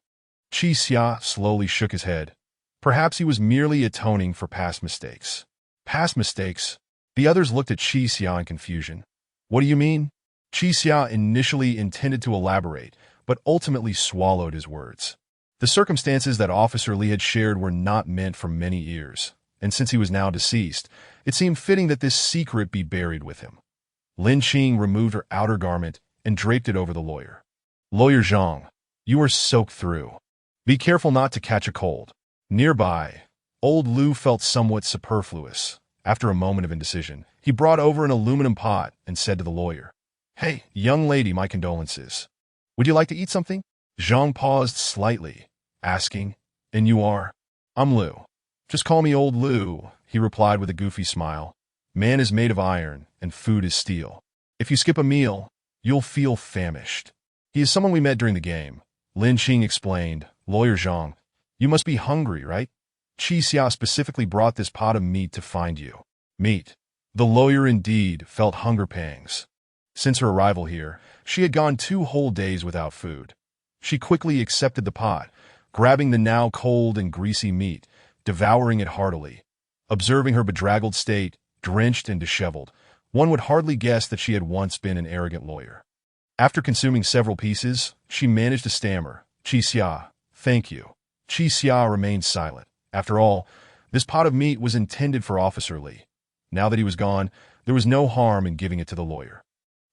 Qi Xia slowly shook his head. Perhaps he was merely atoning for past mistakes. Past mistakes? The others looked at Qi Xia in confusion. What do you mean? Qi Xia initially intended to elaborate, but ultimately swallowed his words. The circumstances that Officer Li had shared were not meant for many ears, and since he was now deceased, it seemed fitting that this secret be buried with him. Lin Qing removed her outer garment and draped it over the lawyer. "Lawyer Zhang, you are soaked through. Be careful not to catch a cold." Nearby, old Lu felt somewhat superfluous. After a moment of indecision, he brought over an aluminum pot and said to the lawyer, "Hey, young lady, my condolences. Would you like to eat something?" Zhang paused slightly, asking, "And you are?" "I'm Lu. Just call me old Lu," he replied with a goofy smile. "Man is made of iron, and food is steel. If you skip a meal, you'll feel famished." "He is someone we met during the game," Lin Qing explained. "Lawyer Zhang, you must be hungry, right? Qi Xia specifically brought this pot of meat to find you." Meat. The lawyer indeed felt hunger pangs. Since her arrival here, she had gone 2 whole days without food. She quickly accepted the pot, grabbing the now cold and greasy meat, devouring it heartily. Observing her bedraggled state, drenched and disheveled. One would hardly guess that she had once been an arrogant lawyer. After consuming several pieces, she managed to stammer, "Qi xia, thank you." Qi xia remained silent. After all, this pot of meat was intended for Officer Li. Now that he was gone, there was no harm in giving it to the lawyer.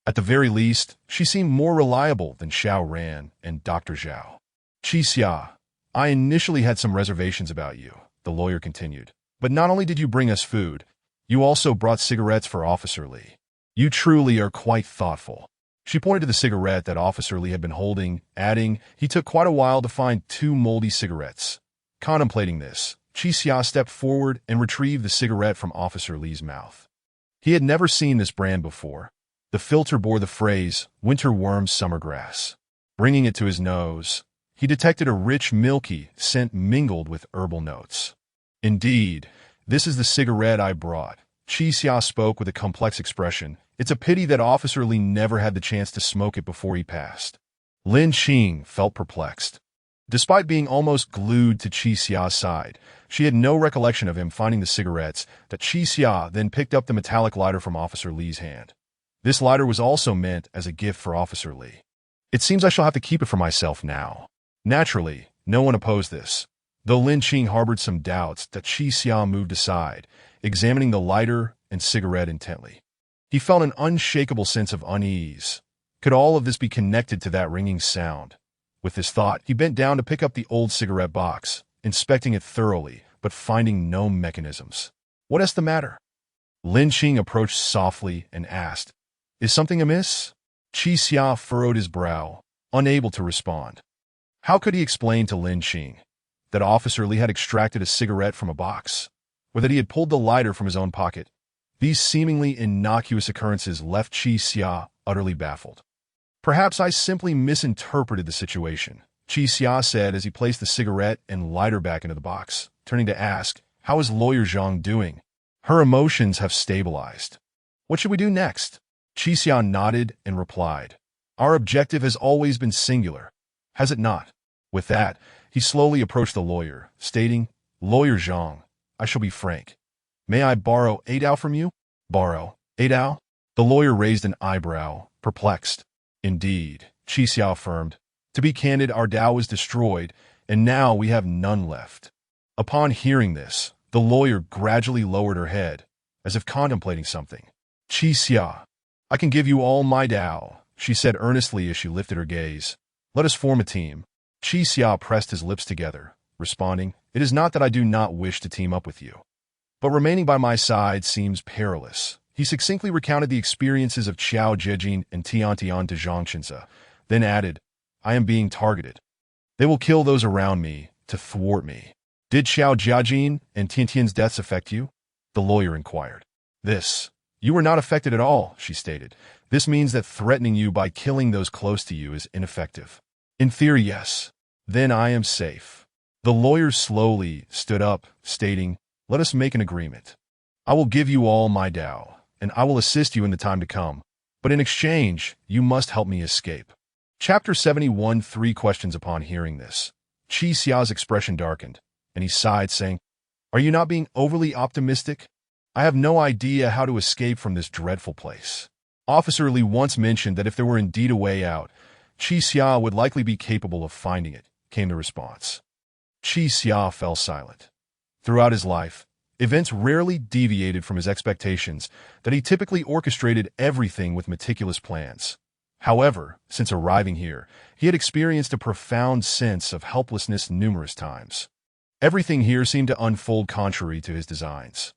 At the very least, she seemed more reliable than Xiao Ran and Dr. Zhao. "Qi xia, I initially had some reservations about you," the lawyer continued. "But not only did you bring us food, you also brought cigarettes for Officer Li. You truly are quite thoughtful." She pointed to the cigarette that Officer Li had been holding, adding, "He took quite a while to find 2 moldy cigarettes." Contemplating this, Qi xia stepped forward and retrieved the cigarette from Officer Li's mouth. He had never seen this brand before. The filter bore the phrase, "Winter Worm Summer Grass." Bringing it to his nose, he detected a rich, milky scent mingled with herbal notes. "Indeed, this is the cigarette I brought." Qi xia spoke with a complex expression. It's a pity that Officer Li never had the chance to smoke it before he passed. Lin Qing felt perplexed. Despite being almost glued to Qi xia's side, she had no recollection of him finding the cigarettes. That Qi xia then picked up the metallic lighter from Officer Li's hand. This lighter was also meant as a gift for Officer Li. "It seems I shall have to keep it for myself now." Naturally, no one opposed this, though Lin Qing harbored some doubts. That Qi xia moved aside, examining the lighter and cigarette intently. He felt an unshakable sense of unease. Could all of this be connected to that ringing sound? With this thought, he bent down to pick up the old cigarette box, inspecting it thoroughly, but finding no mechanisms. "What is the matter?" Lin Qing approached softly and asked, "Is something amiss?" Qi xia furrowed his brow, unable to respond. How could he explain to Lin Qing that Officer Li had extracted a cigarette from a box, or that he had pulled the lighter from his own pocket? These seemingly innocuous occurrences left Qi xia utterly baffled. "Perhaps I simply misinterpreted the situation," Qi xia said as he placed the cigarette and lighter back into the box, turning to ask, "How is Lawyer Zhang doing?" "Her emotions have stabilized." "What should we do next?" Qi xia nodded and replied, "Our objective has always been singular, has it not?" With that, he slowly approached the lawyer, stating, "Lawyer Zhang, I shall be frank. May I borrow 8 dao from you?" "Borrow 8 dao?" The lawyer raised an eyebrow, perplexed. "Indeed," Qi xia affirmed. "To be candid, our dao was destroyed, and now we have none left." Upon hearing this, the lawyer gradually lowered her head, as if contemplating something. "Qi xia, I can give you all my dao," she said earnestly as she lifted her gaze. "Let us form a team." Qi xia pressed his lips together, responding, "It is not that I do not wish to team up with you, but remaining by my side seems perilous." He succinctly recounted the experiences of Qiao Zhejin and Tian Tian to Zhang Qinze, then added, "I am being targeted. They will kill those around me to thwart me." "Did Qiao Zhejin and Tian Tian's deaths affect you?" the lawyer inquired. "You were not affected at all," she stated. "This means that threatening you by killing those close to you is ineffective." "In theory, yes. Then I am safe." The lawyer slowly stood up, stating, "Let us make an agreement. I will give you all my dao, and I will assist you in the time to come. But in exchange, you must help me escape." Chapter 71. 3 questions. Upon hearing this, Qi xia's expression darkened, and he sighed, saying, "Are you not being overly optimistic? I have no idea how to escape from this dreadful place." Officer Li once mentioned that if there were indeed a way out, Qi xia would likely be capable of finding it, came the response. Qi xia fell silent. Throughout his life, events rarely deviated from his expectations, that he typically orchestrated everything with meticulous plans. However, since arriving here, he had experienced a profound sense of helplessness numerous times. Everything here seemed to unfold contrary to his designs.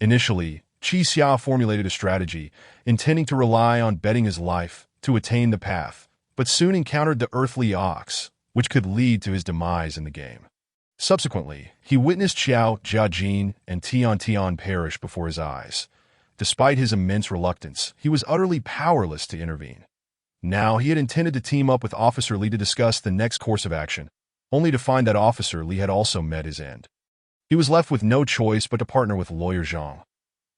Initially, Qi xia formulated a strategy, intending to rely on betting his life to attain the path, but soon encountered the earthly ox, which could lead to his demise in the game. Subsequently, he witnessed Qiao Zhejin and Tian Tian perish before his eyes. Despite his immense reluctance, he was utterly powerless to intervene. Now he had intended to team up with Officer Li to discuss the next course of action, only to find that Officer Li had also met his end. He was left with no choice but to partner with Lawyer Zhang.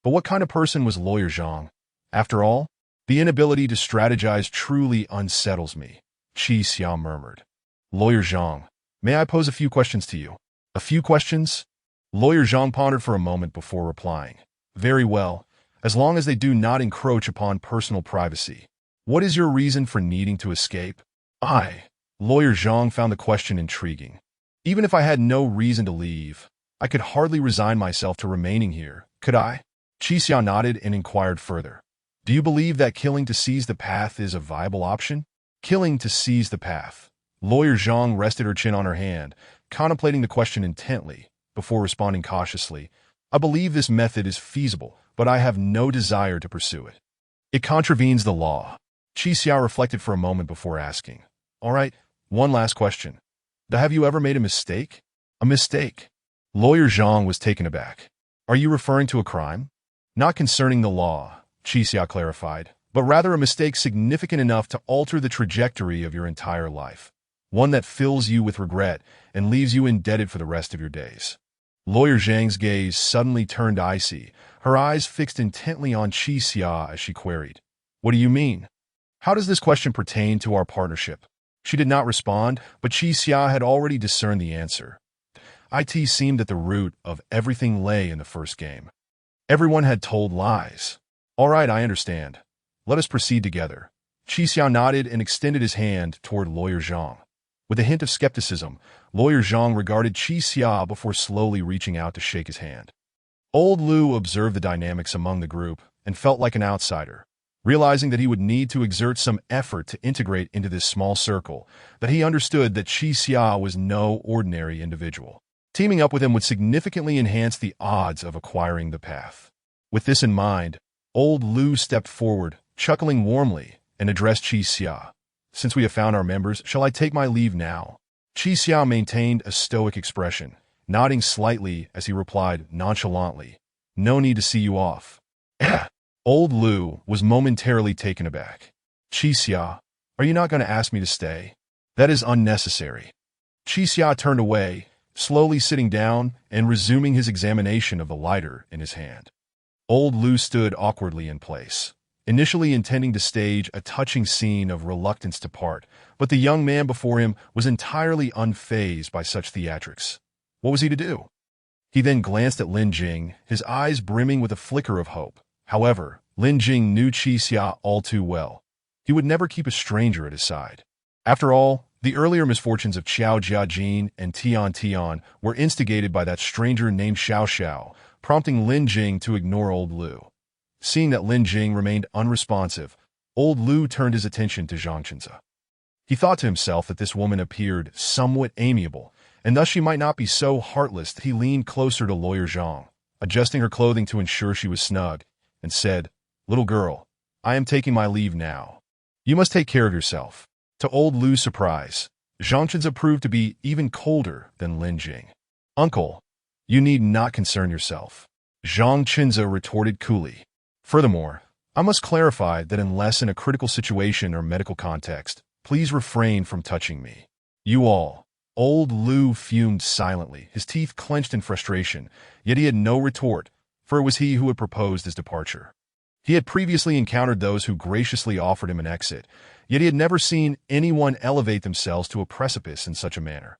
But what kind of person was Lawyer Zhang? After all, the inability to strategize truly unsettles me, Qi xia murmured. "Lawyer Zhang, may I pose a few questions to you?" "A few questions?" Lawyer Zhang pondered for a moment before replying. "Very well. as long as they do not encroach upon personal privacy. What is your reason for needing to escape? Lawyer Zhang found the question intriguing. Even if I had no reason to leave, I could hardly resign myself to remaining here, could I? Qixia nodded and inquired further. Do you believe that killing to seize the path is a viable option? Killing to seize the path. Lawyer Zhang rested her chin on her hand, contemplating the question intently, before responding cautiously. I believe this method is feasible, but I have no desire to pursue it. It contravenes the law. Qixia reflected for a moment before asking. All right, one last question. Have you ever made a mistake? A mistake? Lawyer Zhang was taken aback. Are you referring to a crime? Not concerning the law, Qixia clarified, but rather a mistake significant enough to alter the trajectory of your entire life. One that fills you with regret and leaves you indebted for the rest of your days. Lawyer Zhang's gaze suddenly turned icy, her eyes fixed intently on Qixia as she queried. What do you mean? How does this question pertain to our partnership? She did not respond, but Qixia had already discerned the answer. It seemed that the root of everything lay in the first game. Everyone had told lies. All right, I understand. Let us proceed together. Qixia nodded and extended his hand toward Lawyer Zhang. With a hint of skepticism, Lawyer Zhang regarded Qixia before slowly reaching out to shake his hand. Old Lu observed the dynamics among the group and felt like an outsider. Realizing that he would need to exert some effort to integrate into this small circle, that he understood that Qixia was no ordinary individual. Teaming up with him would significantly enhance the odds of acquiring the path. With this in mind, Old Lu stepped forward, chuckling warmly, and addressed Qixia. Since we have found our members, shall I take my leave now? Qixia maintained a stoic expression, nodding slightly as he replied nonchalantly, No need to see you off. Old Lu was momentarily taken aback. Qixia, are you not going to ask me to stay? That is unnecessary. Qixia turned away, slowly sitting down and resuming his examination of the lighter in his hand. Old Lu stood awkwardly in place, initially intending to stage a touching scene of reluctance to part, but the young man before him was entirely unfazed by such theatrics. What was he to do? He then glanced at Lin Jing, his eyes brimming with a flicker of hope. However, Lin Jing knew Qixia all too well. He would never keep a stranger at his side. After all, the earlier misfortunes of Qiao Jiajin and Tian Tian were instigated by that stranger named Xiao Xiao, prompting Lin Jing to ignore Old Lu. Seeing that Lin Jing remained unresponsive, Old Lu turned his attention to Zhang Chenze. He thought to himself that this woman appeared somewhat amiable, and thus she might not be so heartless that he leaned closer to Lawyer Zhang, adjusting her clothing to ensure she was snug, and said, Little girl, I am taking my leave now. You must take care of yourself. To Old Lu's surprise, Zhang Chenze proved to be even colder than Lin Jing. Uncle, you need not concern yourself. Zhang Chenze retorted coolly. Furthermore, I must clarify that unless in a critical situation or medical context, please refrain from touching me. You all. Old Lu fumed silently, his teeth clenched in frustration, yet he had no retort, for it was he who had proposed his departure. He had previously encountered those who graciously offered him an exit, yet he had never seen anyone elevate themselves to a precipice in such a manner.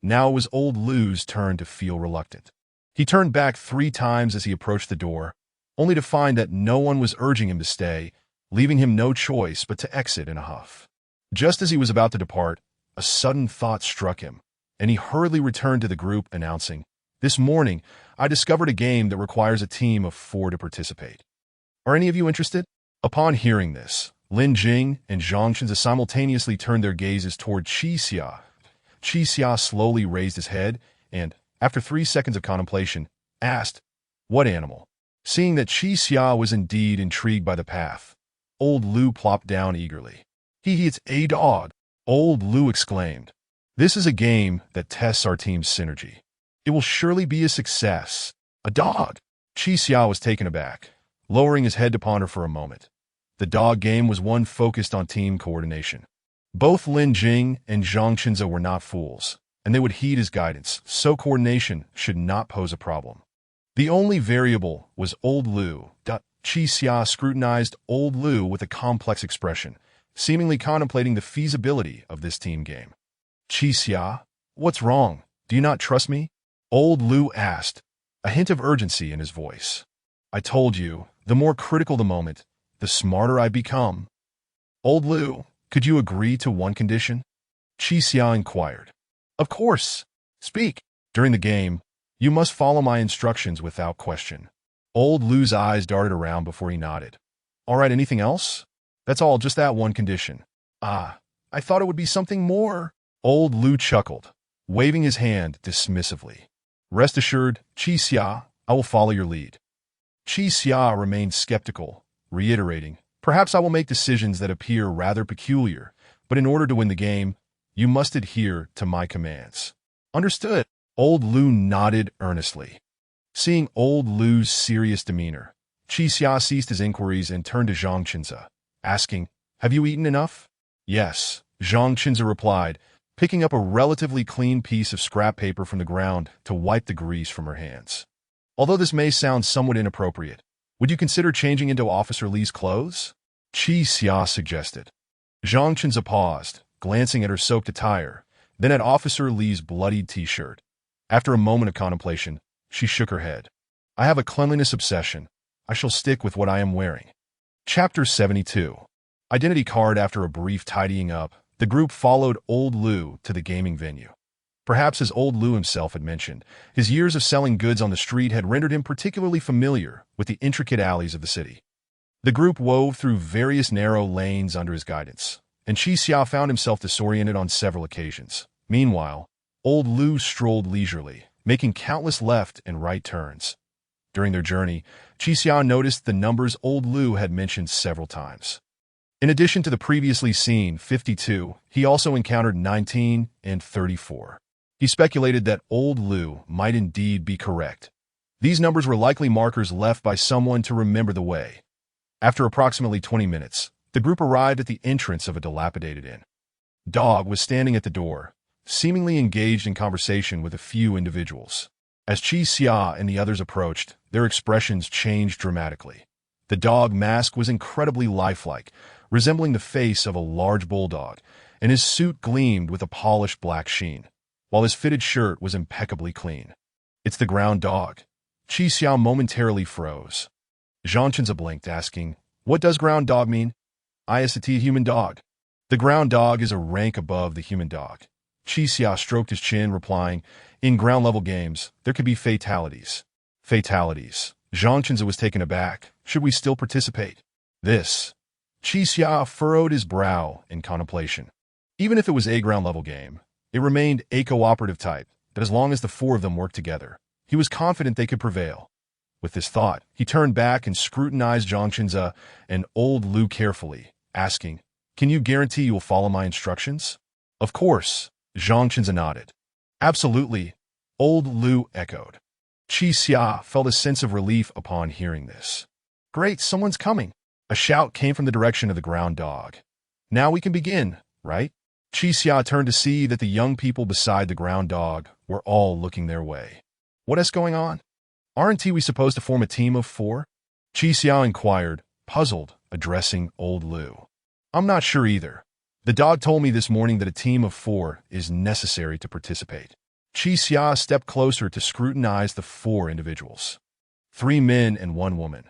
Now it was Old Lu's turn to feel reluctant. He turned back 3 times as he approached the door, only to find that no one was urging him to stay, leaving him no choice but to exit in a huff. Just as he was about to depart, a sudden thought struck him, and he hurriedly returned to the group, announcing, This morning, I discovered a game that requires a team of 4 to participate. Are any of you interested? Upon hearing this, Lin Jing and Zhang Chenze simultaneously turned their gazes toward Qixia. Qixia slowly raised his head and, after 3 seconds of contemplation, asked, What animal? Seeing that Qixia was indeed intrigued by the path, Old Lu plopped down eagerly. It's a dog, Old Lu exclaimed. This is a game that tests our team's synergy. It will surely be a success. A dog? Qixia was taken aback, lowering his head to ponder for a moment. The dog game was one focused on team coordination. Both Lin Jing and Zhang Chenze were not fools, and they would heed his guidance, so coordination should not pose a problem. The only variable was Old Lu. Qixia scrutinized Old Lu with a complex expression, seemingly contemplating the feasibility of this team game. Qixia, what's wrong? Do you not trust me? Old Lu asked, a hint of urgency in his voice. I told you, The more critical the moment, the smarter I become. Old Lu, could you agree to one condition? Qi Xia inquired. Of course. Speak. During the game, you must follow my instructions without question. Old Lu's eyes darted around before he nodded. All right, anything else? That's all, just that one condition. Ah, I thought it would be something more. Old Lu chuckled, waving his hand dismissively. Rest assured, Qi Xia, I will follow your lead. Qi Xia remained skeptical, reiterating, perhaps I will make decisions that appear rather peculiar, but in order to win the game, you must adhere to my commands. Understood. Old Lu nodded earnestly. Seeing Old Lu's serious demeanor, Qi Xia ceased his inquiries and turned to Zhang Qinze, asking, Have you eaten enough? Yes, Zhang Qinze replied, picking up a relatively clean piece of scrap paper from the ground to wipe the grease from her hands. Although this may sound somewhat inappropriate, would you consider changing into Officer Li's clothes? Qi Xia suggested. Zhang Qinze paused, glancing at her soaked attire, then at Officer Li's bloodied t-shirt. After a moment of contemplation, she shook her head. I have a cleanliness obsession. I shall stick with what I am wearing. Chapter 72. Identity card. After a brief tidying up, the group followed Old Lu to the gaming venue. Perhaps as Old Lu himself had mentioned, his years of selling goods on the street had rendered him particularly familiar with the intricate alleys of the city. The group wove through various narrow lanes under his guidance, and Qi Xia found himself disoriented on several occasions. Meanwhile, Old Lu strolled leisurely, making countless left and right turns. During their journey, Qi Xia noticed the numbers Old Lu had mentioned several times. In addition to the previously seen 52, he also encountered 19 and 34. He speculated that Old Lu might indeed be correct. These numbers were likely markers left by someone to remember the way. After approximately 20 minutes, the group arrived at the entrance of a dilapidated inn. Dog was standing at the door, seemingly engaged in conversation with a few individuals. As Qi Xia and the others approached, their expressions changed dramatically. The dog mask was incredibly lifelike, resembling the face of a large bulldog, and his suit gleamed with a polished black sheen, while his fitted shirt was impeccably clean. It's the ground dog. Qi Xia momentarily froze. Zhang Qinze blinked, asking, What does ground dog mean? IST human dog. The ground dog is a rank above the human dog. Qi Xia stroked his chin, replying, In ground-level games, there could be fatalities. Fatalities. Zhang Qinze was taken aback. Should we still participate? This. Qi Xia furrowed his brow in contemplation. Even if it was a ground-level game, it remained a cooperative type, that as long as the four of them worked together, he was confident they could prevail. With this thought, he turned back and scrutinized Zhang Qinze and Old Lu carefully, asking, Can you guarantee you will follow my instructions? Of course. Zhang Qinze nodded. Absolutely, Old Lu echoed. Qi Xia felt a sense of relief upon hearing this. Great, someone's coming. A shout came from the direction of the ground dog. Now we can begin, right? Qi Xia turned to see that the young people beside the ground dog were all looking their way. What is going on? Aren't we supposed to form a team of 4? Qi Xia inquired, puzzled, addressing Old Lu. I'm not sure either. The dog told me this morning that a team of 4 is necessary to participate. Qi Xia stepped closer to scrutinize the 4 individuals. 3 men and 1 woman.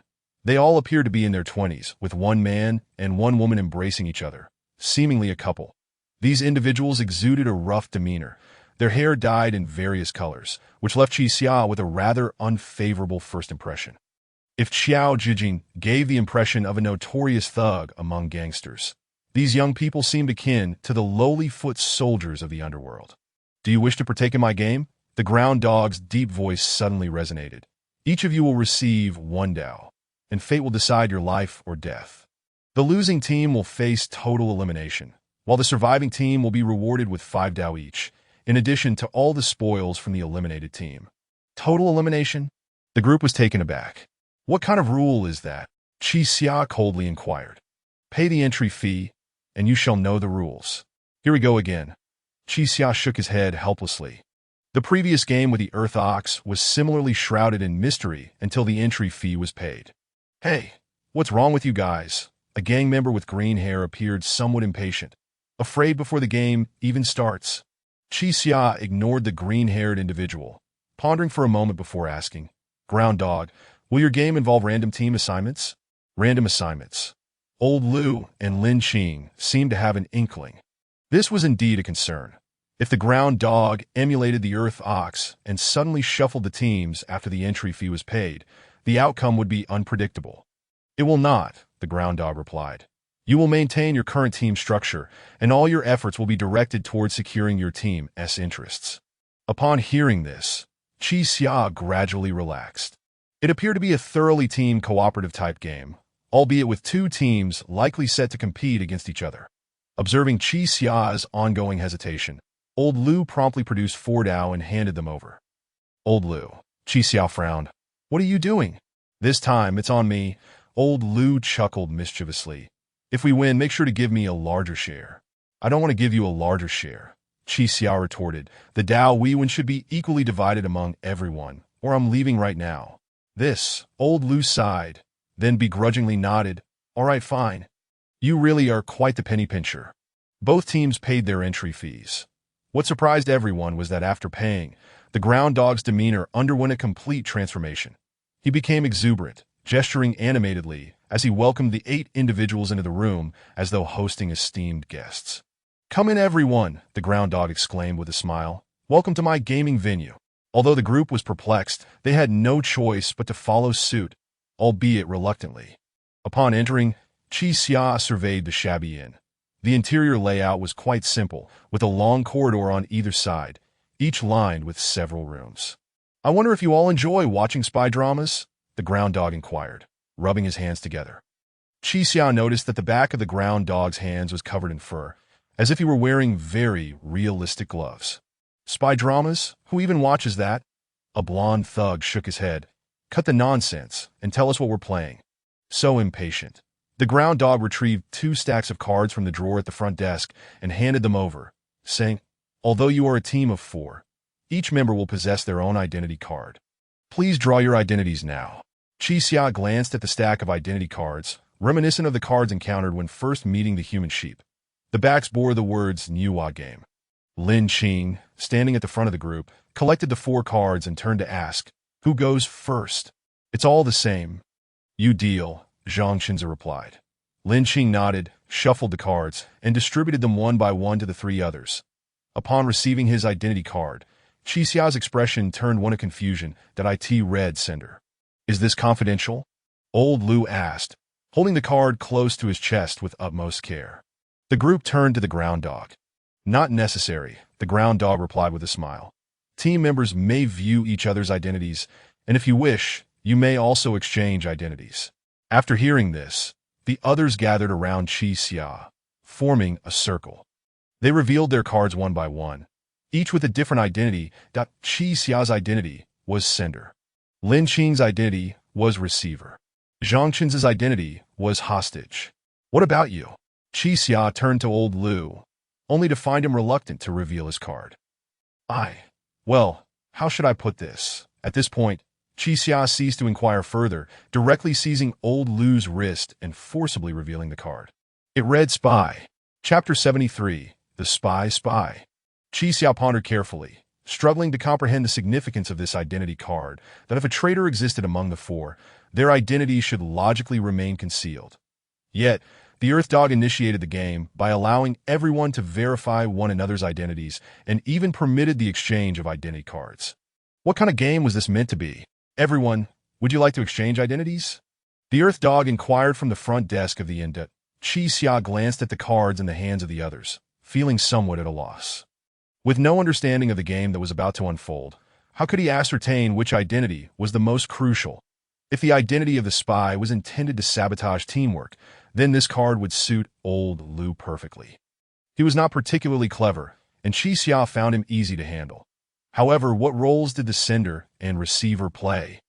They all appeared to be in their 20s, with 1 man and 1 woman embracing each other, seemingly a couple. These individuals exuded a rough demeanor, their hair dyed in various colors, which left Qi Xia with a rather unfavorable first impression. If Qiao Jijing gave the impression of a notorious thug among gangsters, these young people seemed akin to the lowly foot soldiers of the underworld. Do you wish to partake in my game? The ground dog's deep voice suddenly resonated. Each of you will receive 1 Dao, and fate will decide your life or death. The losing team will face total elimination, while the surviving team will be rewarded with 5 Dao each, in addition to all the spoils from the eliminated team. Total elimination? The group was taken aback. What kind of rule is that? Qi Xia coldly inquired. Pay the entry fee, and you shall know the rules. Here we go again. Qi Xia shook his head helplessly. The previous game with the Earth Ox was similarly shrouded in mystery until the entry fee was paid. Hey, what's wrong with you guys? A gang member with green hair appeared somewhat impatient, afraid before the game even starts. Qi Xia ignored the green-haired individual, pondering for a moment before asking, Ground dog, Will your game involve random team assignments? Random assignments. Old Lu and Lin Qing seemed to have an inkling. This was indeed a concern. If the ground dog emulated the earth ox and suddenly shuffled the teams after the entry fee was paid, the outcome would be unpredictable. It will not, the ground dog replied. You will maintain your current team structure, and all your efforts will be directed towards securing your team's interests. Upon hearing this, Qi Xia gradually relaxed. It appeared to be a thoroughly team cooperative type game, albeit with two teams likely set to compete against each other. Observing Qi Xia's ongoing hesitation, Old Lu promptly produced 4 Dao and handed them over. Old Lu. Qi Xia frowned. What are you doing? This time, it's on me. Old Lu chuckled mischievously. If we win, make sure to give me a larger share. I don't want to give you a larger share, Qi Xia retorted. The Dao we win should be equally divided among everyone, or I'm leaving right now. This, Old Lu sighed, then begrudgingly nodded. All right, fine. You really are quite the penny pincher. Both teams paid their entry fees. What surprised everyone was that after paying, the ground dog's demeanor underwent a complete transformation. He became exuberant, gesturing animatedly as he welcomed the 8 individuals into the room as though hosting esteemed guests. Come in, everyone, the ground dog exclaimed with a smile. Welcome to my gaming venue. Although the group was perplexed, they had no choice but to follow suit, albeit reluctantly. Upon entering, Qi Xia surveyed the shabby inn. The interior layout was quite simple, with a long corridor on either side, each lined with several rooms. I wonder if you all enjoy watching spy dramas? The ground dog inquired, rubbing his hands together. Qi Xia noticed that the back of the ground dog's hands was covered in fur, as if he were wearing very realistic gloves. Spy dramas? Who even watches that? A blonde thug shook his head. Cut the nonsense and tell us what we're playing. So impatient. The ground dog retrieved 2 stacks of cards from the drawer at the front desk and handed them over, saying, although you are a team of 4, each member will possess their own identity card. Please draw your identities now. Qi Xia glanced at the stack of identity cards, reminiscent of the cards encountered when first meeting the human sheep. The backs bore the words Niwa game. Lin Qing, standing at the front of the group, collected the 4 cards and turned to ask, who goes first? It's all the same. You deal, Zhang Xinzi replied. Lin Qing nodded, shuffled the cards, and distributed them one by one to the 3 others. Upon receiving his identity card, Qi Xia's expression turned one of confusion that it read sender. Is this confidential? Old Lu asked, holding the card close to his chest with utmost care. The group turned to the ground dog. Not necessary, the ground dog replied with a smile. Team members may view each other's identities, and if you wish, you may also exchange identities. After hearing this, the others gathered around Qi Xia, forming a circle. They revealed their cards one by one, each with a different identity. Qi Xia's identity was sender. Lin Qing's identity was receiver. Zhang Qinzi's identity was hostage. What about you? Qi Xia turned to Old Lu, only to find him reluctant to reveal his card. Well, how should I put this? At this point, Qi Xia ceased to inquire further, directly seizing Old Lu's wrist and forcibly revealing the card. It read Spy. Chapter 73, The Spy. Qi Xia pondered carefully, struggling to comprehend the significance of this identity card, that if a traitor existed among the 4, their identity should logically remain concealed. Yet, the Earth Dog initiated the game by allowing everyone to verify one another's identities and even permitted the exchange of identity cards. What kind of game was this meant to be? Everyone, would you like to exchange identities? The Earth Dog inquired from the front desk of the inn. Qi Xia glanced at the cards in the hands of the others, feeling somewhat at a loss. With no understanding of the game that was about to unfold, how could he ascertain which identity was the most crucial? If the identity of the spy was intended to sabotage teamwork, then this card would suit Old Lu perfectly. He was not particularly clever, and Qi Xia found him easy to handle. However, what roles did the sender and receiver play?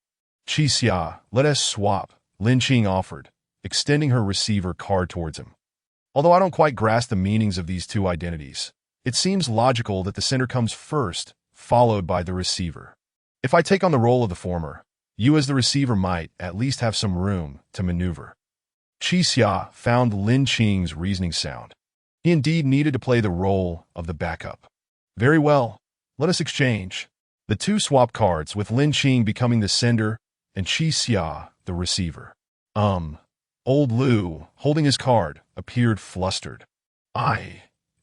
Qi Xia, let us swap, Lin Qing offered, extending her receiver card towards him. Although I don't quite grasp the meanings of these 2 identities, it seems logical that the sender comes first, followed by the receiver. If I take on the role of the former, you as the receiver might at least have some room to maneuver. Qi Xia found Lin Qing's reasoning sound. He indeed needed to play the role of the backup. Very well, let us exchange. The 2 swap cards, with Lin Qing becoming the sender and Chi Xia, the receiver. Old Lu, holding his card, appeared flustered.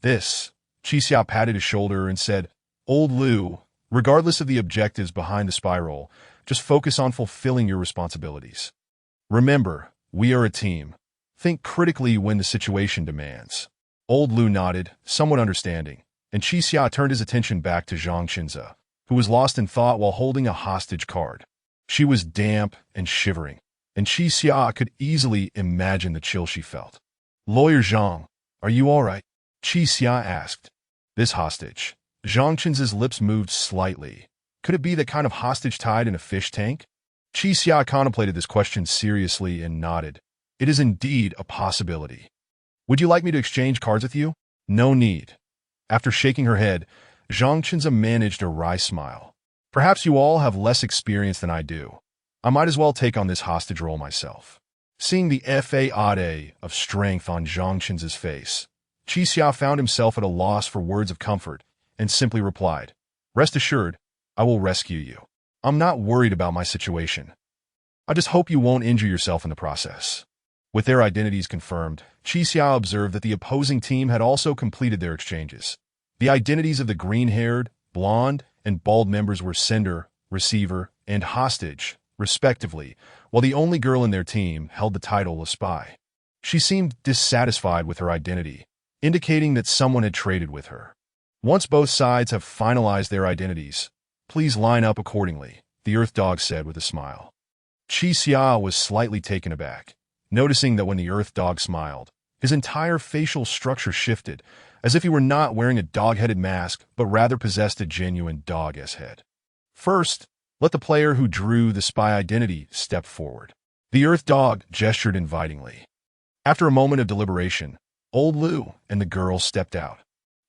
This. Chi Xia patted his shoulder and said, Old Lu, regardless of the objectives behind the spiral, just focus on fulfilling your responsibilities. Remember, we are a team. Think critically when the situation demands. Old Lu nodded, somewhat understanding, and Chi Xia turned his attention back to Zhang Qinze, who was lost in thought while holding a hostage card. She was damp and shivering, and Chi Xia could easily imagine the chill she felt. Lawyer Zhang, are you all right? Chi Xia asked. This hostage. Zhang Qinze's lips moved slightly. Could it be the kind of hostage tied in a fish tank? Chi Xia contemplated this question seriously and nodded. It is indeed a possibility. Would you like me to exchange cards with you? No need. After shaking her head, Zhang Qinze managed a wry smile. Perhaps you all have less experience than I do. I might as well take on this hostage role myself. Seeing the facade of strength on Zhang Qinze's face, Chi Xia found himself at a loss for words of comfort and simply replied, Rest assured, I will rescue you. I'm not worried about my situation. I just hope you won't injure yourself in the process. With their identities confirmed, Chi Xia observed that the opposing team had also completed their exchanges. The identities of the green-haired, blonde, and bald members were sender, receiver, and hostage, respectively, while the only girl in their team held the title of spy. She seemed dissatisfied with her identity, indicating that someone had traded with her. Once both sides have finalized their identities, please line up accordingly, the Earth Dog said with a smile. Chi Xia was slightly taken aback, noticing that when the Earth Dog smiled, his entire facial structure shifted, as if he were not wearing a dog-headed mask, but rather possessed a genuine dog-esque head. First, let the player who drew the spy identity step forward. The Earth Dog gestured invitingly. After a moment of deliberation, Old Lu and the girl stepped out.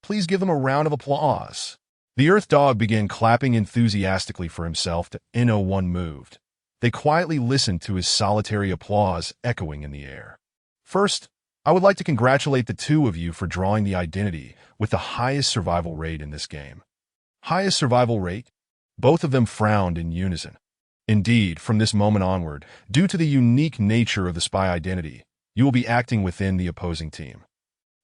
Please give them a round of applause. The Earth Dog began clapping enthusiastically for himself to No1 moved. They quietly listened to his solitary applause echoing in the air. First, I would like to congratulate the two of you for drawing the identity with the highest survival rate in this game. Highest survival rate? Both of them frowned in unison. Indeed, from this moment onward, due to the unique nature of the spy identity, you will be acting within the opposing team.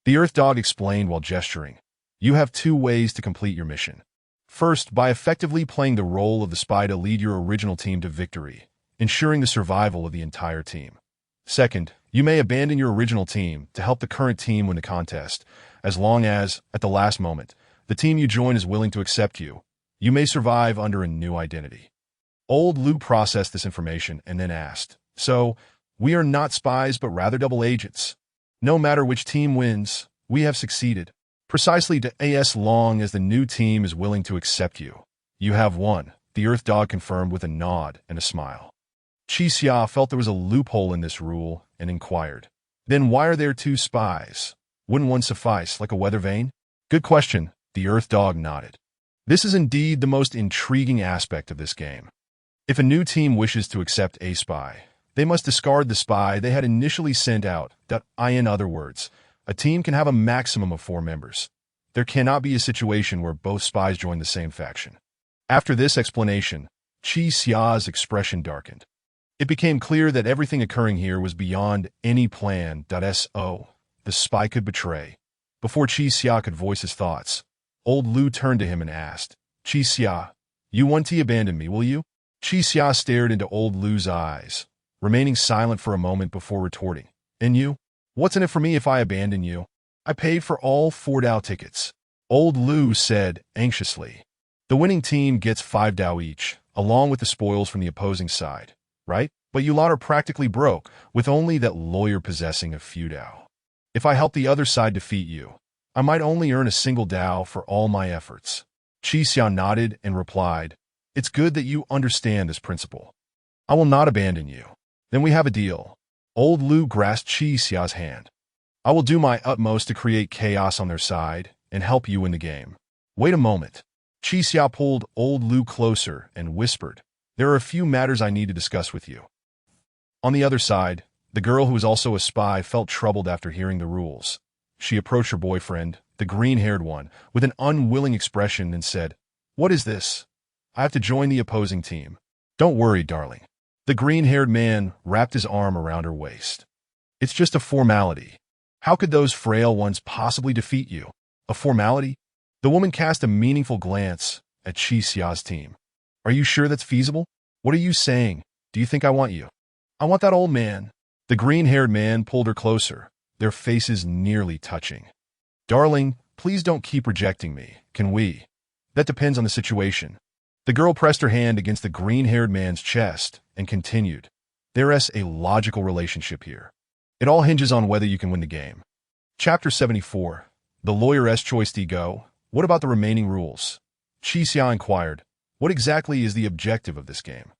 The Earth Dog explained while gesturing. You have two ways to complete your mission. First, by effectively playing the role of the spy to lead your original team to victory, ensuring the survival of the entire team. Second, you may abandon your original team to help the current team win the contest, as long as, at the last moment, the team you join is willing to accept you. You may survive under a new identity. Old Lu processed this information and then asked, So, we are not spies but rather double agents. No matter which team wins, we have succeeded. Precisely to as long as the new team is willing to accept you. You have won, the Earth Dog confirmed with a nod and a smile. Chi Xia felt there was a loophole in this rule and inquired, Then why are there two spies? Wouldn't one suffice, like a weather vane? Good question, the Earth Dog nodded. This is indeed the most intriguing aspect of this game. If a new team wishes to accept a spy, they must discard the spy they had initially sent out. In other words, a team can have a maximum of 4 members. There cannot be a situation where both spies join the same faction. After this explanation, Chi Xia's expression darkened. It became clear that everything occurring here was beyond any plan. The spy could betray. Before Chi Xia could voice his thoughts, Old Lu turned to him and asked, Chi Xia, you want to abandon me, will you? Chi Xia stared into Old Lu's eyes, remaining silent for a moment before retorting. And you? What's in it for me if I abandon you? I paid for all 4 Dao tickets. Old Lu said anxiously. The winning team gets 5 Dao each, along with the spoils from the opposing side, right? But you lot are practically broke, with only that lawyer possessing a few Dao. If I help the other side defeat you, I might only earn a single Dao for all my efforts. Chi Xia nodded and replied, It's good that you understand this principle. I will not abandon you. Then we have a deal. Old Lu grasped Chi Xia's hand. I will do my utmost to create chaos on their side and help you in the game. Wait a moment. Chi Xia pulled Old Lu closer and whispered, There are a few matters I need to discuss with you. On the other side, the girl who was also a spy felt troubled after hearing the rules. She approached her boyfriend, the green-haired one, with an unwilling expression and said, What is this? I have to join the opposing team. Don't worry, darling. The green-haired man wrapped his arm around her waist. It's just a formality. How could those frail ones possibly defeat you? A formality? The woman cast a meaningful glance at Chi Xia's team. Are you sure that's feasible? What are you saying? Do you think I want you? I want that old man. The green-haired man pulled her closer, their faces nearly touching. Darling, please don't keep rejecting me, can we? That depends on the situation. The girl pressed her hand against the green-haired man's chest and continued. There's a logical relationship here. It all hinges on whether you can win the game. Chapter 74. The lawyer's choice to go. What about the remaining rules? Chi Xia inquired. What exactly is the objective of this game?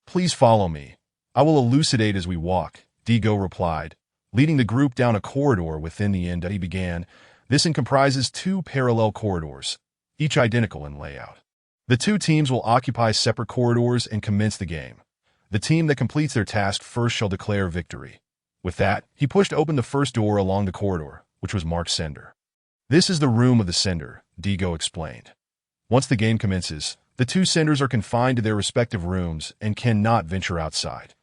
Please follow me. I will elucidate as we walk, Digo replied, leading the group down a corridor within the inn that he began. This inn comprises 2 parallel corridors, each identical in layout. The 2 teams will occupy separate corridors and commence the game. The team that completes their task first shall declare victory. With that, he pushed open the first door along the corridor, which was marked Sender. This is the room of the Sender, Digo explained. Once the game commences, the 2 Senders are confined to their respective rooms and cannot venture outside.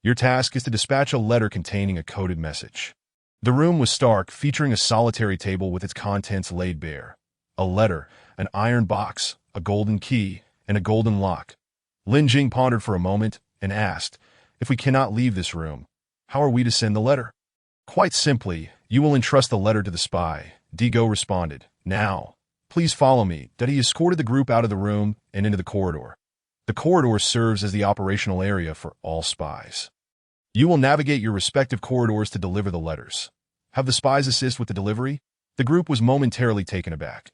Your task is to dispatch a letter containing a coded message. The room was stark, featuring a solitary table with its contents laid bare. A letter, an iron box, a golden key, and a golden lock. Lin Jing pondered for a moment and asked, if we cannot leave this room, how are we to send the letter? Quite simply, you will entrust the letter to the spy, Digo responded. Now, please follow me. That he escorted the group out of the room and into the corridor. The corridor serves as the operational area for all spies. You will navigate your respective corridors to deliver the letters. Have the spies assist with the delivery? The group was momentarily taken aback.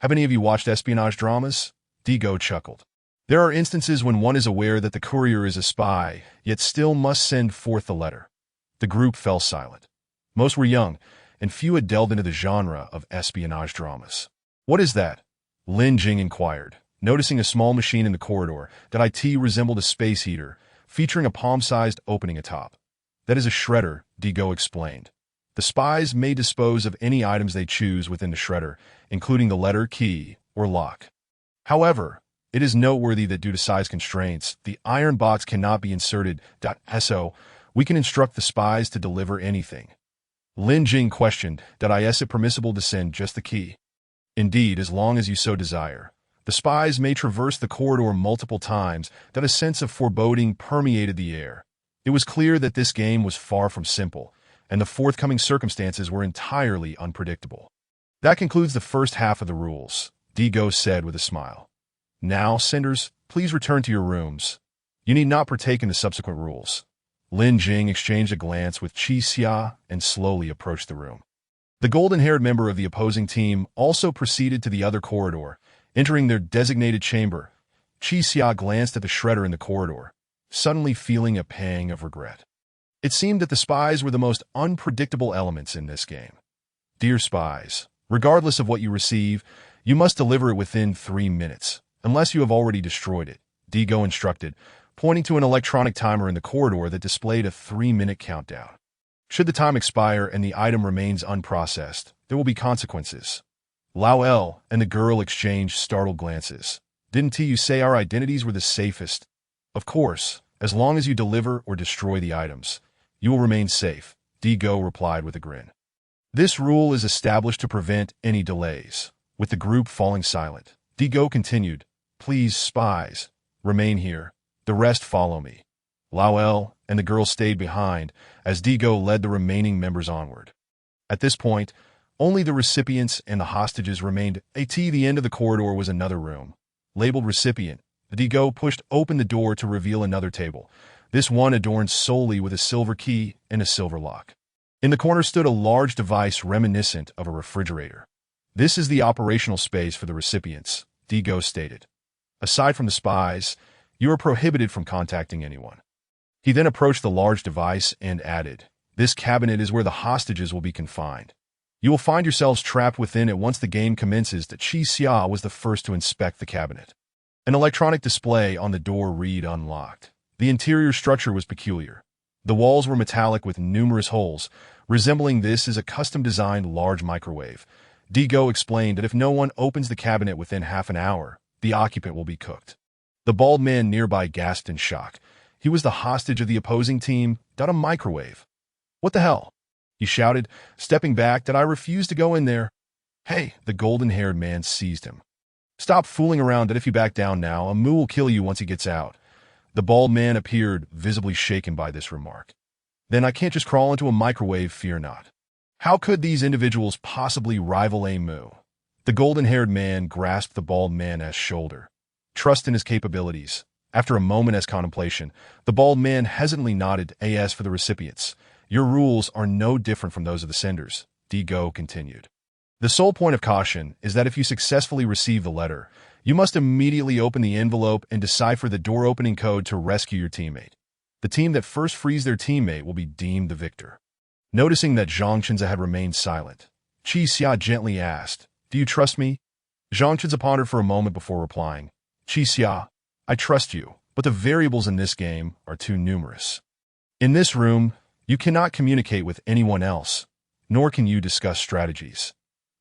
Have any of you watched espionage dramas? Digo chuckled. There are instances when one is aware that the courier is a spy, yet still must send forth the letter. The group fell silent. Most were young, and few had delved into the genre of espionage dramas. What is that? Lin Jing inquired, noticing a small machine in the corridor that it resembled a space heater, featuring a palm-sized opening atop. That is a shredder, Digo explained. The spies may dispose of any items they choose within the shredder, including the letter, key, or lock. However, it is noteworthy that due to size constraints, the iron box cannot be inserted. So, we can instruct the spies to deliver anything. Lin Jing questioned, is it permissible to send just the key? Indeed, as long as you so desire. The spies may traverse the corridor multiple times. That a sense of foreboding permeated the air. It was clear that this game was far from simple, and the forthcoming circumstances were entirely unpredictable. That concludes the first half of the rules, Digo said with a smile. Now, Senders, please return to your rooms. You need not partake in the subsequent rules. Lin Jing exchanged a glance with Chi Xia and slowly approached the room. The golden-haired member of the opposing team also proceeded to the other corridor, entering their designated chamber. Chi Xia glanced at the shredder in the corridor, suddenly feeling a pang of regret. It seemed that the spies were the most unpredictable elements in this game. Dear spies, regardless of what you receive, you must deliver it within 3 minutes, unless you have already destroyed it, Digo instructed, pointing to an electronic timer in the corridor that displayed a 3-minute countdown. Should the time expire and the item remains unprocessed, there will be consequences. Lao El and the girl exchanged startled glances. Didn't you say our identities were the safest? Of course, as long as you deliver or destroy the items, you will remain safe, Digo replied with a grin. This rule is established to prevent any delays. With the group falling silent, Digo continued, please, spies, remain here. The rest follow me. Lao El and the girl stayed behind as Digo led the remaining members onward. At this point, only the recipients and the hostages remained. At the end of the corridor was another room, labeled recipient. Digo pushed open the door to reveal another table, this one adorned solely with a silver key and a silver lock. In the corner stood a large device reminiscent of a refrigerator. This is the operational space for the recipients, Digo stated. Aside from the spies, you are prohibited from contacting anyone. He then approached the large device and added, this cabinet is where the hostages will be confined. You will find yourselves trapped within it once the game commences. That Chi Xia was the first to inspect the cabinet. An electronic display on the door read unlocked. The interior structure was peculiar. The walls were metallic with numerous holes, resembling this as a custom-designed large microwave. Digo explained that if no one opens the cabinet within half an hour, the occupant will be cooked. The bald man nearby gasped in shock. He was the hostage of the opposing team, got a microwave. What the hell? He shouted, stepping back that I refused to go in there. Hey, the golden-haired man seized him. Stop fooling around that if you back down now, a moo will kill you once he gets out. The bald man appeared, visibly shaken by this remark. Then I can't just crawl into a microwave, fear not. How could these individuals possibly rival a moo? The golden-haired man grasped the bald man's shoulder. Trust in his capabilities. After a moment's contemplation, the bald man hesitantly nodded. As for the recipients, your rules are no different from those of the senders, Digo continued. The sole point of caution is that if you successfully receive the letter, you must immediately open the envelope and decipher the door-opening code to rescue your teammate. The team that first frees their teammate will be deemed the victor. Noticing that Zhang Chenza had remained silent, Qi Xia gently asked, Do you trust me? Zhang Chenza pondered for a moment before replying, Qi Xia, I trust you, but the variables in this game are too numerous. In this room, you cannot communicate with anyone else, nor can you discuss strategies.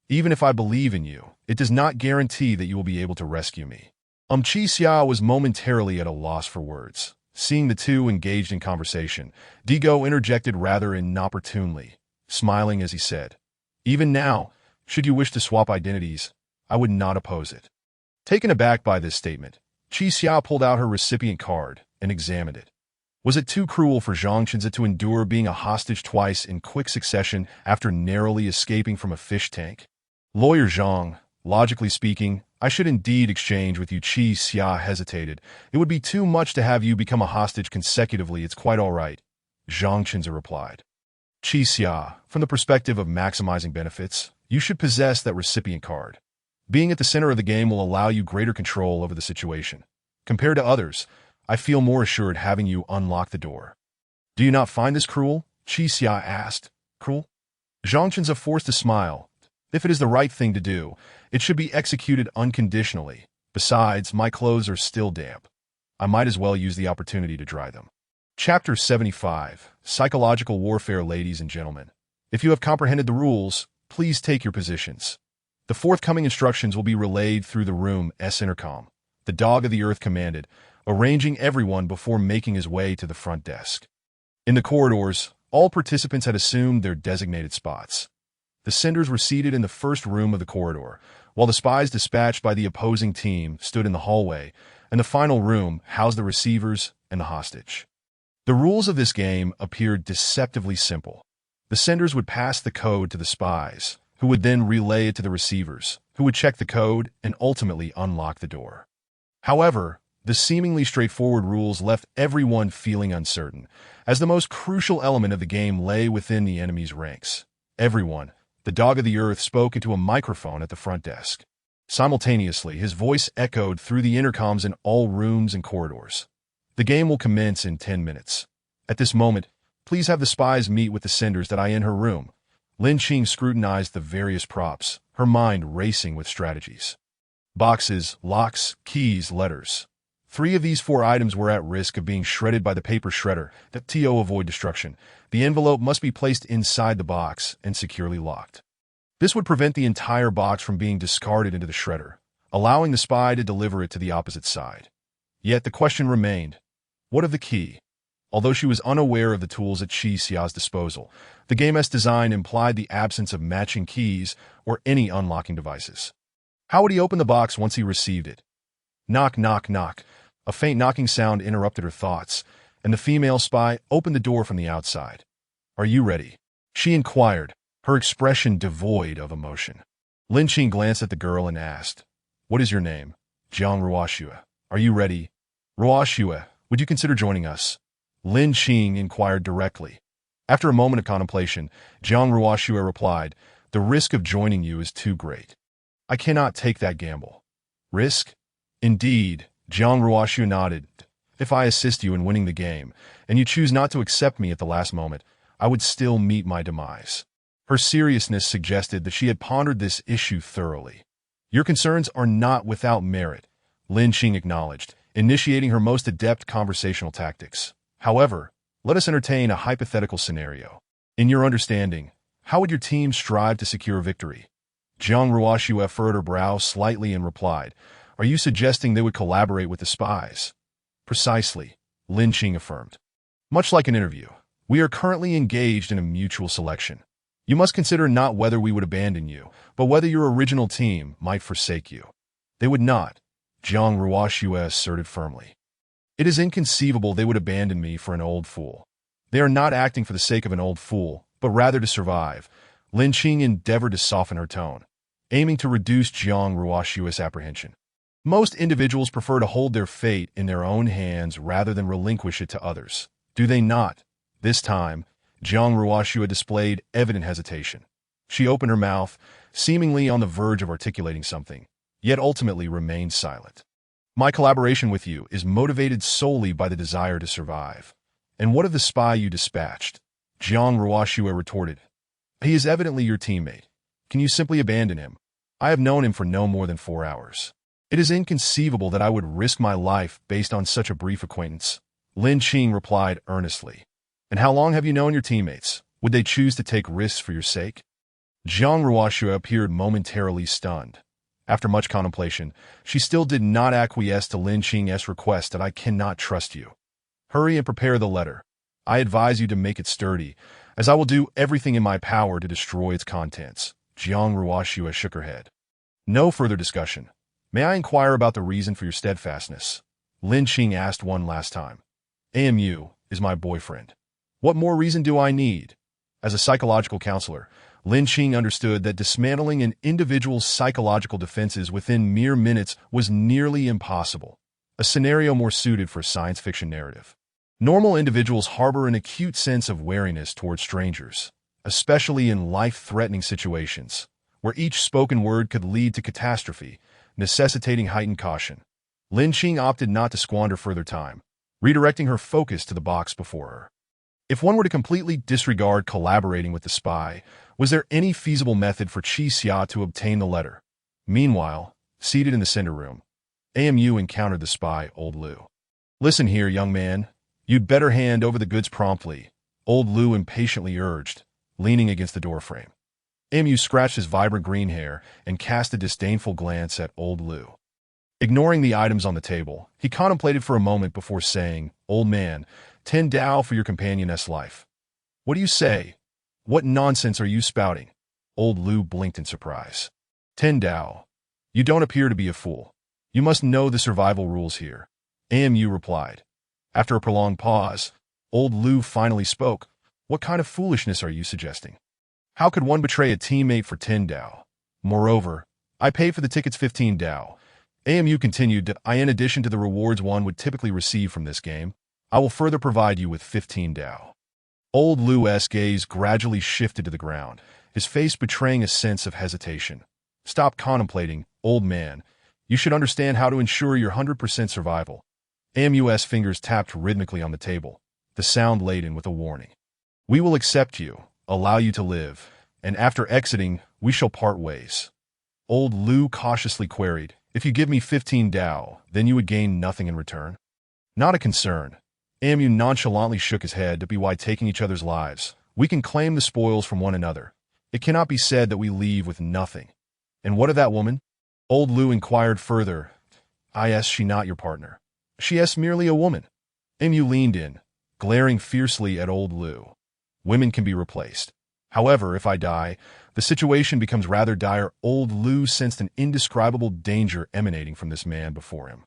Even if I believe in you, it does not guarantee that you will be able to rescue me. Qi Xia was momentarily at a loss for words. Seeing the two engaged in conversation, Digo interjected rather inopportunely, smiling as he said, Even now, should you wish to swap identities, I would not oppose it. Taken aback by this statement, Qi Xia pulled out her recipient card and examined it. Was it too cruel for Zhang Chenza to endure being a hostage twice in quick succession after narrowly escaping from a fish tank? Lawyer Zhang, logically speaking, I should indeed exchange with you. Qi Xia hesitated. It would be too much to have you become a hostage consecutively. It's quite all right, Zhang Chenza replied. Qi Xia, from the perspective of maximizing benefits, you should possess that recipient card. Being at the center of the game will allow you greater control over the situation. Compared to others, I feel more assured having you unlock the door. Do you not find this cruel? Qi Xia asked. Cruel? Zhang Chenza forced a smile. If it is the right thing to do, it should be executed unconditionally. Besides, my clothes are still damp. I might as well use the opportunity to dry them. Chapter 75, Psychological Warfare. Ladies and gentlemen, if you have comprehended the rules, please take your positions. The forthcoming instructions will be relayed through the room's intercom. The Dog of the Earth commanded, arranging everyone before making his way to the front desk. In the corridors, all participants had assumed their designated spots. The senders were seated in the first room of the corridor, while the spies dispatched by the opposing team stood in the hallway, and the final room housed the receivers and the hostage. The rules of this game appeared deceptively simple. The senders would pass the code to the spies, who would then relay it to the receivers, who would check the code and ultimately unlock the door. However, the seemingly straightforward rules left everyone feeling uncertain, as the most crucial element of the game lay within the enemy's ranks. Everyone, the Dog of the Earth, spoke into a microphone at the front desk. Simultaneously, his voice echoed through the intercoms in all rooms and corridors. The game will commence in 10 minutes. At this moment, please have the spies meet with the senders that I in her room. Lin Qing scrutinized the various props, her mind racing with strategies. Boxes, locks, keys, letters. 3 of these 4 items were at risk of being shredded by the paper shredder. To avoid destruction, the envelope must be placed inside the box and securely locked. This would prevent the entire box from being discarded into the shredder, allowing the spy to deliver it to the opposite side. Yet the question remained, what of the key? Although she was unaware of the tools at Qi Xia's disposal, the game's design implied the absence of matching keys or any unlocking devices. How would he open the box once he received it? Knock, knock, knock. A faint knocking sound interrupted her thoughts, and the female spy opened the door from the outside. Are you ready? She inquired, her expression devoid of emotion. Lin Qing glanced at the girl and asked, What is your name? Jiang Ruoxue. Are you ready? Ruoxue, would you consider joining us? Lin Qing inquired directly. After a moment of contemplation, Jiang Ruoxue replied, The risk of joining you is too great. I cannot take that gamble. Risk? Indeed, Jiang Ruoxue nodded. If I assist you in winning the game, and you choose not to accept me at the last moment, I would still meet my demise. Her seriousness suggested that she had pondered this issue thoroughly. Your concerns are not without merit, Lin Qing acknowledged, initiating her most adept conversational tactics. However, let us entertain a hypothetical scenario. In your understanding, how would your team strive to secure victory? Jiang Ruoxue furrowed her brow slightly and replied, Are you suggesting they would collaborate with the spies? Precisely. Lin Qing affirmed. Much like an interview, we are currently engaged in a mutual selection. You must consider not whether we would abandon you, but whether your original team might forsake you. They would not, Jiang Ruoxue asserted firmly. It is inconceivable they would abandon me for an old fool. They are not acting for the sake of an old fool, but rather to survive. Lin Qing endeavored to soften her tone, aiming to reduce Jiang Ruoxue's apprehension. Most individuals prefer to hold their fate in their own hands rather than relinquish it to others. Do they not? This time, Jiang Ruoxue displayed evident hesitation. She opened her mouth, seemingly on the verge of articulating something, yet ultimately remained silent. My collaboration with you is motivated solely by the desire to survive. And what of the spy you dispatched? Jiang Ruoxue retorted. He is evidently your teammate. Can you simply abandon him? I have known him for no more than 4 hours. It is inconceivable that I would risk my life based on such a brief acquaintance. Lin Qing replied earnestly. And how long have you known your teammates? Would they choose to take risks for your sake? Jiang Ruoxue appeared momentarily stunned. After much contemplation, she still did not acquiesce to Lin Qing's request that I cannot trust you. Hurry and prepare the letter. I advise you to make it sturdy, as I will do everything in my power to destroy its contents. Jiang Ruoxue shook her head. No further discussion. May I inquire about the reason for your steadfastness? Lin Qing asked one last time. AMU is my boyfriend. What more reason do I need? As a psychological counselor, Lin Qing understood that dismantling an individual's psychological defenses within mere minutes was nearly impossible, a scenario more suited for a science fiction narrative. Normal individuals harbor an acute sense of wariness toward strangers, especially in life-threatening situations, where each spoken word could lead to catastrophe, necessitating heightened caution. Lin Qing opted not to squander further time, redirecting her focus to the box before her. If one were to completely disregard collaborating with the spy, was there any feasible method for Qi Xia to obtain the letter? Meanwhile, seated in the center room, AMU encountered the spy, Old Lu. Listen here, young man. You'd better hand over the goods promptly, Old Lu impatiently urged, leaning against the doorframe. AMU scratched his vibrant green hair and cast a disdainful glance at Old Lu. Ignoring the items on the table, he contemplated for a moment before saying, Old man, 10 Dao for your companioness life. What do you say? What nonsense are you spouting? Old Lu blinked in surprise. 10 Dao. You don't appear to be a fool. You must know the survival rules here. AMU replied. After a prolonged pause, Old Lu finally spoke. What kind of foolishness are you suggesting? How could one betray a teammate for 10 Dao? Moreover, I pay for the tickets 15 Dao. AMU continued that in addition to the rewards one would typically receive from this game, I will further provide you with 15 Dao. Old Lu's gaze gradually shifted to the ground, his face betraying a sense of hesitation. Stop contemplating, old man. You should understand how to ensure your 100% survival. AMU's fingers tapped rhythmically on the table, the sound laden with a warning. We will accept you, allow you to live, and after exiting, we shall part ways. Old Lu cautiously queried, if you give me 15 Dao, then you would gain nothing in return? Not a concern. AMU nonchalantly shook his head to be why taking each other's lives. We can claim the spoils from one another. It cannot be said that we leave with nothing. And what of that woman? Old Lu inquired further. Is she not your partner? She is merely a woman. AMU leaned in, glaring fiercely at Old Lu. Women can be replaced. However, if I die, the situation becomes rather dire. Old Lu sensed an indescribable danger emanating from this man before him.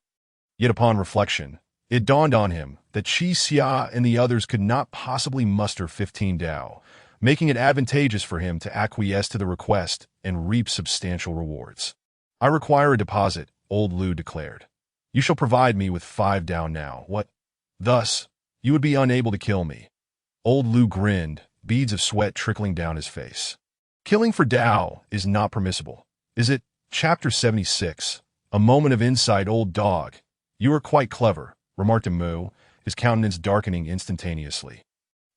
Yet upon reflection, it dawned on him that Qi Xia and the others could not possibly muster 15 Dao, making it advantageous for him to acquiesce to the request and reap substantial rewards. I require a deposit, Old Lu declared. You shall provide me with 5 Dao now. What? Thus, you would be unable to kill me. Old Lu grinned, beads of sweat trickling down his face. Killing for Dao is not permissible, is it? Chapter 76. A moment of insight. Old dog. You are quite clever, remarked Mu, his countenance darkening instantaneously.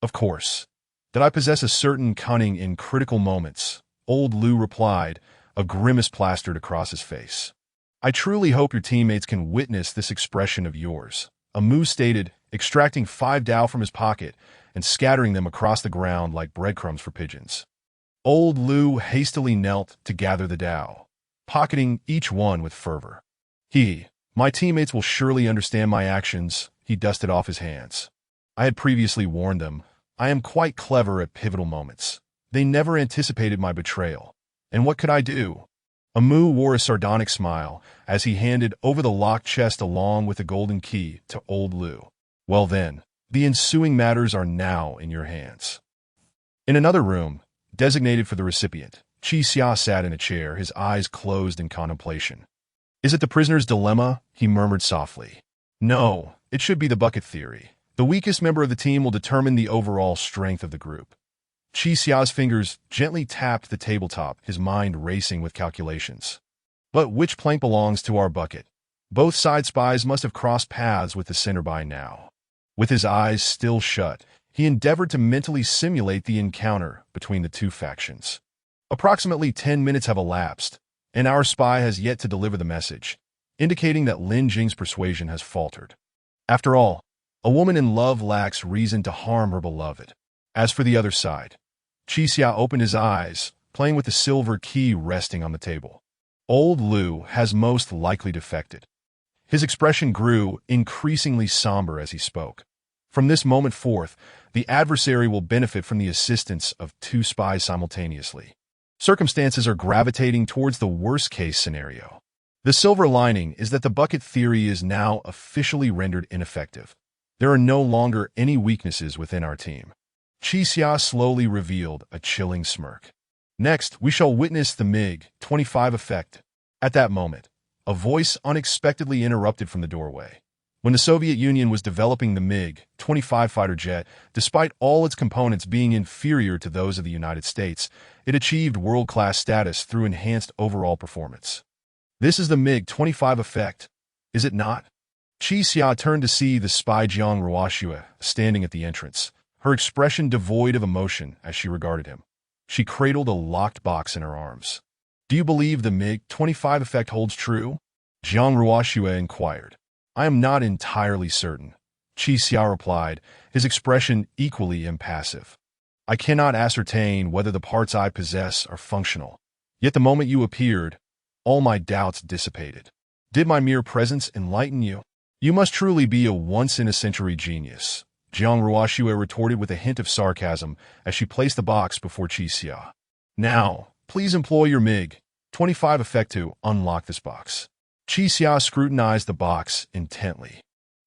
Of course. That I possess a certain cunning in critical moments, Old Lu replied, a grimace plastered across his face. I truly hope your teammates can witness this expression of yours, Mu stated, extracting 5 Dao from his pocket and scattering them across the ground like breadcrumbs for pigeons. Old Lu hastily knelt to gather the Dao, pocketing each one with fervor. He, My teammates will surely understand my actions. He dusted off his hands. I had previously warned them. I am quite clever at pivotal moments. They never anticipated my betrayal. And what could I do? Amu wore a sardonic smile as he handed over the locked chest along with the golden key to old Lu. Well then, the ensuing matters are now in your hands. In another room, designated for the recipient, Chi Xia sat in a chair, his eyes closed in contemplation. Is it the prisoner's dilemma? He murmured softly. No, it should be the bucket theory. The weakest member of the team will determine the overall strength of the group. Chi Xia's fingers gently tapped the tabletop, his mind racing with calculations. But which plank belongs to our bucket? Both side spies must have crossed paths with the center by now. With his eyes still shut, he endeavored to mentally simulate the encounter between the two factions. Approximately 10 minutes have elapsed, and our spy has yet to deliver the message, indicating that Lin Jing's persuasion has faltered. After all, a woman in love lacks reason to harm her beloved. As for the other side, Chi Xia opened his eyes, playing with the silver key resting on the table. Old Lu has most likely defected. His expression grew increasingly somber as he spoke. From this moment forth, the adversary will benefit from the assistance of two spies simultaneously. Circumstances are gravitating towards the worst-case scenario. The silver lining is that the bucket theory is now officially rendered ineffective. There are no longer any weaknesses within our team. Chi Xia slowly revealed a chilling smirk. Next, we shall witness the MiG-25 effect. At that moment, a voice unexpectedly interrupted from the doorway. When the Soviet Union was developing the MiG-25 fighter jet, despite all its components being inferior to those of the United States, it achieved world-class status through enhanced overall performance. This is the MiG-25 effect, is it not? Chi Xia turned to see the spy Jiang Ruoxue standing at the entrance, her expression devoid of emotion as she regarded him. She cradled a locked box in her arms. Do you believe the MiG-25 effect holds true? Jiang Ruoxue inquired. I am not entirely certain, Chi Xia replied, his expression equally impassive. I cannot ascertain whether the parts I possess are functional. Yet the moment you appeared, all my doubts dissipated. Did my mere presence enlighten you? You must truly be a once-in-a-century genius, Jiang Ruoxue retorted with a hint of sarcasm as she placed the box before Chi Xia. Now, please employ your MiG-25 effect to unlock this box. Chi Xia scrutinized the box intently.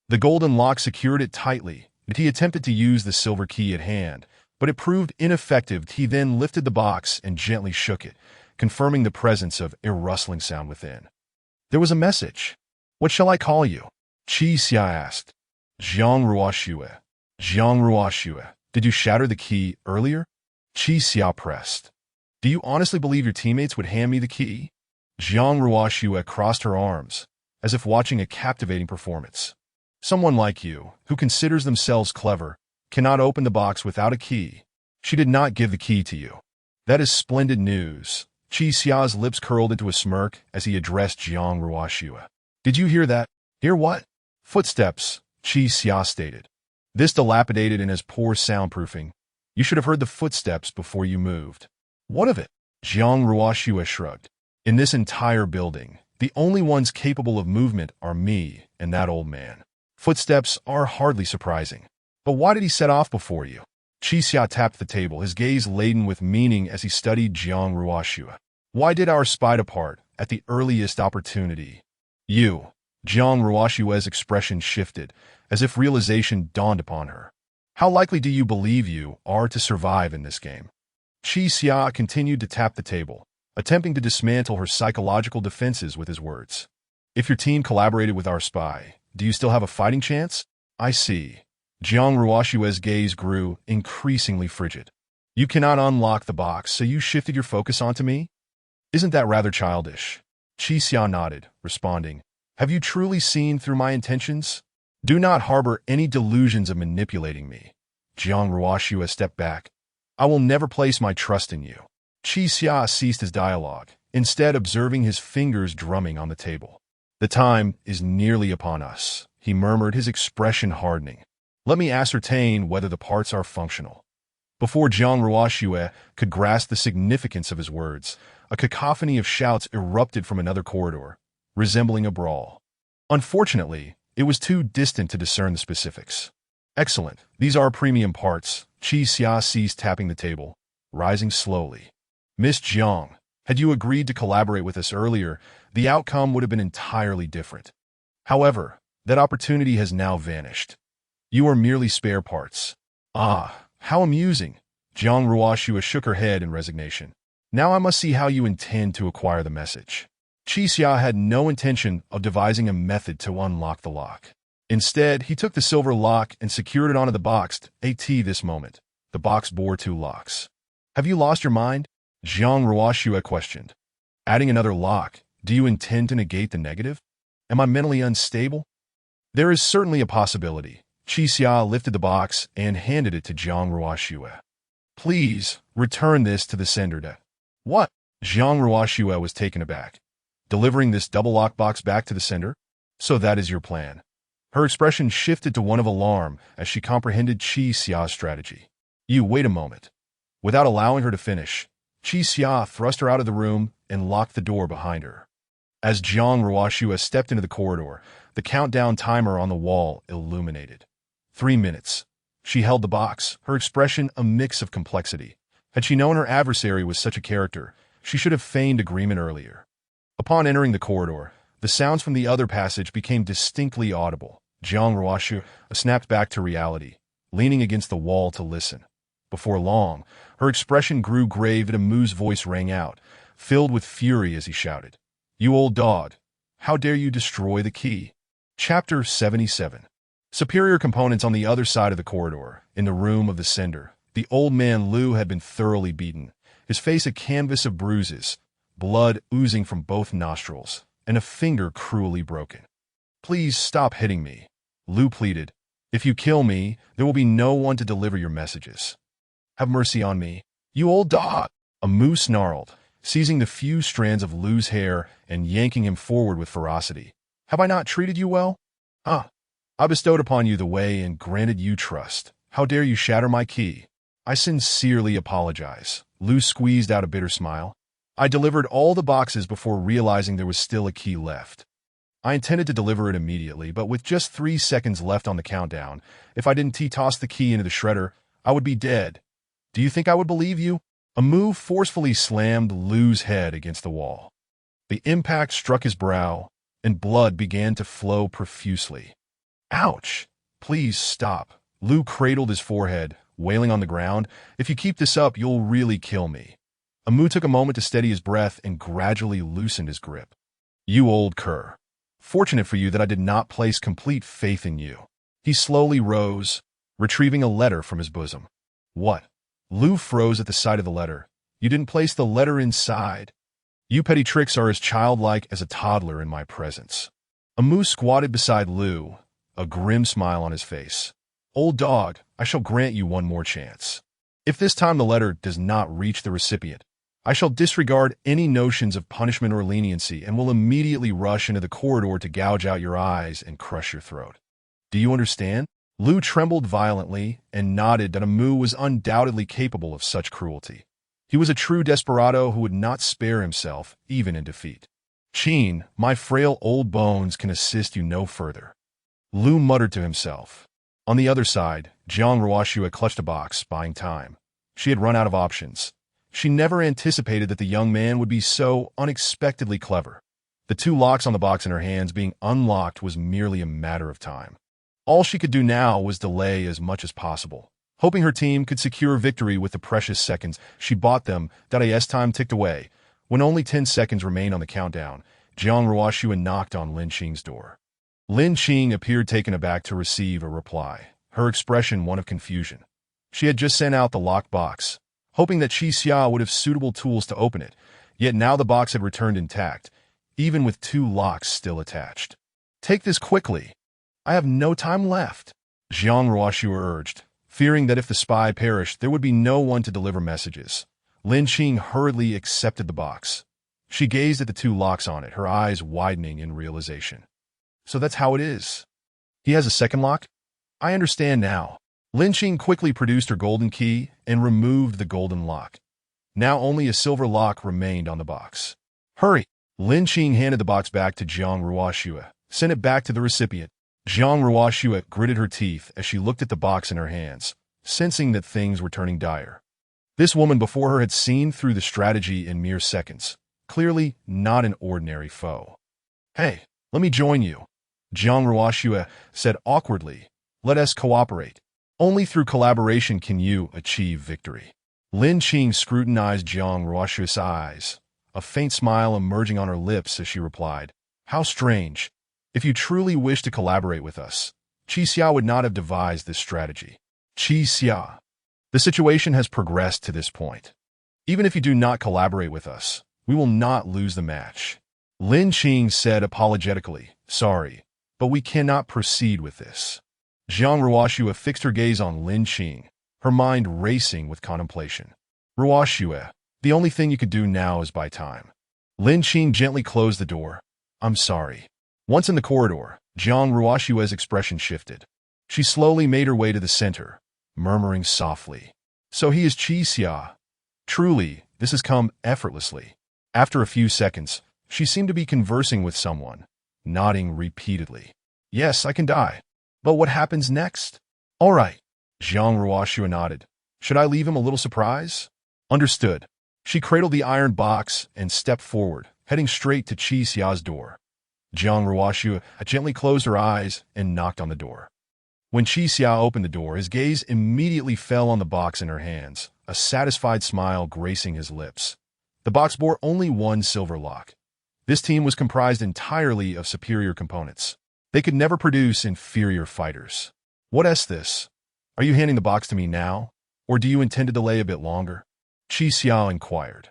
The golden lock secured it tightly, and he attempted to use the silver key at hand, but it proved ineffective. He then lifted the box and gently shook it, confirming the presence of a rustling sound within. There was a message. What shall I call you? Chi Xia asked. Jiang Ruoxue. Jiang Ruoxue, did you shatter the key earlier? Chi Xia pressed. Do you honestly believe your teammates would hand me the key? Jiang Ruoxue crossed her arms, as if watching a captivating performance. Someone like you, who considers themselves clever, cannot open the box without a key. She did not give the key to you. That is splendid news. Chi Xia's lips curled into a smirk as he addressed Jiang Ruoxue. Did you hear that? Hear what? Footsteps, Chi Xia stated. This dilapidated and has poor soundproofing. You should have heard the footsteps before you moved. What of it? Jiang Ruoxue shrugged. In this entire building, the only ones capable of movement are me and that old man. Footsteps are hardly surprising. But why did he set off before you? Chi Xia tapped the table, his gaze laden with meaning as he studied Jiang Ruoxue. Why did our spy depart at the earliest opportunity? You. Jiang Ruoxue's expression shifted, as if realization dawned upon her. How likely do you believe you are to survive in this game? Chi Xia continued to tap the table, attempting to dismantle her psychological defenses with his words. If your team collaborated with our spy, do you still have a fighting chance? I see. Jiang Ruoxue's gaze grew increasingly frigid. You cannot unlock the box, so you shifted your focus onto me? Isn't that rather childish? Chi Xia nodded, responding, Have you truly seen through my intentions? Do not harbor any delusions of manipulating me. Jiang Ruoxue stepped back. I will never place my trust in you. Chi Xia ceased his dialogue, instead observing his fingers drumming on the table. The time is nearly upon us, he murmured, his expression hardening. Let me ascertain whether the parts are functional. Before Jiang Ruoxue could grasp the significance of his words, a cacophony of shouts erupted from another corridor, resembling a brawl. Unfortunately, it was too distant to discern the specifics. Excellent. These are premium parts. Qi Xia ceased tapping the table, rising slowly. Miss Jiang, had you agreed to collaborate with us earlier, the outcome would have been entirely different. However, that opportunity has now vanished. You are merely spare parts. Ah, how amusing. Jiang Ruoxua shook her head in resignation. Now I must see how you intend to acquire the message. Qi Xia had no intention of devising a method to unlock the lock. Instead, he took the silver lock and secured it onto the box. This moment, the box bore 2 locks. Have you lost your mind? Jiang Ruoxua questioned. Adding another lock, do you intend to negate the negative? Am I mentally unstable? There is certainly a possibility. Qi Xia lifted the box and handed it to Jiang Ruoxua. Please, return this to the sender. What? Jiang Ruoxua was taken aback. Delivering this double lock box back to the sender? So that is your plan. Her expression shifted to one of alarm as she comprehended Qi Xia's strategy. You wait a moment. Without allowing her to finish, Qi Xia thrust her out of the room and locked the door behind her. As Jiang Ruoxua stepped into the corridor, the countdown timer on the wall illuminated. 3 minutes. She held the box, her expression a mix of complexity. Had she known her adversary was such a character, she should have feigned agreement earlier. Upon entering the corridor, the sounds from the other passage became distinctly audible. Jiang Ruoxua snapped back to reality, leaning against the wall to listen. Before long, her expression grew grave and Amu's voice rang out, filled with fury as he shouted, You old dog! How dare you destroy the key? Chapter 77. Superior components on the other side of the corridor, in the room of the sender. The old man Lu had been thoroughly beaten, his face a canvas of bruises, blood oozing from both nostrils, and a finger cruelly broken. Please stop hitting me, Lu pleaded. If you kill me, there will be no one to deliver your messages. Have mercy on me, you old dog! Amu snarled, seizing the few strands of Lu's hair and yanking him forward with ferocity. Have I not treated you well? I bestowed upon you the way and granted you trust. How dare you shatter my key? I sincerely apologize. Lu squeezed out a bitter smile. I delivered all the boxes before realizing there was still a key left. I intended to deliver it immediately, but with just 3 seconds left on the countdown, if I didn't toss the key into the shredder, I would be dead. Do you think I would believe you? Amu forcefully slammed Lu's head against the wall. The impact struck his brow, and blood began to flow profusely. Ouch! Please stop. Lu cradled his forehead, wailing on the ground. If you keep this up, you'll really kill me. Amu took a moment to steady his breath and gradually loosened his grip. You old cur. Fortunate for you that I did not place complete faith in you. He slowly rose, retrieving a letter from his bosom. What? Lu froze at the sight of the letter. You didn't place the letter inside. You petty tricks are as childlike as a toddler in my presence. Amu squatted beside Lu, a grim smile on his face. Old dog, I shall grant you one more chance. If this time the letter does not reach the recipient, I shall disregard any notions of punishment or leniency and will immediately rush into the corridor to gouge out your eyes and crush your throat. Do you understand? Lu trembled violently and nodded that Amu was undoubtedly capable of such cruelty. He was a true desperado who would not spare himself, even in defeat. Qin, my frail old bones can assist you no further. Lu muttered to himself. On the other side, Jiang Ruoxua clutched a box, buying time. She had run out of options. She never anticipated that the young man would be so unexpectedly clever. The 2 locks on the box in her hands being unlocked was merely a matter of time. All she could do now was delay as much as possible. Hoping her team could secure victory with the precious seconds she bought them, that as time ticked away. When only 10 seconds remained on the countdown, Jiang Ruoxua knocked on Lin Qing's door. Lin Qing appeared taken aback to receive a reply, her expression one of confusion. She had just sent out the locked box, hoping that Qi Xia would have suitable tools to open it, yet now the box had returned intact, even with 2 locks still attached. Take this quickly. I have no time left, Jiang Ruoxua urged, fearing that if the spy perished, there would be no one to deliver messages. Lin Qing hurriedly accepted the box. She gazed at the 2 locks on it, her eyes widening in realization. So that's how it is. He has a second lock? I understand now. Lin Qing quickly produced her golden key and removed the golden lock. Now only a silver lock remained on the box. Hurry! Lin Qing handed the box back to Jiang Ruoxua, Send it back to the recipient. Jiang Ruoxue gritted her teeth as she looked at the box in her hands, sensing that things were turning dire. This woman before her had seen through the strategy in mere seconds, clearly not an ordinary foe. Hey, let me join you, Jiang Ruoxue said awkwardly. Let us cooperate. Only through collaboration can you achieve victory. Lin Qing scrutinized Jiang Ruoxue's eyes, a faint smile emerging on her lips as she replied, How strange. If you truly wish to collaborate with us, Qi Xia would not have devised this strategy. Qi Xia. The situation has progressed to this point. Even if you do not collaborate with us, we will not lose the match. Lin Qing said apologetically, Sorry, but we cannot proceed with this. Jiang Ruoxue fixed her gaze on Lin Qing, her mind racing with contemplation. Ruoxue, the only thing you could do now is buy time. Lin Qing gently closed the door. I'm sorry. Once in the corridor, Jiang Ruoxue's expression shifted. She slowly made her way to the center, murmuring softly, So he is Qi Xia. Truly, this has come effortlessly. After a few seconds, she seemed to be conversing with someone, nodding repeatedly. Yes, I can die. But what happens next? All right. Jiang Ruoxue nodded. Should I leave him a little surprise? Understood. She cradled the iron box and stepped forward, heading straight to Qi Xia's door. Jiang Ruoxue gently closed her eyes and knocked on the door. When Qi Xia opened the door, his gaze immediately fell on the box in her hands, a satisfied smile gracing his lips. The box bore only one silver lock. This team was comprised entirely of superior components. They could never produce inferior fighters. What is this? Are you handing the box to me now? Or do you intend to delay a bit longer? Qi Xia inquired.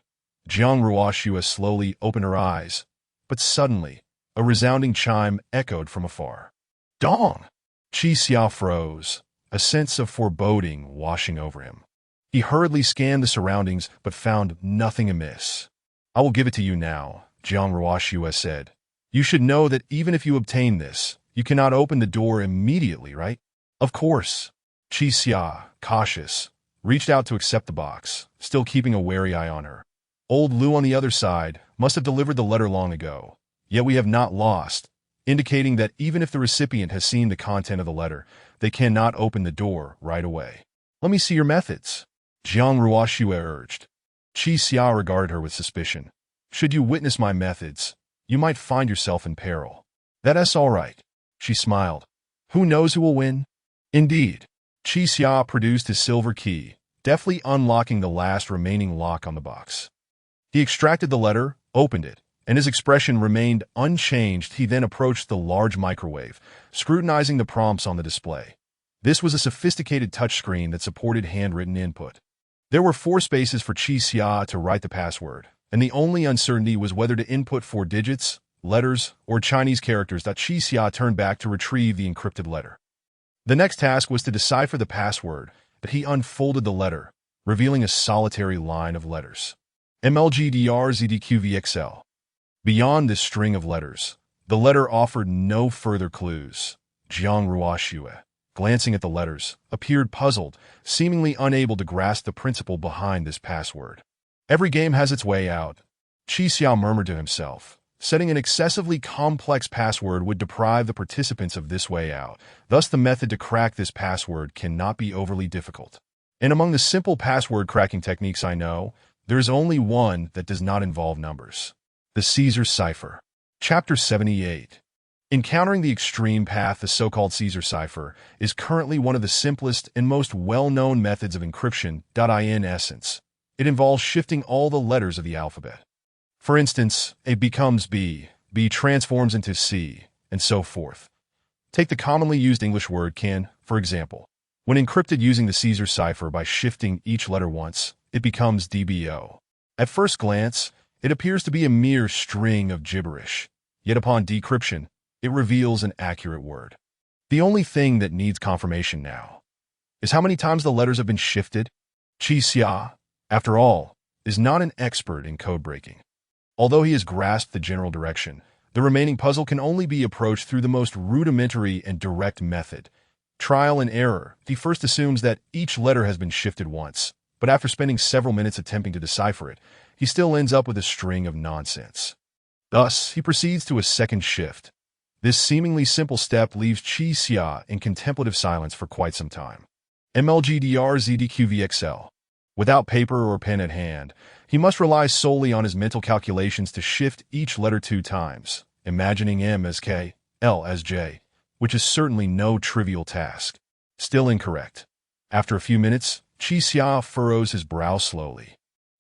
Jiang Ruoxue slowly opened her eyes, but suddenly, a resounding chime echoed from afar. Dong! Qi Xia froze, a sense of foreboding washing over him. He hurriedly scanned the surroundings but found nothing amiss. I will give it to you now, Jiang Ruoxue said. You should know that even if you obtain this, you cannot open the door immediately, right? Of course. Qi Xia, cautious, reached out to accept the box, still keeping a wary eye on her. Old Lu on the other side must have delivered the letter long ago. Yet we have not lost, indicating that even if the recipient has seen the content of the letter, they cannot open the door right away. Let me see your methods, Jiang Ruoxue urged. Qi Xia regarded her with suspicion. Should you witness my methods, you might find yourself in peril. That's all right, she smiled. Who knows who will win? Indeed. Qi Xia produced his silver key, deftly unlocking the last remaining lock on the box. He extracted the letter, opened it, and his expression remained unchanged. He then approached the large microwave, scrutinizing the prompts on the display. This was a sophisticated touchscreen that supported handwritten input. There were 4 spaces for Qi Xia to write the password, and the only uncertainty was whether to input 4 digits, letters, or Chinese characters. Qi Xia turned back to retrieve the encrypted letter. The next task was to decipher the password, but he unfolded the letter, revealing a solitary line of letters. MLGDRZDQVXL. Beyond this string of letters, the letter offered no further clues. Jiang Ruoxue, glancing at the letters, appeared puzzled, seemingly unable to grasp the principle behind this password. Every game has its way out, Qi Xia murmured to himself. Setting an excessively complex password would deprive the participants of this way out. Thus, the method to crack this password cannot be overly difficult. And among the simple password cracking techniques I know, there is only one that does not involve numbers. The Caesar Cipher. Chapter 78. Encountering the extreme path, the so-called Caesar cipher, is currently one of the simplest and most well-known methods of encryption. In essence, it involves shifting all the letters of the alphabet. For instance, A becomes B, B transforms into C, and so forth. Take the commonly used English word can, for example. When encrypted using the Caesar cipher by shifting each letter once, it becomes DBO. At first glance, it appears to be a mere string of gibberish, yet upon decryption, it reveals an accurate word. The only thing that needs confirmation now is how many times the letters have been shifted. Qi Xia, after all, is not an expert in code breaking. Although he has grasped the general direction, the remaining puzzle can only be approached through the most rudimentary and direct method. Trial and error. He first assumes that each letter has been shifted once, but after spending several minutes attempting to decipher it, he still ends up with a string of nonsense. Thus, he proceeds to a second shift. This seemingly simple step leaves Qi Xia in contemplative silence for quite some time. MLGDRZDQVXL. Without paper or pen at hand, he must rely solely on his mental calculations to shift each letter 2 times, imagining M as K, L as J, which is certainly no trivial task. Still incorrect. After a few minutes, Qi Xia furrows his brow slowly.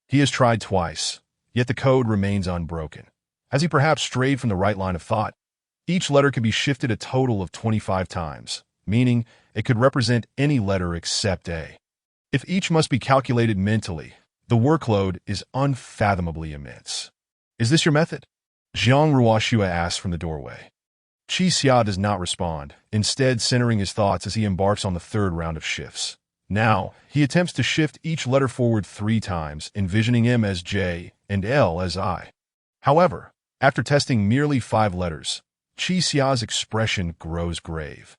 He has tried twice, yet the code remains unbroken. Has he perhaps strayed from the right line of thought? Each letter can be shifted a total of 25 times, meaning it could represent any letter except A. If each must be calculated mentally, the workload is unfathomably immense. Is this your method? Zhang Ruoxue asks from the doorway. Qi Xia does not respond, instead centering his thoughts as he embarks on the third round of shifts. Now, he attempts to shift each letter forward 3 times, envisioning M as J and L as I. However, after testing merely 5 letters, Qi Xia's expression grows grave.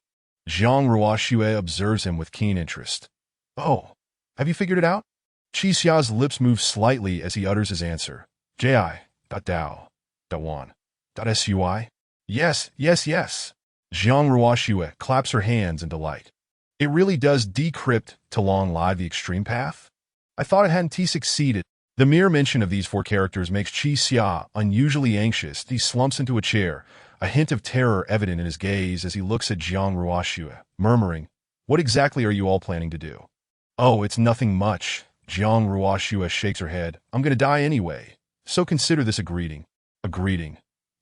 Zhang Ruoxue observes him with keen interest. Oh, have you figured it out? Qi Xia's lips move slightly as he utters his answer. Ji.Dao.Wan.Sui. Yes. Zhang Ruoxue claps her hands in delight. It really does decrypt to long live the extreme path? I thought it hadn't succeeded. The mere mention of these 4 characters makes Qi Xia unusually anxious. He slumps into a chair, a hint of terror evident in his gaze as he looks at Zhang Ruoxue, murmuring, "What exactly are you all planning to do?" "Oh, it's nothing much." Zhang Ruoxue shakes her head. "I'm gonna die anyway, so consider this a greeting." "A greeting?"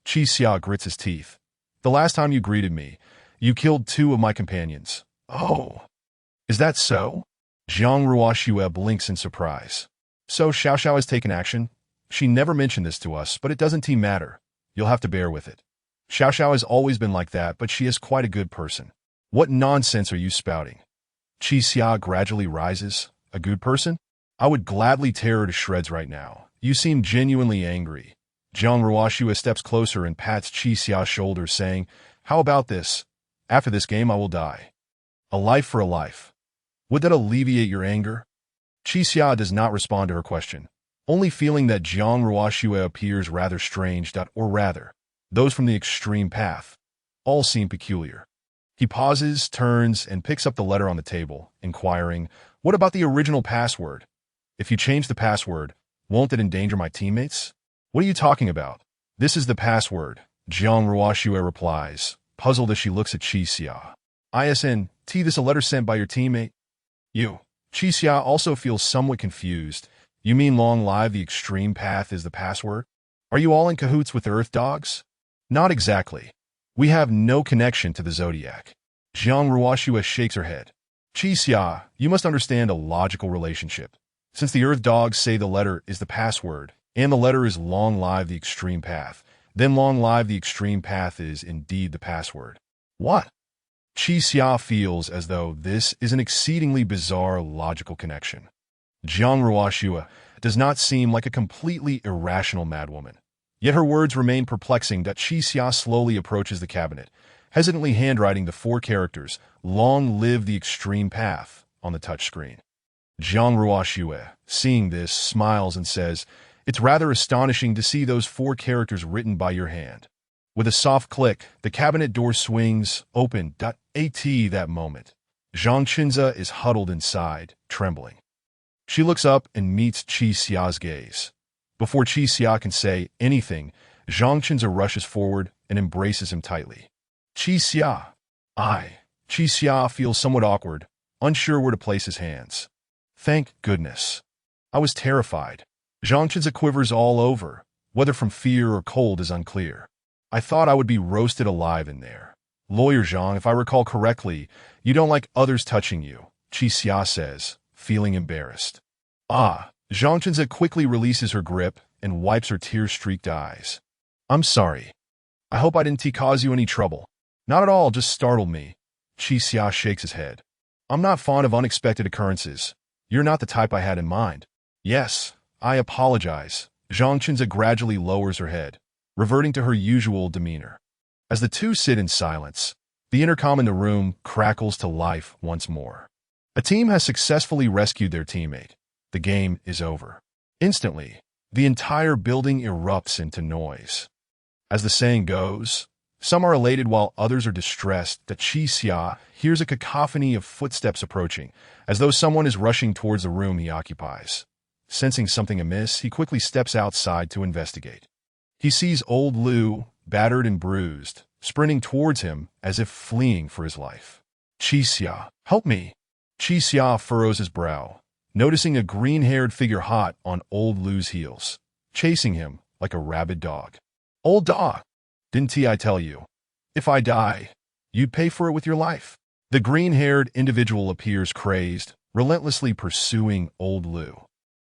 Qi Xia grits his teeth. "The last time you greeted me, you killed 2 of my companions." "Oh, is that so?" Zhang Ruoxue blinks in surprise. "So Xiao Xiao has taken action? She never mentioned this to us, but it doesn't matter. You'll have to bear with it. Xiao Xiao has always been like that, but she is quite a good person." "What nonsense are you spouting?" Qi Xia gradually rises. "A good person? I would gladly tear her to shreds right now. You seem genuinely angry." Zhang Ruoxue steps closer and pats Qi Xia's shoulder, saying, "How about this? After this game I will die. A life for a life. Would that alleviate your anger?" Qi Xia does not respond to her question, only feeling that Zhang Ruoxue appears rather strange, or rather, those from the extreme path all seem peculiar. He pauses, turns, and picks up the letter on the table, inquiring, "What about the original password? If you change the password, won't it endanger my teammates?" "What are you talking about?" "This is the password," Zhang Ruoxue replies, puzzled as she looks at Qi Xia. "ISNT, this a letter sent by your teammate?" "You." Qi Xia also feels somewhat confused. "You mean long live the extreme path is the password? Are you all in cahoots with Earth Dogs?" "Not exactly. We have no connection to the Zodiac." Zhang Ruoxue shakes her head. "Qi Xia, you must understand a logical relationship. Since the Earth Dogs say the letter is the password, and the letter is long live the extreme path, then long live the extreme path is indeed the password." "What?" Qi Xia feels as though this is an exceedingly bizarre logical connection. Zhang Ruoxue does not seem like a completely irrational madwoman. Yet her words remain perplexing. Qi Xia slowly approaches the cabinet, hesitantly handwriting the 4 characters, "Long live the extreme path," on the touchscreen. Zhang Ruoxue, seeing this, smiles and says, "It's rather astonishing to see those 4 characters written by your hand." With a soft click, the cabinet door swings open. At that moment, Zhang Qinze is huddled inside, trembling. She looks up and meets Qi Xia's gaze. Before Qi Xia can say anything, Zhang Qinze rushes forward and embraces him tightly. "Qi Xia." Qi Xia feels somewhat awkward, unsure where to place his hands. "Thank goodness. I was terrified." Zhang Qinze quivers all over, whether from fear or cold is unclear. "I thought I would be roasted alive in there." "Lawyer Zhang, if I recall correctly, you don't like others touching you," Qi Xia says, feeling embarrassed. Zhang Qinze quickly releases her grip and wipes her tear-streaked eyes. "I'm sorry. I hope I didn't cause you any trouble." "Not at all, just startled me." Qi Xia shakes his head. "I'm not fond of unexpected occurrences. You're not the type I had in mind." "Yes, I apologize." Zhang Qinze gradually lowers her head, reverting to her usual demeanor. As the two sit in silence, the intercom in the room crackles to life once more. A team has successfully rescued their teammate. The game is over. Instantly, the entire building erupts into noise. As the saying goes, Some are elated while others are distressed that Qi Xia hears a cacophony of footsteps approaching, as though someone is rushing towards the room he occupies. Sensing something amiss, he quickly steps outside to investigate. He sees old Lu, battered and bruised, sprinting towards him as if fleeing for his life. Qi Xia, help me! Qi Xia furrows his brow, noticing a green-haired figure hot on old Lu's heels, chasing him like a rabid dog. Old dog! Didn't I tell you? If I die, you'd pay for it with your life. The green-haired individual appears crazed, relentlessly pursuing old Lu.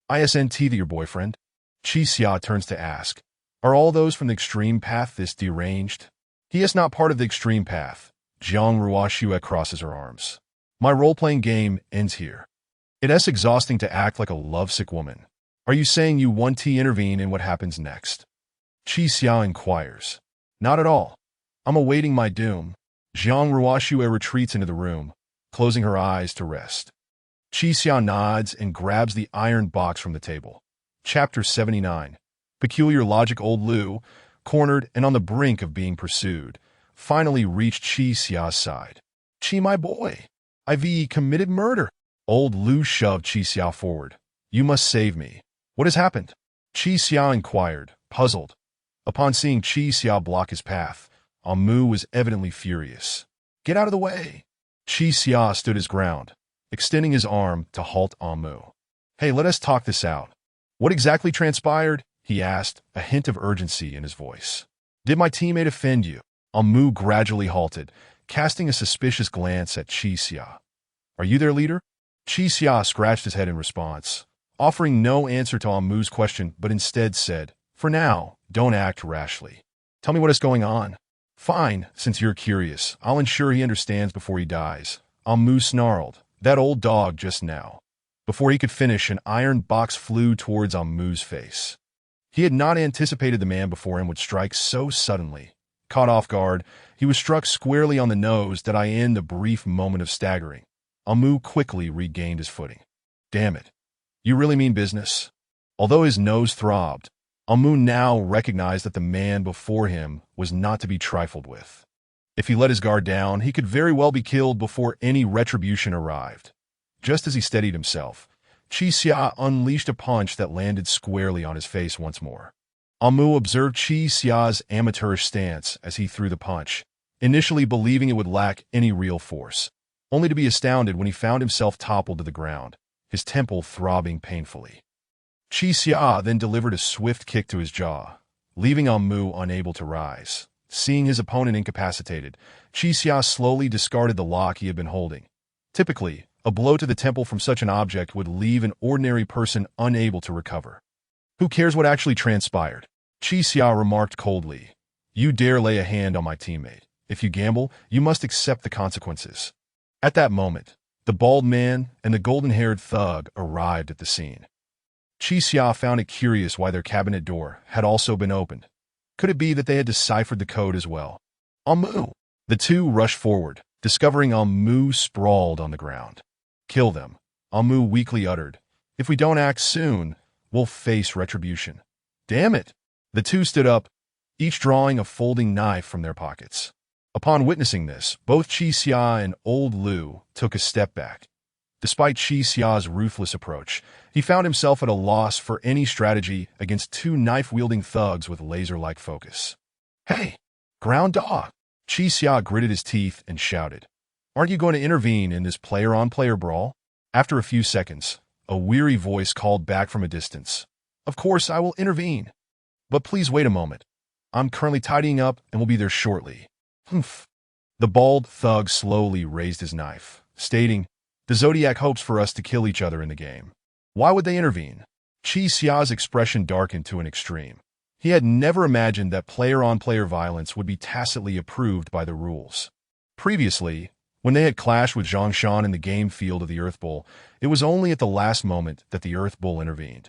Isn't your boyfriend? Qi Xia turns to ask, are all those from the extreme path this deranged? He is not part of the extreme path. Jiang Ruoxue crosses her arms. My role-playing game ends here. It is exhausting to act like a lovesick woman. Are you saying you want to intervene in what happens next? Qi Xia inquires. Not at all. I'm awaiting my doom. Jiang Ruoxue retreats into the room, closing her eyes to rest. Qi Xia nods and grabs the iron box from the table. Chapter 79. Peculiar logic. Old Lu, cornered and on the brink of being pursued, finally reached Qi Xia's side. Qi, my boy, I've committed murder. Old Lu shoved Qi Xia forward. You must save me. What has happened? Qi Xia inquired, puzzled. Upon seeing Qi Xia block his path, Mu was evidently furious. Get out of the way! Qi Xia stood his ground, extending his arm to halt Mu. Hey, let us talk this out. What exactly transpired? He asked, a hint of urgency in his voice. Did my teammate offend you? Mu gradually halted, casting a suspicious glance at Qi Xia. Are you their leader? Qi Xia scratched his head in response, offering no answer to Mu's question, but instead said, for now, don't act rashly. Tell me what is going on. Fine, since you're curious. I'll ensure he understands before he dies. Mu snarled, that old dog just now. Before he could finish, an iron box flew towards Mu's face. He had not anticipated the man before him would strike so suddenly. Caught off guard, he was struck squarely on the nose that in the brief moment of staggering. Mu quickly regained his footing. Damn it. You really mean business? Although his nose throbbed, Mu now recognized that the man before him was not to be trifled with. If he let his guard down, he could very well be killed before any retribution arrived. Just as he steadied himself, Qi Xia unleashed a punch that landed squarely on his face once more. Mu observed Qi Xia's amateurish stance as he threw the punch, initially believing it would lack any real force, only to be astounded when he found himself toppled to the ground, his temple throbbing painfully. Qi Xia then delivered a swift kick to his jaw, leaving Mu unable to rise. Seeing his opponent incapacitated, Qi Xia slowly discarded the lock he had been holding. Typically, a blow to the temple from such an object would leave an ordinary person unable to recover. Who cares what actually transpired? Qi Xia remarked coldly. You dare lay a hand on my teammate. If you gamble, you must accept the consequences. At that moment, the bald man and the golden-haired thug arrived at the scene. Qi Xia found it curious why their cabinet door had also been opened. Could it be that they had deciphered the code as well? Mu! The two rushed forward, discovering Mu sprawled on the ground. Kill them, Mu weakly uttered. If we don't act soon, we'll face retribution. Damn it! The two stood up, each drawing a folding knife from their pockets. Upon witnessing this, both Qi Xia and old Lu took a step back. Despite Qi Xia's ruthless approach, he found himself at a loss for any strategy against two knife-wielding thugs with laser-like focus. Hey, ground dog! Qi Xia gritted his teeth and shouted. Aren't you going to intervene in this player-on-player brawl? After a few seconds, a weary voice called back from a distance. Of course, I will intervene. But please wait a moment. I'm currently tidying up and will be there shortly. Humph. The bald thug slowly raised his knife, stating, The Zodiac hopes for us to kill each other in the game. Why would they intervene? Qi Xia's expression darkened to an extreme. He had never imagined that player-on-player violence would be tacitly approved by the rules. Previously, when they had clashed with Zhang Shan in the game field of the Earth Bull, it was only at the last moment that the Earth Bull intervened.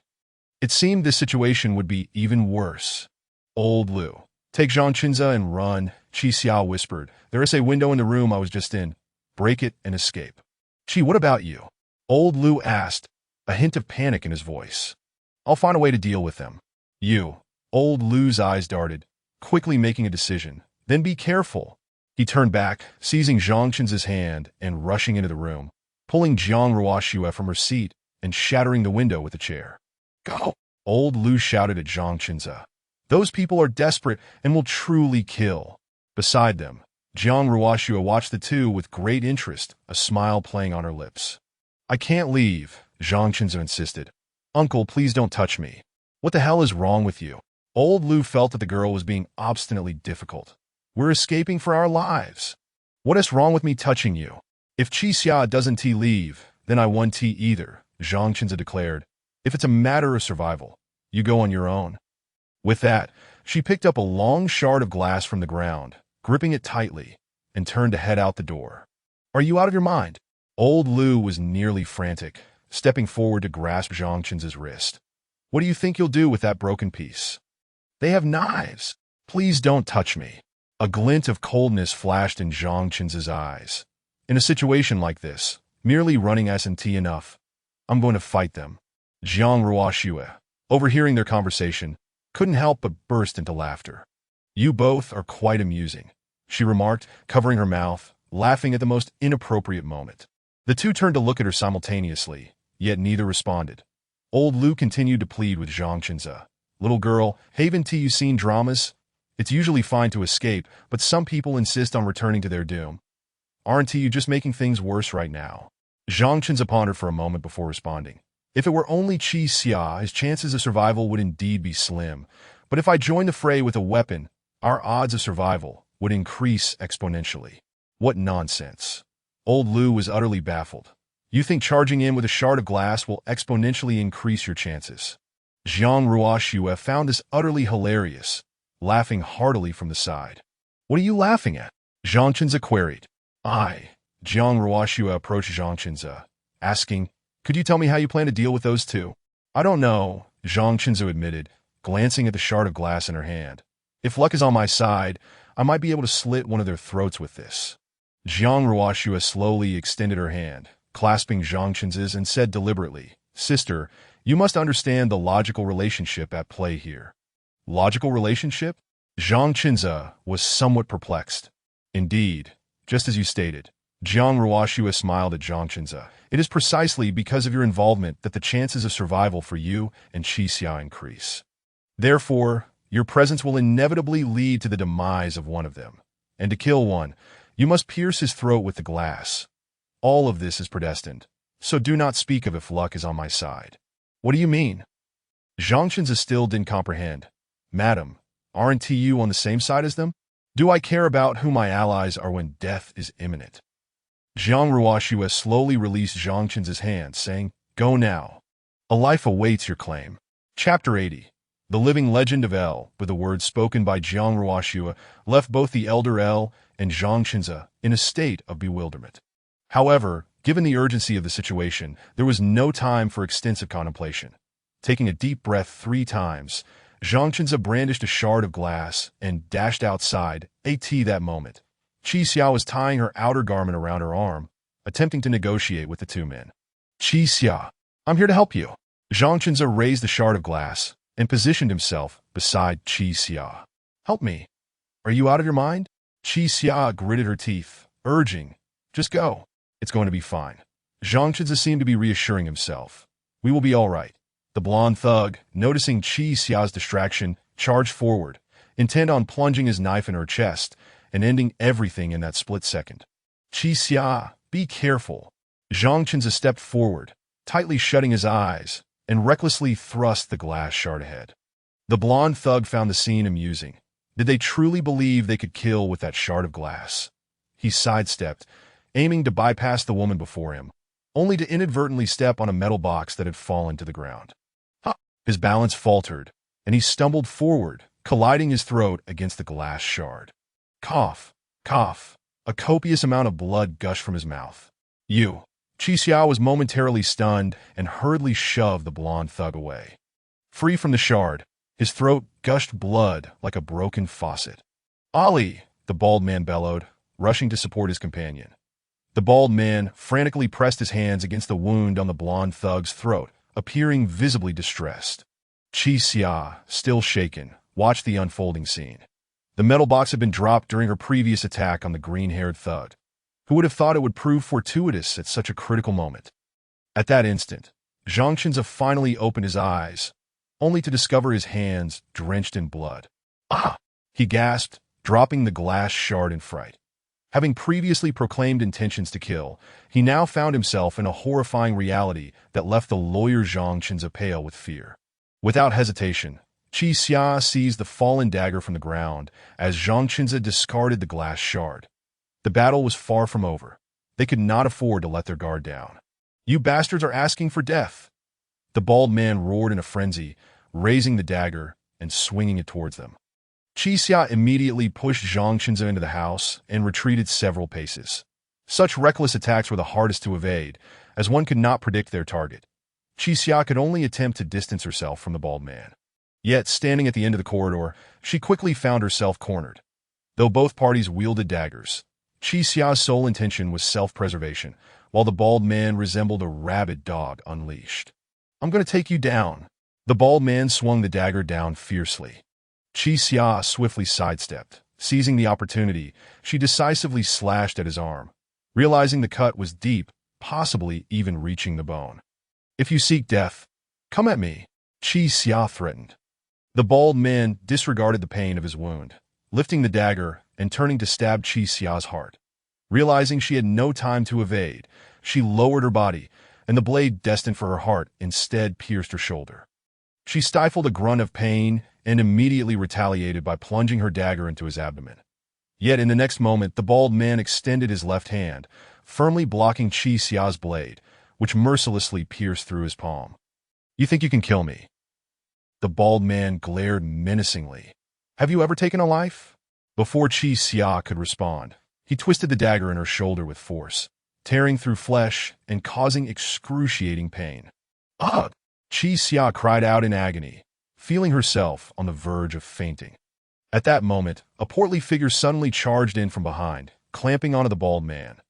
It seemed this situation would be even worse. Old Lu. Take Zhang Qinza and run, Qi Xia whispered. There is a window in the room I was just in. Break it and escape. Qi, what about you? Old Lu asked, a hint of panic in his voice. I'll find a way to deal with them. You. Old Lu's eyes darted, quickly making a decision, Then be careful. He turned back, seizing Zhang Chen's hand and rushing into the room, pulling Jiang Ruoxue from her seat and shattering the window with a chair. Go! Old Lu shouted at Zhang Chenza. Those people are desperate and will truly kill. Beside them, Jiang Ruoxue watched the two with great interest, a smile playing on her lips. I can't leave, Zhang Chenza insisted. Uncle, please don't touch me. What the hell is wrong with you? Old Lu felt that the girl was being obstinately difficult. We're escaping for our lives. What is wrong with me touching you? If Qixia doesn't leave, then I won't either, Zhang Chenza declared. If it's a matter of survival, you go on your own. With that, she picked up a long shard of glass from the ground, gripping it tightly, and turned to head out the door. Are you out of your mind? Old Lu was nearly frantic, stepping forward to grasp Zhang Chen's wrist. What do you think you'll do with that broken piece? They have knives. Please don't touch me. A glint of coldness flashed in Zhang Chen's eyes. In a situation like this, merely running isn't enough. I'm going to fight them. Jiang Ruoxue, overhearing their conversation, couldn't help but burst into laughter. You both are quite amusing, she remarked, covering her mouth, laughing at the most inappropriate moment. The two turned to look at her simultaneously, yet neither responded. Old Lu continued to plead with Zhang Chenza. Little girl, haven't you seen dramas? It's usually fine to escape, but some people insist on returning to their doom. Aren't you just making things worse right now? Zhang Chenza pondered for a moment before responding. If it were only Qixia, his chances of survival would indeed be slim. But if I join the fray with a weapon, our odds of survival would increase exponentially. What nonsense. Old Lu was utterly baffled. You think charging in with a shard of glass will exponentially increase your chances? Jiang Ruoxue found this utterly hilarious, laughing heartily from the side. What are you laughing at? Zhang Chenza queried. Jiang Ruoxue approached Zhang Chenza, asking, could you tell me how you plan to deal with those two? I don't know, Zhang Chenza admitted, glancing at the shard of glass in her hand. If luck is on my side, I might be able to slit one of their throats with this. Jiang Ruoxue slowly extended her hand, clasping Zhang Chenza's, and said deliberately, Sister, you must understand the logical relationship at play here. Logical relationship? Zhang Chenza was somewhat perplexed. Indeed, just as you stated. Jiang Ruoxue smiled at Zhang Chenza. It is precisely because of your involvement that the chances of survival for you and Qixia increase. Therefore, your presence will inevitably lead to the demise of one of them. And to kill one, you must pierce his throat with the glass. All of this is predestined, so do not speak of if luck is on my side. What do you mean? Zhang Chenza still didn't comprehend. Madam, aren't you on the same side as them? Do I care about who my allies are when death is imminent? Jiang Ruoxue slowly released Zhang Chen's hand, saying, Go now. A life awaits your claim. Chapter 80. The Living Legend of El, with the words spoken by Jiang Ruoxue, left both the elder El and Zhang Chenza in a state of bewilderment. However, given the urgency of the situation, there was no time for extensive contemplation. Taking a deep breath 3 times, Zhang Chenza brandished a shard of glass and dashed outside, that moment. Qixia was tying her outer garment around her arm, attempting to negotiate with the two men. Qixia, I'm here to help you. Zhang Chenza raised the shard of glass and positioned himself beside Qixia. Help me. Are you out of your mind? Qixia gritted her teeth, urging, just go. It's going to be fine. Zhang Chenza seemed to be reassuring himself. We will be all right. The blonde thug, noticing Xia's distraction, charged forward, intent on plunging his knife in her chest and ending everything in that split second. Xia, be careful. Zhang Chenza stepped forward, tightly shutting his eyes, and recklessly thrust the glass shard ahead. The blonde thug found the scene amusing. Did they truly believe they could kill with that shard of glass? He sidestepped, aiming to bypass the woman before him, only to inadvertently step on a metal box that had fallen to the ground. His balance faltered, and he stumbled forward, colliding his throat against the glass shard. Cough, cough. A copious amount of blood gushed from his mouth. Qixia was momentarily stunned and hurriedly shoved the blonde thug away. Free from the shard, his throat gushed blood like a broken faucet. Ali, the bald man bellowed, rushing to support his companion. The bald man frantically pressed his hands against the wound on the blonde thug's throat, appearing visibly distressed. Qixia, still shaken, watched the unfolding scene. The metal box had been dropped during her previous attack on the green-haired thug. Who would have thought it would prove fortuitous at such a critical moment? At that instant, Zhang Qinze finally opened his eyes, only to discover his hands drenched in blood. Ah! He gasped, dropping the glass shard in fright. Having previously proclaimed intentions to kill, he now found himself in a horrifying reality that left the lawyer Zhang Qinze pale with fear. Without hesitation, Qi Xia seized the fallen dagger from the ground as Zhang Qinze discarded the glass shard. The battle was far from over. They could not afford to let their guard down. "You bastards are asking for death!" The bald man roared in a frenzy, raising the dagger and swinging it towards them. Qi Xia immediately pushed Zhang Qinze into the house and retreated several paces. Such reckless attacks were the hardest to evade, as one could not predict their target. Qi Xia could only attempt to distance herself from the bald man. Yet, standing at the end of the corridor, she quickly found herself cornered. Though both parties wielded daggers, Qi Xia's sole intention was self-preservation, while the bald man resembled a rabid dog unleashed. "I'm going to take you down." The bald man swung the dagger down fiercely. Qi Xia swiftly sidestepped. Seizing the opportunity, she decisively slashed at his arm, realizing the cut was deep, possibly even reaching the bone. "If you seek death, come at me," Qi Xia threatened. The bald man disregarded the pain of his wound, lifting the dagger and turning to stab Qi Xia's heart. Realizing she had no time to evade, she lowered her body, and the blade destined for her heart instead pierced her shoulder. She stifled a grunt of pain and immediately retaliated by plunging her dagger into his abdomen. Yet in the next moment, the bald man extended his left hand, firmly blocking Qi Xia's blade, which mercilessly pierced through his palm. "You think you can kill me?" The bald man glared menacingly. "Have you ever taken a life?" Before Qi Xia could respond, he twisted the dagger in her shoulder with force, tearing through flesh and causing excruciating pain. "Ugh!" Qi Xia cried out in agony, feeling herself on the verge of fainting. At that moment, a portly figure suddenly charged in from behind, clamping onto the bald man.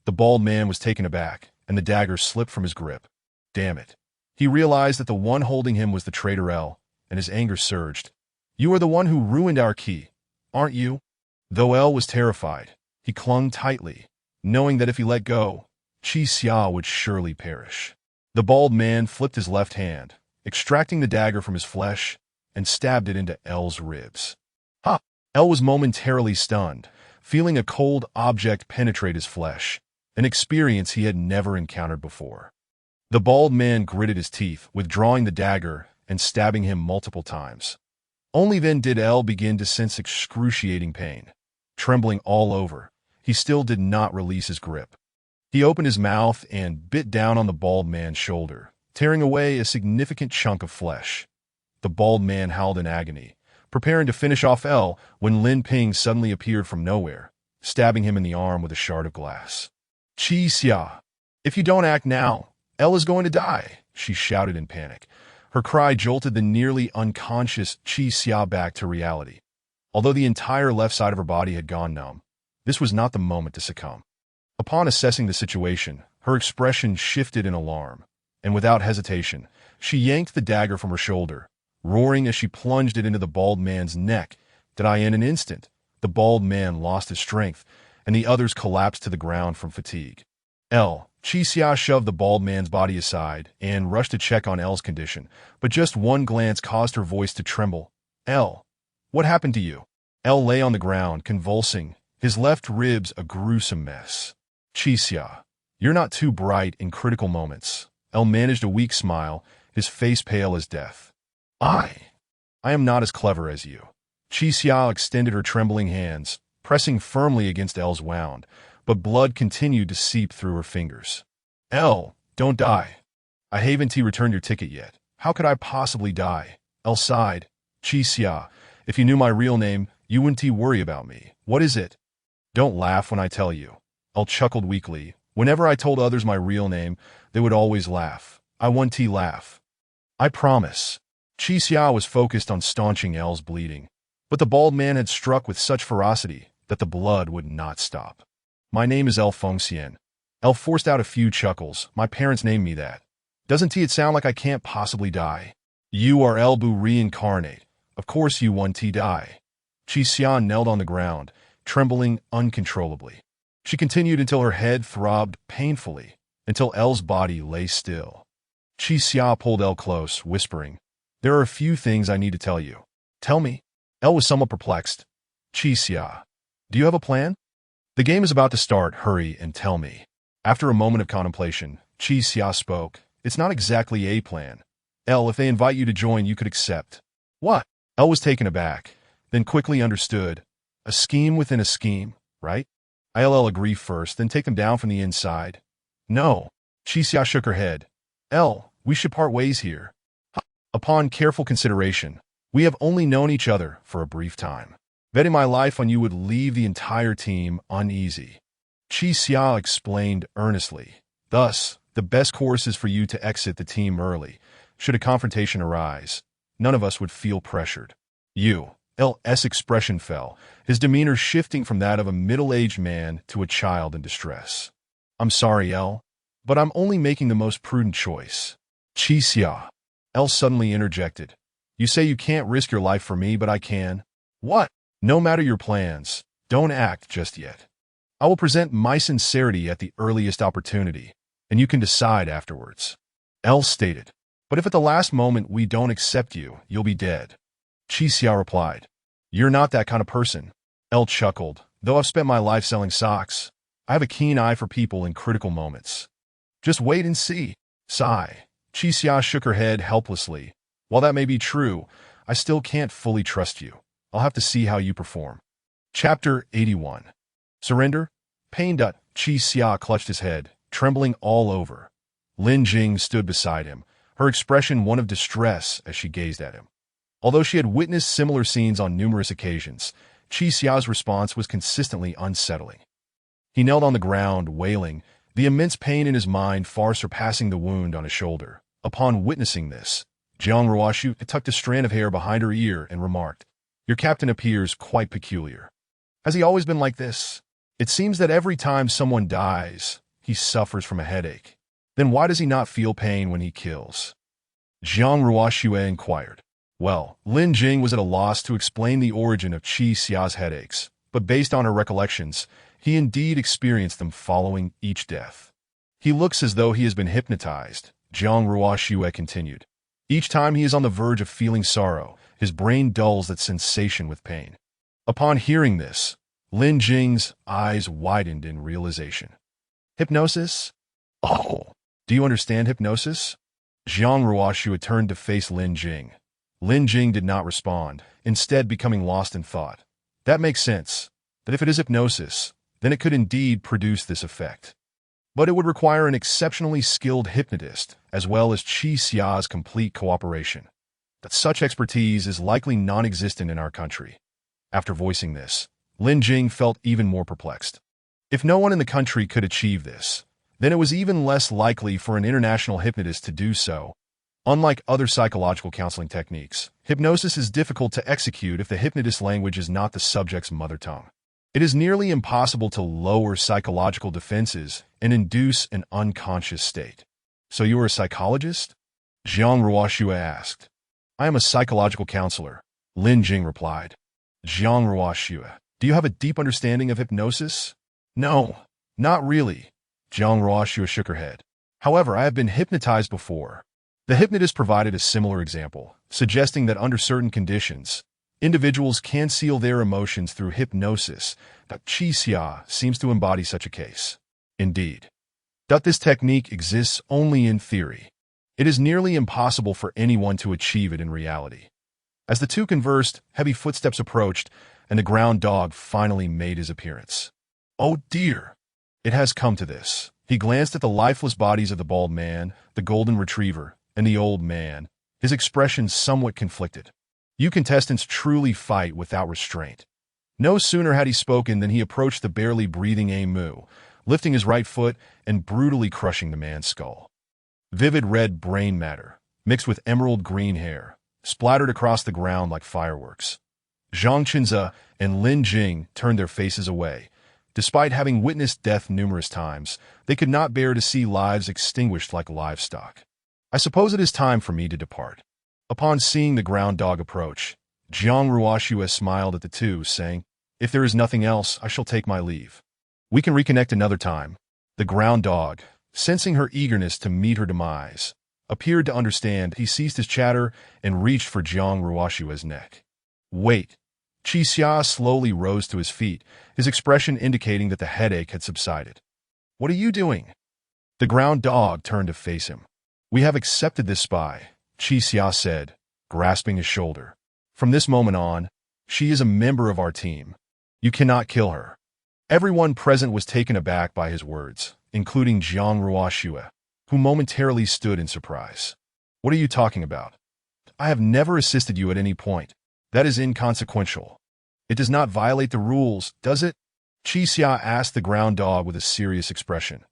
The bald man was taken aback, and the dagger slipped from his grip. Damn it. He realized that the one holding him was the traitor L, and his anger surged. "You are the one who ruined our key, aren't you?" Though L was terrified, he clung tightly, knowing that if he let go, Qi Xia would surely perish. The bald man flipped his left hand, extracting the dagger from his flesh, and stabbed it into L's ribs. Ha! L was momentarily stunned, feeling a cold object penetrate his flesh, an experience he had never encountered before. The bald man gritted his teeth, withdrawing the dagger and stabbing him multiple times. Only then did L begin to sense excruciating pain. Trembling all over, he still did not release his grip. He opened his mouth and bit down on the bald man's shoulder, tearing away a significant chunk of flesh. The bald man howled in agony, preparing to finish off L when Lin Ping suddenly appeared from nowhere, stabbing him in the arm with a shard of glass. "Qi Xia, if you don't act now, L is going to die," she shouted in panic. Her cry jolted the nearly unconscious Qi Xia back to reality. Although the entire left side of her body had gone numb, this was not the moment to succumb. Upon assessing the situation, her expression shifted in alarm, and without hesitation, she yanked the dagger from her shoulder, roaring as she plunged it into the bald man's neck. In an instant, the bald man lost his strength, and the others collapsed to the ground from fatigue. Qi Xia shoved the bald man's body aside and rushed to check on L's condition, but just one glance caused her voice to tremble. "L, what happened to you?" L lay on the ground, convulsing, his left ribs a gruesome mess. "Qi Xia, you're not too bright in critical moments." L managed a weak smile, his face pale as death. I am not as clever as you." Qi Xia extended her trembling hands, pressing firmly against L's wound, but blood continued to seep through her fingers. "L, don't die. I haven't returned your ticket yet. How could I possibly die?" L sighed. "Qi Xia, if you knew my real name, you wouldn't worry about me. What is it?" "Don't laugh when I tell you." L chuckled weakly. "Whenever I told others my real name, they would always laugh. I won't laugh. I promise." Qi Xia was focused on staunching L's bleeding, but the bald man had struck with such ferocity that the blood would not stop. "My name is L Fengxian." L forced out a few chuckles. "My parents named me that. Doesn't it sound like I can't possibly die?" "You are L Bu reincarnate. Of course you won't die." Qi Xian knelt on the ground, trembling uncontrollably. She continued until her head throbbed painfully, until Elle's body lay still. Qi Xia pulled Elle close, whispering, "There are a few things I need to tell you." "Tell me." Elle was somewhat perplexed. "Qi Xia, do you have a plan?" "The game is about to start. Hurry and tell me." After a moment of contemplation, Qi Xia spoke. "It's not exactly a plan. Elle, if they invite you to join, you could accept." "What?" Elle was taken aback, then quickly understood. "A scheme within a scheme, right? I'll agree first, then take them down from the inside." "No." Qi Xia shook her head. "Elle, we should part ways here. Upon careful consideration, we have only known each other for a brief time. Betting my life on you would leave the entire team uneasy." Qi Xia explained earnestly. "Thus, the best course is for you to exit the team early. Should a confrontation arise, none of us would feel pressured." L's expression fell, his demeanor shifting from that of a middle-aged man to a child in distress. "I'm sorry, L, but I'm only making the most prudent choice." "Qi Xia," L suddenly interjected. "You say you can't risk your life for me, but I can." "What?" "No matter your plans, don't act just yet. I will present my sincerity at the earliest opportunity, and you can decide afterwards." L stated. "But if at the last moment we don't accept you, you'll be dead." Qi Xia replied. "You're not that kind of person." L chuckled. "Though I've spent my life selling socks, I have a keen eye for people in critical moments. Just wait and see." Sigh. Qi Xia shook her head helplessly. "While that may be true, I still can't fully trust you. I'll have to see how you perform." Chapter 81. Surrender? Pained. Qi Xia clutched his head, trembling all over. Lin Jing stood beside him, her expression one of distress as she gazed at him. Although she had witnessed similar scenes on numerous occasions, Qi Xia's response was consistently unsettling. He knelt on the ground, wailing, the immense pain in his mind far surpassing the wound on his shoulder. Upon witnessing this, Jiang Ruoshu tucked a strand of hair behind her ear and remarked, "Your captain appears quite peculiar. Has he always been like this? It seems that every time someone dies, he suffers from a headache. Then why does he not feel pain when he kills?" Jiang Ruoshu inquired. Well, Lin Jing was at a loss to explain the origin of Qi Xia's headaches, but based on her recollections, he indeed experienced them following each death. "He looks as though he has been hypnotized," Jiang Ruoshu continued. "Each time he is on the verge of feeling sorrow, his brain dulls that sensation with pain." Upon hearing this, Lin Jing's eyes widened in realization. "Hypnosis? Oh, do you understand hypnosis?" Jiang Ruoshu turned to face Lin Jing. Lin Jing did not respond, instead becoming lost in thought. "That makes sense. That if it is hypnosis, then it could indeed produce this effect. But it would require an exceptionally skilled hypnotist, as well as Qi Xia's complete cooperation. That such expertise is likely non-existent in our country." After voicing this, Lin Jing felt even more perplexed. If no one in the country could achieve this, then it was even less likely for an international hypnotist to do so. Unlike other psychological counseling techniques, hypnosis is difficult to execute if the hypnotist's language is not the subject's mother tongue. It is nearly impossible to lower psychological defenses and induce an unconscious state. "So you are a psychologist?" Jiang Ruoshu asked. "I am a psychological counselor," Lin Jing replied. Jiang Ruoshu, "Do you have a deep understanding of hypnosis?" "No, not really." Jiang Ruoshu shook her head. "However, I have been hypnotized before." The hypnotist provided a similar example, suggesting that under certain conditions, individuals can seal their emotions through hypnosis. Qi Xia seems to embody such a case. Indeed, this technique exists only in theory. It is nearly impossible for anyone to achieve it in reality. As the two conversed, heavy footsteps approached, and the ground dog finally made his appearance. "Oh dear, it has come to this." He glanced at the lifeless bodies of the bald man, the golden retriever, and the old man, his expression somewhat conflicted. You contestants truly fight without restraint. No sooner had he spoken than he approached the barely breathing Mu, lifting his right foot and brutally crushing the man's skull. Vivid red brain matter, mixed with emerald green hair, splattered across the ground like fireworks. Zhang Qinze and Lin Jing turned their faces away. Despite having witnessed death numerous times, they could not bear to see lives extinguished like livestock. "I suppose it is time for me to depart." Upon seeing the ground dog approach, Jiang Ruoxue smiled at the two, saying, "If there is nothing else, I shall take my leave. We can reconnect another time." The ground dog, sensing her eagerness to meet her demise, appeared to understand. He ceased his chatter and reached for Jiang Ruoxue's neck. "Wait." Qi Xia slowly rose to his feet, his expression indicating that the headache had subsided. "What are you doing?" The ground dog turned to face him. "We have accepted this spy," Qi Xia said, grasping his shoulder. "From this moment on, she is a member of our team. You cannot kill her." Everyone present was taken aback by his words, including Jiang Ruoxue, who momentarily stood in surprise. "What are you talking about? I have never assisted you at any point. That is inconsequential. It does not violate the rules, does it?" Qi Xia asked the ground dog with a serious expression.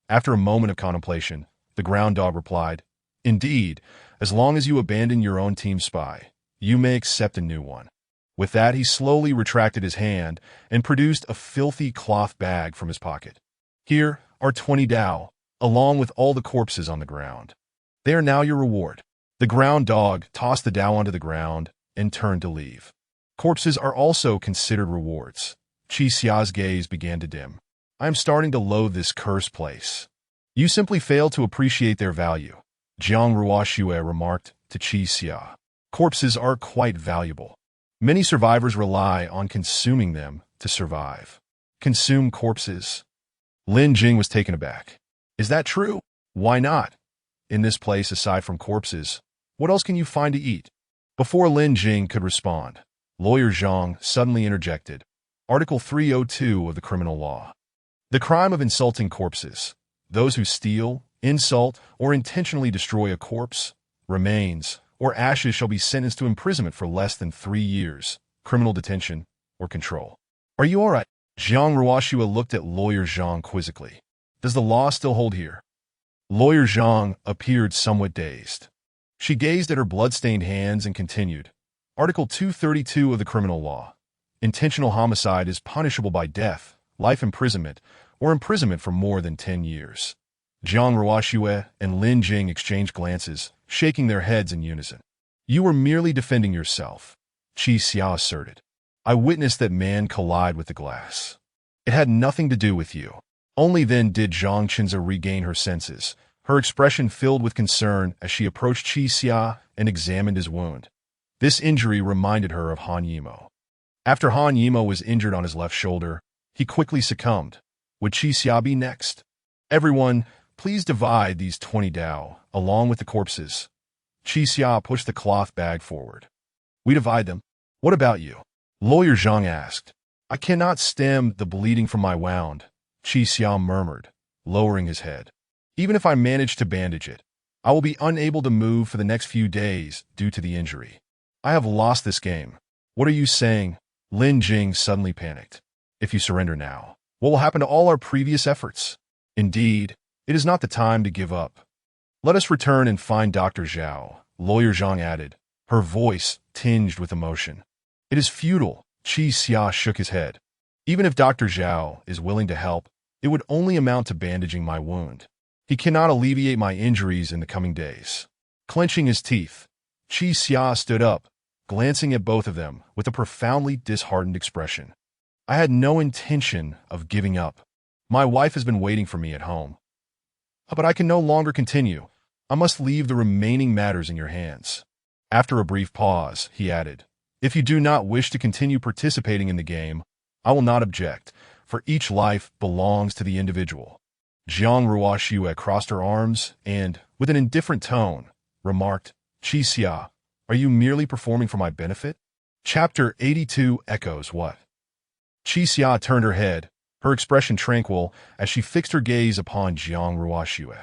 After a moment of contemplation, the ground dog replied, "Indeed, as long as you abandon your own team spy, you may accept a new one." With that, he slowly retracted his hand and produced a filthy cloth bag from his pocket. "Here are 20 Dao, along with all the corpses on the ground. They are now your reward." The ground dog tossed the Dao onto the ground and turned to leave. "Corpses are also considered rewards." Qi Xia's gaze began to dim. "I am starting to loathe this cursed place." "You simply fail to appreciate their value," Jiang Ruoxue remarked to Qi Xia. "Corpses are quite valuable. Many survivors rely on consuming them to survive." "Consume corpses?" Lin Jing was taken aback. "Is that true? Why not? In this place, aside from corpses, what else can you find to eat?" Before Lin Jing could respond, Lawyer Zhang suddenly interjected. Article 302 of the Criminal Law. The crime of insulting corpses. Those who steal, insult, or intentionally destroy a corpse, remains, or ashes shall be sentenced to imprisonment for less than 3 years, criminal detention, or control. "Are you all right?" Jiang Ruoxue looked at Lawyer Zhang quizzically. "Does the law still hold here?" Lawyer Zhang appeared somewhat dazed. She gazed at her blood-stained hands and continued. Article 232 of the Criminal Law. Intentional homicide is punishable by death, life imprisonment, or imprisonment for more than 10 years. Jiang Ruoxue and Lin Jing exchanged glances, shaking their heads in unison. "You were merely defending yourself," Qi Xia asserted. "I witnessed that man collide with the glass. It had nothing to do with you." Only then did Zhang Qinza regain her senses, her expression filled with concern as she approached Qi Xia and examined his wound. This injury reminded her of Han Yimo. After Han Yimo was injured on his left shoulder, he quickly succumbed. Would Qi Xia be next? "Everyone, please divide these 20 Dao, along with the corpses." Qi Xia pushed the cloth bag forward. "We divide them. What about you?" Lawyer Zhang asked. "I cannot stem the bleeding from my wound," Qi Xia murmured, lowering his head. "Even if I manage to bandage it, I will be unable to move for the next few days due to the injury. I have lost this game." "What are you saying?" Lin Jing suddenly panicked. "If you surrender now, what will happen to all our previous efforts?" "Indeed, it is not the time to give up. Let us return and find Dr. Zhao," Lawyer Zhang added, her voice tinged with emotion. "It is futile." Qi Xia shook his head. "Even if Dr. Zhao is willing to help, it would only amount to bandaging my wound. He cannot alleviate my injuries in the coming days." Clenching his teeth, Qi Xia stood up, glancing at both of them with a profoundly disheartened expression. "I had no intention of giving up. My wife has been waiting for me at home. But I can no longer continue. I must leave the remaining matters in your hands." After a brief pause, he added, "If you do not wish to continue participating in the game, I will not object, for each life belongs to the individual." Jiang Ruoxue crossed her arms and, with an indifferent tone, remarked, "Qi Xia, are you merely performing for my benefit?" Chapter 82 echoes what? Qi Xia turned her head, her expression tranquil as she fixed her gaze upon Jiang Ruoxue.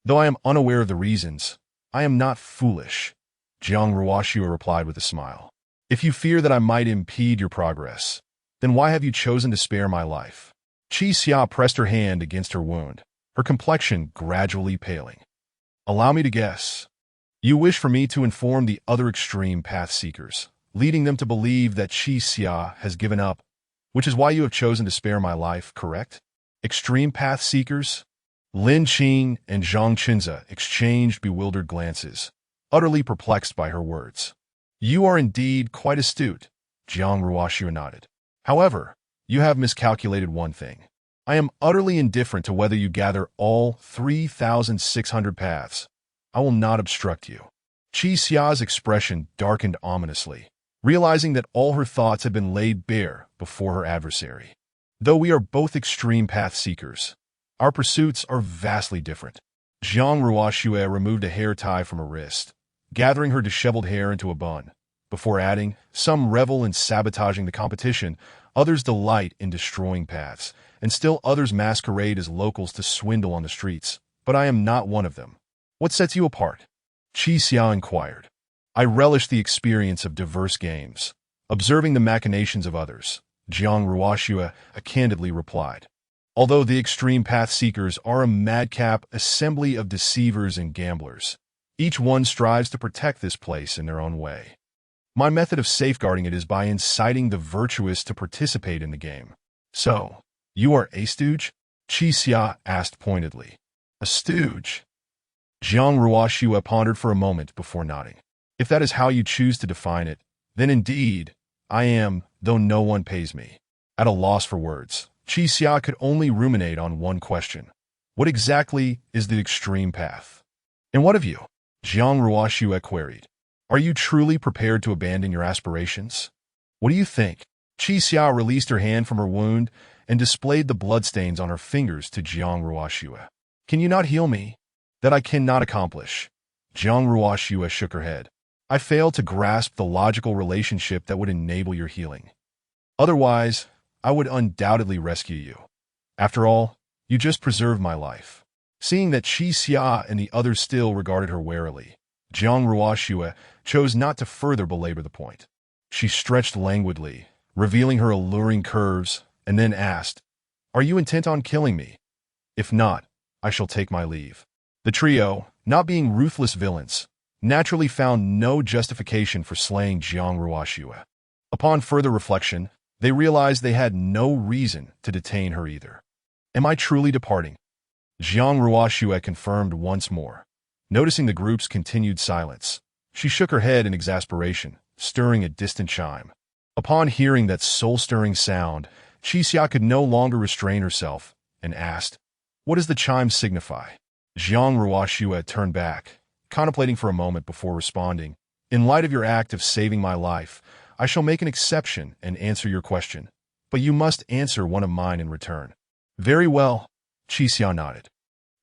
"Though I am unaware of the reasons, I am not foolish," Jiang Ruoxue replied with a smile. "If you fear that I might impede your progress, then why have you chosen to spare my life?" Qi Xia pressed her hand against her wound, her complexion gradually paling. "Allow me to guess. You wish for me to inform the other extreme path seekers, leading them to believe that Qi Xia has given up, which is why you have chosen to spare my life, correct?" Extreme path seekers? Lin Qing and Zhang Qinza exchanged bewildered glances, utterly perplexed by her words. You are indeed quite astute, Jiang Ruoxue nodded. However, you have miscalculated one thing. I am utterly indifferent to whether you gather all 3,600 paths. I will not obstruct you. Qi Xia's expression darkened ominously, realizing that all her thoughts had been laid bare before her adversary. Though we are both extreme path seekers, our pursuits are vastly different. Jiang Ruoxue removed a hair tie from her wrist, gathering her disheveled hair into a bun, before adding, "Some revel in sabotaging the competition, others delight in destroying paths, and still others masquerade as locals to swindle on the streets. But I am not one of them. What sets you apart?" Qi Xia inquired. "I relish the experience of diverse games, observing the machinations of others," Jiang Ruoxue candidly replied. "Although the extreme path seekers are a madcap assembly of deceivers and gamblers, each one strives to protect this place in their own way. My method of safeguarding it is by inciting the virtuous to participate in the game." "So, you are a stooge?" Qi Xia asked pointedly. "A stooge?" Jiang Ruoxue pondered for a moment before nodding. "If that is how you choose to define it, then indeed, I am, though no one pays me." At a loss for words, Qi Xia could only ruminate on one question. What exactly is the extreme path? "And what of you?" Jiang Ruoxue queried. "Are you truly prepared to abandon your aspirations? What do you think?" Qi Xia released her hand from her wound and displayed the bloodstains on her fingers to Jiang Ruoxue. "Can you not heal me?" "That I cannot accomplish." Jiang Ruoxue shook her head. "I fail to grasp the logical relationship that would enable your healing. Otherwise, I would undoubtedly rescue you. After all, you just preserved my life." Seeing that Qi Xia and the others still regarded her warily, Jiang Ruoxue chose not to further belabor the point. She stretched languidly, revealing her alluring curves, and then asked, "Are you intent on killing me? If not, I shall take my leave." The trio, not being ruthless villains, naturally found no justification for slaying Jiang Ruoxue. Upon further reflection, they realized they had no reason to detain her either. "Am I truly departing?" Jiang Ruoxue confirmed once more. Noticing the group's continued silence, she shook her head in exasperation, stirring a distant chime. Upon hearing that soul-stirring sound, Qi Xia could no longer restrain herself and asked, "What does the chime signify?" Jiang Ruoxue turned back, contemplating for a moment before responding, "In light of your act of saving my life, I shall make an exception and answer your question, but you must answer one of mine in return." "Very well," Qi Xia nodded.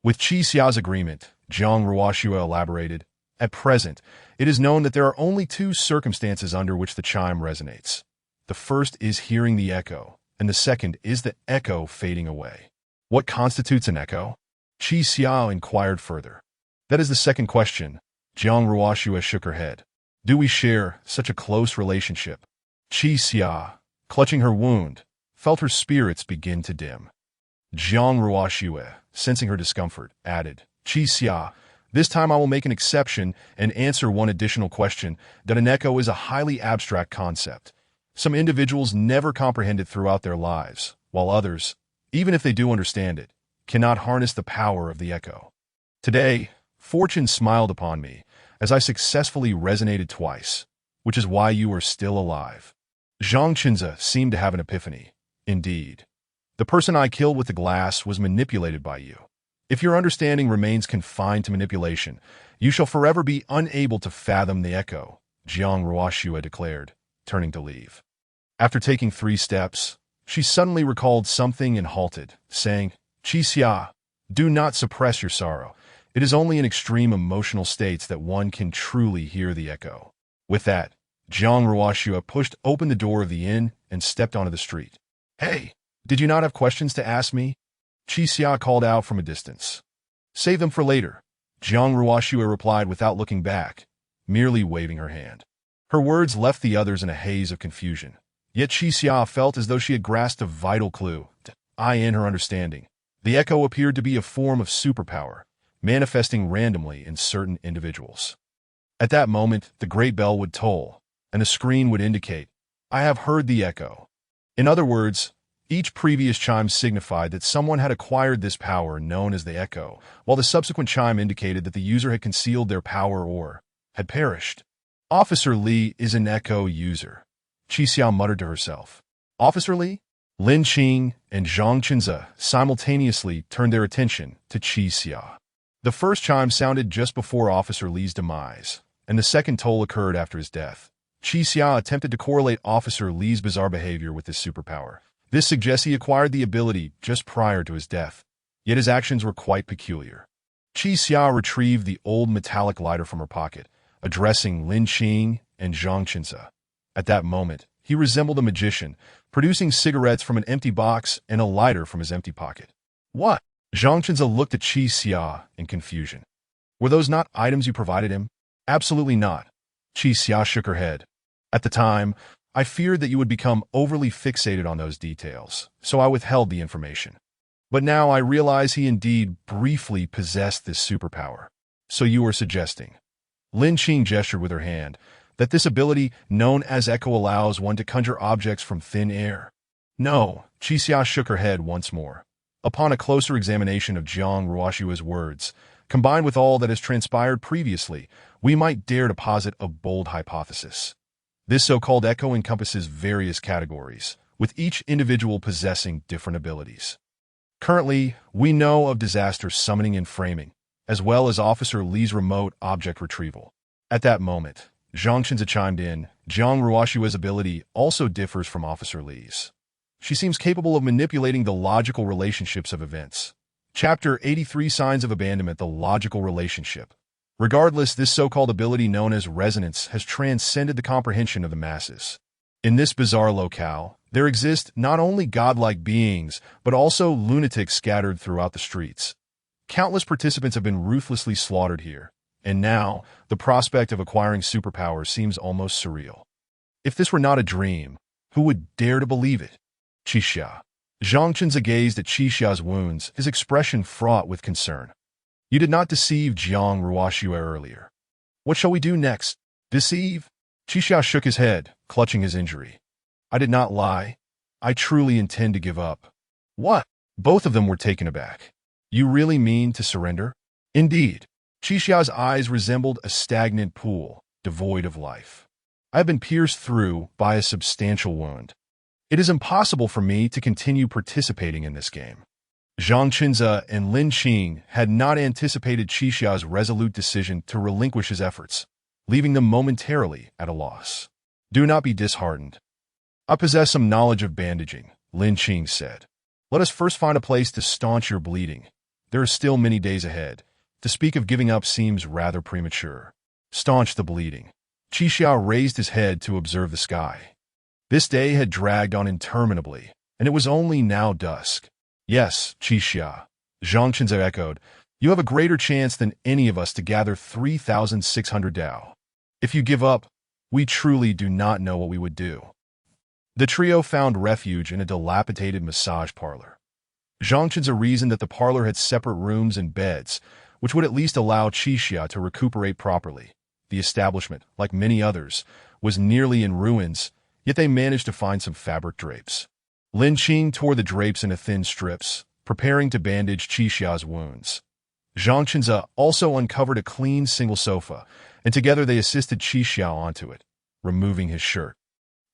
With Qi Xia's agreement, Jiang Ruoxue elaborated, "At present, it is known that there are only two circumstances under which the chime resonates. The first is hearing the echo, and the second is the echo fading away." "What constitutes an echo?" Qi Xia inquired further. "That is the second question." Jiang Ruoxue shook her head. "Do we share such a close relationship?" Qi Xia, clutching her wound, felt her spirits begin to dim. Jiang Ruoxue, sensing her discomfort, added, "Qi Xia, this time I will make an exception and answer one additional question, that an echo is a highly abstract concept. Some individuals never comprehend it throughout their lives, while others, even if they do understand it, cannot harness the power of the echo. Today, fortune smiled upon me, as I successfully resonated twice, which is why you are still alive." Zhang Qinze seemed to have an epiphany. "Indeed. The person I killed with the glass was manipulated by you. If your understanding remains confined to manipulation, you shall forever be unable to fathom the echo," Jiang Ruoxue declared, turning to leave. After taking 3 steps, she suddenly recalled something and halted, saying, "Qi Xia, do not suppress your sorrow. It is only in extreme emotional states that one can truly hear the echo." With that, Jiang Ruoxue pushed open the door of the inn and stepped onto the street. "Hey, did you not have questions to ask me?" Qi Xia called out from a distance. "Save them for later," Jiang Ruoxue replied without looking back, merely waving her hand. Her words left the others in a haze of confusion, yet Qi Xia felt as though she had grasped a vital clue. In her understanding, the echo appeared to be a form of superpower, manifesting randomly in certain individuals. At that moment, the great bell would toll, and the screen would indicate, "I have heard the echo." In other words, each previous chime signified that someone had acquired this power known as the echo, while the subsequent chime indicated that the user had concealed their power or had perished. Officer Li is an echo user, Qi Xiao muttered to herself. Officer Li? Lin Qing and Zhang Qinze simultaneously turned their attention to Qi Xiao. The first chime sounded just before Officer Li's demise, and the second toll occurred after his death. Qi Xiao attempted to correlate Officer Li's bizarre behavior with his superpower. This suggests he acquired the ability just prior to his death, yet his actions were quite peculiar. Qi Xiao retrieved the old metallic lighter from her pocket, addressing Lin Qing and Zhang Qinze. At that moment, he resembled a magician, producing cigarettes from an empty box and a lighter from his empty pocket. What? Zhang Qinze looked at Qi Xiao in confusion. Were those not items you provided him? Absolutely not. Qi Xiao shook her head. At the time, I feared that you would become overly fixated on those details, so I withheld the information. But now I realize he indeed briefly possessed this superpower. So you are suggesting. Lin Qing gestured with her hand, that this ability, known as Echo, allows one to conjure objects from thin air. No, Qi Xiao shook her head once more. Upon a closer examination of Jiang Ruoshua's words, combined with all that has transpired previously, we might dare to posit a bold hypothesis. This so-called Echo encompasses various categories, with each individual possessing different abilities. Currently, we know of disaster summoning and framing, as well as Officer Li's remote object retrieval. At that moment, Zhang Qinze chimed in. Jiang Ruoshua's ability also differs from Officer Li's. She seems capable of manipulating the logical relationships of events. Chapter 83 Signs of Abandonment. The logical relationship. Regardless, this so-called ability known as resonance has transcended the comprehension of the masses. In this bizarre locale, there exist not only godlike beings, but also lunatics scattered throughout the streets. Countless participants have been ruthlessly slaughtered here, and now, the prospect of acquiring superpowers seems almost surreal. If this were not a dream, who would dare to believe it? Qi Xiao. Zhang Qinze gazed at Qi Xiao's wounds, his expression fraught with concern. You did not deceive Jiang Ruoshua earlier. What shall we do next? Deceive? Qi Xiao shook his head, clutching his injury. I did not lie. I truly intend to give up. What? Both of them were taken aback. You really mean to surrender? Indeed. Qi Xiao's eyes resembled a stagnant pool, devoid of life. I have been pierced through by a substantial wound. It is impossible for me to continue participating in this game. Zhang Qinze and Lin Qing had not anticipated Qi Xiao's resolute decision to relinquish his efforts, leaving them momentarily at a loss. Do not be disheartened. I possess some knowledge of bandaging, Lin Qing said. Let us first find a place to staunch your bleeding. There are still many days ahead. To speak of giving up seems rather premature. Staunch the bleeding. Qi Xiao raised his head to observe the sky. This day had dragged on interminably, and it was only now dusk. Yes, Qi Xiao, Zhang Qinze echoed, you have a greater chance than any of us to gather 3,600 Dao. If you give up, we truly do not know what we would do. The trio found refuge in a dilapidated massage parlor. Zhang Qinze reasoned that the parlor had separate rooms and beds, which would at least allow Qi Xiao to recuperate properly. The establishment, like many others, was nearly in ruins, yet they managed to find some fabric drapes. Lin Qing tore the drapes into thin strips, preparing to bandage Qi Xiao's wounds. Zhang Qinze also uncovered a clean single sofa, and together they assisted Qi Xiao onto it, removing his shirt.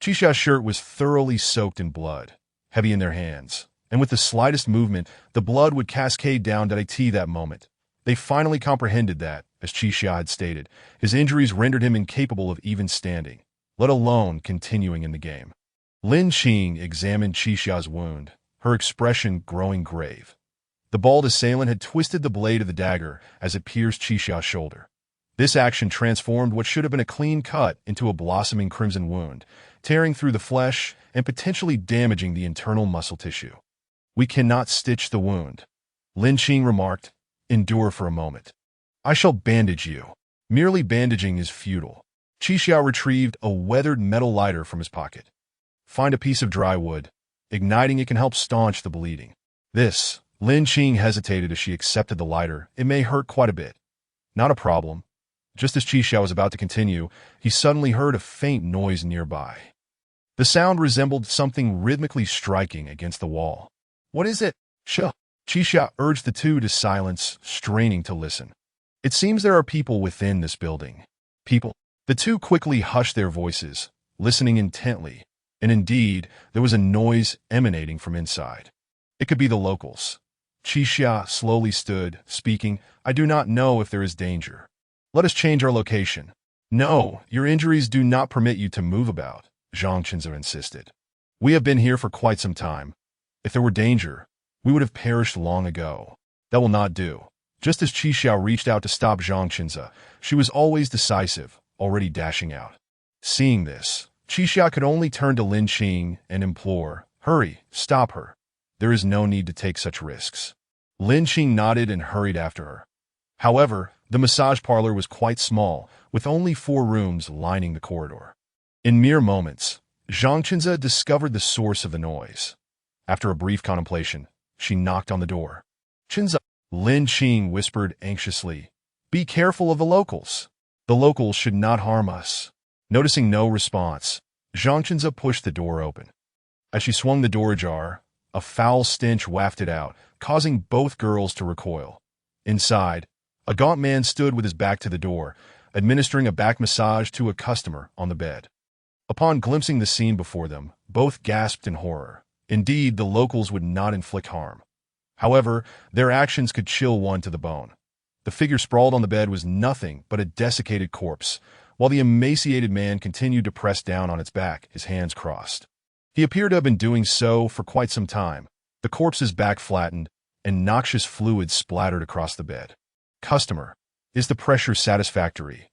Qi Xiao's shirt was thoroughly soaked in blood, heavy in their hands, and with the slightest movement, the blood would cascade down that moment. They finally comprehended that, as Qi Xiao had stated, his injuries rendered him incapable of even standing, let alone continuing in the game. Lin Qing examined Qi Xiao's wound, her expression growing grave. The bald assailant had twisted the blade of the dagger as it pierced Qi Xiao's shoulder. This action transformed what should have been a clean cut into a blossoming crimson wound, tearing through the flesh and potentially damaging the internal muscle tissue. We cannot stitch the wound, Lin Qing remarked. Endure for a moment. I shall bandage you. Merely bandaging is futile. Qi Xiao retrieved a weathered metal lighter from his pocket. Find a piece of dry wood. Igniting it can help staunch the bleeding. This, Lin Qing hesitated as she accepted the lighter. It may hurt quite a bit. Not a problem. Just as Qi Xiao was about to continue, he suddenly heard a faint noise nearby. The sound resembled something rhythmically striking against the wall. What is it? Qi Xiao urged the two to silence, straining to listen. It seems there are people within this building. People? The two quickly hushed their voices, listening intently, and indeed, there was a noise emanating from inside. It could be the locals. Qixia slowly stood, speaking, "I do not know if there is danger. Let us change our location." "No, your injuries do not permit you to move about," Zhang Qinze insisted. "We have been here for quite some time. If there were danger, we would have perished long ago. That will not do." Just as Qixia reached out to stop Zhang Qinze, she was always decisive, already dashing out. Seeing this, Qixia could only turn to Lin Qing and implore, "Hurry, stop her. There is no need to take such risks." Lin Qing nodded and hurried after her. However, the massage parlor was quite small, with only 4 rooms lining the corridor. In mere moments, Zhang Qinze discovered the source of the noise. After a brief contemplation, she knocked on the door. "Qinze," Lin Qing whispered anxiously, "be careful of the locals. The locals should not harm us." Noticing no response, Zhang Qinze pushed the door open. As she swung the door ajar, a foul stench wafted out, causing both girls to recoil. Inside, a gaunt man stood with his back to the door, administering a back massage to a customer on the bed. Upon glimpsing the scene before them, both gasped in horror. Indeed, the locals would not inflict harm. However, their actions could chill one to the bone. The figure sprawled on the bed was nothing but a desiccated corpse, while the emaciated man continued to press down on its back, his hands crossed. He appeared to have been doing so for quite some time. The corpse's back flattened, and noxious fluid splattered across the bed. "Customer, is the pressure satisfactory?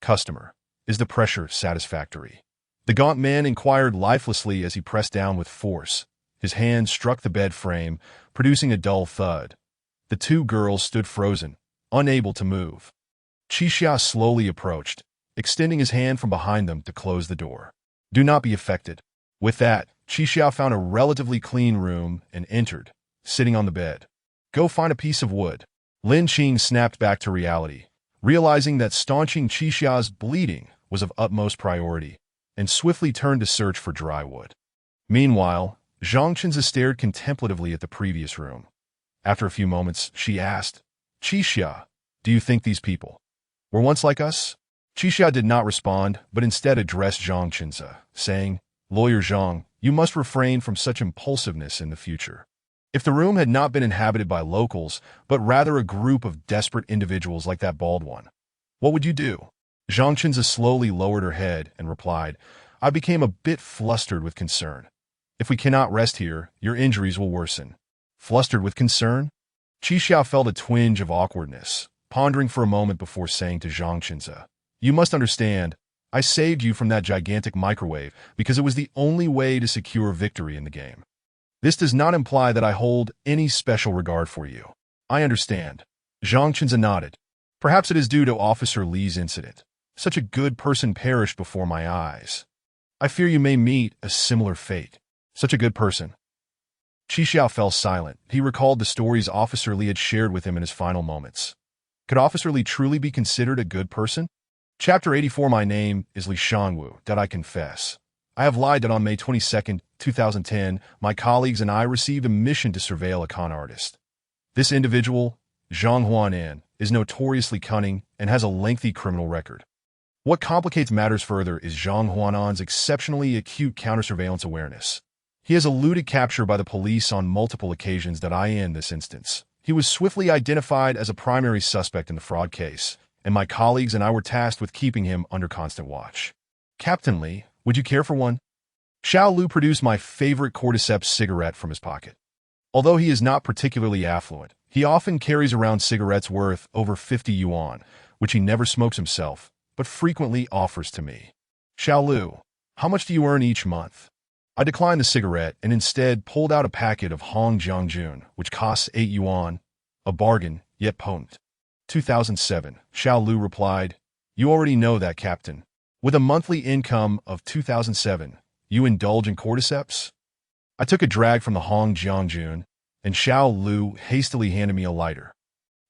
Customer, is the pressure satisfactory?" The gaunt man inquired lifelessly as he pressed down with force. His hand struck the bed frame, producing a dull thud. The two girls stood frozen, unable to move. Qixia slowly approached, extending his hand from behind them to close the door. "Do not be affected." With that, Qixia found a relatively clean room and entered, sitting on the bed. "Go find a piece of wood." Lin Qing snapped back to reality, realizing that staunching Qixia's bleeding was of utmost priority, and swiftly turned to search for dry wood. Meanwhile, Zhang Qinze stared contemplatively at the previous room. After a few moments, she asked, "Qixia, do you think these people were once like us?" Qixia did not respond, but instead addressed Zhang Qinze, saying, "Lawyer Zhang, you must refrain from such impulsiveness in the future. If the room had not been inhabited by locals, but rather a group of desperate individuals like that bald one, what would you do?" Zhang Qinze slowly lowered her head and replied, "I became a bit flustered with concern. If we cannot rest here, your injuries will worsen." Flustered with concern? Qixia felt a twinge of awkwardness, pondering for a moment before saying to Zhang Qinze, "You must understand, I saved you from that gigantic microwave because it was the only way to secure victory in the game. This does not imply that I hold any special regard for you." "I understand." Zhang Qinze nodded. "Perhaps it is due to Officer Li's incident. Such a good person perished before my eyes. I fear you may meet a similar fate." "Such a good person." Qixia fell silent. He recalled the stories Officer Li had shared with him in his final moments. Could Officer Li truly be considered a good person? Chapter 84. My name is Li Shanwu, that I confess. I have lied that on May 22, 2010, my colleagues and I received a mission to surveil a con artist. This individual, Zhang Huanan, is notoriously cunning and has a lengthy criminal record. What complicates matters further is Zhang Huanan's exceptionally acute counter-surveillance awareness. He has eluded capture by the police on multiple occasions that in this instance. He was swiftly identified as a primary suspect in the fraud case, and my colleagues and I were tasked with keeping him under constant watch. "Captain Li, would you care for one?" Xiao Lu produced my favorite cordyceps cigarette from his pocket. Although he is not particularly affluent, he often carries around cigarettes worth over 50 yuan, which he never smokes himself, but frequently offers to me. "Xiao Lu, how much do you earn each month?" I declined the cigarette and instead pulled out a packet of Hong Jiangjun, which costs 8 yuan, a bargain, yet potent. 2007, Xiao Lu replied, "You already know that, Captain. With a monthly income of 2007, you indulge in cordyceps?" I took a drag from the Hong Jiangjun, and Xiao Lu hastily handed me a lighter.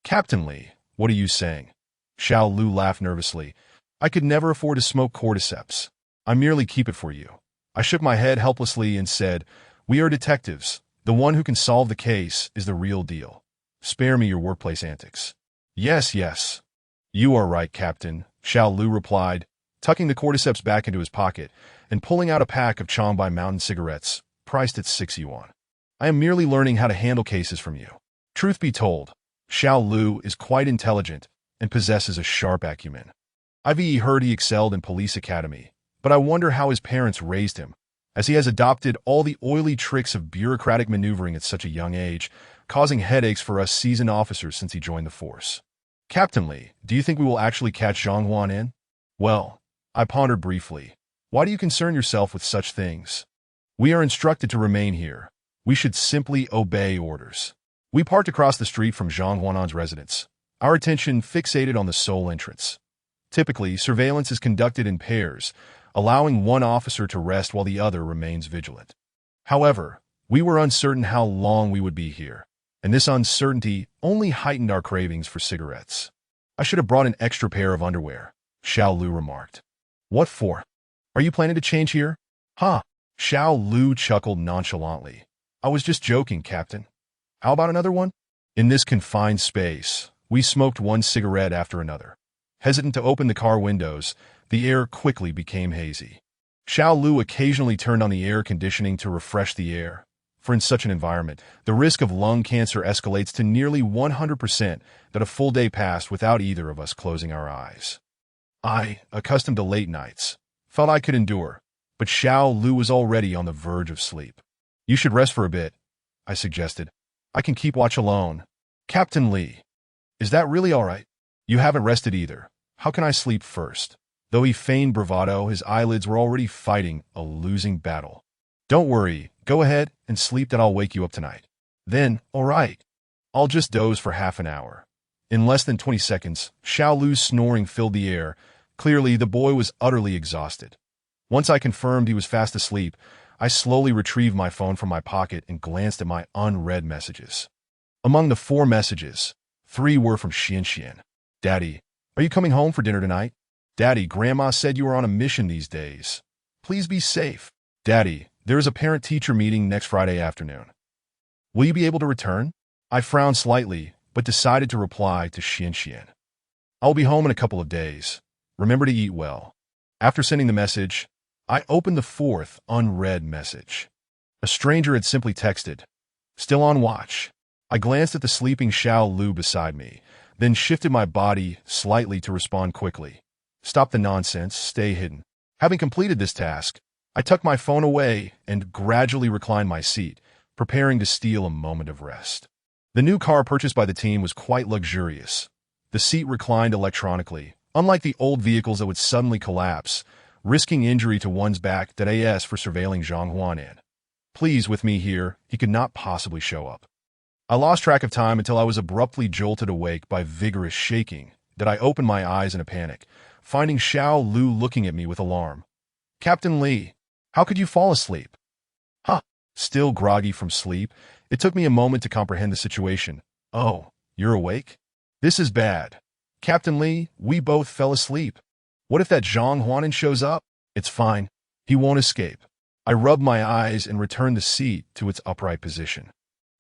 "Captain Li, what are you saying?" Xiao Lu laughed nervously. "I could never afford to smoke cordyceps. I merely keep it for you." I shook my head helplessly and said, "We are detectives. The one who can solve the case is the real deal. Spare me your workplace antics." Yes. You are right, Captain," Xiao Lu replied. tucking the cordyceps back into his pocket and pulling out a pack of Chongbai Mountain cigarettes, priced at 6 yuan. I am merely learning how to handle cases from you. Truth be told, Xiao Lu is quite intelligent and possesses a sharp acumen. I've heard he excelled in police academy, but I wonder how his parents raised him, as he has adopted all the oily tricks of bureaucratic maneuvering at such a young age, causing headaches for us seasoned officers since he joined the force. Captain Li, do you think we will actually catch Zhang Huan in? Well, I pondered briefly. Why do you concern yourself with such things? We are instructed to remain here. We should simply obey orders. We parked across the street from Zhang Huanan's residence, our attention fixated on the sole entrance. Typically, surveillance is conducted in pairs, allowing one officer to rest while the other remains vigilant. However, we were uncertain how long we would be here, and this uncertainty only heightened our cravings for cigarettes. I should have brought an extra pair of underwear, Xiao Lu remarked. What for? Are you planning to change here? Huh? Xiao Lu chuckled nonchalantly. I was just joking, Captain. How about another one? In this confined space, we smoked one cigarette after another. Hesitant to open the car windows, the air quickly became hazy. Xiao Lu occasionally turned on the air conditioning to refresh the air, for in such an environment, the risk of lung cancer escalates to nearly 100% that a full day passed without either of us closing our eyes. I, accustomed to late nights, felt I could endure, but Xiao Lu was already on the verge of sleep. You should rest for a bit, I suggested. I can keep watch alone. Captain Li, is that really all right? You haven't rested either. How can I sleep first? Though he feigned bravado, his eyelids were already fighting a losing battle. Don't worry, go ahead and sleep that I'll wake you up tonight. Then, all right. I'll just doze for half an hour. In less than 20 seconds, Xiao Lu's snoring filled the air. Clearly, the boy was utterly exhausted. Once I confirmed he was fast asleep, I slowly retrieved my phone from my pocket and glanced at my unread messages. Among the 4 messages, 3 were from Xian. Daddy, are you coming home for dinner tonight? Daddy, Grandma said you were on a mission these days. Please be safe. Daddy, there is a parent-teacher meeting next Friday afternoon. Will you be able to return? I frowned slightly, but decided to reply to Xian. I'll be home in a couple of days. Remember to eat well. After sending the message, I opened the 4th unread message. A stranger had simply texted, "Still on watch." I glanced at the sleeping Xiao Lu beside me, then shifted my body slightly to respond quickly. Stop the nonsense, stay hidden. Having completed this task, I tucked my phone away and gradually reclined my seat, preparing to steal a moment of rest. The new car purchased by the team was quite luxurious. The seat reclined electronically, unlike the old vehicles that would suddenly collapse, risking injury to one's back. As for surveilling Zhang Huanan. Please, with me here, he could not possibly show up. I lost track of time until I was abruptly jolted awake by vigorous shaking. I opened my eyes in a panic, finding Xiao Lu looking at me with alarm. Captain Li, how could you fall asleep? Huh? Still groggy from sleep, it took me a moment to comprehend the situation. Oh, you're awake? This is bad. Captain Li, we both fell asleep. What if that Zhang Huanan shows up? It's fine. He won't escape. I rubbed my eyes and returned the seat to its upright position.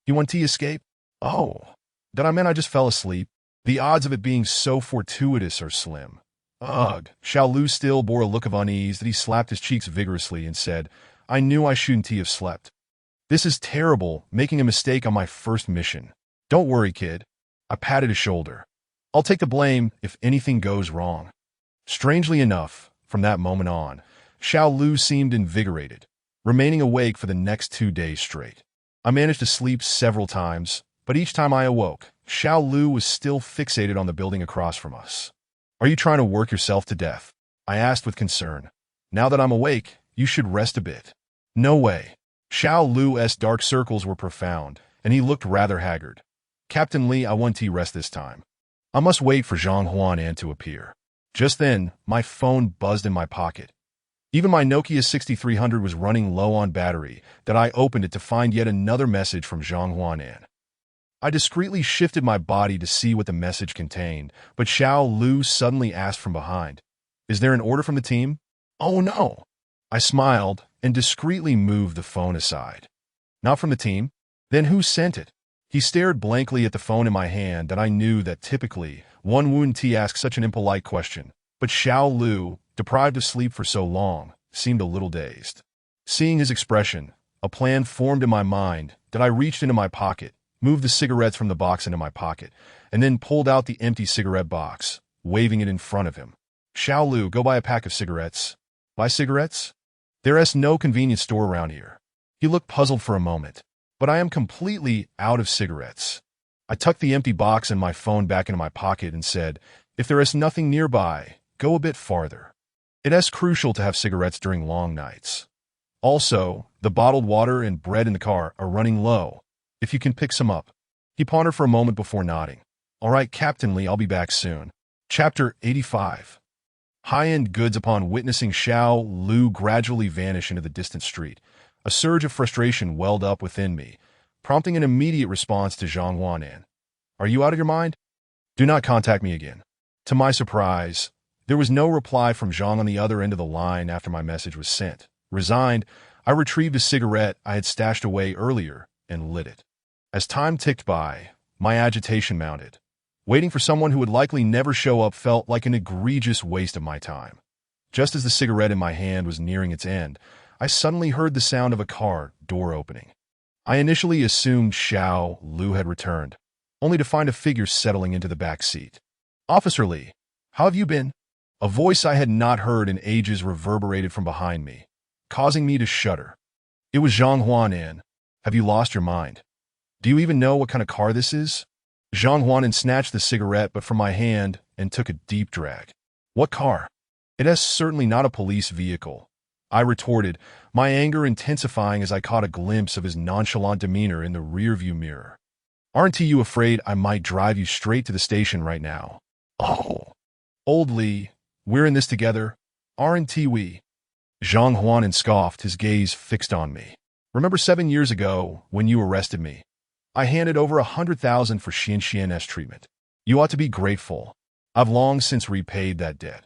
You want to escape? Oh, that I meant I just fell asleep. The odds of it being so fortuitous are slim. Ugh. Xiao Lu still bore a look of unease that he slapped his cheeks vigorously and said, I knew I shouldn't have slept. This is terrible, making a mistake on my first mission. Don't worry, kid. I patted his shoulder. I'll take the blame if anything goes wrong. Strangely enough, from that moment on, Xiao Lu seemed invigorated, remaining awake for the next 2 days straight. I managed to sleep several times, but each time I awoke, Xiao Lu was still fixated on the building across from us. Are you trying to work yourself to death? I asked with concern. Now that I'm awake, you should rest a bit. No way. Xiao Lu's dark circles were profound, and he looked rather haggard. Captain Li, I want to rest this time. I must wait for Zhang Huanan to appear. Just then, my phone buzzed in my pocket. Even my Nokia 6300 was running low on battery. I opened it to find yet another message from Zhang Huanan. I discreetly shifted my body to see what the message contained, but Xiao Lu suddenly asked from behind, Is there an order from the team? Oh no! I smiled and discreetly moved the phone aside. Not from the team? Then who sent it? He stared blankly at the phone in my hand, and I knew that typically one wouldn't ask such an impolite question. But Xiao Lu, deprived of sleep for so long, seemed a little dazed. Seeing his expression, a plan formed in my mind that I reached into my pocket, moved the cigarettes from the box into my pocket, and then pulled out the empty cigarette box, waving it in front of him. Xiao Lu, go buy a pack of cigarettes. Buy cigarettes? There's no convenience store around here. He looked puzzled for a moment. But I am completely out of cigarettes. I tucked the empty box and my phone back into my pocket and said, if there is nothing nearby, go a bit farther. It is crucial to have cigarettes during long nights. Also, the bottled water and bread in the car are running low. If you can pick some up. He pondered for a moment before nodding. All right, Captain Lee, I'll be back soon. Chapter 85. High-end goods. Upon witnessing Xiao Lu gradually vanish into the distant street, a surge of frustration welled up within me, prompting an immediate response to Zhang Huanan. Are you out of your mind? Do not contact me again. To my surprise, there was no reply from Zhang on the other end of the line after my message was sent. Resigned, I retrieved a cigarette I had stashed away earlier and lit it. As time ticked by, my agitation mounted. Waiting for someone who would likely never show up felt like an egregious waste of my time. Just as the cigarette in my hand was nearing its end, I suddenly heard the sound of a car door opening. I initially assumed Xiao Lu had returned, only to find a figure settling into the back seat. Officer Lee, how have you been? A voice I had not heard in ages reverberated from behind me, causing me to shudder. It was Zhang Huanan. Have you lost your mind? Do you even know what kind of car this is? Zhang Huanan snatched the cigarette but from my hand and took a deep drag. What car? It is certainly not a police vehicle. I retorted, my anger intensifying as I caught a glimpse of his nonchalant demeanor in the rearview mirror. Aren't you afraid I might drive you straight to the station right now? Oh. Old Lee, we're in this together, aren't we? Zhang Huanan scoffed, his gaze fixed on me. Remember 7 years ago when you arrested me? I handed over 100,000 for Xianxian's treatment. You ought to be grateful. I've long since repaid that debt.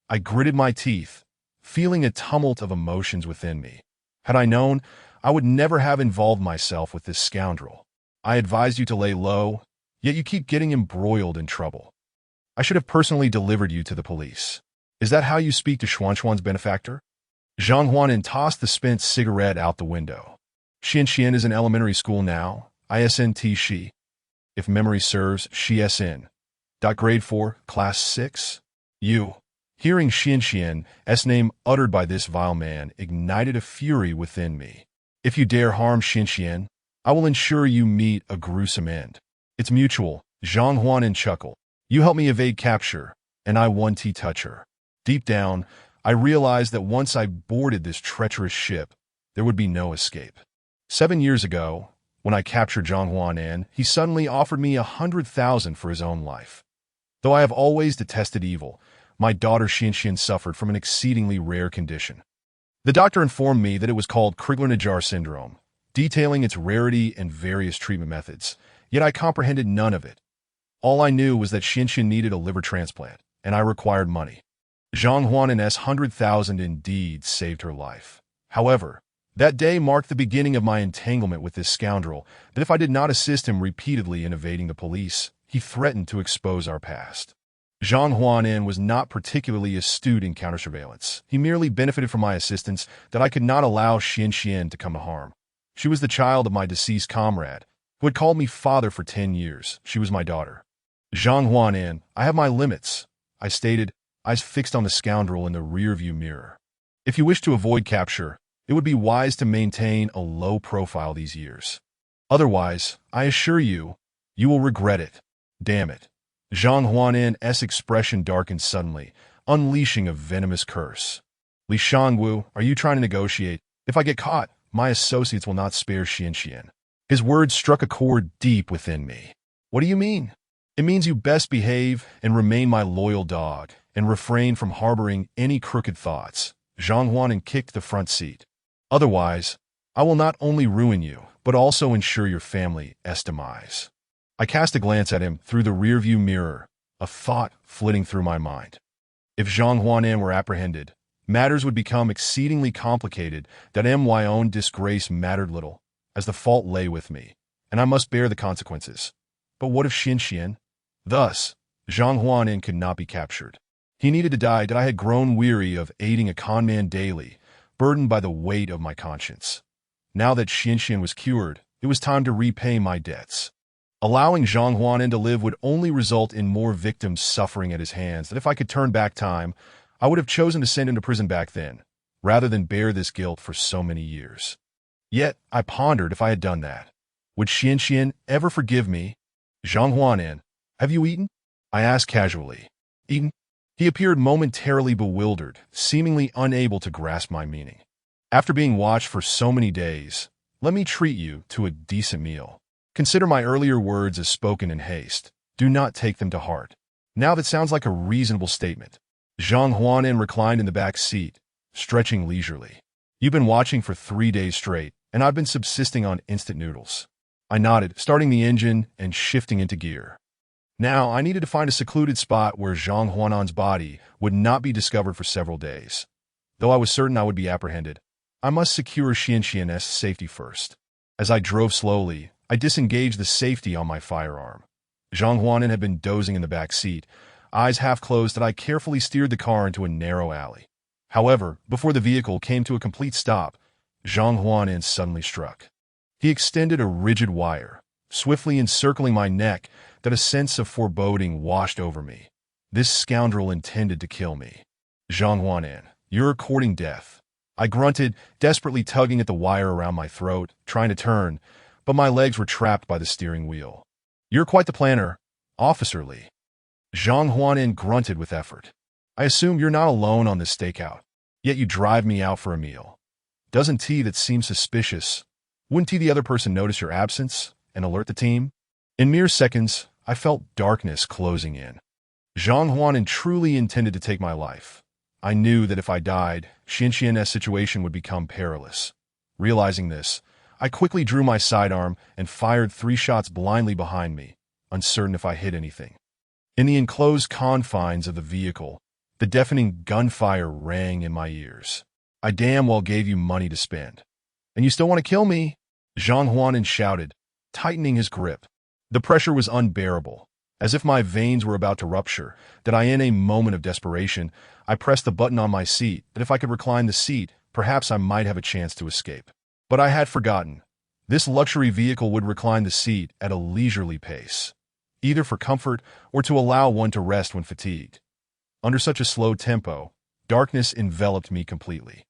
I gritted my teeth, feeling a tumult of emotions within me. Had I known, I would never have involved myself with this scoundrel. I advised you to lay low, yet you keep getting embroiled in trouble. I should have personally delivered you to the police. Is that how you speak to Xuanxuan's benefactor? Zhang Huanan tossed the spent cigarette out the window. Xianxian is in elementary school now. ISNT Xi. If memory serves, Xi SN. Grade 4, Class 6. You. Hearing Xianxian's name uttered by this vile man ignited a fury within me. If you dare harm Xianxian, I will ensure you meet a gruesome end. It's mutual. Zhang Huanan chuckled. You help me evade capture, and I want to touch her. Deep down, I realized that once I boarded this treacherous ship, there would be no escape. 7 years ago, when I captured Zhang Huanan, he suddenly offered me 100,000 for his own life. Though I have always detested evil, my daughter Xianxian suffered from an exceedingly rare condition. The doctor informed me that it was called Krigler-Najjar syndrome, detailing its rarity and various treatment methods, yet I comprehended none of it. All I knew was that Xianxian needed a liver transplant, and I required money. Zhang Huanan's 100,000 indeed saved her life. However, that day marked the beginning of my entanglement with this scoundrel, that if I did not assist him repeatedly in evading the police, he threatened to expose our past. Zhang Huanan was not particularly astute in counter-surveillance. He merely benefited from my assistance that I could not allow Xianxian to come to harm. She was the child of my deceased comrade, who had called me father for 10 years. She was my daughter. Zhang Huanan, I have my limits, I stated, eyes fixed on the scoundrel in the rearview mirror. If you wish to avoid capture, it would be wise to maintain a low profile these years. Otherwise, I assure you, you will regret it. Damn it. Zhang Huanan's expression darkened suddenly, unleashing a venomous curse. Li Shangwu, are you trying to negotiate? If I get caught, my associates will not spare Xianxian. His words struck a chord deep within me. What do you mean? It means you best behave and remain my loyal dog, and refrain from harboring any crooked thoughts. Zhang Huanan kicked the front seat. Otherwise, I will not only ruin you, but also ensure your family's demise. I cast a glance at him through the rearview mirror, a thought flitting through my mind. If Zhang Huanan were apprehended, matters would become exceedingly complicated. That my own disgrace mattered little, as the fault lay with me, and I must bear the consequences. But what of Xianxian? Thus, Zhang Huanan could not be captured. He needed to die that I had grown weary of aiding a conman daily, burdened by the weight of my conscience. Now that Xianxian was cured, it was time to repay my debts. Allowing Zhang Huanan to live would only result in more victims suffering at his hands, that if I could turn back time, I would have chosen to send him to prison back then, rather than bear this guilt for so many years. Yet, I pondered if I had done that. Would Xianxian ever forgive me? Zhang Huanan, have you eaten? I asked casually. Eaten? He appeared momentarily bewildered, seemingly unable to grasp my meaning. After being watched for so many days, let me treat you to a decent meal. Consider my earlier words as spoken in haste. Do not take them to heart. Now that sounds like a reasonable statement. Zhang Huanan reclined in the back seat, stretching leisurely. You've been watching for 3 days straight, and I've been subsisting on instant noodles. I nodded, starting the engine and shifting into gear. Now, I needed to find a secluded spot where Zhang Huanan's body would not be discovered for several days. Though I was certain I would be apprehended, I must secure Xianxian's safety first. As I drove slowly, I disengaged the safety on my firearm. Zhang Huanan had been dozing in the back seat, eyes half closed, that I carefully steered the car into a narrow alley. However, before the vehicle came to a complete stop, Zhang Huanan suddenly struck. He extended a rigid wire, swiftly encircling my neck, that a sense of foreboding washed over me. This scoundrel intended to kill me. Zhang Huanan, you're courting death. I grunted, desperately tugging at the wire around my throat, trying to turn, but my legs were trapped by the steering wheel. You're quite the planner, Officer Li. Zhang Huanan grunted with effort. I assume you're not alone on this stakeout, yet you drive me out for a meal. Doesn't that seem suspicious? Wouldn't the other person notice your absence and alert the team? In mere seconds, I felt darkness closing in. Zhang Huanan truly intended to take my life. I knew that if I died, Xianxian's situation would become perilous. Realizing this, I quickly drew my sidearm and fired 3 shots blindly behind me, uncertain if I hit anything. In the enclosed confines of the vehicle, the deafening gunfire rang in my ears. I damn well gave you money to spend. And you still want to kill me? Zhang Huanan shouted, tightening his grip. The pressure was unbearable. As if my veins were about to rupture, that in a moment of desperation, I pressed the button on my seat, that if I could recline the seat, perhaps I might have a chance to escape. But I had forgotten. This luxury vehicle would recline the seat at a leisurely pace, either for comfort or to allow one to rest when fatigued. Under such a slow tempo, darkness enveloped me completely.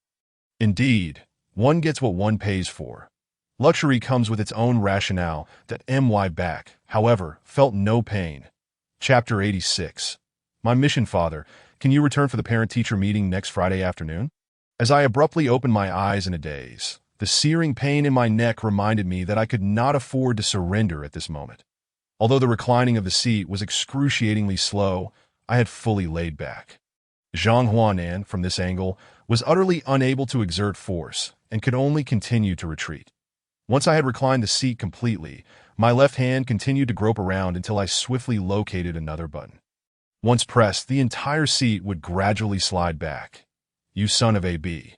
Indeed, one gets what one pays for. Luxury comes with its own rationale that my back, however, felt no pain. Chapter 86. My mission, Father. Can you return for the parent-teacher meeting next Friday afternoon? As I abruptly opened my eyes in a daze, the searing pain in my neck reminded me that I could not afford to surrender at this moment. Although the reclining of the seat was excruciatingly slow, I had fully laid back. Zhang Huanan, from this angle, was utterly unable to exert force and could only continue to retreat. Once I had reclined the seat completely, my left hand continued to grope around until I swiftly located another button. Once pressed, the entire seat would gradually slide back. You son of a b.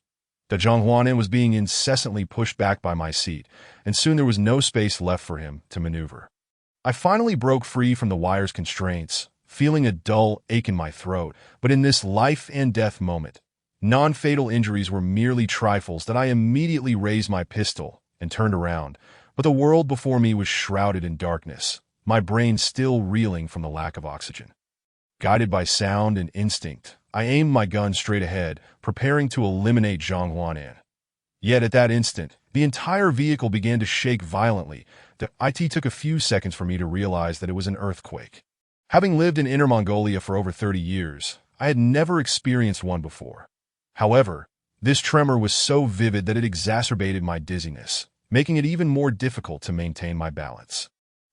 The Zhang Huanan was being incessantly pushed back by my seat, and soon there was no space left for him to maneuver. I finally broke free from the wire's constraints, feeling a dull ache in my throat, but in this life-and-death moment, non-fatal injuries were merely trifles that I immediately raised my pistol and turned around, but the world before me was shrouded in darkness, my brain still reeling from the lack of oxygen. Guided by sound and instinct, I aimed my gun straight ahead, preparing to eliminate Zhang Huanan. Yet at that instant, the entire vehicle began to shake violently. It took a few seconds for me to realize that it was an earthquake. Having lived in Inner Mongolia for over 30 years, I had never experienced one before. However, this tremor was so vivid that it exacerbated my dizziness, making it even more difficult to maintain my balance.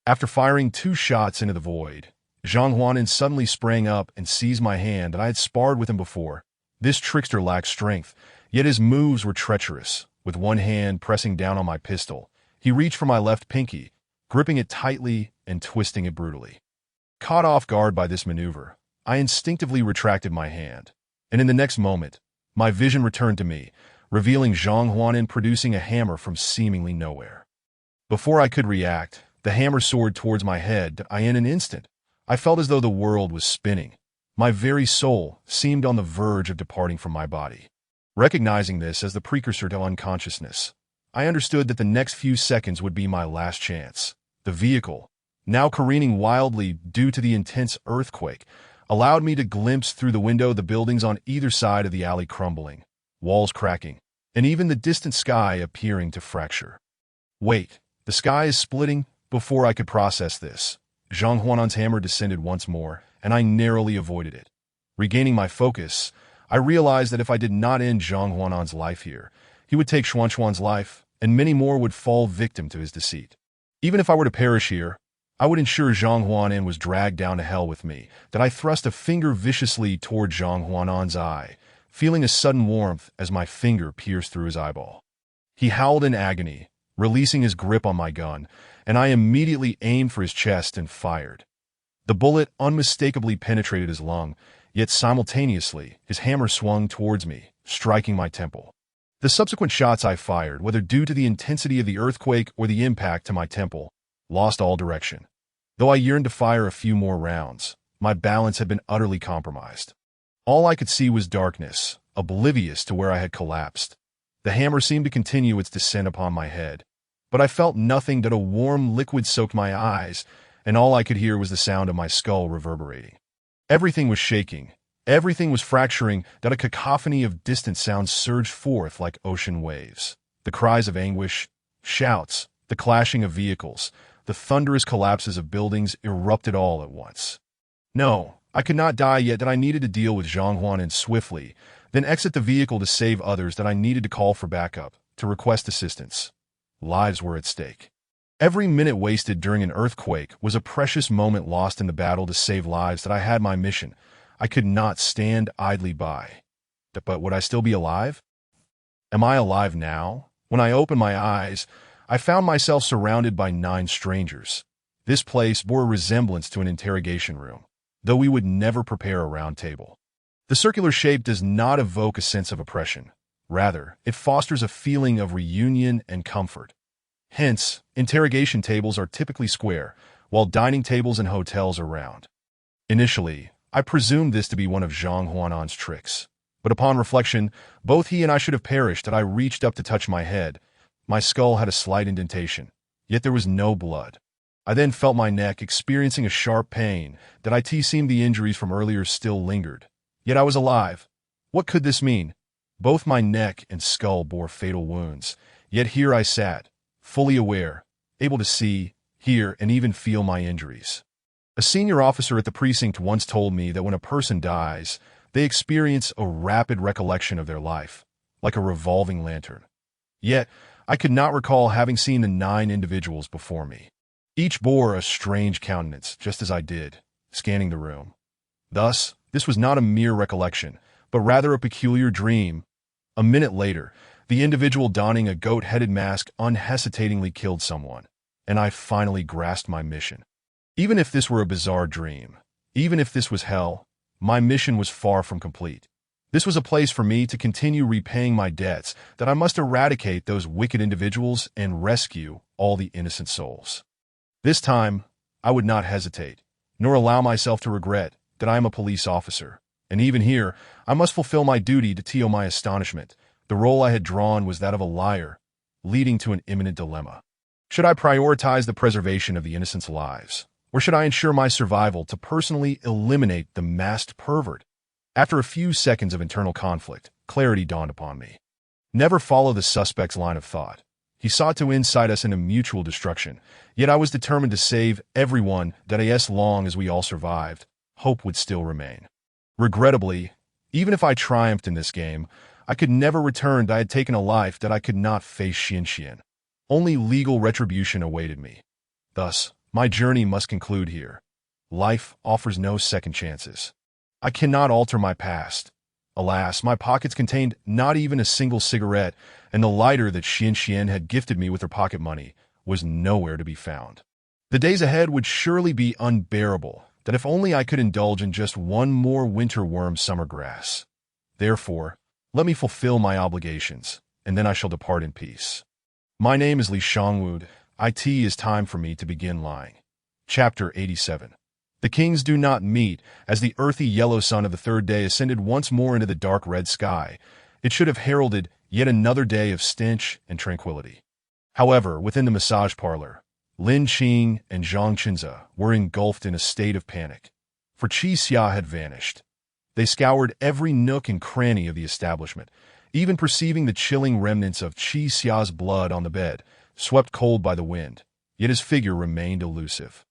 After firing 2 shots into the void, Zhang Huanan suddenly sprang up and seized my hand that I had sparred with him before. This trickster lacked strength, yet his moves were treacherous. With one hand pressing down on my pistol, he reached for my left pinky, gripping it tightly and twisting it brutally. Caught off guard by this maneuver, I instinctively retracted my hand, and in the next moment, my vision returned to me, revealing Zhang Huanan producing a hammer from seemingly nowhere. Before I could react, the hammer soared towards my head. In an instant, I felt as though the world was spinning. My very soul seemed on the verge of departing from my body. Recognizing this as the precursor to unconsciousness, I understood that the next few seconds would be my last chance. The vehicle, now careening wildly due to the intense earthquake, allowed me to glimpse through the window the buildings on either side of the alley crumbling, walls cracking, and even the distant sky appearing to fracture. Wait, the sky is splitting? Before I could process this, Zhang Huanan's hammer descended once more, and I narrowly avoided it. Regaining my focus, I realized that if I did not end Zhang Huanan's life here, he would take Xuanxuan's life, and many more would fall victim to his deceit. Even if I were to perish here, I would ensure Zhang Huanan was dragged down to hell with me. That I thrust a finger viciously toward Zhang Huanan's eye, feeling a sudden warmth as my finger pierced through his eyeball. He howled in agony, releasing his grip on my gun, and I immediately aimed for his chest and fired. The bullet unmistakably penetrated his lung, yet simultaneously, his hammer swung towards me, striking my temple. The subsequent shots I fired, whether due to the intensity of the earthquake or the impact to my temple, lost all direction. Though I yearned to fire a few more rounds, my balance had been utterly compromised. All I could see was darkness, oblivious to where I had collapsed. The hammer seemed to continue its descent upon my head, but I felt nothing but a warm liquid soaked my eyes, and all I could hear was the sound of my skull reverberating. Everything was shaking, everything was fracturing, that a cacophony of distant sounds surged forth like ocean waves. The cries of anguish, shouts, the clashing of vehicles, the thunderous collapses of buildings erupted all at once. No, I could not die yet, that I needed to deal with Zhang Huanan swiftly, then exit the vehicle to save others, that I needed to call for backup, to request assistance. Lives were at stake. Every minute wasted during an earthquake was a precious moment lost in the battle to save lives. That I had my mission. I could not stand idly by. But would I still be alive? Am I alive now? When I opened my eyes, I found myself surrounded by 9 strangers. This place bore a resemblance to an interrogation room, though we would never prepare a round table. The circular shape does not evoke a sense of oppression. Rather, it fosters a feeling of reunion and comfort. Hence, interrogation tables are typically square, while dining tables in hotels are round. Initially, I presumed this to be one of Zhang Huanan's tricks, but upon reflection, both he and I should have perished. That I reached up to touch my head. My skull had a slight indentation, yet there was no blood. I then felt my neck experiencing a sharp pain. That it seemed the injuries from earlier still lingered. Yet I was alive. What could this mean? Both my neck and skull bore fatal wounds, yet here I sat, fully aware, able to see, hear, and even feel my injuries. A senior officer at the precinct once told me that when a person dies, they experience a rapid recollection of their life, like a revolving lantern. Yet, I could not recall having seen the 9 individuals before me. Each bore a strange countenance, just as I did, scanning the room. Thus, this was not a mere recollection, but rather a peculiar dream. A minute later, the individual donning a goat-headed mask unhesitatingly killed someone, and I finally grasped my mission. Even if this were a bizarre dream, even if this was hell, my mission was far from complete. This was a place for me to continue repaying my debts, that I must eradicate those wicked individuals and rescue all the innocent souls. This time, I would not hesitate, nor allow myself to regret that I am a police officer. And even here, I must fulfill my duty. To my astonishment, the role I had drawn was that of a liar, leading to an imminent dilemma. Should I prioritize the preservation of the innocents' lives, or should I ensure my survival to personally eliminate the masked pervert? After a few seconds of internal conflict, clarity dawned upon me. Never follow the suspect's line of thought. He sought to incite us into mutual destruction, yet I was determined to save everyone. That as long as we all survived, hope would still remain. Regrettably, even if I triumphed in this game, I could never return. I had taken a life that I could not face Xianxian. Only legal retribution awaited me. Thus, my journey must conclude here. Life offers no second chances. I cannot alter my past. Alas, my pockets contained not even a single cigarette, and the lighter that Xianxian had gifted me with her pocket money was nowhere to be found. The days ahead would surely be unbearable, that if only I could indulge in just one more winter worm summer grass. Therefore, let me fulfill my obligations, and then I shall depart in peace. My name is Li Shangwu. It is time for me to begin lying. Chapter 87. The kings do not meet, as the earthy yellow sun of the third day ascended once more into the dark red sky. It should have heralded yet another day of stench and tranquility. However, within the massage parlor, Lin Qing and Zhang Chenze were engulfed in a state of panic, for Qi Xia had vanished. They scoured every nook and cranny of the establishment, even perceiving the chilling remnants of Qi Xia's blood on the bed, swept cold by the wind, yet his figure remained elusive.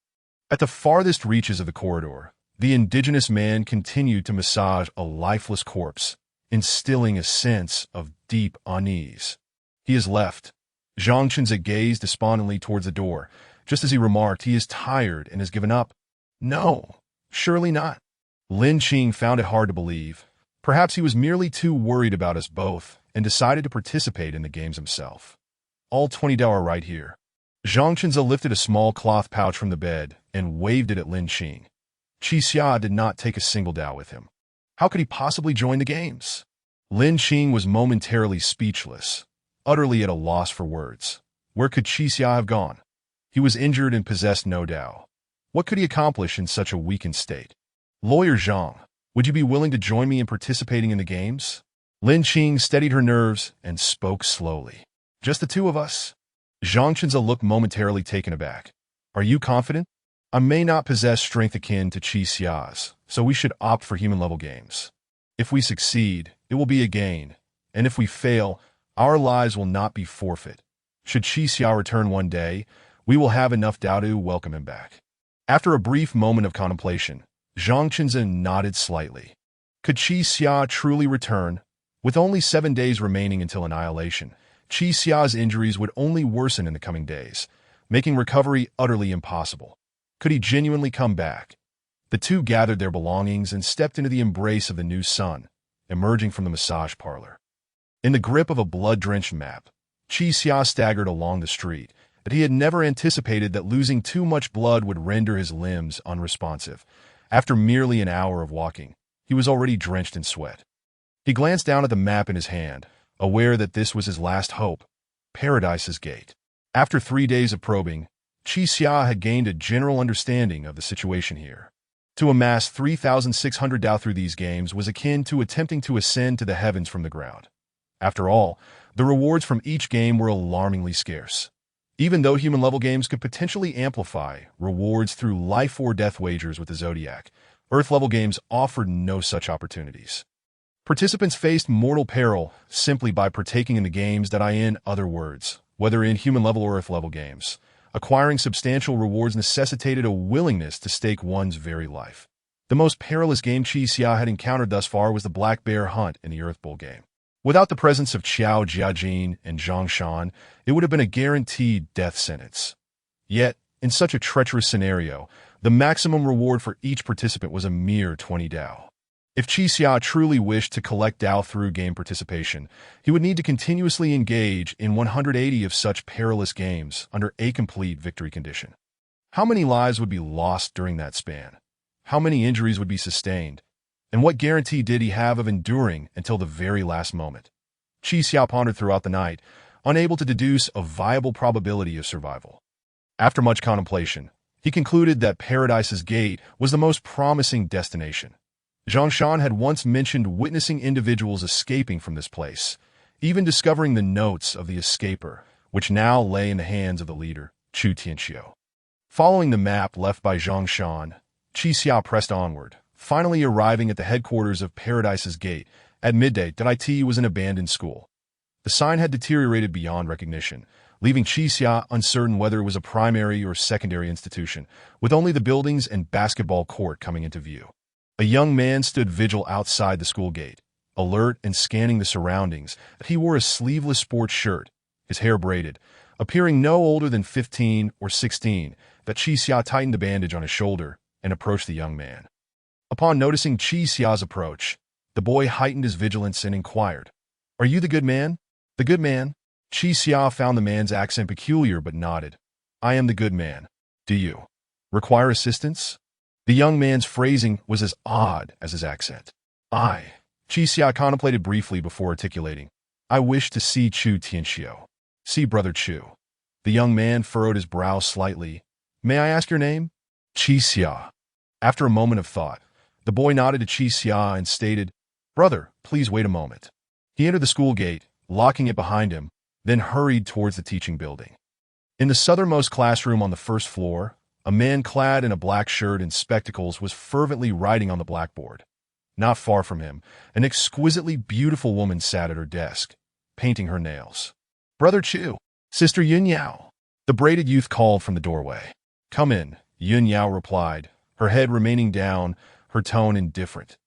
At the farthest reaches of the corridor, the indigenous man continued to massage a lifeless corpse, instilling a sense of deep unease. He has left. Zhang Chenze gazed despondently towards the door, just as he remarked, he is tired and has given up. No, surely not. Lin Qing found it hard to believe. Perhaps he was merely too worried about us both and decided to participate in the games himself. All 20 dao are right here. Zhang Chenze lifted a small cloth pouch from the bed and waved it at Lin Qing. Qi Xia did not take a single dao with him. How could he possibly join the games? Lin Qing was momentarily speechless, utterly at a loss for words. Where could Qi Xia have gone? He was injured and possessed no dao. What could he accomplish in such a weakened state? Lawyer Zhang, would you be willing to join me in participating in the games? Lin Qing steadied her nerves and spoke slowly. Just the two of us? Zhang Chenze looked momentarily taken aback. Are you confident? I may not possess strength akin to Qi Xia's, so we should opt for human-level games. If we succeed, it will be a gain, and if we fail, our lives will not be forfeit. Should Qi Xia return one day, we will have enough dao to welcome him back. After a brief moment of contemplation, Zhang Chenze nodded slightly. Could Qi Xia truly return? With only 7 days remaining until annihilation, Qi Xia's injuries would only worsen in the coming days, making recovery utterly impossible. Could he genuinely come back? The two gathered their belongings and stepped into the embrace of the new sun, emerging from the massage parlor. In the grip of a blood-drenched map, Qi Xia staggered along the street, but he had never anticipated that losing too much blood would render his limbs unresponsive. After merely an hour of walking, he was already drenched in sweat. He glanced down at the map in his hand, aware that this was his last hope, Paradise's Gate. After 3 days of probing, Qi Xia had gained a general understanding of the situation here. To amass 3,600 dao through these games was akin to attempting to ascend to the heavens from the ground. After all, the rewards from each game were alarmingly scarce. Even though human-level games could potentially amplify rewards through life-or-death wagers with the Zodiac, Earth-level games offered no such opportunities. Participants faced mortal peril simply by partaking in the games that in other words, whether in human-level or Earth-level games. Acquiring substantial rewards necessitated a willingness to stake one's very life. The most perilous game Qi Xia had encountered thus far was the Black Bear Hunt in the Earth Bowl game. Without the presence of Qiao Jiajin and Zhang Shan, it would have been a guaranteed death sentence. Yet, in such a treacherous scenario, the maximum reward for each participant was a mere 20 dao. If Qi Xia truly wished to collect dao through game participation, he would need to continuously engage in 180 of such perilous games under a complete victory condition. How many lives would be lost during that span? How many injuries would be sustained? And what guarantee did he have of enduring until the very last moment? Qi Xia pondered throughout the night, unable to deduce a viable probability of survival. After much contemplation, he concluded that Paradise's Gate was the most promising destination. Zhang Shan had once mentioned witnessing individuals escaping from this place, even discovering the notes of the escaper, which now lay in the hands of the leader, Chu Tianxiu. Following the map left by Zhang Shan, Qi Xia pressed onward, finally arriving at the headquarters of Paradise's Gate. At midday, it was an abandoned school. The sign had deteriorated beyond recognition, leaving Qi Xia uncertain whether it was a primary or secondary institution, with only the buildings and basketball court coming into view. A young man stood vigil outside the school gate, alert and scanning the surroundings. He wore a sleeveless sports shirt, his hair braided, appearing no older than 15 or 16. That Qi Xia tightened the bandage on his shoulder and approached the young man. Upon noticing Qi Xia's approach, the boy heightened his vigilance and inquired, "Are you the good man?" "The good man?" Qi Xia found the man's accent peculiar but nodded. "I am the good man. Do you require assistance?" The young man's phrasing was as odd as his accent. Qi Xia contemplated briefly before articulating, "I wish to see Chu Tianxiu." "See Brother Chu." The young man furrowed his brow slightly. "May I ask your name?" "Qi Xia." After a moment of thought, the boy nodded to Qi Xia and stated, "Brother, please wait a moment." He entered the school gate, locking it behind him, then hurried towards the teaching building. In the southernmost classroom on the first floor, a man clad in a black shirt and spectacles was fervently writing on the blackboard. Not far from him, an exquisitely beautiful woman sat at her desk, painting her nails. "Brother Chu, Sister Yun Yao," the braided youth called from the doorway. "Come in," Yun Yao replied, her head remaining down, her tone indifferent.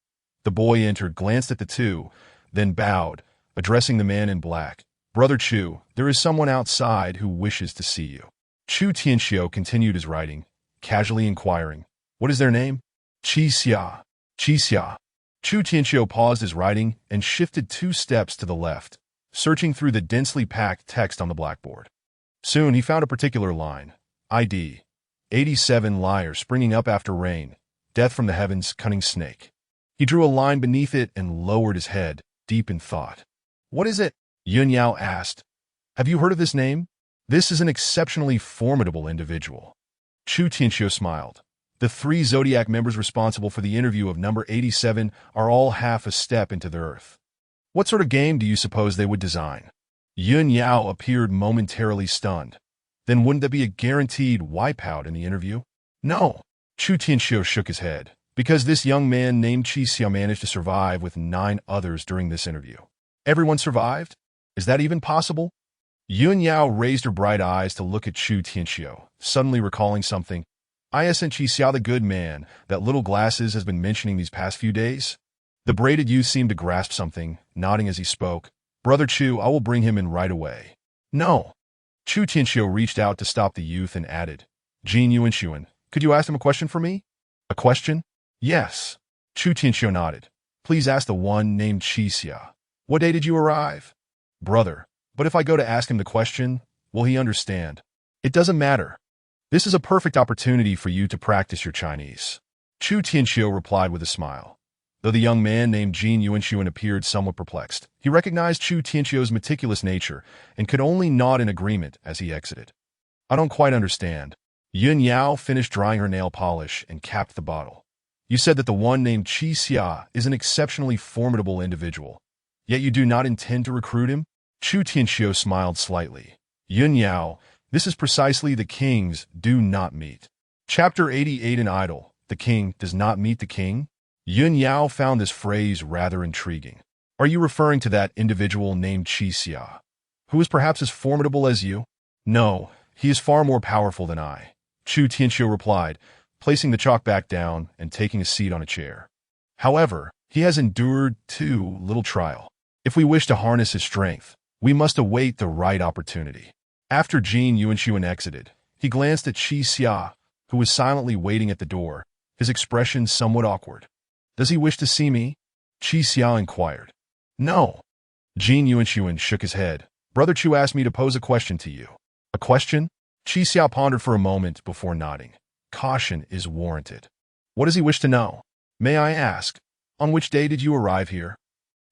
The boy entered, glanced at the two, then bowed, addressing the man in black. "Brother Chu, there is someone outside who wishes to see you." Chu Tianxiu continued his writing, casually inquiring, "What is their name?" "Qi Xia." "Qi Xia." Chu Tianxiu paused his writing and shifted 2 steps to the left, searching through the densely packed text on the blackboard. Soon he found a particular line, ID 87 liar springing up after rain, death from the heavens, cunning snake. He drew a line beneath it and lowered his head, deep in thought. "What is it?" Yun Yao asked. "Have you heard of this name? This is an exceptionally formidable individual." Chu Tianxiu smiled. "The 3 Zodiac members responsible for the interview of number 87 are all half a step into the earth. What sort of game do you suppose they would design?" Yun Yao appeared momentarily stunned. "Then wouldn't that be a guaranteed wipeout in the interview?" "No." Chu Tianxiu shook his head. "Because this young man named Qi Xia managed to survive with 9 others during this interview." "Everyone survived? Is that even possible?" Yun Yao raised her bright eyes to look at Chu Tianxiu, suddenly recalling something. "Isn't Qi Xia the good man that Little Glasses has been mentioning these past few days?" The braided youth seemed to grasp something, nodding as he spoke. "Brother Chu, I will bring him in right away." "No." Chu Tianxiu reached out to stop the youth and added, "Jin Yuanshuan, could you ask him a question for me?" "A question?" "Yes." Chu Tianxiu nodded. "Please ask the one named Qi Xia. What day did you arrive?" "Brother, but if I go to ask him the question, will he understand?" "It doesn't matter. This is a perfect opportunity for you to practice your Chinese." Chu Tianxiu replied with a smile. Though the young man named Jin Yuanshuan appeared somewhat perplexed, he recognized Chu Tianxiu's meticulous nature and could only nod in agreement as he exited. "I don't quite understand." Yun Yao finished drying her nail polish and capped the bottle. "You said that the one named Qi Xia is an exceptionally formidable individual, yet you do not intend to recruit him?" Chu Tianxiu smiled slightly. "Yun Yao, this is precisely the kings do not meet." Chapter 88 in Idle, the king does not meet the king? Yun Yao found this phrase rather intriguing. "Are you referring to that individual named Qi Xia, who is perhaps as formidable as you?" "No, he is far more powerful than I," Chu Tianxiu replied, placing the chalk back down and taking a seat on a chair. "However, he has endured too little trial. If we wish to harness his strength, we must await the right opportunity." After Jin Yuanshuan exited, he glanced at Qi Xia, who was silently waiting at the door, his expression somewhat awkward. "Does he wish to see me?" Qi Xia inquired. "No." Jin Yuanshuan shook his head. "Brother Chu asked me to pose a question to you." "A question?" Qi Xia pondered for a moment before nodding. "Caution is warranted." "What does he wish to know?" "May I ask, on which day did you arrive here?"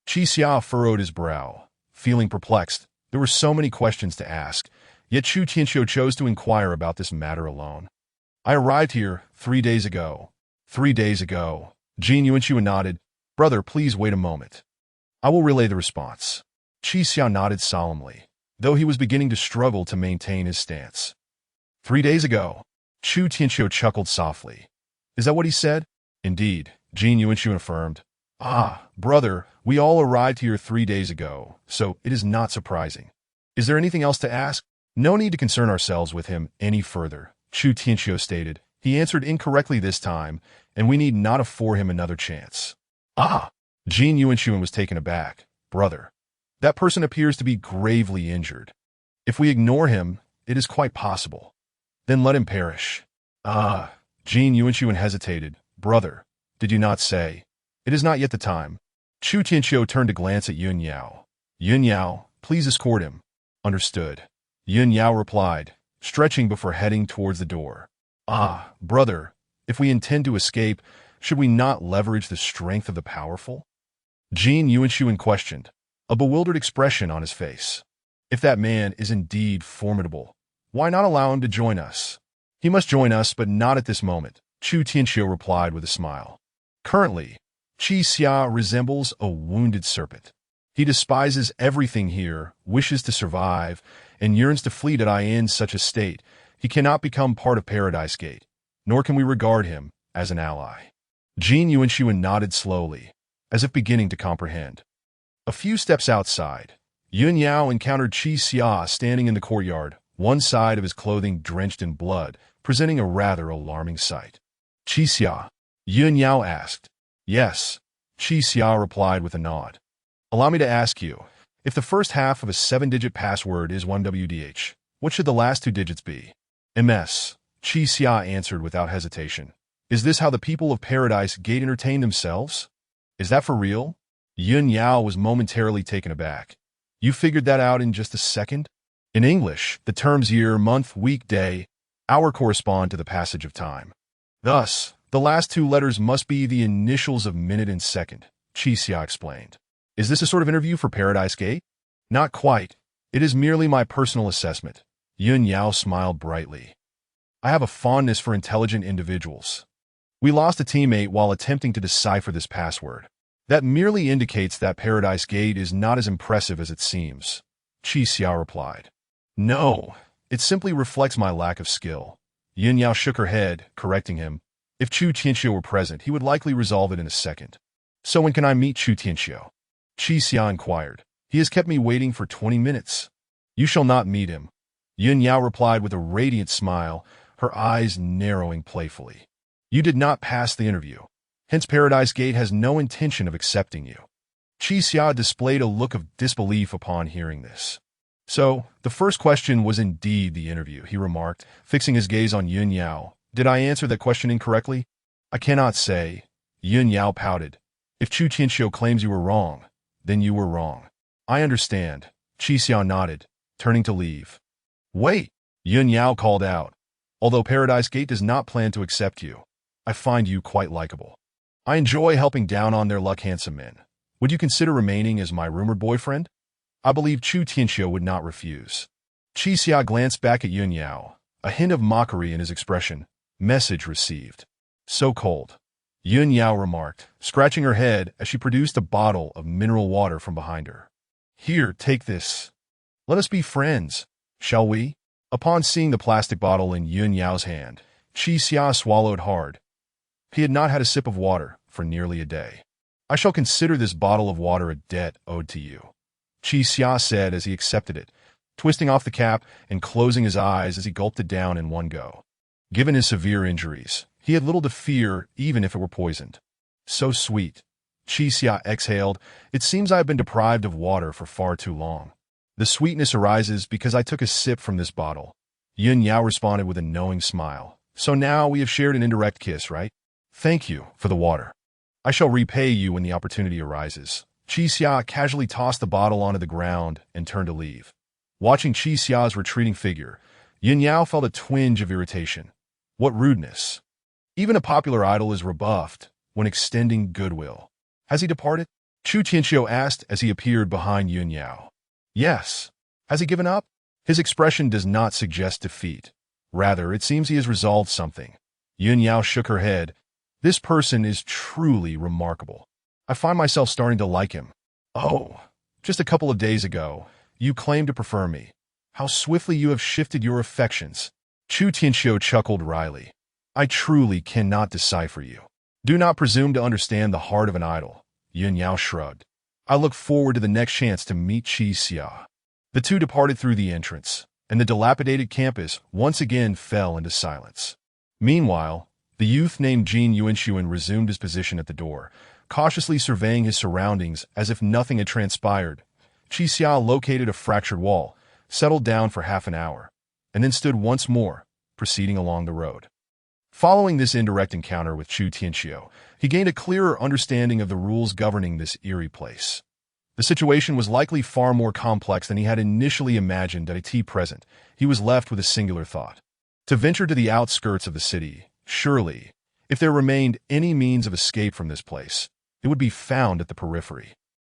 Qi Xia furrowed his brow, feeling perplexed. There were so many questions to ask, yet Chu Tianxiu chose to inquire about this matter alone. "I arrived here 3 days ago." 3 days ago. Jin Yuanshuan nodded. "Brother, please wait a moment. I will relay the response." Qi Xia nodded solemnly, though he was beginning to struggle to maintain his stance. 3 days ago. Chu Tianxiu chuckled softly. "Is that what he said?" "Indeed," Jin Yuanshuan affirmed. "Ah, brother, we all arrived here 3 days ago, so it is not surprising. Is there anything else to ask?" "No need to concern ourselves with him any further," Chu Tianxiu stated. "He answered incorrectly this time, and we need not afford him another chance." "Ah!" Jin Yuanshuan was taken aback. "Brother, that person appears to be gravely injured. If we ignore him, it is quite possible. Then let him perish." "Ah!" Jin Yuanshuan hesitated. "Brother, did you not say? It is not yet the time." Chu Tianxiu turned to glance at Yun Yao. "Yun Yao, please escort him." "Understood." Yun Yao replied, stretching before heading towards the door. "Ah, brother, if we intend to escape, should we not leverage the strength of the powerful?" Jin Yuanshuan questioned, a bewildered expression on his face. "If that man is indeed formidable, why not allow him to join us?" "He must join us, but not at this moment," Chu Tianxiu replied with a smile. Currently, Qi Xia resembles a wounded serpent. He despises everything here, wishes to survive, and yearns to flee that I in such a state. He cannot become part of Paradise Gate, nor can we regard him as an ally. Jin Yuanshuan nodded slowly, as if beginning to comprehend. A few steps outside, Yun Yao encountered Qi Xia standing in the courtyard, one side of his clothing drenched in blood, presenting a rather alarming sight. Qi Xia? Yun Yao asked. Yes, Qi Xia replied with a nod. Allow me to ask you, if the first half of a 7-digit password is 1WDH, what should the last 2 digits be? MS, Qi Xia answered without hesitation. Is this how the people of Paradise Gate entertain themselves? Is that for real? Yun Yao was momentarily taken aback. You figured that out in just a second? In English, the terms year, month, week, day, hour correspond to the passage of time. Thus, the last 2 letters must be the initials of minute and second, Qi Xia explained. Is this a sort of interview for Paradise Gate? Not quite. It is merely my personal assessment. Yun Yao smiled brightly. I have a fondness for intelligent individuals. We lost a teammate while attempting to decipher this password. That merely indicates that Paradise Gate is not as impressive as it seems, Qi Xia replied. No, it simply reflects my lack of skill. Yun Yao shook her head, correcting him. If Chu Tianxiu were present, he would likely resolve it in a second. So when can I meet Chu Tianxiu? Qi Xia inquired. He has kept me waiting for 20 minutes. You shall not meet him. Yun Yao replied with a radiant smile, her eyes narrowing playfully. You did not pass the interview. Hence Paradise Gate has no intention of accepting you. Qi Xia displayed a look of disbelief upon hearing this. So, the first question was indeed the interview, he remarked, fixing his gaze on Yun Yao. Did I answer that question incorrectly? I cannot say. Yun Yao pouted. If Chu Tianxiu claims you were wrong, then you were wrong. I understand. Qi Xia nodded, turning to leave. Wait, Yun Yao called out. Although Paradise Gate does not plan to accept you, I find you quite likable. I enjoy helping down on their luck handsome men. Would you consider remaining as my rumored boyfriend? I believe Chu Tianxiu would not refuse. Qi Xia glanced back at Yun Yao, a hint of mockery in his expression. Message received. So cold. Yun Yao remarked, scratching her head as she produced a bottle of mineral water from behind her. Here, take this. Let us be friends, shall we? Upon seeing the plastic bottle in Yun Yao's hand, Qi Xia swallowed hard. He had not had a sip of water for nearly a day. I shall consider this bottle of water a debt owed to you, Qi Xia said as he accepted it, twisting off the cap and closing his eyes as he gulped it down in one go. Given his severe injuries, he had little to fear even if it were poisoned. So sweet. Qi Xia exhaled. It seems I have been deprived of water for far too long. The sweetness arises because I took a sip from this bottle. Yun Yao responded with a knowing smile. So now we have shared an indirect kiss, right? Thank you for the water. I shall repay you when the opportunity arises. Qi Xia casually tossed the bottle onto the ground and turned to leave. Watching Qi Xia's retreating figure, Yun Yao felt a twinge of irritation. What rudeness. Even a popular idol is rebuffed when extending goodwill. Has he departed? Chu Tianxiu asked as he appeared behind Yun Yao. Yes. Has he given up? His expression does not suggest defeat. Rather, it seems he has resolved something. Yun Yao shook her head. This person is truly remarkable. I find myself starting to like him. Oh, just a couple of days ago, you claimed to prefer me. How swiftly you have shifted your affections. Chu Tianxiu chuckled wryly. I truly cannot decipher you. Do not presume to understand the heart of an idol. Yun Yao shrugged. I look forward to the next chance to meet Qi Xia. The two departed through the entrance, and the dilapidated campus once again fell into silence. Meanwhile, the youth named Jin Yuanshuan resumed his position at the door, cautiously surveying his surroundings as if nothing had transpired. Qi Xia located a fractured wall, settled down for half an hour, and then stood once more, proceeding along the road. Following this indirect encounter with Chu Tianxiu, he gained a clearer understanding of the rules governing this eerie place. The situation was likely far more complex than he had initially imagined at a tea present. He was left with a singular thought. To venture to the outskirts of the city, surely, if there remained any means of escape from this place, it would be found at the periphery.